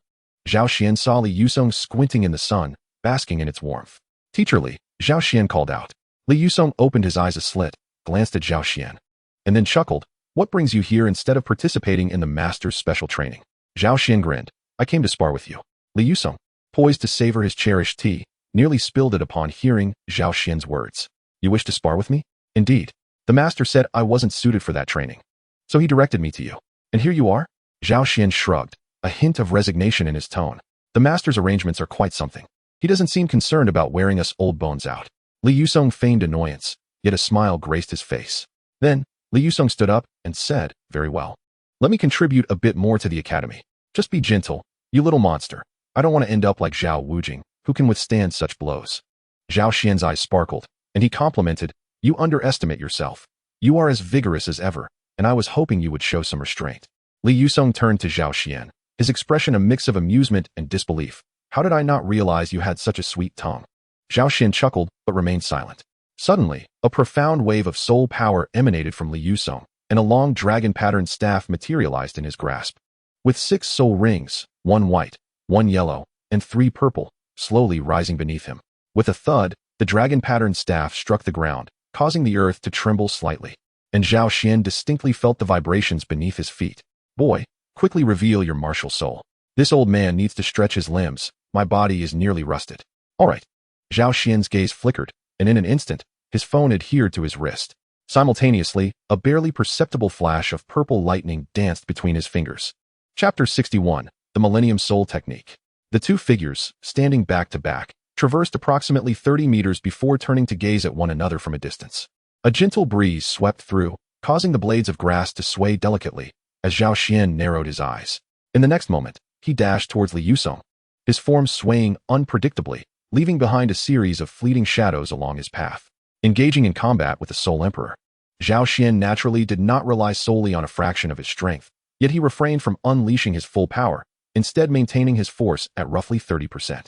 Zhao Xian saw Li Yusong squinting in the sun, basking in its warmth. "Teacher Li," Zhao Xian called out. Li Yusong opened his eyes aslit, glanced at Zhao Xian, and then chuckled. "What brings you here instead of participating in the master's special training?" Zhao Xian grinned. "I came to spar with you." Li Yusong poised to savor his cherished tea, nearly spilled it upon hearing Zhao Xian's words. You wish to spar with me? Indeed. The master said I wasn't suited for that training. So he directed me to you. And here you are? Zhao Xian shrugged, a hint of resignation in his tone. The master's arrangements are quite something. He doesn't seem concerned about wearing us old bones out. Li Yusong feigned annoyance, yet a smile graced his face. Then, Li Yusong stood up and said, very well. Let me contribute a bit more to the academy. Just be gentle, you little monster. I don't want to end up like Xiao Wu, who can withstand such blows. Zhao Xian's eyes sparkled, and he complimented, you underestimate yourself. You are as vigorous as ever, and I was hoping you would show some restraint. Li Yusong turned to Zhao Xian, his expression a mix of amusement and disbelief. How did I not realize you had such a sweet tongue? Zhao Xian chuckled, but remained silent. Suddenly, a profound wave of soul power emanated from Li Yusong, and a long dragon-patterned staff materialized in his grasp. With 6 soul rings, 1 white, 1 yellow, and 3 purple, slowly rising beneath him. With a thud, the dragon-patterned staff struck the ground, causing the earth to tremble slightly, and Zhao Xian distinctly felt the vibrations beneath his feet. Boy, quickly reveal your martial soul. This old man needs to stretch his limbs. My body is nearly rusted. All right. Zhao Xian's gaze flickered, and in an instant, his phone adhered to his wrist. Simultaneously, a barely perceptible flash of purple lightning danced between his fingers. Chapter 61, The Millennium Soul Technique. The two figures, standing back to back, traversed approximately 30 meters before turning to gaze at one another from a distance. A gentle breeze swept through, causing the blades of grass to sway delicately, as Zhao Xian narrowed his eyes. In the next moment, he dashed towards Li Yusong, his form swaying unpredictably, leaving behind a series of fleeting shadows along his path. Engaging in combat with the Soul Emperor, Zhao Xian naturally did not rely solely on a fraction of his strength, yet he refrained from unleashing his full power, instead maintaining his force at roughly 30%.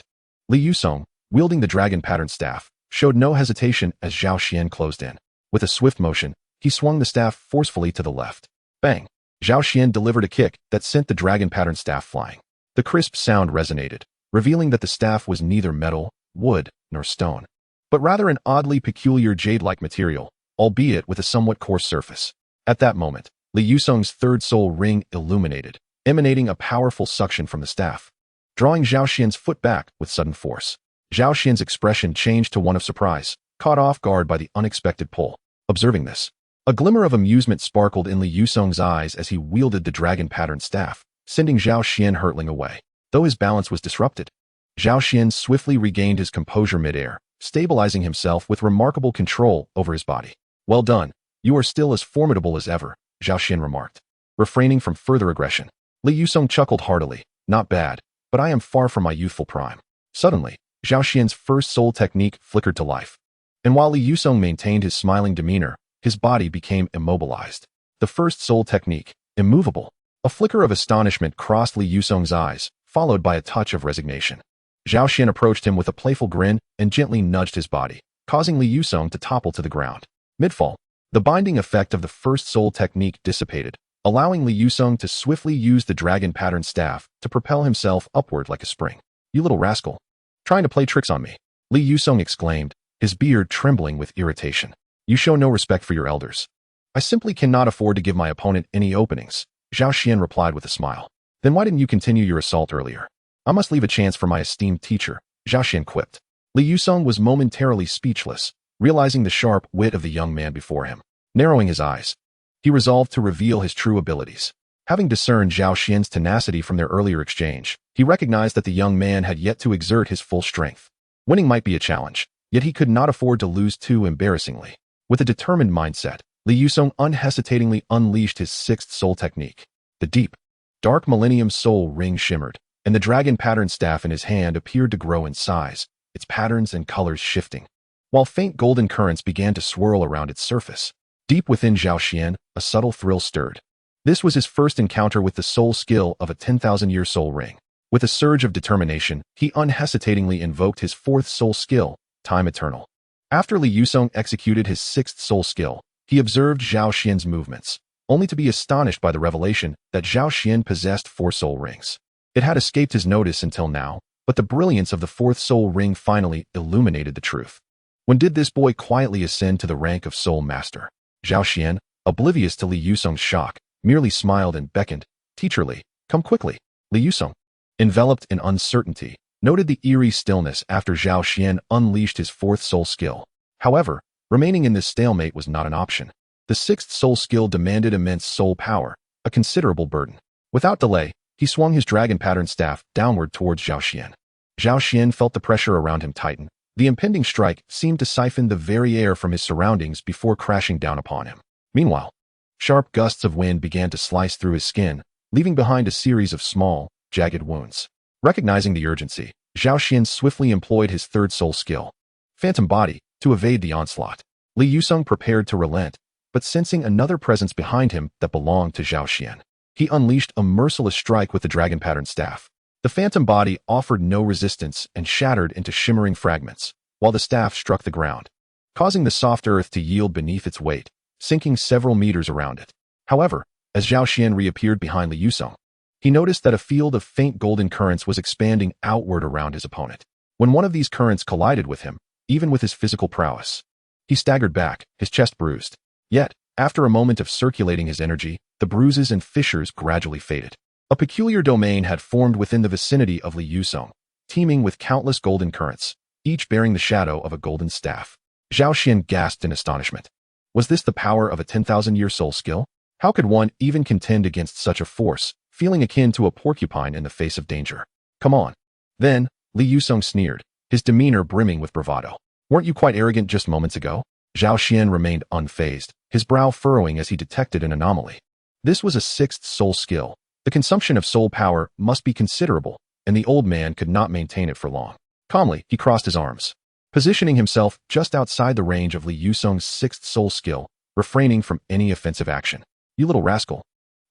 Li Yusong, wielding the dragon-patterned staff, showed no hesitation as Zhao Xian closed in. With a swift motion, he swung the staff forcefully to the left. Bang! Zhao Xian delivered a kick that sent the dragon-patterned staff flying. The crisp sound resonated, revealing that the staff was neither metal, wood, nor stone, but rather an oddly peculiar jade-like material, albeit with a somewhat coarse surface. At that moment, Li Yusong's third soul ring illuminated, emanating a powerful suction from the staff, drawing Zhao Xian's foot back with sudden force. Zhao Xian's expression changed to one of surprise, caught off guard by the unexpected pull. Observing this, a glimmer of amusement sparkled in Li Yusong's eyes as he wielded the dragon-patterned staff, sending Zhao Xian hurtling away. Though his balance was disrupted, Zhao Xian swiftly regained his composure mid-air, stabilizing himself with remarkable control over his body. Well done, you are still as formidable as ever, Zhao Xian remarked. Refraining from further aggression, Li Yusong chuckled heartily. Not bad, but I am far from my youthful prime. Suddenly, Zhao Xian's first soul technique flickered to life. And while Li Yusong maintained his smiling demeanor, his body became immobilized. The first soul technique, immovable. A flicker of astonishment crossed Li Yusong's eyes, followed by a touch of resignation. Zhao Xian approached him with a playful grin and gently nudged his body, causing Li Yusong to topple to the ground. Mid-fall, the binding effect of the first soul technique dissipated, allowing Li Yusong to swiftly use the dragon-patterned staff to propel himself upward like a spring. You little rascal. Trying to play tricks on me, Li Yusong exclaimed, his beard trembling with irritation. You show no respect for your elders. I simply cannot afford to give my opponent any openings, Zhao Xian replied with a smile. Then why didn't you continue your assault earlier? I must leave a chance for my esteemed teacher, Zhao Xian quipped. Li Yusong was momentarily speechless, realizing the sharp wit of the young man before him. Narrowing his eyes, he resolved to reveal his true abilities. Having discerned Zhao Xian's tenacity from their earlier exchange, he recognized that the young man had yet to exert his full strength. Winning might be a challenge, yet he could not afford to lose too embarrassingly. With a determined mindset, Li Yusong unhesitatingly unleashed his sixth soul technique. The deep, dark Millennium Soul ring shimmered, and the dragon-patterned staff in his hand appeared to grow in size, its patterns and colors shifting, while faint golden currents began to swirl around its surface. Deep within Zhao Xian, a subtle thrill stirred. This was his first encounter with the soul skill of a 10,000-year soul ring. With a surge of determination, he unhesitatingly invoked his fourth soul skill, Time Eternal. After Li Yusong executed his sixth soul skill, he observed Zhao Xian's movements, only to be astonished by the revelation that Zhao Xian possessed 4 soul rings. It had escaped his notice until now, but the brilliance of the fourth soul ring finally illuminated the truth. When did this boy quietly ascend to the rank of soul master? Zhao Xian, oblivious to Li Yusong's shock, merely smiled and beckoned. Teacher Li, come quickly. Li Yusong, enveloped in uncertainty, noted the eerie stillness after Zhao Xian unleashed his fourth soul skill. However, remaining in this stalemate was not an option. The sixth soul skill demanded immense soul power, a considerable burden. Without delay, he swung his dragon pattern staff downward towards Zhao Xian. Zhao Xian felt the pressure around him tighten. The impending strike seemed to siphon the very air from his surroundings before crashing down upon him. Meanwhile, sharp gusts of wind began to slice through his skin, leaving behind a series of small, jagged wounds. Recognizing the urgency, Zhao Xian swiftly employed his third soul skill, Phantom Body, to evade the onslaught. Li Yusong prepared to relent, but sensing another presence behind him that belonged to Zhao Xian, he unleashed a merciless strike with the dragon pattern staff. The Phantom Body offered no resistance and shattered into shimmering fragments, while the staff struck the ground, causing the soft earth to yield beneath its weight, sinking several meters around it. However, as Zhao Xian reappeared behind Li Yusong, he noticed that a field of faint golden currents was expanding outward around his opponent. When one of these currents collided with him, even with his physical prowess, he staggered back, his chest bruised. Yet, after a moment of circulating his energy, the bruises and fissures gradually faded. A peculiar domain had formed within the vicinity of Li Yusong, teeming with countless golden currents, each bearing the shadow of a golden staff. Zhao Xian gasped in astonishment. Was this the power of a 10,000-year soul skill? How could one even contend against such a force, feeling akin to a porcupine in the face of danger? Come on. Then, Li Yusong sneered, his demeanor brimming with bravado. Weren't you quite arrogant just moments ago? Zhao Xian remained unfazed, his brow furrowing as he detected an anomaly. This was a sixth soul skill. The consumption of soul power must be considerable, and the old man could not maintain it for long. Calmly, he crossed his arms, positioning himself just outside the range of Li Yusong's sixth soul skill, refraining from any offensive action. You little rascal.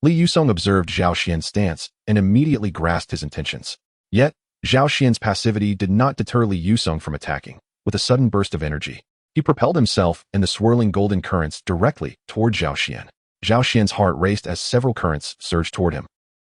Li Yusong observed Zhao Xian's stance and immediately grasped his intentions. Yet, Zhao Xian's passivity did not deter Li Yusong from attacking. With a sudden burst of energy, he propelled himself and the swirling golden currents directly toward Zhao Xian. Zhao Xian's heart raced as several currents surged toward him,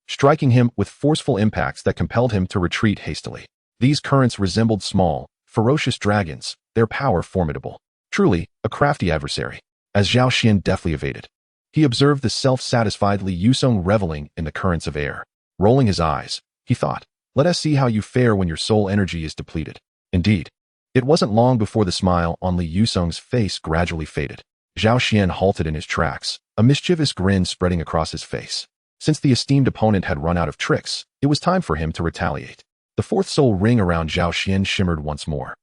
striking him with forceful impacts that compelled him to retreat hastily. These currents resembled small, ferocious dragons, their power formidable. Truly, a crafty adversary. As Zhao Xian deftly evaded, he observed the self-satisfied Li Yusong reveling in the currents of air. Rolling his eyes, he thought, let us see how you fare when your soul energy is depleted. Indeed, it wasn't long before the smile on Li Yusong's face gradually faded. Zhao Xian halted in his tracks, a mischievous grin spreading across his face. Since the esteemed opponent had run out of tricks, it was time for him to retaliate. The fourth soul ring around Zhao Xian shimmered once more.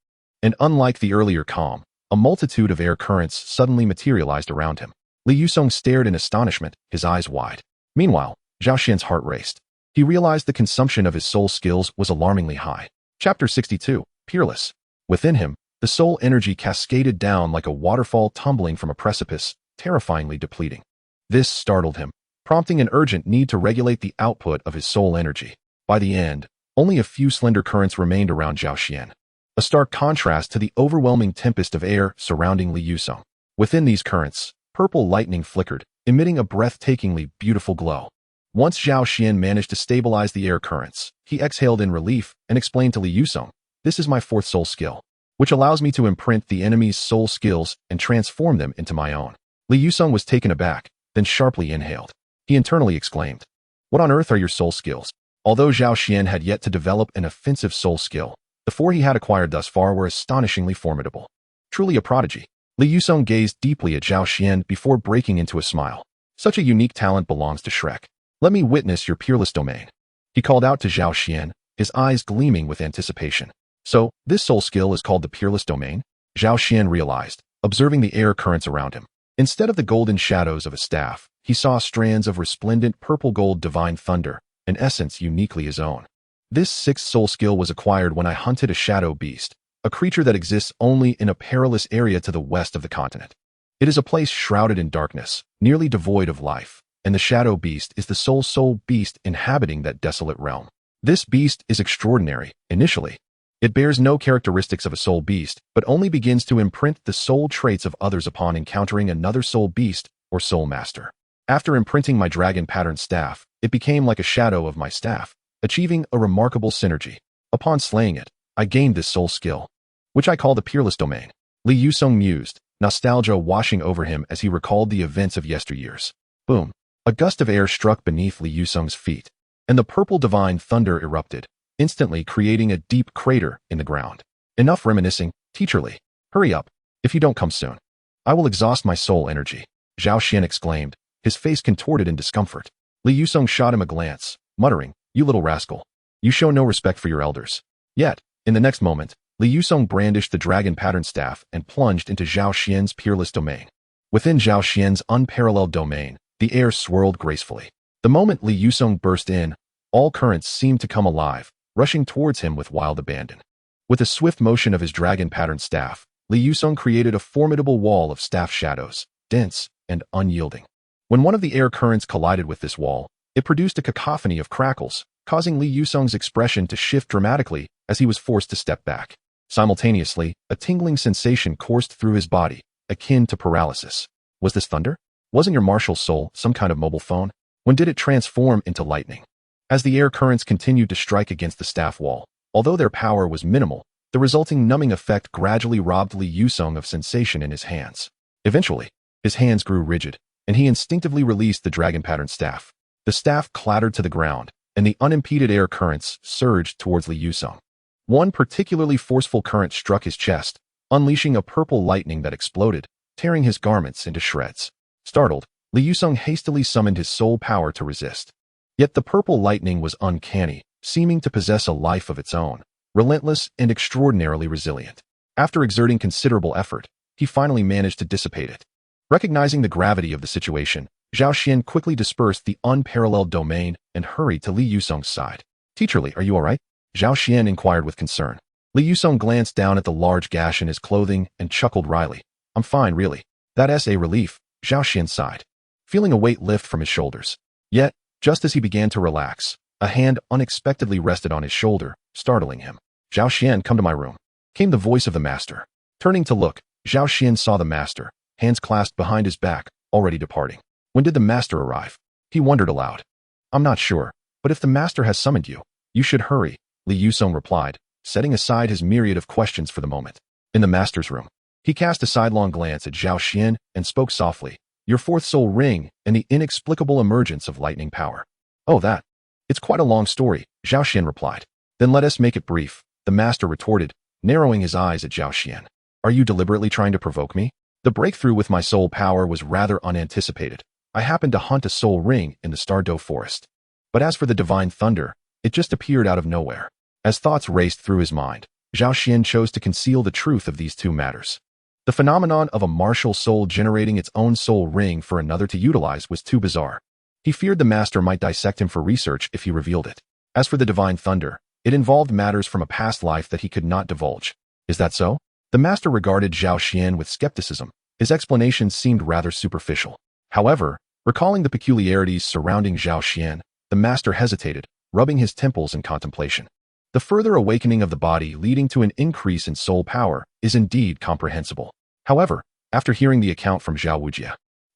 And unlike the earlier calm, a multitude of air currents suddenly materialized around him. Li Yusong stared in astonishment, his eyes wide. Meanwhile, Zhao Xian's heart raced. He realized the consumption of his soul skills was alarmingly high. Chapter 62, Peerless. Within him, the soul energy cascaded down like a waterfall tumbling from a precipice, terrifyingly depleting. This startled him, prompting an urgent need to regulate the output of his soul energy. By the end, only a few slender currents remained around Zhao Xian, a stark contrast to the overwhelming tempest of air surrounding Li Yusong. Within these currents, purple lightning flickered, emitting a breathtakingly beautiful glow. Once Zhao Xian managed to stabilize the air currents, he exhaled in relief and explained to Li Yusong, "This is my fourth soul skill, which allows me to imprint the enemy's soul skills and transform them into my own." Li Yusong was taken aback, then sharply inhaled. He internally exclaimed, "What on earth are your soul skills?" Although Zhao Xian had yet to develop an offensive soul skill, the four he had acquired thus far were astonishingly formidable. Truly a prodigy. Li Yusong gazed deeply at Zhao Xian before breaking into a smile. "Such a unique talent belongs to Shrek. Let me witness your peerless domain." He called out to Zhao Xian, his eyes gleaming with anticipation. So, this soul skill is called the Peerless Domain? Zhao Xian realized, observing the air currents around him. Instead of the golden shadows of a staff, he saw strands of resplendent purple-gold divine thunder, an essence uniquely his own. This sixth soul skill was acquired when I hunted a shadow beast, a creature that exists only in a perilous area to the west of the continent. It is a place shrouded in darkness, nearly devoid of life, and the shadow beast is the sole soul beast inhabiting that desolate realm. This beast is extraordinary, initially. It bears no characteristics of a soul beast, but only begins to imprint the soul traits of others upon encountering another soul beast or soul master. After imprinting my dragon pattern staff, it became like a shadow of my staff, achieving a remarkable synergy. Upon slaying it, I gained this soul skill, which I call the Peerless Domain. Li Yusong mused, nostalgia washing over him as he recalled the events of yesteryears. Boom! A gust of air struck beneath Li Yusong's feet, and the purple divine thunder erupted, instantly creating a deep crater in the ground. Enough reminiscing, teacher Li. Hurry up. If you don't come soon, I will exhaust my soul energy, Zhao Xian exclaimed, his face contorted in discomfort. Li Yusong shot him a glance, muttering, "You little rascal. You show no respect for your elders." Yet, in the next moment, Li Yusong brandished the dragon pattern staff and plunged into Zhao Xian's peerless domain. Within Zhao Xian's unparalleled domain, the air swirled gracefully. The moment Li Yusong burst in, all currents seemed to come alive, rushing towards him with wild abandon. With a swift motion of his dragon pattern staff, Li Yusong created a formidable wall of staff shadows, dense and unyielding. When one of the air currents collided with this wall, it produced a cacophony of crackles, causing Li Yusong's expression to shift dramatically as he was forced to step back. Simultaneously, a tingling sensation coursed through his body, akin to paralysis. Was this thunder? Wasn't your martial soul some kind of mobile phone? When did it transform into lightning? As the air currents continued to strike against the staff wall, although their power was minimal, the resulting numbing effect gradually robbed Li Yusong of sensation in his hands. Eventually, his hands grew rigid, and he instinctively released the dragon pattern staff. The staff clattered to the ground, and the unimpeded air currents surged towards Li Yusong. One particularly forceful current struck his chest, unleashing a purple lightning that exploded, tearing his garments into shreds. Startled, Li Yusong hastily summoned his soul power to resist. Yet the purple lightning was uncanny, seeming to possess a life of its own, relentless and extraordinarily resilient. After exerting considerable effort, he finally managed to dissipate it. Recognizing the gravity of the situation, Zhao Xian quickly dispersed the unparalleled domain and hurried to Li Yusong's side. "Teacher Li, are you all right?" Zhao Xian inquired with concern. Li Yusong glanced down at the large gash in his clothing and chuckled wryly. "I'm fine, really. That's a relief," Zhao Xian sighed, feeling a weight lift from his shoulders. Yet, just as he began to relax, a hand unexpectedly rested on his shoulder, startling him. "Zhao Xian, come to my room," came the voice of the master. Turning to look, Zhao Xian saw the master, hands clasped behind his back, already departing. When did the master arrive? He wondered aloud. "I'm not sure, but if the master has summoned you, you should hurry," Li Yusong replied, setting aside his myriad of questions for the moment. In the master's room, he cast a sidelong glance at Zhao Xian and spoke softly. "Your fourth soul ring and the inexplicable emergence of lightning power." "Oh, that. It's quite a long story," Zhao Xian replied. "Then let us make it brief," the master retorted, narrowing his eyes at Zhao Xian. "Are you deliberately trying to provoke me? The breakthrough with my soul power was rather unanticipated. I happened to hunt a soul ring in the Sodto forest. But as for the divine thunder, it just appeared out of nowhere." As thoughts raced through his mind, Zhao Xian chose to conceal the truth of these two matters. The phenomenon of a martial soul generating its own soul ring for another to utilize was too bizarre. He feared the master might dissect him for research if he revealed it. As for the divine thunder, it involved matters from a past life that he could not divulge. "Is that so?" The master regarded Zhao Xian with skepticism. His explanations seemed rather superficial. However, recalling the peculiarities surrounding Zhao Xian, the master hesitated, rubbing his temples in contemplation. The further awakening of the body leading to an increase in soul power is indeed comprehensible. However, after hearing the account from Xiao Wu,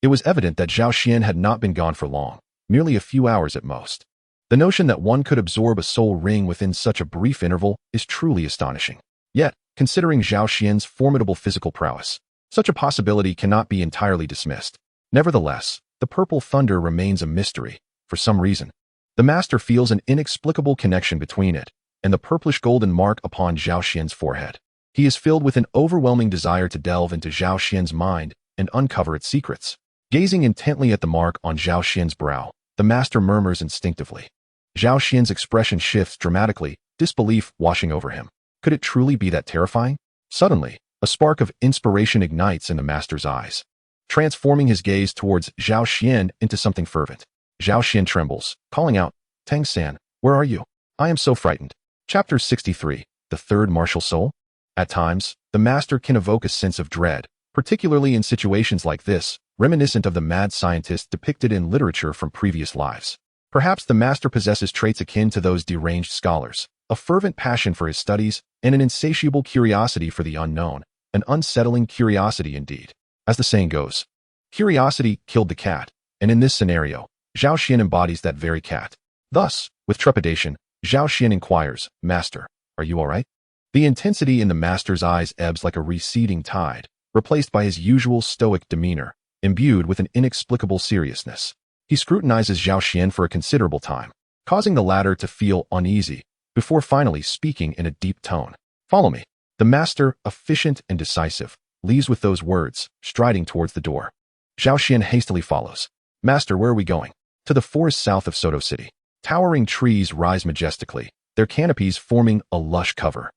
it was evident that Zhao Xian had not been gone for long, merely a few hours at most. The notion that one could absorb a soul ring within such a brief interval is truly astonishing. Yet, considering Zhao Xian's formidable physical prowess, such a possibility cannot be entirely dismissed. Nevertheless, the purple thunder remains a mystery. For some reason, the master feels an inexplicable connection between it and the purplish golden mark upon Zhao Xian's forehead. He is filled with an overwhelming desire to delve into Zhao Xian's mind and uncover its secrets. Gazing intently at the mark on Zhao Xian's brow, the master murmurs instinctively. Zhao Xian's expression shifts dramatically, disbelief washing over him. Could it truly be that terrifying? Suddenly, a spark of inspiration ignites in the master's eyes, transforming his gaze towards Zhao Xian into something fervent. Zhao Xian trembles, calling out, "Tang-san, where are you? I am so frightened." Chapter 63, The Third Martial Soul. At times, the master can evoke a sense of dread, particularly in situations like this, reminiscent of the mad scientist depicted in literature from previous lives. Perhaps the master possesses traits akin to those deranged scholars, a fervent passion for his studies, and an insatiable curiosity for the unknown, an unsettling curiosity indeed. As the saying goes, curiosity killed the cat, and in this scenario, Zhao Xian embodies that very cat. Thus, with trepidation, Zhao Xian inquires, "Master, are you all right?" The intensity in the master's eyes ebbs like a receding tide, replaced by his usual stoic demeanor, imbued with an inexplicable seriousness. He scrutinizes Zhao Xian for a considerable time, causing the latter to feel uneasy, before finally speaking in a deep tone. Follow me. The master, efficient and decisive, leaves with those words, striding towards the door. Zhao Xian hastily follows. Master, where are we going? To the forest south of Sodto City. Towering trees rise majestically, their canopies forming a lush cover.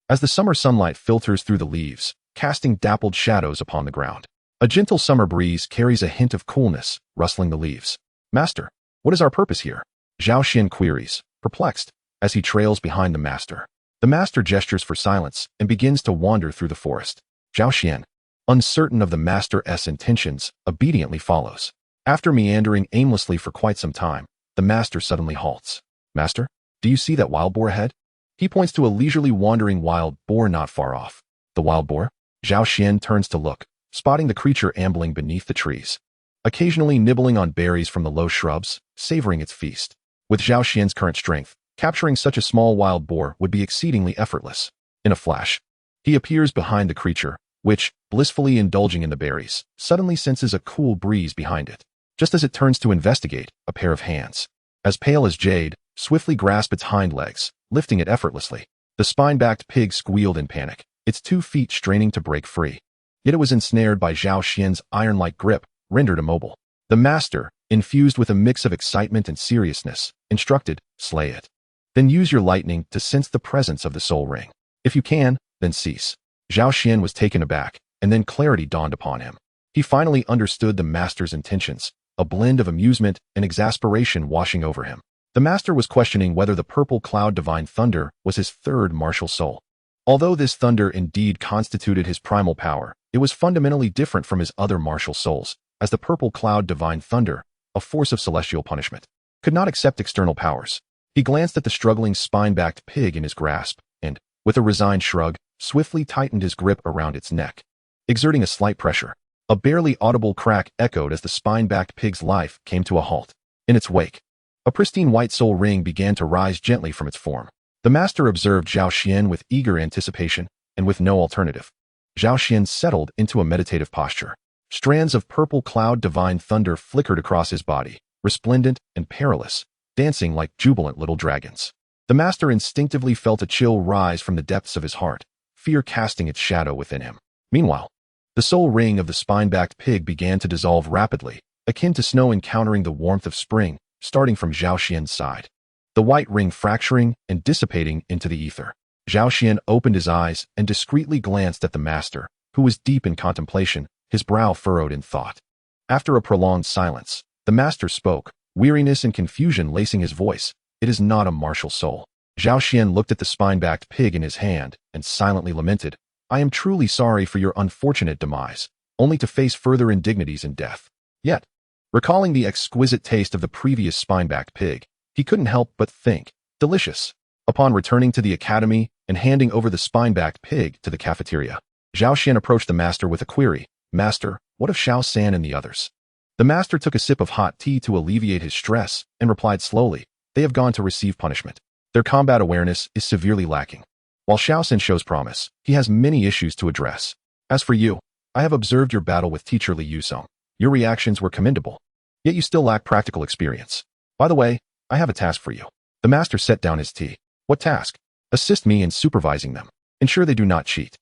As the summer sunlight filters through the leaves, casting dappled shadows upon the ground, a gentle summer breeze carries a hint of coolness, rustling the leaves. Master, what is our purpose here? Zhao Xian queries, perplexed, as he trails behind the master. The master gestures for silence and begins to wander through the forest. Zhao Xian, uncertain of the master's intentions, obediently follows. After meandering aimlessly for quite some time, the master suddenly halts. Master, do you see that wild boar ahead? He points to a leisurely wandering wild boar not far off. The wild boar? Zhao Xian turns to look, spotting the creature ambling beneath the trees, occasionally nibbling on berries from the low shrubs, savoring its feast. With Zhao Xian's current strength, capturing such a small wild boar would be exceedingly effortless. In a flash, he appears behind the creature, which, blissfully indulging in the berries, suddenly senses a cool breeze behind it. Just as it turns to investigate, a pair of hands, as pale as jade, swiftly grasp its hind legs, lifting it effortlessly. The spine-backed pig squealed in panic, its 2 feet straining to break free. Yet it was ensnared by Zhao Xian's iron-like grip, rendered immobile. The master, infused with a mix of excitement and seriousness, instructed, slay it. Then use your lightning to sense the presence of the soul ring. If you can, then cease. Zhao Xian was taken aback, and then clarity dawned upon him. He finally understood the master's intentions, a blend of amusement and exasperation washing over him. The master was questioning whether the purple cloud divine thunder was his third martial soul. Although this thunder indeed constituted his primal power, it was fundamentally different from his other martial souls, as the purple cloud divine thunder, a force of celestial punishment, could not accept external powers. He glanced at the struggling spine-backed pig in his grasp, and, with a resigned shrug, swiftly tightened his grip around its neck. Exerting a slight pressure, a barely audible crack echoed as the spine-backed pig's life came to a halt. In its wake, a pristine white soul ring began to rise gently from its form. The master observed Zhao Xian with eager anticipation, and with no alternative. Zhao Xian settled into a meditative posture. Strands of purple cloud divine thunder flickered across his body, resplendent and perilous, dancing like jubilant little dragons. The master instinctively felt a chill rise from the depths of his heart, fear casting its shadow within him. Meanwhile, the soul ring of the spine-backed pig began to dissolve rapidly, akin to snow encountering the warmth of spring, starting from Zhao Xian's side. The white ring fracturing and dissipating into the ether. Zhao Xian opened his eyes and discreetly glanced at the master, who was deep in contemplation, his brow furrowed in thought. After a prolonged silence, the master spoke, weariness and confusion lacing his voice. It is not a martial soul. Zhao Xian looked at the spine-backed pig in his hand and silently lamented, I am truly sorry for your unfortunate demise, only to face further indignities and death. Yet, recalling the exquisite taste of the previous spine-backed pig, he couldn't help but think, delicious. Upon returning to the academy and handing over the spine-backed pig to the cafeteria, Zhao Xian approached the master with a query. Master, what of Xiao San and the others? The master took a sip of hot tea to alleviate his stress and replied slowly, they have gone to receive punishment. Their combat awareness is severely lacking. While Xiao San shows promise, he has many issues to address. As for you, I have observed your battle with teacher Li Yusong. Your reactions were commendable, yet you still lack practical experience. By the way, I have a task for you. The master set down his tea. What task? Assist me in supervising them. Ensure they do not cheat.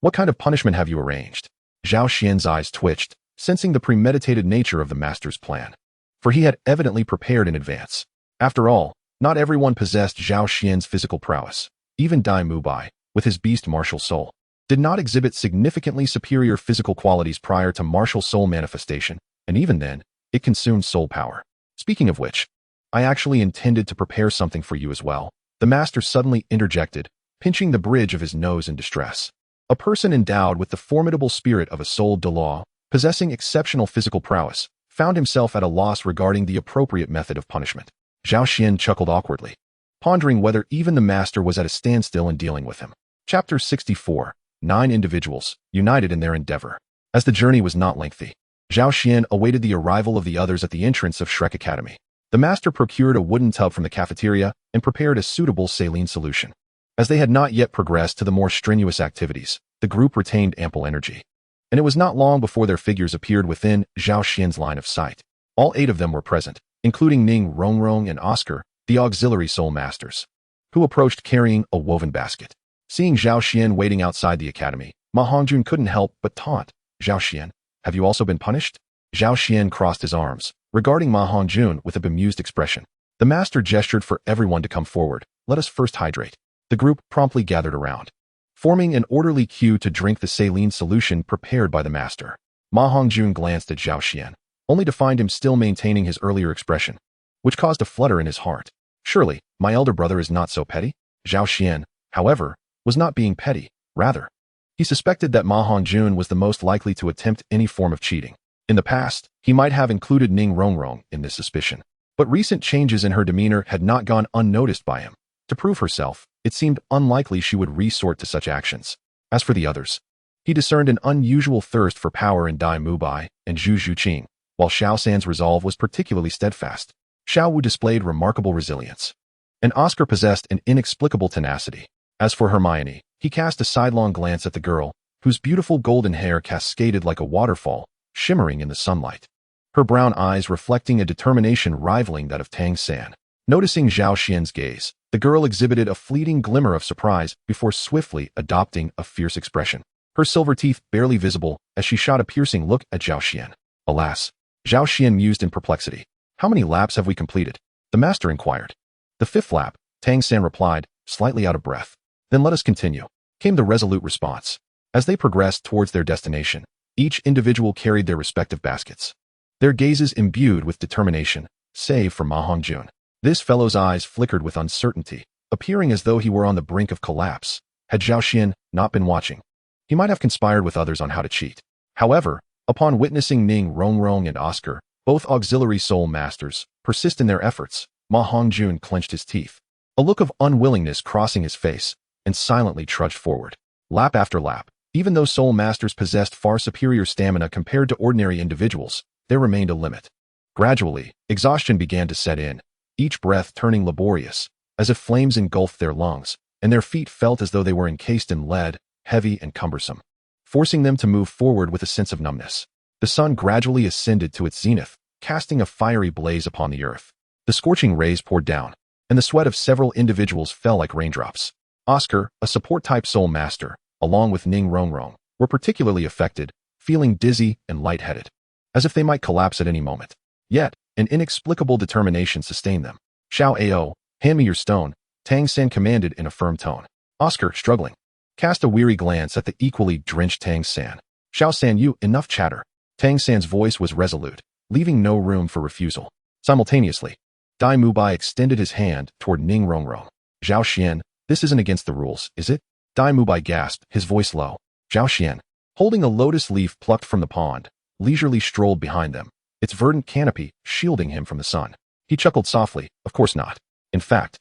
What kind of punishment have you arranged? Zhao Xian's eyes twitched, sensing the premeditated nature of the master's plan. For he had evidently prepared in advance. After all, not everyone possessed Zhao Xian's physical prowess. Even Dai Mubai, with his beast martial soul, did not exhibit significantly superior physical qualities prior to martial soul manifestation, and even then, it consumed soul power. Speaking of which, I actually intended to prepare something for you as well. The master suddenly interjected, pinching the bridge of his nose in distress. A person endowed with the formidable spirit of a soul Douluo, possessing exceptional physical prowess, found himself at a loss regarding the appropriate method of punishment. Zhao Xian chuckled awkwardly, pondering whether even the master was at a standstill in dealing with him. Chapter 64. 9 individuals, united in their endeavor. As the journey was not lengthy, Zhao Xian awaited the arrival of the others at the entrance of Shrek Academy. The master procured a wooden tub from the cafeteria and prepared a suitable saline solution. As they had not yet progressed to the more strenuous activities, the group retained ample energy. And it was not long before their figures appeared within Zhao Xian's line of sight. All 8 of them were present, including Ning Rongrong and Oscar, the auxiliary soul masters. who approached carrying a woven basket. Seeing Zhao Xian waiting outside the academy, Ma Hongjun couldn't help but taunt. Zhao Xian, have you also been punished? Zhao Xian crossed his arms, regarding Ma Hongjun with a bemused expression. The master gestured for everyone to come forward. Let us first hydrate. The group promptly gathered around, forming an orderly queue to drink the saline solution prepared by the master. Ma Hongjun glanced at Zhao Xian, only to find him still maintaining his earlier expression, which caused a flutter in his heart. Surely, my elder brother is not so petty? Zhao Xian, however, was not being petty. Rather, he suspected that Ma Hongjun was the most likely to attempt any form of cheating. In the past, he might have included Ning Rongrong in this suspicion, but recent changes in her demeanor had not gone unnoticed by him. To prove herself, it seemed unlikely she would resort to such actions. As for the others, he discerned an unusual thirst for power in Dai Mubai and Zhu Zhuqing, while Xiao San's resolve was particularly steadfast. Xiao Wu displayed remarkable resilience, and Oscar possessed an inexplicable tenacity. As for Hermione, he cast a sidelong glance at the girl, whose beautiful golden hair cascaded like a waterfall, shimmering in the sunlight, her brown eyes reflecting a determination rivaling that of Tang San. Noticing Zhao Xian's gaze, the girl exhibited a fleeting glimmer of surprise before swiftly adopting a fierce expression, her silver teeth barely visible as she shot a piercing look at Zhao Xian. Alas, Zhao Xian mused in perplexity. How many laps have we completed? The master inquired. The 5th lap, Tang San replied, slightly out of breath. Then let us continue, came the resolute response. As they progressed towards their destination, each individual carried their respective baskets, their gazes imbued with determination, save for Ma Hongjun. This fellow's eyes flickered with uncertainty, appearing as though he were on the brink of collapse. Had Zhao Xian not been watching, he might have conspired with others on how to cheat. However, upon witnessing Ning Rongrong and Oscar, both auxiliary soul masters, persist in their efforts, Ma Hongjun clenched his teeth, a look of unwillingness crossing his face, and silently trudged forward. Lap after lap, even though soul masters possessed far superior stamina compared to ordinary individuals, there remained a limit. Gradually, exhaustion began to set in, each breath turning laborious, as if flames engulfed their lungs, and their feet felt as though they were encased in lead, heavy and cumbersome, forcing them to move forward with a sense of numbness. The sun gradually ascended to its zenith, casting a fiery blaze upon the earth. The scorching rays poured down, and the sweat of several individuals fell like raindrops. Oscar, a support-type soul master, along with Ning Rongrong, were particularly affected, feeling dizzy and lightheaded, as if they might collapse at any moment. Yet, an inexplicable determination sustained them. Xiao Ao, hand me your stone, Tang San commanded in a firm tone. Oscar, struggling, cast a weary glance at the equally drenched Tang San. Xiao San, you, enough chatter. Tang San's voice was resolute, leaving no room for refusal. Simultaneously, Dai Mubai extended his hand toward Ning Rongrong. Zhao Xian, this isn't against the rules, is it? Dai Mubai gasped, his voice low. Zhao Xian, holding a lotus leaf plucked from the pond, leisurely strolled behind them, its verdant canopy shielding him from the sun. He chuckled softly, of course not. In fact,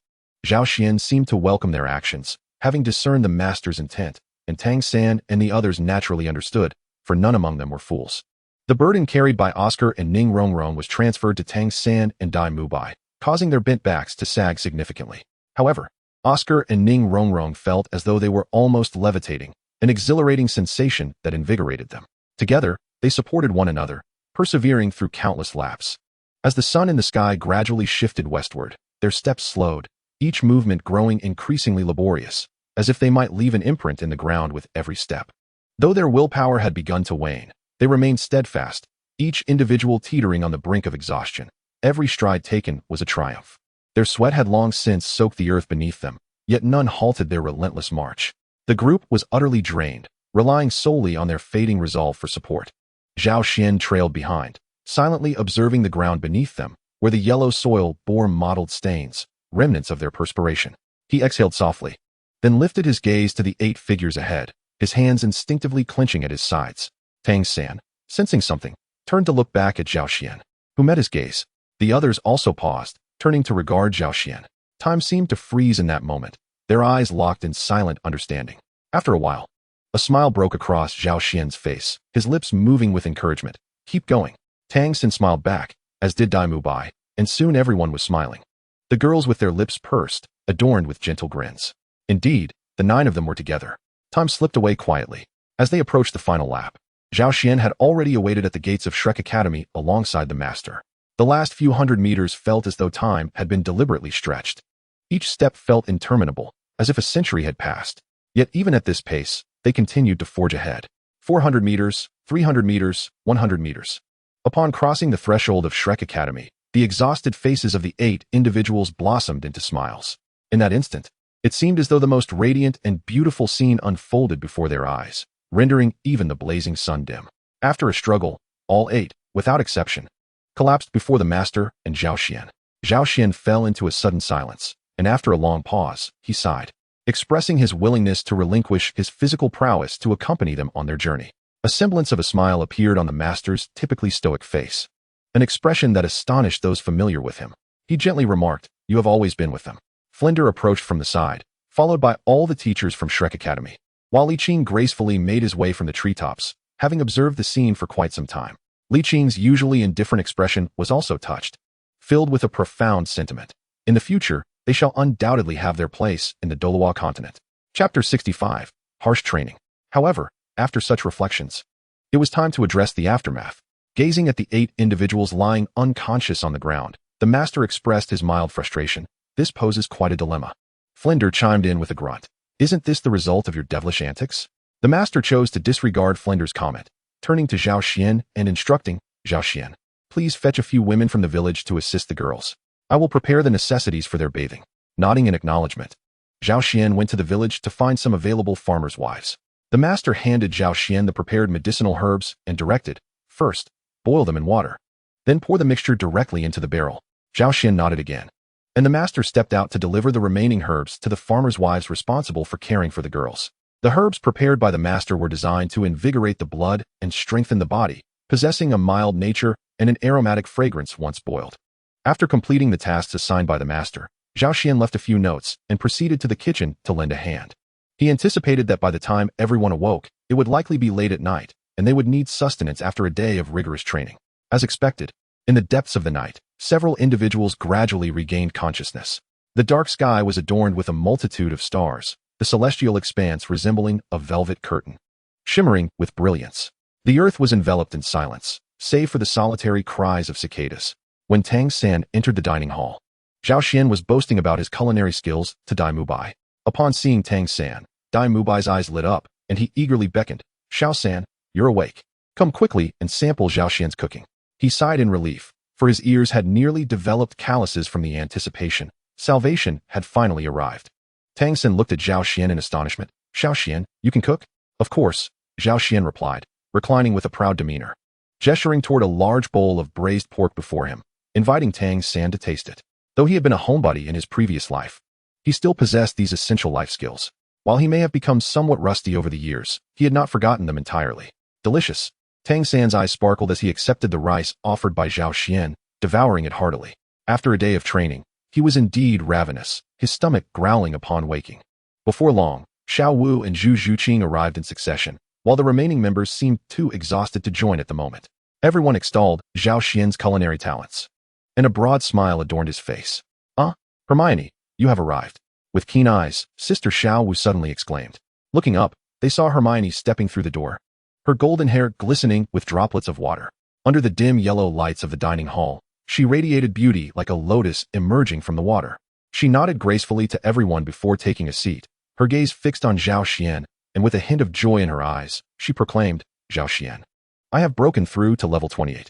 Zhao Xian seemed to welcome their actions, having discerned the master's intent, and Tang San and the others naturally understood, for none among them were fools. The burden carried by Oscar and Ning Rongrong was transferred to Tang San and Dai Mubai, causing their bent backs to sag significantly. However, Oscar and Ning Rongrong felt as though they were almost levitating, an exhilarating sensation that invigorated them. Together, they supported one another, persevering through countless laps. As the sun in the sky gradually shifted westward, their steps slowed, each movement growing increasingly laborious, as if they might leave an imprint in the ground with every step. Though their willpower had begun to wane, they remained steadfast, each individual teetering on the brink of exhaustion. Every stride taken was a triumph. Their sweat had long since soaked the earth beneath them, yet none halted their relentless march. The group was utterly drained, relying solely on their fading resolve for support. Zhao Xian trailed behind, silently observing the ground beneath them, where the yellow soil bore mottled stains, remnants of their perspiration. He exhaled softly, then lifted his gaze to the 8 figures ahead, his hands instinctively clenching at his sides. Tang San, sensing something, turned to look back at Zhao Xian, who met his gaze. The others also paused, turning to regard Zhao Xian. Time seemed to freeze in that moment, their eyes locked in silent understanding. After a while, a smile broke across Zhao Xian's face, his lips moving with encouragement. Keep going. Tang San smiled back, as did Dai Mubai, and soon everyone was smiling. The girls with their lips pursed, adorned with gentle grins. Indeed, the 9 of them were together. Time slipped away quietly. As they approached the final lap, Zhao Xian had already awaited at the gates of Shrek Academy alongside the master. The last few hundred meters felt as though time had been deliberately stretched. Each step felt interminable, as if a century had passed. Yet even at this pace, they continued to forge ahead. 400 meters, 300 meters, 100 meters. Upon crossing the threshold of Shrek Academy, the exhausted faces of the 8 individuals blossomed into smiles. In that instant, it seemed as though the most radiant and beautiful scene unfolded before their eyes, rendering even the blazing sun dim. After a struggle, all 8, without exception, collapsed before the master and Zhao Xian. Zhao Xian fell into a sudden silence, and after a long pause, he sighed, expressing his willingness to relinquish his physical prowess to accompany them on their journey. A semblance of a smile appeared on the master's typically stoic face, an expression that astonished those familiar with him. He gently remarked, "You have always been with them." Flinder approached from the side, followed by all the teachers from Shrek Academy, while Li Qing gracefully made his way from the treetops, having observed the scene for quite some time. Li Qing's usually indifferent expression was also touched, filled with a profound sentiment. In the future, they shall undoubtedly have their place in the Douluo Continent. Chapter 65. Harsh Training. However, after such reflections, it was time to address the aftermath. Gazing at the 8 individuals lying unconscious on the ground, the master expressed his mild frustration. This poses quite a dilemma. Flinder chimed in with a grunt. "Isn't this the result of your devilish antics?" The master chose to disregard Flinder's comment, turning to Zhao Xian and instructing, "Zhao Xian, please fetch a few women from the village to assist the girls. I will prepare the necessities for their bathing." Nodding in acknowledgement, Zhao Xian went to the village to find some available farmers' wives. The master handed Zhao Xian the prepared medicinal herbs and directed, "First, boil them in water. Then pour the mixture directly into the barrel." Zhao Xian nodded again, and the master stepped out to deliver the remaining herbs to the farmers' wives responsible for caring for the girls. The herbs prepared by the master were designed to invigorate the blood and strengthen the body, possessing a mild nature and an aromatic fragrance once boiled. After completing the tasks assigned by the master, Zhao Xian left a few notes and proceeded to the kitchen to lend a hand. He anticipated that by the time everyone awoke, it would likely be late at night, and they would need sustenance after a day of rigorous training. As expected, in the depths of the night, several individuals gradually regained consciousness. The dark sky was adorned with a multitude of stars, the celestial expanse resembling a velvet curtain, shimmering with brilliance. The earth was enveloped in silence, save for the solitary cries of cicadas. When Tang San entered the dining hall, Zhao Xian was boasting about his culinary skills to Dai Mubai. Upon seeing Tang San, Dai Mubai's eyes lit up, and he eagerly beckoned, "Xiao San, you're awake. Come quickly and sample Zhao Xian's cooking." He sighed in relief, for his ears had nearly developed calluses from the anticipation. Salvation had finally arrived. Tang San looked at Zhao Xian in astonishment. "Xiao Xian, you can cook?" "Of course," Zhao Xian replied, reclining with a proud demeanor, gesturing toward a large bowl of braised pork before him, inviting Tang San to taste it. Though he had been a homebody in his previous life, he still possessed these essential life skills. While he may have become somewhat rusty over the years, he had not forgotten them entirely. "Delicious." Tang San's eyes sparkled as he accepted the rice offered by Zhao Xian, devouring it heartily. After a day of training, he was indeed ravenous, his stomach growling upon waking. Before long, Xiao Wu and Zhu Zhuqing arrived in succession, while the remaining members seemed too exhausted to join at the moment. Everyone extolled Zhao Xian's culinary talents, and a broad smile adorned his face. "Ah, Hermione, you have arrived." With keen eyes, Sister Xiao Wu suddenly exclaimed. Looking up, they saw Hermione stepping through the door, her golden hair glistening with droplets of water. Under the dim yellow lights of the dining hall, she radiated beauty like a lotus emerging from the water. She nodded gracefully to everyone before taking a seat, her gaze fixed on Zhao Xian, and with a hint of joy in her eyes, she proclaimed, "Zhao Xian, I have broken through to level 28.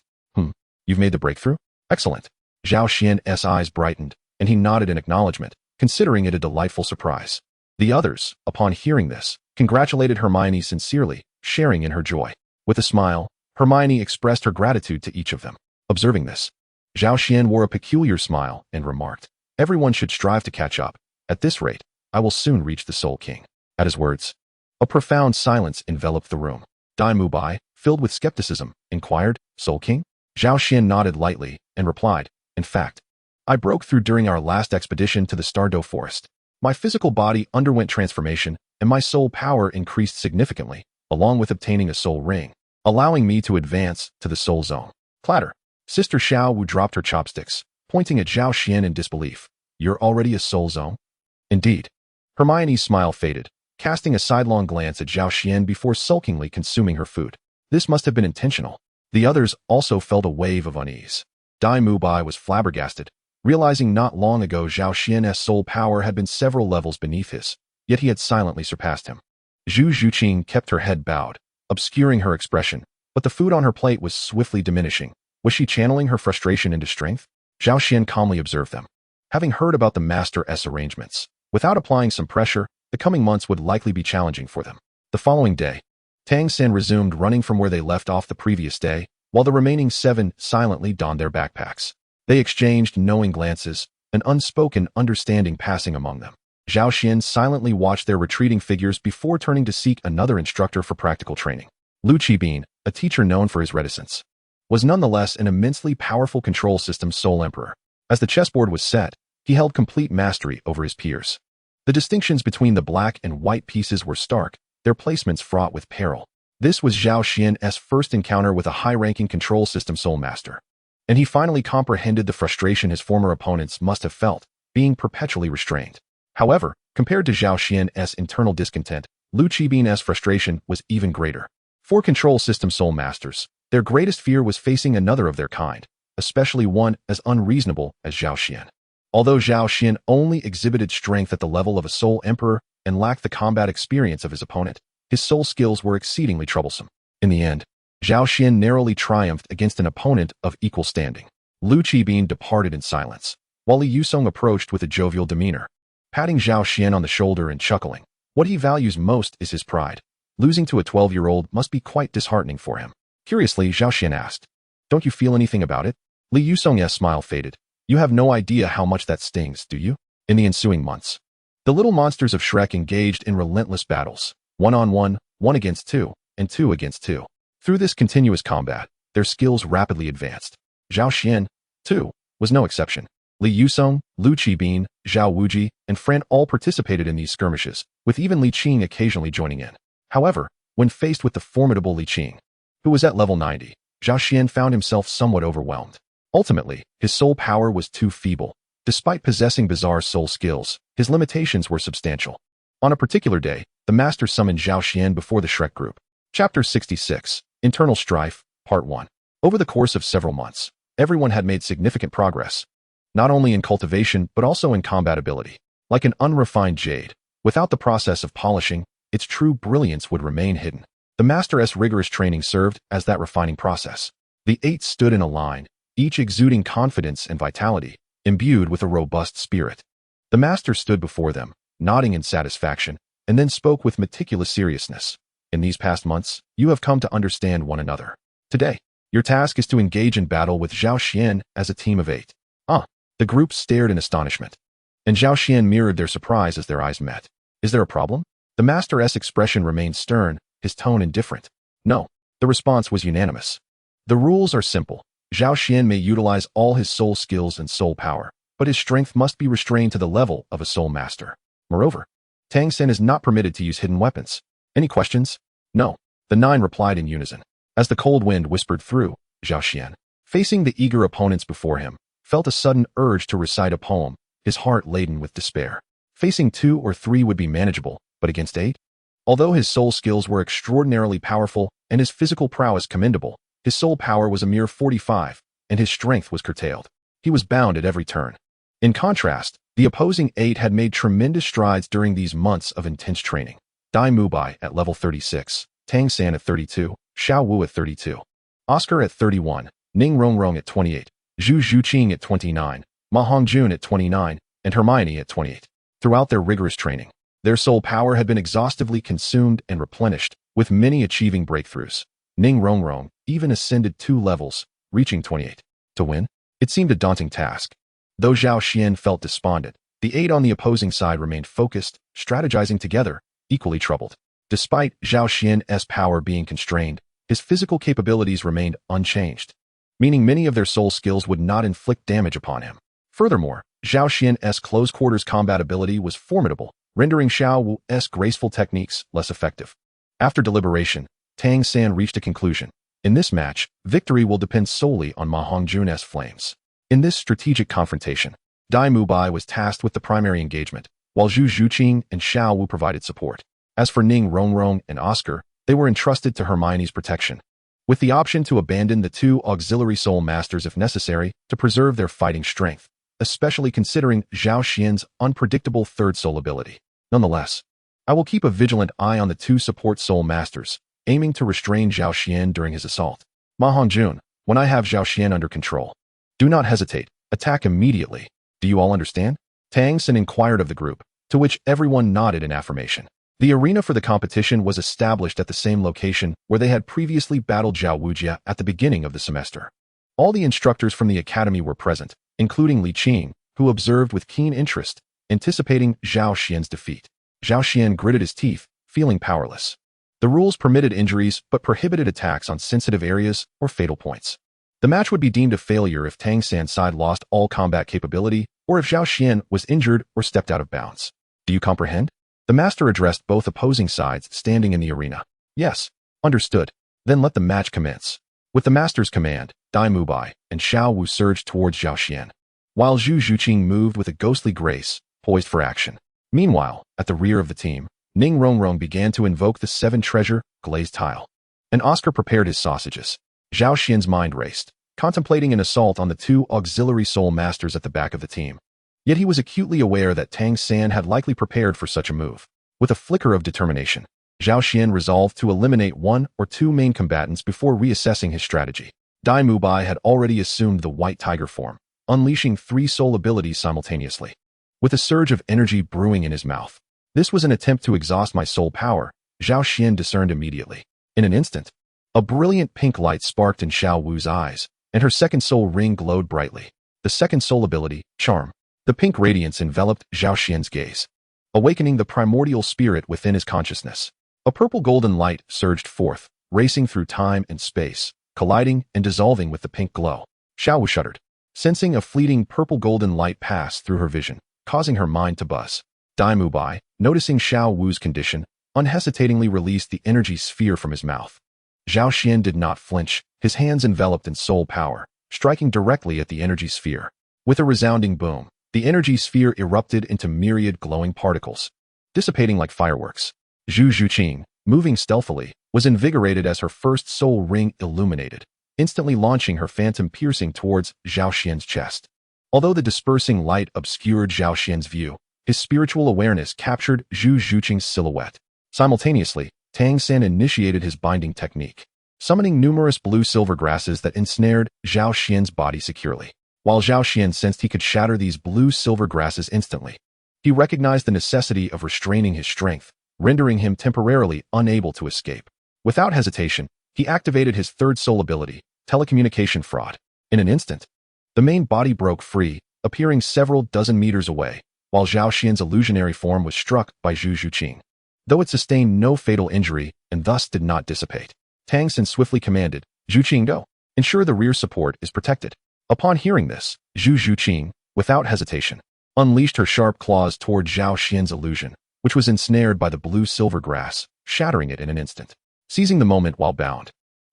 You've made the breakthrough? Excellent." Zhao Xian's eyes brightened, and he nodded in acknowledgement, considering it a delightful surprise. The others, upon hearing this, congratulated Hermione sincerely, sharing in her joy. With a smile, Hermione expressed her gratitude to each of them. Observing this, Zhao Xian wore a peculiar smile and remarked, "Everyone should strive to catch up. At this rate, I will soon reach the Soul King." At his words, a profound silence enveloped the room. Dai Mubai, filled with skepticism, inquired, "Soul King?" Zhao Xian nodded lightly and replied, "In fact, I broke through during our last expedition to the Sodto forest. My physical body underwent transformation, and my soul power increased significantly, along with obtaining a soul ring, allowing me to advance to the soul zone." Clatter. Sister Xiao Wu dropped her chopsticks, pointing at Zhao Xian in disbelief. "You're already a soul zone?" "Indeed." Hermione's smile faded, casting a sidelong glance at Zhao Xian before sulkingly consuming her food. This must have been intentional. The others also felt a wave of unease. Dai Mubai was flabbergasted, Realizing not long ago Zhao Xian's soul power had been several levels beneath his, yet he had silently surpassed him. Zhu Zhuqing kept her head bowed, obscuring her expression, but the food on her plate was swiftly diminishing. Was she channeling her frustration into strength? Zhao Xian calmly observed them. Having heard about the Master's arrangements, without applying some pressure, the coming months would likely be challenging for them. The following day, Tang San resumed running from where they left off the previous day, while the remaining 7 silently donned their backpacks. They exchanged knowing glances, an unspoken understanding passing among them. Zhao Xian silently watched their retreating figures before turning to seek another instructor for practical training. Lu Qibin, a teacher known for his reticence, was nonetheless an immensely powerful control system's sole emperor. As the chessboard was set, he held complete mastery over his peers. The distinctions between the black and white pieces were stark, their placements fraught with peril. This was Zhao Xian's first encounter with a high-ranking control system soul master, and he finally comprehended the frustration his former opponents must have felt, being perpetually restrained. However, compared to Zhao Xian's internal discontent, Lu Qibin's frustration was even greater. For control system soul masters, their greatest fear was facing another of their kind, especially one as unreasonable as Zhao Xian. Although Zhao Xian only exhibited strength at the level of a soul emperor and lacked the combat experience of his opponent, his soul skills were exceedingly troublesome. In the end, Zhao Xian narrowly triumphed against an opponent of equal standing. Lu Qibin departed in silence, while Li Yusong approached with a jovial demeanor, patting Zhao Xian on the shoulder and chuckling. What he values most is his pride. Losing to a 12-year-old must be quite disheartening for him. Curiously, Zhao Xian asked, "Don't you feel anything about it?" Li Yusong's smile faded. "You have no idea how much that stings, do you?" In the ensuing months, the little monsters of Shrek engaged in relentless battles, 1-on-1, 1 against 2, and 2 against 2. Through this continuous combat, their skills rapidly advanced. Zhao Xian, too, was no exception. Li Yusong, Lu Qibin, Zhao Wuji, and Fran all participated in these skirmishes, with even Li Qing occasionally joining in. However, when faced with the formidable Li Qing, who was at level 90, Zhao Xian found himself somewhat overwhelmed. Ultimately, his soul power was too feeble. Despite possessing bizarre soul skills, his limitations were substantial. On a particular day, the master summoned Zhao Xian before the Shrek group. Chapter 66, Internal Strife, Part 1. Over the course of several months, everyone had made significant progress, not only in cultivation but also in combat ability. Like an unrefined jade, without the process of polishing, its true brilliance would remain hidden. The master's rigorous training served as that refining process. The 8 stood in a line, each exuding confidence and vitality, imbued with a robust spirit. The master stood before them, nodding in satisfaction, and then spoke with meticulous seriousness. "In these past months, you have come to understand one another. Today, your task is to engage in battle with Zhao Xian as a team of 8. The group stared in astonishment, and Zhao Xian mirrored their surprise as their eyes met. "Is there a problem?" The master's expression remained stern, his tone indifferent. "No." The response was unanimous. "The rules are simple. Zhao Xian may utilize all his soul skills and soul power, but his strength must be restrained to the level of a soul master. Moreover, Tang San is not permitted to use hidden weapons. Any questions?" "No." The 9 replied in unison. As the cold wind whispered through, Zhao Xian, facing the eager opponents before him, felt a sudden urge to recite a poem, his heart laden with despair. Facing 2 or 3 would be manageable, but against 8? Although his soul skills were extraordinarily powerful and his physical prowess commendable, his soul power was a mere 45, and his strength was curtailed. He was bound at every turn. In contrast, the opposing 8 had made tremendous strides during these months of intense training. Dai Mubai at level 36, Tang San at 32, Xiao Wu at 32, Oscar at 31, Ning Rongrong at 28, Zhu Zhuqing at 29, Ma Hongjun at 29, and Hermione at 28. Throughout their rigorous training, their soul power had been exhaustively consumed and replenished, with many achieving breakthroughs. Ning Rongrong even ascended 2 levels, reaching 28. To win? It seemed a daunting task. Though Zhao Xian felt despondent, the 8 on the opposing side remained focused, strategizing together, equally troubled. Despite Zhao Xian's power being constrained, his physical capabilities remained unchanged, meaning many of their soul skills would not inflict damage upon him. Furthermore, Zhao Xian's close-quarters combat ability was formidable, rendering Xiao Wu's graceful techniques less effective. After deliberation, Tang San reached a conclusion. In this match, victory will depend solely on Ma Hongjun's flames. In this strategic confrontation, Dai Mubai was tasked with the primary engagement, while Zhu Zhuqing and Xiao Wu provided support. As for Ning Rongrong and Oscar, they were entrusted to Hermione's protection, with the option to abandon the 2 auxiliary soul masters if necessary to preserve their fighting strength. especially considering Zhao Xian's unpredictable third soul ability. Nonetheless, I will keep a vigilant eye on the two support soul masters, aiming to restrain Zhao Xian during his assault. Ma Hongjun, when I have Zhao Xian under control, do not hesitate, attack immediately. Do you all understand? Tang Xin inquired of the group, to which everyone nodded in affirmation. The arena for the competition was established at the same location where they had previously battled Xiao Wujia at the beginning of the semester. All the instructors from the academy were present, including Li Qing, who observed with keen interest, anticipating Zhao Xian's defeat. Zhao Xian gritted his teeth, feeling powerless. The rules permitted injuries but prohibited attacks on sensitive areas or fatal points. The match would be deemed a failure if Tang San's side lost all combat capability or if Zhao Xian was injured or stepped out of bounds. Do you comprehend? The master addressed both opposing sides standing in the arena. Yes, understood. Then let the match commence. With the master's command, Dai Mubai and Xiao Wu surged towards Zhao Xian, while Zhu Zhuqing moved with a ghostly grace, poised for action. Meanwhile, at the rear of the team, Ning Rongrong began to invoke the 7-treasure glazed tile. And Oscar prepared his sausages. Zhao Xian's mind raced, contemplating an assault on the two auxiliary soul masters at the back of the team. Yet he was acutely aware that Tang San had likely prepared for such a move. With a flicker of determination, Zhao Xian resolved to eliminate one or two main combatants before reassessing his strategy. Dai Mubai had already assumed the white tiger form, unleashing 3 soul abilities simultaneously. With a surge of energy brewing in his mouth, this was an attempt to exhaust my soul power, Zhao Xian discerned immediately. In an instant, a brilliant pink light sparked in Xiao Wu's eyes, and her second soul ring glowed brightly. The second soul ability, Charm. The pink radiance enveloped Zhao Xian's gaze, awakening the primordial spirit within his consciousness. A purple golden light surged forth, racing through time and space, colliding and dissolving with the pink glow. Xiao Wu shuddered, sensing a fleeting purple golden light pass through her vision, causing her mind to buzz. Dai Mubai, noticing Xiao Wu's condition, unhesitatingly released the energy sphere from his mouth. Zhao Xian did not flinch, his hands enveloped in soul power, striking directly at the energy sphere. With a resounding boom, the energy sphere erupted into myriad glowing particles, dissipating like fireworks. Zhu Zhuqing, moving stealthily, was invigorated as her first soul ring illuminated, instantly launching her phantom piercing towards Zhao Xian's chest. Although the dispersing light obscured Zhao Xian's view, his spiritual awareness captured Zhu Zhuqing's silhouette. Simultaneously, Tang San initiated his binding technique, summoning numerous blue-silver grasses that ensnared Zhao Xian's body securely. While Zhao Xian sensed he could shatter these blue-silver grasses instantly, he recognized the necessity of restraining his strength, rendering him temporarily unable to escape. Without hesitation, he activated his third soul ability, Telecommunication Fraud. In an instant, the main body broke free, appearing several dozen meters away, while Zhao Xian's illusionary form was struck by Zhu Zhuqing. Though it sustained no fatal injury and thus did not dissipate, Tang Xin swiftly commanded, Zhuqing go. Ensure the rear support is protected. Upon hearing this, Zhu Zhuqing, without hesitation, unleashed her sharp claws toward Zhao Xian's illusion, which was ensnared by the blue-silver grass, shattering it in an instant. Seizing the moment while bound,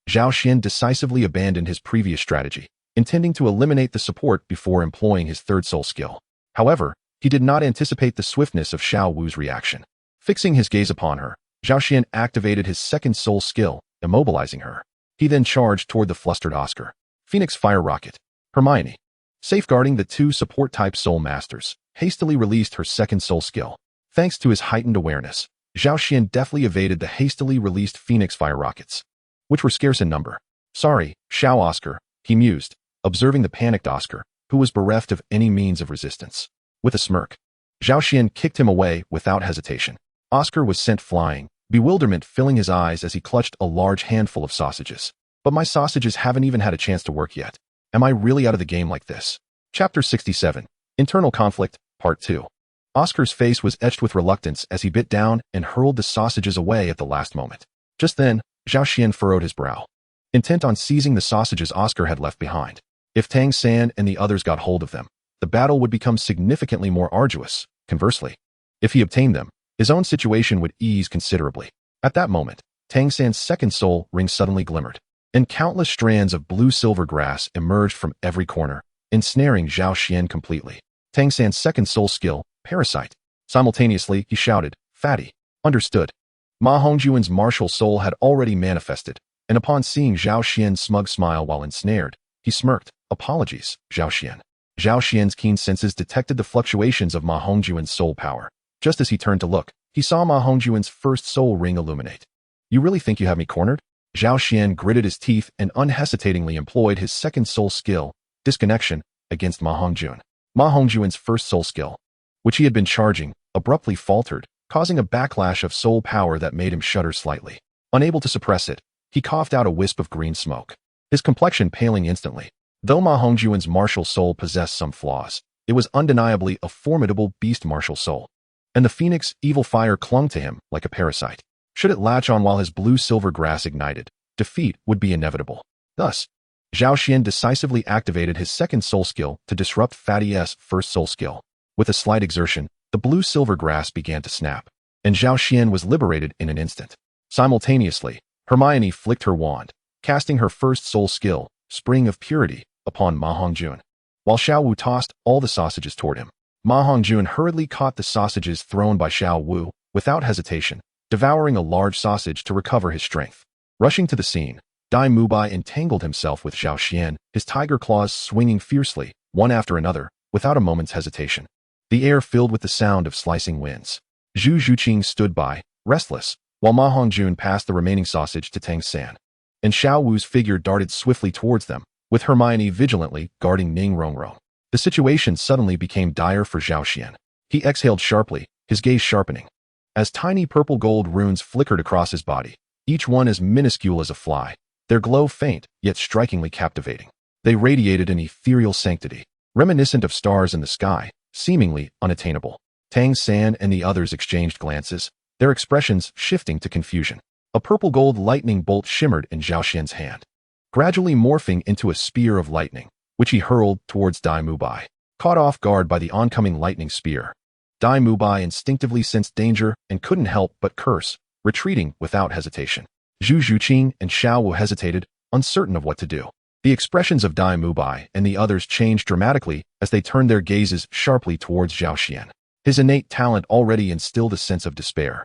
Zhao Xian decisively abandoned his previous strategy, intending to eliminate the support before employing his third soul skill. However, he did not anticipate the swiftness of Xiao Wu's reaction. Fixing his gaze upon her, Zhao Xian activated his second soul skill, immobilizing her. He then charged toward the flustered Oscar. Phoenix Fire Rocket. Hermione, safeguarding the two support-type soul masters, hastily released her second soul skill. Thanks to his heightened awareness, Zhao Xian deftly evaded the hastily released Phoenix Fire Rockets, which were scarce in number. Sorry, Xiao Oscar, he mused, observing the panicked Oscar, who was bereft of any means of resistance. With a smirk, Zhao Xian kicked him away without hesitation. Oscar was sent flying, bewilderment filling his eyes as he clutched a large handful of sausages. But my sausages haven't even had a chance to work yet. Am I really out of the game like this? Chapter 67. Internal Conflict, Part 2. Oscar's face was etched with reluctance as he bit down and hurled the sausages away at the last moment. Just then, Zhao Xian furrowed his brow, intent on seizing the sausages Oscar had left behind. If Tang San and the others got hold of them, the battle would become significantly more arduous. Conversely, if he obtained them, his own situation would ease considerably. At that moment, Tang San's second soul ring suddenly glimmered, and countless strands of blue-silver grass emerged from every corner, ensnaring Zhao Xian completely. Tang San's second soul skill, Parasite. Simultaneously, he shouted, Fatty. Understood. Ma Hongjuan's martial soul had already manifested, and upon seeing Zhao Xian's smug smile while ensnared, he smirked. Apologies, Zhao Xian. Zhao Xian's keen senses detected the fluctuations of Ma Hongjuan's soul power. Just as he turned to look, he saw Ma Hongjuan's first soul ring illuminate. You really think you have me cornered? Zhao Xian gritted his teeth and unhesitatingly employed his second soul skill, disconnection, against Ma Hongjuan. Ma Hongjuan's first soul skill, which he had been charging, abruptly faltered, causing a backlash of soul power that made him shudder slightly. Unable to suppress it, he coughed out a wisp of green smoke, his complexion paling instantly. Though Ma Hongjuan's martial soul possessed some flaws, it was undeniably a formidable beast martial soul. And the phoenix, evil fire clung to him like a parasite. Should it latch on while his blue-silver grass ignited, defeat would be inevitable. Thus, Zhao Xian decisively activated his second soul skill to disrupt Fatty's first soul skill. With a slight exertion, the blue-silver grass began to snap, and Zhao Xian was liberated in an instant. Simultaneously, Hermione flicked her wand, casting her first soul skill, Spring of Purity, upon Ma Hongjuan. While Xiao Wu tossed all the sausages toward him, Ma Hongjuan hurriedly caught the sausages thrown by Xiao Wu, without hesitation, devouring a large sausage to recover his strength. Rushing to the scene, Dai Mubai entangled himself with Zhao Xian, his tiger claws swinging fiercely, one after another, without a moment's hesitation. The air filled with the sound of slicing winds. Zhu Zhuqing stood by, restless, while Ma Hongjuan passed the remaining sausage to Tang San. And Xiao Wu's figure darted swiftly towards them, with Hermione vigilantly guarding Ning Rongrong. The situation suddenly became dire for Zhao Xian. He exhaled sharply, his gaze sharpening. As tiny purple-gold runes flickered across his body, each one as minuscule as a fly, their glow faint, yet strikingly captivating. They radiated an ethereal sanctity, reminiscent of stars in the sky, seemingly unattainable. Tang San and the others exchanged glances, their expressions shifting to confusion. A purple-gold lightning bolt shimmered in Zhao Xian's hand, gradually morphing into a spear of lightning, which he hurled towards Dai Mubai. Caught off guard by the oncoming lightning spear, Dai Mubai instinctively sensed danger and couldn't help but curse, retreating without hesitation. Zhu Zhuqing and Xiao Wu hesitated, uncertain of what to do. The expressions of Dai Mubai and the others changed dramatically as they turned their gazes sharply towards Zhao Xian. His innate talent already instilled a sense of despair.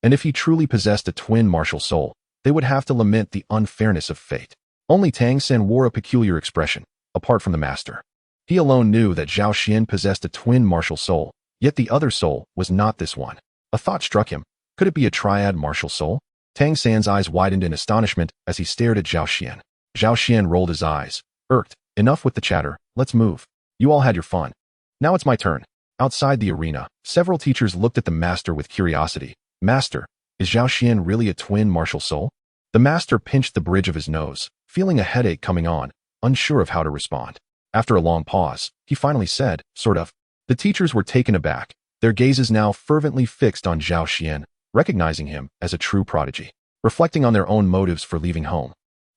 And if he truly possessed a twin martial soul, they would have to lament the unfairness of fate. Only Tang San wore a peculiar expression, apart from the master. He alone knew that Zhao Xian possessed a twin martial soul, yet the other soul was not this one. A thought struck him. Could it be a triad martial soul? Tang San's eyes widened in astonishment as he stared at Zhao Xian. Zhao Xian rolled his eyes, irked. Enough with the chatter, let's move. You all had your fun. Now it's my turn. Outside the arena, several teachers looked at the master with curiosity. Master, is Zhao Xian really a twin martial soul? The master pinched the bridge of his nose, feeling a headache coming on, unsure of how to respond. After a long pause, he finally said, sort of. The teachers were taken aback, their gazes now fervently fixed on Zhao Xian, recognizing him as a true prodigy. Reflecting on their own motives for leaving home,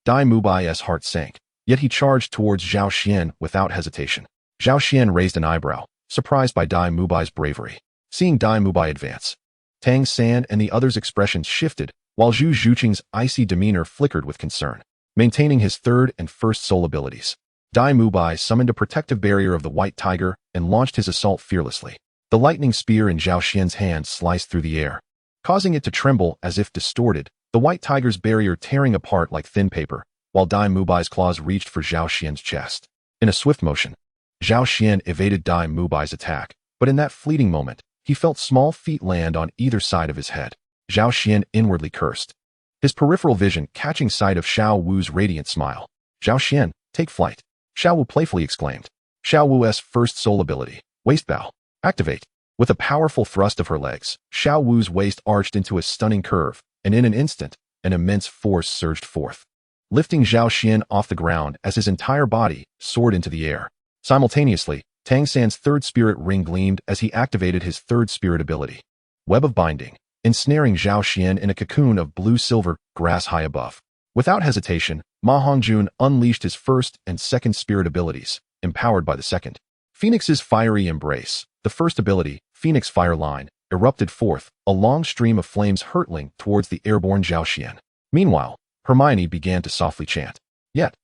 Dai Mubai's heart sank, yet he charged towards Zhao Xian without hesitation. Zhao Xian raised an eyebrow, surprised by Dai Mubai's bravery. Seeing Dai Mubai advance, Tang San and the others' expressions shifted, while Zhu Zhuqing's icy demeanor flickered with concern. Maintaining his third and first soul abilities, Dai Mubai summoned a protective barrier of the white tiger and launched his assault fearlessly. The lightning spear in Zhao Xian's hand sliced through the air, causing it to tremble as if distorted, the white tiger's barrier tearing apart like thin paper, while Dai Mubai's claws reached for Zhao Xian's chest. In a swift motion, Zhao Xian evaded Dai Mubai's attack, but in that fleeting moment, he felt small feet land on either side of his head. Zhao Xian inwardly cursed, his peripheral vision catching sight of Xiao Wu's radiant smile. Zhao Xian, take flight. Xiao Wu playfully exclaimed. Xiao Wu's first soul ability, waist bow, activate. With a powerful thrust of her legs, Xiao Wu's waist arched into a stunning curve, and in an instant, an immense force surged forth, lifting Zhao Xian off the ground as his entire body soared into the air. Simultaneously, Tang San's third spirit ring gleamed as he activated his third spirit ability, Web of Binding, ensnaring Zhao Xian in a cocoon of blue-silver grass high above. Without hesitation, Ma Hongjuan unleashed his first and second spirit abilities, empowered by the second. Phoenix's Fiery Embrace, the first ability, Phoenix Fire Line, erupted forth, a long stream of flames hurtling towards the airborne Zhao Xian. Meanwhile, Hermione began to softly chant. Yet,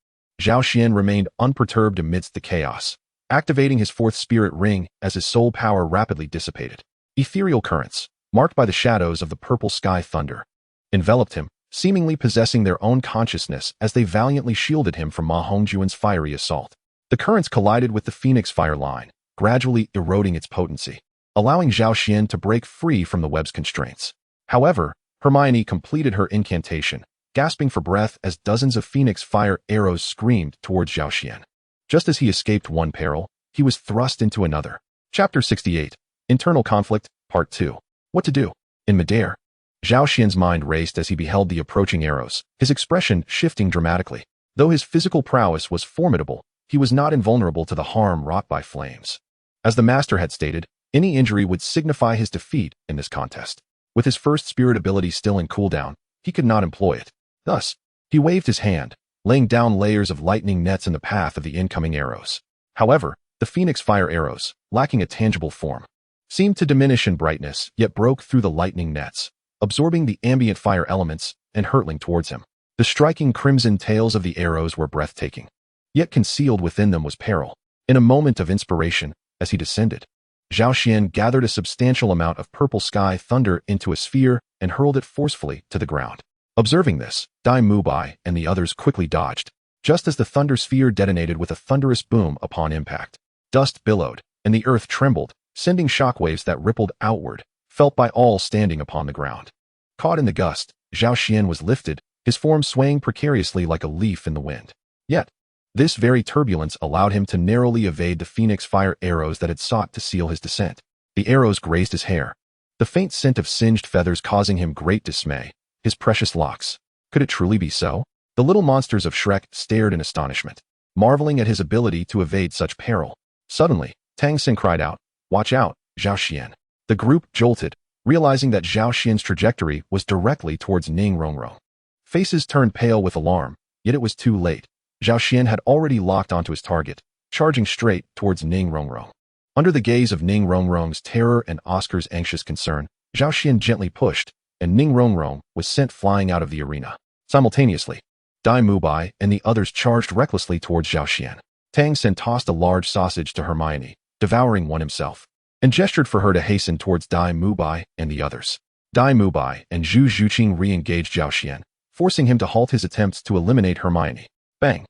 Zhao Xian remained unperturbed amidst the chaos, activating his fourth spirit ring as his soul power rapidly dissipated. Ethereal currents, marked by the shadows of the purple sky thunder, enveloped him, seemingly possessing their own consciousness as they valiantly shielded him from Ma Hongjuan's fiery assault. The currents collided with the Phoenix Fire line, gradually eroding its potency, allowing Zhao Xian to break free from the web's constraints. However, Hermione completed her incantation, gasping for breath as dozens of Phoenix Fire arrows screamed towards Zhao Xian. Just as he escaped one peril, he was thrust into another. Chapter 68. Internal Conflict, Part 2. What to do? In midair, Zhao Xian's mind raced as he beheld the approaching arrows, his expression shifting dramatically. Though his physical prowess was formidable, he was not invulnerable to the harm wrought by flames. As the master had stated, any injury would signify his defeat in this contest. With his first spirit ability still in cooldown, he could not employ it. Thus, he waved his hand, laying down layers of lightning nets in the path of the incoming arrows. However, the Phoenix Fire arrows, lacking a tangible form, seemed to diminish in brightness, yet broke through the lightning nets, absorbing the ambient fire elements and hurtling towards him. The striking crimson tails of the arrows were breathtaking, yet concealed within them was peril. In a moment of inspiration, as he descended, Zhao Xian gathered a substantial amount of purple sky thunder into a sphere and hurled it forcefully to the ground. Observing this, Dai Mubai and the others quickly dodged, just as the thunder sphere detonated with a thunderous boom upon impact. Dust billowed, and the earth trembled, sending shockwaves that rippled outward, felt by all standing upon the ground. Caught in the gust, Zhao Xian was lifted, his form swaying precariously like a leaf in the wind. Yet, this very turbulence allowed him to narrowly evade the Phoenix Fire arrows that had sought to seal his descent. The arrows grazed his hair, the faint scent of singed feathers causing him great dismay. His precious locks. Could it truly be so? The little monsters of Shrek stared in astonishment, marveling at his ability to evade such peril. Suddenly, Tang Xin cried out, "Watch out, Zhao Xian." The group jolted, realizing that Zhao Xian's trajectory was directly towards Ning Rongrong. Faces turned pale with alarm, yet it was too late. Zhao Xian had already locked onto his target, charging straight towards Ning Rongrong. Under the gaze of Ning Rongrong's terror and Oscar's anxious concern, Zhao Xian gently pushed, and Ning Rongrong was sent flying out of the arena. Simultaneously, Dai Mubai and the others charged recklessly towards Zhao Xian. Tang Xin tossed a large sausage to Hermione, devouring one himself, and gestured for her to hasten towards Dai Mubai and the others. Dai Mubai and Zhu Zhuqing re-engaged Zhao Xian, forcing him to halt his attempts to eliminate Hermione. Bang!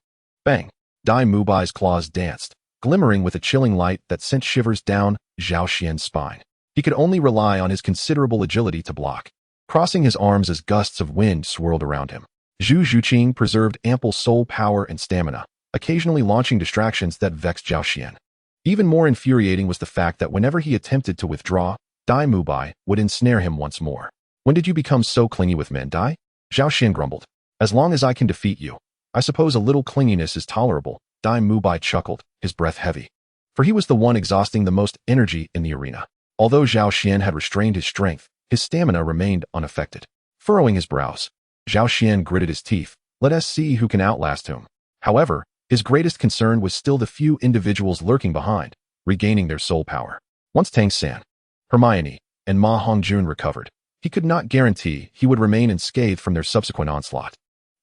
Bang! Dai Mubai's claws danced, glimmering with a chilling light that sent shivers down Zhao Xian's spine. He could only rely on his considerable agility to block, crossing his arms as gusts of wind swirled around him. Zhu Zhuqing preserved ample soul power and stamina, occasionally launching distractions that vexed Zhao Xian. Even more infuriating was the fact that whenever he attempted to withdraw, Dai Mubai would ensnare him once more. "When did you become so clingy with men, Dai?" Zhao Xian grumbled. "As long as I can defeat you, I suppose a little clinginess is tolerable." Dai Mubai chuckled, his breath heavy, for he was the one exhausting the most energy in the arena. Although Zhao Xian had restrained his strength, his stamina remained unaffected. Furrowing his brows, Zhao Xian gritted his teeth. Let us see who can outlast whom. However, his greatest concern was still the few individuals lurking behind, regaining their soul power. Once Tang San, Hermione, and Ma Hongjun recovered, he could not guarantee he would remain unscathed from their subsequent onslaught.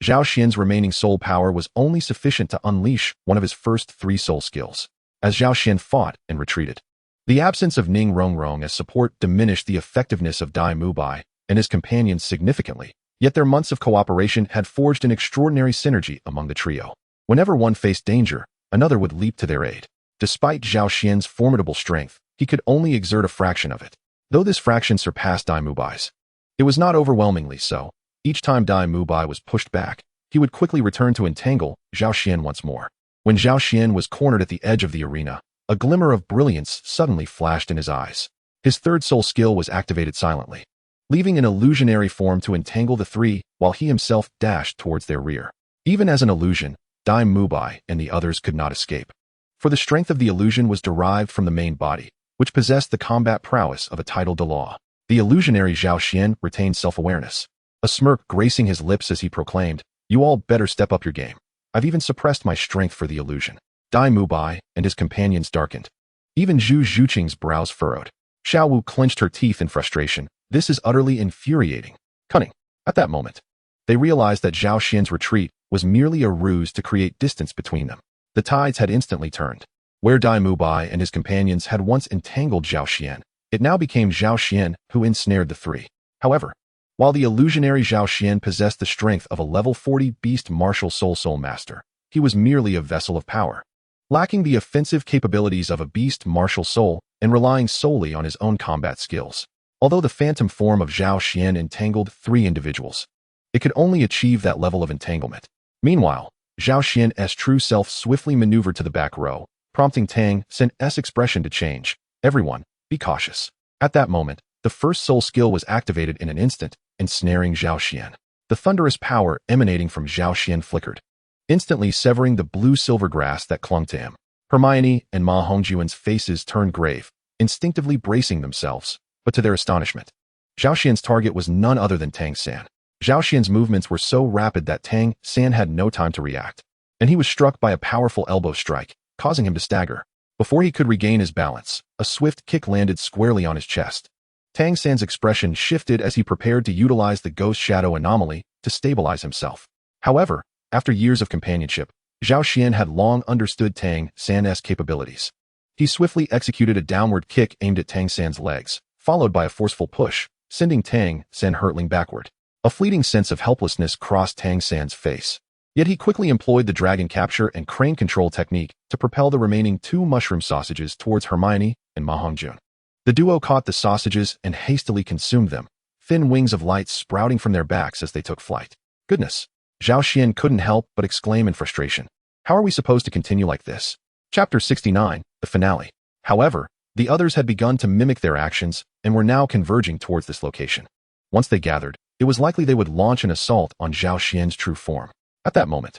Zhao Xian's remaining soul power was only sufficient to unleash one of his first 3 soul skills, as Zhao Xian fought and retreated. The absence of Ning Rongrong as support diminished the effectiveness of Dai Mubai and his companions significantly, yet their months of cooperation had forged an extraordinary synergy among the trio. Whenever one faced danger, another would leap to their aid. Despite Zhao Xian's formidable strength, he could only exert a fraction of it, though this fraction surpassed Dai Mubai's. It was not overwhelmingly so. Each time Dai Mubai was pushed back, he would quickly return to entangle Zhao Xian once more. When Zhao Xian was cornered at the edge of the arena, a glimmer of brilliance suddenly flashed in his eyes. His 3rd soul skill was activated silently, leaving an illusionary form to entangle the 3 while he himself dashed towards their rear. Even as an illusion, Dai Mubai and the others could not escape, for the strength of the illusion was derived from the main body, which possessed the combat prowess of a titled Douluo. The illusionary Zhao Xian retained self-awareness, a smirk gracing his lips as he proclaimed, "You all better step up your game. I've even suppressed my strength for the illusion." Dai Mubai and his companions darkened. Even Zhu Zhuqing's brows furrowed. Xiao Wu clenched her teeth in frustration. This is utterly infuriating. Cunning. At that moment, they realized that Zhao Xian's retreat was merely a ruse to create distance between them. The tides had instantly turned. Where Dai Mubai and his companions had once entangled Zhao Xian, it now became Zhao Xian who ensnared the 3. However, while the illusionary Zhao Xian possessed the strength of a level 40 beast martial soul master, he was merely a vessel of power. lacking the offensive capabilities of a beast martial soul and relying solely on his own combat skills. Although the phantom form of Zhao Xian entangled 3 individuals, it could only achieve that level of entanglement. Meanwhile, Zhao Xian's true self swiftly maneuvered to the back row, prompting Tang Sen's expression to change. Everyone, be cautious. At that moment, the first soul skill was activated in an instant, ensnaring Zhao Xian. The thunderous power emanating from Zhao Xian flickered, instantly severing the blue-silver grass that clung to him. Hermione and Ma Hongjuan's faces turned grave, instinctively bracing themselves, but to their astonishment, Zhao Xian's target was none other than Tang San. Zhao Xian's movements were so rapid that Tang San had no time to react, and he was struck by a powerful elbow strike, causing him to stagger. Before he could regain his balance, a swift kick landed squarely on his chest. Tang San's expression shifted as he prepared to utilize the ghost shadow anomaly to stabilize himself. However, after years of companionship, Zhao Xian had long understood Tang San's capabilities. He swiftly executed a downward kick aimed at Tang San's legs, followed by a forceful push, sending Tang San hurtling backward. A fleeting sense of helplessness crossed Tang San's face. Yet he quickly employed the dragon capture and crane control technique to propel the remaining 2 mushroom sausages towards Hermione and Ma Hongjun. The duo caught the sausages and hastily consumed them, thin wings of light sprouting from their backs as they took flight. Goodness! Zhao Xian couldn't help but exclaim in frustration. How are we supposed to continue like this? Chapter 69, the finale. However, the others had begun to mimic their actions and were now converging towards this location. Once they gathered, it was likely they would launch an assault on Zhao Xian's true form. At that moment,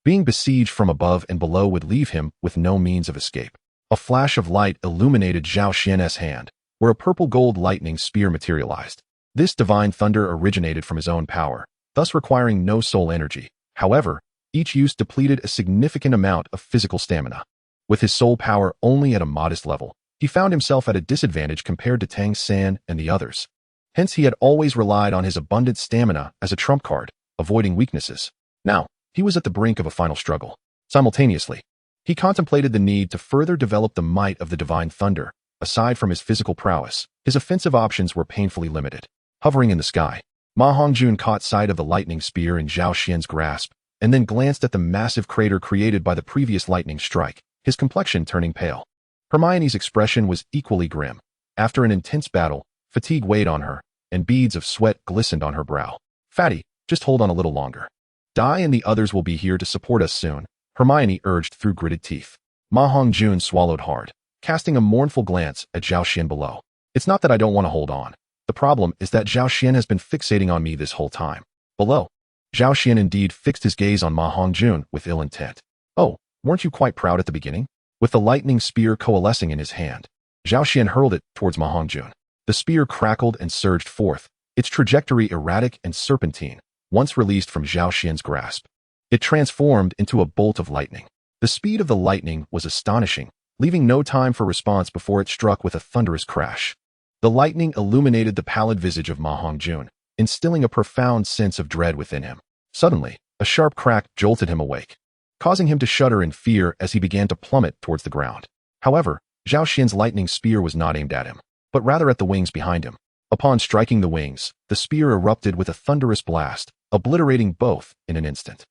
being besieged from above and below would leave him with no means of escape. A flash of light illuminated Zhao Xian's hand, where a purple-gold lightning spear materialized. This divine thunder originated from his own power, thus requiring no soul energy. However, each use depleted a significant amount of physical stamina. With his soul power only at a modest level, he found himself at a disadvantage compared to Tang San and the others. Hence, he had always relied on his abundant stamina as a trump card, avoiding weaknesses. Now, he was at the brink of a final struggle. Simultaneously, he contemplated the need to further develop the might of the divine thunder. Aside from his physical prowess, his offensive options were painfully limited. Hovering in the sky, Ma Hongjun caught sight of the lightning spear in Zhao Xian's grasp, and then glanced at the massive crater created by the previous lightning strike, his complexion turning pale. Hermione's expression was equally grim. After an intense battle, fatigue weighed on her, and beads of sweat glistened on her brow. Fatty, just hold on a little longer. Dai and the others will be here to support us soon, Hermione urged through gritted teeth. Ma Hongjun swallowed hard, casting a mournful glance at Zhao Xian below. It's not that I don't want to hold on. The problem is that Zhao Xian has been fixating on me this whole time. Below, Zhao Xian indeed fixed his gaze on Ma Hongjun with ill intent. Oh, weren't you quite proud at the beginning? With the lightning spear coalescing in his hand, Zhao Xian hurled it towards Ma Hongjun. The spear crackled and surged forth, its trajectory erratic and serpentine. Once released from Zhao Xian's grasp, it transformed into a bolt of lightning. The speed of the lightning was astonishing, leaving no time for response before it struck with a thunderous crash. The lightning illuminated the pallid visage of Ma Hongjun, instilling a profound sense of dread within him. Suddenly, a sharp crack jolted him awake, causing him to shudder in fear as he began to plummet towards the ground. However, Zhao Xian's lightning spear was not aimed at him, but rather at the wings behind him. Upon striking the wings, the spear erupted with a thunderous blast, obliterating both in an instant.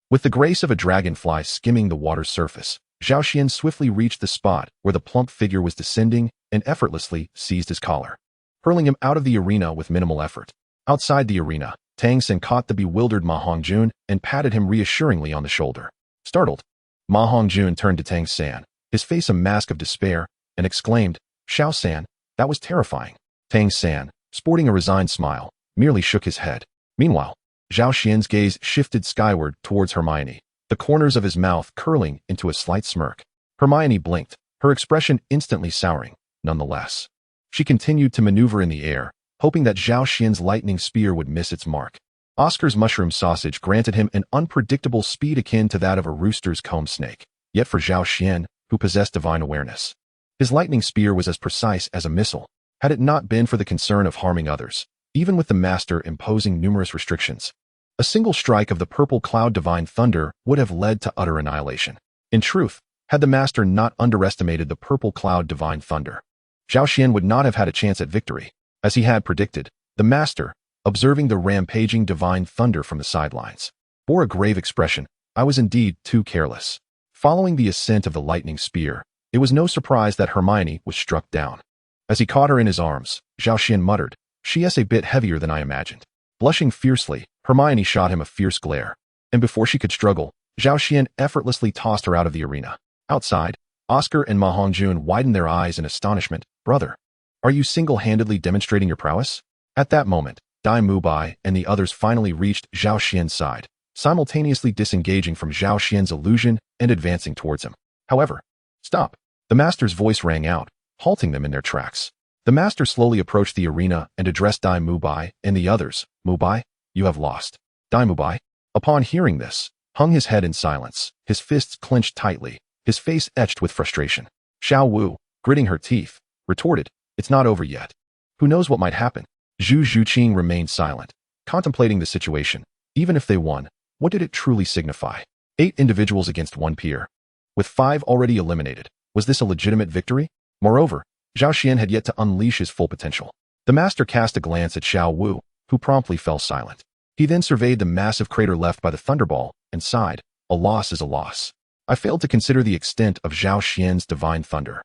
With the grace of a dragonfly skimming the water's surface, Zhao Xian swiftly reached the spot where the plump figure was descending and effortlessly seized his collar, hurling him out of the arena with minimal effort. Outside the arena, Tang Sen caught the bewildered Ma Hongjun and patted him reassuringly on the shoulder. Startled, Ma Hongjun turned to Tang San, his face a mask of despair, and exclaimed, "Xiao San, that was terrifying." Tang San, sporting a resigned smile, merely shook his head. Meanwhile, Zhao Xian's gaze shifted skyward towards Hermione, the corners of his mouth curling into a slight smirk. Hermione blinked, her expression instantly souring. Nonetheless, she continued to maneuver in the air, hoping that Zhao Xian's lightning spear would miss its mark. Oscar's mushroom sausage granted him an unpredictable speed akin to that of a rooster's comb snake. Yet for Zhao Xian, who possessed divine awareness, his lightning spear was as precise as a missile. Had it not been for the concern of harming others, even with the master imposing numerous restrictions, a single strike of the purple cloud divine thunder would have led to utter annihilation. In truth, had the master not underestimated the purple cloud divine thunder, Zhao Xian would not have had a chance at victory. As he had predicted, the master, observing the rampaging divine thunder from the sidelines, bore a grave expression. I was indeed too careless. Following the ascent of the lightning spear, it was no surprise that Hermione was struck down. As he caught her in his arms, Zhao Xian muttered, "She is a bit heavier than I imagined." Blushing fiercely, Hermione shot him a fierce glare, and before she could struggle, Zhao Xian effortlessly tossed her out of the arena. Outside, Oscar and Ma Hongjun widened their eyes in astonishment. "Brother, are you single-handedly demonstrating your prowess?" At that moment, Dai Mubai and the others finally reached Zhao Xian's side, simultaneously disengaging from Zhao Xian's illusion and advancing towards him. However, "Stop!" The master's voice rang out, halting them in their tracks. The master slowly approached the arena and addressed Dai Mubai and the others. "Mubai, you have lost." Dai Mubai, upon hearing this, hung his head in silence, his fists clenched tightly, his face etched with frustration. Xiao Wu, gritting her teeth, retorted, "It's not over yet. Who knows what might happen?" Zhu Zhuqing remained silent, contemplating the situation. Even if they won, what did it truly signify? 8 individuals against 1 peer. With 5 already eliminated, was this a legitimate victory? Moreover, Zhao Xian had yet to unleash his full potential. The master cast a glance at Xiao Wu, who promptly fell silent. He then surveyed the massive crater left by the thunderball and sighed, "A loss is a loss." I failed to consider the extent of Zhao Xian's divine thunder.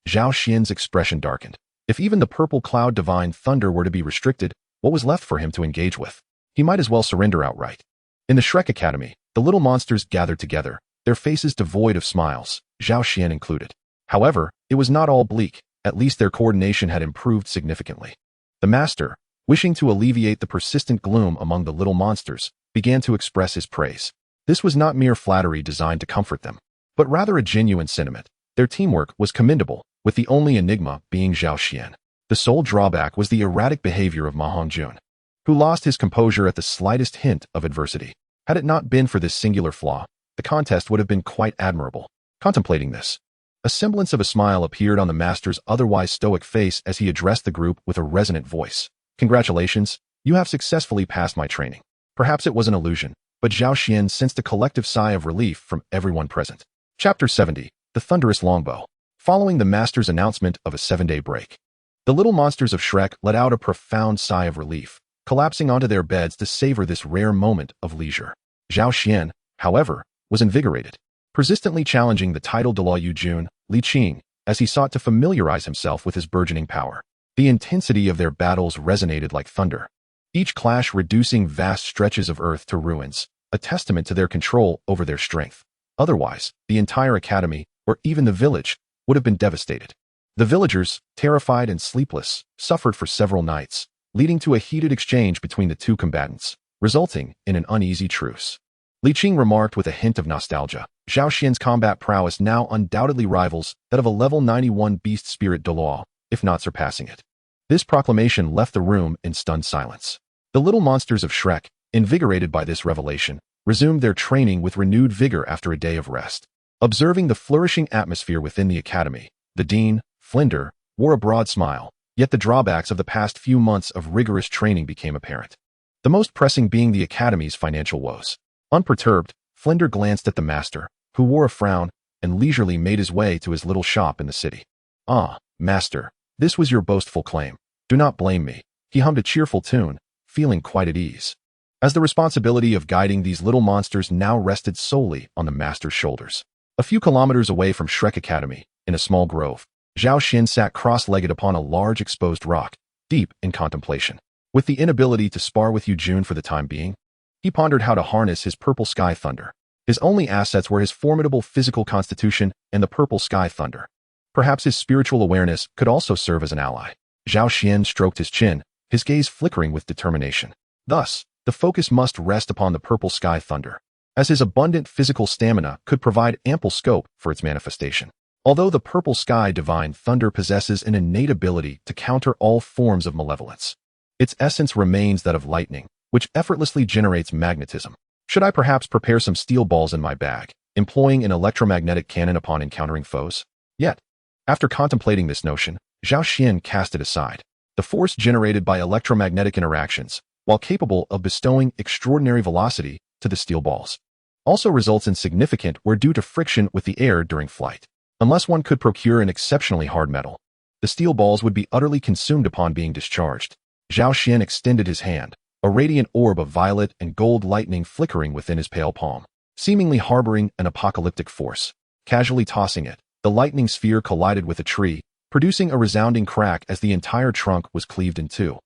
Zhao Xian's expression darkened. If even the purple cloud divine thunder were to be restricted, what was left for him to engage with? He might as well surrender outright. In the Shrek Academy, the little monsters gathered together, their faces devoid of smiles, Zhao Xian included. However, it was not all bleak, at least their coordination had improved significantly. The master, wishing to alleviate the persistent gloom among the little monsters, began to express his praise. This was not mere flattery designed to comfort them, but rather a genuine sentiment. Their teamwork was commendable, with the only enigma being Zhao Xian. The sole drawback was the erratic behavior of Ma Hongjun, who lost his composure at the slightest hint of adversity. Had it not been for this singular flaw, the contest would have been quite admirable. Contemplating this, a semblance of a smile appeared on the master's otherwise stoic face as he addressed the group with a resonant voice. "Congratulations, you have successfully passed my training." Perhaps it was an illusion, but Zhao Xian sensed a collective sigh of relief from everyone present. Chapter 70, The Thunderous Longbow. Following the master's announcement of a 7-day break, the little monsters of Shrek let out a profound sigh of relief, collapsing onto their beds to savor this rare moment of leisure. Zhao Xian, however, was invigorated, persistently challenging the titled Douluo Jun, Li Qing, as he sought to familiarize himself with his burgeoning power. The intensity of their battles resonated like thunder, each clash reducing vast stretches of earth to ruins, a testament to their control over their strength. Otherwise, the entire academy, or even the village, would have been devastated. The villagers, terrified and sleepless, suffered for several nights, leading to a heated exchange between the two combatants, resulting in an uneasy truce. Li Qing remarked with a hint of nostalgia, "Zhao Xian's combat prowess now undoubtedly rivals that of a level 91 beast spirit Douluo, if not surpassing it." This proclamation left the room in stunned silence. The little monsters of Shrek, invigorated by this revelation, resumed their training with renewed vigor after a day of rest. Observing the flourishing atmosphere within the academy, the dean, Flinder, wore a broad smile, yet the drawbacks of the past few months of rigorous training became apparent. The most pressing being the academy's financial woes. Unperturbed, Flinder glanced at the master, who wore a frown, and leisurely made his way to his little shop in the city. "Ah, master, this was your boastful claim. Do not blame me." He hummed a cheerful tune, feeling quite at ease, as the responsibility of guiding these little monsters now rested solely on the master's shoulders. A few kilometers away from Shrek Academy, in a small grove, Zhao Xian sat cross-legged upon a large exposed rock, deep in contemplation. With the inability to spar with Yu Jun for the time being, he pondered how to harness his purple sky thunder. His only assets were his formidable physical constitution and the purple sky thunder. Perhaps his spiritual awareness could also serve as an ally. Zhao Xian stroked his chin, his gaze flickering with determination. Thus, the focus must rest upon the purple sky thunder, as his abundant physical stamina could provide ample scope for its manifestation. Although the purple sky divine thunder possesses an innate ability to counter all forms of malevolence, its essence remains that of lightning, which effortlessly generates magnetism. Should I perhaps prepare some steel balls in my bag, employing an electromagnetic cannon upon encountering foes? Yet, after contemplating this notion, Zhao Xian cast it aside. The force generated by electromagnetic interactions, while capable of bestowing extraordinary velocity to the steel balls, also results in significant wear due to friction with the air during flight. Unless one could procure an exceptionally hard metal, the steel balls would be utterly consumed upon being discharged. Zhao Xian extended his hand, a radiant orb of violet and gold lightning flickering within his pale palm, seemingly harboring an apocalyptic force. Casually tossing it, the lightning sphere collided with a tree, producing a resounding crack as the entire trunk was cleaved in two,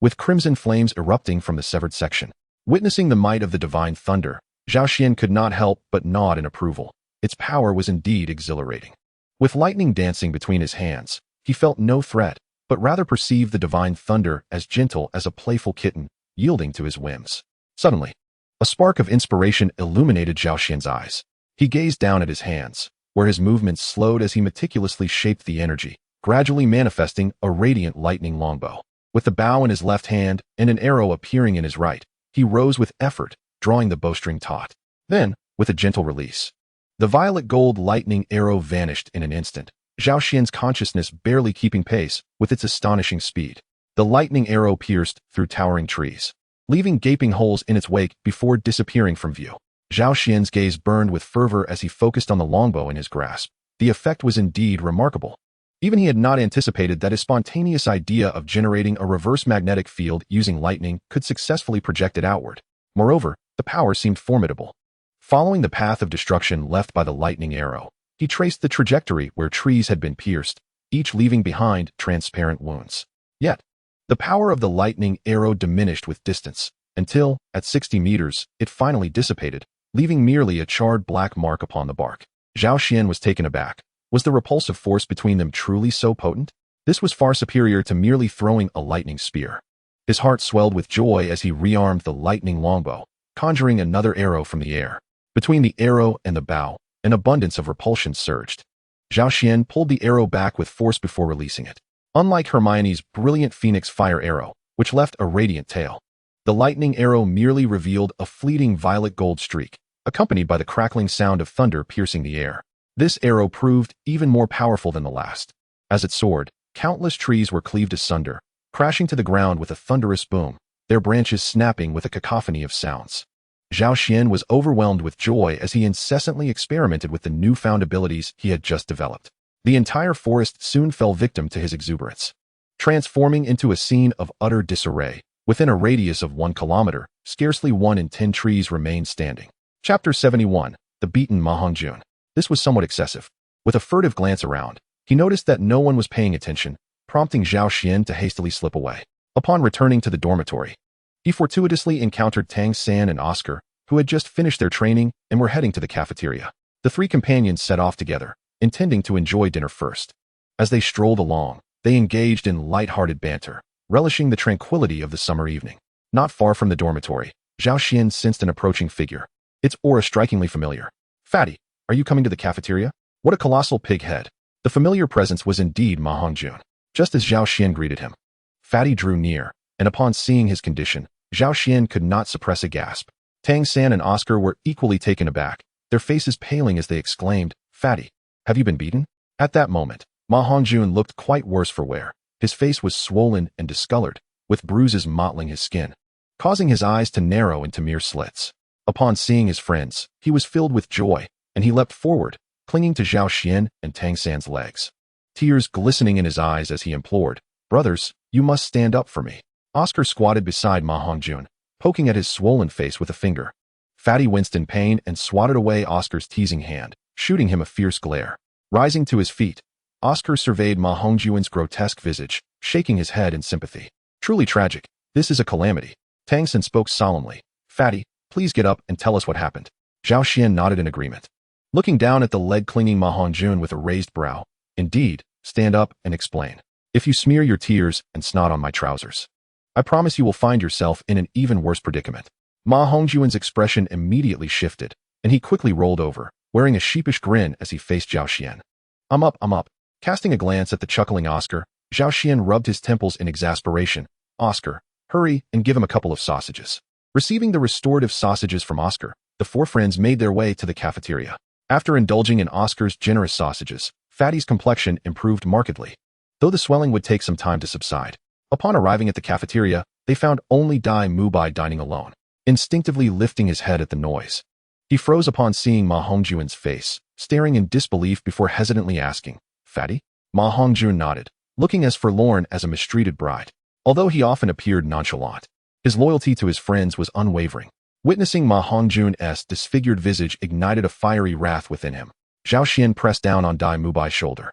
with crimson flames erupting from the severed section. Witnessing the might of the divine thunder, Zhao Xian could not help but nod in approval. Its power was indeed exhilarating. With lightning dancing between his hands, he felt no threat, but rather perceived the divine thunder as gentle as a playful kitten, yielding to his whims. Suddenly, a spark of inspiration illuminated Zhao Xian's eyes. He gazed down at his hands, where his movements slowed as he meticulously shaped the energy, gradually manifesting a radiant lightning longbow. With the bow in his left hand and an arrow appearing in his right, he rose with effort, drawing the bowstring taut. Then, with a gentle release, the violet gold lightning arrow vanished in an instant, Zhao Xian's consciousness barely keeping pace with its astonishing speed. The lightning arrow pierced through towering trees, leaving gaping holes in its wake before disappearing from view. Zhao Xian's gaze burned with fervor as he focused on the longbow in his grasp. The effect was indeed remarkable. Even he had not anticipated that his spontaneous idea of generating a reverse magnetic field using lightning could successfully project it outward. Moreover, the power seemed formidable. Following the path of destruction left by the lightning arrow, he traced the trajectory where trees had been pierced, each leaving behind transparent wounds. Yet, the power of the lightning arrow diminished with distance, until, at 60 meters, it finally dissipated, leaving merely a charred black mark upon the bark. Zhao Xian was taken aback. Was the repulsive force between them truly so potent? This was far superior to merely throwing a lightning spear. His heart swelled with joy as he rearmed the lightning longbow, conjuring another arrow from the air. Between the arrow and the bow, an abundance of repulsion surged. Zhao Xian pulled the arrow back with force before releasing it. Unlike Hermione's brilliant phoenix fire arrow, which left a radiant tail, the lightning arrow merely revealed a fleeting violet gold streak, accompanied by the crackling sound of thunder piercing the air. This arrow proved even more powerful than the last. As it soared, countless trees were cleaved asunder, crashing to the ground with a thunderous boom, their branches snapping with a cacophony of sounds. Zhao Xian was overwhelmed with joy as he incessantly experimented with the newfound abilities he had just developed. The entire forest soon fell victim to his exuberance, transforming into a scene of utter disarray. Within a radius of 1 kilometer, scarcely 1 in 10 trees remained standing. Chapter 71, The Beaten Ma Hongjun. This was somewhat excessive. With a furtive glance around, he noticed that no one was paying attention, prompting Zhao Xian to hastily slip away. Upon returning to the dormitory, he fortuitously encountered Tang San and Oscar, who had just finished their training and were heading to the cafeteria. The three companions set off together, intending to enjoy dinner first. As they strolled along, they engaged in light-hearted banter, relishing the tranquility of the summer evening. Not far from the dormitory, Zhao Xian sensed an approaching figure, its aura strikingly familiar. "Fatty, are you coming to the cafeteria? What a colossal pig head." The familiar presence was indeed Ma Hongjun. Just as Zhao Xian greeted him, Fatty drew near, and upon seeing his condition, Zhao Xian could not suppress a gasp. Tang San and Oscar were equally taken aback, their faces paling as they exclaimed, "Fatty, have you been beaten?" At that moment, Ma Hongjun looked quite worse for wear. His face was swollen and discolored, with bruises mottling his skin, causing his eyes to narrow into mere slits. Upon seeing his friends, he was filled with joy, and he leapt forward, clinging to Zhao Xian and Tang San's legs, tears glistening in his eyes as he implored, "Brothers, you must stand up for me." Oscar squatted beside Ma Hongjun, poking at his swollen face with a finger. Fatty winced in pain and swatted away Oscar's teasing hand, shooting him a fierce glare. Rising to his feet, Oscar surveyed Ma Hongjun's grotesque visage, shaking his head in sympathy. "Truly tragic. This is a calamity." Tang San spoke solemnly. "Fatty, please get up and tell us what happened." Zhao Xian nodded in agreement, looking down at the leg-clinging Ma Hongjun with a raised brow. "Indeed, stand up and explain. If you smear your tears and snot on my trousers, I promise you will find yourself in an even worse predicament." Ma Hongjun's expression immediately shifted, and he quickly rolled over, wearing a sheepish grin as he faced Zhao Xian. I'm up. Casting a glance at the chuckling Oscar, Zhao Xian rubbed his temples in exasperation. "Oscar, hurry and give him a couple of sausages." Receiving the restorative sausages from Oscar, the four friends made their way to the cafeteria. After indulging in Oscar's generous sausages, Fatty's complexion improved markedly, though the swelling would take some time to subside. Upon arriving at the cafeteria, they found only Dai Mubai dining alone, instinctively lifting his head at the noise. He froze upon seeing Ma Hongjun's face, staring in disbelief before hesitantly asking, "Fatty?" Ma Hongjun nodded, looking as forlorn as a mistreated bride. Although he often appeared nonchalant, his loyalty to his friends was unwavering. Witnessing Ma Hongjun's disfigured visage ignited a fiery wrath within him. Zhao Xian pressed down on Dai Mubai's shoulder,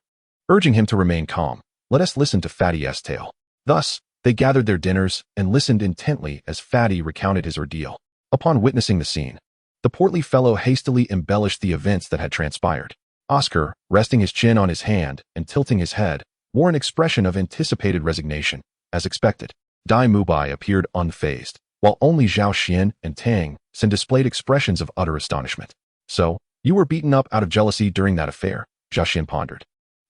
urging him to remain calm. Let us listen to Fatty's tale. Thus, they gathered their dinners and listened intently as Fatty recounted his ordeal. Upon witnessing the scene, the portly fellow hastily embellished the events that had transpired. Oscar, resting his chin on his hand and tilting his head, wore an expression of anticipated resignation. As expected, Dai Mubai appeared unfazed, while only Zhao Xian and Tang Xin displayed expressions of utter astonishment. So, you were beaten up out of jealousy during that affair, Zhao Xian pondered,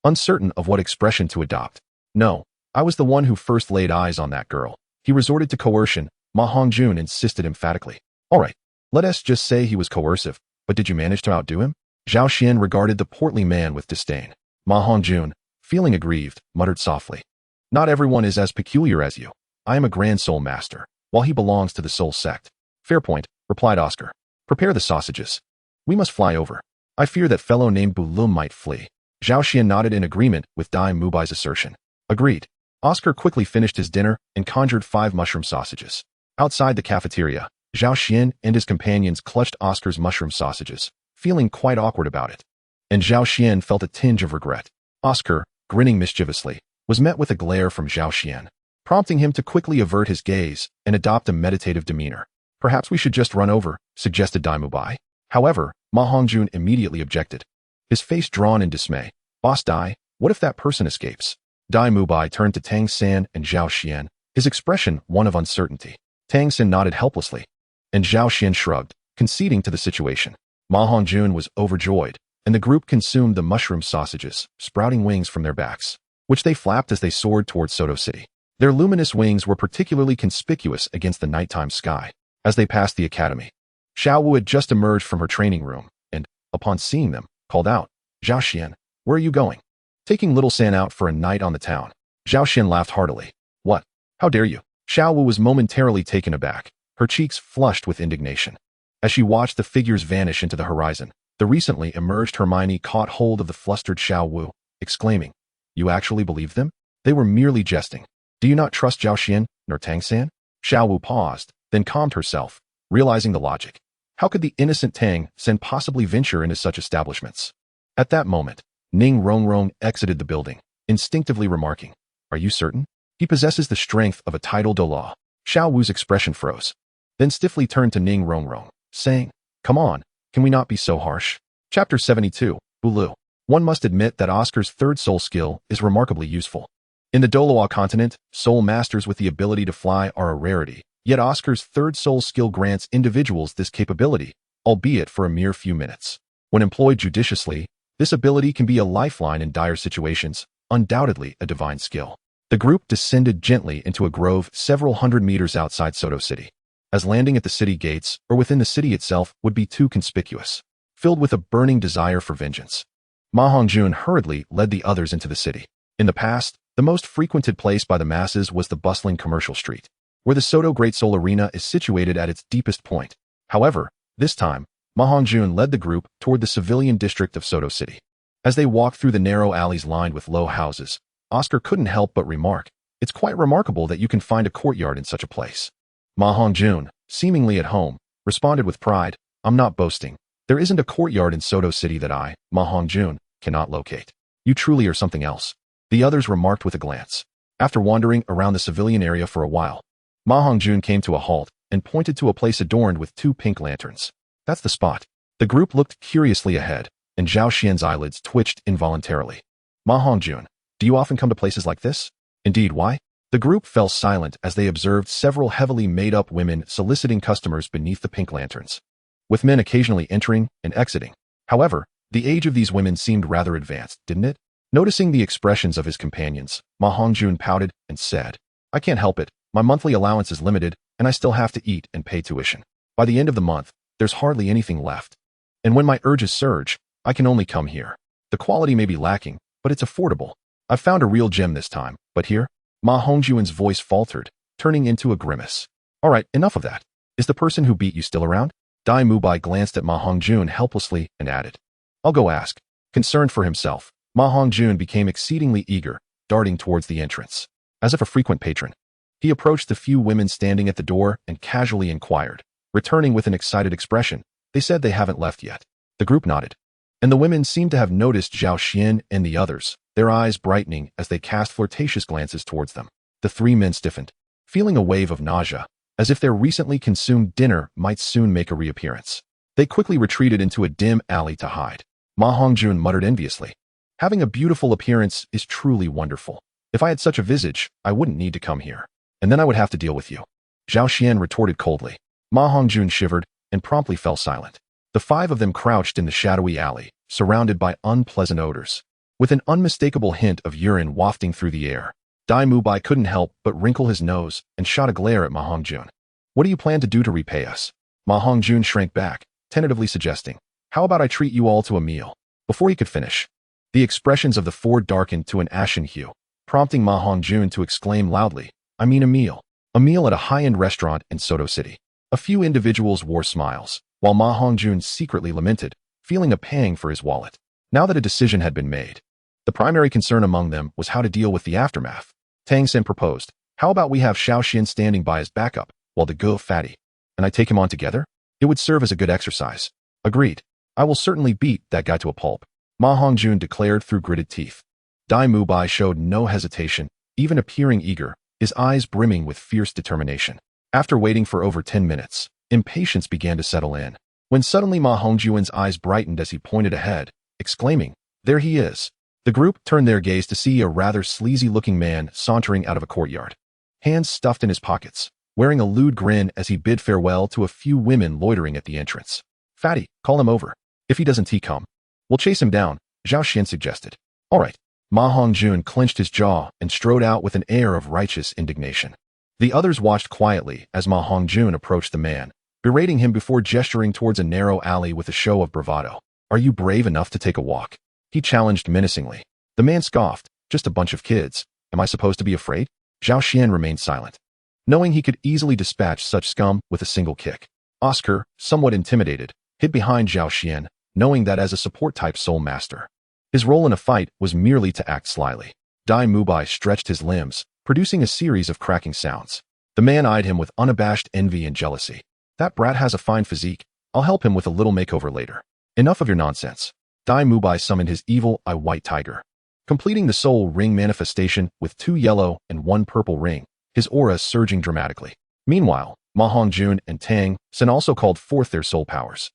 uncertain of what expression to adopt. No, I was the one who first laid eyes on that girl. He resorted to coercion, Ma Hongjun insisted emphatically. All right, let us just say he was coercive, but did you manage to outdo him? Zhao Xian regarded the portly man with disdain. Ma Hongjun, feeling aggrieved, muttered softly. Not everyone is as peculiar as you. I am a Grand Soul Master, while he belongs to the Soul Sect. Fair point, replied Oscar. Prepare the sausages. We must fly over. I fear that fellow named Bulum might flee. Zhao Xian nodded in agreement with Dai Mubai's assertion. Agreed. Oscar quickly finished his dinner and conjured 5 mushroom sausages. Outside the cafeteria, Zhao Xian and his companions clutched Oscar's mushroom sausages, feeling quite awkward about it. And Zhao Xian felt a tinge of regret. Oscar, grinning mischievously, was met with a glare from Zhao Xian, prompting him to quickly avert his gaze and adopt a meditative demeanor. Perhaps we should just run over, suggested Dai Mubai. However, Ma Hongjun immediately objected, his face drawn in dismay. Boss Dai, what if that person escapes? Dai Mubai turned to Tang San and Zhao Xian, his expression one of uncertainty. Tang San nodded helplessly, and Zhao Xian shrugged, conceding to the situation. Ma Hongjun was overjoyed, and the group consumed the mushroom sausages, sprouting wings from their backs, which they flapped as they soared towards Sodto City. Their luminous wings were particularly conspicuous against the nighttime sky. As they passed the academy, Xiao Wu had just emerged from her training room, and, upon seeing them, called out, Zhao Xian, where are you going? Taking little San out for a night on the town. Zhao Xian laughed heartily. What? How dare you? Xiao Wu was momentarily taken aback, her cheeks flushed with indignation. As she watched the figures vanish into the horizon, the recently emerged Hermione caught hold of the flustered Xiao Wu, exclaiming, You actually believe them? They were merely jesting. Do you not trust Zhao Xian, nor Tang San? Xiao Wu paused, then calmed herself, realizing the logic. How could the innocent Tang San possibly venture into such establishments? At that moment, Ning Rongrong exited the building, instinctively remarking, Are you certain? He possesses the strength of a tidal Douluo. Xiao Wu's expression froze, then stiffly turned to Ning Rongrong, saying, Come on, can we not be so harsh? Chapter 72, Douluo. One must admit that Oscar's third soul skill is remarkably useful. In the Douluo Continent, soul masters with the ability to fly are a rarity, yet Oscar's third soul skill grants individuals this capability, albeit for a mere few minutes. When employed judiciously, this ability can be a lifeline in dire situations, undoubtedly a divine skill. The group descended gently into a grove several hundred meters outside Sodto City, as landing at the city gates or within the city itself would be too conspicuous. Filled with a burning desire for vengeance, Ma Hongjun hurriedly led the others into the city. In the past, the most frequented place by the masses was the bustling commercial street, where the Sodto Great Soul Arena is situated at its deepest point. However, this time, Ma Hongjun led the group toward the civilian district of Sodto City. As they walked through the narrow alleys lined with low houses, Oscar couldn't help but remark, It's quite remarkable that you can find a courtyard in such a place. Ma Hongjun, seemingly at home, responded with pride, I'm not boasting. There isn't a courtyard in Sodto City that I, Ma Hongjun, cannot locate. You truly are something else. The others remarked with a glance. After wandering around the civilian area for a while, Ma Hongjun came to a halt and pointed to a place adorned with 2 pink lanterns. That's the spot. The group looked curiously ahead, and Zhao Xian's eyelids twitched involuntarily. Ma Hongjun, do you often come to places like this? Indeed, why? The group fell silent as they observed several heavily made-up women soliciting customers beneath the pink lanterns, with men occasionally entering and exiting. However, the age of these women seemed rather advanced, didn't it? Noticing the expressions of his companions, Ma Hongjun pouted and said, I can't help it. My monthly allowance is limited, and I still have to eat and pay tuition. By the end of the month, there's hardly anything left. And when my urges surge, I can only come here. The quality may be lacking, but it's affordable. I've found a real gem this time, but here? Ma Hongjun's voice faltered, turning into a grimace. All right, enough of that. Is the person who beat you still around? Dai Mubai glanced at Ma Hongjun helplessly and added, I'll go ask. Concerned for himself, Ma Hongjun became exceedingly eager, darting towards the entrance. As if a frequent patron, he approached the few women standing at the door and casually inquired, returning with an excited expression, They said they haven't left yet. The group nodded. and the women seemed to have noticed Zhao Xian and the others, their eyes brightening as they cast flirtatious glances towards them. The three men stiffened, feeling a wave of nausea, as if their recently consumed dinner might soon make a reappearance. They quickly retreated into a dim alley to hide. Ma Hongjun muttered enviously, "Having a beautiful appearance is truly wonderful. If I had such a visage, I wouldn't need to come here. And then I would have to deal with you." Zhao Xian retorted coldly. Ma Hongjun shivered and promptly fell silent. The five of them crouched in the shadowy alley, surrounded by unpleasant odors. With an unmistakable hint of urine wafting through the air, Dai Mubai couldn't help but wrinkle his nose and shot a glare at Ma Hongjun. "What do you plan to do to repay us?" Ma Hongjun shrank back, tentatively suggesting, "How about I treat you all to a meal?" Before he could finish, the expressions of the four darkened to an ashen hue, prompting Ma Hongjun to exclaim loudly, "I mean a meal. A meal at a high-end restaurant in Sodto City." A few individuals wore smiles, while Ma Hongjun secretly lamented, feeling a pang for his wallet. Now that a decision had been made, the primary concern among them was how to deal with the aftermath. Tang Sen proposed, "How about we have Xiao Xian standing by as backup, while the go fatty and I take him on together? It would serve as a good exercise." "Agreed. I will certainly beat that guy to a pulp," Ma Hongjun declared through gritted teeth. Dai Mubai showed no hesitation, even appearing eager, his eyes brimming with fierce determination. After waiting for over 10 minutes, impatience began to settle in, when suddenly Ma Hongjun's eyes brightened as he pointed ahead, exclaiming, "There he is." The group turned their gaze to see a rather sleazy-looking man sauntering out of a courtyard, hands stuffed in his pockets, wearing a lewd grin as he bid farewell to a few women loitering at the entrance. "Fatty, call him over. If he doesn't come, we'll chase him down," Zhao Xian suggested. "All right." Ma Hongjun clenched his jaw and strode out with an air of righteous indignation. The others watched quietly as Ma Hongjun approached the man, berating him before gesturing towards a narrow alley with a show of bravado. "Are you brave enough to take a walk?" he challenged menacingly. The man scoffed, "Just a bunch of kids. Am I supposed to be afraid?" Zhao Xian remained silent, knowing he could easily dispatch such scum with a single kick. Oscar, somewhat intimidated, hid behind Zhao Xian, knowing that as a support-type soul master, his role in a fight was merely to act slyly. Dai Mubai stretched his limbs, producing a series of cracking sounds. The man eyed him with unabashed envy and jealousy. "That brat has a fine physique. I'll help him with a little makeover later." "Enough of your nonsense." Dai Mubai summoned his evil eye white tiger, completing the soul ring manifestation with 2 yellow and 1 purple ring, his aura surging dramatically. Meanwhile, Ma Hongjun and Tang Sen also called forth their soul powers.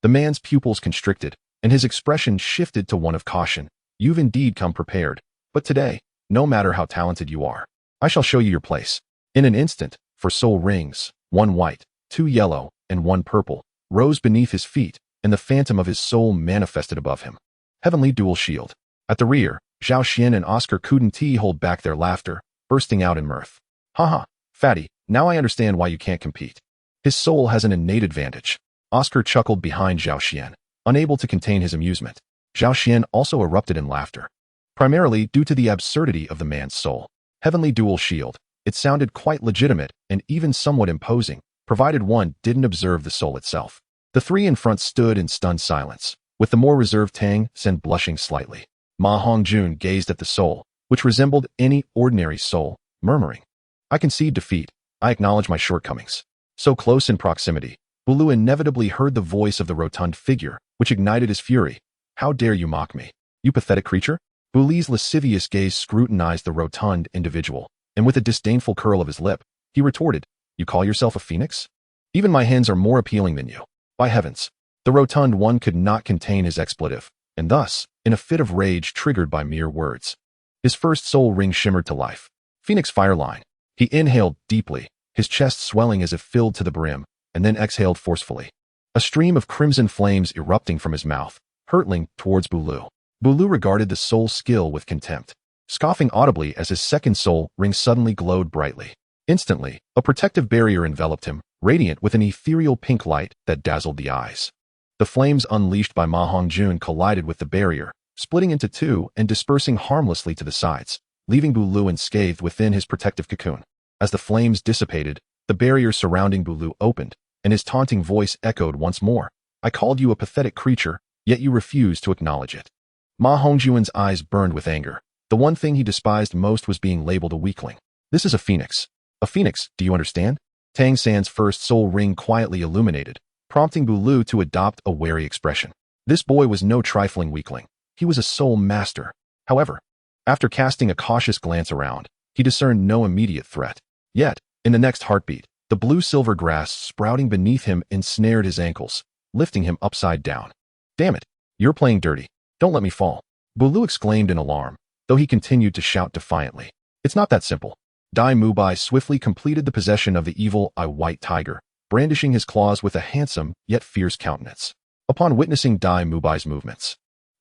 The man's pupils constricted, and his expression shifted to one of caution. "You've indeed come prepared, but today, no matter how talented you are, I shall show you your place." In an instant, for soul rings, 1 white, 2 yellow, and 1 purple, rose beneath his feet, and the phantom of his soul manifested above him. Heavenly dual shield. At the rear, Zhao Xian and Oscar couldn't hold back their laughter, bursting out in mirth. "Haha, fatty, now I understand why you can't compete. His soul has an innate advantage." Oscar chuckled behind Zhao Xian, unable to contain his amusement. Zhao Xian also erupted in laughter, primarily due to the absurdity of the man's soul. Heavenly dual shield. It sounded quite legitimate and even somewhat imposing, provided one didn't observe the soul itself. The three in front stood in stunned silence, with the more reserved Tang Sen blushing slightly. Ma Hongjun gazed at the soul, which resembled any ordinary soul, murmuring, "I concede defeat. I acknowledge my shortcomings." So close in proximity, Douluo inevitably heard the voice of the rotund figure, which ignited his fury. "How dare you mock me, you pathetic creature?" Douluo's lascivious gaze scrutinized the rotund individual, and with a disdainful curl of his lip, he retorted, "You call yourself a phoenix? Even my hens are more appealing than you." By heavens, the rotund one could not contain his expletive, and thus, in a fit of rage triggered by mere words, his first soul ring shimmered to life. Phoenix Fireline. He inhaled deeply, his chest swelling as if filled to the brim, and then exhaled forcefully. A stream of crimson flames erupting from his mouth, hurtling towards Douluo. Douluo regarded the soul skill with contempt, scoffing audibly as his second soul ring suddenly glowed brightly. Instantly, a protective barrier enveloped him, radiant with an ethereal pink light that dazzled the eyes. The flames unleashed by Ma Hongjun collided with the barrier, splitting into 2 and dispersing harmlessly to the sides, leaving Douluo unscathed within his protective cocoon. As the flames dissipated, the barrier surrounding Douluo opened, and his taunting voice echoed once more. "I called you a pathetic creature, yet you refused to acknowledge it." Ma Hongjun's eyes burned with anger. The one thing he despised most was being labeled a weakling. "This is a phoenix. A phoenix, do you understand?" Tang San's first soul ring quietly illuminated, prompting Douluo to adopt a wary expression. This boy was no trifling weakling. He was a soul master. However, after casting a cautious glance around, he discerned no immediate threat. Yet, in the next heartbeat, the blue-silver grass sprouting beneath him ensnared his ankles, lifting him upside down. Damn it! You're playing dirty. Don't let me fall. Douluo exclaimed in alarm, though he continued to shout defiantly. It's not that simple. Dai Mubai swiftly completed the possession of the evil eye white tiger, brandishing his claws with a handsome yet fierce countenance. Upon witnessing Dai Mubai's movements,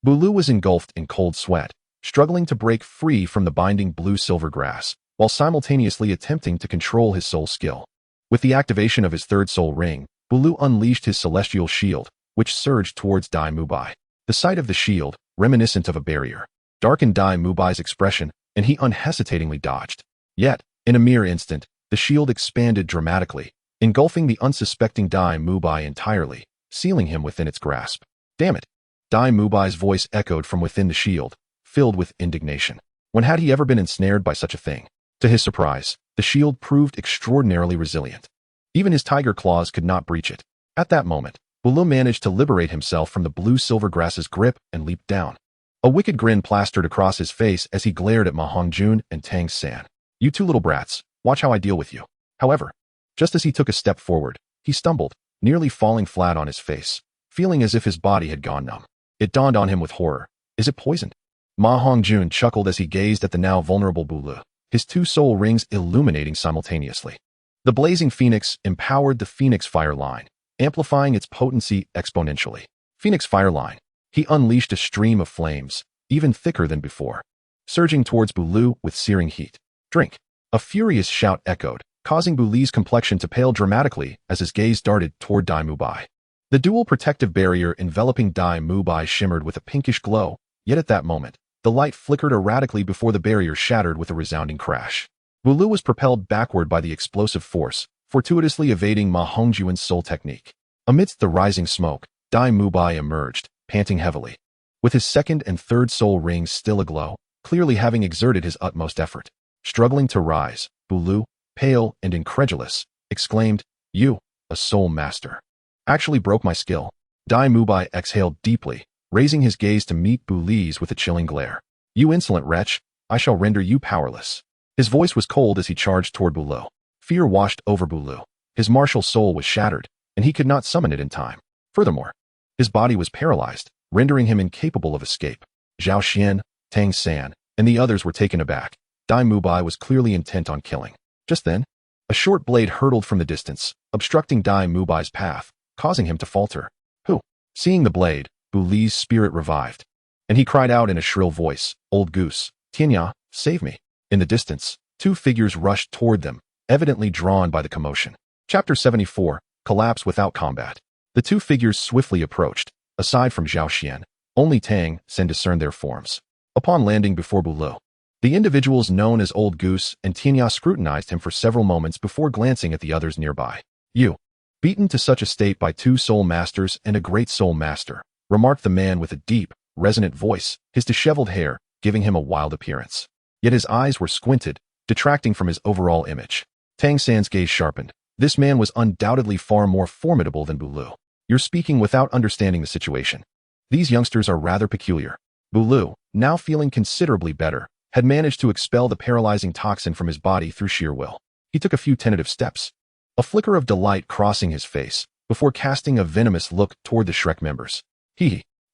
Douluo was engulfed in cold sweat, struggling to break free from the binding blue-silver grass, while simultaneously attempting to control his soul skill. With the activation of his third soul ring, Douluo unleashed his celestial shield, which surged towards Dai Mubai. The sight of the shield, reminiscent of a barrier, darkened Dai Mubai's expression, and he unhesitatingly dodged. Yet, in a mere instant, the shield expanded dramatically, engulfing the unsuspecting Dai Mubai entirely, sealing him within its grasp. Damn it! Dai Mubai's voice echoed from within the shield, filled with indignation. When had he ever been ensnared by such a thing? To his surprise, the shield proved extraordinarily resilient. Even his tiger claws could not breach it. At that moment, Douluo managed to liberate himself from the blue-silver grass's grip and leaped down. A wicked grin plastered across his face as he glared at Ma Hongjun and Tang San. You two little brats, watch how I deal with you. However, just as he took a step forward, he stumbled, nearly falling flat on his face, feeling as if his body had gone numb. It dawned on him with horror. Is it poisoned? Ma Hongjun chuckled as he gazed at the now vulnerable Douluo, his two soul rings illuminating simultaneously. The blazing phoenix empowered the Phoenix Fire Line, amplifying its potency exponentially. Phoenix Fire Line. He unleashed a stream of flames, even thicker than before, surging towards Douluo with searing heat. Drink. A furious shout echoed, causing Douluo's complexion to pale dramatically as his gaze darted toward Dai Mubai. The dual protective barrier enveloping Dai Mubai shimmered with a pinkish glow, yet at that moment, the light flickered erratically before the barrier shattered with a resounding crash. Douluo was propelled backward by the explosive force, fortuitously evading Ma Hongjun's soul technique. Amidst the rising smoke, Dai Mubai emerged, panting heavily. With his second and third soul rings still aglow, clearly having exerted his utmost effort. Struggling to rise, Douluo, pale and incredulous, exclaimed, You, a soul master, actually broke my skill. Dai Mubai exhaled deeply, raising his gaze to meet Douluo's with a chilling glare. You insolent wretch, I shall render you powerless. His voice was cold as he charged toward Douluo. Fear washed over Douluo. His martial soul was shattered, and he could not summon it in time. Furthermore, his body was paralyzed, rendering him incapable of escape. Zhao Xian, Tang San, and the others were taken aback. Dai Mubai was clearly intent on killing. Just then, a short blade hurtled from the distance, obstructing Dai Mubai's path, causing him to falter. Who? Seeing the blade, Douluo's spirit revived, and he cried out in a shrill voice, Old Goose, Tianya, save me. In the distance, two figures rushed toward them, evidently drawn by the commotion. Chapter 74, Collapse Without Combat. The two figures swiftly approached. Aside from Zhao Xian, only Tang San discerned their forms. Upon landing before Douluo, the individuals known as Old Goose and Tianya scrutinized him for several moments before glancing at the others nearby. You, beaten to such a state by two soul masters and a great soul master, remarked the man with a deep, resonant voice, his disheveled hair giving him a wild appearance. Yet his eyes were squinted, detracting from his overall image. Tang San's gaze sharpened. This man was undoubtedly far more formidable than Douluo. You're speaking without understanding the situation. These youngsters are rather peculiar. Douluo, now feeling considerably better, had managed to expel the paralyzing toxin from his body through sheer will. He took a few tentative steps, a flicker of delight crossing his face, before casting a venomous look toward the Shrek members.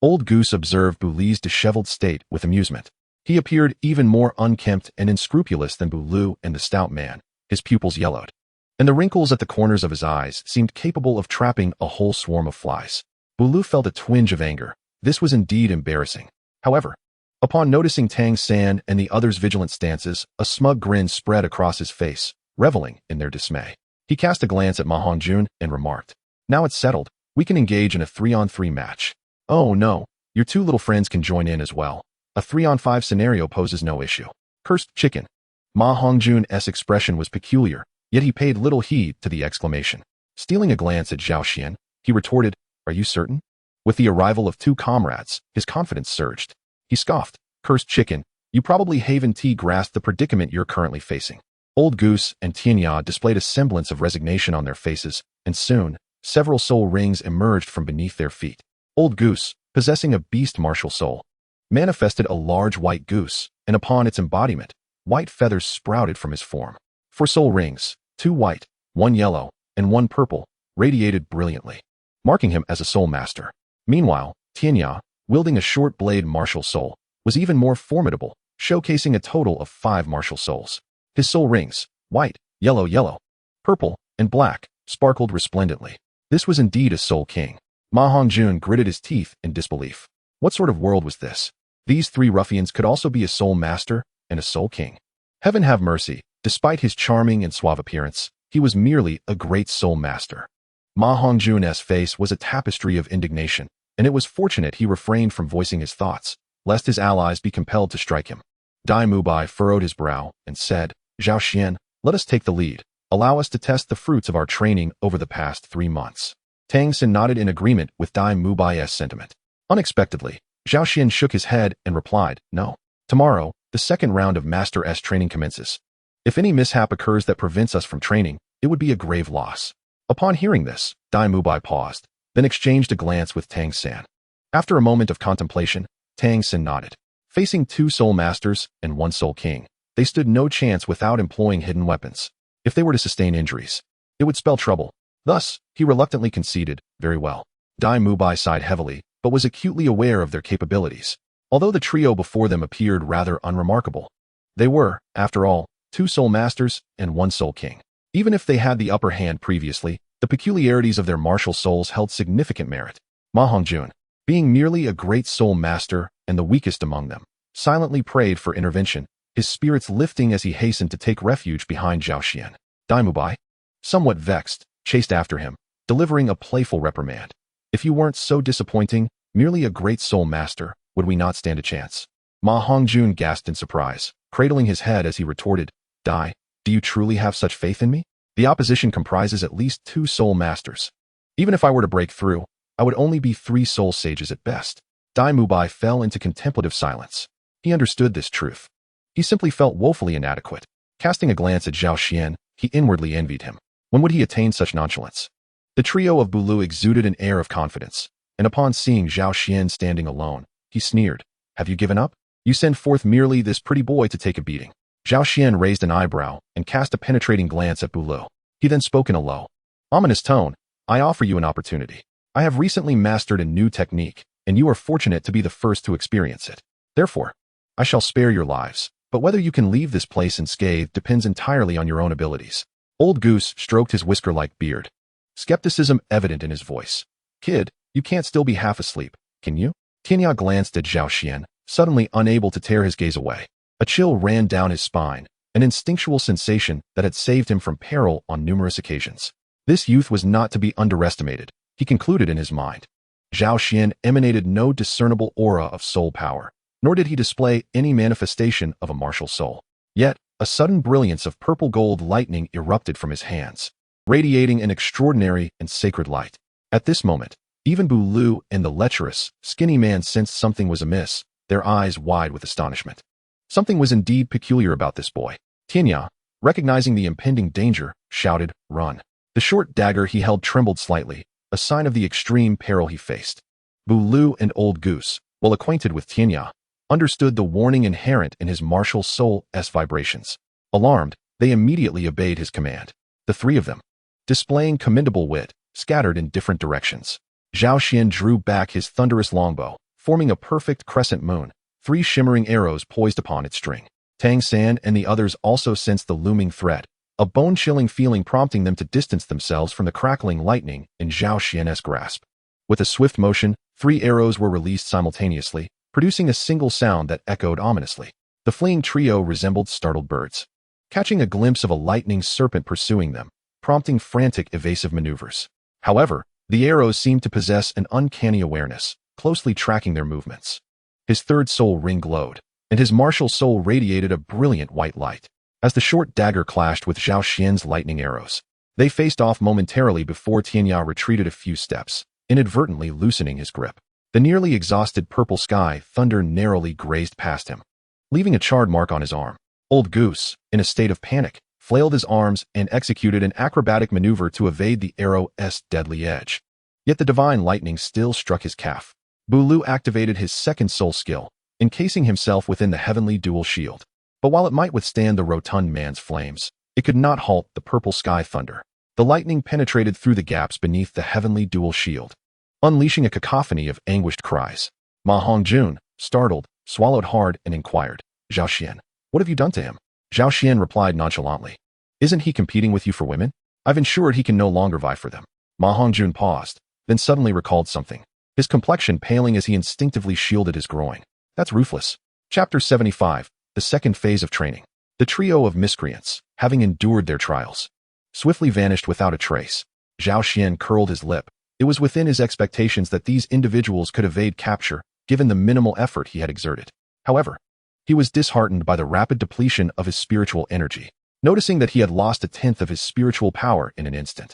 Old Goose observed Douluo's disheveled state with amusement. He appeared even more unkempt and unscrupulous than Douluo and the stout man. His pupils yellowed, and the wrinkles at the corners of his eyes seemed capable of trapping a whole swarm of flies. Douluo felt a twinge of anger. This was indeed embarrassing. However, upon noticing Tang San and the others' vigilant stances, a smug grin spread across his face, reveling in their dismay. He cast a glance at Ma Hongjun and remarked, Now it's settled. We can engage in a 3-on-3 match. Oh no, your two little friends can join in as well. A 3-on-5 scenario poses no issue. Cursed chicken. Ma Hongjun's expression was peculiar, yet he paid little heed to the exclamation. Stealing a glance at Zhao Xian, he retorted, Are you certain? With the arrival of two comrades, his confidence surged. He scoffed, Cursed chicken, you probably haven't grasped the predicament you're currently facing. Old Goose and Tianya displayed a semblance of resignation on their faces, and soon, several soul rings emerged from beneath their feet. Old Goose, possessing a beast martial soul, manifested a large white goose, and upon its embodiment, white feathers sprouted from his form. 4 soul rings, 2 white, 1 yellow, and 1 purple, radiated brilliantly, marking him as a soul master. Meanwhile, Tianya, wielding a short blade martial soul, was even more formidable, showcasing a total of 5 martial souls. His soul rings, white, yellow, purple, and black, sparkled resplendently. This was indeed a soul king. Ma Hongjun gritted his teeth in disbelief. What sort of world was this? These 3 ruffians could also be a soul master and a soul king. Heaven have mercy, despite his charming and suave appearance, he was merely a great soul master. Ma Hongjun's face was a tapestry of indignation, and it was fortunate he refrained from voicing his thoughts, lest his allies be compelled to strike him. Dai Mubai furrowed his brow and said, Zhao Xian, let us take the lead. Allow us to test the fruits of our training over the past 3 months. Tang Xin nodded in agreement with Dai Mubai's sentiment. Unexpectedly, Zhao Xian shook his head and replied, No. Tomorrow, the second round of Master S training commences. If any mishap occurs that prevents us from training, it would be a grave loss. Upon hearing this, Dai Mubai paused, then exchanged a glance with Tang San. After a moment of contemplation, Tang Xin nodded. Facing 2 soul masters and 1 soul king, they stood no chance without employing hidden weapons. If they were to sustain injuries, it would spell trouble. Thus, he reluctantly conceded, very well. Dai Mubai sighed heavily, but was acutely aware of their capabilities. Although the trio before them appeared rather unremarkable, they were, after all, 2 soul masters and 1 soul king. Even if they had the upper hand previously, the peculiarities of their martial souls held significant merit. Ma Hongjun, being merely a great soul master and the weakest among them, silently prayed for intervention, his spirits lifting as he hastened to take refuge behind Zhao Xian. Dai Mubai, somewhat vexed, chased after him, delivering a playful reprimand. If you weren't so disappointing, merely a great soul master, would we not stand a chance? Ma Hongjun gasped in surprise, cradling his head as he retorted, Dai, do you truly have such faith in me? The opposition comprises at least 2 soul masters. Even if I were to break through, I would only be 3 soul sages at best. Dai Mubai fell into contemplative silence. He understood this truth. He simply felt woefully inadequate. Casting a glance at Zhao Xian, he inwardly envied him. When would he attain such nonchalance? The trio of Bulu exuded an air of confidence, and upon seeing Zhao Xian standing alone, he sneered, Have you given up? You send forth merely this pretty boy to take a beating. Zhao Xian raised an eyebrow and cast a penetrating glance at Bulu. He then spoke in a low, ominous tone, I offer you an opportunity. I have recently mastered a new technique, and you are fortunate to be the first to experience it. Therefore, I shall spare your lives, but whether you can leave this place unscathed depends entirely on your own abilities. Old Goose stroked his whisker-like beard, skepticism evident in his voice. Kid, you can't still be half asleep, can you? Tianya glanced at Zhao Xian, suddenly unable to tear his gaze away. A chill ran down his spine, an instinctual sensation that had saved him from peril on numerous occasions. This youth was not to be underestimated, he concluded in his mind. Zhao Xian emanated no discernible aura of soul power, nor did he display any manifestation of a martial soul. Yet, a sudden brilliance of purple-gold lightning erupted from his hands, radiating an extraordinary and sacred light. At this moment, even Bulu and the lecherous, skinny man sensed something was amiss, their eyes wide with astonishment. Something was indeed peculiar about this boy. Tianya, recognizing the impending danger, shouted, Run. The short dagger he held trembled slightly, a sign of the extreme peril he faced. Bulu and Old Goose, well acquainted with Tianya, understood the warning inherent in his martial soul's vibrations. Alarmed, they immediately obeyed his command. The 3 of them, displaying commendable wit, scattered in different directions. Zhao Xian drew back his thunderous longbow, forming a perfect crescent moon, 3 shimmering arrows poised upon its string. Tang San and the others also sensed the looming threat, a bone-chilling feeling prompting them to distance themselves from the crackling lightning in Zhao Xian's grasp. With a swift motion, 3 arrows were released simultaneously, producing a single sound that echoed ominously. The fleeing trio resembled startled birds, catching a glimpse of a lightning serpent pursuing them, prompting frantic evasive maneuvers. However, the arrows seemed to possess an uncanny awareness, closely tracking their movements. His 3rd soul ring glowed, and his martial soul radiated a brilliant white light. As the short dagger clashed with Zhao Xian's lightning arrows, they faced off momentarily before Tianya retreated a few steps, inadvertently loosening his grip. The nearly exhausted purple sky thunder narrowly grazed past him, leaving a charred mark on his arm. Old Goose, in a state of panic, flailed his arms and executed an acrobatic maneuver to evade the arrow's deadly edge. Yet the divine lightning still struck his calf. Douluo activated his second soul skill, encasing himself within the heavenly dual shield. But while it might withstand the rotund man's flames, it could not halt the purple sky thunder. The lightning penetrated through the gaps beneath the heavenly dual shield, unleashing a cacophony of anguished cries. Ma Hongjun, startled, swallowed hard and inquired, "Zhao Xian, what have you done to him?" Zhao Xian replied nonchalantly, "Isn't he competing with you for women? I've ensured he can no longer vie for them." Ma Hongjun paused, then suddenly recalled something, his complexion paling as he instinctively shielded his groin. "That's ruthless." Chapter 75, the second phase of training. The trio of miscreants, having endured their trials, swiftly vanished without a trace. Zhao Xian curled his lip. It was within his expectations that these individuals could evade capture, given the minimal effort he had exerted. However, he was disheartened by the rapid depletion of his spiritual energy, noticing that he had lost a tenth of his spiritual power in an instant.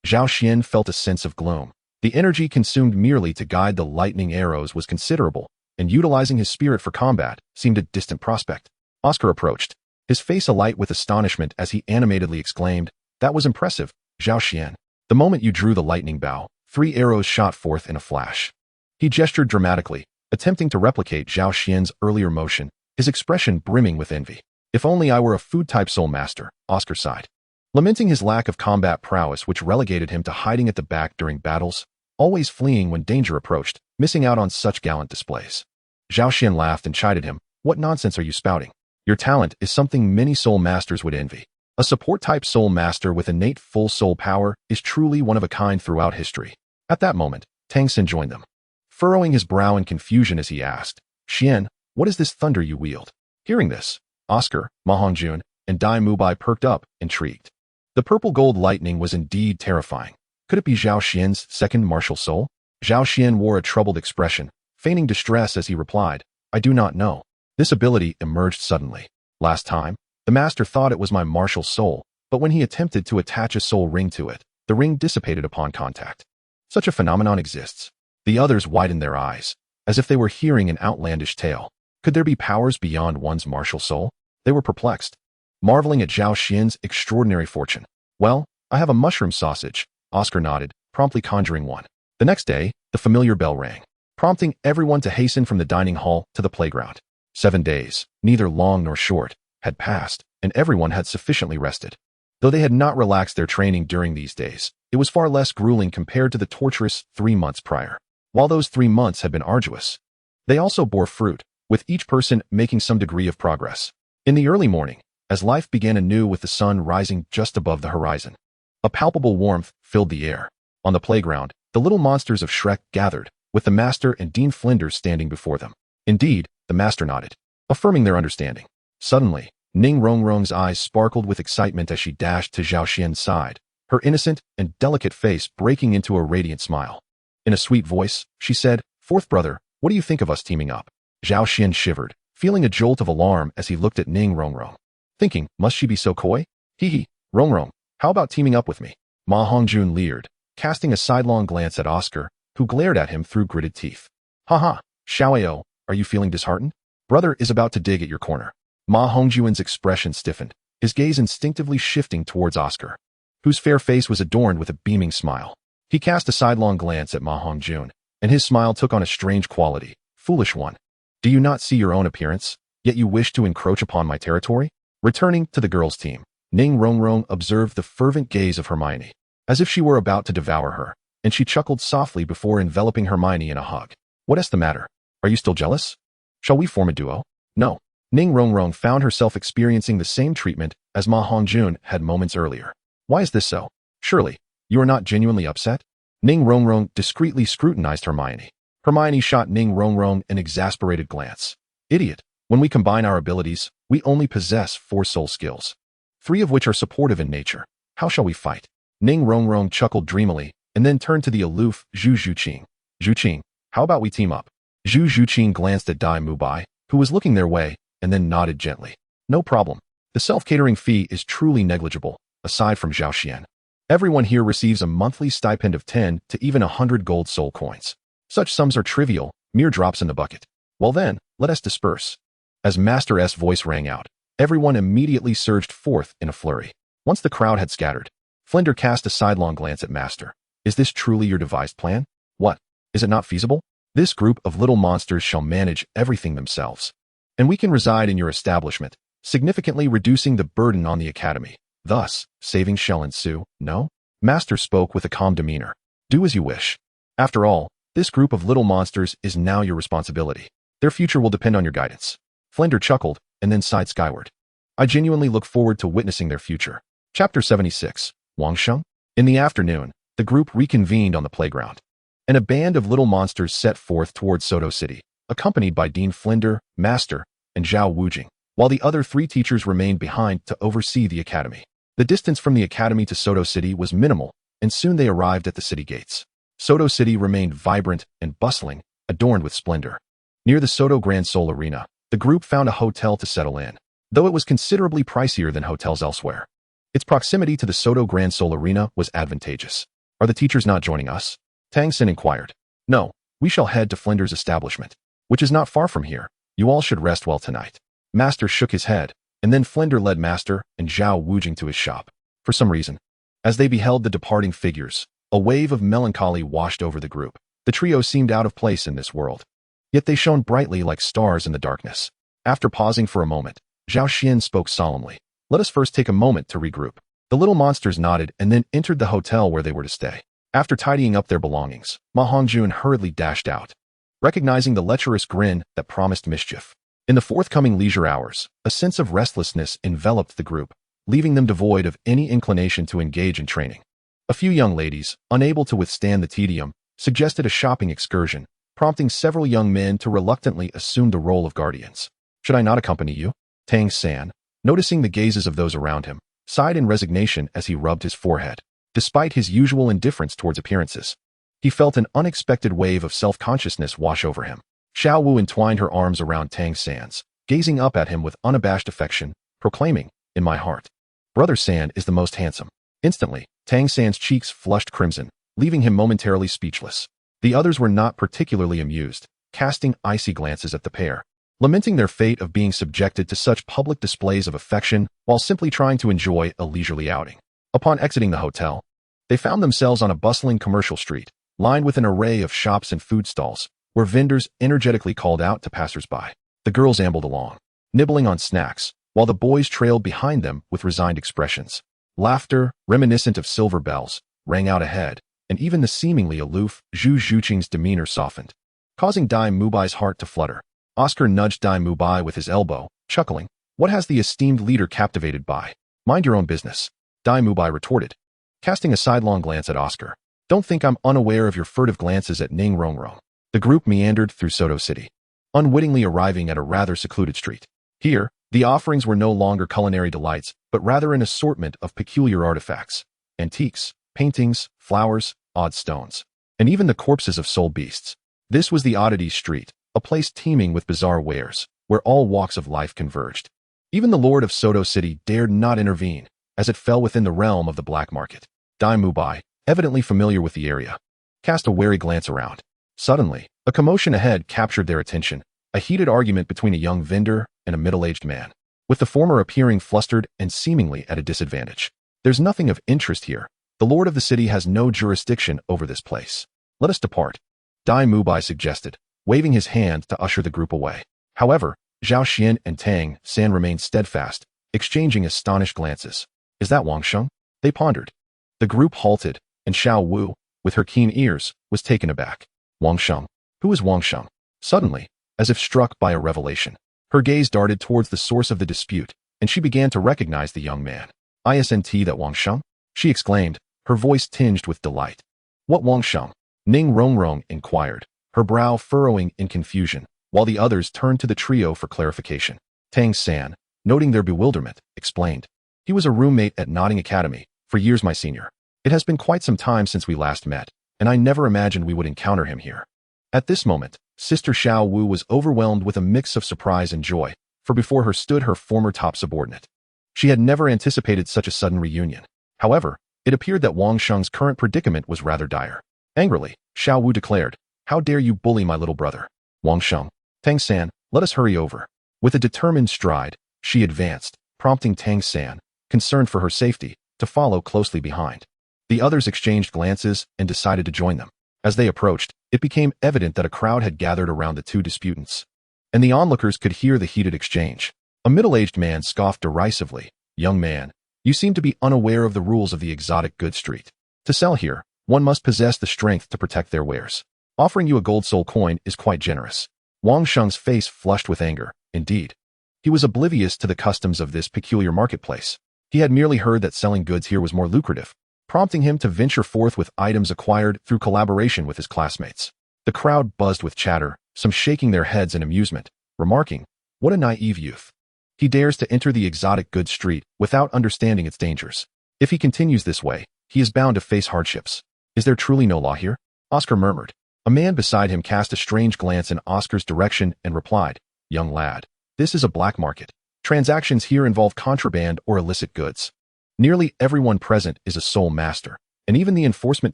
Zhao Xian felt a sense of gloom. The energy consumed merely to guide the lightning arrows was considerable, and utilizing his spirit for combat seemed a distant prospect. Oscar approached, his face alight with astonishment as he animatedly exclaimed, "That was impressive, Zhao Xian. The moment you drew the lightning bow, 3 arrows shot forth in a flash." He gestured dramatically, attempting to replicate Zhao Xian's earlier motion, his expression brimming with envy. "If only I were a food-type soul master," Oscar sighed, lamenting his lack of combat prowess which relegated him to hiding at the back during battles, always fleeing when danger approached, missing out on such gallant displays. Zhao Xian laughed and chided him, "What nonsense are you spouting? Your talent is something many soul masters would envy. A support-type soul master with innate full soul power is truly one of a kind throughout history." At that moment, Tang Xin joined them, furrowing his brow in confusion as he asked, "Xian, what is this thunder you wield?" Hearing this, Oscar, Ma Hongjun, and Dai Mubai perked up, intrigued. The purple gold lightning was indeed terrifying. Could it be Zhao Xian's second martial soul? Zhao Xian wore a troubled expression, feigning distress as he replied, "I do not know. This ability emerged suddenly. Last time, the master thought it was my martial soul, but when he attempted to attach a soul ring to it, the ring dissipated upon contact. Such a phenomenon exists." The others widened their eyes, as if they were hearing an outlandish tale. Could there be powers beyond one's martial soul? They were perplexed, marveling at Zhao Xian's extraordinary fortune. "Well, I have a mushroom sausage," Oscar nodded, promptly conjuring one. The next day, the familiar bell rang, prompting everyone to hasten from the dining hall to the playground. 7 days, neither long nor short, had passed, and everyone had sufficiently rested. Though they had not relaxed their training during these days, it was far less grueling compared to the torturous 3 months prior. While those 3 months had been arduous, they also bore fruit, with each person making some degree of progress. In the early morning, as life began anew with the sun rising just above the horizon, a palpable warmth filled the air. On the playground, the little monsters of Shrek gathered, with the master and Dean Flinders standing before them. Indeed, the master nodded, affirming their understanding. Suddenly, Ning Rongrong's eyes sparkled with excitement as she dashed to Zhao Xian's side, her innocent and delicate face breaking into a radiant smile. In a sweet voice, she said, "Fourth brother, what do you think of us teaming up?" Zhao Xian shivered, feeling a jolt of alarm as he looked at Ning Rongrong, thinking, must she be so coy? Hee, Rongrong, how about teaming up with me? Ma Hongjun leered, casting a sidelong glance at Oscar, who glared at him through gritted teeth. "Haha, Xiao, are you feeling disheartened? Brother is about to dig at your corner." Ma Hongjun's expression stiffened, his gaze instinctively shifting towards Oscar, whose fair face was adorned with a beaming smile. He cast a sidelong glance at Ma Hongjun, and his smile took on a strange quality. "Foolish one. Do you not see your own appearance, yet you wish to encroach upon my territory?" Returning to the girls' team, Ning Rongrong observed the fervent gaze of Hermione, as if she were about to devour her, and she chuckled softly before enveloping Hermione in a hug. "What is the matter? Are you still jealous? Shall we form a duo?" "No." Ning Rongrong found herself experiencing the same treatment as Ma Hongjun had moments earlier. "Why is this so? Surely, you are not genuinely upset?" Ning Rongrong discreetly scrutinized Hermione. Hermione shot Ning Rongrong an exasperated glance. "Idiot, when we combine our abilities, we only possess 4 soul skills, 3 of which are supportive in nature. How shall we fight?" Ning Rongrong chuckled dreamily, and then turned to the aloof Zhu Zhuqing. "Zhuqing, how about we team up?" Zhu Zhuqing glanced at Dai Mubai, who was looking their way, and then nodded gently. "No problem. The self-catering fee is truly negligible, aside from Zhao Xian. Everyone here receives a monthly stipend of 10 to even 100 gold soul coins. Such sums are trivial, mere drops in the bucket. Well then, let us disperse." As Master S' voice rang out, everyone immediately surged forth in a flurry. Once the crowd had scattered, Flinder cast a sidelong glance at Master. "Is this truly your devised plan? What? Is it not feasible?" This group of little monsters shall manage everything themselves. And we can reside in your establishment, significantly reducing the burden on the academy. Thus, savings shall ensue, no? Master spoke with a calm demeanor. Do as you wish. After all, this group of little monsters is now your responsibility. Their future will depend on your guidance. Flender chuckled and then sighed skyward. I genuinely look forward to witnessing their future. Chapter 76. Wangsheng? In the afternoon, the group reconvened on the playground, and a band of little monsters set forth towards Sodto City, accompanied by Dean Flender, Master, and Xiao Wu, while the other 3 teachers remained behind to oversee the academy. The distance from the academy to Sodto City was minimal, and soon they arrived at the city gates. Sodto City remained vibrant and bustling, adorned with splendor. Near the Sodto Grand Sol Arena, the group found a hotel to settle in, though it was considerably pricier than hotels elsewhere. Its proximity to the Sodto Grand Sol Arena was advantageous. Are the teachers not joining us? Tang Xin inquired. No, we shall head to Flender's establishment, which is not far from here. You all should rest well tonight. Master shook his head, and then Flender led Master and Xiao Wu to his shop. For some reason, as they beheld the departing figures, a wave of melancholy washed over the group. The trio seemed out of place in this world. Yet they shone brightly like stars in the darkness. After pausing for a moment, Zhao Xian spoke solemnly. Let us first take a moment to regroup. The little monsters nodded and then entered the hotel where they were to stay. After tidying up their belongings, Ma Hongjun hurriedly dashed out, recognizing the lecherous grin that promised mischief. In the forthcoming leisure hours, a sense of restlessness enveloped the group, leaving them devoid of any inclination to engage in training. A few young ladies, unable to withstand the tedium, suggested a shopping excursion, prompting several young men to reluctantly assume the role of guardians. Should I not accompany you? Tang San, noticing the gazes of those around him, sighed in resignation as he rubbed his forehead. Despite his usual indifference towards appearances, he felt an unexpected wave of self-consciousness wash over him. Xiao Wu entwined her arms around Tang San's, gazing up at him with unabashed affection, proclaiming, in my heart, Brother San is the most handsome. Instantly, Tang San's cheeks flushed crimson, leaving him momentarily speechless. The others were not particularly amused, casting icy glances at the pair, lamenting their fate of being subjected to such public displays of affection while simply trying to enjoy a leisurely outing. Upon exiting the hotel, they found themselves on a bustling commercial street, lined with an array of shops and food stalls, where vendors energetically called out to passers-by. The girls ambled along, nibbling on snacks, while the boys trailed behind them with resigned expressions. Laughter, reminiscent of silver bells, rang out ahead, and even the seemingly aloof Zhu Zhuqing's demeanor softened, causing Dai Mubai's heart to flutter. Oscar nudged Dai Mubai with his elbow, chuckling. What has the esteemed leader captivated by? Mind your own business, Dai Mubai retorted, casting a sidelong glance at Oscar. Don't think I'm unaware of your furtive glances at Ning Rongrong. The group meandered through Sodto City, unwittingly arriving at a rather secluded street. Here, the offerings were no longer culinary delights, but rather an assortment of peculiar artifacts, antiques, paintings, flowers, odd stones, and even the corpses of soul beasts. This was the Oddities Street, a place teeming with bizarre wares, where all walks of life converged. Even the Lord of Sodto City dared not intervene, as it fell within the realm of the black market. Dai Mubai, evidently familiar with the area, cast a wary glance around. Suddenly, a commotion ahead captured their attention, a heated argument between a young vendor and a middle-aged man, with the former appearing flustered and seemingly at a disadvantage. There's nothing of interest here. The lord of the city has no jurisdiction over this place. Let us depart, Dai Mubai suggested, waving his hand to usher the group away. However, Zhao Xian and Tang San remained steadfast, exchanging astonished glances. Is that Wangsheng? They pondered. The group halted, and Xiao Wu, with her keen ears, was taken aback. Wangsheng? Who is Wangsheng? Suddenly, as if struck by a revelation, her gaze darted towards the source of the dispute, and she began to recognize the young man. Isn't that Wangsheng? She exclaimed, her voice tinged with delight. What Wangsheng? Ning Rongrong inquired, her brow furrowing in confusion, while the others turned to the trio for clarification. Tang San, noting their bewilderment, explained. He was a roommate at Notting Academy, for years my senior. It has been quite some time since we last met, and I never imagined we would encounter him here. At this moment, Sister Xiao Wu was overwhelmed with a mix of surprise and joy, for before her stood her former top subordinate. She had never anticipated such a sudden reunion. However, it appeared that Wangsheng's current predicament was rather dire. Angrily, Xiao Wu declared, How dare you bully my little brother? Wangsheng, Tang San, let us hurry over. With a determined stride, she advanced, prompting Tang San, concerned for her safety, to follow closely behind. The others exchanged glances and decided to join them. As they approached, it became evident that a crowd had gathered around the two disputants, and the onlookers could hear the heated exchange. A middle-aged man scoffed derisively. "Young man, you seem to be unaware of the rules of the exotic goods street. To sell here, one must possess the strength to protect their wares. Offering you a gold soul coin is quite generous." Wang Sheng's face flushed with anger. Indeed, he was oblivious to the customs of this peculiar marketplace. He had merely heard that selling goods here was more lucrative, prompting him to venture forth with items acquired through collaboration with his classmates. The crowd buzzed with chatter, some shaking their heads in amusement, remarking, "What a naive youth. He dares to enter the exotic goods street without understanding its dangers. If he continues this way, he is bound to face hardships. Is there truly no law here?" Oscar murmured. A man beside him cast a strange glance in Oscar's direction and replied, "Young lad, this is a black market. Transactions here involve contraband or illicit goods. Nearly everyone present is a soul master, and even the enforcement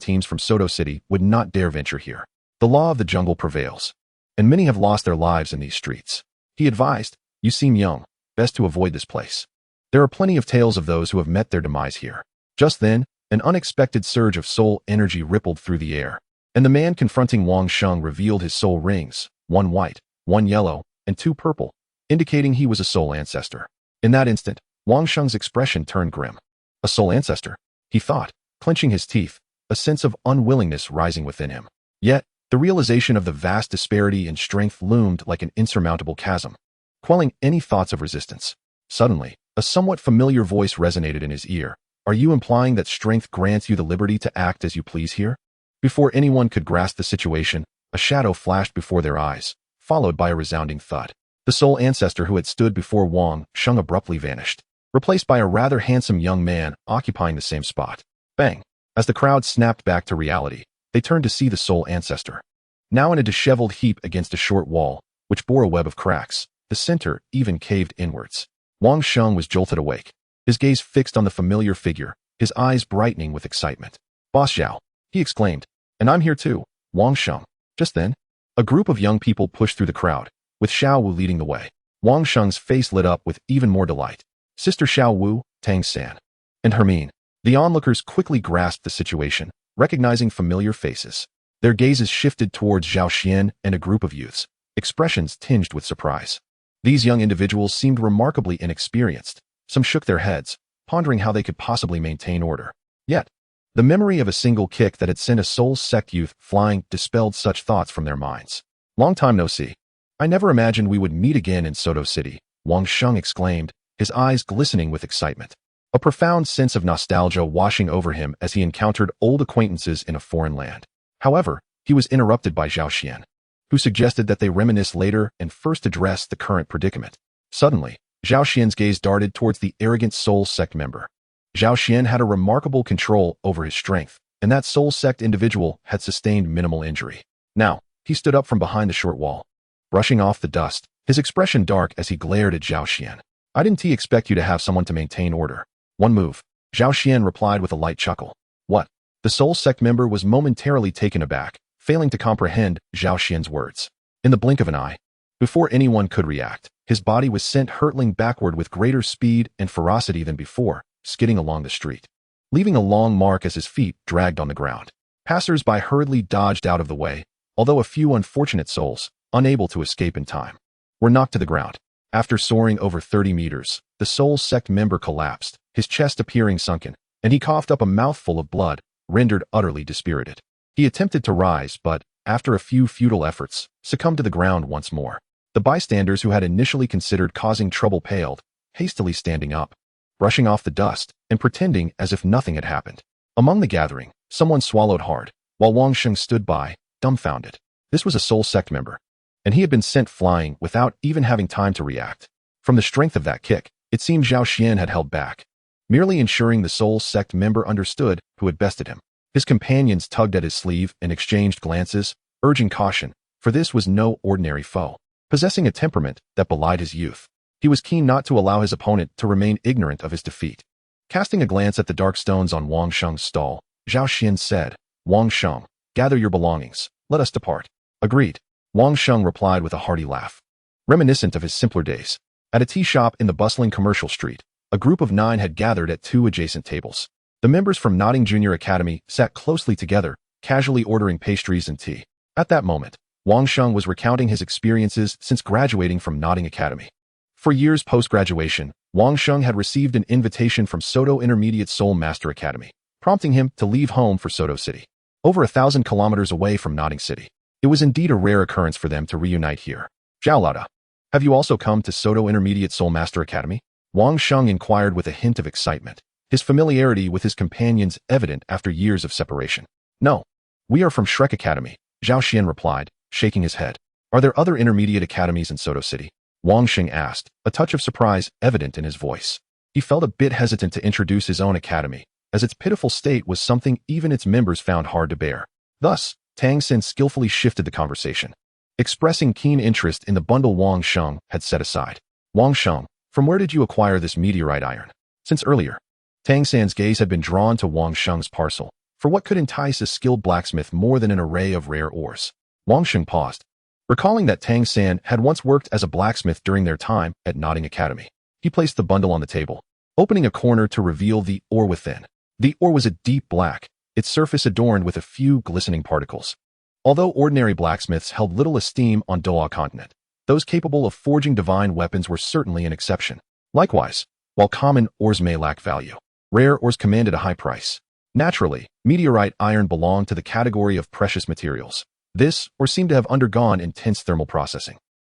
teams from Sodto City would not dare venture here. The law of the jungle prevails, and many have lost their lives in these streets." He advised, "You seem young. Best to avoid this place. There are plenty of tales of those who have met their demise here." Just then, an unexpected surge of soul energy rippled through the air, and the man confronting Wang Sheng revealed his soul rings, one white, one yellow, and two purple, indicating he was a soul ancestor. In that instant, Wang Sheng's expression turned grim. A soul ancestor, he thought, clenching his teeth, a sense of unwillingness rising within him. Yet, the realization of the vast disparity in strength loomed like an insurmountable chasm, quelling any thoughts of resistance. Suddenly, a somewhat familiar voice resonated in his ear. "Are you implying that strength grants you the liberty to act as you please here?" Before anyone could grasp the situation, a shadow flashed before their eyes, followed by a resounding thud. The soul ancestor who had stood before Wang Sheng abruptly vanished, replaced by a rather handsome young man occupying the same spot. Bang! As the crowd snapped back to reality, they turned to see the soul ancestor, now in a disheveled heap against a short wall, which bore a web of cracks. The center even caved inwards. Wang Sheng was jolted awake, his gaze fixed on the familiar figure, his eyes brightening with excitement. "Boss Xiao," he exclaimed, "and I'm here too, Wang Sheng." Just then, a group of young people pushed through the crowd, with Xiao Wu leading the way. Wang Sheng's face lit up with even more delight. "Sister Xiao Wu, Tang San, and Hermine." The onlookers quickly grasped the situation, recognizing familiar faces. Their gazes shifted towards Zhao Xian and a group of youths, expressions tinged with surprise. These young individuals seemed remarkably inexperienced. Some shook their heads, pondering how they could possibly maintain order. Yet, the memory of a single kick that had sent a soul sect youth flying dispelled such thoughts from their minds. "Long time no see. I never imagined we would meet again in Sodto City," Wang Sheng exclaimed, his eyes glistening with excitement. A profound sense of nostalgia washing over him as he encountered old acquaintances in a foreign land. However, he was interrupted by Zhao Xian, who suggested that they reminisce later and first address the current predicament. Suddenly, Zhao Xian's gaze darted towards the arrogant soul sect member. Zhao Xian had a remarkable control over his strength, and that soul sect individual had sustained minimal injury. Now, he stood up from behind the short wall, brushing off the dust, his expression dark as he glared at Zhao Xian. "I didn't expect you to have someone to maintain order. One move," Zhao Xian replied with a light chuckle. "What?" The soul sect member was momentarily taken aback, failing to comprehend Zhao Xian's words. In the blink of an eye, before anyone could react, his body was sent hurtling backward with greater speed and ferocity than before, skidding along the street, leaving a long mark as his feet dragged on the ground. Passers-by hurriedly dodged out of the way, although a few unfortunate souls, unable to escape in time, were knocked to the ground. After soaring over 30 meters, the soul sect member collapsed, his chest appearing sunken, and he coughed up a mouthful of blood, rendered utterly dispirited. He attempted to rise, but, after a few futile efforts, succumbed to the ground once more. The bystanders who had initially considered causing trouble paled, hastily standing up, brushing off the dust, and pretending as if nothing had happened. Among the gathering, someone swallowed hard, while Wang Sheng stood by, dumbfounded. This was a soul sect member, and he had been sent flying without even having time to react. From the strength of that kick, it seemed Zhao Xian had held back, merely ensuring the soul sect member understood who had bested him. His companions tugged at his sleeve and exchanged glances, urging caution, for this was no ordinary foe. Possessing a temperament that belied his youth, he was keen not to allow his opponent to remain ignorant of his defeat. Casting a glance at the dark stones on Wang Sheng's stall, Zhao Xian said, "Wang Sheng, gather your belongings, let us depart." "Agreed," Wang Sheng replied with a hearty laugh, reminiscent of his simpler days. At a tea shop in the bustling commercial street, a group of 9 had gathered at 2 adjacent tables. The members from Notting Junior Academy sat closely together, casually ordering pastries and tea. At that moment, Wang Sheng was recounting his experiences since graduating from Notting Academy. For years post-graduation, Wang Sheng had received an invitation from Sodto Intermediate Soul Master Academy, prompting him to leave home for Sodto City, over 1,000 kilometers away from Notting City. It was indeed a rare occurrence for them to reunite here. "Xiao, have you also come to Sodto Intermediate Soul Master Academy?" Wang Sheng inquired with a hint of excitement, his familiarity with his companions evident after years of separation. "No. We are from Shrek Academy," Zhao Xian replied, shaking his head. "Are there other intermediate academies in Sodto City?" Wang Sheng asked, a touch of surprise evident in his voice. He felt a bit hesitant to introduce his own academy, as its pitiful state was something even its members found hard to bear. Thus, Tang Xin skillfully shifted the conversation, expressing keen interest in the bundle Wang Sheng had set aside. "Wang Sheng, from where did you acquire this meteorite iron?" Since earlier, Tang San's gaze had been drawn to Wang Sheng's parcel, for what could entice a skilled blacksmith more than an array of rare ores? Wang Sheng paused, recalling that Tang San had once worked as a blacksmith during their time at Notting Academy. He placed the bundle on the table, opening a corner to reveal the ore within. The ore was a deep black, its surface adorned with a few glistening particles. Although ordinary blacksmiths held little esteem on Douluo Continent, those capable of forging divine weapons were certainly an exception. Likewise, while common ores may lack value, rare ores commanded a high price. Naturally, meteorite iron belonged to the category of precious materials. This ore seemed to have undergone intense thermal processing,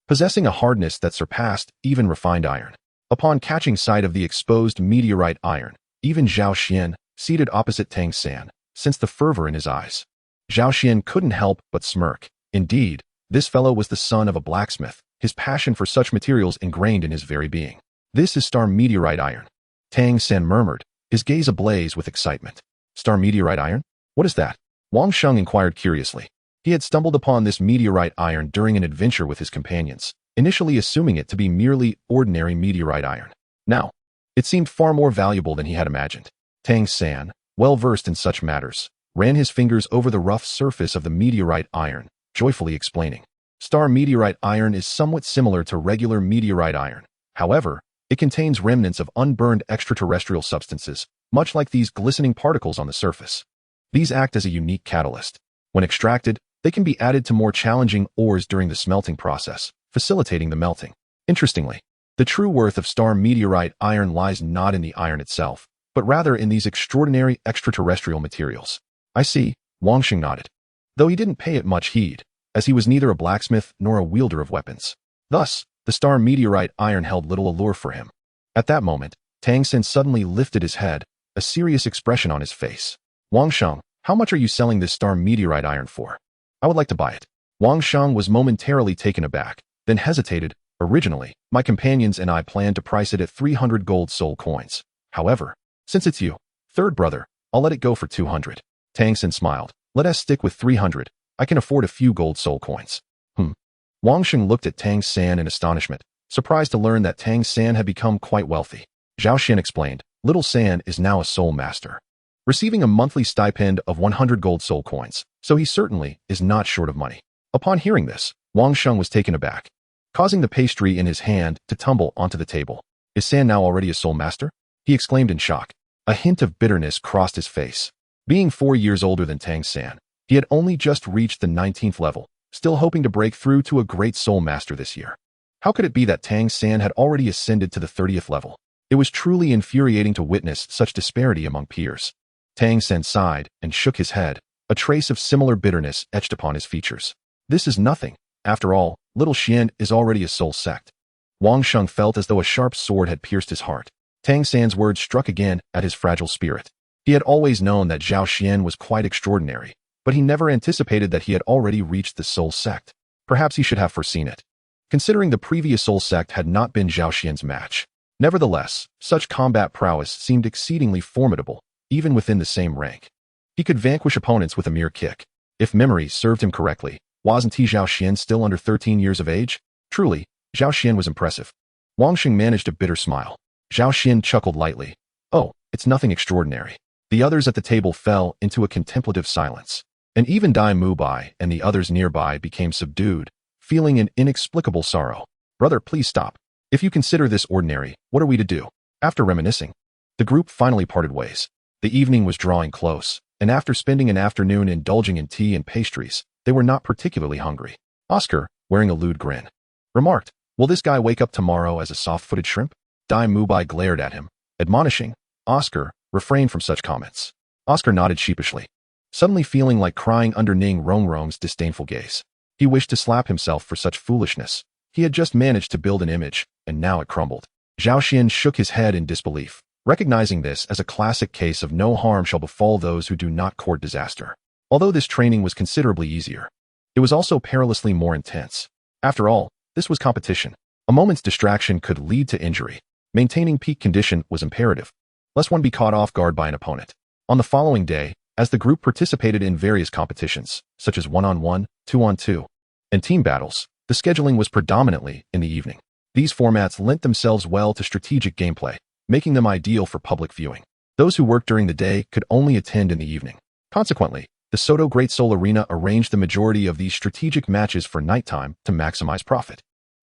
possessing a hardness that surpassed even refined iron. Upon catching sight of the exposed meteorite iron, even Zhao Xian, seated opposite Tang San, sensed the fervor in his eyes. Zhao Xian couldn't help but smirk. Indeed, this fellow was the son of a blacksmith, his passion for such materials ingrained in his very being. "This is star meteorite iron," Tang San murmured, his gaze ablaze with excitement. "Star meteorite iron? What is that?" Wang Sheng inquired curiously. He had stumbled upon this meteorite iron during an adventure with his companions, initially assuming it to be merely ordinary meteorite iron. Now, it seemed far more valuable than he had imagined. Tang San, well versed in such matters, ran his fingers over the rough surface of the meteorite iron, joyfully explaining. "Star meteorite iron is somewhat similar to regular meteorite iron. However, it contains remnants of unburned extraterrestrial substances, much like these glistening particles on the surface. These act as a unique catalyst. When extracted, they can be added to more challenging ores during the smelting process, facilitating the melting. Interestingly, the true worth of star meteorite iron lies not in the iron itself, but rather in these extraordinary extraterrestrial materials." "I see," Wang Sheng nodded, though he didn't pay it much heed, as he was neither a blacksmith nor a wielder of weapons. Thus, the star meteorite iron held little allure for him. At that moment, Tang Xin suddenly lifted his head, a serious expression on his face. "Wang Sheng, how much are you selling this star meteorite iron for?" "I would like to buy it." Wang Sheng was momentarily taken aback, then hesitated. "Originally, my companions and I planned to price it at 300 gold soul coins. However, since it's you, third brother, I'll let it go for 200. Tang Xin smiled. "Let us stick with 300. I can afford a few gold soul coins." Wang Sheng looked at Tang San in astonishment, surprised to learn that Tang San had become quite wealthy. Zhao Xian explained, "Little San is now a soul master, receiving a monthly stipend of 100 gold soul coins, so he certainly is not short of money." Upon hearing this, Wang Sheng was taken aback, causing the pastry in his hand to tumble onto the table. "Is San now already a soul master?" he exclaimed in shock. A hint of bitterness crossed his face. Being 4 years older than Tang San, he had only just reached the 19th level, still hoping to break through to a great soul master this year. How could it be that Tang San had already ascended to the 30th level? It was truly infuriating to witness such disparity among peers. Tang San sighed and shook his head, a trace of similar bitterness etched upon his features. "This is nothing. After all, Little Xian is already a soul sect." Wang Sheng felt as though a sharp sword had pierced his heart. Tang San's words struck again at his fragile spirit. He had always known that Zhao Xian was quite extraordinary, but he never anticipated that he had already reached the soul sect. Perhaps he should have foreseen it, considering the previous soul sect had not been Zhao Xian's match. Nevertheless, such combat prowess seemed exceedingly formidable, even within the same rank. He could vanquish opponents with a mere kick. If memory served him correctly, wasn't Zhao Xian still under 13 years of age? Truly, Zhao Xian was impressive. Wang Sheng managed a bitter smile. Zhao Xian chuckled lightly. "Oh, it's nothing extraordinary." The others at the table fell into a contemplative silence, and even Dai Mubai and the others nearby became subdued, feeling an inexplicable sorrow. "Brother, please stop. If you consider this ordinary, what are we to do?" After reminiscing, the group finally parted ways. The evening was drawing close, and after spending an afternoon indulging in tea and pastries, they were not particularly hungry. Oscar, wearing a lewd grin, remarked, "Will this guy wake up tomorrow as a soft-footed shrimp?" Dai Mubai glared at him, admonishing, "Oscar, refrain from such comments." Oscar nodded sheepishly, suddenly feeling like crying under Ning Rongrong's disdainful gaze. He wished to slap himself for such foolishness. He had just managed to build an image, and now it crumbled. Zhao Xian shook his head in disbelief, recognizing this as a classic case of no harm shall befall those who do not court disaster. Although this training was considerably easier, it was also perilously more intense. After all, this was competition. A moment's distraction could lead to injury. Maintaining peak condition was imperative, lest one be caught off guard by an opponent. On the following day, as the group participated in various competitions, such as 1-on-1, 2-on-2, and team battles, the scheduling was predominantly in the evening. These formats lent themselves well to strategic gameplay, making them ideal for public viewing. Those who worked during the day could only attend in the evening. Consequently, the Sodto Great Soul Arena arranged the majority of these strategic matches for nighttime to maximize profit.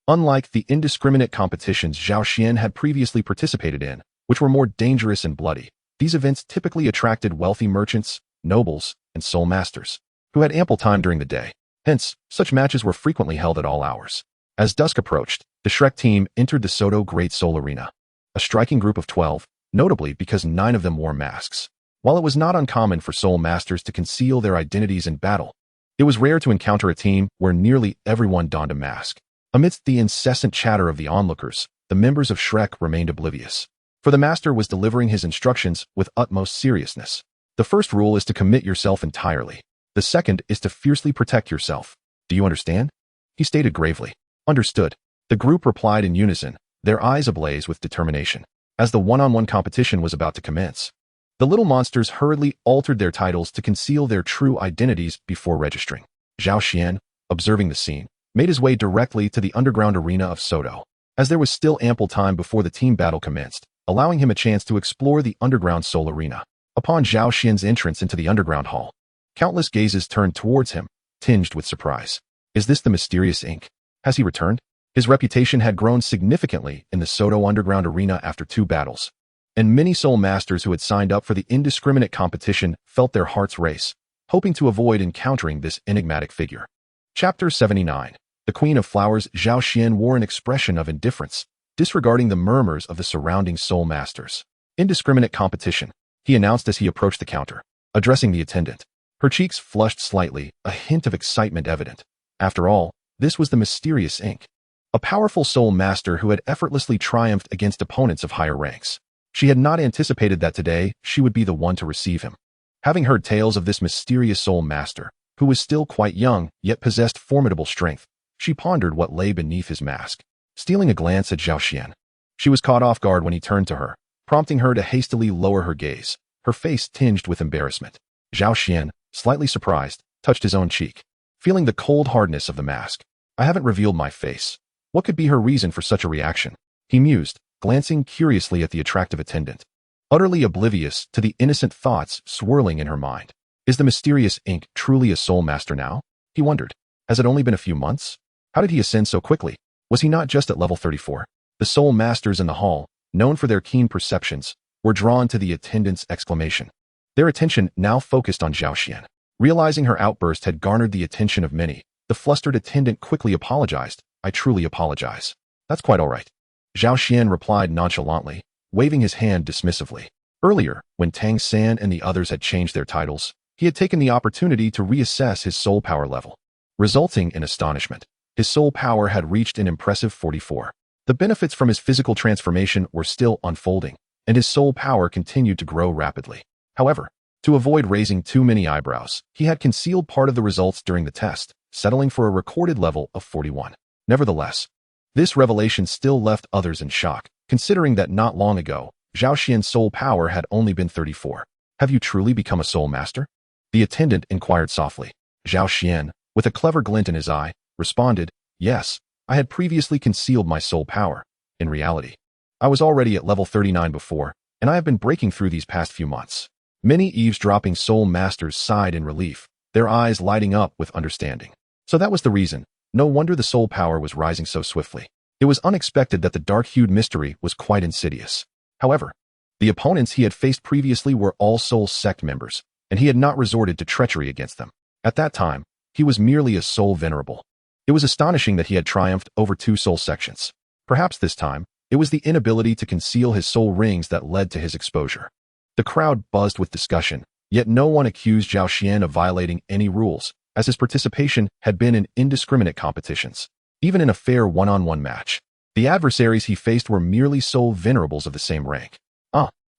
Unlike the indiscriminate competitions Zhao Xian had previously participated in, which were more dangerous and bloody, these events typically attracted wealthy merchants, nobles, and soul masters, who had ample time during the day. Hence, such matches were frequently held at all hours. As dusk approached, the Shrek team entered the Sodto Great Soul Arena, a striking group of 12, notably because 9 of them wore masks. While it was not uncommon for soul masters to conceal their identities in battle, it was rare to encounter a team where nearly everyone donned a mask. Amidst the incessant chatter of the onlookers, the members of Shrek remained oblivious, for the master was delivering his instructions with utmost seriousness. The first rule is to commit yourself entirely. The second is to fiercely protect yourself. Do you understand? He stated gravely. Understood. The group replied in unison, their eyes ablaze with determination. As the one-on-one competition was about to commence, the little monsters hurriedly altered their titles to conceal their true identities before registering. Zhao Xian, observing the scene, made his way directly to the underground arena of Sodto, as there was still ample time before the team battle commenced, allowing him a chance to explore the underground soul arena. Upon Zhao Xian's entrance into the underground hall, countless gazes turned towards him, tinged with surprise. Is this the mysterious ink? Has he returned? His reputation had grown significantly in the Sodto underground arena after 2 battles, and many soul masters who had signed up for the indiscriminate competition felt their hearts race, hoping to avoid encountering this enigmatic figure. Chapter 79. The Queen of Flowers. Zhao Xian wore an expression of indifference, disregarding the murmurs of the surrounding soul masters. Indiscriminate competition, he announced as he approached the counter, addressing the attendant. Her cheeks flushed slightly, a hint of excitement evident. After all, this was the mysterious ink, a powerful soul master who had effortlessly triumphed against opponents of higher ranks. She had not anticipated that today she would be the one to receive him. Having heard tales of this mysterious soul master, who was still quite young yet possessed formidable strength, she pondered what lay beneath his mask. Stealing a glance at Zhao Xian, she was caught off guard when he turned to her, prompting her to hastily lower her gaze, her face tinged with embarrassment. Zhao Xian, slightly surprised, touched his own cheek, feeling the cold hardness of the mask. I haven't revealed my face. What could be her reason for such a reaction? He mused, glancing curiously at the attractive attendant, utterly oblivious to the innocent thoughts swirling in her mind. Is the mysterious ink truly a soul master now? He wondered. Has it only been a few months? How did he ascend so quickly? Was he not just at level 34? The soul masters in the hall, known for their keen perceptions, were drawn to the attendant's exclamation. Their attention now focused on Zhao Xian. Realizing her outburst had garnered the attention of many, the flustered attendant quickly apologized. I truly apologize. That's quite all right. Zhao Xian replied nonchalantly, waving his hand dismissively. Earlier, when Tang San and the others had changed their titles, he had taken the opportunity to reassess his soul power level, resulting in astonishment. His soul power had reached an impressive 44. The benefits from his physical transformation were still unfolding, and his soul power continued to grow rapidly. However, to avoid raising too many eyebrows, he had concealed part of the results during the test, settling for a recorded level of 41. Nevertheless, this revelation still left others in shock, considering that not long ago, Zhao Xian's soul power had only been 34. Have you truly become a soul master? The attendant inquired softly. Zhao Xian, with a clever glint in his eye, responded, yes, I had previously concealed my soul power. In reality, I was already at level 39 before, and I have been breaking through these past few months. Many eavesdropping soul masters sighed in relief, their eyes lighting up with understanding. So that was the reason. No wonder the soul power was rising so swiftly. It was unexpected that the dark-hued mystery was quite insidious. However, the opponents he had faced previously were all soul sect members, and he had not resorted to treachery against them. At that time, he was merely a soul venerable. It was astonishing that he had triumphed over 2 soul sections. Perhaps this time, it was the inability to conceal his soul rings that led to his exposure. The crowd buzzed with discussion, yet no one accused Zhao Xian of violating any rules, as his participation had been in indiscriminate competitions. Even in a fair one-on-one match, the adversaries he faced were merely soul venerables of the same rank.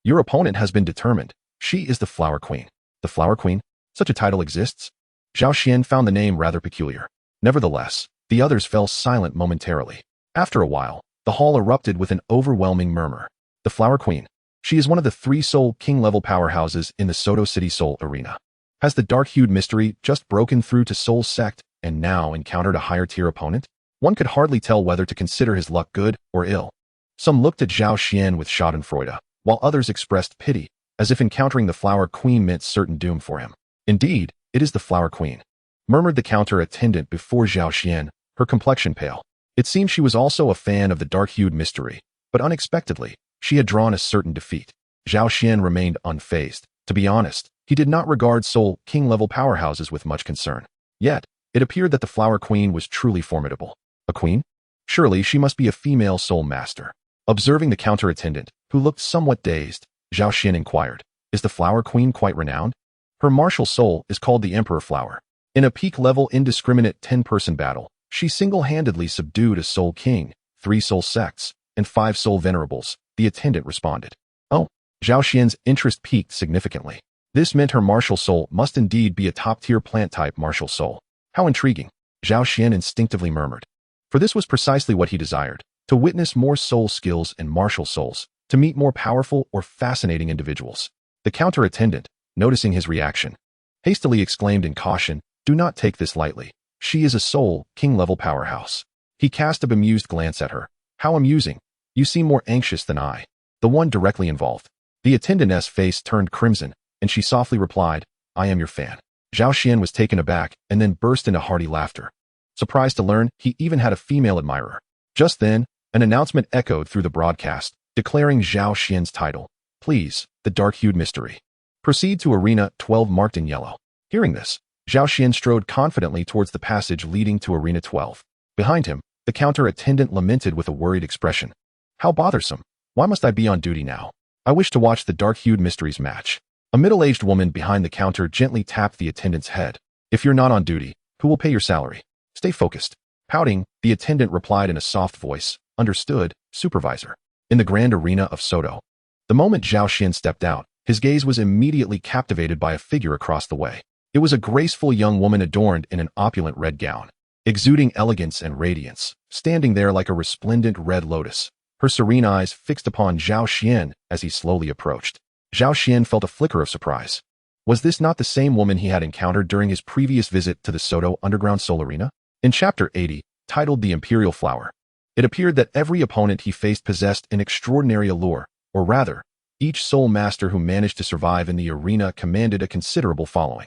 Your opponent has been determined. She is the Flower Queen. The Flower Queen? Such a title exists? Zhao Xian found the name rather peculiar. Nevertheless, the others fell silent momentarily. After a while, the hall erupted with an overwhelming murmur. The Flower Queen. She is one of the 3 Soul King-level powerhouses in the Sodto City Soul Arena. Has the dark-hued mystery just broken through to Soul Sect and now encountered a higher-tier opponent? One could hardly tell whether to consider his luck good or ill. Some looked at Zhao Xian with schadenfreude, while others expressed pity, as if encountering the Flower Queen meant certain doom for him. Indeed, it is the Flower Queen, murmured the counter-attendant before Zhao Xian, her complexion pale. It seemed she was also a fan of the dark-hued mystery, but unexpectedly, she had drawn a certain defeat. Zhao Xian remained unfazed. To be honest, he did not regard Soul King-level powerhouses with much concern. Yet, it appeared that the Flower Queen was truly formidable. A queen? Surely she must be a female soul master. Observing the counter-attendant, who looked somewhat dazed, Zhao Xian inquired, is the Flower Queen quite renowned? Her martial soul is called the Emperor Flower. In a peak-level indiscriminate 10-person battle, she single-handedly subdued a Soul King, 3 soul sects, and 5 soul venerables, the attendant responded. Oh, Zhao Xian's interest peaked significantly. This meant her martial soul must indeed be a top-tier plant-type martial soul. How intriguing, Zhao Xian instinctively murmured. For this was precisely what he desired, to witness more soul skills and martial souls, to meet more powerful or fascinating individuals. The counter-attendant, noticing his reaction, hastily exclaimed in caution, do not take this lightly. She is a Soul King-level powerhouse. He cast a bemused glance at her. How amusing. You seem more anxious than I. The one directly involved. The attendant's face turned crimson, and she softly replied, I am your fan. Zhao Xian was taken aback and then burst into hearty laughter. Surprised to learn he even had a female admirer. Just then, an announcement echoed through the broadcast, declaring Zhao Xian's title. Please, the dark-hued mystery. Proceed to Arena 12 marked in yellow. Hearing this, Zhao Xian strode confidently towards the passage leading to Arena 12. Behind him, the counter-attendant lamented with a worried expression. How bothersome. Why must I be on duty now? I wish to watch the dark-hued mysteries match. A middle-aged woman behind the counter gently tapped the attendant's head. If you're not on duty, who will pay your salary? Stay focused. Pouting, the attendant replied in a soft voice, Understood, supervisor. In the grand arena of Sodto. The moment Zhao Xian stepped out, his gaze was immediately captivated by a figure across the way. It was a graceful young woman adorned in an opulent red gown, exuding elegance and radiance, standing there like a resplendent red lotus, her serene eyes fixed upon Zhao Xian as he slowly approached. Zhao Xian felt a flicker of surprise. Was this not the same woman he had encountered during his previous visit to the Sodto Underground Soul Arena? In Chapter 80, titled The Imperial Flower, it appeared that every opponent he faced possessed an extraordinary allure, or rather, each soul master who managed to survive in the arena commanded a considerable following.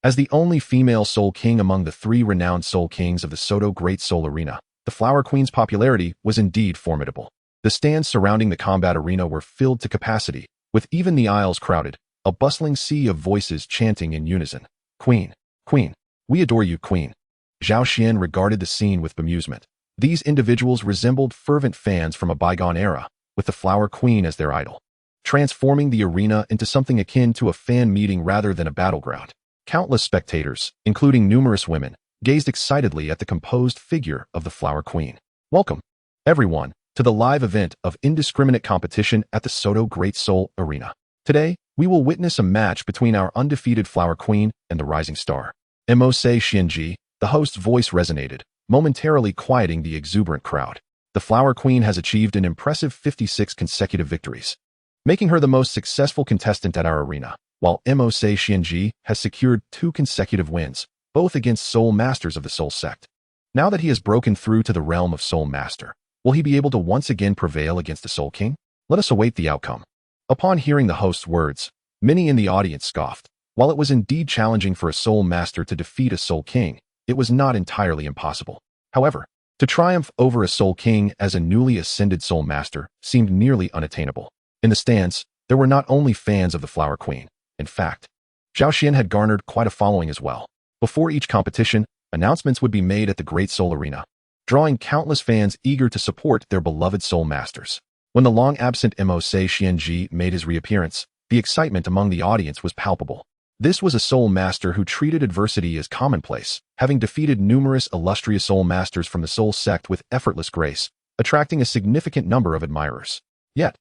As the only female Soul King among the 3 renowned Soul Kings of the Sodto Great Soul Arena, the Flower Queen's popularity was indeed formidable. The stands surrounding the combat arena were filled to capacity, with even the aisles crowded, a bustling sea of voices chanting in unison. Queen, Queen, we adore you, Queen. Zhao Xian regarded the scene with bemusement. These individuals resembled fervent fans from a bygone era, with the Flower Queen as their idol, transforming the arena into something akin to a fan meeting rather than a battleground. Countless spectators, including numerous women, gazed excitedly at the composed figure of the Flower Queen. Welcome, everyone, to the live event of indiscriminate competition at the Sodto Great Soul Arena. Today, we will witness a match between our undefeated Flower Queen and the rising star. Mose Xianji, the host's voice resonated, momentarily quieting the exuberant crowd. The Flower Queen has achieved an impressive 56 consecutive victories, making her the most successful contestant at our arena, while Mose Xianji has secured 2 consecutive wins, both against Soul Masters of the Soul Sect. Now that he has broken through to the realm of Soul Master, will he be able to once again prevail against the Soul King? Let us await the outcome. Upon hearing the host's words, many in the audience scoffed. While it was indeed challenging for a Soul Master to defeat a Soul King, it was not entirely impossible. However, to triumph over a Soul King as a newly ascended Soul Master seemed nearly unattainable. In the stands, there were not only fans of the Flower Queen. In fact, Zhao Xian had garnered quite a following as well. Before each competition, announcements would be made at the Great Soul Arena, drawing countless fans eager to support their beloved soul masters. When the long-absent Mo Se Xianji made his reappearance, the excitement among the audience was palpable. This was a soul master who treated adversity as commonplace, having defeated numerous illustrious soul masters from the soul sect with effortless grace, attracting a significant number of admirers. Yet,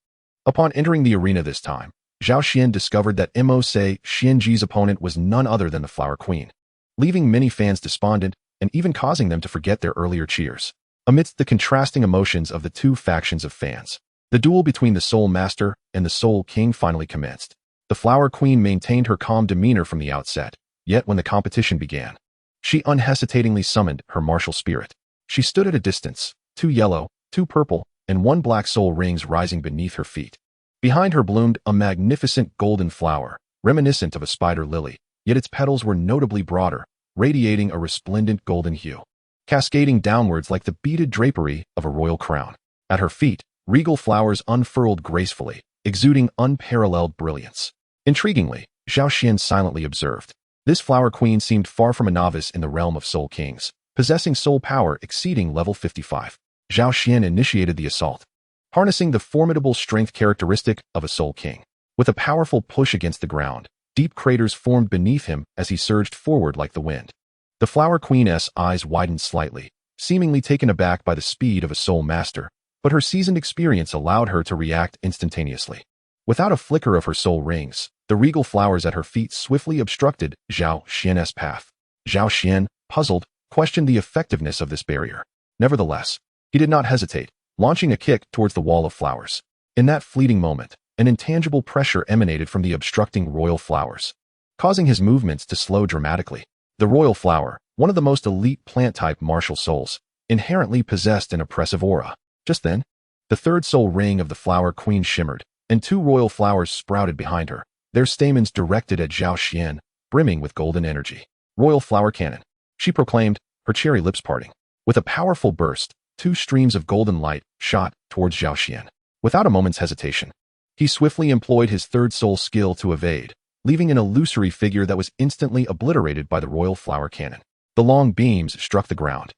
upon entering the arena this time, Zhao Xian discovered that Mo Se Xianji's opponent was none other than the Flower Queen, leaving many fans despondent and even causing them to forget their earlier cheers. Amidst the contrasting emotions of the two factions of fans, the duel between the Soul Master and the Soul King finally commenced. The Flower Queen maintained her calm demeanor from the outset, yet when the competition began, she unhesitatingly summoned her martial spirit. She stood at a distance, 2 yellow, 2 purple, and 1 black soul rings rising beneath her feet. Behind her bloomed a magnificent golden flower, reminiscent of a spider lily, yet its petals were notably broader, radiating a resplendent golden hue, cascading downwards like the beaded drapery of a royal crown. At her feet, regal flowers unfurled gracefully, exuding unparalleled brilliance. Intriguingly, Zhao Xian silently observed. This Flower Queen seemed far from a novice in the realm of Soul Kings, possessing soul power exceeding level 55. Zhao Xian initiated the assault, harnessing the formidable strength characteristic of a Soul King. With a powerful push against the ground, deep craters formed beneath him as he surged forward like the wind. The Flower Queen's eyes widened slightly, seemingly taken aback by the speed of a soul master, but her seasoned experience allowed her to react instantaneously. Without a flicker of her soul rings, the regal flowers at her feet swiftly obstructed Zhao Xian's path. Zhao Xian, puzzled, questioned the effectiveness of this barrier. Nevertheless, he did not hesitate, launching a kick towards the wall of flowers. In that fleeting moment, an intangible pressure emanated from the obstructing royal flowers, causing his movements to slow dramatically. The royal flower, one of the most elite plant-type martial souls, inherently possessed an oppressive aura. Just then, the 3rd soul ring of the Flower Queen shimmered, and 2 royal flowers sprouted behind her, their stamens directed at Zhao Xian, brimming with golden energy. Royal Flower Cannon, she proclaimed, her cherry lips parting. With a powerful burst, 2 streams of golden light shot towards Zhao Xian. Without a moment's hesitation, he swiftly employed his 3rd soul skill to evade, leaving an illusory figure that was instantly obliterated by the Royal Flower Cannon. The long beams struck the ground,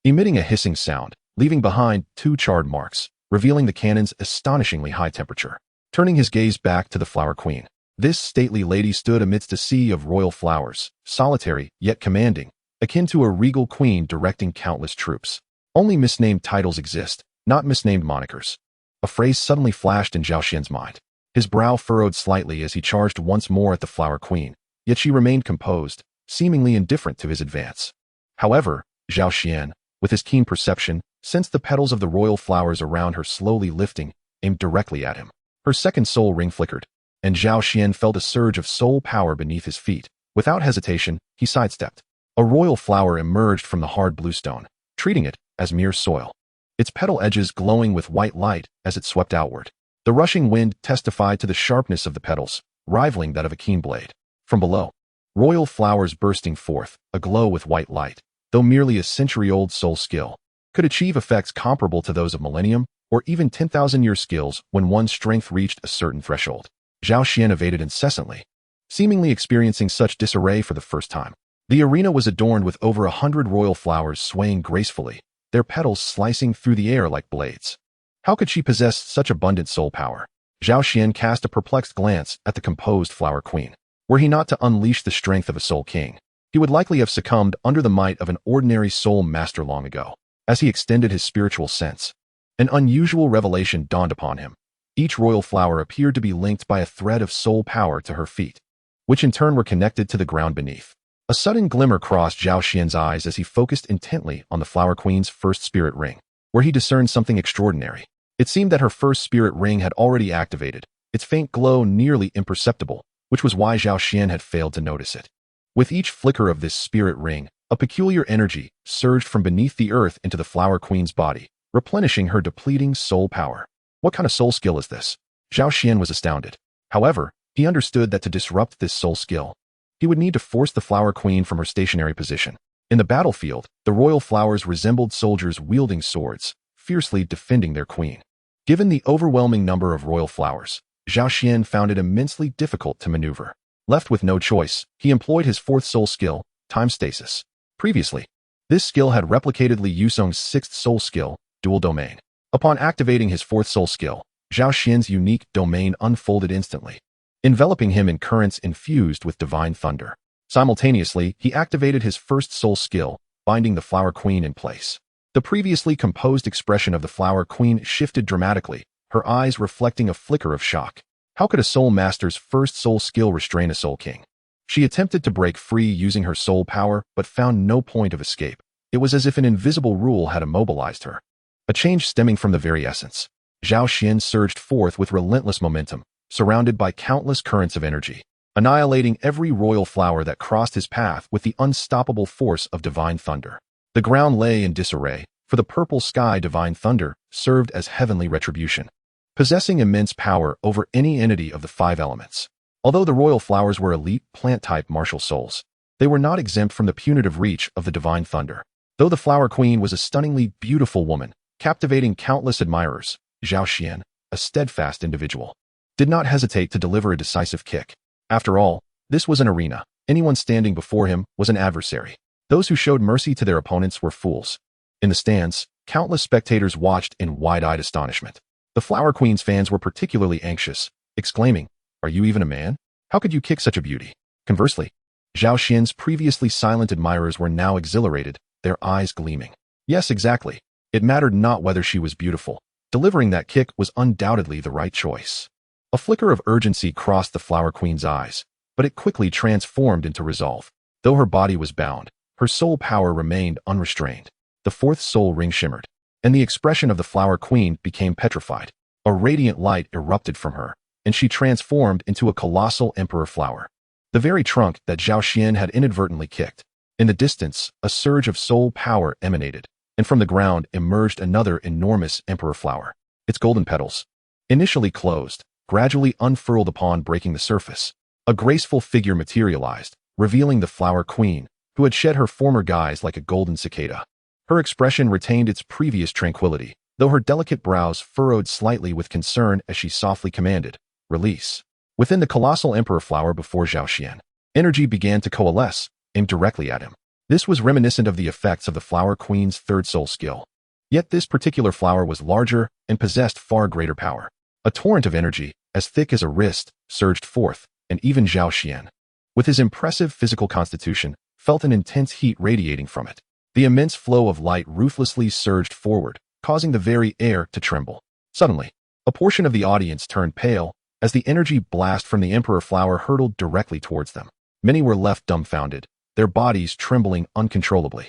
emitting a hissing sound, leaving behind 2 charred marks, revealing the cannon's astonishingly high temperature. Turning his gaze back to the Flower Queen, this stately lady stood amidst a sea of royal flowers, solitary yet commanding, akin to a regal queen directing countless troops. Only misnamed titles exist, not misnamed monikers. A phrase suddenly flashed in Zhao Xian's mind. His brow furrowed slightly as he charged once more at the Flower Queen, yet she remained composed, seemingly indifferent to his advance. However, Zhao Xian, with his keen perception, sensed the petals of the royal flowers around her slowly lifting, aimed directly at him. Her 2nd soul ring flickered, and Zhao Xian felt a surge of soul power beneath his feet. Without hesitation, he sidestepped. A royal flower emerged from the hard bluestone, treating it as mere soil, its petal edges glowing with white light as it swept outward. The rushing wind testified to the sharpness of the petals, rivaling that of a keen blade. From below, royal flowers bursting forth, aglow with white light, though merely a century-old soul skill, could achieve effects comparable to those of millennium or even 10,000-year skills when one's strength reached a certain threshold. Zhao Xian evaded incessantly, seemingly experiencing such disarray for the first time. The arena was adorned with over 100 royal flowers swaying gracefully, their petals slicing through the air like blades. How could she possess such abundant soul power? Zhao Xian cast a perplexed glance at the composed Flower Queen. Were he not to unleash the strength of a Soul King, he would likely have succumbed under the might of an ordinary soul master long ago. As he extended his spiritual sense, an unusual revelation dawned upon him. Each royal flower appeared to be linked by a thread of soul power to her feet, which in turn were connected to the ground beneath. A sudden glimmer crossed Zhao Xian's eyes as he focused intently on the Flower Queen's 1st spirit ring, where he discerned something extraordinary. It seemed that her 1st spirit ring had already activated, its faint glow nearly imperceptible, which was why Zhao Xian had failed to notice it. With each flicker of this spirit ring, a peculiar energy surged from beneath the earth into the Flower Queen's body, replenishing her depleting soul power. What kind of soul skill is this? Zhao Xian was astounded. However, he understood that to disrupt this soul skill, he would need to force the Flower Queen from her stationary position. In the battlefield, the royal flowers resembled soldiers wielding swords, fiercely defending their queen. Given the overwhelming number of royal flowers, Zhao Xian found it immensely difficult to maneuver. Left with no choice, he employed his 4th soul skill, time stasis. Previously, this skill had replicated Li Yusong's 6th soul skill, dual domain. Upon activating his 4th soul skill, Zhao Xian's unique domain unfolded instantly, enveloping him in currents infused with divine thunder. Simultaneously, he activated his 1st soul skill, binding the Flower Queen in place. The previously composed expression of the Flower Queen shifted dramatically, her eyes reflecting a flicker of shock. How could a soul master's 1st soul skill restrain a soul king? She attempted to break free using her soul power, but found no point of escape. It was as if an invisible rule had immobilized her. A change stemming from the very essence. Zhao Xian surged forth with relentless momentum, surrounded by countless currents of energy, annihilating every royal flower that crossed his path with the unstoppable force of divine thunder. The ground lay in disarray, for the purple sky divine thunder served as heavenly retribution, possessing immense power over any entity of the 5 elements. Although the royal flowers were elite plant-type martial souls, they were not exempt from the punitive reach of the divine thunder. Though the Flower Queen was a stunningly beautiful woman, captivating countless admirers, Zhao Xian, a steadfast individual, did not hesitate to deliver a decisive kick. After all, this was an arena. Anyone standing before him was an adversary. Those who showed mercy to their opponents were fools. In the stands, countless spectators watched in wide-eyed astonishment. The Flower Queen's fans were particularly anxious, exclaiming, "Are you even a man? How could you kick such a beauty?" Conversely, Zhao Xian's previously silent admirers were now exhilarated, their eyes gleaming. Yes, exactly. It mattered not whether she was beautiful. Delivering that kick was undoubtedly the right choice. A flicker of urgency crossed the Flower Queen's eyes, but it quickly transformed into resolve. Though her body was bound, her soul power remained unrestrained. The 4th soul ring shimmered, and the expression of the Flower Queen became petrified. A radiant light erupted from her, and she transformed into a colossal emperor flower, the very trunk that Zhao Xian had inadvertently kicked. In the distance, a surge of soul power emanated, and from the ground emerged another enormous emperor flower. Its golden petals, initially closed, gradually unfurled upon breaking the surface. A graceful figure materialized, revealing the Flower Queen, who had shed her former guise like a golden cicada. Her expression retained its previous tranquility, though her delicate brows furrowed slightly with concern as she softly commanded, "Release." Within the colossal emperor flower before Zhao Xian, energy began to coalesce, aimed directly at him. This was reminiscent of the effects of the Flower Queen's 3rd soul skill. Yet this particular flower was larger and possessed far greater power. A torrent of energy, as thick as a wrist, surged forth, and even Zhao Xian, with his impressive physical constitution, felt an intense heat radiating from it. The immense flow of light ruthlessly surged forward, causing the very air to tremble. Suddenly, a portion of the audience turned pale as the energy blast from the emperor flower hurtled directly towards them. Many were left dumbfounded, their bodies trembling uncontrollably.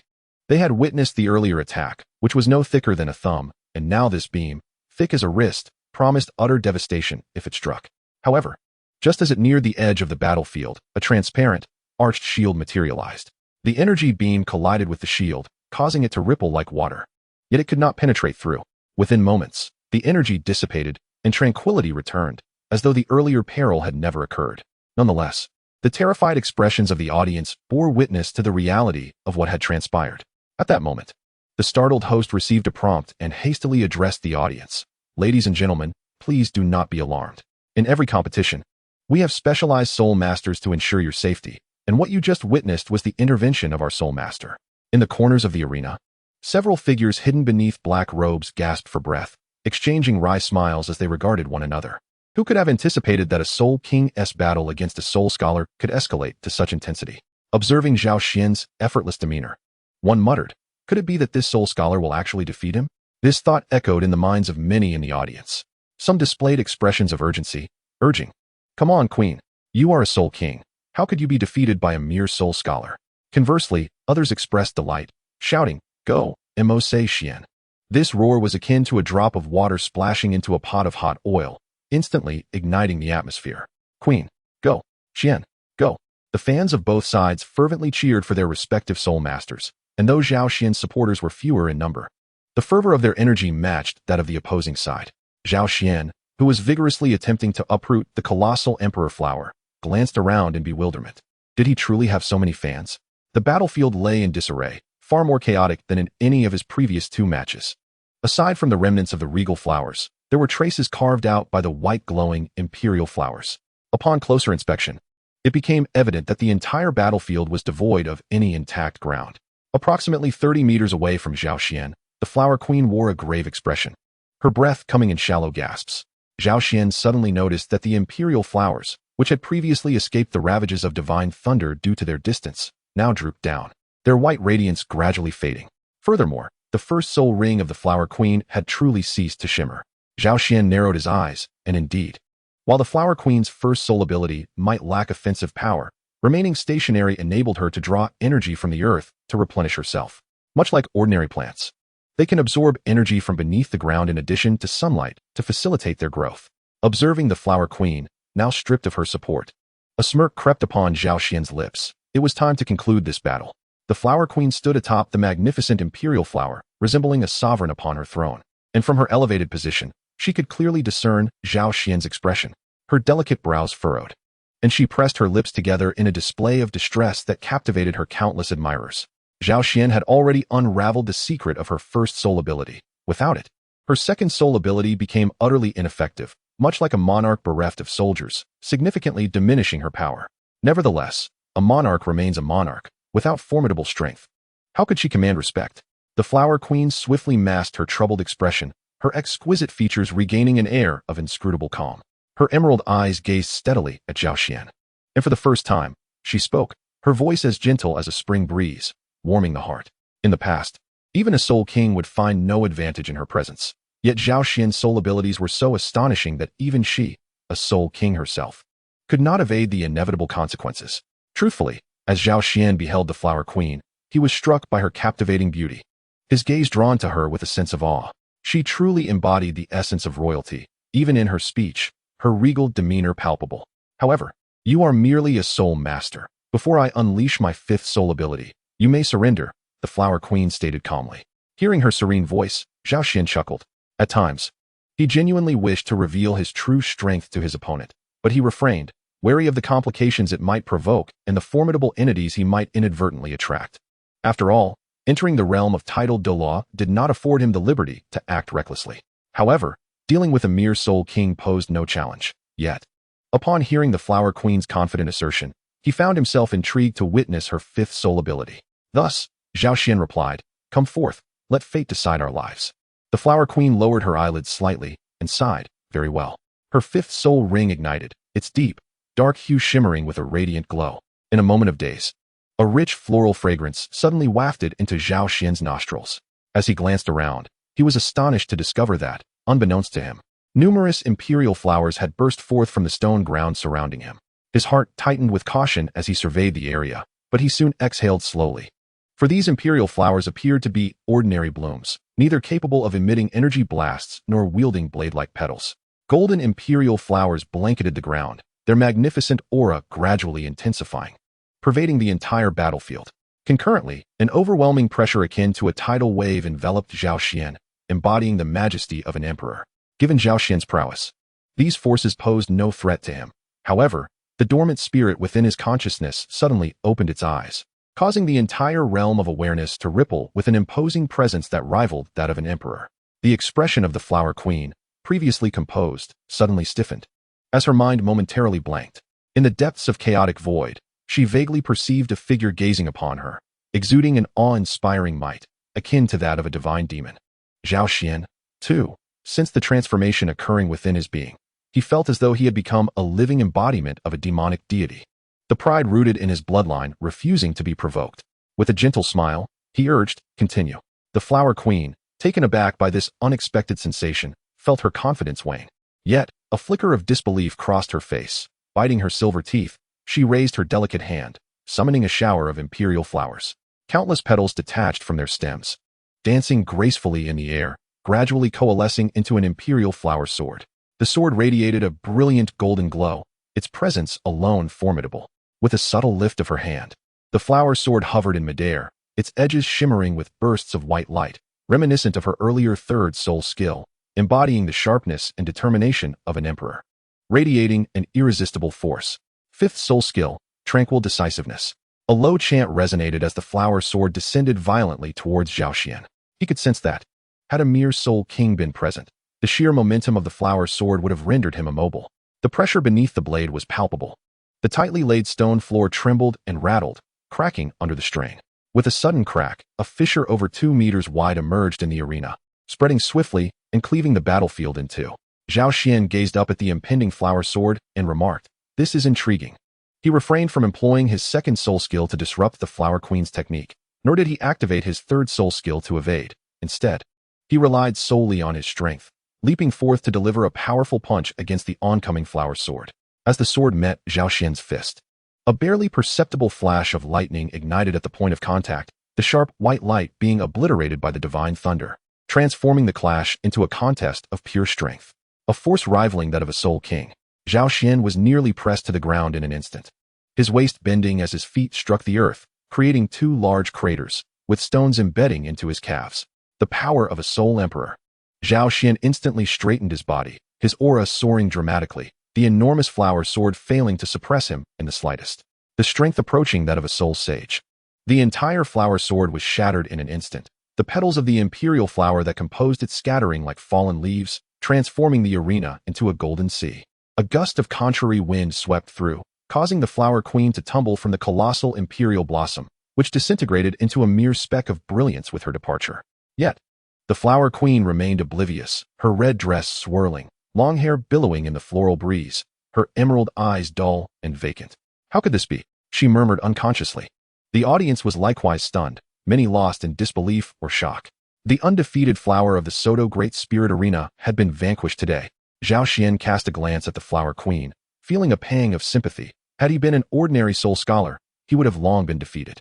They had witnessed the earlier attack, which was no thicker than a thumb, and now this beam, thick as a wrist, promised utter devastation if it struck. However, just as it neared the edge of the battlefield, a transparent, arched shield materialized. The energy beam collided with the shield, causing it to ripple like water. Yet it could not penetrate through. Within moments, the energy dissipated, and tranquility returned, as though the earlier peril had never occurred. Nonetheless, the terrified expressions of the audience bore witness to the reality of what had transpired. At that moment, the startled host received a prompt and hastily addressed the audience. "Ladies and gentlemen, please do not be alarmed. In every competition, we have specialized soul masters to ensure your safety, and what you just witnessed was the intervention of our soul master." In the corners of the arena, several figures hidden beneath black robes gasped for breath, exchanging wry smiles as they regarded one another. Who could have anticipated that a Soul King's battle against a soul scholar could escalate to such intensity? Observing Zhao Xian's effortless demeanor, one muttered, "Could it be that this soul scholar will actually defeat him?" This thought echoed in the minds of many in the audience. Some displayed expressions of urgency, urging, "Come on, Queen. You are a Soul King. How could you be defeated by a mere soul scholar?" Conversely, others expressed delight, shouting, "Go, Mo Xian." This roar was akin to a drop of water splashing into a pot of hot oil, instantly igniting the atmosphere. "Queen, go. Xian, go." The fans of both sides fervently cheered for their respective soul masters, and though Zhao Xian's supporters were fewer in number, the fervor of their energy matched that of the opposing side. Zhao Xian, who was vigorously attempting to uproot the colossal emperor flower, glanced around in bewilderment. Did he truly have so many fans? The battlefield lay in disarray, far more chaotic than in any of his previous 2 matches. Aside from the remnants of the regal flowers, there were traces carved out by the white glowing imperial flowers. Upon closer inspection, it became evident that the entire battlefield was devoid of any intact ground. Approximately 30 meters away from Zhao Xian, the Flower Queen wore a grave expression, her breath coming in shallow gasps. Zhao Xian suddenly noticed that the imperial flowers, which had previously escaped the ravages of divine thunder due to their distance, now drooped down, their white radiance gradually fading. Furthermore, the first soul ring of the Flower Queen had truly ceased to shimmer. Zhao Xian narrowed his eyes, and indeed, while the Flower Queen's first soul ability might lack offensive power, remaining stationary enabled her to draw energy from the earth to replenish herself. Much like ordinary plants, they can absorb energy from beneath the ground in addition to sunlight to facilitate their growth. Observing the Flower Queen, now stripped of her support, a smirk crept upon Zhao Xian's lips. It was time to conclude this battle. The Flower Queen stood atop the magnificent imperial flower, resembling a sovereign upon her throne, and from her elevated position, she could clearly discern Zhao Xian's expression. Her delicate brows furrowed, and she pressed her lips together in a display of distress that captivated her countless admirers. Zhao Xian had already unraveled the secret of her first soul ability. Without it, her second soul ability became utterly ineffective, much like a monarch bereft of soldiers, significantly diminishing her power. Nevertheless, a monarch remains a monarch, without formidable strength. How could she command respect? The Flower Queen swiftly masked her troubled expression, her exquisite features regaining an air of inscrutable calm. Her emerald eyes gazed steadily at Zhao Xian, and for the first time, she spoke, her voice as gentle as a spring breeze, warming the heart. In the past, even a soul king would find no advantage in her presence, yet Zhao Xian's soul abilities were so astonishing that even she, a soul king herself, could not evade the inevitable consequences. Truthfully, as Zhao Xian beheld the Flower Queen, he was struck by her captivating beauty, his gaze drawn to her with a sense of awe. She truly embodied the essence of royalty, even in her speech, her regal demeanor palpable. However, you are merely a soul master. Before I unleash my fifth soul ability, you may surrender, the Flower Queen stated calmly. Hearing her serene voice, Zhao Xian chuckled. At times, he genuinely wished to reveal his true strength to his opponent, but he refrained, wary of the complications it might provoke and the formidable entities he might inadvertently attract. After all, entering the realm of titled Douluo did not afford him the liberty to act recklessly. However, dealing with a mere soul king posed no challenge. Yet, upon hearing the Flower Queen's confident assertion, he found himself intrigued to witness her fifth soul ability. Thus, Zhao Xian replied, "Come forth, let fate decide our lives." The Flower Queen lowered her eyelids slightly and sighed, "Very well." Her fifth soul ring ignited, its deep, dark hue shimmering with a radiant glow. In a moment of daze, a rich floral fragrance suddenly wafted into Zhao Xian's nostrils. As he glanced around, he was astonished to discover that, unbeknownst to him, numerous imperial flowers had burst forth from the stone ground surrounding him. His heart tightened with caution as he surveyed the area, but he soon exhaled slowly. For these imperial flowers appeared to be ordinary blooms, neither capable of emitting energy blasts nor wielding blade-like petals. Golden imperial flowers blanketed the ground, their magnificent aura gradually intensifying, pervading the entire battlefield. Concurrently, an overwhelming pressure akin to a tidal wave enveloped Zhao Xian, embodying the majesty of an emperor. Given Zhao Xian's prowess, these forces posed no threat to him. However, the dormant spirit within his consciousness suddenly opened its eyes, causing the entire realm of awareness to ripple with an imposing presence that rivaled that of an emperor. The expression of the Flower Queen, previously composed, suddenly stiffened, as her mind momentarily blanked. In the depths of chaotic void, she vaguely perceived a figure gazing upon her, exuding an awe-inspiring might, akin to that of a divine demon. Zhao Xian, too, sensed the transformation occurring within his being. He felt as though he had become a living embodiment of a demonic deity, the pride rooted in his bloodline refusing to be provoked. With a gentle smile, he urged, "Continue." The Flower Queen, taken aback by this unexpected sensation, felt her confidence wane. Yet, a flicker of disbelief crossed her face. Biting her silver teeth, she raised her delicate hand, summoning a shower of imperial flowers. Countless petals detached from their stems, dancing gracefully in the air, gradually coalescing into an imperial flower sword. The sword radiated a brilliant golden glow, its presence alone formidable. With a subtle lift of her hand, the flower sword hovered in midair, its edges shimmering with bursts of white light, reminiscent of her earlier third soul skill, embodying the sharpness and determination of an emperor. Radiating an irresistible force. Fifth soul skill, tranquil decisiveness. A low chant resonated as the flower sword descended violently towards Zhao Xian. He could sense that, had a mere soul king been present, the sheer momentum of the flower sword would have rendered him immobile. The pressure beneath the blade was palpable, The tightly laid stone floor trembled and rattled, cracking under the strain. With a sudden crack, a fissure over 2 meters wide emerged in the arena, spreading swiftly and cleaving the battlefield in two. Zhao Xian gazed up at the impending flower sword and remarked, "This is intriguing." He refrained from employing his second soul skill to disrupt the Flower Queen's technique, nor did he activate his third soul skill to evade. Instead, he relied solely on his strength, leaping forth to deliver a powerful punch against the oncoming flower sword. As the sword met Zhao Xian's fist, a barely perceptible flash of lightning ignited at the point of contact, the sharp white light being obliterated by the divine thunder, transforming the clash into a contest of pure strength. A force rivaling that of a Soul King, Zhao Xian was nearly pressed to the ground in an instant, his waist bending as his feet struck the earth, creating 2 large craters, with stones embedding into his calves. The power of a Soul Emperor. Zhao Xian instantly straightened his body, his aura soaring dramatically, the enormous flower sword failing to suppress him in the slightest. The strength approaching that of a Soul Sage. The entire flower sword was shattered in an instant, the petals of the imperial flower that composed it scattering like fallen leaves, transforming the arena into a golden sea. A gust of contrary wind swept through, causing the Flower Queen to tumble from the colossal imperial blossom, which disintegrated into a mere speck of brilliance with her departure. Yet, the Flower Queen remained oblivious, her red dress swirling, long hair billowing in the floral breeze, her emerald eyes dull and vacant. "How could this be?" she murmured unconsciously. The audience was likewise stunned, many lost in disbelief or shock. The undefeated flower of the Sodto Great Spirit Arena had been vanquished today. Zhao Xian cast a glance at the Flower Queen, feeling a pang of sympathy. Had he been an ordinary soul scholar, he would have long been defeated.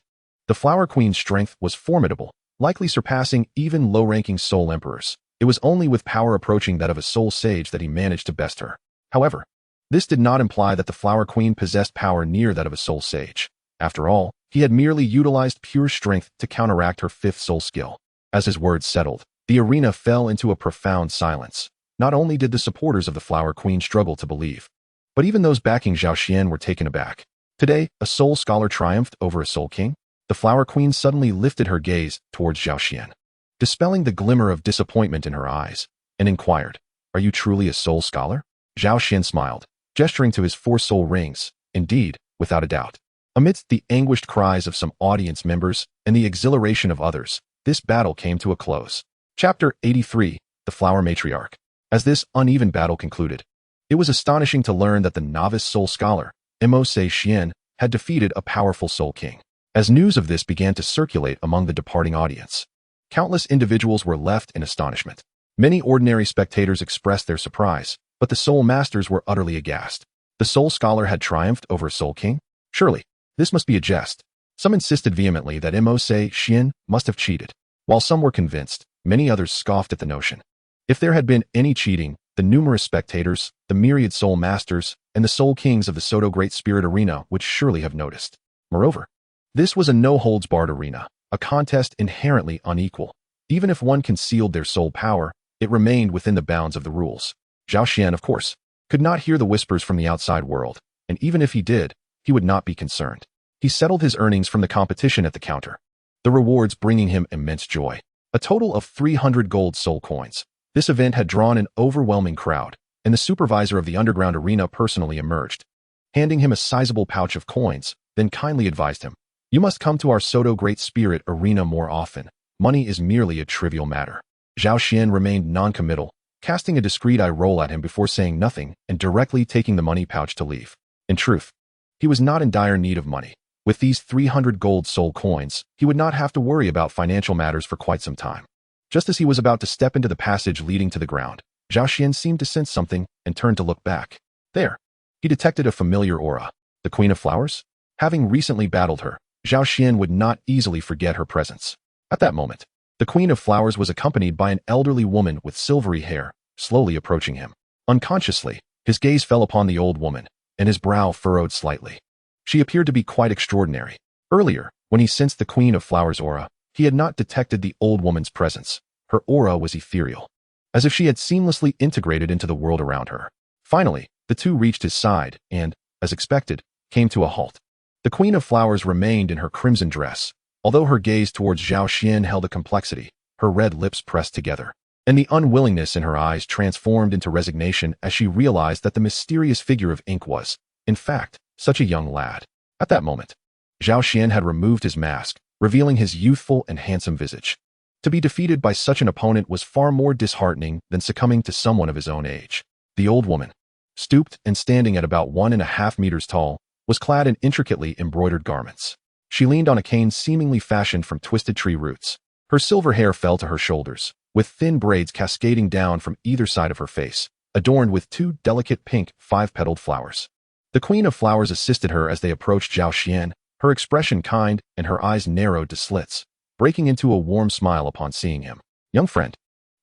The Flower Queen's strength was formidable, likely surpassing even low-ranking soul emperors. It was only with power approaching that of a soul sage that he managed to best her. However, this did not imply that the Flower Queen possessed power near that of a soul sage. After all, he had merely utilized pure strength to counteract her 5th soul skill. As his words settled, the arena fell into a profound silence. Not only did the supporters of the Flower Queen struggle to believe, but even those backing Zhao Xian were taken aback. Today, a soul scholar triumphed over a soul king? The Flower Queen suddenly lifted her gaze towards Zhao Xian, dispelling the glimmer of disappointment in her eyes, and inquired, "Are you truly a soul scholar?" Zhao Xian smiled, gesturing to his 4 soul rings. "Indeed, without a doubt." Amidst the anguished cries of some audience members and the exhilaration of others, this battle came to a close. Chapter 83, The Flower Matriarch. As this uneven battle concluded, it was astonishing to learn that the novice soul scholar, Mo Se Xian, had defeated a powerful soul king. As news of this began to circulate among the departing audience, countless individuals were left in astonishment. Many ordinary spectators expressed their surprise, but the soul masters were utterly aghast. The soul scholar had triumphed over a soul king? Surely, this must be a jest. Some insisted vehemently that Mo Se Xian must have cheated. While some were convinced, many others scoffed at the notion. If there had been any cheating, the numerous spectators, the myriad soul masters, and the soul kings of the Sodto Great Spirit Arena would surely have noticed. Moreover, this was a no-holds-barred arena, a contest inherently unequal. Even if one concealed their soul power, it remained within the bounds of the rules. Zhao Xian, of course, could not hear the whispers from the outside world, and even if he did, he would not be concerned. He settled his earnings from the competition at the counter, the rewards bringing him immense joy. A total of 300 gold soul coins. This event had drawn an overwhelming crowd, and the supervisor of the underground arena personally emerged, handing him a sizable pouch of coins, then kindly advised him, "You must come to our Sodto Great Spirit Arena more often. Money is merely a trivial matter." Zhao Xian remained non-committal, casting a discreet eye roll at him before saying nothing and directly taking the money pouch to leave. In truth, he was not in dire need of money. With these 300 gold soul coins, he would not have to worry about financial matters for quite some time. Just as he was about to step into the passage leading to the ground, Zhao Xian seemed to sense something and turned to look back. There, he detected a familiar aura. The Queen of Flowers? Having recently battled her, Zhao Xian would not easily forget her presence. At that moment, the Queen of Flowers was accompanied by an elderly woman with silvery hair, slowly approaching him. Unconsciously, his gaze fell upon the old woman, and his brow furrowed slightly. She appeared to be quite extraordinary. Earlier, when he sensed the Queen of Flowers' aura, he had not detected the old woman's presence. Her aura was ethereal, as if she had seamlessly integrated into the world around her. Finally, the two reached his side and, as expected, came to a halt. The Queen of Flowers remained in her crimson dress, although her gaze towards Zhao Xian held a complexity, her red lips pressed together, and the unwillingness in her eyes transformed into resignation as she realized that the mysterious figure of ink was, in fact, Such a young lad. At that moment, Zhao Xian had removed his mask, revealing his youthful and handsome visage. To be defeated by such an opponent was far more disheartening than succumbing to someone of his own age. The old woman, stooped and standing at about 1.5 meters tall, was clad in intricately embroidered garments. She leaned on a cane seemingly fashioned from twisted tree roots. Her silver hair fell to her shoulders, with thin braids cascading down from either side of her face, adorned with 2 delicate pink 5-petaled flowers. The Queen of Flowers assisted her as they approached Zhao Xian, her expression kind and her eyes narrowed to slits, breaking into a warm smile upon seeing him. "Young friend,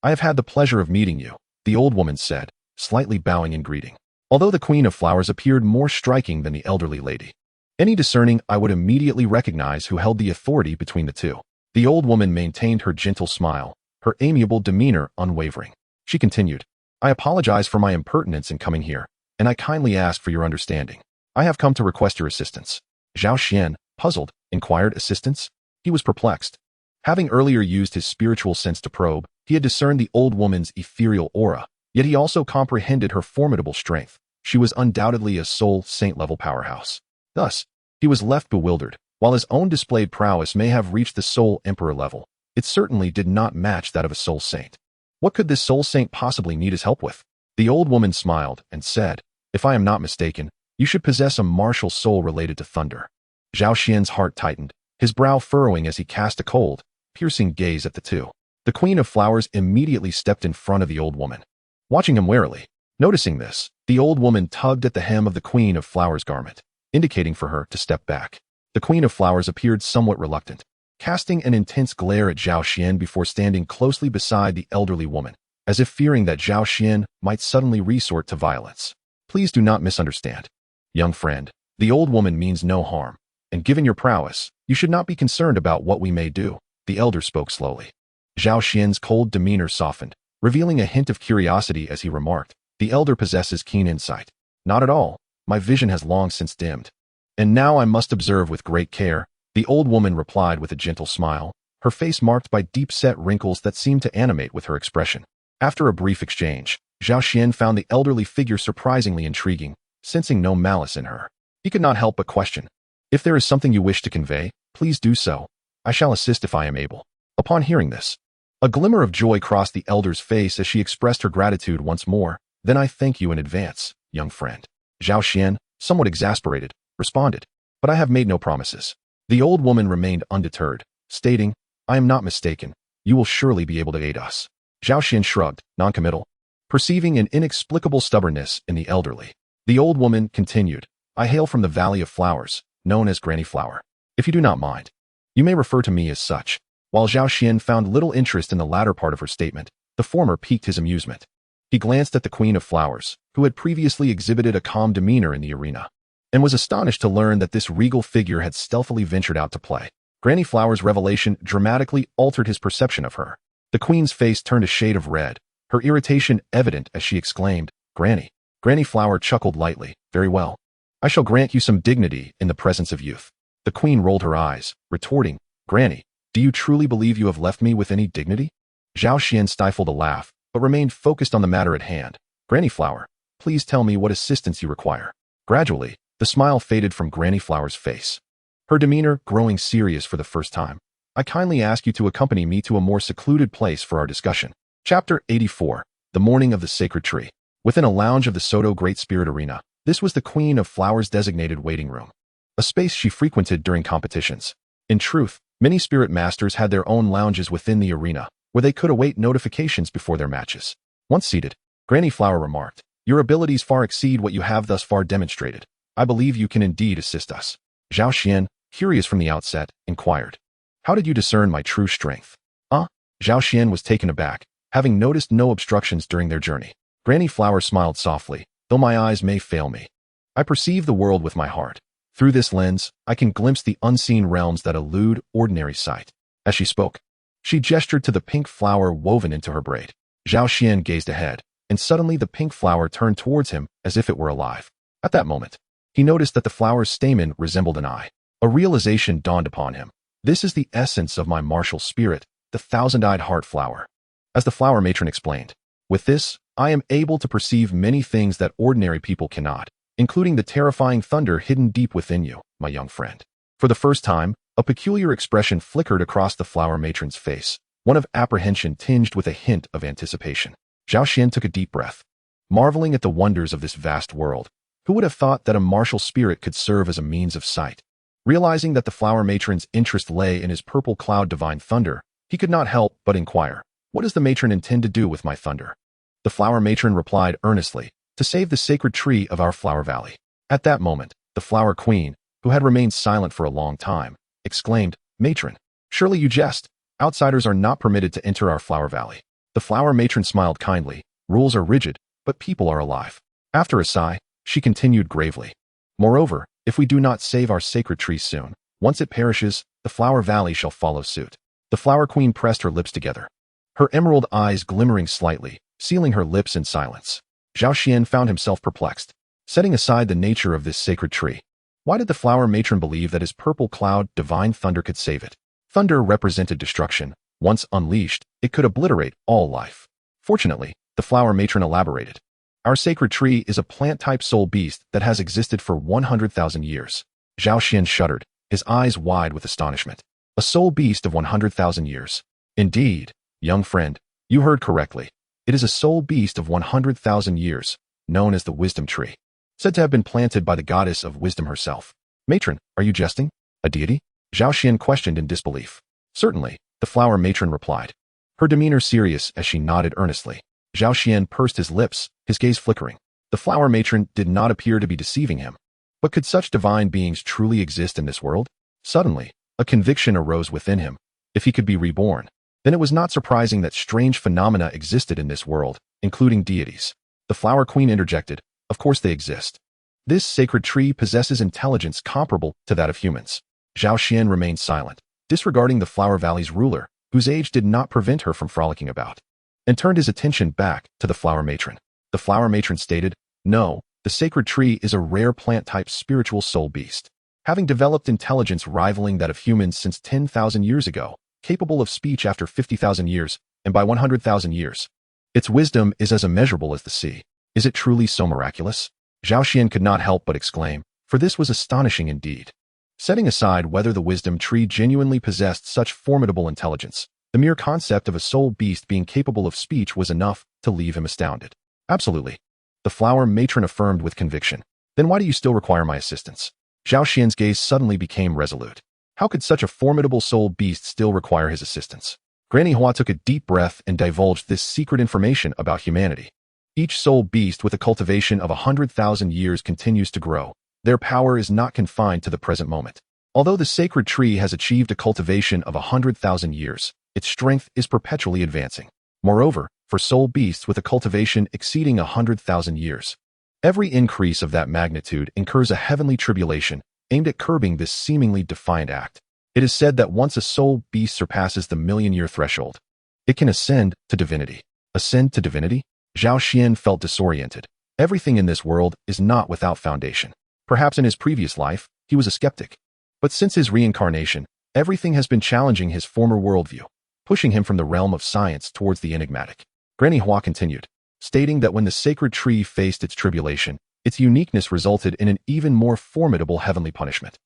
I have had the pleasure of meeting you," the old woman said, slightly bowing in greeting. Although the Queen of Flowers appeared more striking than the elderly lady, any discerning eye would immediately recognize who held the authority between the two. The old woman maintained her gentle smile, her amiable demeanor unwavering. She continued, "I apologize for my impertinence in coming here, and I kindly ask for your understanding. I have come to request your assistance." Zhao Xian, puzzled, inquired assistance. He was perplexed. Having earlier used his spiritual sense to probe, he had discerned the old woman's ethereal aura, yet he also comprehended her formidable strength. She was undoubtedly a soul saint-level powerhouse. Thus, he was left bewildered. While his own displayed prowess may have reached the soul emperor level, it certainly did not match that of a soul saint. What could this soul saint possibly need his help with? The old woman smiled and said, "If I am not mistaken, you should possess a martial soul related to thunder." Zhao Xian's heart tightened, his brow furrowing as he cast a cold, piercing gaze at the two. The Queen of Flowers immediately stepped in front of the old woman, watching him warily. Noticing this, the old woman tugged at the hem of the Queen of Flowers' garment, indicating for her to step back. The Queen of Flowers appeared somewhat reluctant, casting an intense glare at Zhao Xian before standing closely beside the elderly woman, as if fearing that Zhao Xian might suddenly resort to violence. "Please do not misunderstand. Young friend, the old woman means no harm, and given your prowess, you should not be concerned about what we may do," the elder spoke slowly. Zhao Xian's cold demeanor softened, revealing a hint of curiosity as he remarked, "The elder possesses keen insight." "Not at all. My vision has long since dimmed. And now I must observe with great care," the old woman replied with a gentle smile, her face marked by deep-set wrinkles that seemed to animate with her expression. After a brief exchange, Zhao Xian found the elderly figure surprisingly intriguing, sensing no malice in her. He could not help but question, "If there is something you wish to convey, please do so. I shall assist if I am able." Upon hearing this, a glimmer of joy crossed the elder's face as she expressed her gratitude once more. "Then I thank you in advance, young friend." Zhao Xian, somewhat exasperated, responded, "But I have made no promises." The old woman remained undeterred, stating, "I am not mistaken. You will surely be able to aid us." Zhao Xian shrugged, non-committal, perceiving an inexplicable stubbornness in the elderly. The old woman continued, "I hail from the Valley of Flowers, known as Granny Flower. If you do not mind, you may refer to me as such." While Zhao Xian found little interest in the latter part of her statement, the former piqued his amusement. He glanced at the Queen of Flowers, who had previously exhibited a calm demeanor in the arena, and was astonished to learn that this regal figure had stealthily ventured out to play. Granny Flower's revelation dramatically altered his perception of her. The Queen's face turned a shade of red, her irritation evident as she exclaimed, "Granny." Granny Flower chuckled lightly, "Very well. I shall grant you some dignity in the presence of youth." The Queen rolled her eyes, retorting, "Granny, do you truly believe you have left me with any dignity?" Zhao Xian stifled a laugh, but remained focused on the matter at hand. "Granny Flower, please tell me what assistance you require." Gradually, the smile faded from Granny Flower's face, her demeanor growing serious for the first time. "I kindly ask you to accompany me to a more secluded place for our discussion." Chapter 84, The Morning of the Sacred Tree. Within a lounge of the Sodto Great Spirit Arena, this was the Queen of Flowers' designated waiting room, a space she frequented during competitions. In truth, many spirit masters had their own lounges within the arena, where they could await notifications before their matches. Once seated, Granny Flower remarked, "Your abilities far exceed what you have thus far demonstrated. I believe you can indeed assist us." Zhao Xian, curious from the outset, inquired, "How did you discern my true strength?" Zhao Xian was taken aback, having noticed no obstructions during their journey. Granny Flower smiled softly, "Though my eyes may fail me, I perceive the world with my heart. Through this lens, I can glimpse the unseen realms that elude ordinary sight." As she spoke, she gestured to the pink flower woven into her braid. Zhao Xian gazed ahead, and suddenly the pink flower turned towards him as if it were alive. At that moment, he noticed that the flower's stamen resembled an eye. A realization dawned upon him. "This is the essence of my martial spirit, the thousand-eyed heart flower." As the flower matron explained, "With this, I am able to perceive many things that ordinary people cannot. including the terrifying thunder hidden deep within you, my young friend. For the first time, a peculiar expression flickered across the flower matron's face, one of apprehension tinged with a hint of anticipation. Zhao Xian took a deep breath, marveling at the wonders of this vast world. Who would have thought that a martial spirit could serve as a means of sight? Realizing that the flower matron's interest lay in his purple cloud divine thunder, he could not help but inquire, "What does the matron intend to do with my thunder?" The flower matron replied earnestly, "To save the sacred tree of our flower valley." At that moment, the flower queen, who had remained silent for a long time, exclaimed, "Matron, surely you jest. Outsiders are not permitted to enter our flower valley." The flower matron smiled kindly. "Rules are rigid, but people are alive." After a sigh, she continued gravely, "Moreover, if we do not save our sacred tree soon, once it perishes, the flower valley shall follow suit." The flower queen pressed her lips together, her emerald eyes glimmering slightly, sealing her lips in silence. Zhao Xian found himself perplexed. Setting aside the nature of this sacred tree, why did the flower matron believe that his purple cloud divine thunder could save it? Thunder represented destruction. Once unleashed, it could obliterate all life. Fortunately, the flower matron elaborated, "Our sacred tree is a plant-type soul beast that has existed for 100,000 years. Zhao Xian shuddered, his eyes wide with astonishment. A soul beast of 100,000 years. Indeed, young friend, you heard correctly. It is a soul beast of 100,000 years, known as the wisdom tree, said to have been planted by the goddess of wisdom herself. Matron, are you jesting? A deity? Zhao Xian questioned in disbelief. Certainly, the flower matron replied, her demeanor serious as she nodded earnestly. Zhao Xian pursed his lips, his gaze flickering. The flower matron did not appear to be deceiving him. But could such divine beings truly exist in this world? Suddenly, a conviction arose within him. If he could be reborn, then it was not surprising that strange phenomena existed in this world, including deities. The flower queen interjected, of course they exist. This sacred tree possesses intelligence comparable to that of humans. Zhao Xian remained silent, disregarding the flower valley's ruler, whose age did not prevent her from frolicking about, and turned his attention back to the flower matron. The flower matron stated, no, the sacred tree is a rare plant-type spiritual soul beast, having developed intelligence rivaling that of humans since 10,000 years ago, capable of speech after 50,000 years, and by 100,000 years. Its wisdom is as immeasurable as the sea. Is it truly so miraculous? Zhao Xian could not help but exclaim, for this was astonishing indeed. Setting aside whether the wisdom tree genuinely possessed such formidable intelligence, the mere concept of a soul beast being capable of speech was enough to leave him astounded. Absolutely. The flower matron affirmed with conviction. Then why do you still require my assistance? Zhao Xian's gaze suddenly became resolute. How could such a formidable soul beast still require his assistance? Granny Hua took a deep breath and divulged this secret information about humanity. Each soul beast with a cultivation of 100,000 years continues to grow. Their power is not confined to the present moment. Although the sacred tree has achieved a cultivation of 100,000 years, its strength is perpetually advancing. Moreover, for soul beasts with a cultivation exceeding 100,000 years, every increase of that magnitude incurs a heavenly tribulation aimed at curbing this seemingly defiant act. It is said that once a soul beast surpasses the million-year threshold, it can ascend to divinity. Ascend to divinity? Zhao Xian felt disoriented. Everything in this world is not without foundation. Perhaps in his previous life, he was a skeptic. But since his reincarnation, everything has been challenging his former worldview, pushing him from the realm of science towards the enigmatic. Granny Hua continued, stating that when the sacred tree faced its tribulation, its uniqueness resulted in an even more formidable heavenly punishment.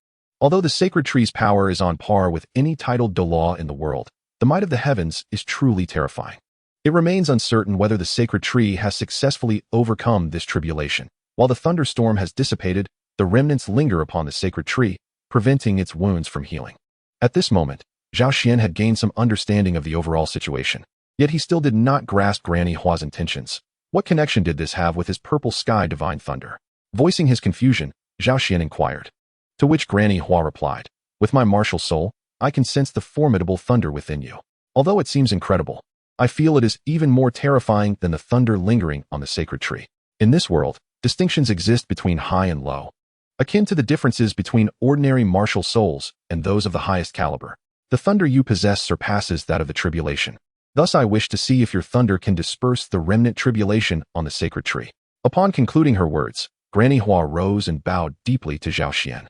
Although the sacred tree's power is on par with any titled Douluo in the world, the might of the heavens is truly terrifying. It remains uncertain whether the sacred tree has successfully overcome this tribulation. While the thunderstorm has dissipated, the remnants linger upon the sacred tree, preventing its wounds from healing. At this moment, Zhao Xian had gained some understanding of the overall situation. Yet he still did not grasp Granny Hua's intentions. What connection did this have with his purple sky divine thunder? Voicing his confusion, Zhao Xian inquired. To which Granny Hua replied, with my martial soul, I can sense the formidable thunder within you. Although it seems incredible, I feel it is even more terrifying than the thunder lingering on the sacred tree. In this world, distinctions exist between high and low, akin to the differences between ordinary martial souls and those of the highest caliber. The thunder you possess surpasses that of the tribulation. Thus I wish to see if your thunder can disperse the remnant tribulation on the sacred tree. Upon concluding her words, Granny Hua rose and bowed deeply to Zhao Xian.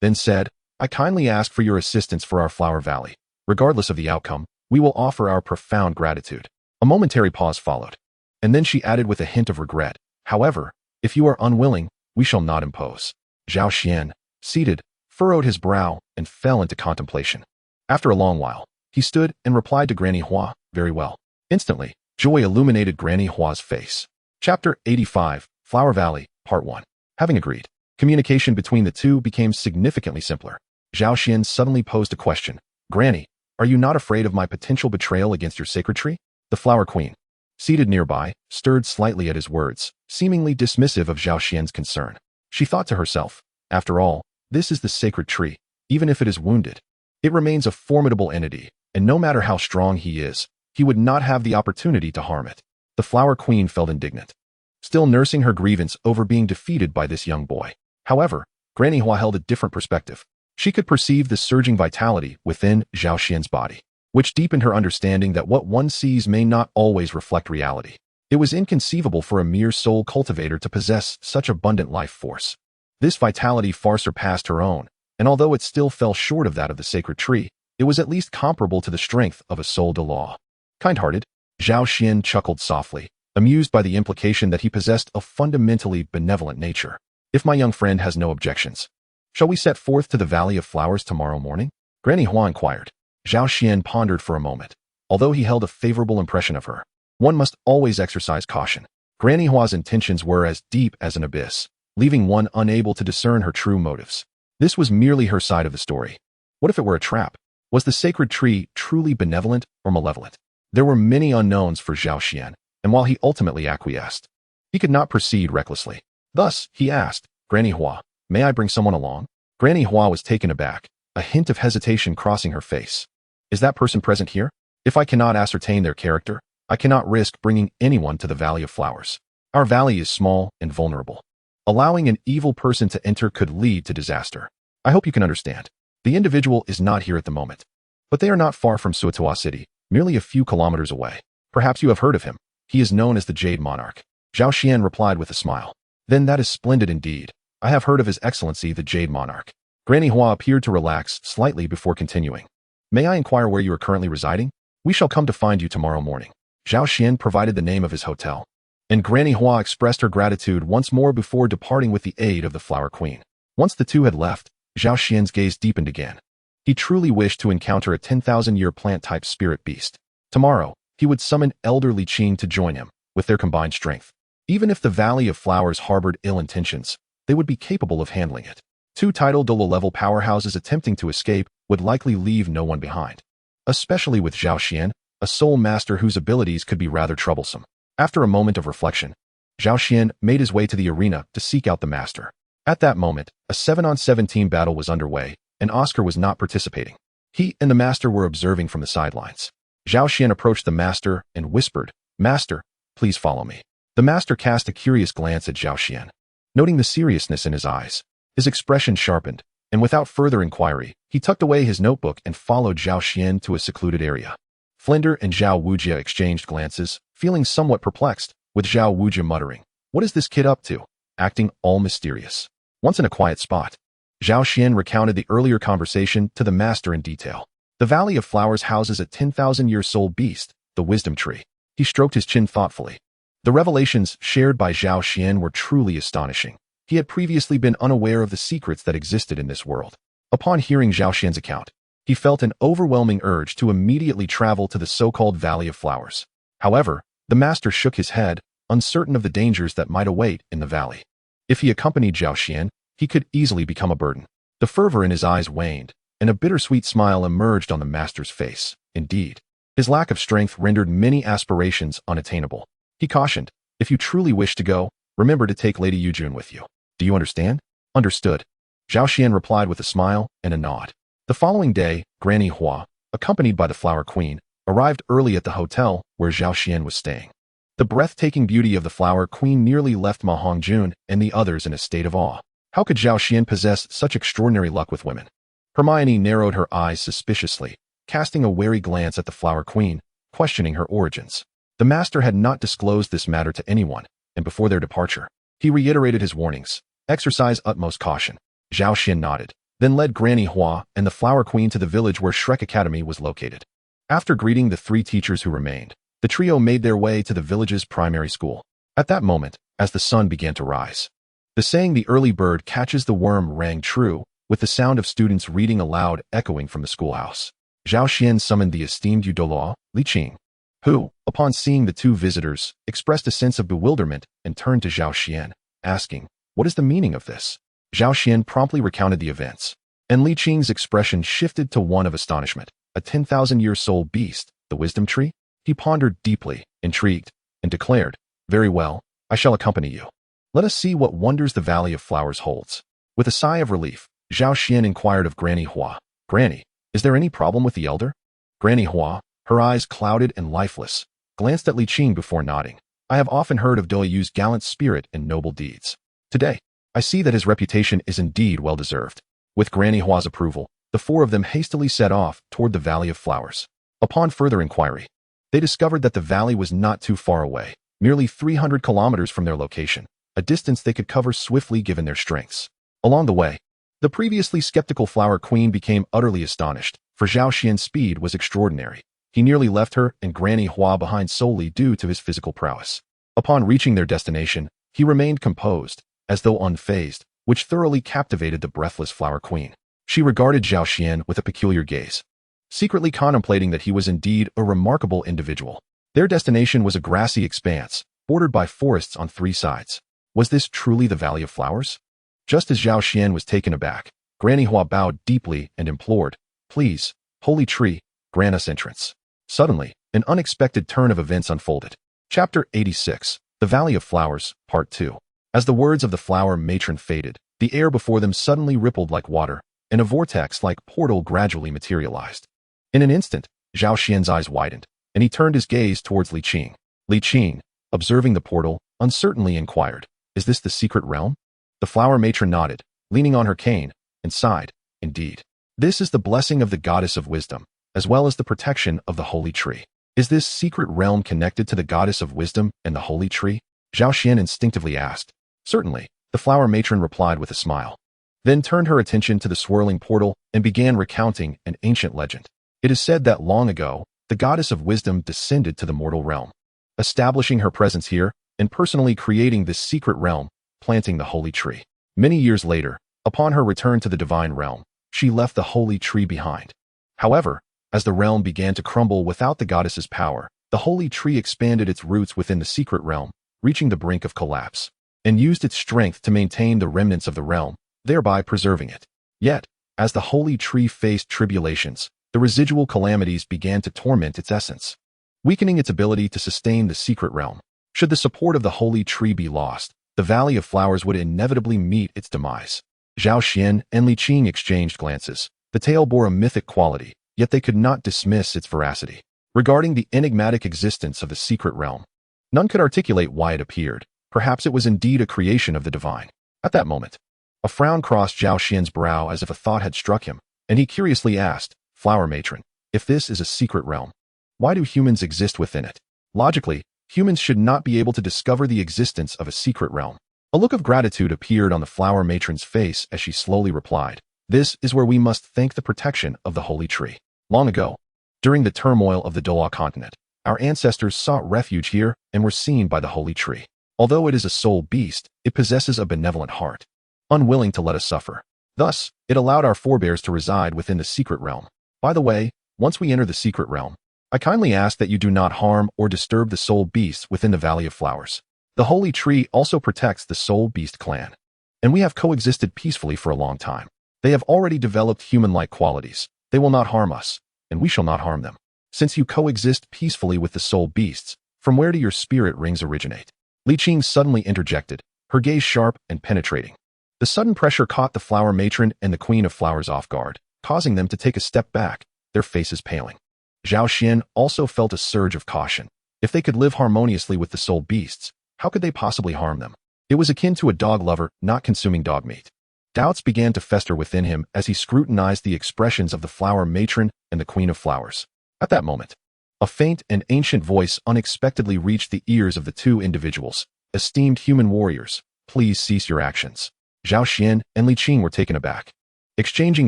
Then said, I kindly ask for your assistance for our flower valley. Regardless of the outcome, we will offer our profound gratitude. A momentary pause followed. And then she added with a hint of regret, however, if you are unwilling, we shall not impose. Zhao Xian, seated, furrowed his brow and fell into contemplation. After a long while, he stood and replied to Granny Hua, very well. Instantly, joy illuminated Granny Hua's face. Chapter 85, Flower Valley, Part 1. Having agreed, communication between the two became significantly simpler. Zhao Xian suddenly posed a question. Granny, are you not afraid of my potential betrayal against your sacred tree? The Flower Queen, seated nearby, stirred slightly at his words, seemingly dismissive of Zhao Xian's concern. She thought to herself, after all, this is the sacred tree. Even if it is wounded, it remains a formidable entity, and no matter how strong he is, he would not have the opportunity to harm it. The Flower Queen felt indignant, still nursing her grievance over being defeated by this young boy. However, Granny Hua held a different perspective. She could perceive the surging vitality within Zhao Xian's body, which deepened her understanding that what one sees may not always reflect reality. It was inconceivable for a mere soul cultivator to possess such abundant life force. This vitality far surpassed her own, and although it still fell short of that of the sacred tree, it was at least comparable to the strength of a soul Douluo. Kind-hearted, Zhao Xian chuckled softly, amused by the implication that he possessed a fundamentally benevolent nature. If my young friend has no objections, shall we set forth to the Valley of Flowers tomorrow morning? Granny Hua inquired. Zhao Xian pondered for a moment. Although he held a favorable impression of her, one must always exercise caution. Granny Hua's intentions were as deep as an abyss, leaving one unable to discern her true motives. This was merely her side of the story. What if it were a trap? Was the sacred tree truly benevolent or malevolent? There were many unknowns for Zhao Xian, and while he ultimately acquiesced, he could not proceed recklessly. Thus, he asked, Granny Hua, may I bring someone along? Granny Hua was taken aback, a hint of hesitation crossing her face. Is that person present here? If I cannot ascertain their character, I cannot risk bringing anyone to the Valley of Flowers. Our valley is small and vulnerable. Allowing an evil person to enter could lead to disaster. I hope you can understand. The individual is not here at the moment, but they are not far from Sodto City, merely a few kilometers away. Perhaps you have heard of him. He is known as the Jade Monarch. Zhao Xian replied with a smile. Then that is splendid indeed. I have heard of His Excellency the Jade Monarch. Granny Hua appeared to relax slightly before continuing. May I inquire where you are currently residing? We shall come to find you tomorrow morning. Zhao Xian provided the name of his hotel, and Granny Hua expressed her gratitude once more before departing with the aid of the Flower Queen. Once the two had left, Zhao Xian's gaze deepened again. He truly wished to encounter a 10,000-year plant-type spirit beast. Tomorrow, he would summon Elder Li Qing to join him, with their combined strength. Even if the Valley of Flowers harbored ill intentions, they would be capable of handling it. Two tidal Douluo-level powerhouses attempting to escape would likely leave no one behind, especially with Zhao Xian, a soul master whose abilities could be rather troublesome. After a moment of reflection, Zhao Xian made his way to the arena to seek out the master. At that moment, a 7-on-7 battle was underway, and Oscar was not participating. He and the master were observing from the sidelines. Zhao Xian approached the master and whispered, Master, please follow me. The master cast a curious glance at Zhao Xian. Noting the seriousness in his eyes, his expression sharpened, and without further inquiry, he tucked away his notebook and followed Zhao Xian to a secluded area. Flinder and Xiao Wu exchanged glances, feeling somewhat perplexed, with Xiao Wu muttering, What is this kid up to? Acting all mysterious. Once in a quiet spot, Zhao Xian recounted the earlier conversation to the master in detail. The Valley of Flowers houses a 10,000-year soul beast, the Wisdom Tree. He stroked his chin thoughtfully. The revelations shared by Zhao Xian were truly astonishing. He had previously been unaware of the secrets that existed in this world. Upon hearing Zhao Xian's account, he felt an overwhelming urge to immediately travel to the so-called Valley of Flowers. However, the master shook his head, uncertain of the dangers that might await in the valley. If he accompanied Zhao Xian, he could easily become a burden. The fervor in his eyes waned, and a bittersweet smile emerged on the master's face. Indeed, his lack of strength rendered many aspirations unattainable. He cautioned, If you truly wish to go, remember to take Lady Yujun with you. Do you understand? Understood. Zhao Xian replied with a smile and a nod. The following day, Granny Hua, accompanied by the Flower Queen, arrived early at the hotel where Zhao Xian was staying. The breathtaking beauty of the Flower Queen nearly left Ma Hongjun and the others in a state of awe. How could Zhao Xian possess such extraordinary luck with women? Hermione narrowed her eyes suspiciously, casting a wary glance at the Flower Queen, questioning her origins. The master had not disclosed this matter to anyone, and before their departure, he reiterated his warnings. Exercise utmost caution. Zhao Xian nodded, then led Granny Hua and the Flower Queen to the village where Shrek Academy was located. After greeting the three teachers who remained, the trio made their way to the village's primary school. At that moment, as the sun began to rise, The saying "the early bird catches the worm" rang true, with the sound of students reading aloud echoing from the schoolhouse. Zhao Xian summoned the esteemed Douluo, Liqing, who, upon seeing the two visitors, expressed a sense of bewilderment and turned to Zhao Xian, asking, "What is the meaning of this?" Zhao Xian promptly recounted the events, and Liqing's expression shifted to one of astonishment. A 10,000-year soul beast, the wisdom tree? He pondered deeply, intrigued, and declared, "Very well, I shall accompany you. Let us see what wonders the Valley of Flowers holds." With a sigh of relief, Zhao Xian inquired of Granny Hua, "Granny, is there any problem with the elder?" Granny Hua, her eyes clouded and lifeless, glanced at Liqing before nodding. "I have often heard of Douluo's gallant spirit and noble deeds. Today, I see that his reputation is indeed well-deserved." With Granny Hua's approval, the four of them hastily set off toward the Valley of Flowers. Upon further inquiry, they discovered that the valley was not too far away, merely 300 kilometers from their location, a distance they could cover swiftly given their strengths. Along the way, the previously skeptical Flower Queen became utterly astonished, for Zhao Xian's speed was extraordinary. He nearly left her and Granny Hua behind solely due to his physical prowess. Upon reaching their destination, he remained composed, as though unfazed, which thoroughly captivated the breathless Flower Queen. She regarded Zhao Xian with a peculiar gaze, secretly contemplating that he was indeed a remarkable individual. Their destination was a grassy expanse, bordered by forests on three sides. Was this truly the Valley of Flowers? Just as Zhao Xian was taken aback, Granny Hua bowed deeply and implored, "Please, holy tree, grant us entrance." Suddenly, an unexpected turn of events unfolded. Chapter 86, The Valley of Flowers, Part 2. As the words of the flower matron faded, the air before them suddenly rippled like water, and a vortex-like portal gradually materialized. In an instant, Zhao Xian's eyes widened, and he turned his gaze towards Liqing. Liqing, observing the portal, uncertainly inquired, "Is this the secret realm?" The flower matron nodded, leaning on her cane, and sighed, "Indeed. This is the blessing of the goddess of wisdom, as well as the protection of the holy tree." "Is this secret realm connected to the goddess of wisdom and the holy tree?" Zhao Xian instinctively asked. "Certainly," the flower matron replied with a smile, then turned her attention to the swirling portal and began recounting an ancient legend. It is said that long ago, the goddess of wisdom descended to the mortal realm, establishing her presence here and personally creating this secret realm, planting the holy tree. Many years later, upon her return to the divine realm, she left the holy tree behind. However, as the realm began to crumble without the goddess's power, the holy tree expanded its roots within the secret realm, reaching the brink of collapse, and used its strength to maintain the remnants of the realm, thereby preserving it. Yet, as the holy tree faced tribulations, the residual calamities began to torment its essence, weakening its ability to sustain the secret realm. Should the support of the holy tree be lost, the Valley of Flowers would inevitably meet its demise. Zhao Xian and Liqing exchanged glances. The tale bore a mythic quality, yet they could not dismiss its veracity. Regarding the enigmatic existence of the secret realm, none could articulate why it appeared. Perhaps it was indeed a creation of the divine. At that moment, a frown crossed Zhao Xian's brow as if a thought had struck him, and he curiously asked, "Flower matron, if this is a secret realm, why do humans exist within it? Logically, humans should not be able to discover the existence of a secret realm." A look of gratitude appeared on the flower matron's face as she slowly replied, "This is where we must thank the protection of the holy tree. Long ago, during the turmoil of the Douluo Continent, our ancestors sought refuge here and were seen by the holy tree. Although it is a soul beast, it possesses a benevolent heart, unwilling to let us suffer. Thus, it allowed our forebears to reside within the secret realm. By the way, once we enter the secret realm, I kindly ask that you do not harm or disturb the soul beasts within the Valley of Flowers. The holy tree also protects the soul beast clan, and we have coexisted peacefully for a long time. They have already developed human-like qualities. They will not harm us, and we shall not harm them. Since you coexist peacefully with the soul beasts, from where do your spirit rings originate?" Liqing suddenly interjected, her gaze sharp and penetrating. The sudden pressure caught the flower matron and the queen of flowers off guard, causing them to take a step back, their faces paling. Zhao Xian also felt a surge of caution. If they could live harmoniously with the soul beasts, how could they possibly harm them? It was akin to a dog lover not consuming dog meat. Doubts began to fester within him as he scrutinized the expressions of the flower matron and the queen of flowers. At that moment, a faint and ancient voice unexpectedly reached the ears of the two individuals. "Esteemed human warriors, please cease your actions." Zhao Xian and Liqing were taken aback, exchanging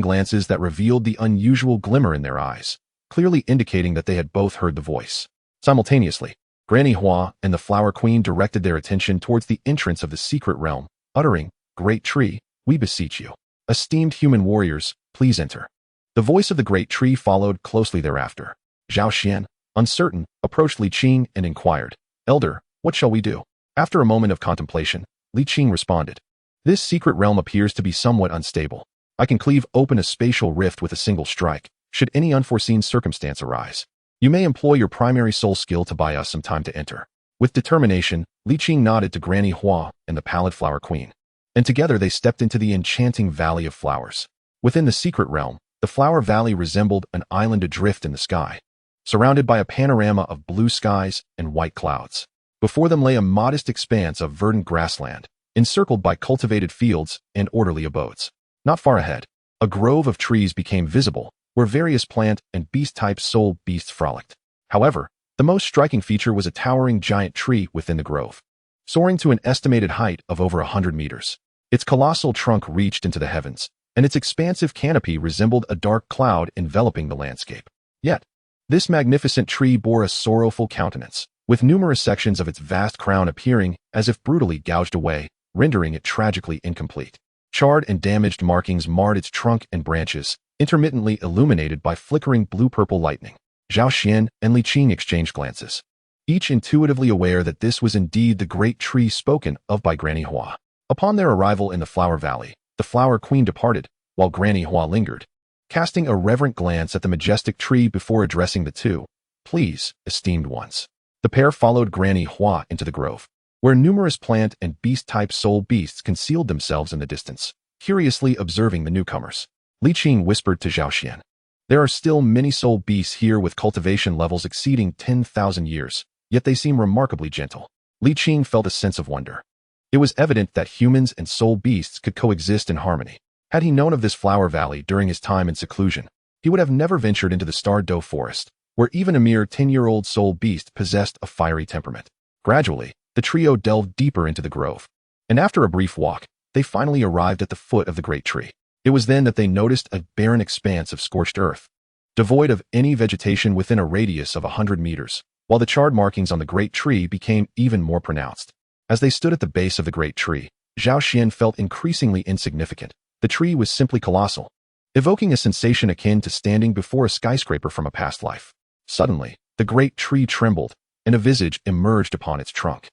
glances that revealed the unusual glimmer in their eyes, clearly indicating that they had both heard the voice. Simultaneously, Granny Hua and the Flower Queen directed their attention towards the entrance of the secret realm, uttering, "Great tree, we beseech you. Esteemed human warriors, please enter." The voice of the great tree followed closely thereafter. Zhao Xian, uncertain, approached Li Qing and inquired, "Elder, what shall we do?" After a moment of contemplation, Li Qing responded, "This secret realm appears to be somewhat unstable. I can cleave open a spatial rift with a single strike, should any unforeseen circumstance arise. You may employ your primary soul skill to buy us some time to enter." With determination, Li Qing nodded to Granny Hua and the Pallid Flower Queen, and together they stepped into the enchanting Valley of Flowers. Within the secret realm, the Flower Valley resembled an island adrift in the sky, surrounded by a panorama of blue skies and white clouds. Before them lay a modest expanse of verdant grassland, encircled by cultivated fields and orderly abodes. Not far ahead, a grove of trees became visible, where various plant and beast-type soul beasts frolicked. However, the most striking feature was a towering giant tree within the grove, soaring to an estimated height of over 100 meters. Its colossal trunk reached into the heavens, and its expansive canopy resembled a dark cloud enveloping the landscape. Yet, this magnificent tree bore a sorrowful countenance, with numerous sections of its vast crown appearing as if brutally gouged away, rendering it tragically incomplete. Charred and damaged markings marred its trunk and branches, intermittently illuminated by flickering blue-purple lightning. Zhao Xian and Li Qing exchanged glances, each intuitively aware that this was indeed the great tree spoken of by Granny Hua. Upon their arrival in the Flower Valley, the Flower Queen departed, while Granny Hua lingered, casting a reverent glance at the majestic tree before addressing the two. "Please, esteemed ones." The pair followed Granny Hua into the grove, where numerous plant and beast-type soul beasts concealed themselves in the distance, curiously observing the newcomers. Li Qing whispered to Zhao Xian, "There are still many soul beasts here with cultivation levels exceeding 10,000 years, yet they seem remarkably gentle." Li Qing felt a sense of wonder. It was evident that humans and soul beasts could coexist in harmony. Had he known of this Flower Valley during his time in seclusion, he would have never ventured into the Sodto forest, where even a mere 10-year-old soul beast possessed a fiery temperament. Gradually, the trio delved deeper into the grove, and after a brief walk, they finally arrived at the foot of the great tree. It was then that they noticed a barren expanse of scorched earth, devoid of any vegetation within a radius of 100 meters, while the charred markings on the great tree became even more pronounced. As they stood at the base of the great tree, Zhao Xian felt increasingly insignificant. The tree was simply colossal, evoking a sensation akin to standing before a skyscraper from a past life. Suddenly, the great tree trembled, and a visage emerged upon its trunk.